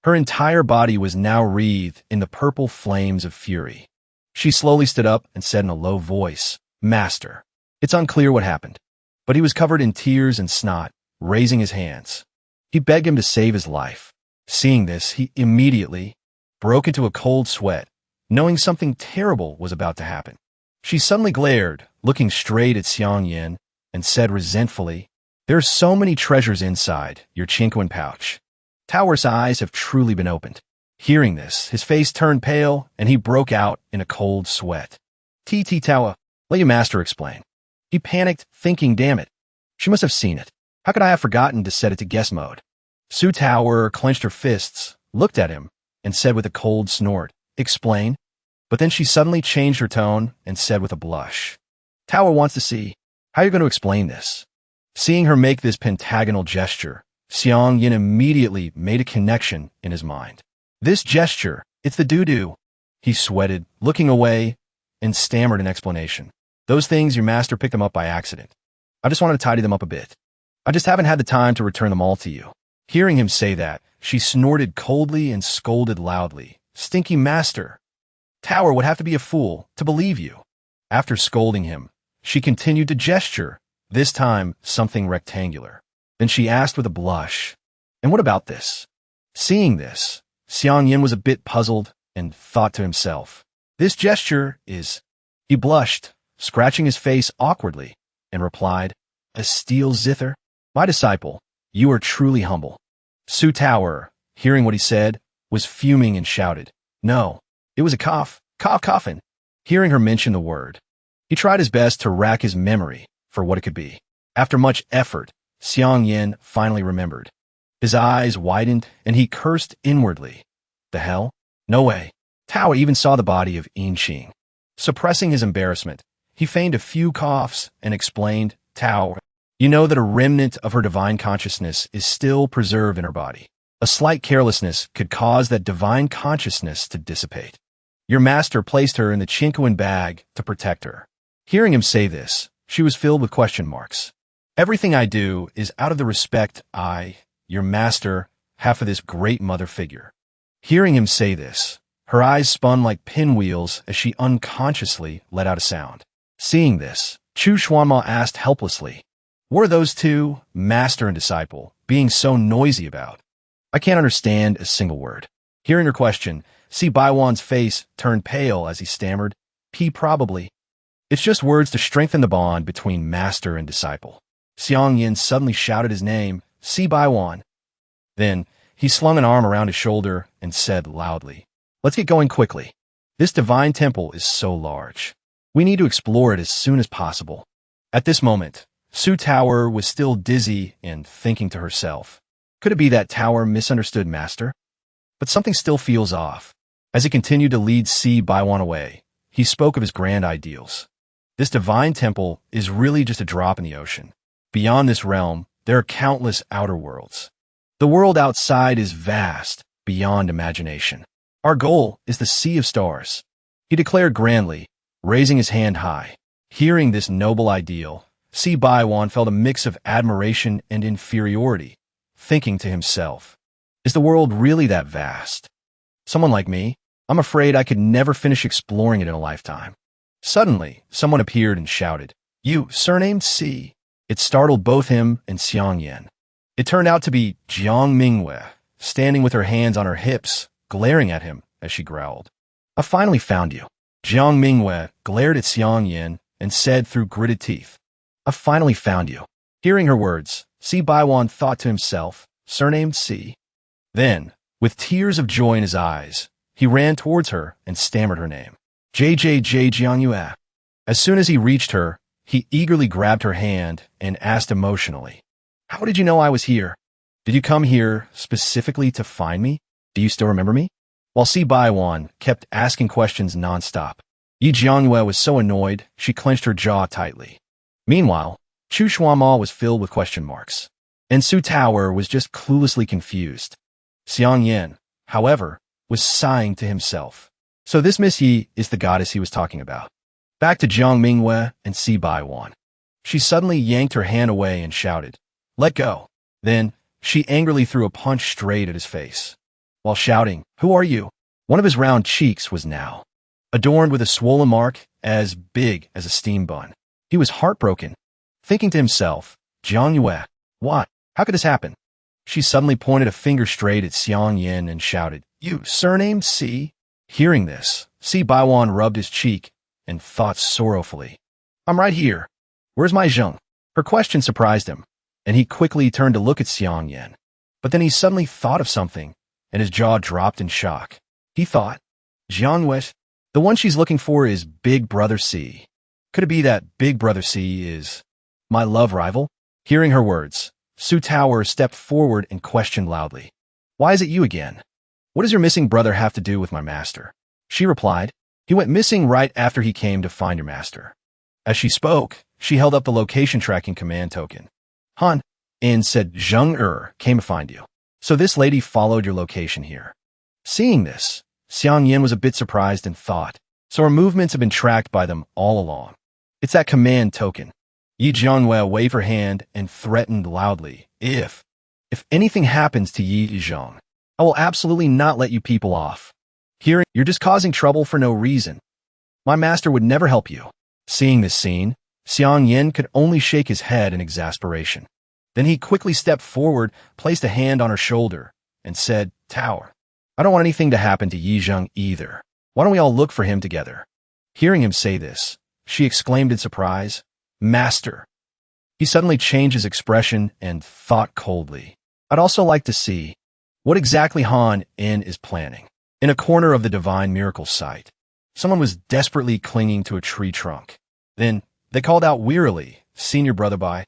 Her entire body was now wreathed in the purple flames of fury. She slowly stood up and said in a low voice, Master. It's unclear what happened, but he was covered in tears and snot, raising his hands. He begged him to save his life. Seeing this, he immediately broke into a cold sweat, knowing something terrible was about to happen. She suddenly glared, looking straight at Xiang Yin, and said resentfully, there are so many treasures inside your Chinquan pouch. Tower's eyes have truly been opened. Hearing this, his face turned pale, and he broke out in a cold sweat. Tower, let your master explain. He panicked, thinking, damn it, she must have seen it. How could I have forgotten to set it to guess mode? Su Tower clenched her fists, looked at him, and said with a cold snort, explain. But then she suddenly changed her tone and said with a blush, Tower wants to see how you're going to explain this. Seeing her make this pentagonal gesture, Xiang Yin immediately made a connection in his mind. This gesture, it's the doo-doo. He sweated, looking away, and stammered an explanation. Those things, your master picked them up by accident. I just wanted to tidy them up a bit. I just haven't had the time to return them all to you. Hearing him say that, she snorted coldly and scolded loudly. Stinky master. Tower would have to be a fool to believe you. After scolding him, she continued to gesture, this time something rectangular. Then she asked with a blush, and what about this? Seeing this, Xiang Yin was a bit puzzled and thought to himself, this gesture is... He blushed, scratching his face awkwardly, and replied, a steel zither? My disciple, you are truly humble. Su Tower, hearing what he said, was fuming and shouted, "No, it was a coffin." Hearing her mention the word, he tried his best to rack his memory for what it could be. After much effort, Xiang Yin finally remembered. His eyes widened, and he cursed inwardly. The hell? No way. Tao even saw the body of Yin Qing. Suppressing his embarrassment, he feigned a few coughs and explained, "Tao, you know that a remnant of her divine consciousness is still preserved in her body. A slight carelessness could cause that divine consciousness to dissipate. Your master placed her in the Chinquan bag to protect her." Hearing him say this, she was filled with question marks. "Everything I do is out of the respect I, your master, have for this great mother figure." Hearing him say this, her eyes spun like pinwheels as she unconsciously let out a sound. Seeing this, Chu Xuanma asked helplessly, "What are those two, master and disciple, being so noisy about? I can't understand a single word." Hearing her question, Si Baiwan's face turned pale as he stammered, Probably. It's just words to strengthen the bond between master and disciple." Xiang Yin suddenly shouted his name, Si Baiwan. Then, he slung an arm around his shoulder and said loudly, "Let's get going quickly. This divine temple is so large. We need to explore it as soon as possible." At this moment, Su Tower was still dizzy and thinking to herself, could it be that Tower misunderstood master? But something still feels off. As he continued to lead Si Baiwan away, he spoke of his grand ideals. This divine temple is really just a drop in the ocean. Beyond this realm, there are countless outer worlds. The world outside is vast, beyond imagination. Our goal is the sea of stars, he declared grandly, raising his hand high. Hearing this noble ideal, Si Baiwan felt a mix of admiration and inferiority, thinking to himself, is the world really that vast? Someone like me, I'm afraid I could never finish exploring it in a lifetime. Suddenly, someone appeared and shouted, "You, surnamed Si." It startled both him and Xiang Yan. It turned out to be Jiang Mingwei, standing with her hands on her hips, glaring at him as she growled, "I finally found you." Jiang Mingwei glared at Xiang Yan and said through gritted teeth, "I finally found you." Hearing her words, Si Baiwan thought to himself, surnamed Si. Then, with tears of joy in his eyes, he ran towards her and stammered her name. JJJ Jiangyue. As soon as he reached her, he eagerly grabbed her hand and asked emotionally, "How did you know I was here? Did you come here specifically to find me? Do you still remember me?" While Si Baiwan kept asking questions nonstop, Yi Jiangyue was so annoyed she clenched her jaw tightly. Meanwhile, Chu Xuanma was filled with question marks, and Su Tower was just cluelessly confused. Xiang Yin, however, was sighing to himself. So this Miss Yi is the goddess he was talking about. Back to Jiang Mingwei and Si Baiwan. She suddenly yanked her hand away and shouted, "Let go." Then, she angrily threw a punch straight at his face. While shouting, "Who are you?" one of his round cheeks was now adorned with a swollen mark as big as a steam bun. He was heartbroken, thinking to himself, "Jiang Yue, what? How could this happen?" She suddenly pointed a finger straight at Xiang Yin and shouted, "You, surnamed Si?" Hearing this, Si Baiwan rubbed his cheek and thought sorrowfully, "I'm right here. Where's my Zheng?" Her question surprised him, and he quickly turned to look at Xiang Yin. But then he suddenly thought of something, and his jaw dropped in shock. He thought, Jiang Yue, the one she's looking for is Big Brother Si. Could it be that Big Brother Si is my love rival? Hearing her words, Su Tower stepped forward and questioned loudly, "Why is it you again? What does your missing brother have to do with my master?" She replied, "He went missing right after he came to find your master." As she spoke, she held up the location tracking command token. "Han," and said, "Zheng came to find you. So this lady followed your location here." Seeing this, Xiang Yin was a bit surprised and thought, so her movements have been tracked by them all along. It's that command token. Yi Jiangyue waved her hand and threatened loudly, If anything happens to Yi Zhang, I will absolutely not let you people off. Hearing you're just causing trouble for no reason. My master would never help you." Seeing this scene, Xiang Yin could only shake his head in exasperation. Then he quickly stepped forward, placed a hand on her shoulder, and said, "Tower, I don't want anything to happen to Yi Zhang either. Why don't we all look for him together?" Hearing him say this, she exclaimed in surprise, "Master, He suddenly changed his expression and thought coldly. I'd also like to see what exactly Han In is planning. In a corner of the divine miracle site, someone was desperately clinging to a tree trunk. Then they called out wearily, "Senior brother Bai,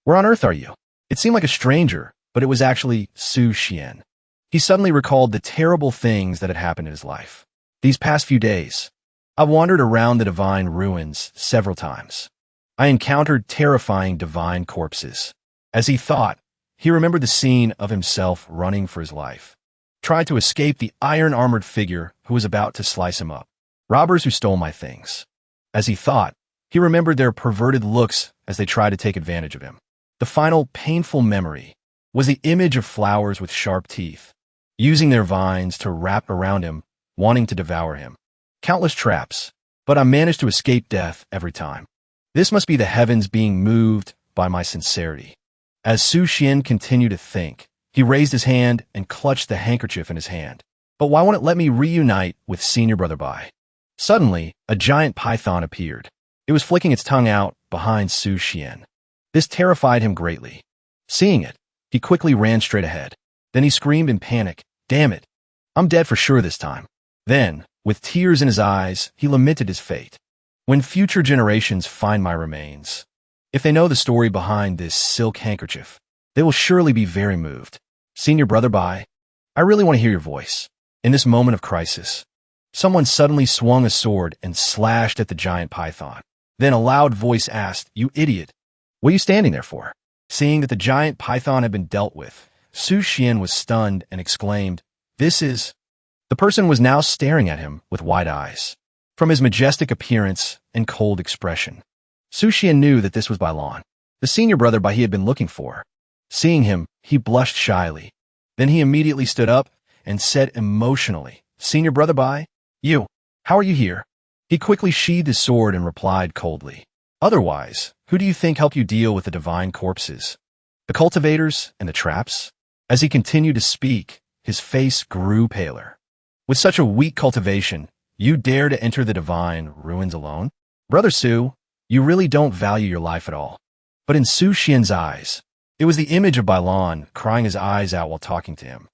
where on earth are you?" It seemed like a stranger, but it was actually Su Xian. He suddenly recalled the terrible things that had happened in his life. These past few days, I've wandered around the divine ruins several times. I encountered terrifying divine corpses. As he thought, he remembered the scene of himself running for his life, trying to escape the iron-armored figure who was about to slice him up. Robbers who stole my things. As he thought, he remembered their perverted looks as they tried to take advantage of him. The final painful memory was the image of flowers with sharp teeth, using their vines to wrap around him, wanting to devour him. Countless traps, but I managed to escape death every time. This must be the heavens being moved by my sincerity. As Su Xian continued to think, he raised his hand and clutched the handkerchief in his hand. But why won't it let me reunite with Senior Brother Bai? Suddenly, a giant python appeared. It was flicking its tongue out behind Su Xian. This terrified him greatly. Seeing it, he quickly ran straight ahead. Then he screamed in panic, "Damn it! I'm dead for sure this time." Then, with tears in his eyes, he lamented his fate. When future generations find my remains, if they know the story behind this silk handkerchief, they will surely be very moved. Senior Brother Bai, I really want to hear your voice. In this moment of crisis, someone suddenly swung a sword and slashed at the giant python. Then a loud voice asked, "You idiot, what are you standing there for?" Seeing that the giant python had been dealt with, Su Xian was stunned and exclaimed, "This is..." The person was now staring at him with wide eyes. From his majestic appearance and cold expression, Su Xian knew that this was Bai Lan, the senior brother Bai he had been looking for. Seeing him, he blushed shyly. Then he immediately stood up and said emotionally, "Senior Brother Bai, how are you here?" He quickly sheathed his sword and replied coldly, "Otherwise, who do you think helped you deal with the divine corpses? The cultivators and the traps?" As he continued to speak, his face grew paler. "With such a weak cultivation, you dare to enter the divine ruins alone? Brother Su, you really don't value your life at all." But in Su Xian's eyes, it was the image of Bai Lan crying his eyes out while talking to him.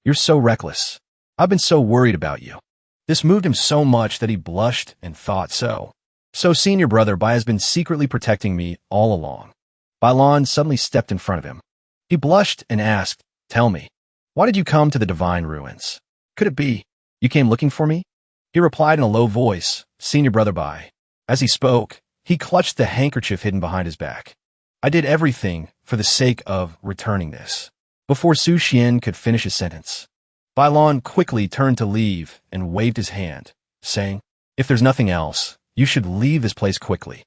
"You're so reckless. I've been so worried about you." This moved him so much that he blushed and thought, So Senior Brother Bai has been secretly protecting me all along." Bai Lan suddenly stepped in front of him. He blushed and asked, "Tell me, why did you come to the divine ruins? Could it be you came looking for me?" He replied in a low voice, "Senior Brother Bai." As he spoke, he clutched the handkerchief hidden behind his back. "I did everything for the sake of returning this." Before Su Xian could finish his sentence, Bai Lan quickly turned to leave and waved his hand, saying, "If there's nothing else, you should leave this place quickly.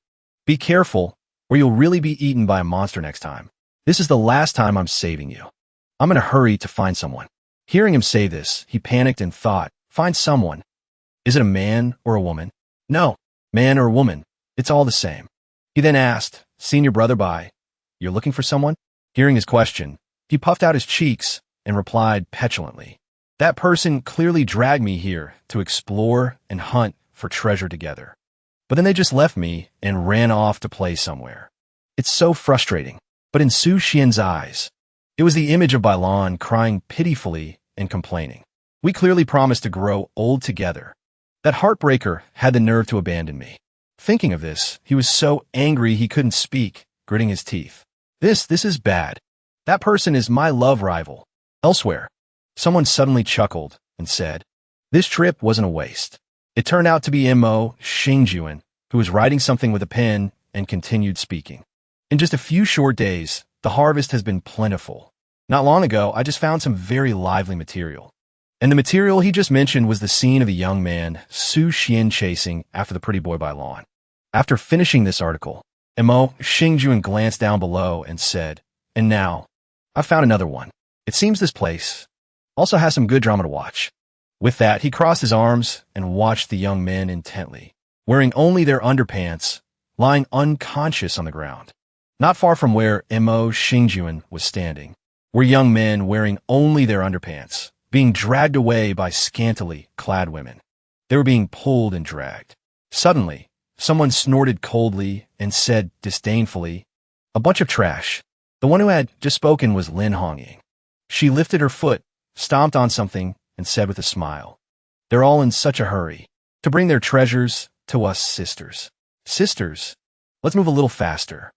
Be careful, or you'll really be eaten by a monster next time. This is the last time I'm saving you. I'm in a hurry to find someone." Hearing him say this, he panicked and thought, "Find someone? Is it a man or a woman?" "No, man or woman, it's all the same." He then asked, "Senior Brother Bai, you're looking for someone?" Hearing his question, he puffed out his cheeks and replied petulantly, "That person clearly dragged me here to explore and hunt for treasure together. But then they just left me and ran off to play somewhere. It's so frustrating." But in Su Xian's eyes, it was the image of Bai Lan crying pitifully and complaining. "We clearly promised to grow old together. That heartbreaker had the nerve to abandon me." Thinking of this, he was so angry he couldn't speak, gritting his teeth. This is bad. That person is my love rival." Elsewhere, someone suddenly chuckled and said, "This trip wasn't a waste." It turned out to be Mo Xingjuan, who was writing something with a pen and continued speaking. "In just a few short days, the harvest has been plentiful. Not long ago, I just found some very lively material. And the material he just mentioned was the scene of the young man Su Xian chasing after the pretty boy Bai Lan." After finishing this article, Mo Xingjuan glanced down below and said, "And now, I've found another one. It seems this place also has some good drama to watch." With that, he crossed his arms and watched the young men intently, wearing only their underpants, lying unconscious on the ground. Not far from where Mo Xingjuan was standing were young men wearing only their underpants, being dragged away by scantily clad women. They were being pulled and dragged. Suddenly, someone snorted coldly and said disdainfully, A bunch of trash. The one who had just spoken was Lin Hongying. She lifted her foot, stomped on something, and said with a smile, "They're all in such a hurry to bring their treasures to us sisters. Sisters, let's move a little faster."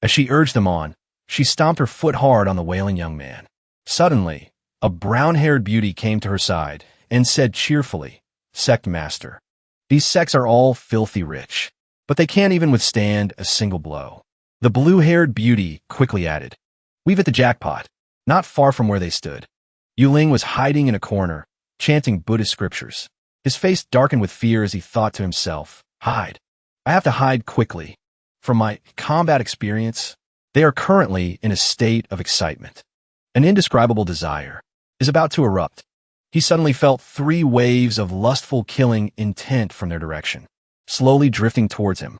As she urged them on, she stomped her foot hard on the wailing young man. Suddenly, a brown-haired beauty came to her side and said cheerfully, "Sect Master, these sects are all filthy rich, but they can't even withstand a single blow." The blue-haired beauty quickly added, "We've hit the jackpot." Not far from where they stood, Yuling was hiding in a corner, chanting Buddhist scriptures. His face darkened with fear as he thought to himself, "Hide. I have to hide quickly. From my combat experience, they are currently in a state of excitement. An indescribable desire is about to erupt." He suddenly felt 3 waves of lustful killing intent from their direction, slowly drifting towards him.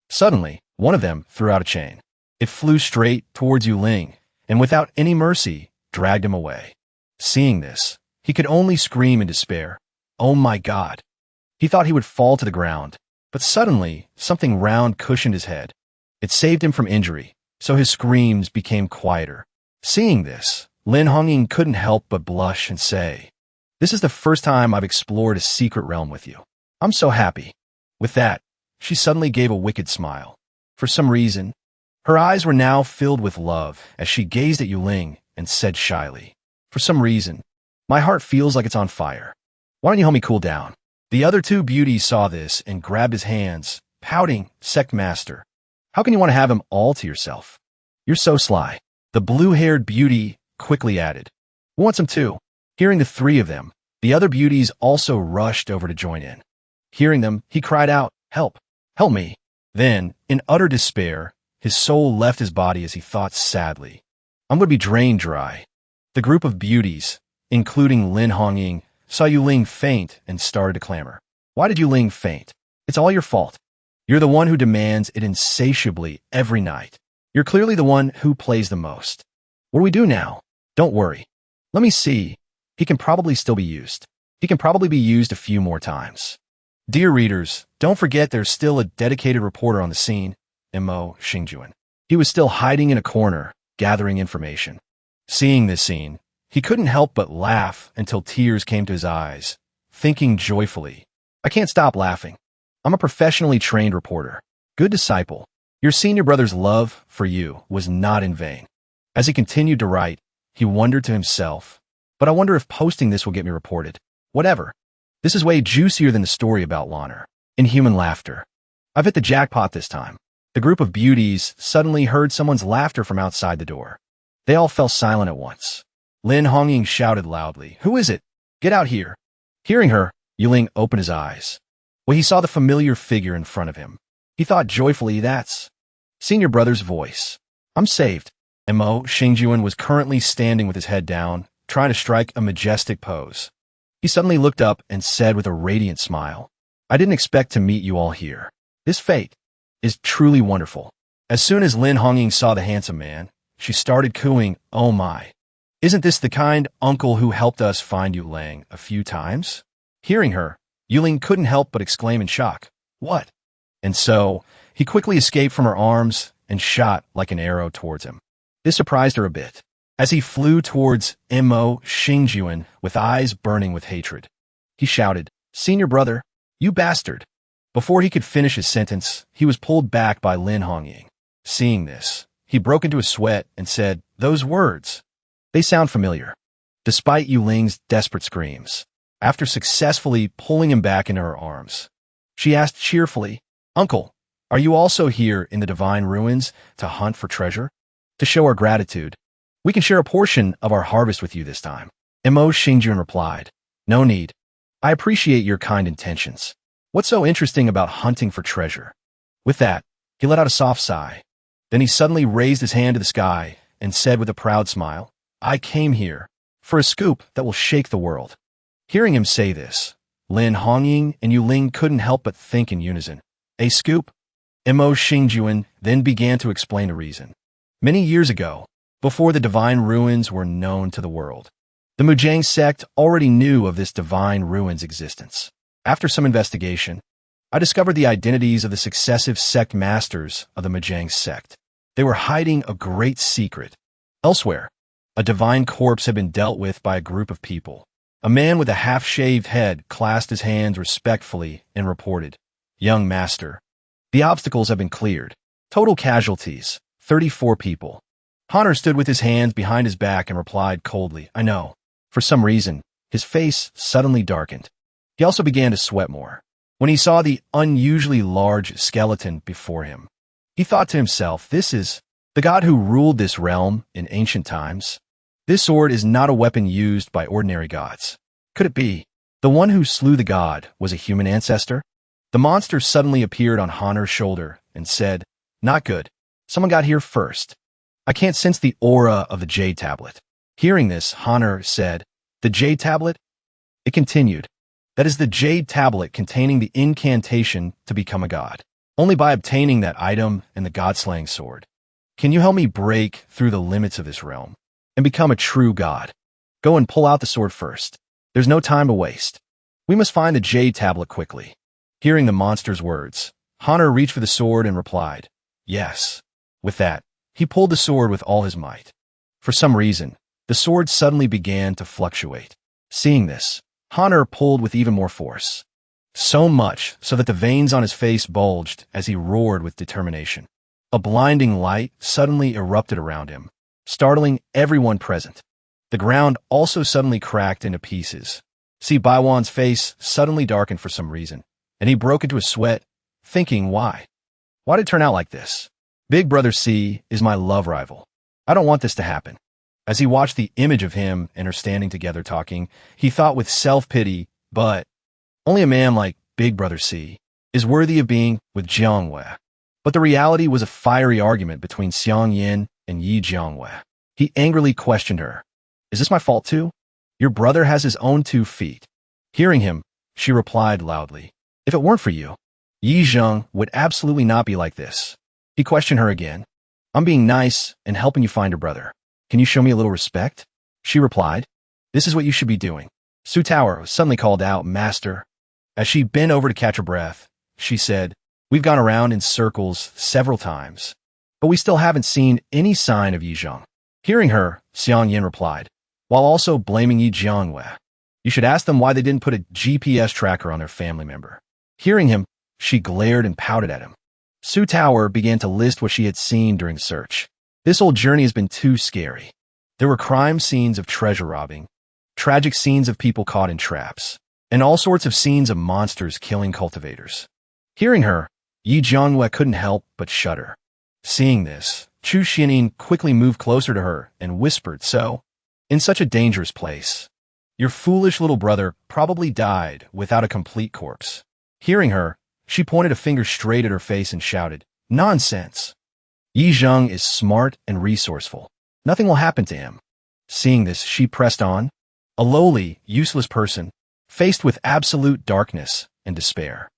Suddenly, one of them threw out a chain. It flew straight towards Yuling, and without any mercy, dragged him away. Seeing this, he could only scream in despair, "Oh my God!" He thought he would fall to the ground, but suddenly, something round cushioned his head. It saved him from injury, so his screams became quieter. Seeing this, Lin Hongying couldn't help but blush and say, "This is the first time I've explored a secret realm with you. I'm so happy." With that, she suddenly gave a wicked smile. For some reason, her eyes were now filled with love as she gazed at Yuling and said shyly, "For some reason, my heart feels like it's on fire. Why don't you help me cool down?" The other 2 beauties saw this and grabbed his hands, pouting, "Sect Master, how can you want to have him all to yourself? You're so sly." The blue-haired beauty quickly added, "We want some too." Hearing the 3 of them, the other beauties also rushed over to join in. Hearing them, he cried out, "Help! Help me!" Then, in utter despair, his soul left his body as he thought sadly, "I'm going to be drained dry." The group of beauties, including Lin Hongying, saw Yuling faint and started to clamor. "Why did Yuling faint? It's all your fault. You're the one who demands it insatiably every night. You're clearly the one who plays the most. What do we do now?" "Don't worry. Let me see. He can probably still be used. He can probably be used a few more times." Dear readers, don't forget there's still a dedicated reporter on the scene, Mo Xingjuan. He was still hiding in a corner, gathering information. Seeing this scene, he couldn't help but laugh until tears came to his eyes, thinking joyfully, "I can't stop laughing. I'm a professionally trained reporter. Good disciple. Your senior brother's love for you was not in vain." As he continued to write, he wondered to himself, "But I wonder if posting this will get me reported. Whatever. This is way juicier than the story about Lanner. Inhuman laughter. I've hit the jackpot this time." The group of beauties suddenly heard someone's laughter from outside the door. They all fell silent at once. Lin Hongying shouted loudly, "Who is it? Get out here." Hearing her, Yuling opened his eyes. Well, he saw the familiar figure in front of him. He thought joyfully, "That's senior brother's voice. I'm saved." Mo Xingjuan was currently standing with his head down, trying to strike a majestic pose. He suddenly looked up and said with a radiant smile, "I didn't expect to meet you all here. This fate is truly wonderful." As soon as Lin Hongying saw the handsome man, she started cooing, "Oh my. Isn't this the kind uncle who helped us find Yuling a few times?" Hearing her, Yuling couldn't help but exclaim in shock, "What?" And so, he quickly escaped from her arms and shot like an arrow towards him. This surprised her a bit, as he flew towards Mo Xingjuan with eyes burning with hatred. He shouted, "Senior brother, you bastard!" Before he could finish his sentence, he was pulled back by Lin Hongying. Seeing this, he broke into a sweat and said, "Those words, they sound familiar." Despite Yuling's desperate screams, after successfully pulling him back into her arms, she asked cheerfully, "Uncle, are you also here in the divine ruins to hunt for treasure? To show our gratitude, we can share a portion of our harvest with you this time." Mo Xingjuan replied, "No need. I appreciate your kind intentions. What's so interesting about hunting for treasure?" With that, he let out a soft sigh. Then he suddenly raised his hand to the sky and said with a proud smile, "I came here for a scoop that will shake the world." Hearing him say this, Lin Hongying and Yuling couldn't help but think in unison, "A scoop?" Mo Xingjuan then began to explain the reason. Many years ago, before the divine ruins were known to the world, the Mujang sect already knew of this divine ruins' existence. After some investigation, I discovered the identities of the successive sect masters of the Mujang sect. They were hiding a great secret. Elsewhere, a divine corpse had been dealt with by a group of people. A man with a half-shaved head clasped his hands respectfully and reported, "Young master, the obstacles have been cleared. Total casualties, 34 people." Honor stood with his hands behind his back and replied coldly, "I know." For some reason, his face suddenly darkened. He also began to sweat more. When he saw the unusually large skeleton before him, he thought to himself, "This is the god who ruled this realm in ancient times. This sword is not a weapon used by ordinary gods. Could it be the one who slew the god was a human ancestor?" The monster suddenly appeared on Honor's shoulder and said, "Not good. Someone got here first. I can't sense the aura of the Jade Tablet." Hearing this, Honor said, "The Jade Tablet?" It continued, "That is the Jade Tablet containing the incantation to become a god. Only by obtaining that item and the god-slaying sword can you help me break through the limits of this realm and become a true god. Go and pull out the sword first. There's no time to waste. We must find the Jade Tablet quickly." Hearing the monster's words, Honor reached for the sword and replied, "Yes." With that, he pulled the sword with all his might. For some reason, the sword suddenly began to fluctuate. Seeing this, Honor pulled with even more force. So much so that the veins on his face bulged as he roared with determination. A blinding light suddenly erupted around him, startling everyone present. The ground also suddenly cracked into pieces. See, Baiwan's face suddenly darkened for some reason, and he broke into a sweat, thinking, why? Why did it turn out like this? Big Brother C is my love rival. I don't want this to happen. As he watched the image of him and her standing together talking, he thought with self-pity, but only a man like Big Brother C is worthy of being with Jiangwei. But the reality was a fiery argument between Xiang Yin and Yi Jiangwei. He angrily questioned her. "Is this my fault too? Your brother has his own 2 feet. Hearing him, she replied loudly, "If it weren't for you, Yi Zheng would absolutely not be like this." He questioned her again. "I'm being nice and helping you find your brother. Can you show me a little respect?" She replied, "This is what you should be doing." Su Tower suddenly called out, "Master." As she bent over to catch her breath, she said, "We've gone around in circles several times, but we still haven't seen any sign of Yi Zheng." Hearing her, Xiang Yin replied, while also blaming Yi Jiangwei, "You should ask them why they didn't put a GPS tracker on their family member." Hearing him, she glared and pouted at him. Su Tower began to list what she had seen during the search. This old journey has been too scary. There were crime scenes of treasure robbing, tragic scenes of people caught in traps, and all sorts of scenes of monsters killing cultivators. Hearing her, Yi Jiangwei couldn't help but shudder. Seeing this, Chu Xiaoning quickly moved closer to her and whispered, "So, in such a dangerous place, your foolish little brother probably died without a complete corpse." Hearing her, she pointed a finger straight at her face and shouted, "Nonsense! Yi Zheng is smart and resourceful. Nothing will happen to him." Seeing this, she pressed on, a lowly, useless person, faced with absolute darkness and despair.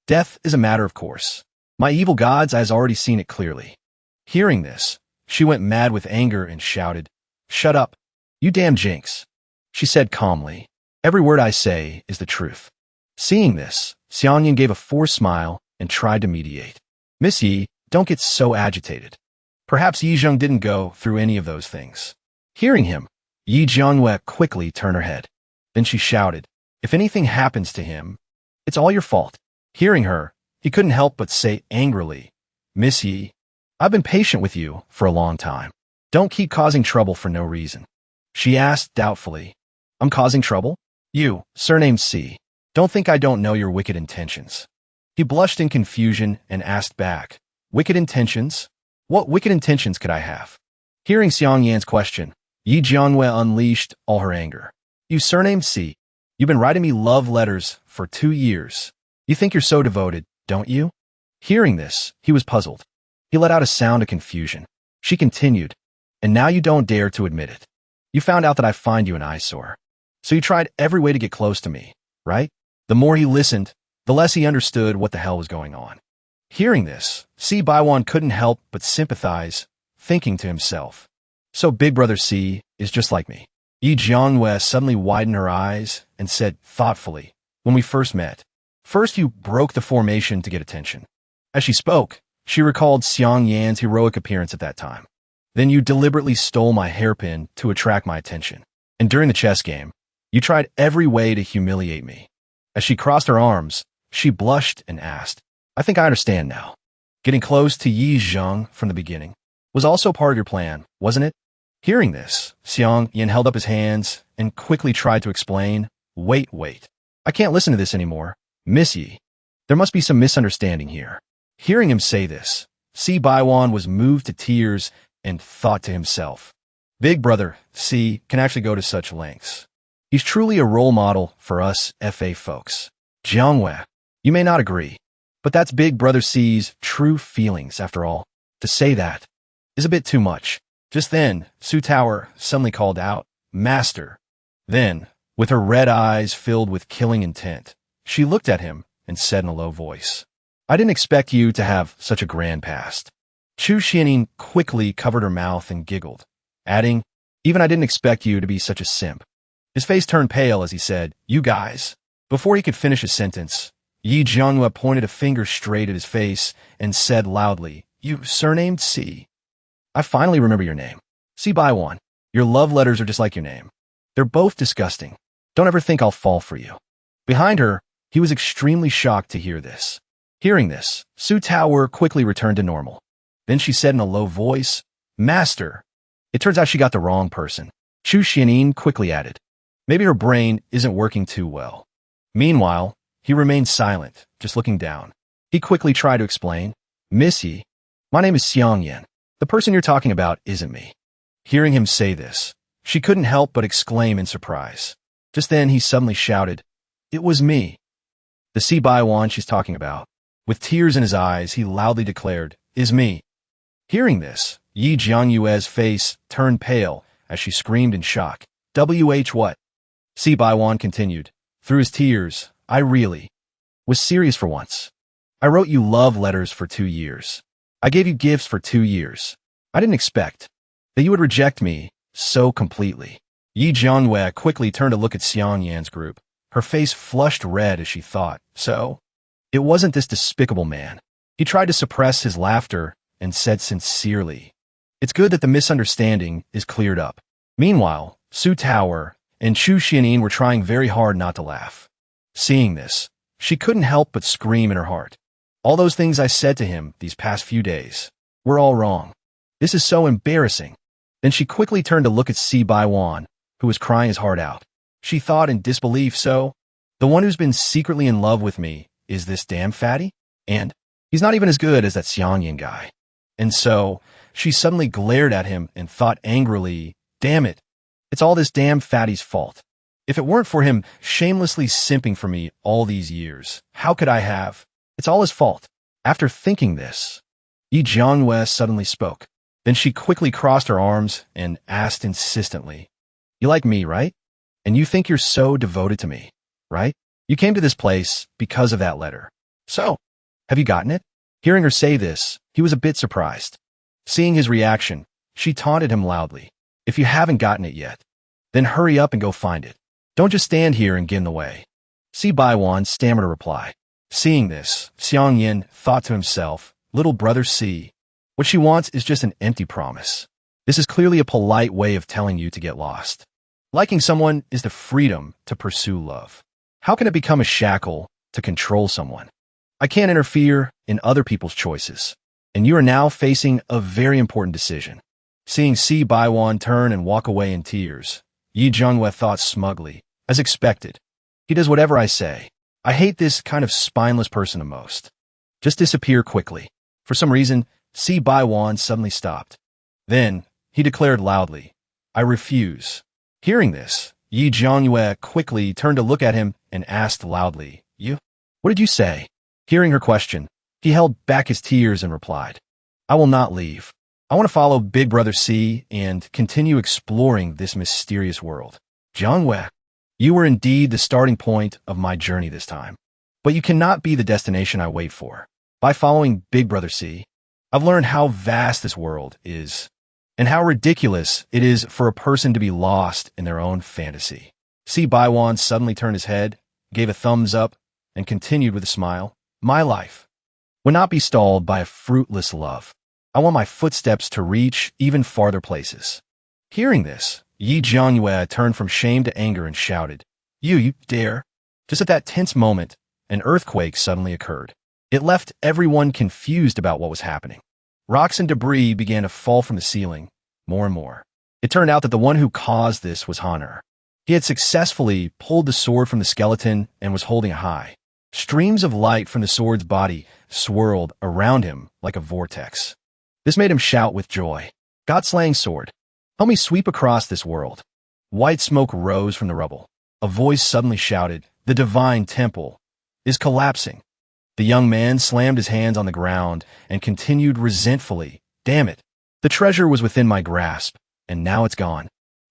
Death is a matter of course. My evil gods has already seen it clearly. Hearing this, she went mad with anger and shouted, "Shut up, you damn jinx." She said calmly, "Every word I say is the truth." Seeing this, Xiangyan gave a forced smile and tried to mediate. "Miss Yi, don't get so agitated. Perhaps Yi Zheng didn't go through any of those things." Hearing him, Yi Jiangwei quickly turned her head. Then she shouted, "If anything happens to him, it's all your fault." Hearing her, he couldn't help but say angrily, "Miss Yi, I've been patient with you for a long time. Don't keep causing trouble for no reason." She asked doubtfully, "I'm causing trouble? You, surnamed C, don't think I don't know your wicked intentions." He blushed in confusion and asked back, "Wicked intentions? What wicked intentions could I have?" Hearing Xiang Yan's question, Yi Jiangwei unleashed all her anger. "You surnamed C, you've been writing me love letters for 2 years. You think you're so devoted, don't you?" Hearing this, he was puzzled. He let out a sound of confusion. She continued, "And now you don't dare to admit it. You found out that I find you an eyesore. So you tried every way to get close to me, right?" The more he listened, the less he understood what the hell was going on. Hearing this, C. Baiwan couldn't help but sympathize, thinking to himself, "So Big Brother C is just like me." Yi Jiangwei suddenly widened her eyes and said thoughtfully, "When we first met, first you broke the formation to get attention." As she spoke, She recalled Xiang Yan's heroic appearance at that time. Then you deliberately stole my hairpin to attract my attention. And during the chess game, you tried every way to humiliate me. As she crossed her arms, she blushed and asked, I think I understand now. Getting close to Yi Zheng from the beginning was also part of your plan, wasn't it? Hearing this, Xiang Yan held up his hands and quickly tried to explain, Wait. I can't listen to this anymore. Miss Yi. There must be some misunderstanding here. Hearing him say this, Si Baiwan was moved to tears and thought to himself, Big brother, Si, can actually go to such lengths. He's truly a role model for us FA folks. Jiangwei, you may not agree, but that's Big brother C's true feelings after all. To say that is a bit too much. Just then, Su Tower suddenly called out, Master. Then, with her red eyes filled with killing intent, she looked at him and said in a low voice, I didn't expect you to have such a grand past. Chu Xianing quickly covered her mouth and giggled, adding, Even I didn't expect you to be such a simp. His face turned pale as he said, You guys. Before he could finish his sentence, Yi Jianghua pointed a finger straight at his face and said loudly, You surnamed Si. I finally remember your name. Si Baiwan. Your love letters are just like your name. They're both disgusting. Don't ever think I'll fall for you. Behind her, he was extremely shocked to hear this. Hearing this, Su Tower quickly returned to normal. Then she said in a low voice, Master. It turns out she got the wrong person. Chu Xianin quickly added, Maybe her brain isn't working too well. Meanwhile, he remained silent, just looking down. He quickly tried to explain, Miss Yi, my name is Xiang Yan. The person you're talking about isn't me. Hearing him say this, she couldn't help but exclaim in surprise. Just then he suddenly shouted, It was me. The Si Baiwan she's talking about. With tears in his eyes, he loudly declared, Is me. Hearing this, Yi Jiangyue's face turned pale as she screamed in shock. WH what? Si Baiwan continued. Through his tears, I really was serious for once. I wrote you love letters for 2 years. I gave you gifts for 2 years. I didn't expect that you would reject me so completely. Yi Jiangyue quickly turned to look at Xiang Yan's group. Her face flushed red as she thought, so it wasn't this despicable man. He tried to suppress his laughter and said sincerely, It's good that the misunderstanding is cleared up. Meanwhile, Su Tower and Chu Xianin were trying very hard not to laugh. Seeing this, she couldn't help but scream in her heart. All those things I said to him these past few days were all wrong. This is so embarrassing. Then she quickly turned to look at Si Baiwan, who was crying his heart out. She thought in disbelief, so the one who's been secretly in love with me is this damn fatty? And he's not even as good as that Xiangyan guy. And so she suddenly glared at him and thought angrily, Damn it, it's all this damn fatty's fault. If it weren't for him shamelessly simping for me all these years, how could I have? It's all his fault. After thinking this, Yi Jianghue suddenly spoke. Then she quickly crossed her arms and asked insistently, You like me, right? And you think you're so devoted to me, right? You came to this place because of that letter. So, have you gotten it? Hearing her say this, he was a bit surprised. Seeing his reaction, she taunted him loudly. If you haven't gotten it yet, then hurry up and go find it. Don't just stand here and get in the way. Si Baiwan stammered a reply. Seeing this, Xiang Yin thought to himself, Little brother Si, what she wants is just an empty promise. This is clearly a polite way of telling you to get lost. Liking someone is the freedom to pursue love. How can it become a shackle to control someone? I can't interfere in other people's choices, and you are now facing a very important decision. Seeing Si Baiwan turn and walk away in tears, Yi Jianghue thought smugly, as expected. He does whatever I say. I hate this kind of spineless person the most. Just disappear quickly. For some reason, Si Baiwan suddenly stopped. Then, he declared loudly, I refuse. Hearing this, Yi Jiangyue quickly turned to look at him and asked loudly, You? What did you say? Hearing her question, he held back his tears and replied, I will not leave. I want to follow Big Brother C and continue exploring this mysterious world. Jiangyue, you were indeed the starting point of my journey this time. But you cannot be the destination I wait for. By following Big Brother C, I've learned how vast this world is, and how ridiculous it is for a person to be lost in their own fantasy. Si Baiwan suddenly turned his head, gave a thumbs up, and continued with a smile. My life. would not be stalled by a fruitless love. I want my footsteps to reach even farther places. Hearing this, Yi Jiangyue turned from shame to anger and shouted, You dare? Just at that tense moment, an earthquake suddenly occurred. It left everyone confused about what was happening. Rocks and debris began to fall from the ceiling, more and more. It turned out that the one who caused this was Honor. He had successfully pulled the sword from the skeleton and was holding it high. Streams of light from the sword's body swirled around him like a vortex. This made him shout with joy, God-slaying sword, help me sweep across this world. White smoke rose from the rubble. A voice suddenly shouted, The divine temple is collapsing. The young man slammed his hands on the ground and continued resentfully, Damn it. The treasure was within my grasp, and now it's gone.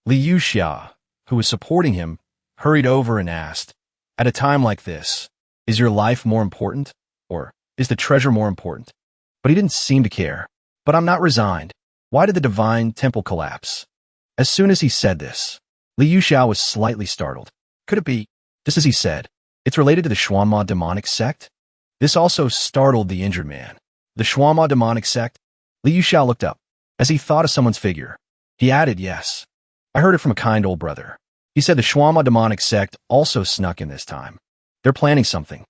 Li Yuxia, who was supporting him, hurried over and asked, At a time like this, is your life more important, or is the treasure more important? But he didn't seem to care. But I'm not resigned. Why did the divine temple collapse? As soon as he said this, Li Yuxia was slightly startled. Could it be, just as he said, it's related to the Shuanma demonic sect? This also startled the injured man. The Shuanma demonic sect? Li Yuxia looked up. As he thought of someone's figure, he added, Yes. I heard it from a kind old brother. He said the Shuanma demonic sect also snuck in this time. They're planning something.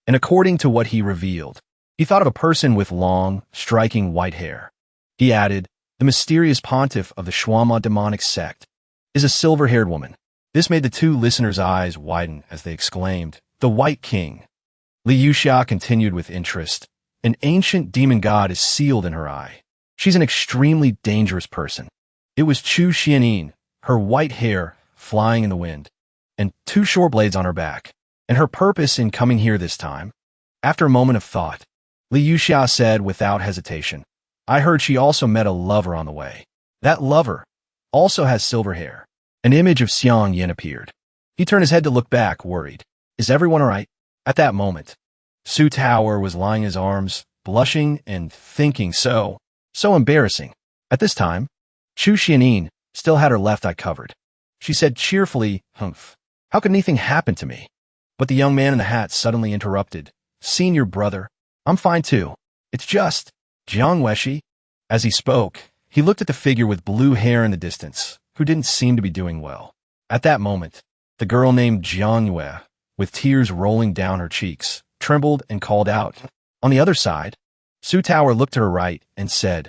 And according to what he revealed, he thought of a person with long, striking white hair. He added, The mysterious pontiff of the Shuanma demonic sect is a silver-haired woman. This made the two listeners' eyes widen as they exclaimed, The White King. Li Yuxia continued with interest. An ancient demon god is sealed in her eye. She's an extremely dangerous person. It was Chu Xianin, her white hair flying in the wind, and 2 short blades on her back. And her purpose in coming here this time? After a moment of thought, Li Yuxia said without hesitation, I heard she also met a lover on the way. That lover also has silver hair. An image of Xiang Yin appeared. He turned his head to look back, worried. Is everyone all right? At that moment, Su Tower was lying in his arms, blushing and thinking so embarrassing. At this time, Chu Xianin still had her left eye covered. She said cheerfully, Humph, how could anything happen to me? But the young man in the hat suddenly interrupted. Senior brother, I'm fine too. It's just Jiang Weshi. As he spoke, he looked at the figure with blue hair in the distance, who didn't seem to be doing well. At that moment, the girl named Jiang Yue, with tears rolling down her cheeks, trembled and called out. On the other side, Su Tower looked to her right and said,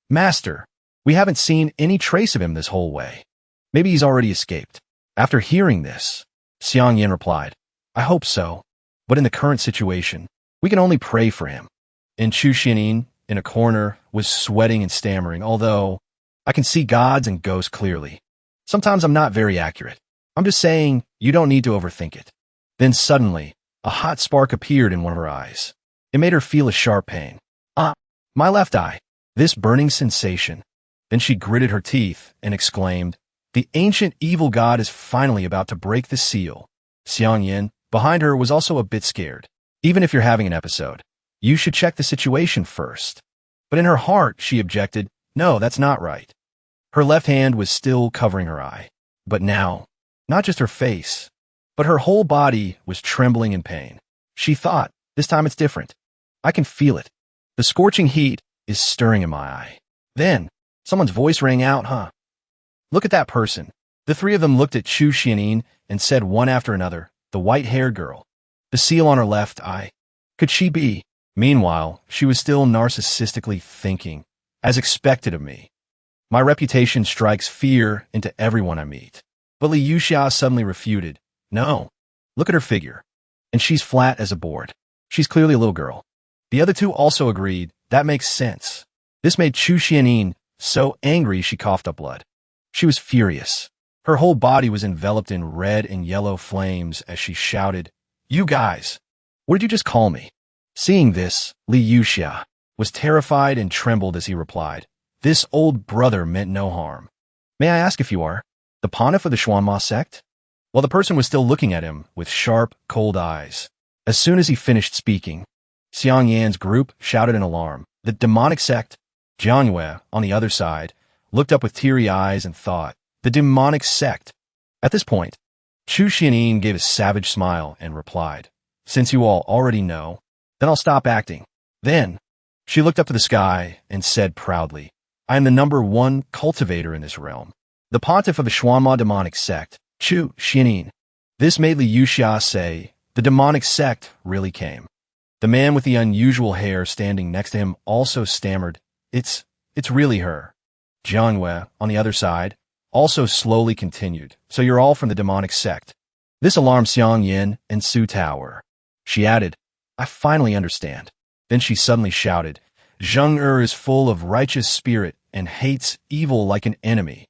Master, we haven't seen any trace of him this whole way. Maybe he's already escaped. After hearing this, Xiang Yin replied, I hope so, but in the current situation, we can only pray for him. And Chu Xianin, in a corner, was sweating and stammering, although I can see gods and ghosts clearly. Sometimes I'm not very accurate. I'm just saying you don't need to overthink it. Then suddenly, a hot spark appeared in one of her eyes. It made her feel a sharp pain. My left eye. This burning sensation. Then she gritted her teeth and exclaimed, The ancient evil god is finally about to break the seal. Xiang Yin, behind her, was also a bit scared. Even if you're having an episode, you should check the situation first. But in her heart, she objected, No, that's not right. Her left hand was still covering her eye. But now, not just her face, but her whole body was trembling in pain. She thought, this time it's different. I can feel it. The scorching heat is stirring in my eye. Then, someone's voice rang out, Look at that person. The 3 of them looked at Chu Xianin and said one after another, the white-haired girl. The seal on her left eye. Could she be? Meanwhile, she was still narcissistically thinking, as expected of me. My reputation strikes fear into everyone I meet. But Li Yuxia suddenly refuted. No. Look at her figure. And she's flat as a board. She's clearly a little girl. The other 2 also agreed. That makes sense. This made Chu Xianin so angry she coughed up blood. She was furious. Her whole body was enveloped in red and yellow flames as she shouted, You guys! What did you just call me? Seeing this, Li Yuxia was terrified and trembled as he replied, This old brother meant no harm. May I ask if you are the pontiff of the Shuanma sect? While the person was still looking at him with sharp, cold eyes. As soon as he finished speaking, Xiang Yan's group shouted in alarm. The demonic sect, Jiang Yue, on the other side, looked up with teary eyes and thought, The demonic sect. At this point, Chu Xianin gave a savage smile and replied, Since you all already know, then I'll stop acting. Then, she looked up to the sky and said proudly, I am the #1 cultivator in this realm. The pontiff of the Shuanma demonic sect, Chu Xianin. This made Liu Xia say, the demonic sect really came. The man with the unusual hair standing next to him also stammered, It's really her. Jianwei, on the other side, also slowly continued, so you're all from the demonic sect. This alarmed Xiang Yin and Su Tower. She added, I finally understand. Then she suddenly shouted, Zheng is full of righteous spirit and hates evil like an enemy.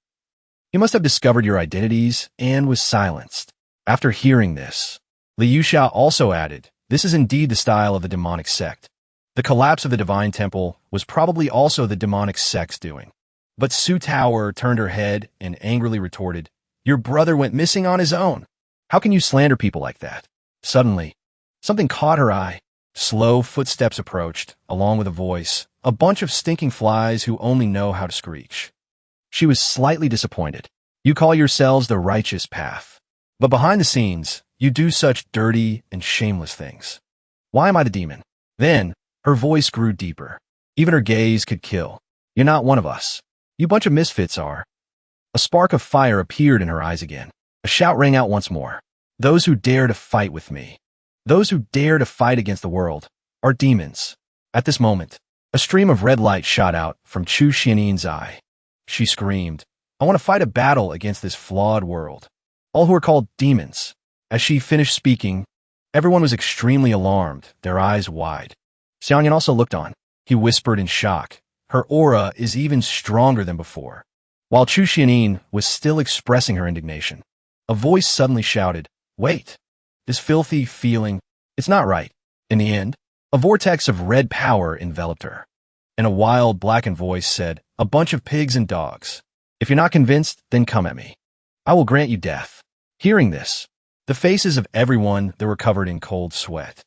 He must have discovered your identities and was silenced. After hearing this, Liu Xia also added, this is indeed the style of the demonic sect. The collapse of the divine temple was probably also the demonic sect's doing. But Su Tower turned her head and angrily retorted, your brother went missing on his own. How can you slander people like that? Suddenly, something caught her eye. Slow footsteps approached, along with a voice, a bunch of stinking flies who only know how to screech. She was slightly disappointed. You call yourselves the righteous path. But behind the scenes, you do such dirty and shameless things. Why am I the demon? Then, her voice grew deeper. Even her gaze could kill. You're not one of us. You bunch of misfits are. A spark of fire appeared in her eyes again. A shout rang out once more. Those who dare to fight with me. Those who dare to fight against the world are demons. At this moment, a stream of red light shot out from Chu Xianin's eye. She screamed, I want to fight a battle against this flawed world. All who are called demons. As she finished speaking, everyone was extremely alarmed, their eyes wide. Xiang Yin also looked on. He whispered in shock, her aura is even stronger than before. While Chu Xianin was still expressing her indignation, a voice suddenly shouted, wait, this filthy feeling, it's not right. In the end, a vortex of red power enveloped her. And a wild, blackened voice said, a bunch of pigs and dogs. If you're not convinced, then come at me. I will grant you death. Hearing this, the faces of everyone that were covered in cold sweat.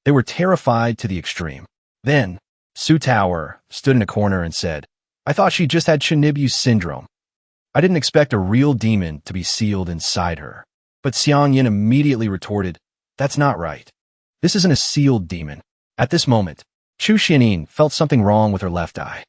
They were terrified to the extreme. Then, Su Tower stood in a corner and said, I thought she just had Chinibu syndrome. I didn't expect a real demon to be sealed inside her. But Xiang Yin immediately retorted, that's not right. This isn't a sealed demon. At this moment, Chu Xianin felt something wrong with her left eye.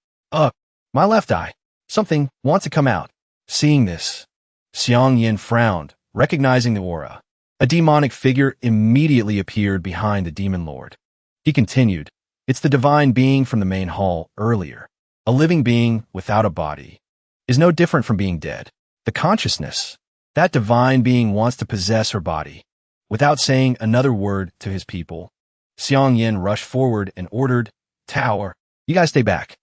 My left eye. Something wants to come out. Seeing this, Xiang Yin frowned, recognizing the aura. A demonic figure immediately appeared behind the demon lord. He continued, it's the divine being from the main hall earlier. A living being without a body is no different from being dead. The consciousness, that divine being wants to possess her body. Without saying another word to his people, Xiang Yin rushed forward and ordered, Tower, you guys stay back.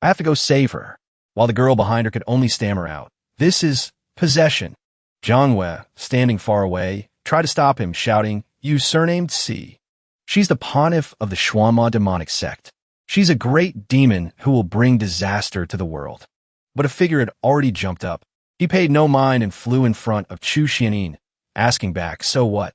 I have to go save her. While the girl behind her could only stammer out, this is possession. Jianwei, standing far away, tried to stop him, shouting, you surnamed C. She's the pontiff of the Shuanma demonic sect. She's a great demon who will bring disaster to the world. But a figure had already jumped up. He paid no mind and flew in front of Chu Xianin, asking back, so what?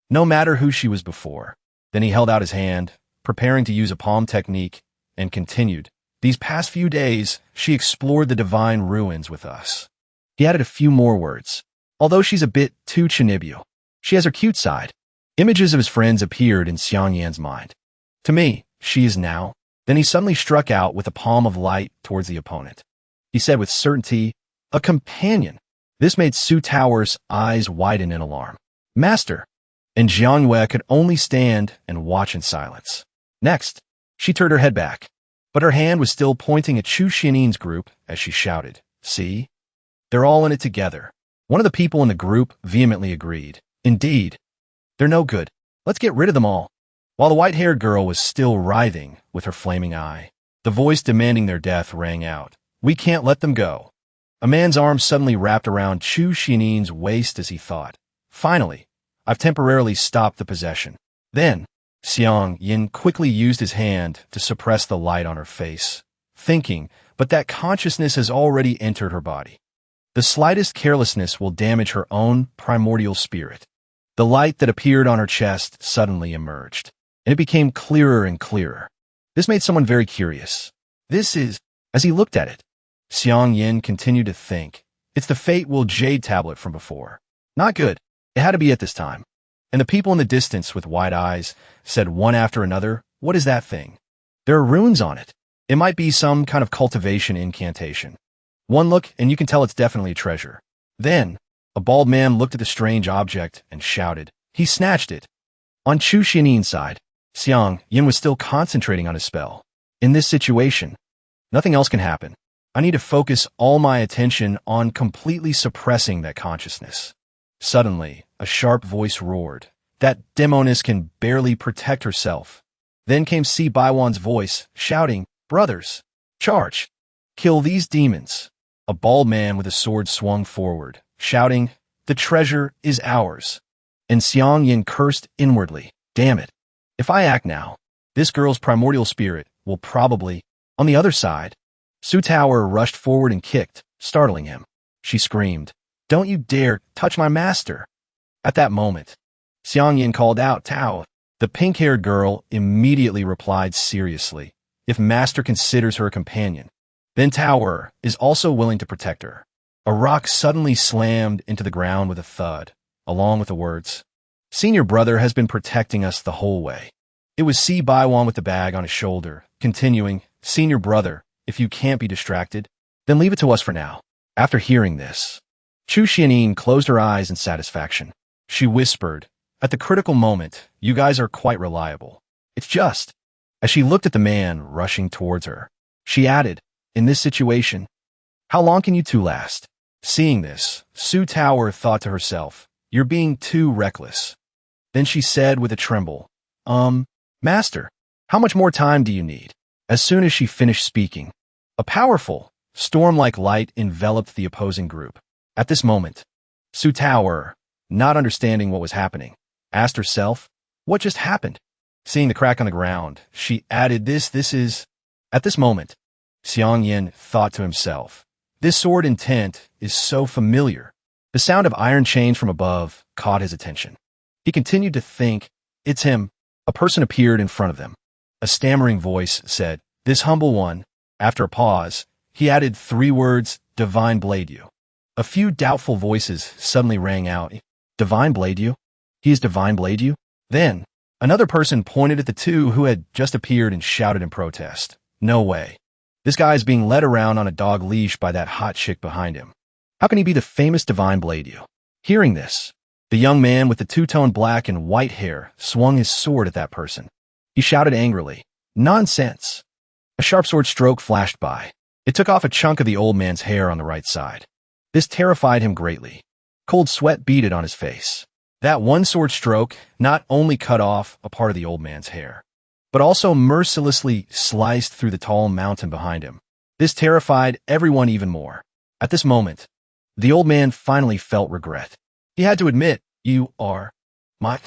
No matter who she was before. Then he held out his hand, preparing to use a palm technique, and continued, these past few days, she explored the divine ruins with us. He added a few more words. Although she's a bit too Chinibu, she has her cute side. Images of his friends appeared in Xiang Yan's mind. To me, she is now. Then he suddenly struck out with a palm of light towards the opponent. He said with certainty, a companion. This made Su Tower's eyes widen in alarm. Master. And Jianwei could only stand and watch in silence. Next, she turned her head back, but her hand was still pointing at Chu Xianin's group as she shouted, see? They're all in it together. One of the people in the group vehemently agreed. Indeed. They're no good. Let's get rid of them all. While the white-haired girl was still writhing with her flaming eye, the voice demanding their death rang out. We can't let them go. A man's arm suddenly wrapped around Chu Xianin's waist as he thought. Finally, I've temporarily stopped the possession. Then, Xiang Yin quickly used his hand to suppress the light on her face, thinking, but that consciousness has already entered her body. The slightest carelessness will damage her own primordial spirit. The light that appeared on her chest suddenly emerged, and it became clearer and clearer. This made someone very curious. This is, as he looked at it, Xiang Yin continued to think, it's the Fate Will Jade tablet from before. Not good. It had to be at this time. And the people in the distance with wide eyes said one after another, what is that thing? There are runes on it. It might be some kind of cultivation incantation. One look, and you can tell it's definitely a treasure. Then, a bald man looked at the strange object and shouted. He snatched it. On Chu Xianin's side, Xiang Yin was still concentrating on his spell. In this situation, nothing else can happen. I need to focus all my attention on completely suppressing that consciousness. Suddenly, a sharp voice roared. That demoness can barely protect herself. Then came Si Baiwan's voice, shouting, Brothers, charge! Kill these demons. A bald man with a sword swung forward, shouting, The treasure is ours. And Xiang Yin cursed inwardly. Damn it. If I act now, this girl's primordial spirit will probably... On the other side, Su Tower rushed forward and kicked, startling him. She screamed, Don't you dare touch my master. At that moment, Xiang Yin called out, Tao. The pink-haired girl immediately replied seriously, If master considers her a companion, then Tower is also willing to protect her. A rock suddenly slammed into the ground with a thud, along with the words, Senior brother has been protecting us the whole way. It was Si Baiwan with the bag on his shoulder, continuing, Senior brother, if you can't be distracted, then leave it to us for now. After hearing this, Chu Xianin closed her eyes in satisfaction. She whispered, At the critical moment, you guys are quite reliable. It's just... As she looked at the man rushing towards her, she added, In this situation, how long can you two last? Seeing this, Su Tower thought to herself, You're being too reckless. Then she said with a tremble, Master, how much more time do you need? As soon as she finished speaking, a powerful, storm-like light enveloped the opposing group. At this moment, Su Tower, not understanding what was happening, asked herself, What just happened? Seeing the crack on the ground, she added, This is... At this moment, Xiang Yin thought to himself, This sword intent is so familiar. The sound of iron chains from above caught his attention. He continued to think, It's him. A person appeared in front of them. A stammering voice said, This humble one. After a pause, he added 3 words, Divine Blade You. A few doubtful voices suddenly rang out. Divine Blade You? He is Divine Blade You? Then, another person pointed at the two who had just appeared and shouted in protest. No way. This guy is being led around on a dog leash by that hot chick behind him. How can he be the famous Divine Blade You? Hearing this, the young man with the two-tone black and white hair swung his sword at that person. He shouted angrily, Nonsense! A sharp sword stroke flashed by. It took off a chunk of the old man's hair on the right side. This terrified him greatly. Cold sweat beaded on his face. That one sword stroke not only cut off a part of the old man's hair, but also mercilessly sliced through the tall mountain behind him. This terrified everyone even more. At this moment, the old man finally felt regret. He had to admit, You are my...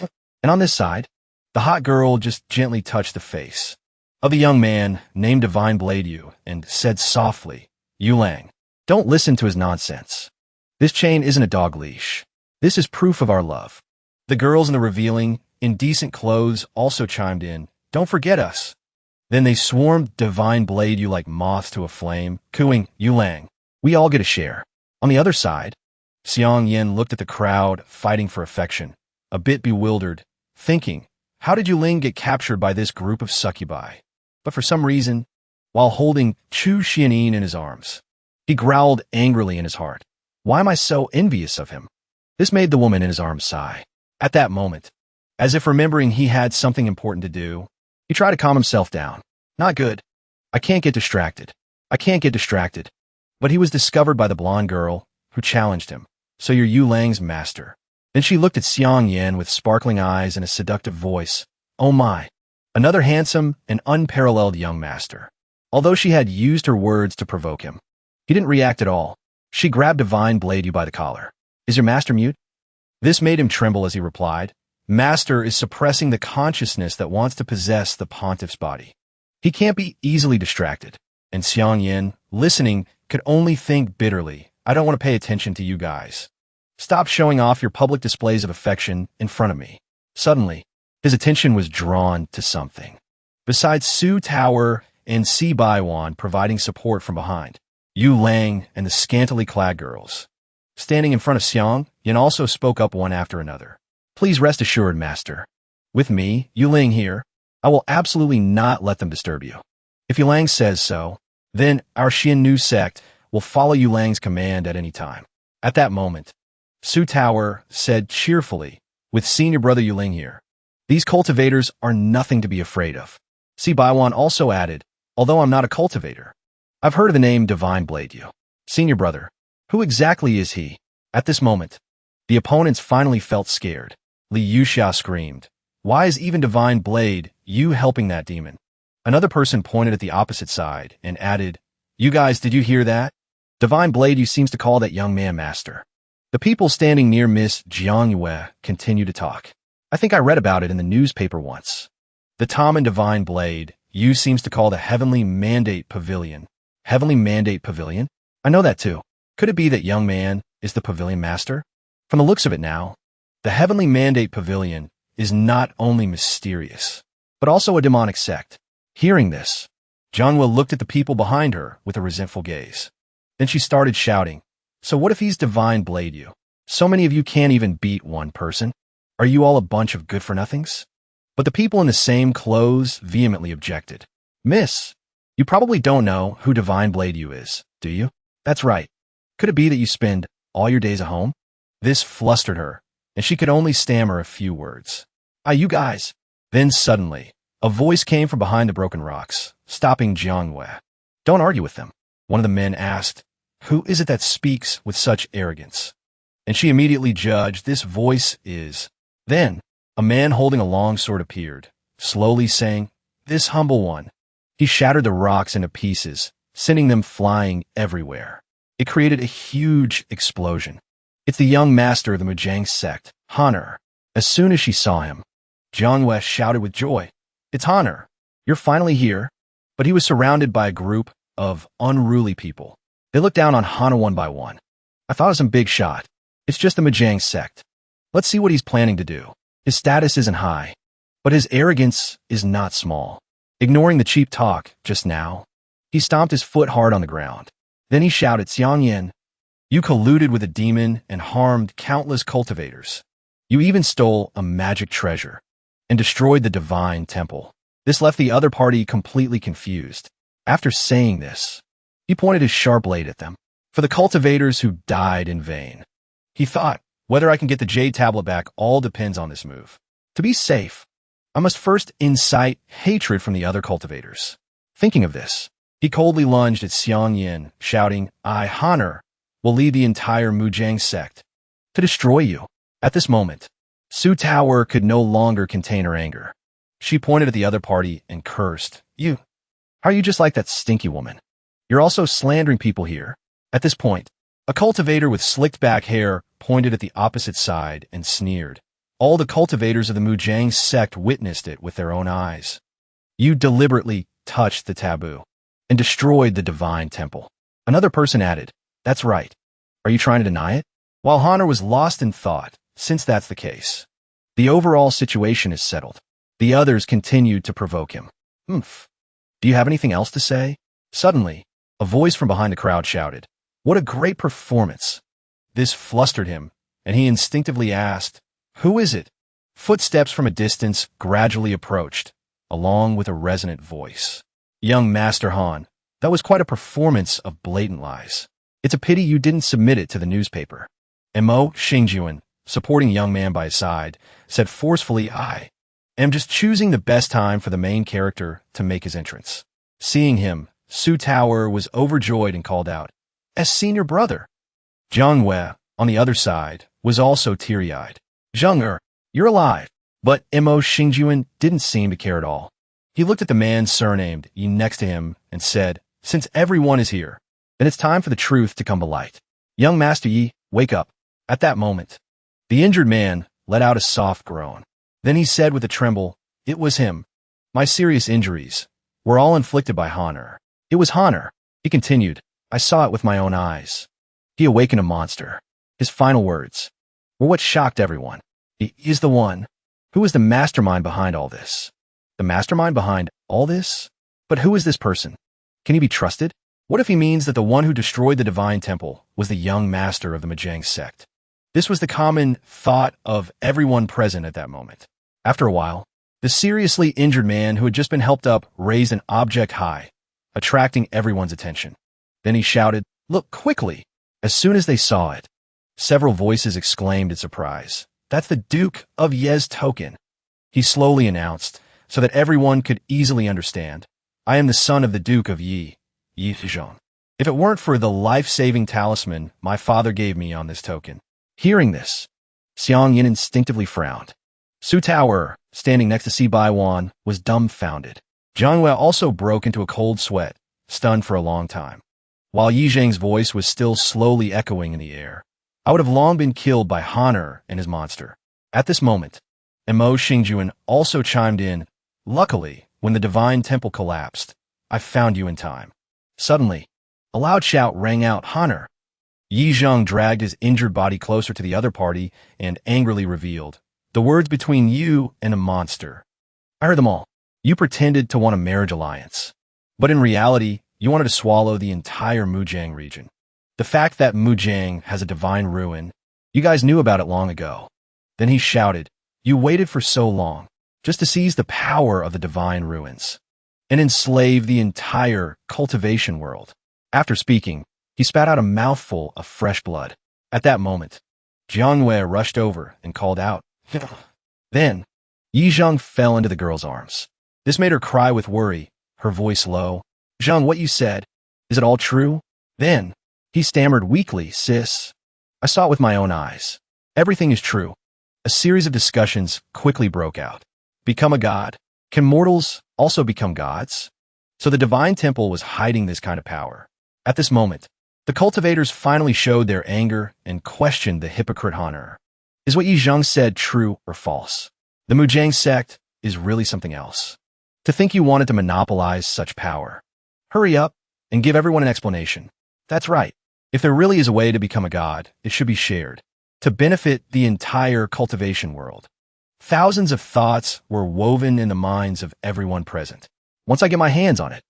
And on this side, the hot girl just gently touched the face of the young man named Divine Blade You and said softly, Yu Lang, don't listen to his nonsense. This chain isn't a dog leash. This is proof of our love. The girls in the revealing, indecent clothes also chimed in, Don't forget us. Then they swarmed Divine Blade You like moths to a flame, cooing, Yu Lang, we all get a share. On the other side, Xiang Yin looked at the crowd fighting for affection, a bit bewildered, thinking, How did Yu Ling get captured by this group of succubi? But for some reason, while holding Chu Xianin in his arms, he growled angrily in his heart. Why am I so envious of him? This made the woman in his arms sigh. At that moment, as if remembering he had something important to do, he tried to calm himself down. Not good. I can't get distracted. I can't get distracted. But he was discovered by the blonde girl, who challenged him. So you're Yu Lang's master. Then she looked at Xiang Yin with sparkling eyes and a seductive voice. Oh my. Another handsome and unparalleled young master. Although she had used her words to provoke him, he didn't react at all. She grabbed Divine Blade You by the collar. Is your master mute? This made him tremble as he replied, Master is suppressing the consciousness that wants to possess the pontiff's body. He can't be easily distracted. And Xiang Yin, listening, could only think bitterly, I don't want to pay attention to you guys. Stop showing off your public displays of affection in front of me. Suddenly, his attention was drawn to something. Besides Su Tower and Si Baiwan providing support from behind, Yu Lang and the scantily clad girls. Standing in front of Xiang, Yin also spoke up one after another. Please rest assured, master. With me, Yu Ling here, I will absolutely not let them disturb you. If Yulang says so, then our Xian Nu sect will follow Yulang's command at any time. At that moment, Su Tower said cheerfully, with senior brother Yuling here, these cultivators are nothing to be afraid of. Si Baiwan also added, although I'm not a cultivator, I've heard of the name Divine Blade Yu. Senior brother, who exactly is he? At this moment, the opponents finally felt scared. Li Yuxia screamed, why is even Divine Blade Yu helping that demon? Another person pointed at the opposite side and added, you guys, did you hear that? Divine Blade Yu seems to call that young man master. The people standing near Miss Jiang Yue continued to talk. I think I read about it in the newspaper once. The Tom and Divine Blade Yu seems to call the Heavenly Mandate Pavilion. Heavenly Mandate Pavilion? I know that too. Could it be that young man is the pavilion master? From the looks of it now, the Heavenly Mandate Pavilion is not only mysterious, but also a demonic sect. Hearing this, Jianghua looked at the people behind her with a resentful gaze. Then she started shouting, so what if he's Divine Blade Yu? So many of you can't even beat one person. Are you all a bunch of good-for-nothings? But the people in the same clothes vehemently objected. Miss, you probably don't know who Divine Blade Yu is, do you? That's right. Could it be that you spend all your days at home? This flustered her, and she could only stammer a few words. You guys. Then suddenly, a voice came from behind the broken rocks, stopping Jianghua. Don't argue with them. One of the men asked, who is it that speaks with such arrogance? And she immediately judged this voice is. Then, a man holding a long sword appeared, slowly saying, this humble one. He shattered the rocks into pieces, sending them flying everywhere. It created a huge explosion. It's the young master of the Mujang sect, Honor. As soon as she saw him, Jianghua shouted with joy, it's Honor. You're finally here. But he was surrounded by a group of unruly people. They looked down on Hana one by one. I thought it was some big shot. It's just the Mujang sect. Let's see what he's planning to do. His status isn't high, but his arrogance is not small. Ignoring the cheap talk just now, he stomped his foot hard on the ground. Then he shouted, Xiangyan, you colluded with a demon and harmed countless cultivators. You even stole a magic treasure and destroyed the divine temple. This left the other party completely confused. After saying this, he pointed his sharp blade at them. For the cultivators who died in vain. He thought, whether I can get the Jade Tablet back all depends on this move. To be safe, I must first incite hatred from the other cultivators. Thinking of this, he coldly lunged at Xiang Yin, shouting, I, Honor, will lead the entire Mujang sect to destroy you. At this moment, Su Tower could no longer contain her anger. She pointed at the other party and cursed, how are you just like that stinky woman? You're also slandering people here. At this point, a cultivator with slicked back hair pointed at the opposite side and sneered. All the cultivators of the Mujang sect witnessed it with their own eyes. You deliberately touched the taboo and destroyed the divine temple. Another person added, that's right. Are you trying to deny it? While Honor was lost in thought, since that's the case, the overall situation is settled. The others continued to provoke him. Do you have anything else to say? Suddenly, a voice from behind the crowd shouted, what a great performance. This flustered him, and he instinctively asked, who is it? Footsteps from a distance gradually approached, along with a resonant voice. Young Master Han, that was quite a performance of blatant lies. It's a pity you didn't submit it to the newspaper. Mo Xingjuan, supporting young man by his side, said forcefully, I am just choosing the best time for the main character to make his entrance. Seeing him, Su Tower was overjoyed and called out, as senior brother. Zhang Wei, on the other side, was also teary-eyed. Zheng you're alive. But Mo Xingjuan didn't seem to care at all. He looked at the man surnamed Yi next to him and said, since everyone is here, then it's time for the truth to come to light. Young Master Yi, wake up. At that moment, the injured man let out a soft groan. Then he said with a tremble, it was him. My serious injuries were all inflicted by Honor. It was Honor. He continued, I saw it with my own eyes. He awakened a monster. His final words were what shocked everyone. He is the one who is the mastermind behind all this. The mastermind behind all this? But who is this person? Can he be trusted? What if he means that the one who destroyed the divine temple was the young master of the Mujang sect? This was the common thought of everyone present at that moment. After a while, the seriously injured man who had just been helped up raised an object high, attracting everyone's attention. Then he shouted, "Look quickly!" As soon as they saw it, several voices exclaimed in surprise, "That's the Duke of Ye's token." He slowly announced, so that everyone could easily understand, "I am the son of the Duke of Yi, Yi Zhong. If it weren't for the life-saving talisman my father gave me on this token." Hearing this, Xiang Yin instinctively frowned. Su Tower, standing next to Si Baiwan, was dumbfounded. Jiang Wei also broke into a cold sweat, stunned for a long time. While Yi Zhang's voice was still slowly echoing in the air, I would have long been killed by Honor and his monster. At this moment, Mo Xingjuan also chimed in, "Luckily, when the divine temple collapsed, I found you in time." Suddenly, a loud shout rang out, "Honor!" Yi Zhang dragged his injured body closer to the other party and angrily revealed, "The words between you and a monster. I heard them all. You pretended to want a marriage alliance, but in reality, you wanted to swallow the entire Mujiang region. The fact that Mujiang has a divine ruin, you guys knew about it long ago." Then he shouted, "You waited for so long, just to seize the power of the divine ruins, and enslave the entire cultivation world." After speaking, he spat out a mouthful of fresh blood. At that moment, Jiang Wei rushed over and called out. Then, Yi Zhang fell into the girl's arms. This made her cry with worry, her voice low. "Zhang, what you said, is it all true?" Then, he stammered weakly, "Sis, I saw it with my own eyes. Everything is true." A series of discussions quickly broke out. Become a god? Can mortals also become gods? So the divine temple was hiding this kind of power. At this moment, the cultivators finally showed their anger and questioned the hypocrite Honor. Is what Yi Zhang said true or false? The Mujiang sect is really something else. To think you wanted to monopolize such power. Hurry up and give everyone an explanation. That's right. If there really is a way to become a god, it should be shared, to benefit the entire cultivation world. Thousands of thoughts were woven in the minds of everyone present. Once I get my hands on it,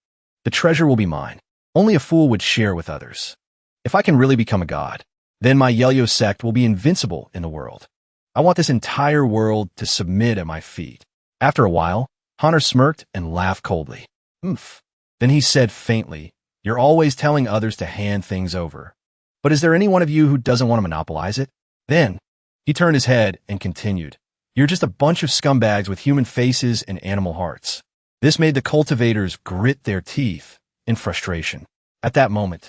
the treasure will be mine. Only a fool would share with others. If I can really become a god, then my Yahello sect will be invincible in the world. I want this entire world to submit at my feet. After a while, Honor smirked and laughed coldly. "Oomph." Then he said faintly, "You're always telling others to hand things over. But is there any one of you who doesn't want to monopolize it?" Then, he turned his head and continued, "You're just a bunch of scumbags with human faces and animal hearts." This made the cultivators grit their teeth in frustration. At that moment,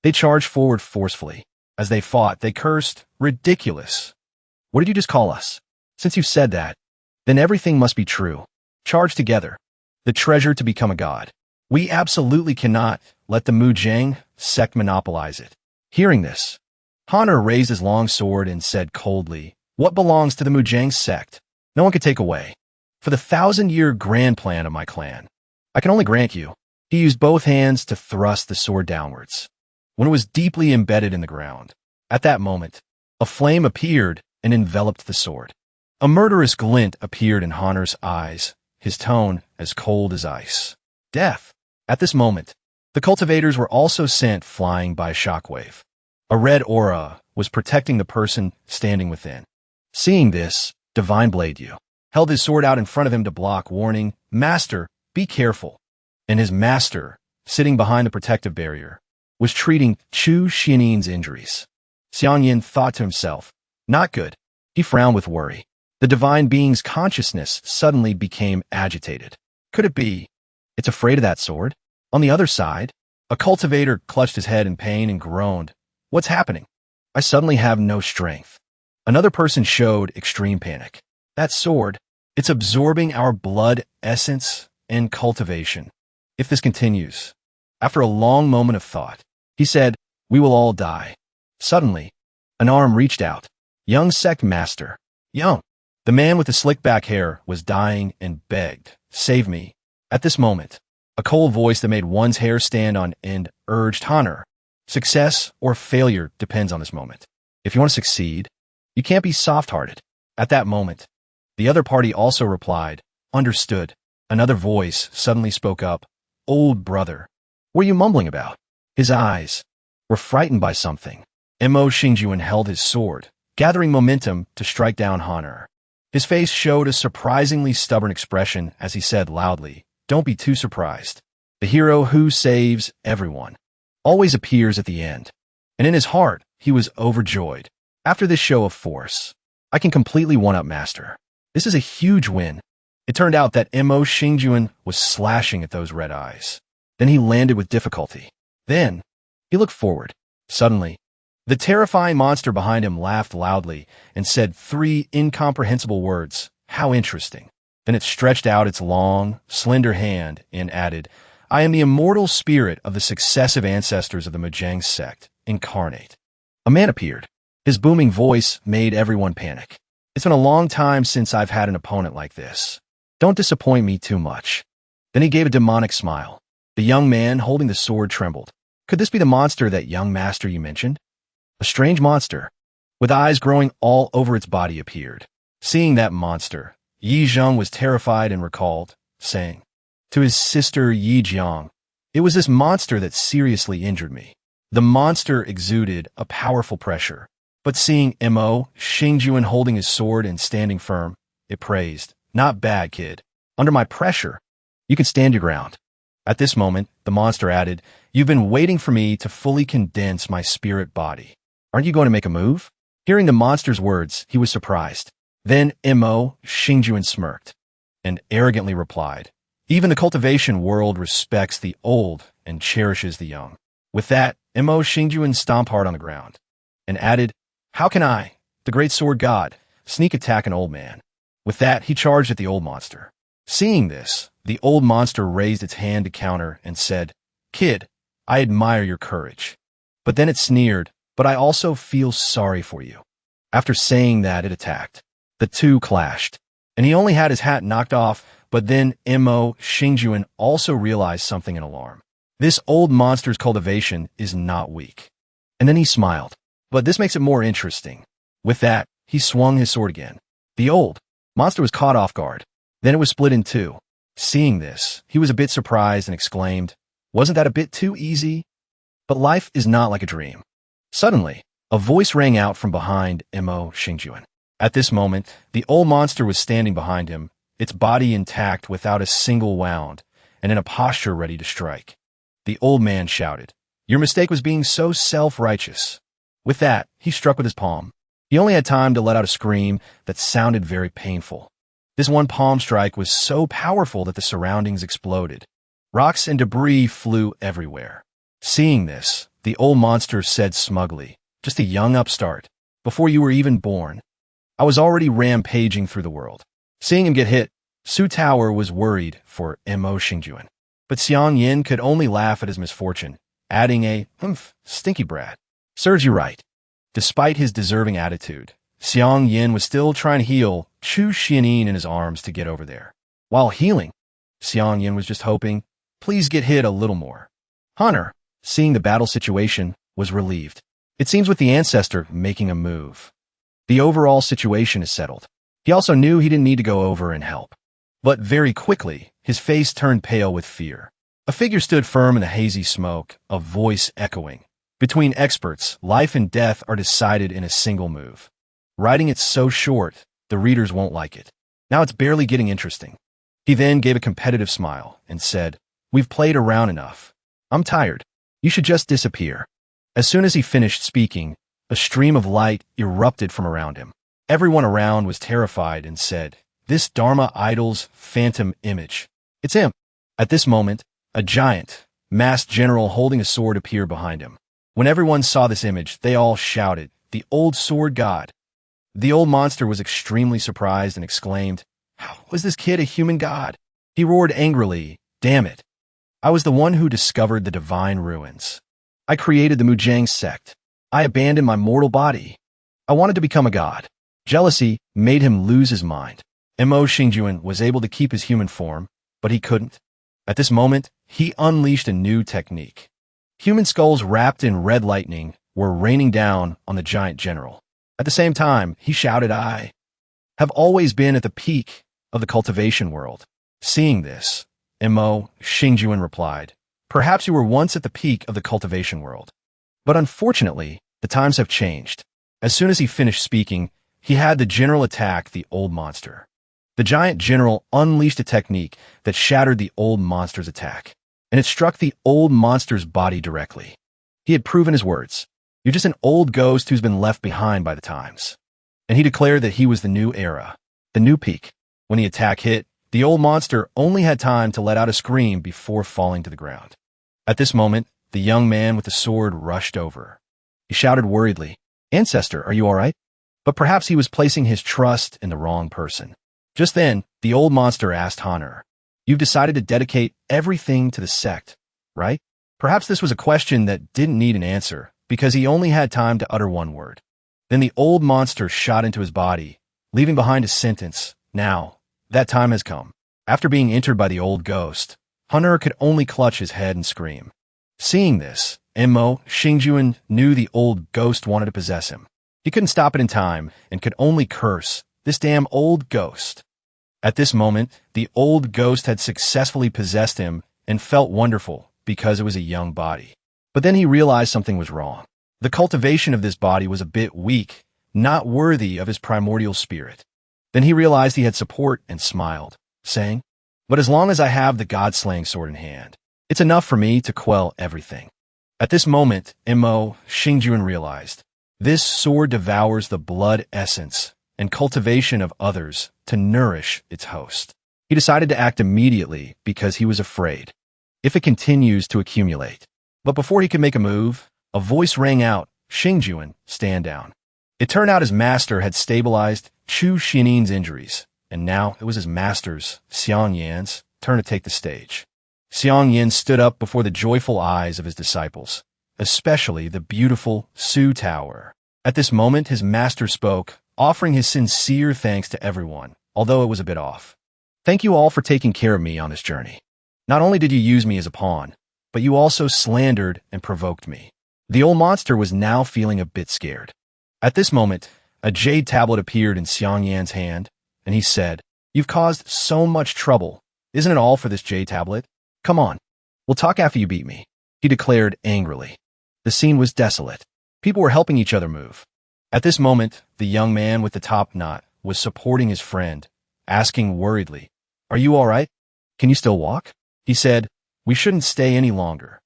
they charged forward forcefully. As they fought, they cursed, "Ridiculous. What did you just call us? Since you said that, then everything must be true. Charge together. The treasure to become a god. We absolutely cannot let the Mujiang sect monopolize it." Hearing this, Honor raised his long sword and said coldly, "What belongs to the Mujiang sect? No one could take away. For the 1,000-year grand plan of my clan, I can only grant you." He used both hands to thrust the sword downwards, when it was deeply embedded in the ground. At that moment, a flame appeared and enveloped the sword. A murderous glint appeared in Honor's eyes, his tone as cold as ice. Death. At this moment, the cultivators were also sent flying by shockwave. A red aura was protecting the person standing within. Seeing this, Divine Blade Yu held his sword out in front of him to block, warning, "Master, be careful." And his master, sitting behind the protective barrier, was treating Chu Xianin's injuries. Xiang Yin thought to himself, "Not good." He frowned with worry. The divine being's consciousness suddenly became agitated. Could it be? It's afraid of that sword? On the other side, a cultivator clutched his head in pain and groaned. "What's happening? I suddenly have no strength." Another person showed extreme panic. "That sword, it's absorbing our blood essence and cultivation. If this continues." After a long moment of thought, he said, "We will all die." Suddenly, an arm reached out. Young sect master. Young. The man with the slick back hair was dying and begged, "Save me." At this moment, a cold voice that made one's hair stand on end urged Honor. Success or failure depends on this moment. If you want to succeed, you can't be soft-hearted. At that moment, the other party also replied, "Understood." Another voice suddenly spoke up, "Old brother, what are you mumbling about?" His eyes were frightened by something. Mo Xingjuan held his sword, gathering momentum to strike down Honor. His face showed a surprisingly stubborn expression as he said loudly, "Don't be too surprised. The hero who saves everyone always appears at the end. And in his heart, he was overjoyed. After this show of force, I can completely one-up Master. This is a huge win. It turned out that Mo Xingjuan was slashing at those red eyes. Then he landed with difficulty. Then, he looked forward. Suddenly, the terrifying monster behind him laughed loudly and said 3 incomprehensible words. How interesting. Then it stretched out its long, slender hand and added, I am the immortal spirit of the successive ancestors of the Mojang sect, incarnate. A man appeared. His booming voice made everyone panic. It's been a long time since I've had an opponent like this. Don't disappoint me too much. Then he gave a demonic smile. The young man holding the sword trembled. Could this be the monster that young master you mentioned? A strange monster, with eyes growing all over its body, appeared. Seeing that monster, Yi Zheng was terrified and recalled, saying to his sister Yi Jiang, it was this monster that seriously injured me. The monster exuded a powerful pressure, but seeing Mo Xingjuan holding his sword and standing firm, it praised, not bad, kid. Under my pressure, you can stand your ground. At this moment, the monster added, you've been waiting for me to fully condense my spirit body. Aren't you going to make a move? Hearing the monster's words, he was surprised. Then Mo Xingjuan smirked and arrogantly replied, even the cultivation world respects the old and cherishes the young. With that, Mo Xingjuan stomped hard on the ground and added, how can I, the great sword god, sneak attack an old man? With that, he charged at the old monster. Seeing this, the old monster raised its hand to counter and said, kid, I admire your courage. But then it sneered, but I also feel sorry for you. After saying that, it attacked. The two clashed, and he only had his hat knocked off, but then Mo Xingjuan also realized something in alarm. This old monster's cultivation is not weak. And then he smiled. But this makes it more interesting. With that, he swung his sword again. The old monster was caught off guard. Then it was split in 2. Seeing this, he was a bit surprised and exclaimed, wasn't that a bit too easy? But life is not like a dream. Suddenly, a voice rang out from behind Mo Xingjuan. At this moment, the old monster was standing behind him, its body intact without a single wound, and in a posture ready to strike. The old man shouted, your mistake was being so self-righteous. With that, he struck with his palm. He only had time to let out a scream that sounded very painful. This one palm strike was so powerful that the surroundings exploded. Rocks and debris flew everywhere. Seeing this, the old monster said smugly, just a young upstart. Before you were even born, I was already rampaging through the world. Seeing him get hit, Su Tower was worried for Mo Xingjuan. But Xiang Yin could only laugh at his misfortune, adding a, stinky brat. Serves you right. Despite his deserving attitude, Xiang Yin was still trying to heal Chu Xianin in his arms to get over there. While healing, Xiang Yin was just hoping, please get hit a little more. Hunter, seeing the battle situation, was relieved. It seems with the ancestor making a move, the overall situation is settled. He also knew he didn't need to go over and help. But very quickly, his face turned pale with fear. A figure stood firm in the hazy smoke, a voice echoing. Between experts, life and death are decided in a single move. Writing it so short, the readers won't like it. Now it's barely getting interesting. He then gave a competitive smile and said, we've played around enough. I'm tired. You should just disappear. As soon as he finished speaking, a stream of light erupted from around him. Everyone around was terrified and said, this Dharma idol's phantom image. It's him. At this moment, a giant, masked general holding a sword appeared behind him. When everyone saw this image, they all shouted, the old sword god. The old monster was extremely surprised and exclaimed, how was this kid a human god? He roared angrily, damn it. I was the one who discovered the divine ruins. I created the Mojang sect. I abandoned my mortal body. I wanted to become a god. Jealousy made him lose his mind. Mo Xingjuan was able to keep his human form, but he couldn't. At this moment, he unleashed a new technique. Human skulls wrapped in red lightning were raining down on the giant general. At the same time, he shouted, I have always been at the peak of the cultivation world. Seeing this, Mo Xingjuan replied, perhaps you were once at the peak of the cultivation world. But unfortunately, the times have changed. As soon as he finished speaking, he had the general attack the old monster. The giant general unleashed a technique that shattered the old monster's attack. and it struck the old monster's body directly. He had proven his words. You're just an old ghost who's been left behind by the times. And he declared that he was the new era, the new peak. When the attack hit, the old monster only had time to let out a scream before falling to the ground. At this moment, the young man with the sword rushed over. He shouted worriedly, "Ancestor, are you all right?" But perhaps he was placing his trust in the wrong person. Just then, the old monster asked Honor, "You've decided to dedicate everything to the sect, right?" Perhaps this was a question that didn't need an answer, because he only had time to utter one word. Then the old monster shot into his body, leaving behind a sentence, "Now, that time has come." After being entered by the old ghost, Honor could only clutch his head and scream. Seeing this, Xingjuan knew the old ghost wanted to possess him. He couldn't stop it in time and could only curse, "This damn old ghost." At this moment, the old ghost had successfully possessed him and felt wonderful because it was a young body. But then he realized something was wrong. The cultivation of this body was a bit weak, not worthy of his primordial spirit. Then he realized he had support and smiled, saying, "But as long as I have the god-slaying sword in hand, it's enough for me to quell everything." At this moment, Xingjuan realized, this sword devours the blood essence and cultivation of others to nourish its host. He decided to act immediately because he was afraid, if it continues to accumulate. But before he could make a move, a voice rang out, "Xingjuan, stand down." It turned out his master had stabilized Chu Xianin's injuries, and now it was his master's, Xiang Yan's, turn to take the stage. Xiang Yan stood up before the joyful eyes of his disciples, especially the beautiful Su Tower. At this moment, his master spoke, offering his sincere thanks to everyone, although it was a bit off. "Thank you all for taking care of me on this journey. Not only did you use me as a pawn, but you also slandered and provoked me." The old monster was now feeling a bit scared. At this moment, a jade tablet appeared in Xiang Yan's hand, and he said, "You've caused so much trouble. Isn't it all for this jade tablet? Come on, we'll talk after you beat me," he declared angrily. The scene was desolate. People were helping each other move. At this moment, the young man with the top knot was supporting his friend, asking worriedly, "Are you all right? Can you still walk?" He said, "We shouldn't stay any longer.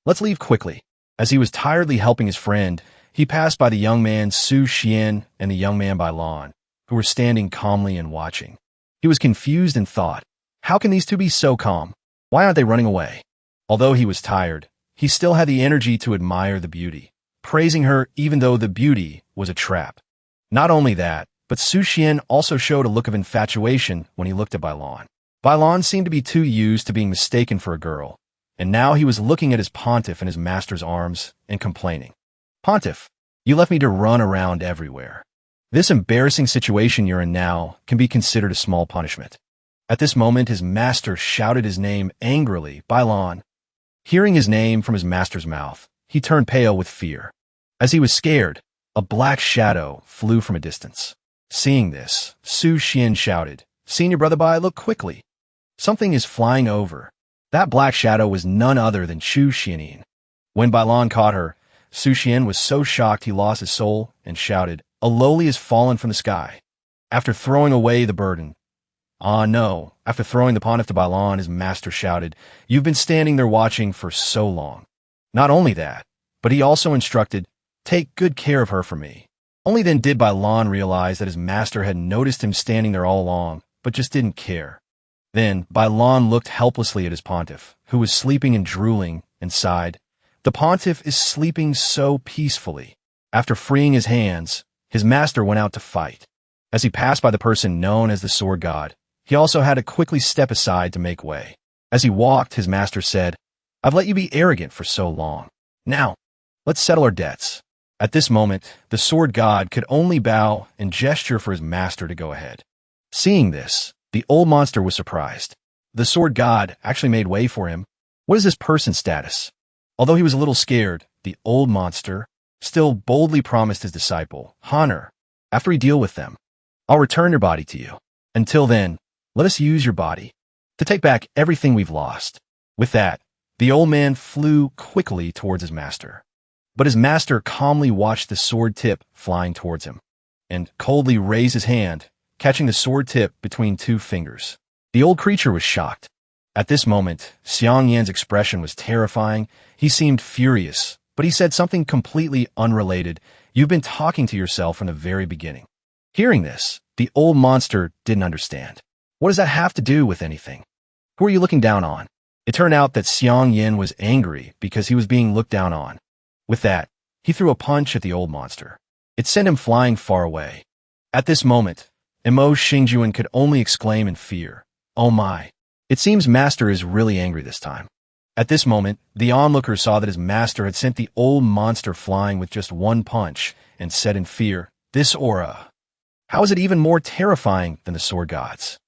Let's leave quickly." As he was tiredly helping his friend, he passed by the young man Su Xian and the young man Bailan, who were standing calmly and watching. He was confused and thought, how can these two be so calm? Why aren't they running away? Although he was tired, he still had the energy to admire the beauty, praising her even though the beauty was a trap. Not only that, but Su Xian also showed a look of infatuation when he looked at Bailan. Bailan seemed to be too used to being mistaken for a girl, and now he was looking at his pontiff in his master's arms and complaining. "Pontiff, you left me to run around everywhere. This embarrassing situation you're in now can be considered a small punishment." At this moment, his master shouted his name angrily, "Bailan." Hearing his name from his master's mouth, he turned pale with fear. As he was scared, a black shadow flew from a distance. Seeing this, Su Xian shouted, "Senior Brother Bai, look quickly. Something is flying over." That black shadow was none other than Chu Xianin. When Bailan caught her, Su Xian was so shocked he lost his soul and shouted, "A lowly has fallen from the sky." After throwing away the burden, no. After throwing the pontiff to Bailan, his master shouted, "You've been standing there watching for so long." Not only that, but he also instructed, "Take good care of her for me." Only then did Bailan realize that his master had noticed him standing there all along, but just didn't care. Then Bailan looked helplessly at his pontiff, who was sleeping and drooling, and sighed, "The pontiff is sleeping so peacefully." After freeing his hands, his master went out to fight. As he passed by the person known as the sword god, he also had to quickly step aside to make way. As he walked, his master said, "I've let you be arrogant for so long. Now, let's settle our debts." At this moment, the sword god could only bow and gesture for his master to go ahead. Seeing this, the old monster was surprised. The sword god actually made way for him. What is this person's status? Although he was a little scared, the old monster still boldly promised his disciple, "Honor, after we deal with them, I'll return your body to you. Until then, let us use your body to take back everything we've lost." With that, the old man flew quickly towards his master. But his master calmly watched the sword tip flying towards him, and coldly raised his hand, catching the sword tip between two fingers. The old creature was shocked. At this moment, Xiang Yan's expression was terrifying. He seemed furious, but he said something completely unrelated. You've been talking to yourself from the very beginning. Hearing this, the old monster didn't understand. What does that have to do with anything? Who are you looking down on? It turned out that Xiang Yan was angry because he was being looked down on. With that, he threw a punch at the old monster. It sent him flying far away. At this moment, Emo Xingjuan could only exclaim in fear, "Oh my! It seems Master is really angry this time." At this moment, the onlooker saw that his master had sent the old monster flying with just one punch and said in fear, "This aura! How is it even more terrifying than the sword gods?"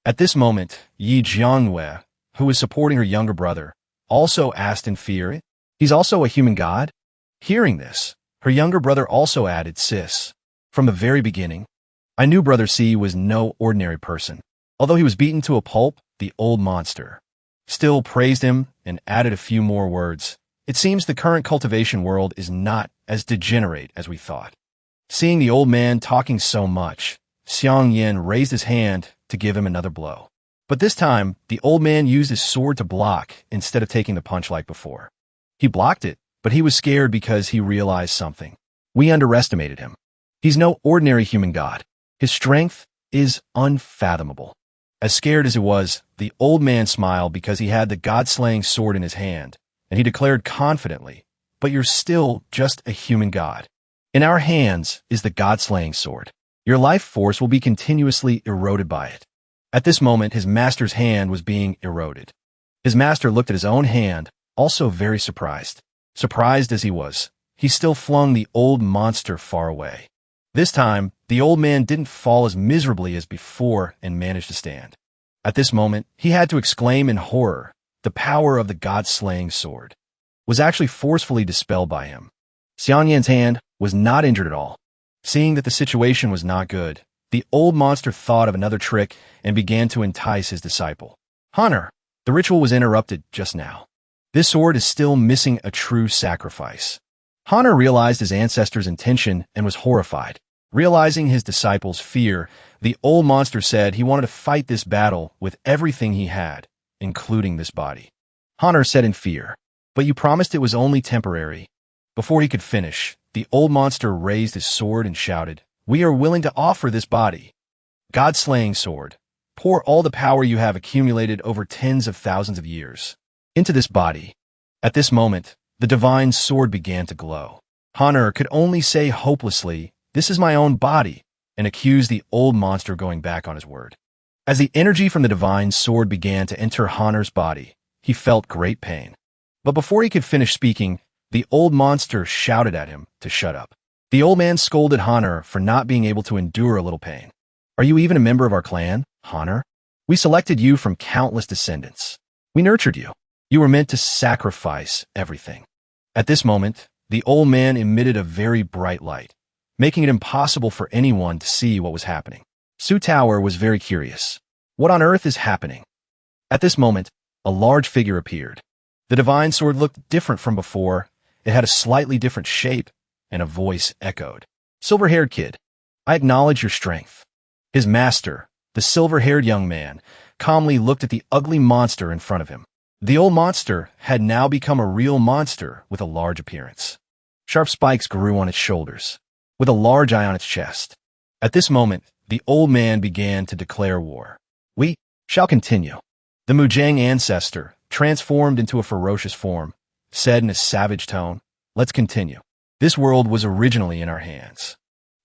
At this moment, Yi Jiangyue, who was supporting her younger brother, also asked in fear, "He's also a human god?" Hearing this, her younger brother also added, "Sis, from the very beginning, I knew Brother C was no ordinary person." Although he was beaten to a pulp, the old monster still praised him and added a few more words. It seems the current cultivation world is not as degenerate as we thought. Seeing the old man talking so much, Xiang Yan raised his hand to give him another blow. But this time, the old man used his sword to block instead of taking the punch like before. He blocked it, but he was scared because he realized something. We underestimated him. He's no ordinary human god. His strength is unfathomable. As scared as he was, the old man smiled because he had the god-slaying sword in his hand, and he declared confidently, "But you're still just a human god. In our hands is the god-slaying sword. Your life force will be continuously eroded by it." At this moment, his master's hand was being eroded. His master looked at his own hand, also very surprised. Surprised as he was, he still flung the old monster far away. This time, the old man didn't fall as miserably as before and managed to stand. At this moment, he had to exclaim in horror. The power of the god-slaying sword was actually forcefully dispelled by him. Xiang Yan's hand was not injured at all. Seeing that the situation was not good, the old monster thought of another trick and began to entice his disciple. "Hunter, the ritual was interrupted just now. This sword is still missing a true sacrifice." Hunter realized his ancestor's intention and was horrified. Realizing his disciple's fear, the old monster said he wanted to fight this battle with everything he had, including this body. Hunter said in fear, "But you promised it was only temporary." Before he could finish, the old monster raised his sword and shouted, "We are willing to offer this body. God-slaying sword, pour all the power you have accumulated over tens of thousands of years into this body." At this moment, the divine sword began to glow. Hunter could only say hopelessly, "This is my own body," and accuse the old monster of going back on his word. As the energy from the divine sword began to enter Hunter's body, he felt great pain. But before he could finish speaking, the old monster shouted at him to shut up. The old man scolded Hunter for not being able to endure a little pain. "Are you even a member of our clan, Hunter? We selected you from countless descendants. We nurtured you. You were meant to sacrifice everything." At this moment, the old man emitted a very bright light, making it impossible for anyone to see what was happening. Su Tower was very curious. What on earth is happening? At this moment, a large figure appeared. The divine sword looked different from before. It had a slightly different shape, and a voice echoed. "Silver-haired kid, I acknowledge your strength." His master, the silver-haired young man, calmly looked at the ugly monster in front of him. The old monster had now become a real monster with a large appearance. Sharp spikes grew on its shoulders, with a large eye on its chest. At this moment, the old man began to declare war. "We shall continue." The Mujang ancestor, transformed into a ferocious form, said in a savage tone, "Let's continue. This world was originally in our hands.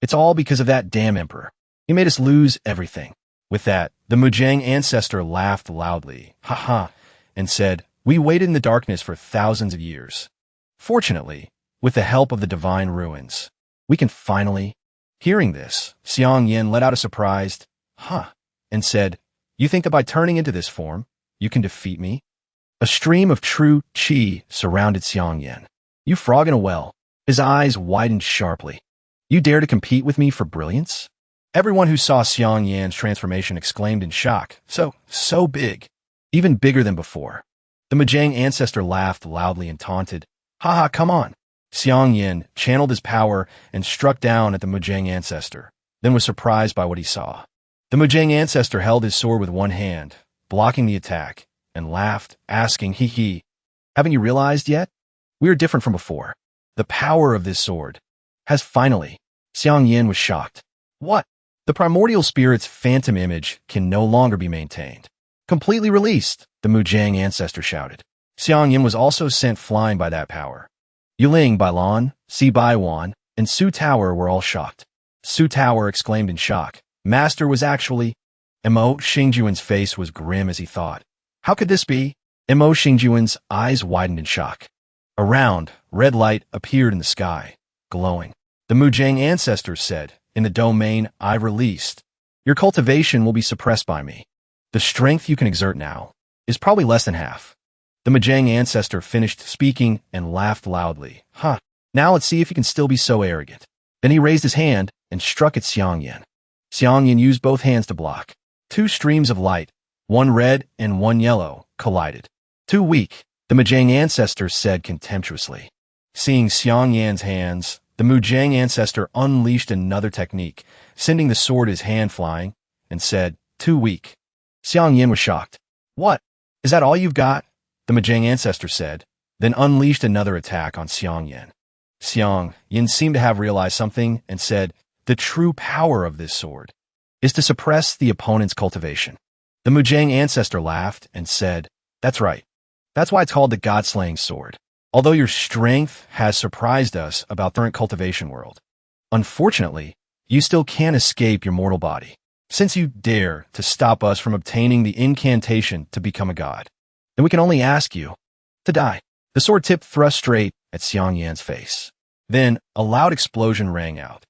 It's all because of that damn emperor. He made us lose everything." With that, the Mujang ancestor laughed loudly, "Ha ha," and said, "We waited in the darkness for thousands of years. Fortunately, with the help of the divine ruins, we can finally—" Hearing this, Xiang Yan let out a surprised, "Huh," and said, "You think that by turning into this form, you can defeat me?" A stream of true qi surrounded Xiang Yan. "You frog in a well." His eyes widened sharply. "You dare to compete with me for brilliance?" Everyone who saw Xiang Yan's transformation exclaimed in shock, so big. Even bigger than before. The Mujang ancestor laughed loudly and taunted, "Haha, come on." Xiang Yan channeled his power and struck down at the Mujang ancestor, then was surprised by what he saw. The Mujang ancestor held his sword with one hand, blocking the attack, and laughed, asking, hee hee, haven't you realized yet? We are different from before. The power of this sword has finally. Xiang Yin was shocked. What? The primordial spirit's phantom image can no longer be maintained. Completely released, the Mujang ancestor shouted. Xiang Yin was also sent flying by that power. Yuling, Bailan, Si Baiwan, and Su Tower were all shocked. Su Tower exclaimed in shock. Master was actually... Mo Xingjuan's face was grim as he thought. How could this be? Mo Xingjuan's eyes widened in shock. A round, red light appeared in the sky, glowing. The Mujang ancestors said, in the domain I've released, your cultivation will be suppressed by me. The strength you can exert now is probably less than half. The Mujang ancestor finished speaking and laughed loudly. Huh, now let's see if you can still be so arrogant. Then he raised his hand and struck at Xiang Yin. Xiang Yin used both hands to block. Two streams of light, one red and one yellow, collided. Too weak, the Mujang ancestor said contemptuously. Seeing Xiang Yan's hands, the Mujang ancestor unleashed another technique, sending the sword his hand flying, and said, too weak. Xiang Yin was shocked. What? Is that all you've got? The Mujang ancestor said, then unleashed another attack on Xiang Yin. Xiang Yin seemed to have realized something and said, the true power of this sword is to suppress the opponent's cultivation. The Mujang ancestor laughed and said, that's right. That's why it's called the God-slaying sword. Although your strength has surprised us about the current cultivation world, unfortunately, you still can't escape your mortal body. Since you dare to stop us from obtaining the incantation to become a god, then we can only ask you to die. The sword tip thrust straight at Xiang Yan's face. Then a loud explosion rang out.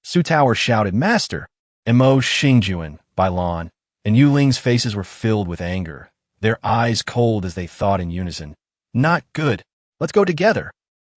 Su Tower shouted, Master! Mo Xingjuan, Bailan, and Yuling's faces were filled with anger, their eyes cold as they thought in unison. Not good. Let's go together.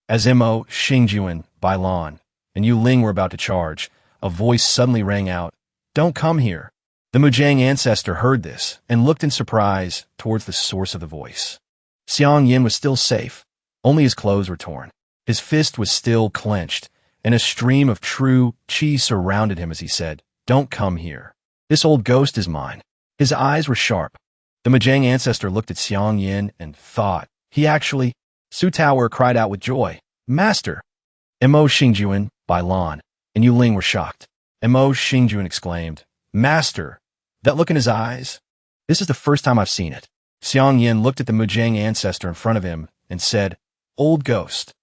As Mo Xingjuan, Bailan, and Yuling were about to charge, a voice suddenly rang out, don't come here. The Mujang ancestor heard this and looked in surprise towards the source of the voice. Xiang Yin was still safe. Only his clothes were torn. His fist was still clenched, and a stream of true qi surrounded him as he said, don't come here. This old ghost is mine. His eyes were sharp. The Mujang ancestor looked at Xiang Yin and thought, he actually... Su Tower cried out with joy, Master! Mo Xingjuan, Bailan, and Yuling were shocked. Mo Xingjuan exclaimed, Master! That look in his eyes? This is the first time I've seen it. Xiang Yin looked at the Mujang ancestor in front of him and said, old ghost,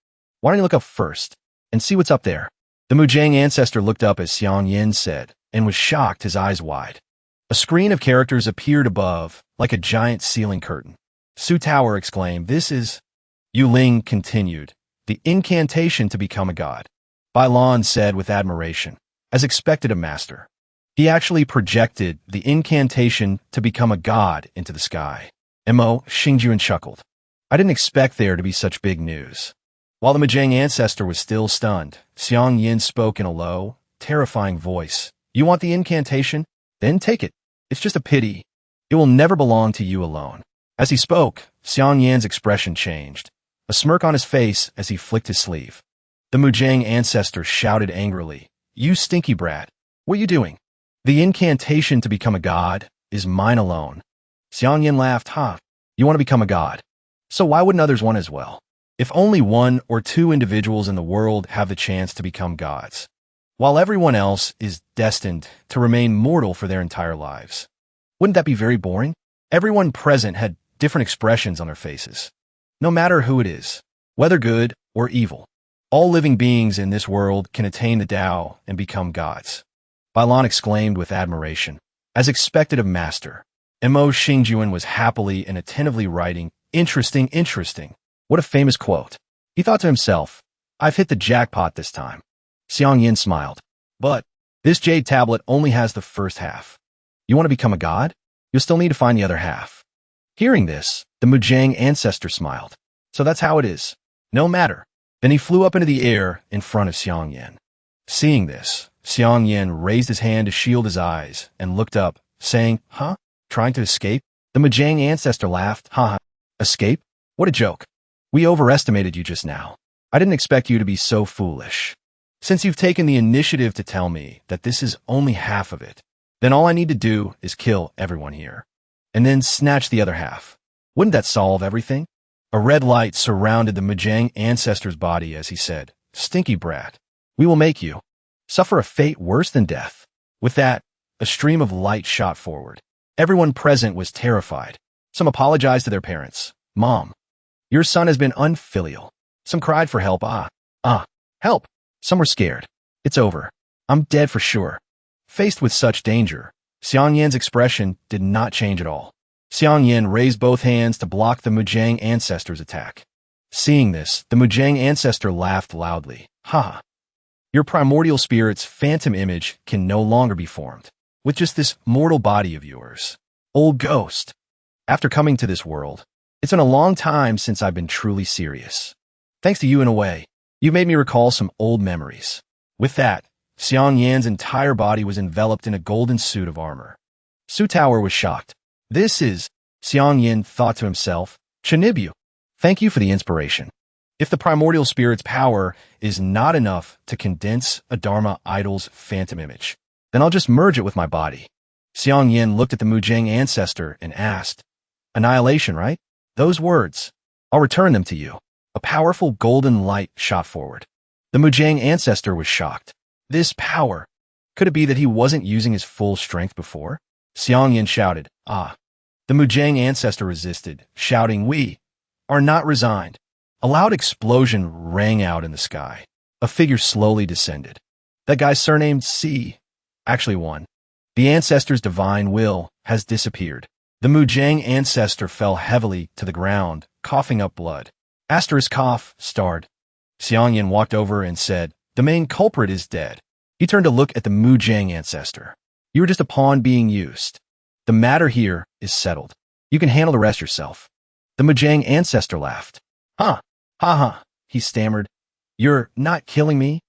why don't you look up first and see what's up there? The Mujang ancestor looked up as Xiang Yin said, and was shocked, his eyes wide. A screen of characters appeared above, like a giant ceiling curtain. Su Tower exclaimed, this is... Yuling continued, the incantation to become a god. Bailan said with admiration, as expected of Master. He actually projected the incantation to become a god into the sky. Mo Xingjuan chuckled. I didn't expect there to be such big news. While the Mujang ancestor was still stunned, Xiang Yin spoke in a low, terrifying voice. You want the incantation? Then take it. It's just a pity. It will never belong to you alone. As he spoke, Xiang Yan's expression changed, a smirk on his face as he flicked his sleeve. The Mujang ancestor shouted angrily, you stinky brat, what are you doing? The incantation to become a god is mine alone. Xiang Yin laughed, you want to become a god? So why wouldn't others want as well? If only one or two individuals in the world have the chance to become gods, while everyone else is destined to remain mortal for their entire lives. Wouldn't that be very boring? Everyone present had different expressions on their faces. No matter who it is, whether good or evil, all living beings in this world can attain the Tao and become gods. Bailan exclaimed with admiration, as expected of Master. Mo Xingjuan was happily and attentively writing, interesting, interesting. What a famous quote. He thought to himself, I've hit the jackpot this time. Xiang Yin smiled. But this jade tablet only has the first half. You want to become a god? You'll still need to find the other half. Hearing this, the Mujang ancestor smiled. So that's how it is. No matter. Then he flew up into the air in front of Xiang Yin. Seeing this, Xiang Yin raised his hand to shield his eyes and looked up, saying, Trying to escape? The Mujang ancestor laughed. Escape? What a joke. We overestimated you just now. I didn't expect you to be so foolish. Since you've taken the initiative to tell me that this is only half of it, then all I need to do is kill everyone here, and then snatch the other half. Wouldn't that solve everything? A red light surrounded the Mujang ancestor's body as he said, "Stinky brat, we will make you suffer a fate worse than death." With that, a stream of light shot forward. Everyone present was terrified. Some apologized to their parents. "Mom, your son has been unfilial." Some cried for help. Help. Some were scared. "It's over. I'm dead for sure." Faced with such danger, Xiang Yan's expression did not change at all. Xiang Yan raised both hands to block the Mujang ancestor's attack. Seeing this, the Mujang ancestor laughed loudly. "Ha! Your primordial spirit's phantom image can no longer be formed with just this mortal body of yours. Old ghost. After coming to this world, it's been a long time since I've been truly serious. Thanks to you in a way, you made me recall some old memories." With that, Xiang Yan's entire body was enveloped in a golden suit of armor. Su Tower was shocked. "This is," Xiang Yan thought to himself, "Chinibu. Thank you for the inspiration. If the primordial spirit's power is not enough to condense a Dharma idol's phantom image, then I'll just merge it with my body." Xiang Yan looked at the Mujang ancestor and asked, "Annihilation, right?" "Those words. I'll return them to you." A powerful golden light shot forward. The Mujang ancestor was shocked. This power. Could it be that he wasn't using his full strength before? Xiang Yan shouted, "Ah!" The Mujang ancestor resisted, shouting, "We are not resigned." A loud explosion rang out in the sky. A figure slowly descended. That guy's surnamed C. Actually one. The ancestor's divine will has disappeared. The Mujang ancestor fell heavily to the ground, coughing up blood. Asterisk cough, starred. Xiang Yan walked over and said, "The main culprit is dead." He turned to look at the Mujang ancestor. "You were just a pawn being used. The matter here is settled. You can handle the rest yourself." The Mujang ancestor laughed. "Huh, ha, he stammered. "You're not killing me?"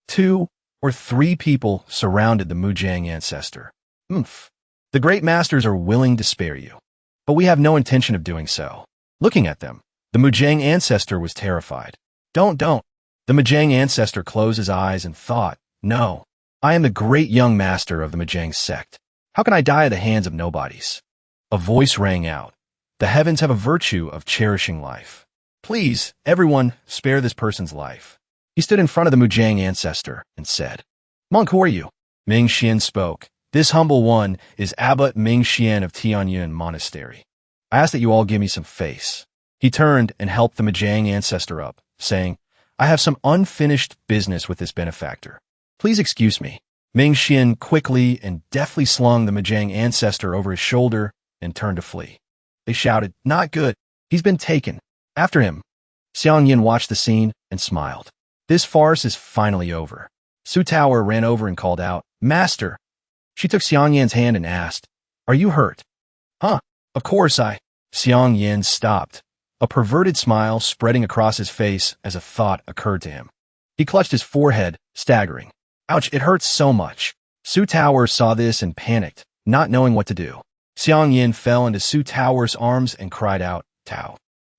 2 or 3 people surrounded the Mujang ancestor. "Oomph. The great masters are willing to spare you, but we have no intention of doing so." Looking at them, the Mujang ancestor was terrified. Don't. The Mujang ancestor closed his eyes and thought, "No, I am the great young master of the Mujang sect. How can I die at the hands of nobodies?" A voice rang out. "The heavens have a virtue of cherishing life. Please, everyone, spare this person's life." He stood in front of the Mujang ancestor and said, "Monk, who are you?" Ming Xian spoke. "This humble one is Abbot Ming Xian of Tianyun Monastery. I ask that you all give me some face." He turned and helped the Mujang ancestor up, saying, "I have some unfinished business with this benefactor. Please excuse me." Ming Xian quickly and deftly slung the Mujang ancestor over his shoulder and turned to flee. They shouted, "Not good. He's been taken. After him." Xiang Yan watched the scene and smiled. This farce is finally over. Su Tower ran over and called out, "Master." She took Xiang Yan's hand and asked, "Are you hurt?" "Huh, of course I." Xiang Yan stopped, a perverted smile spreading across his face as a thought occurred to him. He clutched his forehead, staggering. "Ouch, it hurts so much." Su Tower saw this and panicked, not knowing what to do. Xiang Yan fell into Su Tower's arms and cried out, "Tao,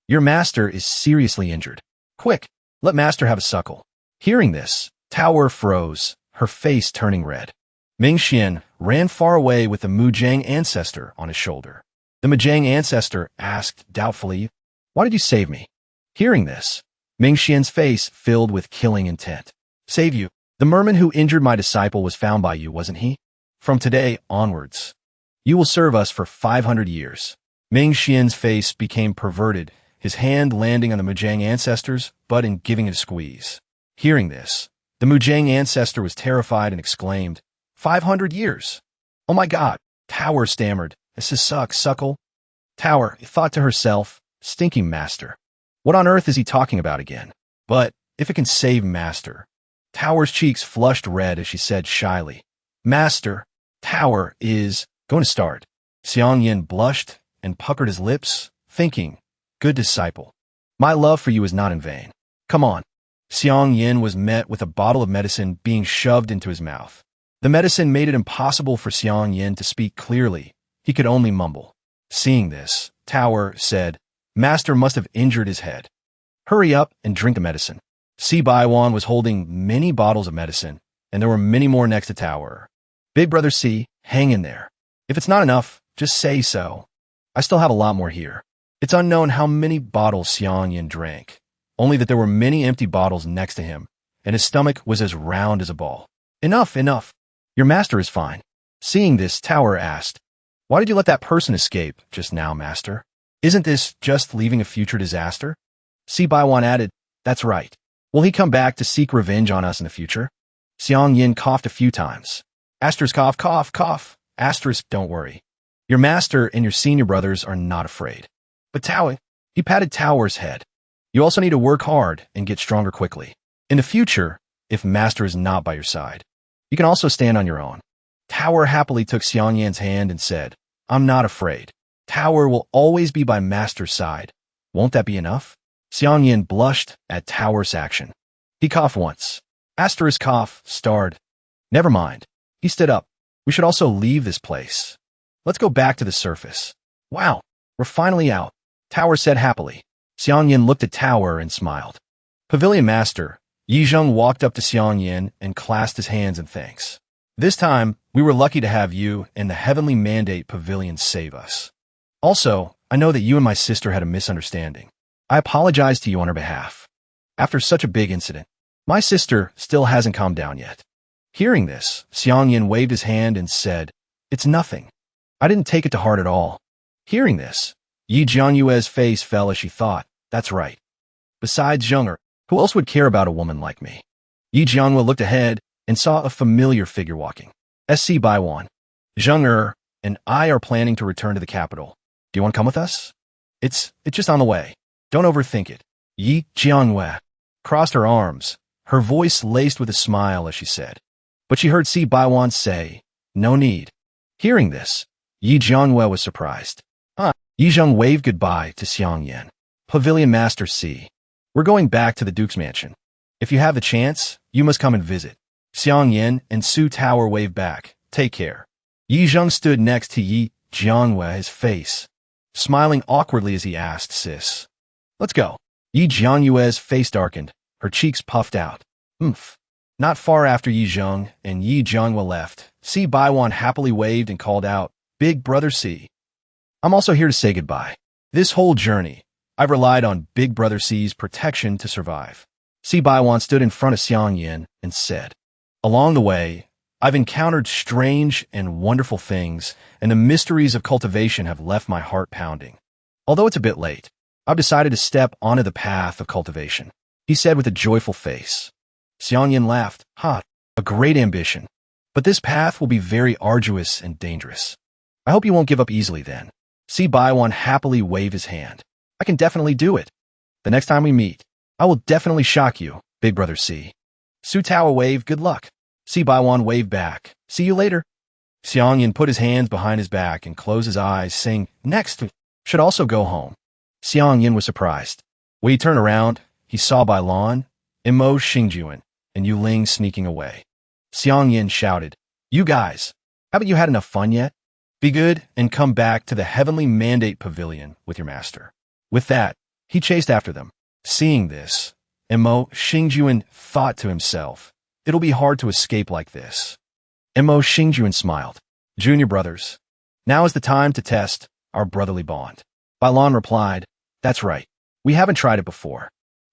your master is seriously injured. Quick, let master have a suckle." Hearing this, Tower froze, her face turning red. Ming Xian ran far away with the Mujang ancestor on his shoulder. The Mujang ancestor asked doubtfully, "Why did you save me?" Hearing this, Ming Xian's face filled with killing intent. "Save you. The merman who injured my disciple was found by you, wasn't he? From today onwards, you will serve us for 500 years. Ming Xian's face became perverted, his hand landing on the Mujang ancestor's butt and giving it a squeeze. Hearing this, the Mujang ancestor was terrified and exclaimed, 500 years? Oh my God, Tower stammered. This is suckle. Tower thought to herself, stinking master. What on earth is he talking about again? But if it can save master. Tower's cheeks flushed red as she said shyly, Master, Tower is going to start. Xiang Yan blushed and puckered his lips, thinking, good disciple. My love for you is not in vain. Come on. Xiang Yan was met with a bottle of medicine being shoved into his mouth. The medicine made it impossible for Xiang Yan to speak clearly. He could only mumble. Seeing this, Tower said, Master must have injured his head. Hurry up and drink the medicine. Si Baiwan was holding many bottles of medicine, and there were many more next to Tower. Big brother Si, hang in there. If it's not enough, just say so. I still have a lot more here. It's unknown how many bottles Xiang Yin drank, only that there were many empty bottles next to him, and his stomach was as round as a ball. Enough, enough. Your master is fine. Seeing this, Tower asked, Why did you let that person escape just now, master? Isn't this just leaving a future disaster? Si Baiwan added, That's right. Will he come back to seek revenge on us in the future? Xiang Yin coughed a few times. Asterisk cough, cough, cough. Asterisk, don't worry. Your master and your senior brothers are not afraid. But Tower, he patted Tower's head. You also need to work hard and get stronger quickly. In the future, if master is not by your side, you can also stand on your own. Tower happily took Xiang Yan's hand and said, I'm not afraid. Tower will always be by master's side. Won't that be enough? Xiang Yan blushed at Tower's action. He coughed once. Asterisk cough, starred. Never mind. He stood up. We should also leave this place. Let's go back to the surface. Wow, we're finally out, Tower said happily. Xiang Yan looked at Tower and smiled. Pavilion Master, Yi Zheng walked up to Xiang Yan and clasped his hands in thanks. This time, we were lucky to have you and the Heavenly Mandate Pavilion save us. Also, I know that you and my sister had a misunderstanding. I apologize to you on her behalf. After such a big incident, my sister still hasn't calmed down yet. Hearing this, Xiang Yan waved his hand and said, It's nothing. I didn't take it to heart at all. Hearing this, Yi Jianyue's face fell as she thought, That's right. Besides Zheng'er, who else would care about a woman like me? Yi Jianyue looked ahead and saw a familiar figure walking. SC Baiwan. Zheng'er and I are planning to return to the capital. Do you want to come with us? It's just on the way. Don't overthink it. Yi Jianyue crossed her arms, her voice laced with a smile as she said. But she heard Si Baiwan say, No need. Hearing this, Yi Jianyue was surprised. Yi Zheng waved goodbye to Xiang Yan. Pavilion Master C. We're going back to the Duke's mansion. If you have the chance, you must come and visit. Xiang Yan and Su Tower waved back. Take care. Yi Zheng stood next to Yi Jianyue, his face smiling awkwardly as he asked, Sis. Let's go. Yi Jianyue's face darkened, her cheeks puffed out. Not far after Yi Zheng and Yi Jianyue left, Si Baiwan happily waved and called out, Big Brother C. I'm also here to say goodbye. This whole journey, I've relied on Big Brother C's protection to survive. Si Baiwan stood in front of Xiang Yan and said, Along the way, I've encountered strange and wonderful things, and the mysteries of cultivation have left my heart pounding. Although it's a bit late, I've decided to step onto the path of cultivation, he said with a joyful face. Xiang Yan laughed. A great ambition. But this path will be very arduous and dangerous. I hope you won't give up easily then. Si Baiwan happily waved his hand. I can definitely do it. The next time we meet, I will definitely shock you, Big Brother C. Su Tao waved good luck. Si Baiwan waved back. See you later. Xiang Yan put his hands behind his back and closed his eyes, saying, Next, should also go home. Xiang Yan was surprised. When he turned around, he saw Bailan, Imo Xingjuan, and Yu Ling sneaking away. Xiang Yan shouted, You guys, haven't you had enough fun yet? Be good and come back to the Heavenly Mandate Pavilion with your master. With that, he chased after them. Seeing this, Imo Xingjuan thought to himself, It'll be hard to escape like this. Imo Xingjuan smiled. Junior brothers, now is the time to test our brotherly bond. Bailan replied, That's right. We haven't tried it before.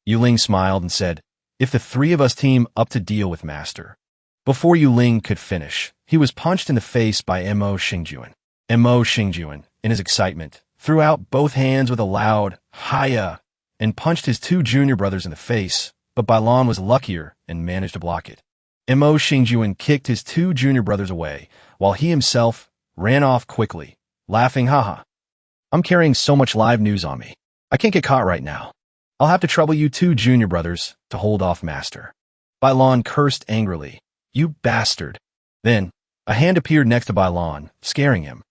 Yu Ling smiled and said, If the three of us team up to deal with master. Before Yu Ling could finish, he was punched in the face by Imo Xingjuan. Imo Xingjuan, in his excitement, threw out both hands with a loud, Hiya, and punched his two junior brothers in the face, but Bailan was luckier and managed to block it. Imo Xingjuan kicked his two junior brothers away, while he himself ran off quickly, laughing, Haha. I'm carrying so much live news on me. I can't get caught right now. I'll have to trouble you two junior brothers to hold off master. Bailan cursed angrily. You bastard. Then, a hand appeared next to Bailan, scaring him.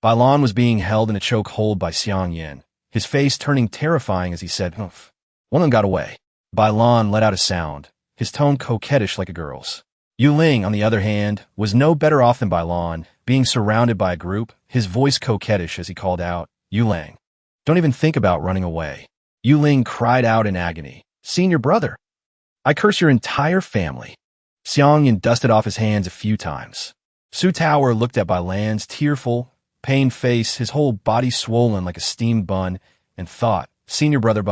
Bailan was being held in a choke hold by Xiang Yan, his face turning terrifying as he said, Oof. One of them got away. Bailan let out a sound, his tone coquettish like a girl's. Yu Ling, on the other hand, was no better off than Bailan, being surrounded by a group, his voice coquettish as he called out, Yu Ling. Don't even think about running away. Yu Ling cried out in agony, Senior brother. I curse your entire family. Xiang Yan dusted off his hands a few times. Su Tower looked at Bailan's tearful, pained face, his whole body swollen like a steamed bun, and thought, senior brother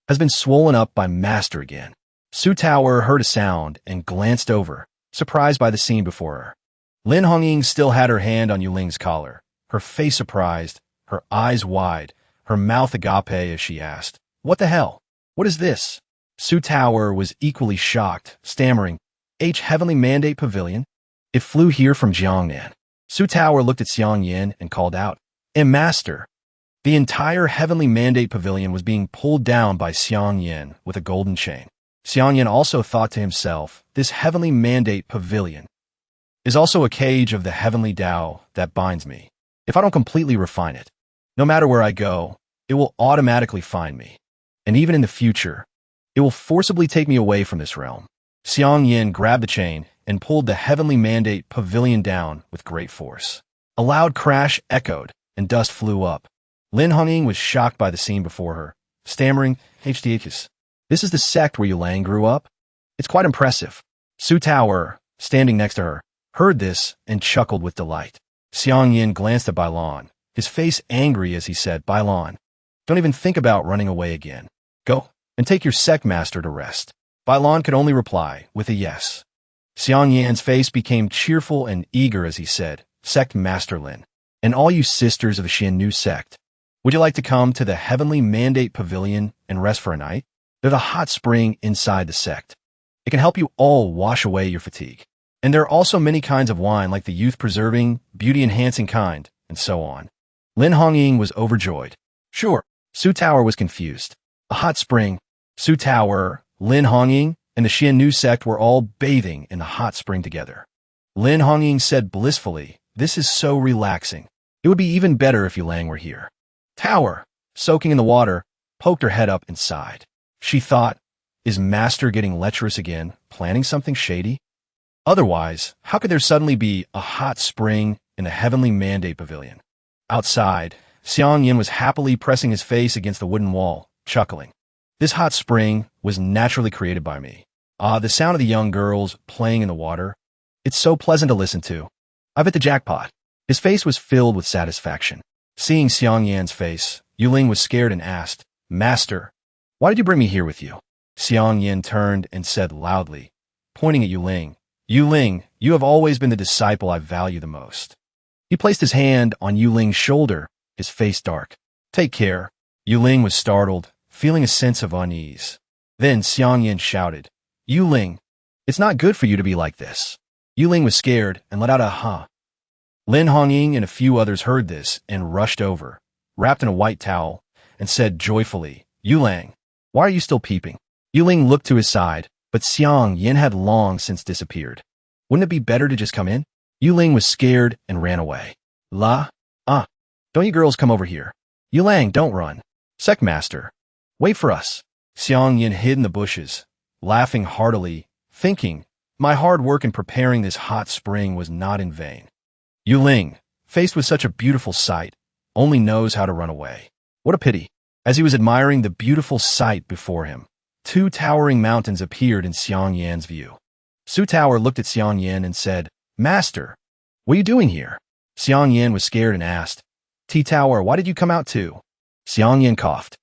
has been swollen up by master again. Su Tower heard a sound and glanced over, surprised by the scene before her. Lin Hongying still had her hand on Yuling's collar, her face surprised, her eyes wide, her mouth agape as she asked, "What the hell? What is this?" Su Tower was equally shocked, stammering, Heavenly Mandate Pavilion? It flew here from Jiangnan. Su Tower looked at Xiang Yin and called out, Master. The entire Heavenly Mandate Pavilion was being pulled down by Xiang Yin with a golden chain. Xiang Yin also thought to himself, this Heavenly Mandate Pavilion is also a cage of the Heavenly Tao that binds me. If I don't completely refine it, no matter where I go, it will automatically find me. And even in the future, it will forcibly take me away from this realm. Xiang Yin grabbed the chain and pulled the Heavenly Mandate Pavilion down with great force. A loud crash echoed, and dust flew up. Lin Hongying was shocked by the scene before her, stammering, HDHs. This is the sect where Yulang grew up? It's quite impressive. Su Tower, standing next to her, heard this and chuckled with delight. Xiang Yin glanced at Bailan, his face angry as he said, Bailan, don't even think about running away again. Go and take your sect master to rest. Bailan could only reply with a yes. Xiang Yan's face became cheerful and eager as he said, Sect Master Lin, and all you sisters of the Xiannu sect, would you like to come to the Heavenly Mandate Pavilion and rest for a night? There's a hot spring inside the sect. It can help you all wash away your fatigue. And there are also many kinds of wine like the youth-preserving, beauty-enhancing kind, and so on. Lin Hongying was overjoyed. Sure. Su Tower was confused. A hot spring. Su Tower, Lin Hongying, and the Xiannu sect were all bathing in the hot spring together. Lin Hongying said blissfully, this is so relaxing. It would be even better if Yulang were here. Tower, soaking in the water, poked her head up and sighed. She thought, is Master getting lecherous again, planning something shady? Otherwise, how could there suddenly be a hot spring in the Heavenly Mandate Pavilion? Outside, Xiang Yin was happily pressing his face against the wooden wall, chuckling. This hot spring was naturally created by me. The sound of the young girls playing in the water. It's so pleasant to listen to. I've hit the jackpot. His face was filled with satisfaction. Seeing Xiang Yan's face, Yuling was scared and asked, Master, why did you bring me here with you? Xiang Yin turned and said loudly, pointing at Yuling, Yuling, you have always been the disciple I value the most. He placed his hand on Yuling's shoulder, his face dark. Take care. Yuling was startled, feeling a sense of unease. Then Xiang Yin shouted, Yuling, it's not good for you to be like this. Yuling was scared and let out a huh. Lin Hongying and a few others heard this and rushed over, wrapped in a white towel, and said joyfully, Yulang, why are you still peeping? Yuling looked to his side, but Xiang Yin had long since disappeared. Wouldn't it be better to just come in? Yuling was scared and ran away. Don't you girls come over here. Yulang, don't run. Sect Master, wait for us. Xiang Yin hid in the bushes, laughing heartily, thinking, my hard work in preparing this hot spring was not in vain. Yuling, faced with such a beautiful sight, only knows how to run away. What a pity. As he was admiring the beautiful sight before him, two towering mountains appeared in Xiang Yan's view. Su Tower looked at Xiang Yan and said, Master, what are you doing here? Xiang Yan was scared and asked, T Tower, why did you come out too? Xiang Yan coughed.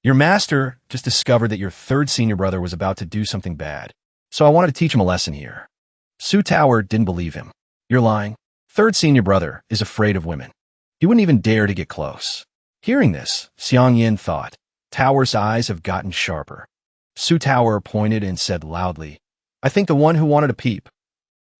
Your master just discovered that your third senior brother was about to do something bad, so I wanted to teach him a lesson here. Su Tower didn't believe him. You're lying. Third senior brother is afraid of women. He wouldn't even dare to get close. Hearing this, Xiang Yin thought, Tower's eyes have gotten sharper. Su Tower pointed and said loudly, I think the one who wanted a peep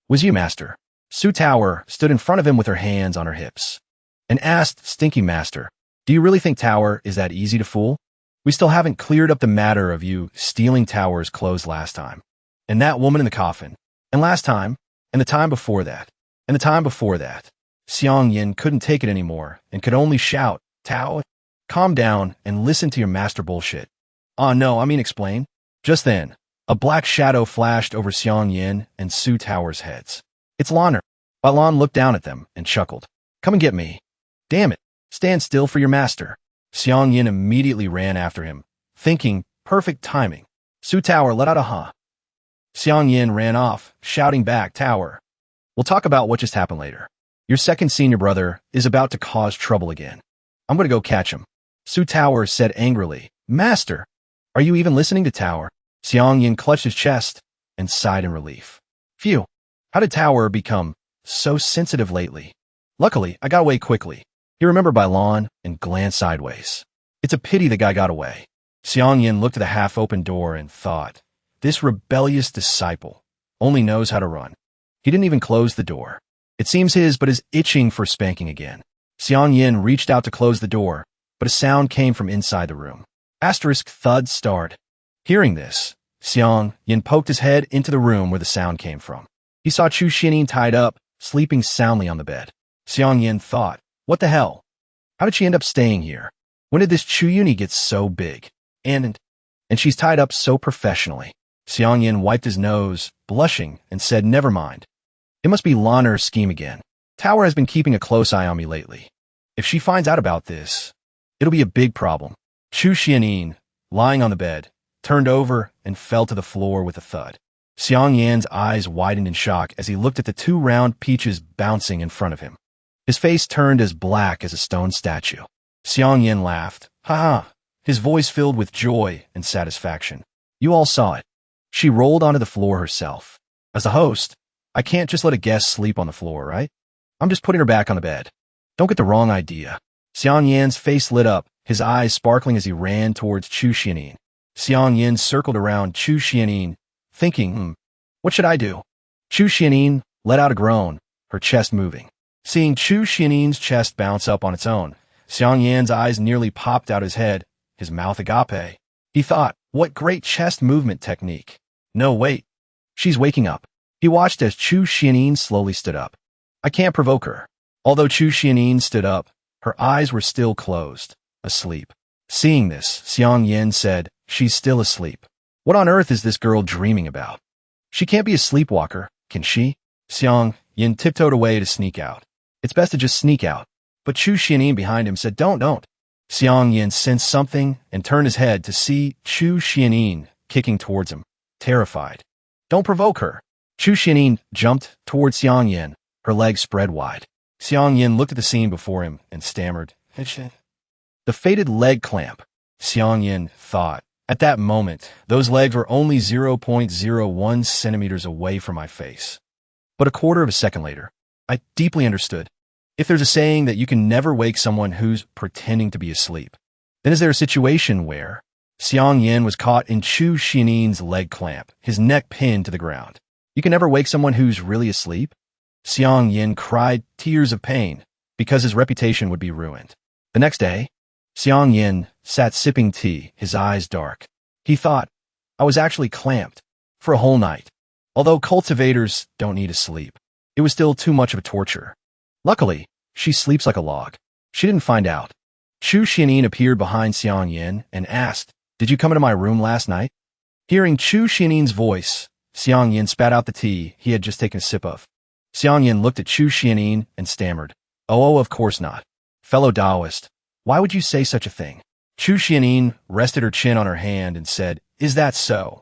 was you, Master. Su Tower stood in front of him with her hands on her hips and asked Stinky Master, do you really think Tower is that easy to fool? We still haven't cleared up the matter of you stealing Tower's clothes last time, and that woman in the coffin, and last time, and the time before that, and the time before that. Xiang Yin couldn't take it anymore and could only shout, Tao, calm down and listen to your master bullshit. No, I mean explain. Just then, a black shadow flashed over Xiang Yin and Su Tower's heads. It's Lanner. Bailan looked down at them and chuckled. Come and get me. Damn it. Stand still for your master. Xiang Yin immediately ran after him, thinking, perfect timing. Su Tower let out a huh. Xiang Yin ran off, shouting back, Tower, we'll talk about what just happened later. Your second senior brother is about to cause trouble again. I'm going to go catch him. Su Tower said angrily. Master, are you even listening to Tower? Xiang Yin clutched his chest and sighed in relief. Phew, how did Tower become so sensitive lately? Luckily, I got away quickly. He remembered by lawn and glanced sideways. It's a pity the guy got away. Xiang Yin looked at the half-open door and thought, this rebellious disciple only knows how to run. He didn't even close the door. It seems his but is itching for spanking again. Xiang Yin reached out to close the door, but a sound came from inside the room. Asterisk thud starred. Hearing this, Xiang Yin poked his head into the room where the sound came from. He saw Chu Xiaoning tied up, sleeping soundly on the bed. Xiang Yin thought, what the hell? How did she end up staying here? When did this Chu Yuni get so big? And she's tied up so professionally. Xiang Yin wiped his nose, blushing, and said, never mind. It must be Lanner's scheme again. Tower has been keeping a close eye on me lately. If she finds out about this, it'll be a big problem. Chu Xiaoning, lying on the bed, turned over and fell to the floor with a thud. Xiang Yan's eyes widened in shock as he looked at the two round peaches bouncing in front of him. His face turned as black as a stone statue. Xiang Yan laughed. Ha ha, his voice filled with joy and satisfaction. You all saw it. She rolled onto the floor herself. As a host, I can't just let a guest sleep on the floor, right? I'm just putting her back on the bed. Don't get the wrong idea. Xiang Yan's face lit up, his eyes sparkling as he ran towards Chu Xiaoning. Xiang Yan circled around Chu Xiaoning, thinking, what should I do? Chu Xiaoning let out a groan, her chest moving. Seeing Chu Xiaoning's chest bounce up on its own, Xiang Yan's eyes nearly popped out his head, his mouth agape. He thought, what great chest movement technique. No, wait. She's waking up. He watched as Chu Xiaoning slowly stood up. I can't provoke her. Although Chu Xiaoning stood up, her eyes were still closed, asleep. Seeing this, Xiang Yan said, she's still asleep. What on earth is this girl dreaming about? She can't be a sleepwalker, can she? Xiang Yan tiptoed away to sneak out. It's best to just sneak out. But Chu Xiaoning behind him said, don't. Xiang Yan sensed something and turned his head to see Chu Xiaoning kicking towards him, terrified. Don't provoke her. Chu Xiaoning jumped towards Xiang Yan, her legs spread wide. Xiang Yan looked at the scene before him and stammered, the fated leg clamp. Xiang Yan thought. At that moment, those legs were only 0.01 centimeters away from my face. But a quarter of a second later, I deeply understood. If there's a saying that you can never wake someone who's pretending to be asleep, then is there a situation where Xiang Yan was caught in Chu Xiaoning's leg clamp, his neck pinned to the ground? You can never wake someone who's really asleep? Xiang Yan cried tears of pain because his reputation would be ruined. The next day, Xiang Yan sat sipping tea, his eyes dark. He thought, I was actually clamped for a whole night. Although cultivators don't need to sleep, it was still too much of a torture. Luckily, she sleeps like a log. She didn't find out. Chu Xiaoning appeared behind Xiang Yan and asked, did you come into my room last night? Hearing Chu Xiaoning's voice, Xiang Yan spat out the tea he had just taken a sip of. Xiang Yan looked at Chu Xiaoning and stammered, oh, of course not. Fellow Taoist, why would you say such a thing? Chu Xiaoning rested her chin on her hand and said, is that so?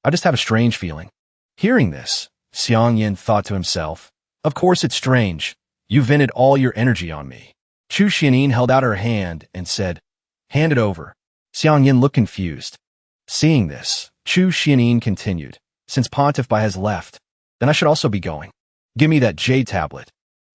I just have a strange feeling. Hearing this, Xiang Yan thought to himself, of course it's strange. You vented all your energy on me. Chu Xiaoning held out her hand and said, hand it over. Xiang Yan looked confused. Seeing this, Chu Xiaoning continued, since Pontiff Bai has left, then I should also be going. Give me that jade tablet.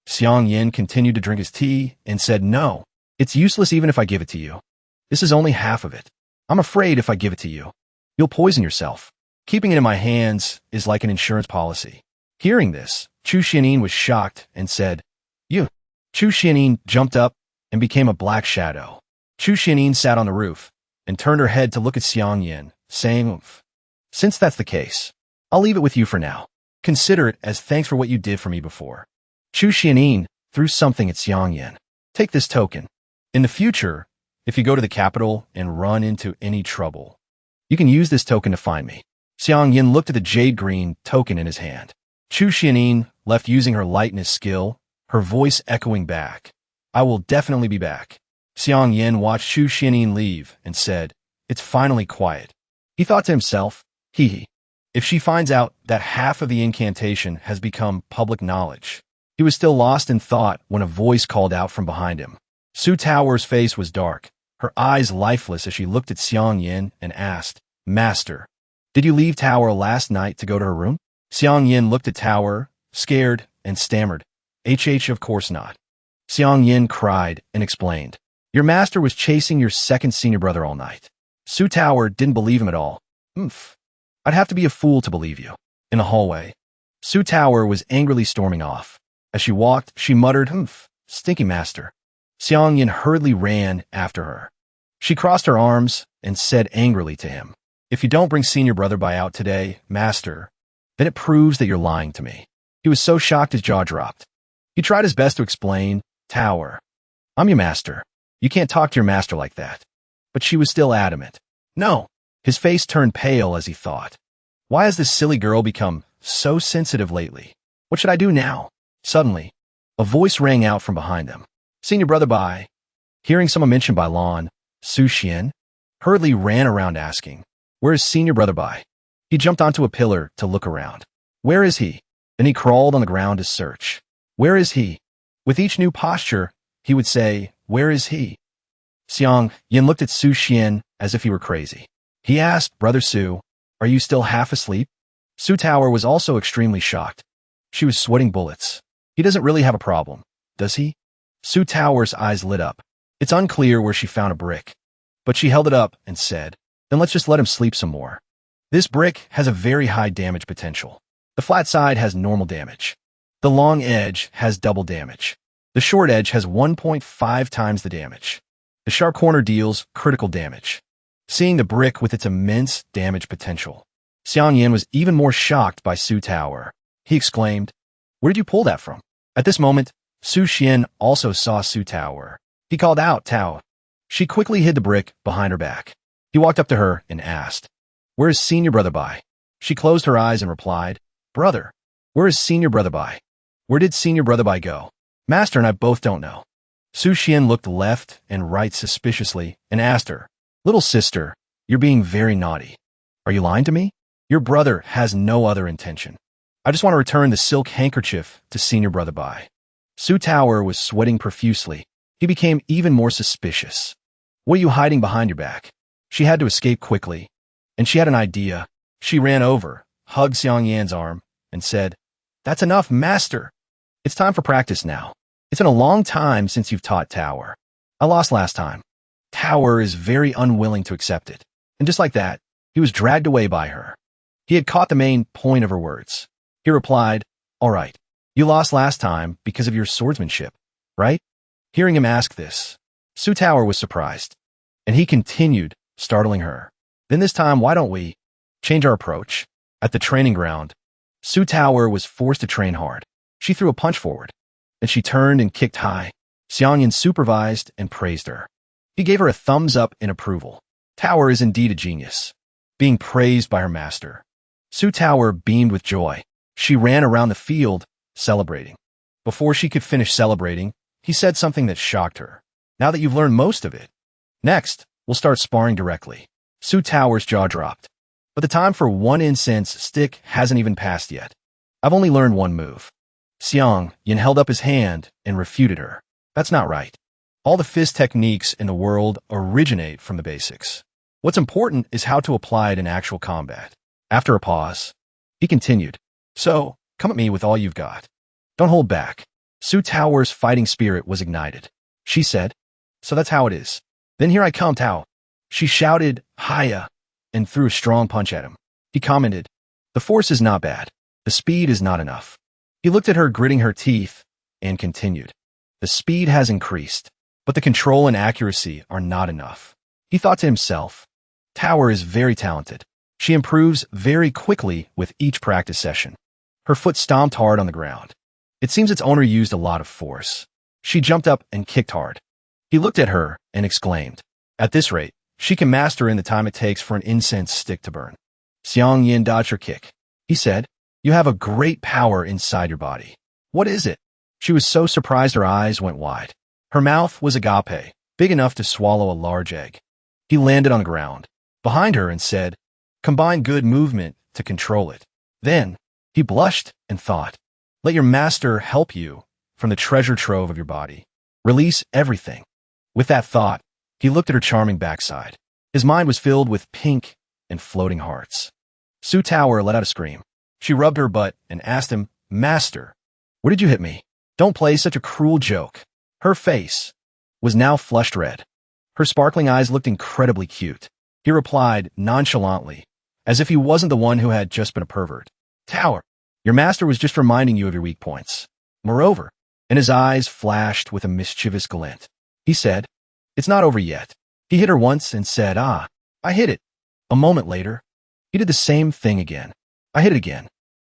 Xiang Yan continued to drink his tea and said, no, it's useless even if I give it to you. This is only half of it. I'm afraid if I give it to you, you'll poison yourself. Keeping it in my hands is like an insurance policy. Hearing this, Chu Xiaoning was shocked and said, you. Chu Xiaoning jumped up and became a black shadow. Chu Xiaoning sat on the roof and turned her head to look at Xiang Yan, saying, oomph. Since that's the case, I'll leave it with you for now. Consider it as thanks for what you did for me before. Chu Xiaoning threw something at Xiang Yan. Take this token. In the future, if you go to the capital and run into any trouble, you can use this token to find me. Xiang Yan looked at the jade green token in his hand. Chu Xiaoning left using her lightness skill, her voice echoing back. I will definitely be back. Xiang Yan watched Chu Xiaoning leave and said, it's finally quiet. He thought to himself, hee. If she finds out that half of the incantation has become public knowledge. He was still lost in thought when a voice called out from behind him. Su Tower's face was dark, her eyes lifeless as she looked at Xiang Yin and asked, "Master, did you leave Tower last night to go to her room?" Xiang Yin looked at Tower, scared, and stammered, of course not." Xiang Yin cried and explained, "Your master was chasing your second senior brother all night." Su Tower didn't believe him at all. "Oomph. I'd have to be a fool to believe you." In the hallway, Su Tower was angrily storming off. As she walked, she muttered, "Oomph, stinky master." Xiang Yin hurriedly ran after her. She crossed her arms and said angrily to him, "If you don't bring senior brother by out today, master, then it proves that you're lying to me." He was so shocked his jaw dropped. He tried his best to explain, "Tower, I'm your master. You can't talk to your master like that." But she was still adamant. "No." His face turned pale as he thought, "Why has this silly girl become so sensitive lately? What should I do now?" Suddenly, a voice rang out from behind them. "Senior brother Bai." Hearing someone mentioned by Lon, Su Xian hurriedly ran around asking, "Where is senior brother Bai?" He jumped onto a pillar to look around. "Where is he?" Then he crawled on the ground to search. "Where is he?" With each new posture, he would say, "Where is he?" Xiang Yin looked at Su Xian as if he were crazy. He asked, "Brother Su, are you still half asleep?" Su Tower was also extremely shocked. She was sweating bullets. "He doesn't really have a problem, does he?" Su Tower's eyes lit up. It's unclear where she found a brick, but she held it up and said, "Then let's just let him sleep some more." This brick has a very high damage potential. The flat side has normal damage. The long edge has double damage. The short edge has 1.5 times the damage. The sharp corner deals critical damage. Seeing the brick with its immense damage potential, Xiang Yin was even more shocked by Su Tower. He exclaimed, "Where did you pull that from?" At this moment, Su Xian also saw Su Tower. He called out, "Tao." She quickly hid the brick behind her back. He walked up to her and asked, "Where is senior brother Bai?" She closed her eyes and replied, "Brother, where is senior brother Bai? Where did senior brother Bai go? Master and I both don't know." Su Xian looked left and right suspiciously and asked her, "Little sister, you're being very naughty. Are you lying to me? Your brother has no other intention. I just want to return the silk handkerchief to senior brother Bai." Su Tower was sweating profusely. He became even more suspicious. "What are you hiding behind your back?" She had to escape quickly, and she had an idea. She ran over, hugged Xiang Yan's arm, and said, "That's enough, master. It's time for practice now. It's been a long time since you've taught Tower. I lost last time." Tower is very unwilling to accept it, and just like that, he was dragged away by her. He had caught the main point of her words. He replied, "All right, you lost last time because of your swordsmanship, right?" Hearing him ask this, Su Tower was surprised, and he continued, startling her. "Then this time, why don't we change our approach?" At the training ground, Su Tower was forced to train hard. She threw a punch forward, then she turned and kicked high. Xiang Yin supervised and praised her. He gave her a thumbs up in approval. Tower is indeed a genius, being praised by her master. Su Tower beamed with joy. She ran around the field, celebrating. Before she could finish celebrating, he said something that shocked her. "Now that you've learned most of it, next, we'll start sparring directly." Su Tower's jaw dropped. "But the time for one incense stick hasn't even passed yet. I've only learned one move." Xiang Yin held up his hand and refuted her. "That's not right. All the fist techniques in the world originate from the basics. What's important is how to apply it in actual combat." After a pause, he continued, "So, come at me with all you've got. Don't hold back." Su Tower's fighting spirit was ignited. She said, "So that's how it is. Then here I come, Tao." She shouted, "Hiya," and threw a strong punch at him. He commented, "The force is not bad. The speed is not enough." He looked at her, gritting her teeth, and continued, "The speed has increased, but the control and accuracy are not enough." He thought to himself, "Tower is very talented. She improves very quickly with each practice session." Her foot stomped hard on the ground. It seems its owner used a lot of force. She jumped up and kicked hard. He looked at her and exclaimed, "At this rate, she can master in the time it takes for an incense stick to burn." Xiang Yin dodged her kick. He said, "You have a great power inside your body. What is it?" She was so surprised her eyes went wide. Her mouth was agape, big enough to swallow a large egg. He landed on the ground behind her and said, "Combine good movement to control it." Then he blushed and thought, "Let your master help you from the treasure trove of your body. Release everything." With that thought, He looked at her charming backside. His mind was filled with pink and floating hearts. Su Tower let out a scream. She rubbed her butt and asked him, "Master, where did you hit me? Don't play such a cruel joke." Her face was now flushed red. Her sparkling eyes looked incredibly cute. He replied nonchalantly, as if he wasn't the one who had just been a pervert. "Tower, your master was just reminding you of your weak points. Moreover," and his eyes flashed with a mischievous glint. He said, "It's not over yet." He hit her once and said, "Ah, I hit it." A moment later, he did the same thing again. "I hit it again."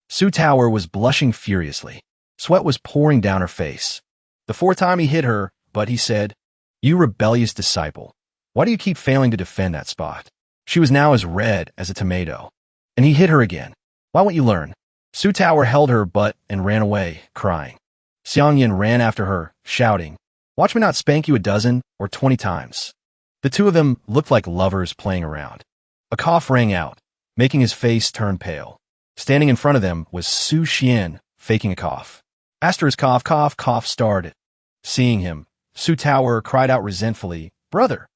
Su Tower was blushing furiously. Sweat was pouring down her face. The fourth time he hit her, but he said, "You rebellious disciple, why do you keep failing to defend that spot?" She was now as red as a tomato. And he hit her again. "Why won't you learn?" Su Tower held her butt and ran away, crying. Xiangyan ran after her, shouting, "Watch me not spank you 12 or 20 times." The two of them looked like lovers playing around. A cough rang out, making his face turn pale. Standing in front of them was Su Xian, faking a cough. After his cough started. Seeing him, Su Tower cried out resentfully, "Brother!"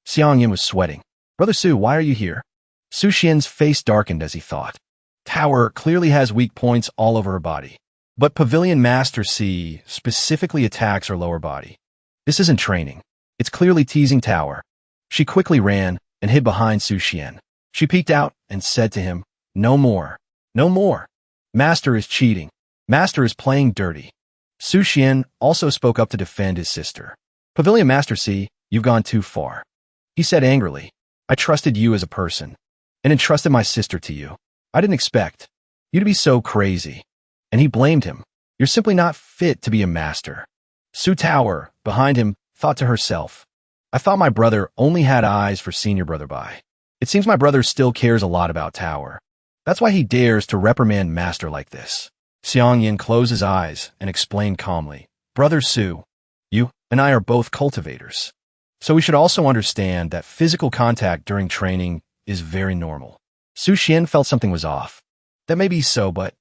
Xiangyan was sweating. "Brother Su, why are you here?" Su Xian's face darkened as he thought. Tower clearly has weak points all over her body. But Pavilion Master C specifically attacks her lower body. This isn't training. It's clearly teasing Tower. She quickly ran and hid behind Su Xian. She peeked out and said to him, "No more. No more. Master is cheating. Master is playing dirty." Su Xian also spoke up to defend his sister. "Pavilion Master C, you've gone too far." He said angrily, "I trusted you as a person and entrusted my sister to you. I didn't expect you to be so crazy." And he blamed him. "You're simply not fit to be a master." Su Tower, behind him, thought to herself, "I thought my brother only had eyes for senior brother Bai. It seems my brother still cares a lot about Tower. That's why he dares to reprimand Master like this." Xiangyan closed his eyes and explained calmly, "Brother Su, you and I are both cultivators. So we should also understand that physical contact during training is very normal." Su Xian felt something was off. That may be so, but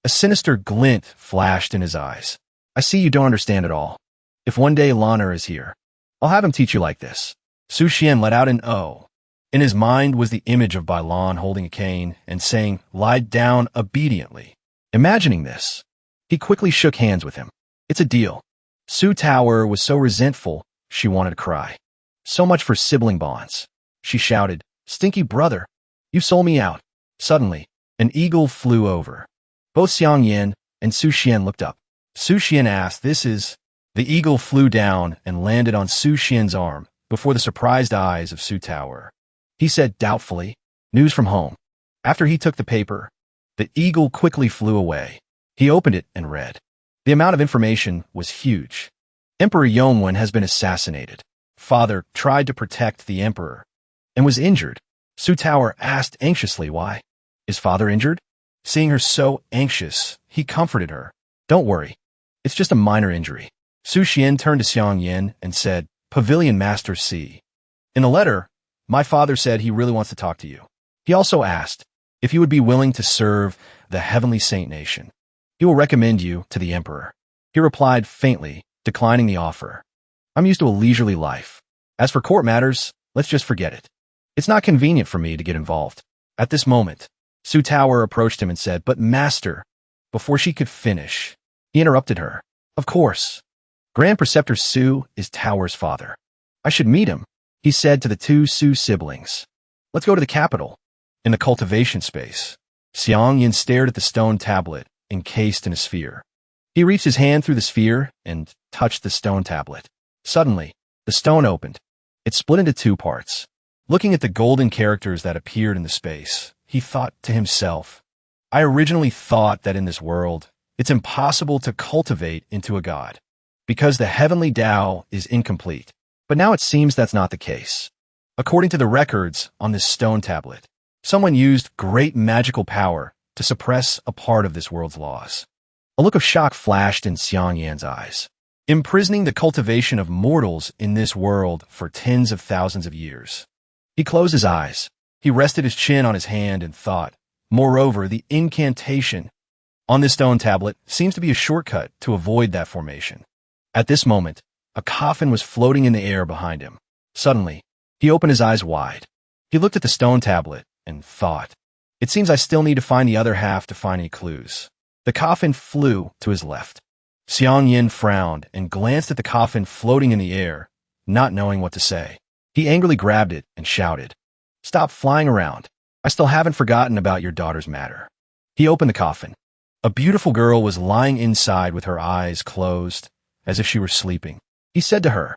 a sinister glint flashed in his eyes. "I see you don't understand at all. If one day Lana is here, I'll have him teach you like this." Su Xian let out an "oh." In his mind was the image of Bai Lan holding a cane and saying, "Lie down obediently." Imagining this, he quickly shook hands with him. "It's a deal." Su Tower was so resentful, she wanted to cry. So much for sibling bonds. She shouted, "Stinky brother, you sold me out." Suddenly, an eagle flew over. Both Xiangyan and Su Xian looked up. Su Xian asked, "This is..." The eagle flew down and landed on Su Xian's arm before the surprised eyes of Su Tower. He said doubtfully, "News from home." After he took the paper, the eagle quickly flew away. He opened it and read. The amount of information was huge. Emperor Yongwen has been assassinated. Father tried to protect the emperor and was injured. Su Tower asked anxiously why. Is father injured? Seeing her so anxious, he comforted her. "Don't worry. It's just a minor injury." Su Xian turned to Xiangyan and said, "Pavilion Master C. In the letter, my father said he really wants to talk to you. He also asked if you would be willing to serve the Heavenly Saint Nation. He will recommend you to the Emperor." He replied faintly, declining the offer. "I'm used to a leisurely life. As for court matters, let's just forget it. It's not convenient for me to get involved." At this moment, Su Tower approached him and said, "But Master..." Before she could finish, he interrupted her. "Of course. Grand Preceptor Su is Tower's father. I should meet him," he said to the two Su siblings. "Let's go to the capital." In the cultivation space, Xiangyan stared at the stone tablet encased in a sphere. He reached his hand through the sphere and touched the stone tablet. Suddenly, the stone opened. It split into two parts. Looking at the golden characters that appeared in the space, he thought to himself, "I originally thought that in this world, it's impossible to cultivate into a god, because the heavenly Tao is incomplete. But now it seems that's not the case. According to the records on this stone tablet, someone used great magical power to suppress a part of this world's laws." A look of shock flashed in Xiangyan's eyes. Imprisoning the cultivation of mortals in this world for tens of thousands of years. He closed his eyes. He rested his chin on his hand and thought. Moreover, the incantation on this stone tablet seems to be a shortcut to avoid that formation. At this moment, a coffin was floating in the air behind him. Suddenly, he opened his eyes wide. He looked at the stone tablet and thought, "It seems I still need to find the other half to find any clues." The coffin flew to his left. Xiang Yin frowned and glanced at the coffin floating in the air, not knowing what to say. He angrily grabbed it and shouted, "Stop flying around. I still haven't forgotten about your daughter's matter." He opened the coffin. A beautiful girl was lying inside with her eyes closed, as if she were sleeping. He said to her,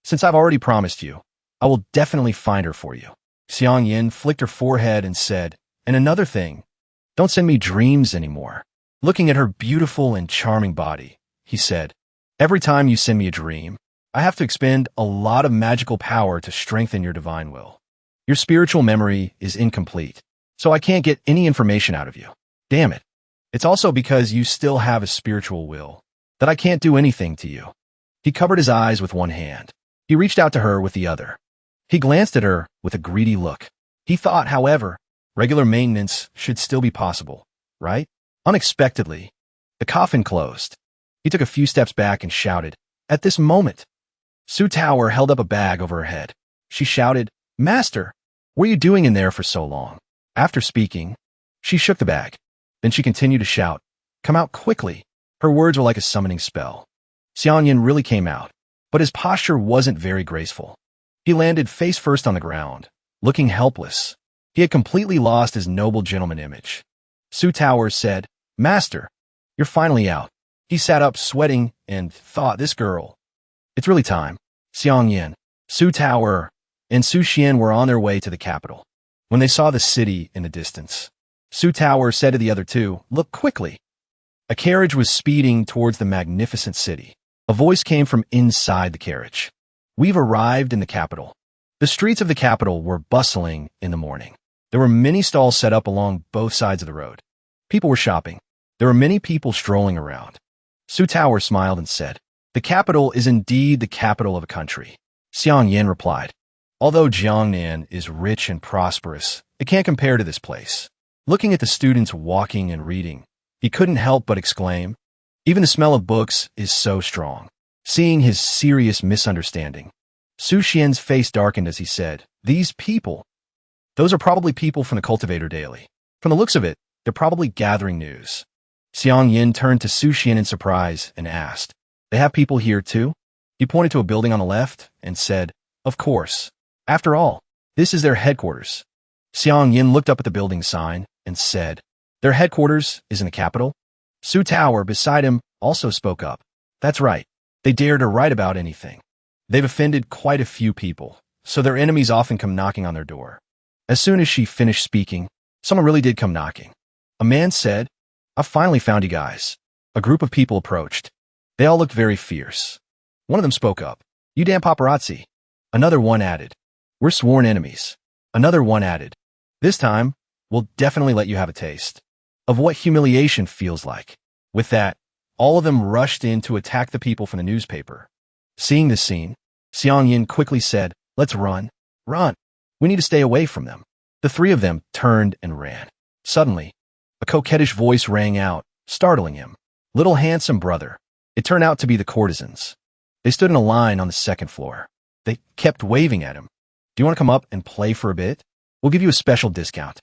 "Since I've already promised you, I will definitely find her for you." Xiang Yin flicked her forehead and said, "And another thing, don't send me dreams anymore." Looking at her beautiful and charming body, he said, "Every time you send me a dream, I have to expend a lot of magical power to strengthen your divine will. Your spiritual memory is incomplete, so I can't get any information out of you. Damn it. It's also because you still have a spiritual will that I can't do anything to you." He covered his eyes with one hand. He reached out to her with the other. He glanced at her with a greedy look. He thought, however, regular maintenance should still be possible, right? Unexpectedly, the coffin closed. He took a few steps back and shouted, "At this moment!" Su Tower held up a bag over her head. She shouted, "Master, what are you doing in there for so long?" After speaking, she shook the bag. Then she continued to shout, "Come out quickly." Her words were like a summoning spell. Xiang Yin really came out, but his posture wasn't very graceful. He landed face first on the ground, looking helpless. He had completely lost his noble gentleman image. Su Tower said, "Master, you're finally out." He sat up sweating and thought, "This girl. It's really time." Xiang Yin, Su Tower, and Su Xian were on their way to the capital. When they saw the city in the distance, Su Tower said to the other two, "Look quickly." A carriage was speeding towards the magnificent city. A voice came from inside the carriage. "We've arrived in the capital." The streets of the capital were bustling in the morning. There were many stalls set up along both sides of the road. People were shopping. There were many people strolling around. Su Tower smiled and said, "The capital is indeed the capital of a country." Xiang Yin replied, "Although Jiangnan is rich and prosperous, it can't compare to this place." Looking at the students walking and reading, he couldn't help but exclaim, "Even the smell of books is so strong." Seeing his serious misunderstanding, Su Xian's face darkened as he said, "These people, those are probably people from the Cultivator Daily. From the looks of it, they're probably gathering news." Xiang Yin turned to Su Xian in surprise and asked, "They have people here too?" He pointed to a building on the left and said, "Of course. After all, this is their headquarters." Xiang Yin looked up at the building sign and said, "Their headquarters is in the capital?" Su Tower beside him also spoke up. "That's right. They dare to write about anything. They've offended quite a few people, so their enemies often come knocking on their door." As soon as she finished speaking, someone really did come knocking. A man said, "I've finally found you guys." A group of people approached. They all looked very fierce. One of them spoke up, "You damn paparazzi." Another one added, "We're sworn enemies." Another one added, "This time, we'll definitely let you have a taste of what humiliation feels like." With that, all of them rushed in to attack the people from the newspaper. Seeing this scene, Xiang Yin quickly said, "Let's run. Run. We need to stay away from them." The three of them turned and ran. Suddenly, a coquettish voice rang out, startling him. "Little handsome brother." It turned out to be the courtesans. They stood in a line on the second floor. They kept waving at him. "Do you want to come up and play for a bit? We'll give you a special discount."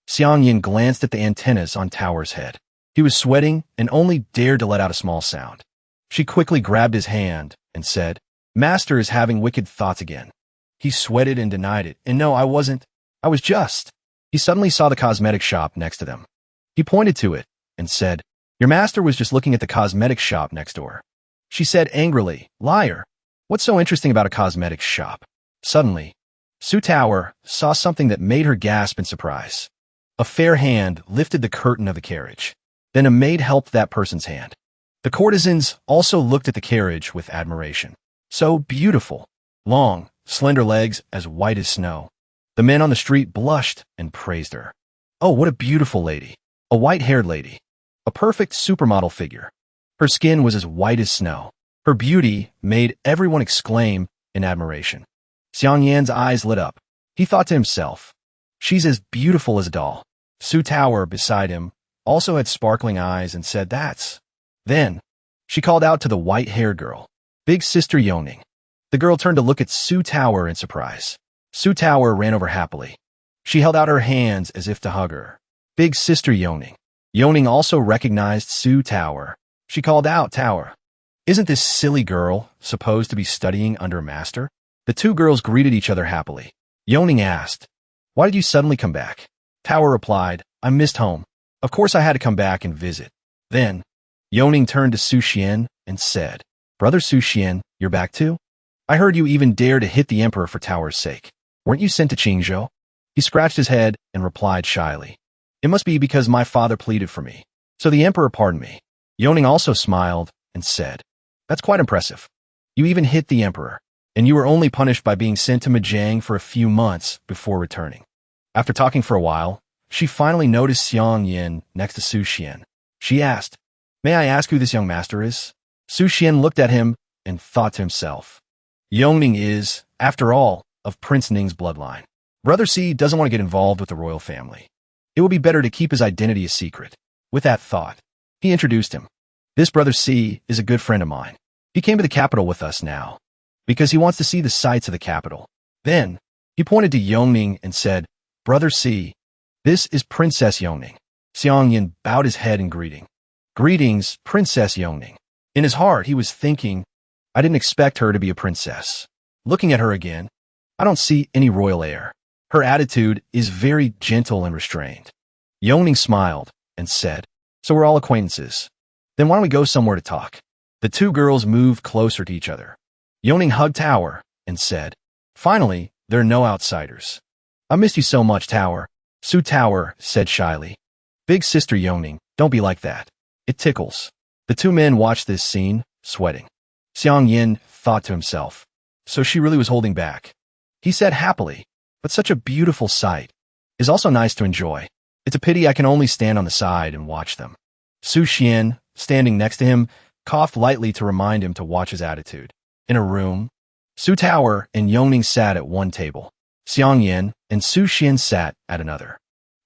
Xiang Yin glanced at the antennas on Tower's head. He was sweating and only dared to let out a small sound. She quickly grabbed his hand and said, "Master is having wicked thoughts again." He sweated and denied it. "And no, I wasn't. I was just." He suddenly saw the cosmetic shop next to them. He pointed to it and said, "Your master was just looking at the cosmetic shop next door." She said angrily, "Liar. What's so interesting about a cosmetic shop?" Suddenly, Su Tower saw something that made her gasp in surprise. A fair hand lifted the curtain of the carriage. Then a maid helped that person's hand. The courtesans also looked at the carriage with admiration. So beautiful. Long, slender legs as white as snow. The men on the street blushed and praised her. "Oh, what a beautiful lady. A white-haired lady. A perfect supermodel figure." Her skin was as white as snow. Her beauty made everyone exclaim in admiration. Xiang Yan's eyes lit up. He thought to himself, "She's as beautiful as a doll." Su Tower beside him also had sparkling eyes and said, "That's." Then, she called out to the white-haired girl, "Big Sister Yoning, The girl turned to look at Su Tower in surprise. Su Tower ran over happily. She held out her hands as if to hug her. Big sister Yoning. Yoning also recognized Su Tower. She called out, Tower. Isn't this silly girl supposed to be studying under a master? The two girls greeted each other happily. Yoning asked, Why did you suddenly come back? Tower replied, I missed home. Of course I had to come back and visit. Then, Yoning turned to Su Xian and said, Brother Su Xian, you're back too? I heard you even dare to hit the emperor for Tower's sake. Weren't you sent to Qingzhou? He scratched his head and replied shyly, It must be because my father pleaded for me. So the emperor pardoned me. Yoning also smiled and said, That's quite impressive. You even hit the emperor, and you were only punished by being sent to Majang for a few months before returning. After talking for a while, she finally noticed Xiang Yin next to Su Xian. She asked, May I ask who this young master is? Su Xian looked at him and thought to himself, Yongning is, after all, of Prince Ning's bloodline. Brother C doesn't want to get involved with the royal family. It will be better to keep his identity a secret. With that thought, he introduced him. This Brother C is a good friend of mine. He came to the capital with us now, because he wants to see the sights of the capital. Then, he pointed to Yongning and said, Brother C, this is Princess Yongning. Xiang Yin bowed his head in greeting. Greetings, Princess Yongning. In his heart, he was thinking, I didn't expect her to be a princess. Looking at her again, I don't see any royal air. Her attitude is very gentle and restrained. Yongning smiled and said, So we're all acquaintances. Then why don't we go somewhere to talk? The two girls moved closer to each other. Yongning hugged Tower and said, Finally, there are no outsiders. I missed you so much, Tower. Su Tower said shyly. Big sister Yongning, don't be like that. It tickles. The two men watched this scene, sweating. Xiang Yin thought to himself, So she really was holding back. He said happily, But such a beautiful sight is also nice to enjoy. It's a pity I can only stand on the side and watch them. Su Xian, standing next to him, coughed lightly to remind him to watch his attitude. In a room, Su Tower and Yongning sat at one table. Xiang Yin and Su Xian sat at another.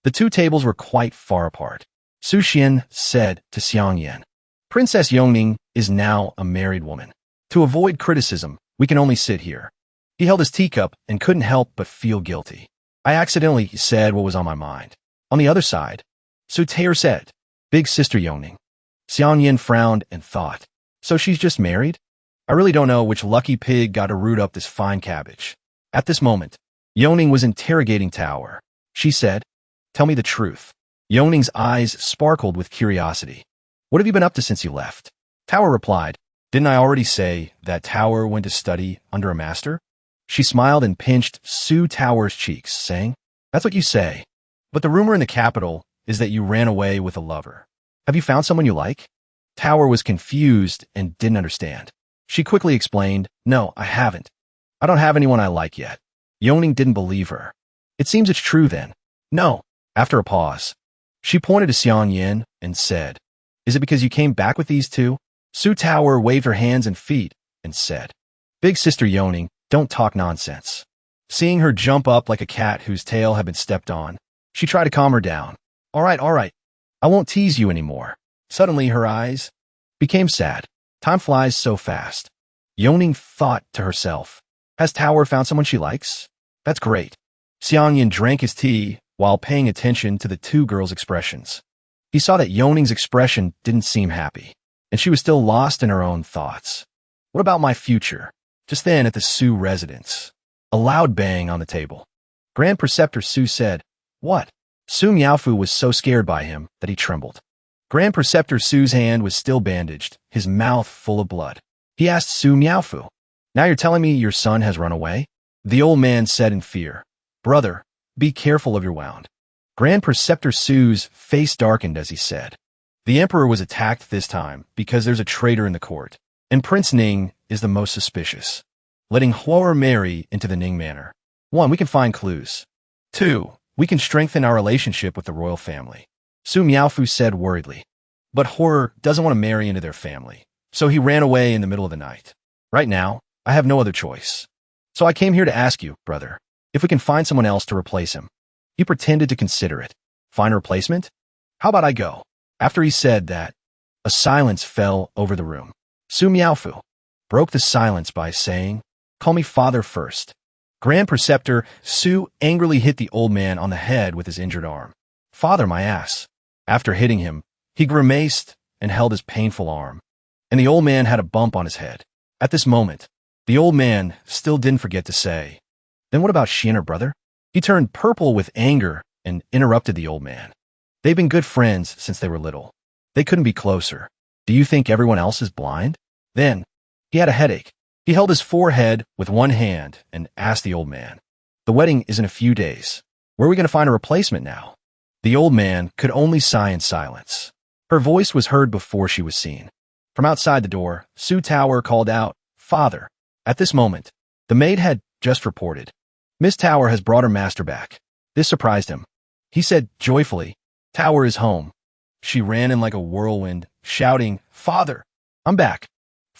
The two tables were quite far apart. Su Xian said to Xiang Yin, Princess Yongning is now a married woman. To avoid criticism, we can only sit here. He held his teacup and couldn't help but feel guilty. I accidentally said what was on my mind. On the other side, Su Taer said, Big sister Yongning. Xiang Yin frowned and thought, So she's just married? I really don't know which lucky pig got to root up this fine cabbage. At this moment, Yongning was interrogating Tower. She said, Tell me the truth. Yongning's eyes sparkled with curiosity. What have you been up to since you left? Tower replied, Didn't I already say that Tower went to study under a master? She smiled and pinched Su Tower's cheeks, saying, That's what you say. But the rumor in the capital is that you ran away with a lover. Have you found someone you like? Tower was confused and didn't understand. She quickly explained, No, I haven't. I don't have anyone I like yet. Yongning didn't believe her. It seems it's true then. No. After a pause, she pointed to Xiang Yin and said, Is it because you came back with these two? Su Tower waved her hands and feet and said, Big sister Yongning, don't talk nonsense. Seeing her jump up like a cat whose tail had been stepped on, she tried to calm her down. All right. I won't tease you anymore. Suddenly her eyes became sad. Time flies so fast. Yongning thought to herself, Has Tower found someone she likes? That's great. Xiang Yin drank his tea while paying attention to the two girls' expressions. He saw that Yongning's expression didn't seem happy, and she was still lost in her own thoughts. What about my future? Just then at the Su residence, a loud bang on the table. Grand Preceptor Su said, What? Su Miaofu was so scared by him that he trembled. Grand Preceptor Su's hand was still bandaged, his mouth full of blood. He asked Su Miaofu, Now you're telling me your son has run away? The old man said in fear, Brother, be careful of your wound. Grand Preceptor Su's face darkened as he said, The emperor was attacked this time because there's a traitor in the court, and Prince Ning is the most suspicious. Letting Huor marry into the Ning manor. 1. We can find clues. 2. We can strengthen our relationship with the royal family. Su Miaofu said worriedly. But Huor doesn't want to marry into their family, so he ran away in the middle of the night. Right now, I have no other choice. So I came here to ask you, brother, if we can find someone else to replace him. He pretended to consider it. Find a replacement? How about I go? After he said that, a silence fell over the room. Su Miaofu broke the silence by saying, Call me father first. Grand Preceptor Su angrily hit the old man on the head with his injured arm. Father, my ass. After hitting him, he grimaced and held his painful arm, and the old man had a bump on his head. At this moment, the old man still didn't forget to say, then what about she and her brother? He turned purple with anger and interrupted the old man. They've been good friends since they were little. They couldn't be closer. Do you think everyone else is blind? Then, he had a headache. He held his forehead with one hand and asked the old man, the wedding is in a few days. Where are we going to find a replacement now? The old man could only sigh in silence. Her voice was heard before she was seen. From outside the door, Su Tower called out, Father. At this moment, the maid had just reported, Miss Tower has brought her master back. This surprised him. He said joyfully, Tower is home. She ran in like a whirlwind, shouting, Father, I'm back.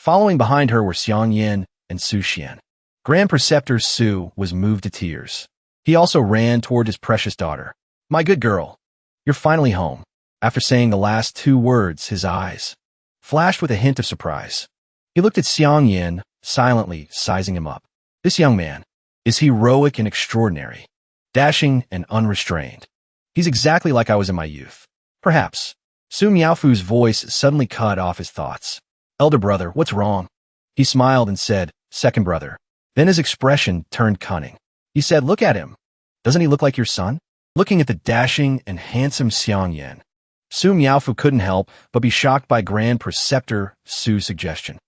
Following behind her were Xiang Yin and Su Xian. Grand Preceptor Su was moved to tears. He also ran toward his precious daughter. My good girl, you're finally home. After saying the last two words, his eyes flashed with a hint of surprise. He looked at Xiang Yin, silently sizing him up. This young man is heroic and extraordinary, dashing and unrestrained. He's exactly like I was in my youth. Perhaps. Su Miaofu's voice suddenly cut off his thoughts. Elder brother, what's wrong? He smiled and said, second brother. Then his expression turned cunning. He said, look at him. Doesn't he look like your son? Looking at the dashing and handsome Xiang Yin, Su Miaofu couldn't help but be shocked by Grand Preceptor Su's suggestion.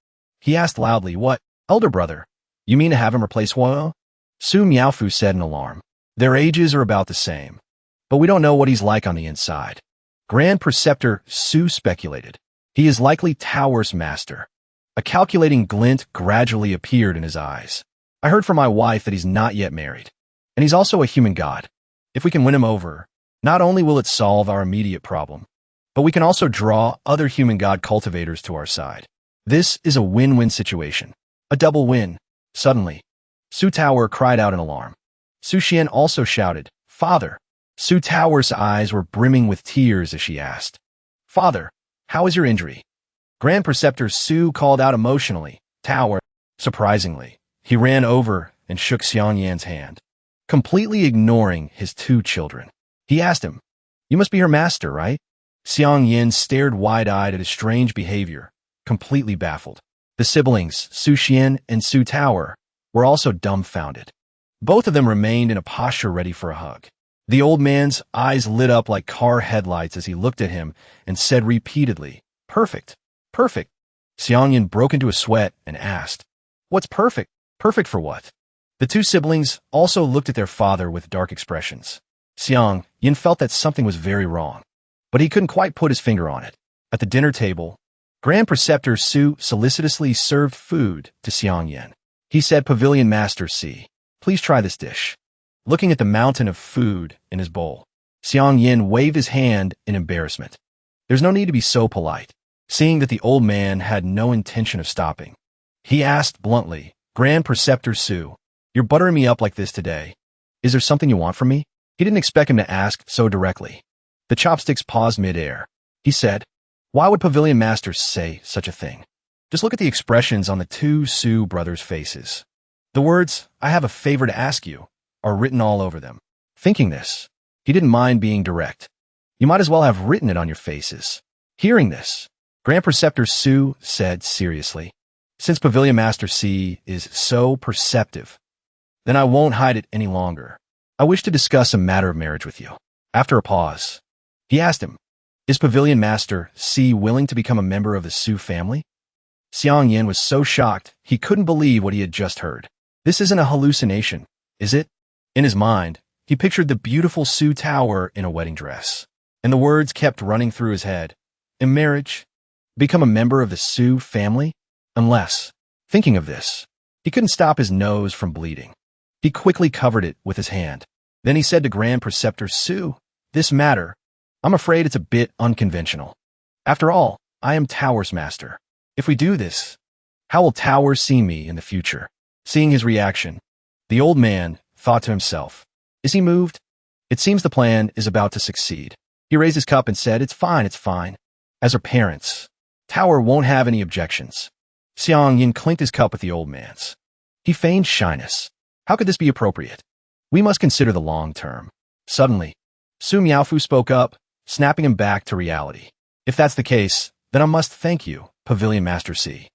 He asked loudly, what, elder brother? You mean to have him replace Huo? Su Miaofu said in alarm. Their ages are about the same, but we don't know what he's like on the inside. Grand Preceptor Su speculated. He is likely Tower's master. A calculating glint gradually appeared in his eyes. I heard from my wife that he's not yet married, and he's also a human god. If we can win him over, not only will it solve our immediate problem, but we can also draw other human god cultivators to our side. This is a win-win situation. A double win. Suddenly, Su Tower cried out in alarm. Su Xian also shouted, Father. Su Tower's eyes were brimming with tears as she asked, Father, how is your injury? Grand Preceptor Su called out emotionally, Tower. Surprisingly, he ran over and shook Xiang Yan's hand, completely ignoring his two children. He asked him, you must be her master, right? Xiang Yin stared wide-eyed at his strange behavior, completely baffled. The siblings, Su Xian and Su Tower, were also dumbfounded. Both of them remained in a posture ready for a hug. The old man's eyes lit up like car headlights as he looked at him and said repeatedly, Perfect, perfect. Xiang Yin broke into a sweat and asked, What's perfect? Perfect for what? The two siblings also looked at their father with dark expressions. Xiang Yin felt that something was very wrong, but he couldn't quite put his finger on it. At the dinner table, Grand Preceptor Su solicitously served food to Xiang Yin. He said, Pavilion Master C, please try this dish. Looking at the mountain of food in his bowl, Xiang Yin waved his hand in embarrassment. There's no need to be so polite. Seeing that the old man had no intention of stopping, he asked bluntly, Grand Preceptor Su, you're buttering me up like this today. Is there something you want from me? He didn't expect him to ask so directly. The chopsticks paused mid-air. He said, Why would Pavilion Master say such a thing? Just look at the expressions on the two Su brothers' faces. The words, I have a favor to ask you, are written all over them. Thinking this, he didn't mind being direct. You might as well have written it on your faces. Hearing this, Grand Preceptor Su said seriously, Since Pavilion Master C is so perceptive, then I won't hide it any longer. I wish to discuss a matter of marriage with you. After a pause, he asked him, Is Pavilion Master C willing to become a member of the Su family? Xiang Yin was so shocked he couldn't believe what he had just heard. This isn't a hallucination, is it? In his mind, he pictured the beautiful Su Tower in a wedding dress, and the words kept running through his head. In marriage, become a member of the Su family? Unless, thinking of this, he couldn't stop his nose from bleeding. He quickly covered it with his hand. Then he said to Grand Preceptor Su, This matter, I'm afraid it's a bit unconventional. After all, I am Tower's master. If we do this, how will Tower see me in the future? Seeing his reaction, the old man thought to himself, Is he moved? It seems the plan is about to succeed. He raised his cup and said, It's fine, it's fine. As her parents, Tower won't have any objections. Xiang Yin clinked his cup with the old man's. He feigned shyness. How could this be appropriate? We must consider the long term. Suddenly, Su Miaofu spoke up, snapping him back to reality. If that's the case, then I must thank you, Pavilion Master C.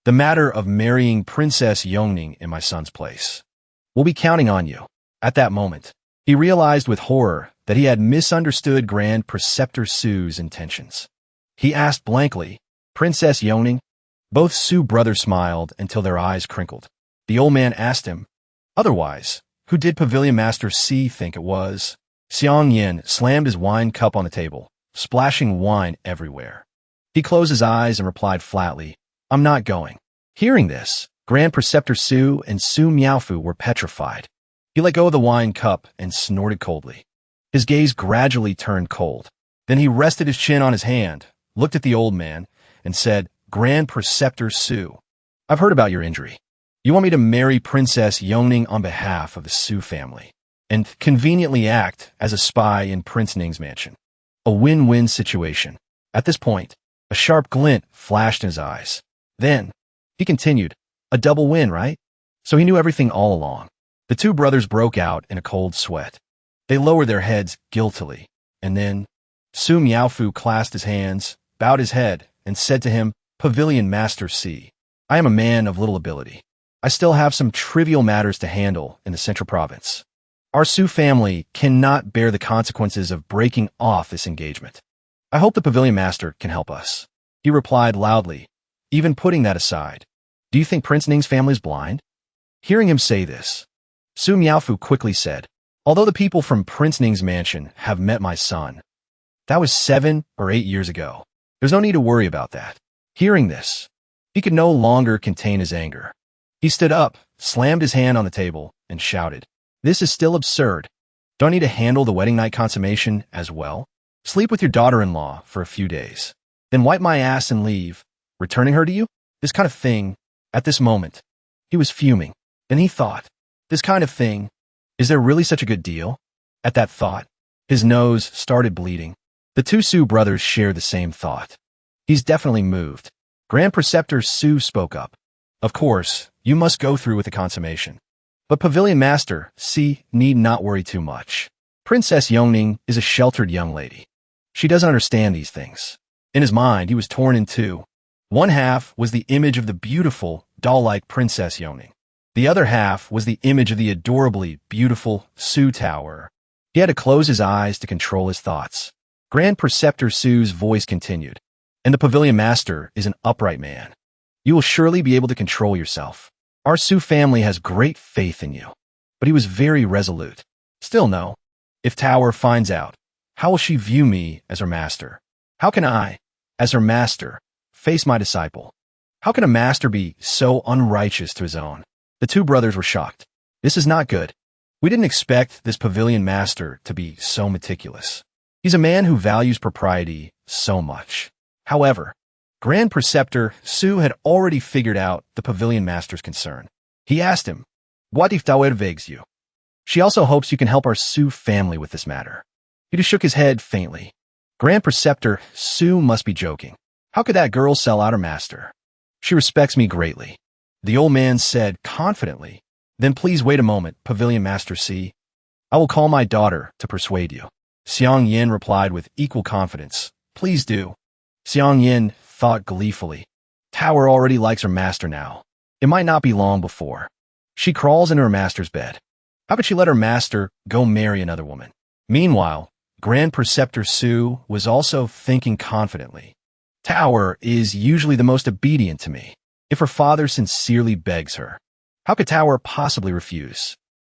The matter of marrying Princess Yongning in my son's place. We'll be counting on you. At that moment, he realized with horror that he had misunderstood Grand Preceptor Su's intentions. He asked blankly, Princess Yongning? Both Su brothers smiled until their eyes crinkled. The old man asked him, otherwise, who did Pavilion Master C think it was? Xiang Yin slammed his wine cup on the table, splashing wine everywhere. He closed his eyes and replied flatly, I'm not going. Hearing this, Grand Preceptor Su and Su Miaofu were petrified. He let go of the wine cup and snorted coldly. His gaze gradually turned cold. Then he rested his chin on his hand, looked at the old man, and said, Grand Preceptor Su, I've heard about your injury. You want me to marry Princess Yongning on behalf of the Su family, and conveniently act as a spy in Prince Ning's mansion. A win-win situation. At this point, a sharp glint flashed in his eyes. Then, he continued, a double win, right? So he knew everything all along. The two brothers broke out in a cold sweat. They lowered their heads guiltily, and then Su Miaofu clasped his hands, bowed his head, and said to him, Pavilion Master C, I am a man of little ability. I still have some trivial matters to handle in the central province. Our Su family cannot bear the consequences of breaking off this engagement. I hope the Pavilion Master can help us. He replied loudly, even putting that aside. Do you think Prince Ning's family is blind? Hearing him say this, Su Miaofu quickly said, although the people from Prince Ning's mansion have met my son, that was 7 or 8 years ago. There's no need to worry about that. Hearing this, he could no longer contain his anger. He stood up, slammed his hand on the table, and shouted, This is still absurd. Do I need to handle the wedding night consummation as well? Sleep with your daughter-in-law for a few days, then wipe my ass and leave, returning her to you? This kind of thing. At this moment, he was fuming. Then he thought, this kind of thing, is there really such a good deal? At that thought, his nose started bleeding. The two Su brothers shared the same thought. He's definitely moved. Grand Preceptor Su spoke up. Of course, you must go through with the consummation. But Pavilion Master C need not worry too much. Princess Yongning is a sheltered young lady. She doesn't understand these things. In his mind, he was torn in two. One half was the image of the beautiful, doll-like Princess Yongning. The other half was the image of the adorably beautiful Su Tower. He had to close his eyes to control his thoughts. Grand Preceptor Su's voice continued, and the Pavilion Master is an upright man. You will surely be able to control yourself. Our Su family has great faith in you. But he was very resolute. Still no. If Tower finds out, how will she view me as her master? How can I, as her master, face my disciple? How can a master be so unrighteous to his own? The two brothers were shocked. This is not good. We didn't expect this Pavilion Master to be so meticulous. He's a man who values propriety so much. However, Grand Preceptor Su had already figured out the Pavilion Master's concern. He asked him, What if Tower vegs you? She also hopes you can help our Su family with this matter. He just shook his head faintly. Grand Preceptor Su must be joking. How could that girl sell out her master? She respects me greatly. The old man said confidently, Then please wait a moment, Pavilion Master C. I will call my daughter to persuade you. Xiang Yin replied with equal confidence, Please do. Xiang Yin thought gleefully. Tower already likes her master now. It might not be long before she crawls into her master's bed. How could she let her master go marry another woman? Meanwhile, Grand Preceptor Su was also thinking confidently. Tower is usually the most obedient to me. If her father sincerely begs her, how could Tower possibly refuse?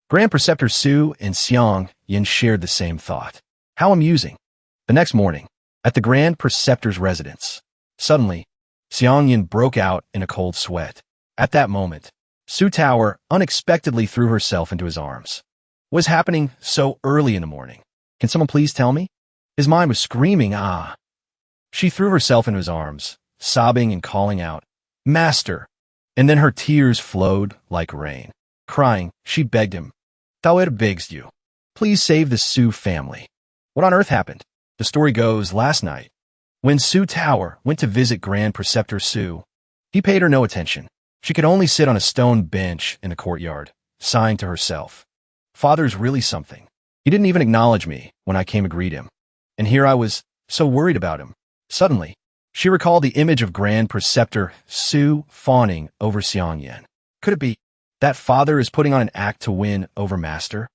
Grand Preceptor Su and Xiang Yin shared the same thought. How amusing. The next morning, at the Grand Preceptor's residence, suddenly, Xiang Yin broke out in a cold sweat. At that moment, Su Tower unexpectedly threw herself into his arms. What was happening so early in the morning? Can someone please tell me? His mind was screaming, ah. She threw herself into his arms, sobbing and calling out, Master! And then her tears flowed like rain. Crying, she begged him, Tower begs you. Please save the Su family. What on earth happened? The story goes, last night, when Su Tower went to visit Grand Preceptor Su, he paid her no attention. She could only sit on a stone bench in the courtyard, sighing to herself. Father's really something. He didn't even acknowledge me when I came to greet him. And here I was, so worried about him. Suddenly, she recalled the image of Grand Preceptor Su fawning over Xiangyan. Could it be that father is putting on an act to win over Master?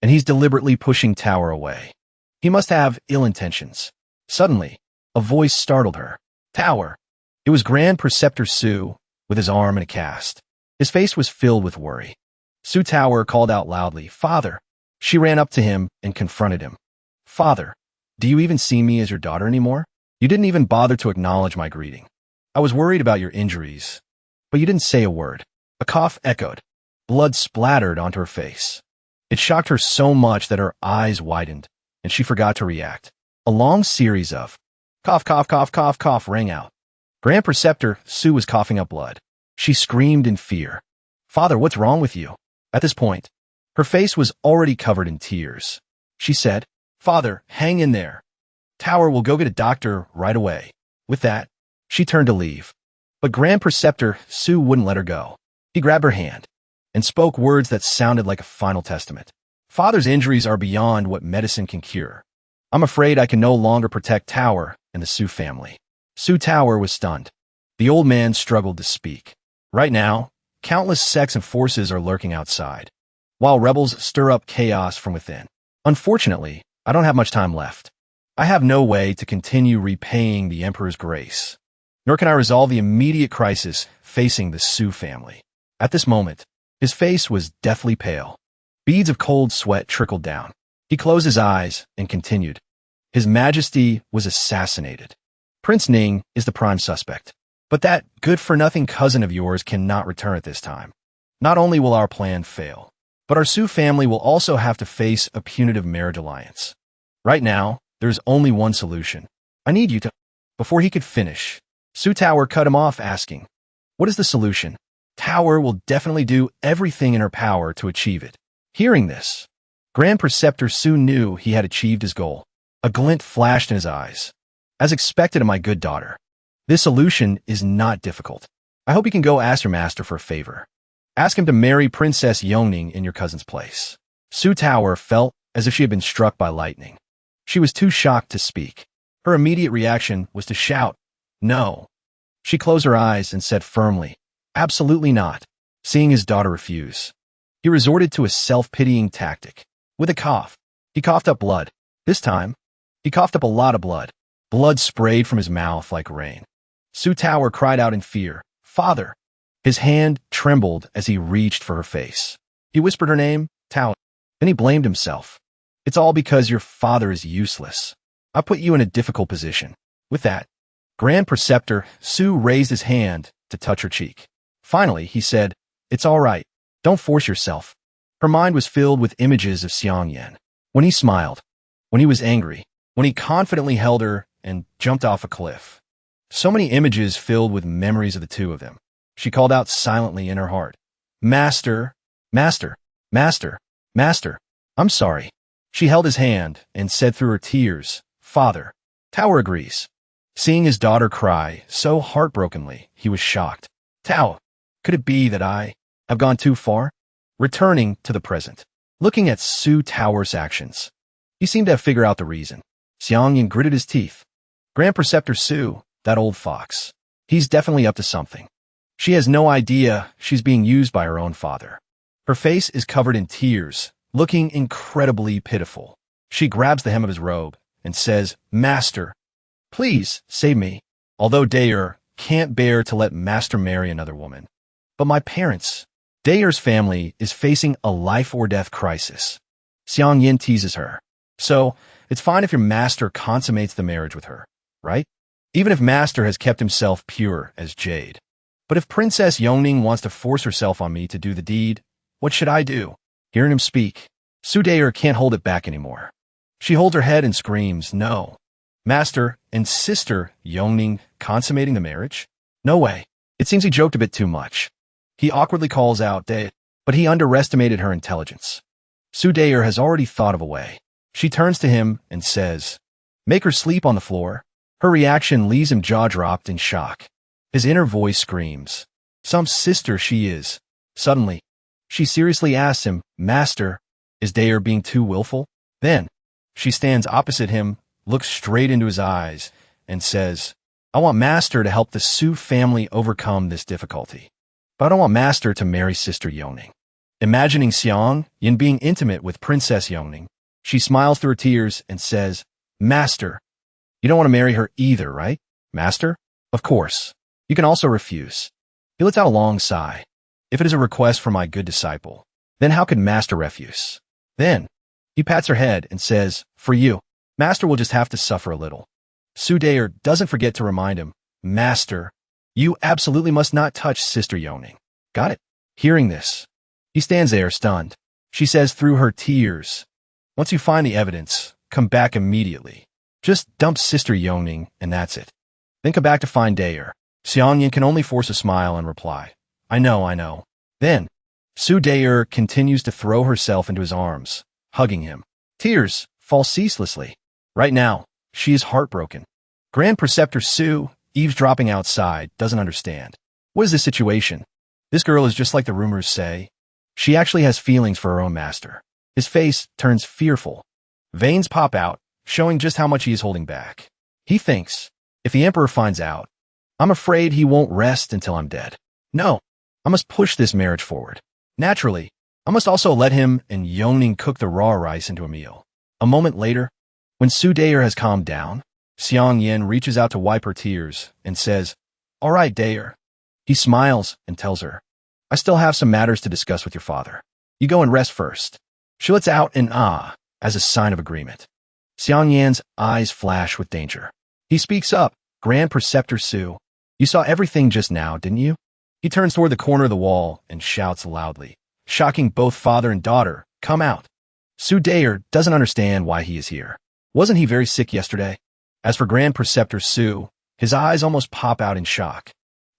And he's deliberately pushing Tower away. He must have ill intentions. Suddenly, a voice startled her. Tower. It was Grand Preceptor Su, with his arm in a cast. His face was filled with worry. Su Tower called out loudly, Father. She ran up to him and confronted him. Father, do you even see me as your daughter anymore? You didn't even bother to acknowledge my greeting. I was worried about your injuries, but you didn't say a word. A cough echoed. Blood splattered onto her face. It shocked her so much that her eyes widened, and she forgot to react. A long series of cough, cough, cough, cough, cough rang out. Grand Preceptor Su was coughing up blood. She screamed in fear. Father, what's wrong with you? At this point, her face was already covered in tears. She said, Father, hang in there. Tower will go get a doctor right away. With that, she turned to leave. But Grand Preceptor Su wouldn't let her go. He grabbed her hand and spoke words that sounded like a final testament. Father's injuries are beyond what medicine can cure. I'm afraid I can no longer protect Tower and the Su family. Su Tower was stunned. The old man struggled to speak. Right now, countless sects and forces are lurking outside, while rebels stir up chaos from within. Unfortunately, I don't have much time left. I have no way to continue repaying the Emperor's grace, nor can I resolve the immediate crisis facing the Su family. At this moment, his face was deathly pale. Beads of cold sweat trickled down. He closed his eyes and continued. His Majesty was assassinated. Prince Ning is the prime suspect. But that good-for-nothing cousin of yours cannot return at this time. Not only will our plan fail, but our Su family will also have to face a punitive marriage alliance. Right now, there's only one solution. I need you to... Before he could finish, Su Tower cut him off, asking, What is the solution? Tower will definitely do everything in her power to achieve it. Hearing this, Grand Preceptor Su knew he had achieved his goal. A glint flashed in his eyes. As expected of my good daughter, this solution is not difficult. I hope you can go ask your master for a favor. Ask him to marry Princess Yongning in your cousin's place. Su Tower felt as if she had been struck by lightning. She was too shocked to speak. Her immediate reaction was to shout, No. She closed her eyes and said firmly, Absolutely not. Seeing his daughter refuse, he resorted to a self-pitying tactic. With a cough, he coughed up blood. This time, he coughed up a lot of blood. Blood sprayed from his mouth like rain. Su Tower cried out in fear, Father! His hand trembled as he reached for her face. He whispered her name, Tower. Then he blamed himself. It's all because your father is useless. I put you in a difficult position. With that, Grand Preceptor Su raised his hand to touch her cheek. Finally, he said, It's all right. Don't force yourself. Her mind was filled with images of Xiangyan. When he smiled, when he was angry, when he confidently held her and jumped off a cliff. So many images filled with memories of the two of them. She called out silently in her heart, Master, Master, Master, Master, I'm sorry. She held his hand and said through her tears, Father. Tower agrees. Seeing his daughter cry so heartbrokenly, he was shocked. Tao, could it be that I have gone too far? Returning to the present, looking at Su Tower's actions, he seemed to have figured out the reason. Xiangyan gritted his teeth. Grand Preceptor Su, that old fox. He's definitely up to something. She has no idea she's being used by her own father. Her face is covered in tears, looking incredibly pitiful. She grabs the hem of his robe and says, Master, please save me. Although Dayer can't bear to let Master marry another woman. But my parents, Dayer's family is facing a life-or-death crisis. Xiangyan teases her. So, it's fine if your master consummates the marriage with her, right? Even if master has kept himself pure as jade. But if Princess Yongning wants to force herself on me to do the deed, what should I do? Hearing him speak, Su Dayer can't hold it back anymore. She holds her head and screams, No. Master and sister Yongning consummating the marriage? No way. It seems he joked a bit too much. He awkwardly calls out, Dayer, but he underestimated her intelligence. Su Dayer has already thought of a way. She turns to him and says, Make her sleep on the floor. Her reaction leaves him jaw-dropped in shock. His inner voice screams, Some sister she is. Suddenly, she seriously asks him, Master, is Dayer being too willful? Then, she stands opposite him, looks straight into his eyes, and says, I want Master to help the Su family overcome this difficulty. But I don't want Master to marry Sister Yeoning. Imagining Xiang Yin being intimate with Princess Yeoning, she smiles through her tears and says, Master, you don't want to marry her either, right? Master? Of course. You can also refuse. He lets out a long sigh. If it is a request from my good disciple, then how could Master refuse? Then, he pats her head and says, For you, Master will just have to suffer a little. Su Dayer doesn't forget to remind him, Master, you absolutely must not touch Sister Yeoning. Got it? Hearing this, he stands there stunned. She says through her tears, Once you find the evidence, come back immediately. Just dump Sister Yeoning and that's it. Then come back to find Dayer. Xiang Yin can only force a smile and reply, I know. Then, Su Dayer continues to throw herself into his arms, hugging him. Tears fall ceaselessly. Right now, she is heartbroken. Grand Preceptor Su, eavesdropping outside, doesn't understand. What is this situation? This girl is just like the rumors say. She actually has feelings for her own master. His face turns fearful. Veins pop out, showing just how much he is holding back. He thinks, if the Emperor finds out, I'm afraid he won't rest until I'm dead. No, I must push this marriage forward. Naturally, I must also let him and Yeoning cook the raw rice into a meal. A moment later, when Su Dayer has calmed down, Xiang Yin reaches out to wipe her tears and says, All right, Dayer. He smiles and tells her, I still have some matters to discuss with your father. You go and rest first. She lets out an ah as a sign of agreement. Xiang Yan's eyes flash with danger. He speaks up, Grand Preceptor Su, you saw everything just now, didn't you? He turns toward the corner of the wall and shouts loudly, shocking both father and daughter, Come out. Su Dayer doesn't understand why he is here. Wasn't he very sick yesterday? As for Grand Preceptor Su, his eyes almost pop out in shock.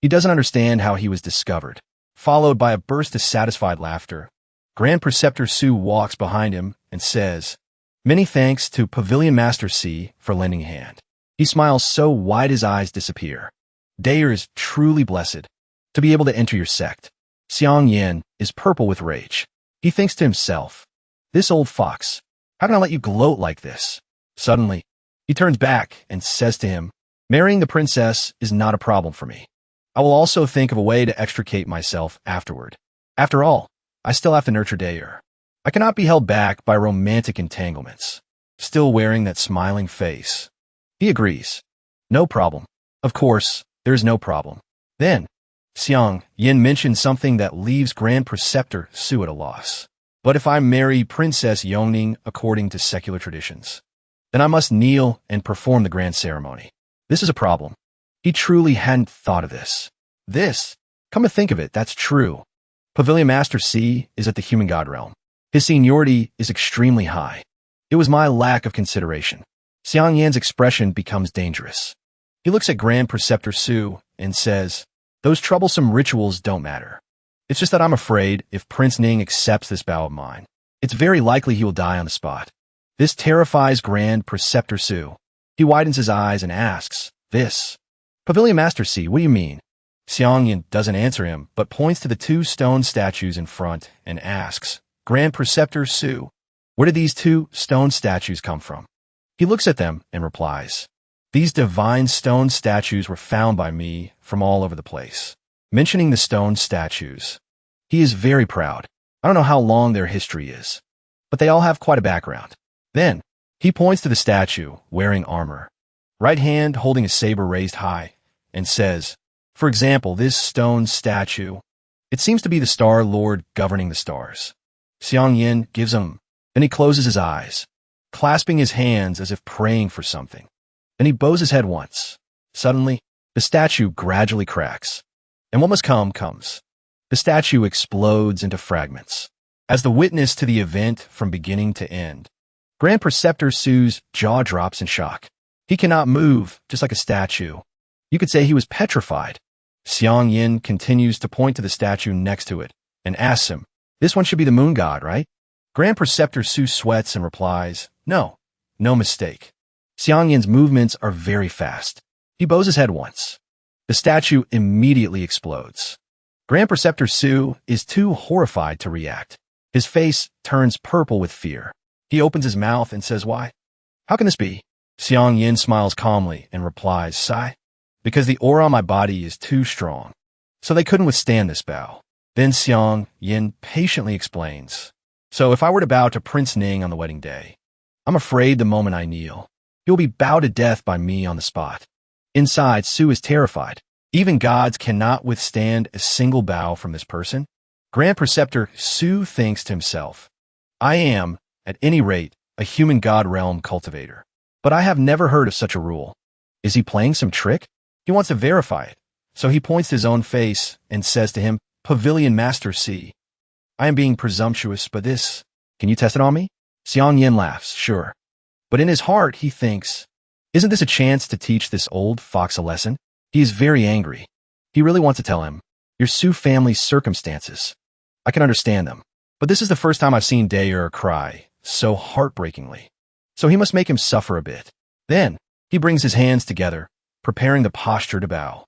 He doesn't understand how he was discovered. Followed by a burst of satisfied laughter, Grand Preceptor Su walks behind him and says, Many thanks to Pavilion Master C for lending a hand. He smiles so wide his eyes disappear. Dayer is truly blessed to be able to enter your sect. Xiang Yin is purple with rage. He thinks to himself, This old fox, how can I let you gloat like this? Suddenly, he turns back and says to him, Marrying the princess is not a problem for me. I will also think of a way to extricate myself afterward. After all, I still have to nurture Dayer. I cannot be held back by romantic entanglements. Still wearing that smiling face. He agrees. No problem. Of course, there is no problem. Then, Xiang Yin mentions something that leaves Grand Preceptor Su at a loss. But if I marry Princess Yeoning according to secular traditions, then I must kneel and perform the grand ceremony. This is a problem. He truly hadn't thought of this. Come to think of it, that's true. Pavilion Master C is at the human god realm. His seniority is extremely high. It was my lack of consideration. Xiang Yan's expression becomes dangerous. He looks at Grand Preceptor Su and says, Those troublesome rituals don't matter. It's just that I'm afraid if Prince Ning accepts this vow of mine, it's very likely he will die on the spot. This terrifies Grand Preceptor Su. He widens his eyes and asks, This? Pavilion Master C, what do you mean? Xiang Yin doesn't answer him, but points to the two stone statues in front and asks, Grand Preceptor Su, where did these two stone statues come from? He looks at them and replies, These divine stone statues were found by me from all over the place. Mentioning the stone statues, he is very proud. I don't know how long their history is, but they all have quite a background. Then, he points to the statue wearing armor, right hand holding a saber raised high, and says, For example, this stone statue, it seems to be the Star Lord governing the stars. Xiang Yin gives him, then he closes his eyes, clasping his hands as if praying for something. Then he bows his head once. Suddenly, the statue gradually cracks, and what must come comes. The statue explodes into fragments. As the witness to the event from beginning to end, Grand Preceptor Su's jaw drops in shock. He cannot move, just like a statue. You could say he was petrified. Xiang Yin continues to point to the statue next to it and asks him, This one should be the moon god, right? Grand Preceptor Su sweats and replies, No mistake. Xiang Yin's movements are very fast. He bows his head once. The statue immediately explodes. Grand Preceptor Su is too horrified to react. His face turns purple with fear. He opens his mouth and says, "Why? How can this be?" Xiang Yin smiles calmly and replies, "Sigh, because the aura on my body is too strong. So they couldn't withstand this bow." Then Xiang Yin patiently explains, "So if I were to bow to Prince Ning on the wedding day, I'm afraid the moment I kneel, he will be bowed to death by me on the spot." Inside, Su is terrified. Even gods cannot withstand a single bow from this person. Grand Preceptor Su thinks to himself, "I am, at any rate, a human god realm cultivator. But I have never heard of such a rule. Is he playing some trick?" He wants to verify it. So he points to his own face and says to him, "Pavilion Master C, I am being presumptuous, but this, can you test it on me?" Xiang Yin laughs, "Sure." But in his heart, he thinks, "Isn't this a chance to teach this old fox a lesson?" He is very angry. He really wants to tell him, "Your Su family's circumstances, I can understand them. But this is the first time I've seen Dae'er cry so heartbreakingly. So he must make him suffer a bit." Then, he brings his hands together, preparing the posture to bow.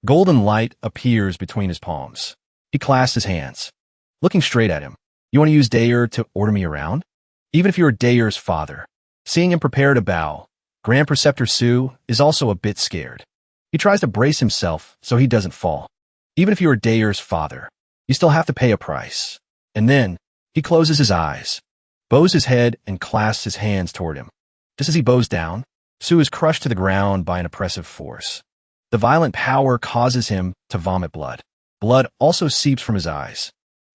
Golden light appears between his palms. He clasps his hands, looking straight at him. "You want to use Dae'er to order me around? Even if you're Dae'er's father." Seeing him prepare to bow, Grand Preceptor Su is also a bit scared. He tries to brace himself so he doesn't fall. Even if you are Dae'er's father, you still have to pay a price. And then, he closes his eyes, bows his head, and clasps his hands toward him. Just as he bows down, Su is crushed to the ground by an oppressive force. The violent power causes him to vomit blood. Blood also seeps from his eyes.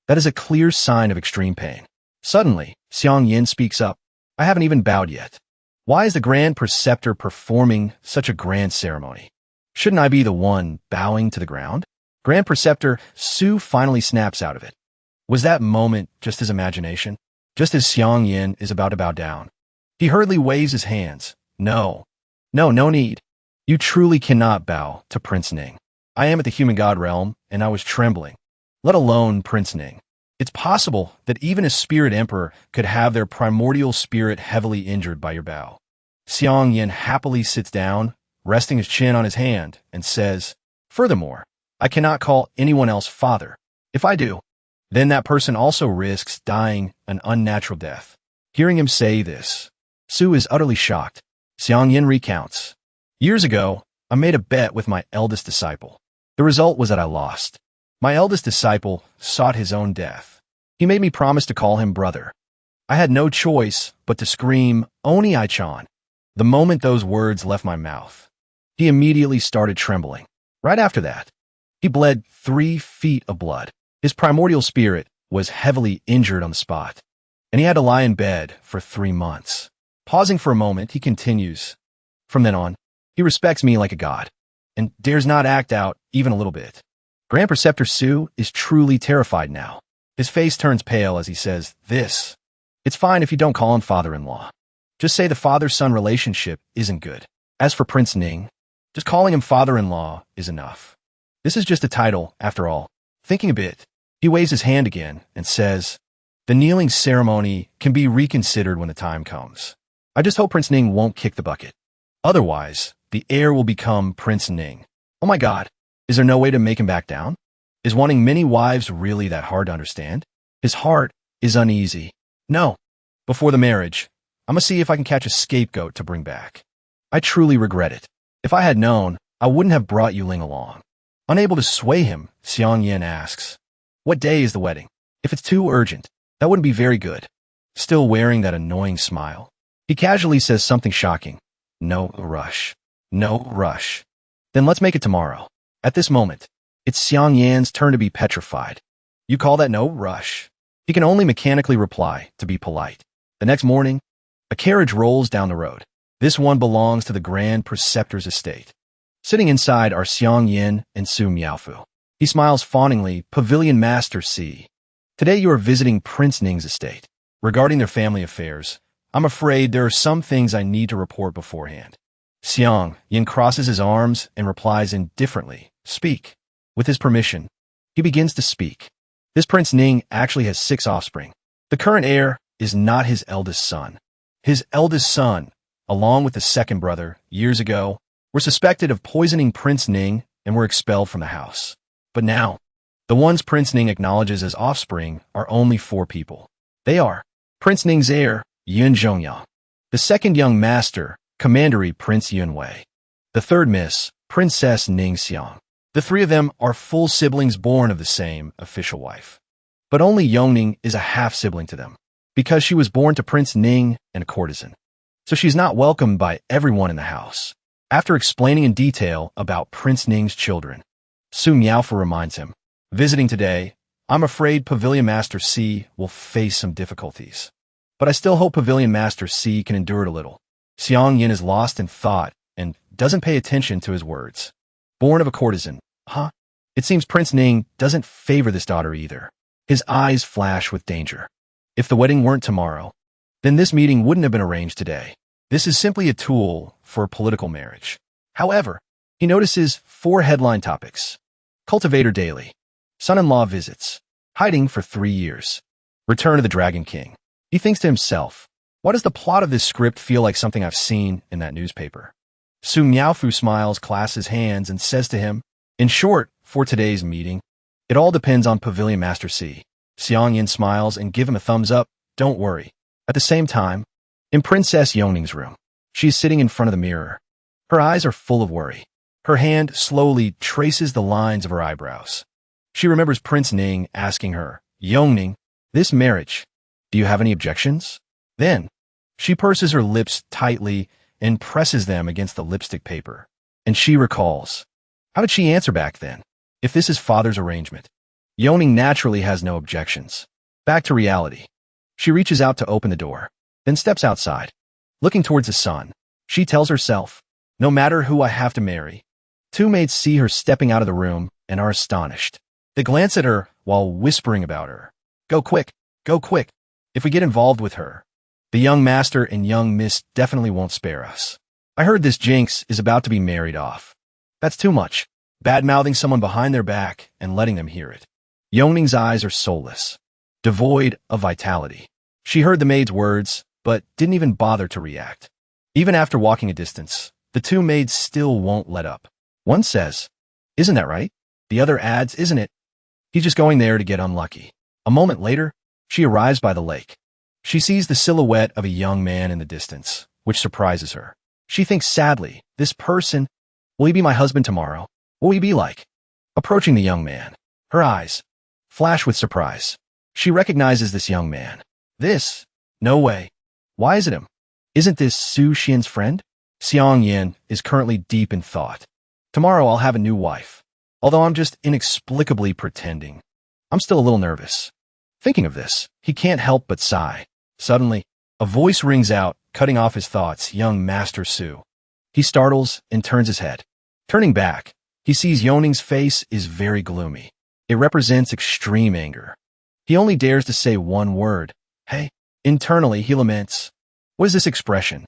That is a clear sign of extreme pain. Suddenly, Xiang Yin speaks up. "I haven't even bowed yet. Why is the Grand Preceptor performing such a grand ceremony? Shouldn't I be the one bowing to the ground?" Grand Preceptor Su finally snaps out of it. Was that moment just his imagination? Just as Xiang Yin is about to bow down, he hurriedly waves his hands. No need. You truly cannot bow to Prince Ning. I am at the human god realm, and I was trembling. Let alone Prince Ning. It's possible that even a spirit emperor could have their primordial spirit heavily injured by your bow." Xiang Yin happily sits down, resting his chin on his hand, and says, "Furthermore, I cannot call anyone else father. If I do, then that person also risks dying an unnatural death." Hearing him say this, Su is utterly shocked. Xiang Yin recounts, "Years ago, I made a bet with my eldest disciple. The result was that I lost. My eldest disciple sought his own death. He made me promise to call him brother. I had no choice but to scream, 'Oni I-chan.' The moment those words left my mouth, he immediately started trembling. Right after that, he bled 3 feet of blood. His primordial spirit was heavily injured on the spot, and he had to lie in bed for 3 months. Pausing for a moment, he continues, "From then on, he respects me like a god, and dares not act out even a little bit." Grand Preceptor Su is truly terrified now. His face turns pale as he says, "This. It's fine if you don't call him father-in-law. Just say the father-son relationship isn't good. As for Prince Ning, just calling him father-in-law is enough. This is just a title, after all." Thinking a bit, he waves his hand again and says, "The kneeling ceremony can be reconsidered when the time comes. I just hope Prince Ning won't kick the bucket. Otherwise, the heir will become Prince Ning. Oh my god, is there no way to make him back down? Is wanting many wives really that hard to understand? His heart is uneasy. No, before the marriage, I'm gonna see if I can catch a scapegoat to bring back. I truly regret it. If I had known, I wouldn't have brought Yuling along." Unable to sway him, Xiang Yin asks, "What day is the wedding? If it's too urgent, that wouldn't be very good." Still wearing that annoying smile, he casually says something shocking. No rush. Then let's make it tomorrow." At this moment, it's Xiang Yan's turn to be petrified. "You call that no rush?" He can only mechanically reply to be polite. The next morning, a carriage rolls down the road. This one belongs to the Grand Preceptor's estate. Sitting inside are Xiang Yin and Su Miaofu. He smiles fawningly, "Pavilion Master C. Today you are visiting Prince Ning's estate. Regarding their family affairs, I'm afraid there are some things I need to report beforehand." Xiang Yin crosses his arms and replies indifferently, "Speak." With his permission, he begins to speak. This Prince Ning actually has 6 offspring. The current heir is not his eldest son. His eldest son, along with the second brother, years ago, were suspected of poisoning Prince Ning and were expelled from the house. But now, The ones Prince Ning acknowledges as offspring are only 4 people. They are Prince Ning's heir, Yun Zhongyang, the second young master, Commandery Prince Yunwei, the third miss, Princess Ning Xiang. The 3 of them are full siblings born of the same official wife. But only Yongning is a half-sibling to them, because she was born to Prince Ning and a courtesan. So she's not welcomed by everyone in the house. After explaining in detail about Prince Ning's children, Su Miaofu reminds him, "Visiting today, I'm afraid Pavilion Master C will face some difficulties. But I still hope Pavilion Master C can endure it a little." Xiang Yin is lost in thought and doesn't pay attention to his words. Born of a courtesan, huh? It seems Prince Ning doesn't favor this daughter either. His eyes flash with danger. If the wedding weren't tomorrow, then this meeting wouldn't have been arranged today. This is simply a tool for a political marriage. However, he notices 4 headline topics. Cultivator Daily, Son-in-law visits, hiding for 3 years, Return of the Dragon King. He thinks to himself, why does the plot of this script feel like something I've seen in that newspaper? Su Miaofu smiles, clasps his hands, and says to him, in short, for today's meeting, it all depends on Pavilion Master C. Xiang Yin smiles and give him a thumbs up, don't worry. At the same time, in Princess Yongning's room, she's sitting in front of the mirror. Her eyes are full of worry. Her hand slowly traces the lines of her eyebrows. She remembers Prince Ning asking her, Yongning, this marriage, do you have any objections? Then, she purses her lips tightly and presses them against the lipstick paper. And she recalls. How did she answer back then? If this is father's arrangement. Yongning naturally has no objections. Back to reality. She reaches out to open the door, then steps outside. Looking towards the sun, she tells herself, no matter who I have to marry. 2 maids see her stepping out of the room and are astonished. They glance at her while whispering about her. Go quick, go quick. If we get involved with her, the young master and young miss definitely won't spare us. I heard this jinx is about to be married off. That's too much. Bad-mouthing someone behind their back and letting them hear it. Yongning's eyes are soulless, devoid of vitality. She heard the maid's words, but didn't even bother to react. Even after walking a distance, the 2 maids still won't let up. One says, isn't that right? The other adds, isn't it? He's just going there to get unlucky. A moment later, she arrives by the lake. She sees the silhouette of a young man in the distance, which surprises her. She thinks sadly, this person, will he be my husband tomorrow? What will he be like? Approaching the young man, her eyes flash with surprise. She recognizes this young man. This? No way. Why is it him? Isn't this Su Xian's friend? Xiang Yin is currently deep in thought. Tomorrow I'll have a new wife. Although I'm just inexplicably pretending. I'm still a little nervous. Thinking of this, he can't help but sigh. Suddenly, a voice rings out, cutting off his thoughts, young Master Su. He startles and turns his head. Turning back, he sees Yongning's face is very gloomy. It represents extreme anger. He only dares to say one word. Hey. Internally, he laments. What is this expression?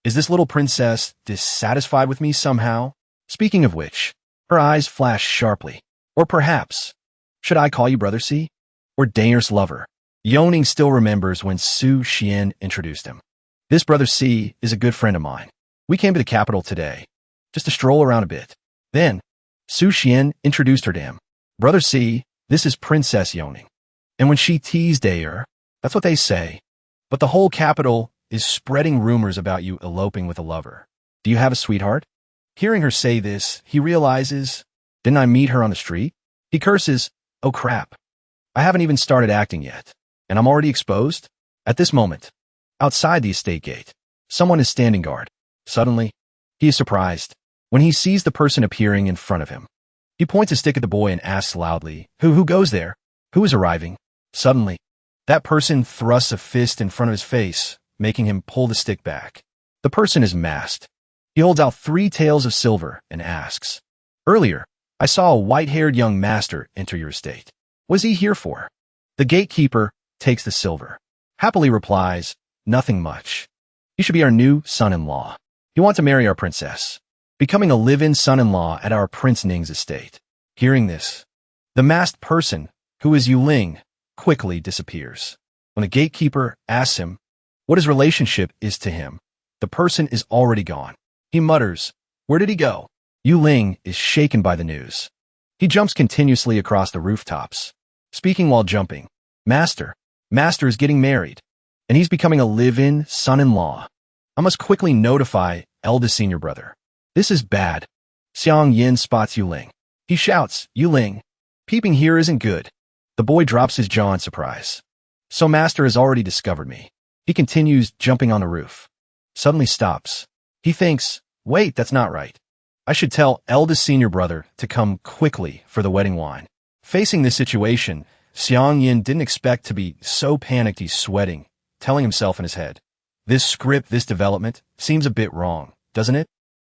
Is this little princess dissatisfied with me somehow? Speaking of which, her eyes flash sharply. Or perhaps, should I call you Brother C? Or Dangerous Lover? Yongning still remembers when Su Xian introduced him. This Brother C is a good friend of mine. We came to the capital today, just to stroll around a bit. Then, Su Xian introduced her to him. Brother C, this is Princess Yongning. And when she teased Ayer, that's what they say. But the whole capital is spreading rumors about you eloping with a lover. Do you have a sweetheart? Hearing her say this, he realizes, didn't I meet her on the street? He curses, oh crap. I haven't even started acting yet, and I'm already exposed? At this moment, outside the estate gate, someone is standing guard. Suddenly, he is surprised when he sees the person appearing in front of him. He points a stick at the boy and asks loudly, who goes there? Who is arriving? Suddenly, that person thrusts a fist in front of his face, making him pull the stick back. The person is masked. He holds out 3 taels of silver and asks, earlier, I saw a white-haired young master enter your estate. What is he here for? The gatekeeper takes the silver. Happily replies, nothing much. He should be our new son-in-law. He wants to marry our princess, becoming a live-in son-in-law at our Prince Ning's estate. Hearing this, the masked person, who is Yuling, quickly disappears. When the gatekeeper asks him what his relationship is to him, the person is already gone. He mutters, where did he go? Yuling is shaken by the news. He He jumps continuously across the rooftops, speaking while jumping. Master is getting married, and he's becoming a live-in son-in-law. I must quickly notify eldest senior brother. This is bad. Xiang Yin spots Yuling. He shouts, Yuling, peeping here isn't good. The boy drops his jaw in surprise. So master has already discovered me. He continues jumping on the roof. Suddenly stops. He thinks, wait, that's not right. I should tell eldest senior brother to come quickly for the wedding wine. Facing this situation, Xiang Yin didn't expect to be so panicked he's sweating, telling himself in his head. This script, this development, seems a bit wrong, doesn't it?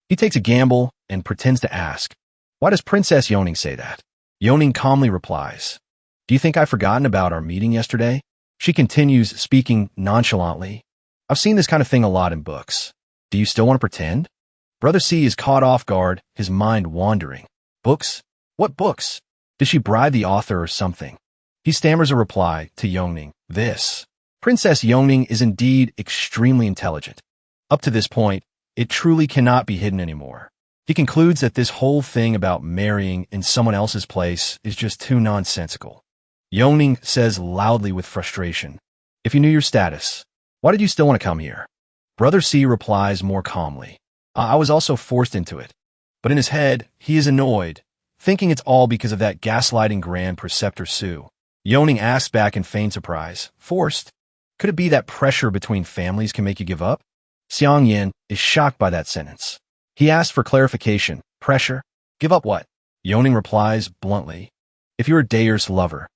He takes a gamble and pretends to ask, why does Princess Yoning say that? Yoning calmly replies, do you think I've forgotten about our meeting yesterday? She continues, speaking nonchalantly. I've seen this kind of thing a lot in books. Do you still want to pretend? Brother C is caught off guard, his mind wandering. Books? What books? Did she bribe the author or something? He stammers a reply to Yoning. This. Princess Yoning is indeed extremely intelligent. Up to this point, it truly cannot be hidden anymore. He concludes that this whole thing about marrying in someone else's place is just too nonsensical. Yoning says loudly with frustration, if you knew your status, why did you still want to come here? Brother C replies more calmly, I was also forced into it. But in his head, he is annoyed, thinking it's all because of that gaslighting Grand Preceptor Su. Yoning asks back in feigned surprise, forced? Could it be that pressure between families can make you give up? Xiang Yin is shocked by that sentence. He asks for clarification. Pressure? Give up what? Yoning replies bluntly, if you're Daer's lover,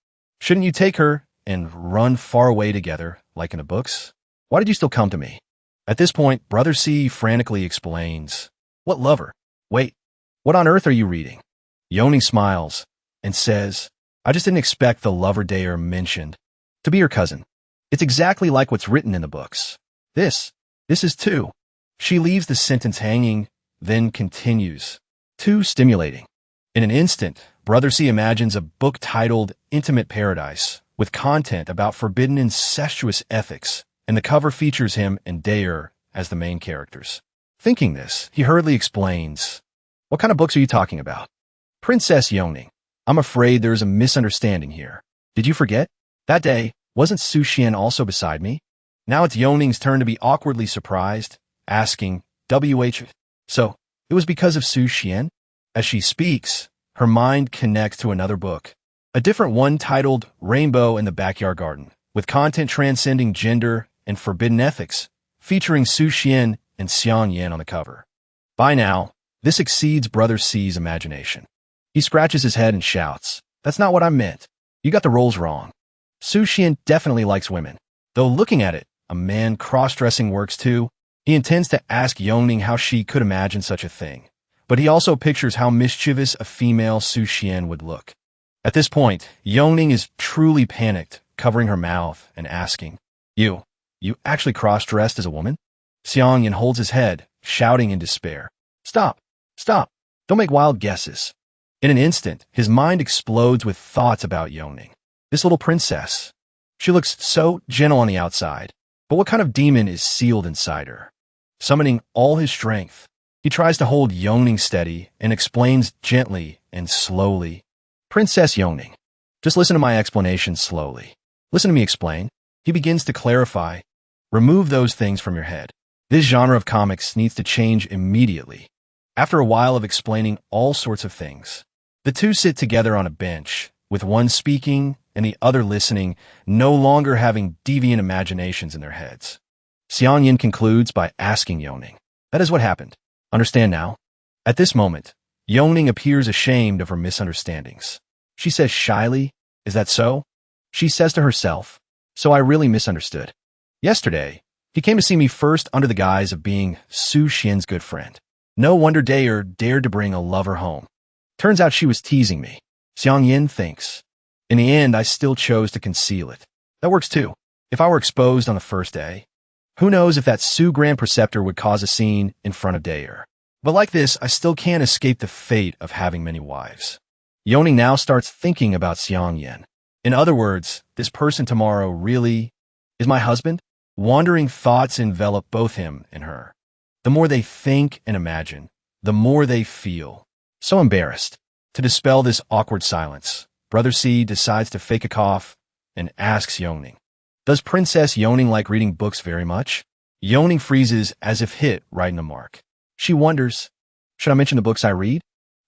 shouldn't you take her and run far away together, like in the books? Why did you still come to me? At this point, Brother C frantically explains, what lover? Wait, what on earth are you reading? Yoning smiles and says, I just didn't expect the lover Daer mentioned to be your cousin. It's exactly like what's written in the books. This is too. She leaves the sentence hanging, then continues. Too stimulating. In an instant, Brother C imagines a book titled Intimate Paradise, with content about forbidden incestuous ethics, and the cover features him and Daer as the main characters. Thinking this, he hurriedly explains, what kind of books are you talking about? Princess Yoning, I'm afraid there is a misunderstanding here. Did you forget? That day, wasn't Su Xian also beside me? Now it's Yoning's turn to be awkwardly surprised, asking, WH, so it was because of Su Xian? As she speaks, her mind connects to another book, a different one titled Rainbow in the Backyard Garden, with content transcending gender and forbidden ethics, featuring Su Xian and Xiang Yan on the cover. By now, this exceeds Brother C's imagination. He scratches his head and shouts, that's not what I meant. You got the roles wrong. Su Xian definitely likes women. Though looking at it, a man cross-dressing works too. He intends to ask Yoning how she could imagine such a thing, but he also pictures how mischievous a female Su Xian would look. At this point, Yoning is truly panicked, covering her mouth and asking, You actually cross-dressed as a woman? Xiang Yan holds his head, shouting in despair. Stop, don't make wild guesses. In an instant, his mind explodes with thoughts about Yoning. This little princess. She looks so gentle on the outside, but what kind of demon is sealed inside her? Summoning all his strength, he tries to hold Yoning steady and explains gently and slowly. Princess Yoning, just listen to my explanation slowly. Listen to me explain. He begins to clarify. Remove those things from your head. This genre of comics needs to change immediately. After a while of explaining all sorts of things, the two sit together on a bench, with one speaking and the other listening, no longer having deviant imaginations in their heads. Xiang Yin concludes by asking Yoning, that is what happened. Understand now? At this moment, Yoning appears ashamed of her misunderstandings. She says shyly, is that so? She says to herself, so I really misunderstood. Yesterday, he came to see me first under the guise of being Su Xian's good friend. No wonder Daer dared to bring a lover home. Turns out she was teasing me. Xiang Yin thinks. In the end, I still chose to conceal it. That works too. If I were exposed on the first day, who knows if that Su Grand Preceptor would cause a scene in front of Daer. But like this, I still can't escape the fate of having many wives. Yoning now starts thinking about Xiang Yan. In other words, this person tomorrow really is my husband? Wandering thoughts envelop both him and her. The more they think and imagine, the more they feel. So embarrassed. To dispel this awkward silence, Brother C decides to fake a cough and asks Yeoning, "Does Princess Yeoning like reading books very much?" Yeoning freezes as if hit right in the mark. She wonders, "Should I mention the books I read?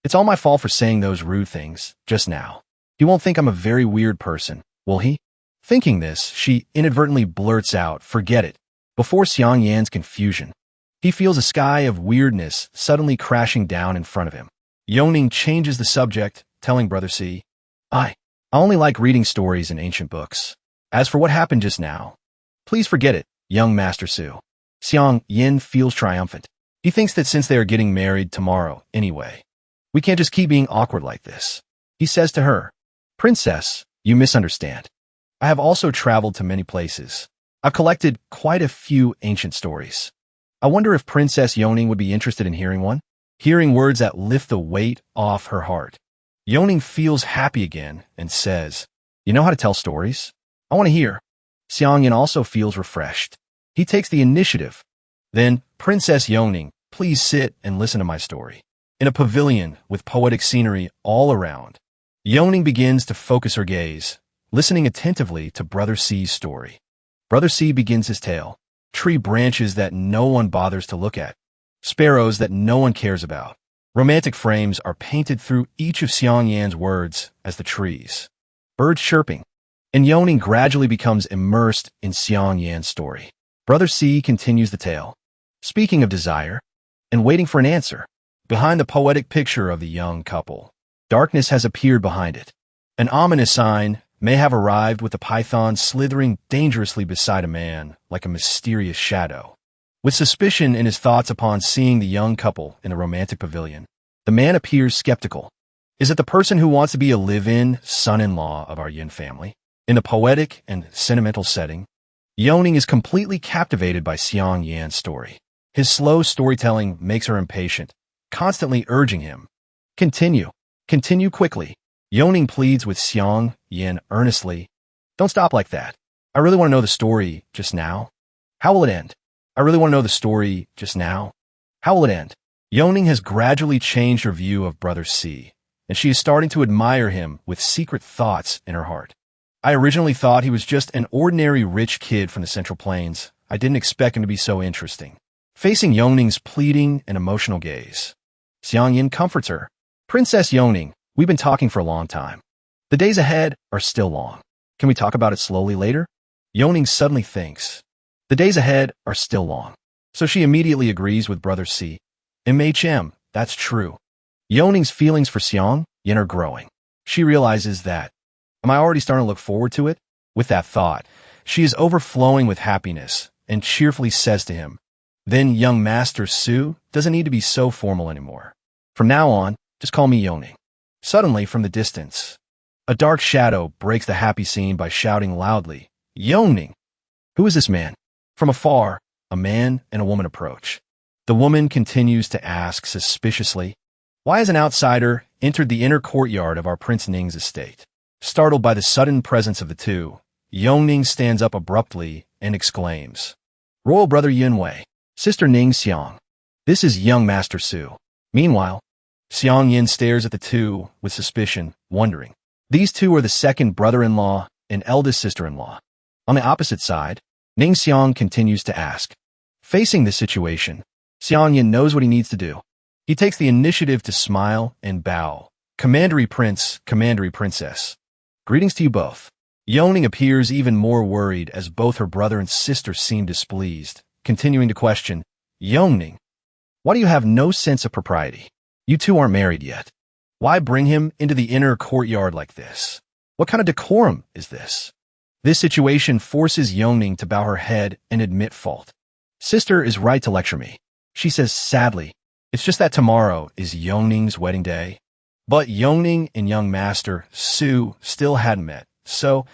It's all my fault for saying those rude things just now. He won't think I'm a very weird person, will he?" Thinking this, she inadvertently blurts out, "Forget it," before Xiang Yan's confusion. He feels a sky of weirdness suddenly crashing down in front of him. Yeoning changes the subject, telling Brother C, I only like reading stories and ancient books. As for what happened just now, please forget it, young Master Su." Xiang Yan feels triumphant. He thinks that since they are getting married tomorrow anyway, we can't just keep being awkward like this. He says to her, "Princess, you misunderstand. I have also traveled to many places. I've collected quite a few ancient stories. I wonder if Princess Yeoning would be interested in hearing one?" Hearing words that lift the weight off her heart, Yeoning feels happy again and says, "You know how to tell stories? I want to hear." Xiang Yan also feels refreshed. He takes the initiative. "Then, Princess Yeoning, please sit and listen to my story." In a pavilion with poetic scenery all around, Yeoning begins to focus her gaze, listening attentively to Brother C's story. Brother C begins his tale. Tree branches that no one bothers to look at. Sparrows that no one cares about. Romantic frames are painted through each of Xiang Yan's words as the trees. Birds chirping. And Yeoning gradually becomes immersed in Xiang Yan's story. Brother C continues the tale. Speaking of desire, and waiting for an answer, behind the poetic picture of the young couple, darkness has appeared behind it. An ominous sign may have arrived with the python slithering dangerously beside a man like a mysterious shadow. With suspicion in his thoughts upon seeing the young couple in the romantic pavilion, the man appears skeptical. Is it the person who wants to be a live-in son-in-law of our Yin family? In the poetic and sentimental setting, Yeoning is completely captivated by Xiang Yan's story. His slow storytelling makes her impatient, constantly urging him, Continue quickly." Yeoning pleads with Xiang Yan earnestly, "Don't stop like that. I really want to know the story just now. How will it end? I really want to know the story just now. How will it end?" Yeoning has gradually changed her view of Brother C, and she is starting to admire him with secret thoughts in her heart. "I originally thought he was just an ordinary rich kid from the Central Plains. I didn't expect him to be so interesting." Facing Yeoning's pleading and emotional gaze, Xiang Yan comforts her. "Princess Yeoning, we've been talking for a long time. The days ahead are still long. Can we talk about it slowly later?" Yeoning suddenly thinks, the days ahead are still long. So she immediately agrees with Brother C. MHM, that's true. Yeoning's feelings for Xiang Yan are growing. She realizes that, am I already starting to look forward to it? With that thought, she is overflowing with happiness and cheerfully says to him, "Then young Master Su doesn't need to be so formal anymore. From now on, just call me Yeoning." Suddenly, from the distance, a dark shadow breaks the happy scene by shouting loudly, "Yeoning! Who is this man?" From afar, a man and a woman approach. The woman continues to ask suspiciously, "Why has an outsider entered the inner courtyard of our Prince Ning's estate?" Startled by the sudden presence of the two, Yeoning stands up abruptly and exclaims, "Royal Brother Yunwei, Sister Ning Xiang, this is young Master Su." Meanwhile, Xiang Yan stares at the two with suspicion, wondering. These two are the second brother-in-law and eldest sister-in-law. On the opposite side, Ning Xiang continues to ask. Facing this situation, Xiang Yan knows what he needs to do. He takes the initiative to smile and bow. "Commandery Prince, Commandery Princess. Greetings to you both." Yeoning appears even more worried as both her brother and sister seem displeased, continuing to question, "Yeoning, why do you have no sense of propriety? You two aren't married yet. Why bring him into the inner courtyard like this? What kind of decorum is this?" This situation forces Yeoning to bow her head and admit fault. "Sister is right to lecture me," she says sadly. "It's just that tomorrow is Yeoning's wedding day." But Yeoning and young Master Su still hadn't met, so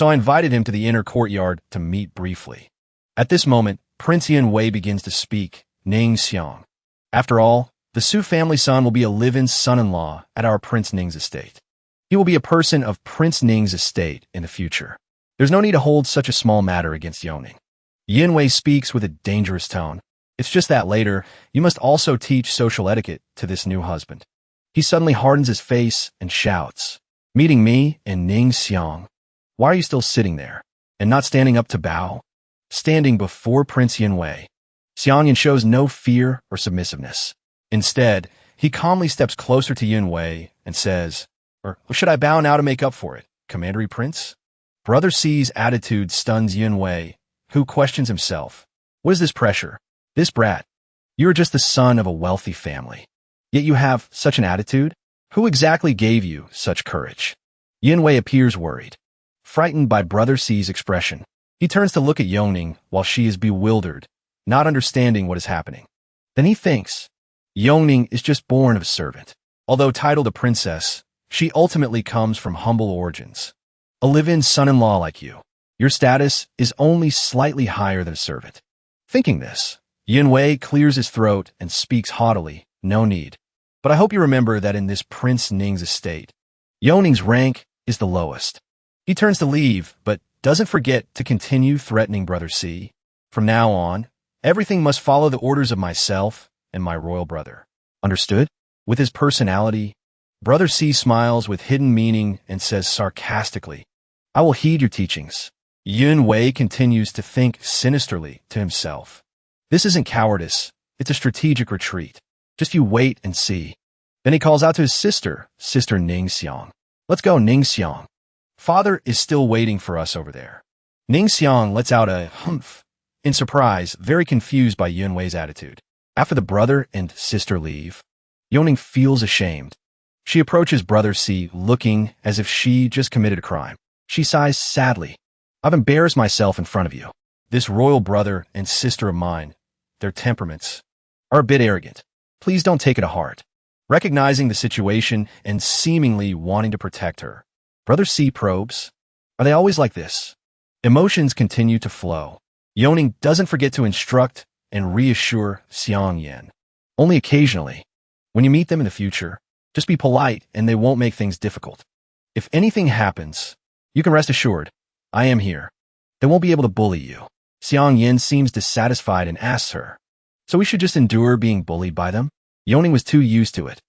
I invited him to the inner courtyard to meet briefly. At this moment, Prince Yunwei begins to speak, Ning Xiang. "After all, the Su family son will be a live-in son-in-law at our Prince Ning's estate. He will be a person of Prince Ning's estate in the future. There's no need to hold such a small matter against Yeoning." Yunwei speaks with a dangerous tone. "It's just that later, you must also teach social etiquette to this new husband." He suddenly hardens his face and shouts, "Meeting me and Ning Xiang. Why are you still sitting there and not standing up to bow?" Standing before Prince Yunwei, Xiangyan shows no fear or submissiveness. Instead, he calmly steps closer to Yunwei and says, or should I bow now to make up for it, Commandery Prince? Brother C's attitude stuns Yunwei, who questions himself. What is this pressure? This brat? You are just the son of a wealthy family. Yet you have such an attitude? Who exactly gave you such courage? Yunwei appears worried. Frightened by Brother C's expression, he turns to look at Yongning while she is bewildered, not understanding what is happening. Then he thinks, Yongning is just born of a servant. Although titled a princess, she ultimately comes from humble origins. A live-in son-in-law like you. Your status is only slightly higher than a servant. Thinking this, Yunwei clears his throat and speaks haughtily, no need. But I hope you remember that in this Prince Ning's estate, Yongning's rank is the lowest. He turns to leave, but doesn't forget to continue threatening Brother C. From now on, everything must follow the orders of myself and my royal brother. Understood? With his personality, Brother C smiles with hidden meaning and says sarcastically, I will heed your teachings. Yunwei continues to think sinisterly to himself. This isn't cowardice, it's a strategic retreat. Just you wait and see. Then he calls out to his sister, Sister Ning Xiang. Let's go, Ning Xiang. Father is still waiting for us over there. Ning Xiang lets out a humph, in surprise, very confused by Yunwei's attitude. After the brother and sister leave, Yongning feels ashamed. She approaches Brother C looking as if she just committed a crime. She sighs sadly. I've embarrassed myself in front of you. This royal brother and sister of mine, their temperaments, are a bit arrogant. Please don't take it to heart. Recognizing the situation and seemingly wanting to protect her, Brother C probes. Are they always like this? Emotions continue to flow. Yongning doesn't forget to instruct and reassure Xiangyan. Only occasionally. When you meet them in the future, just be polite and they won't make things difficult. If anything happens, you can rest assured, I am here. They won't be able to bully you. Xiangyan seems dissatisfied and asks her, so we should just endure being bullied by them? Yongning was too used to it.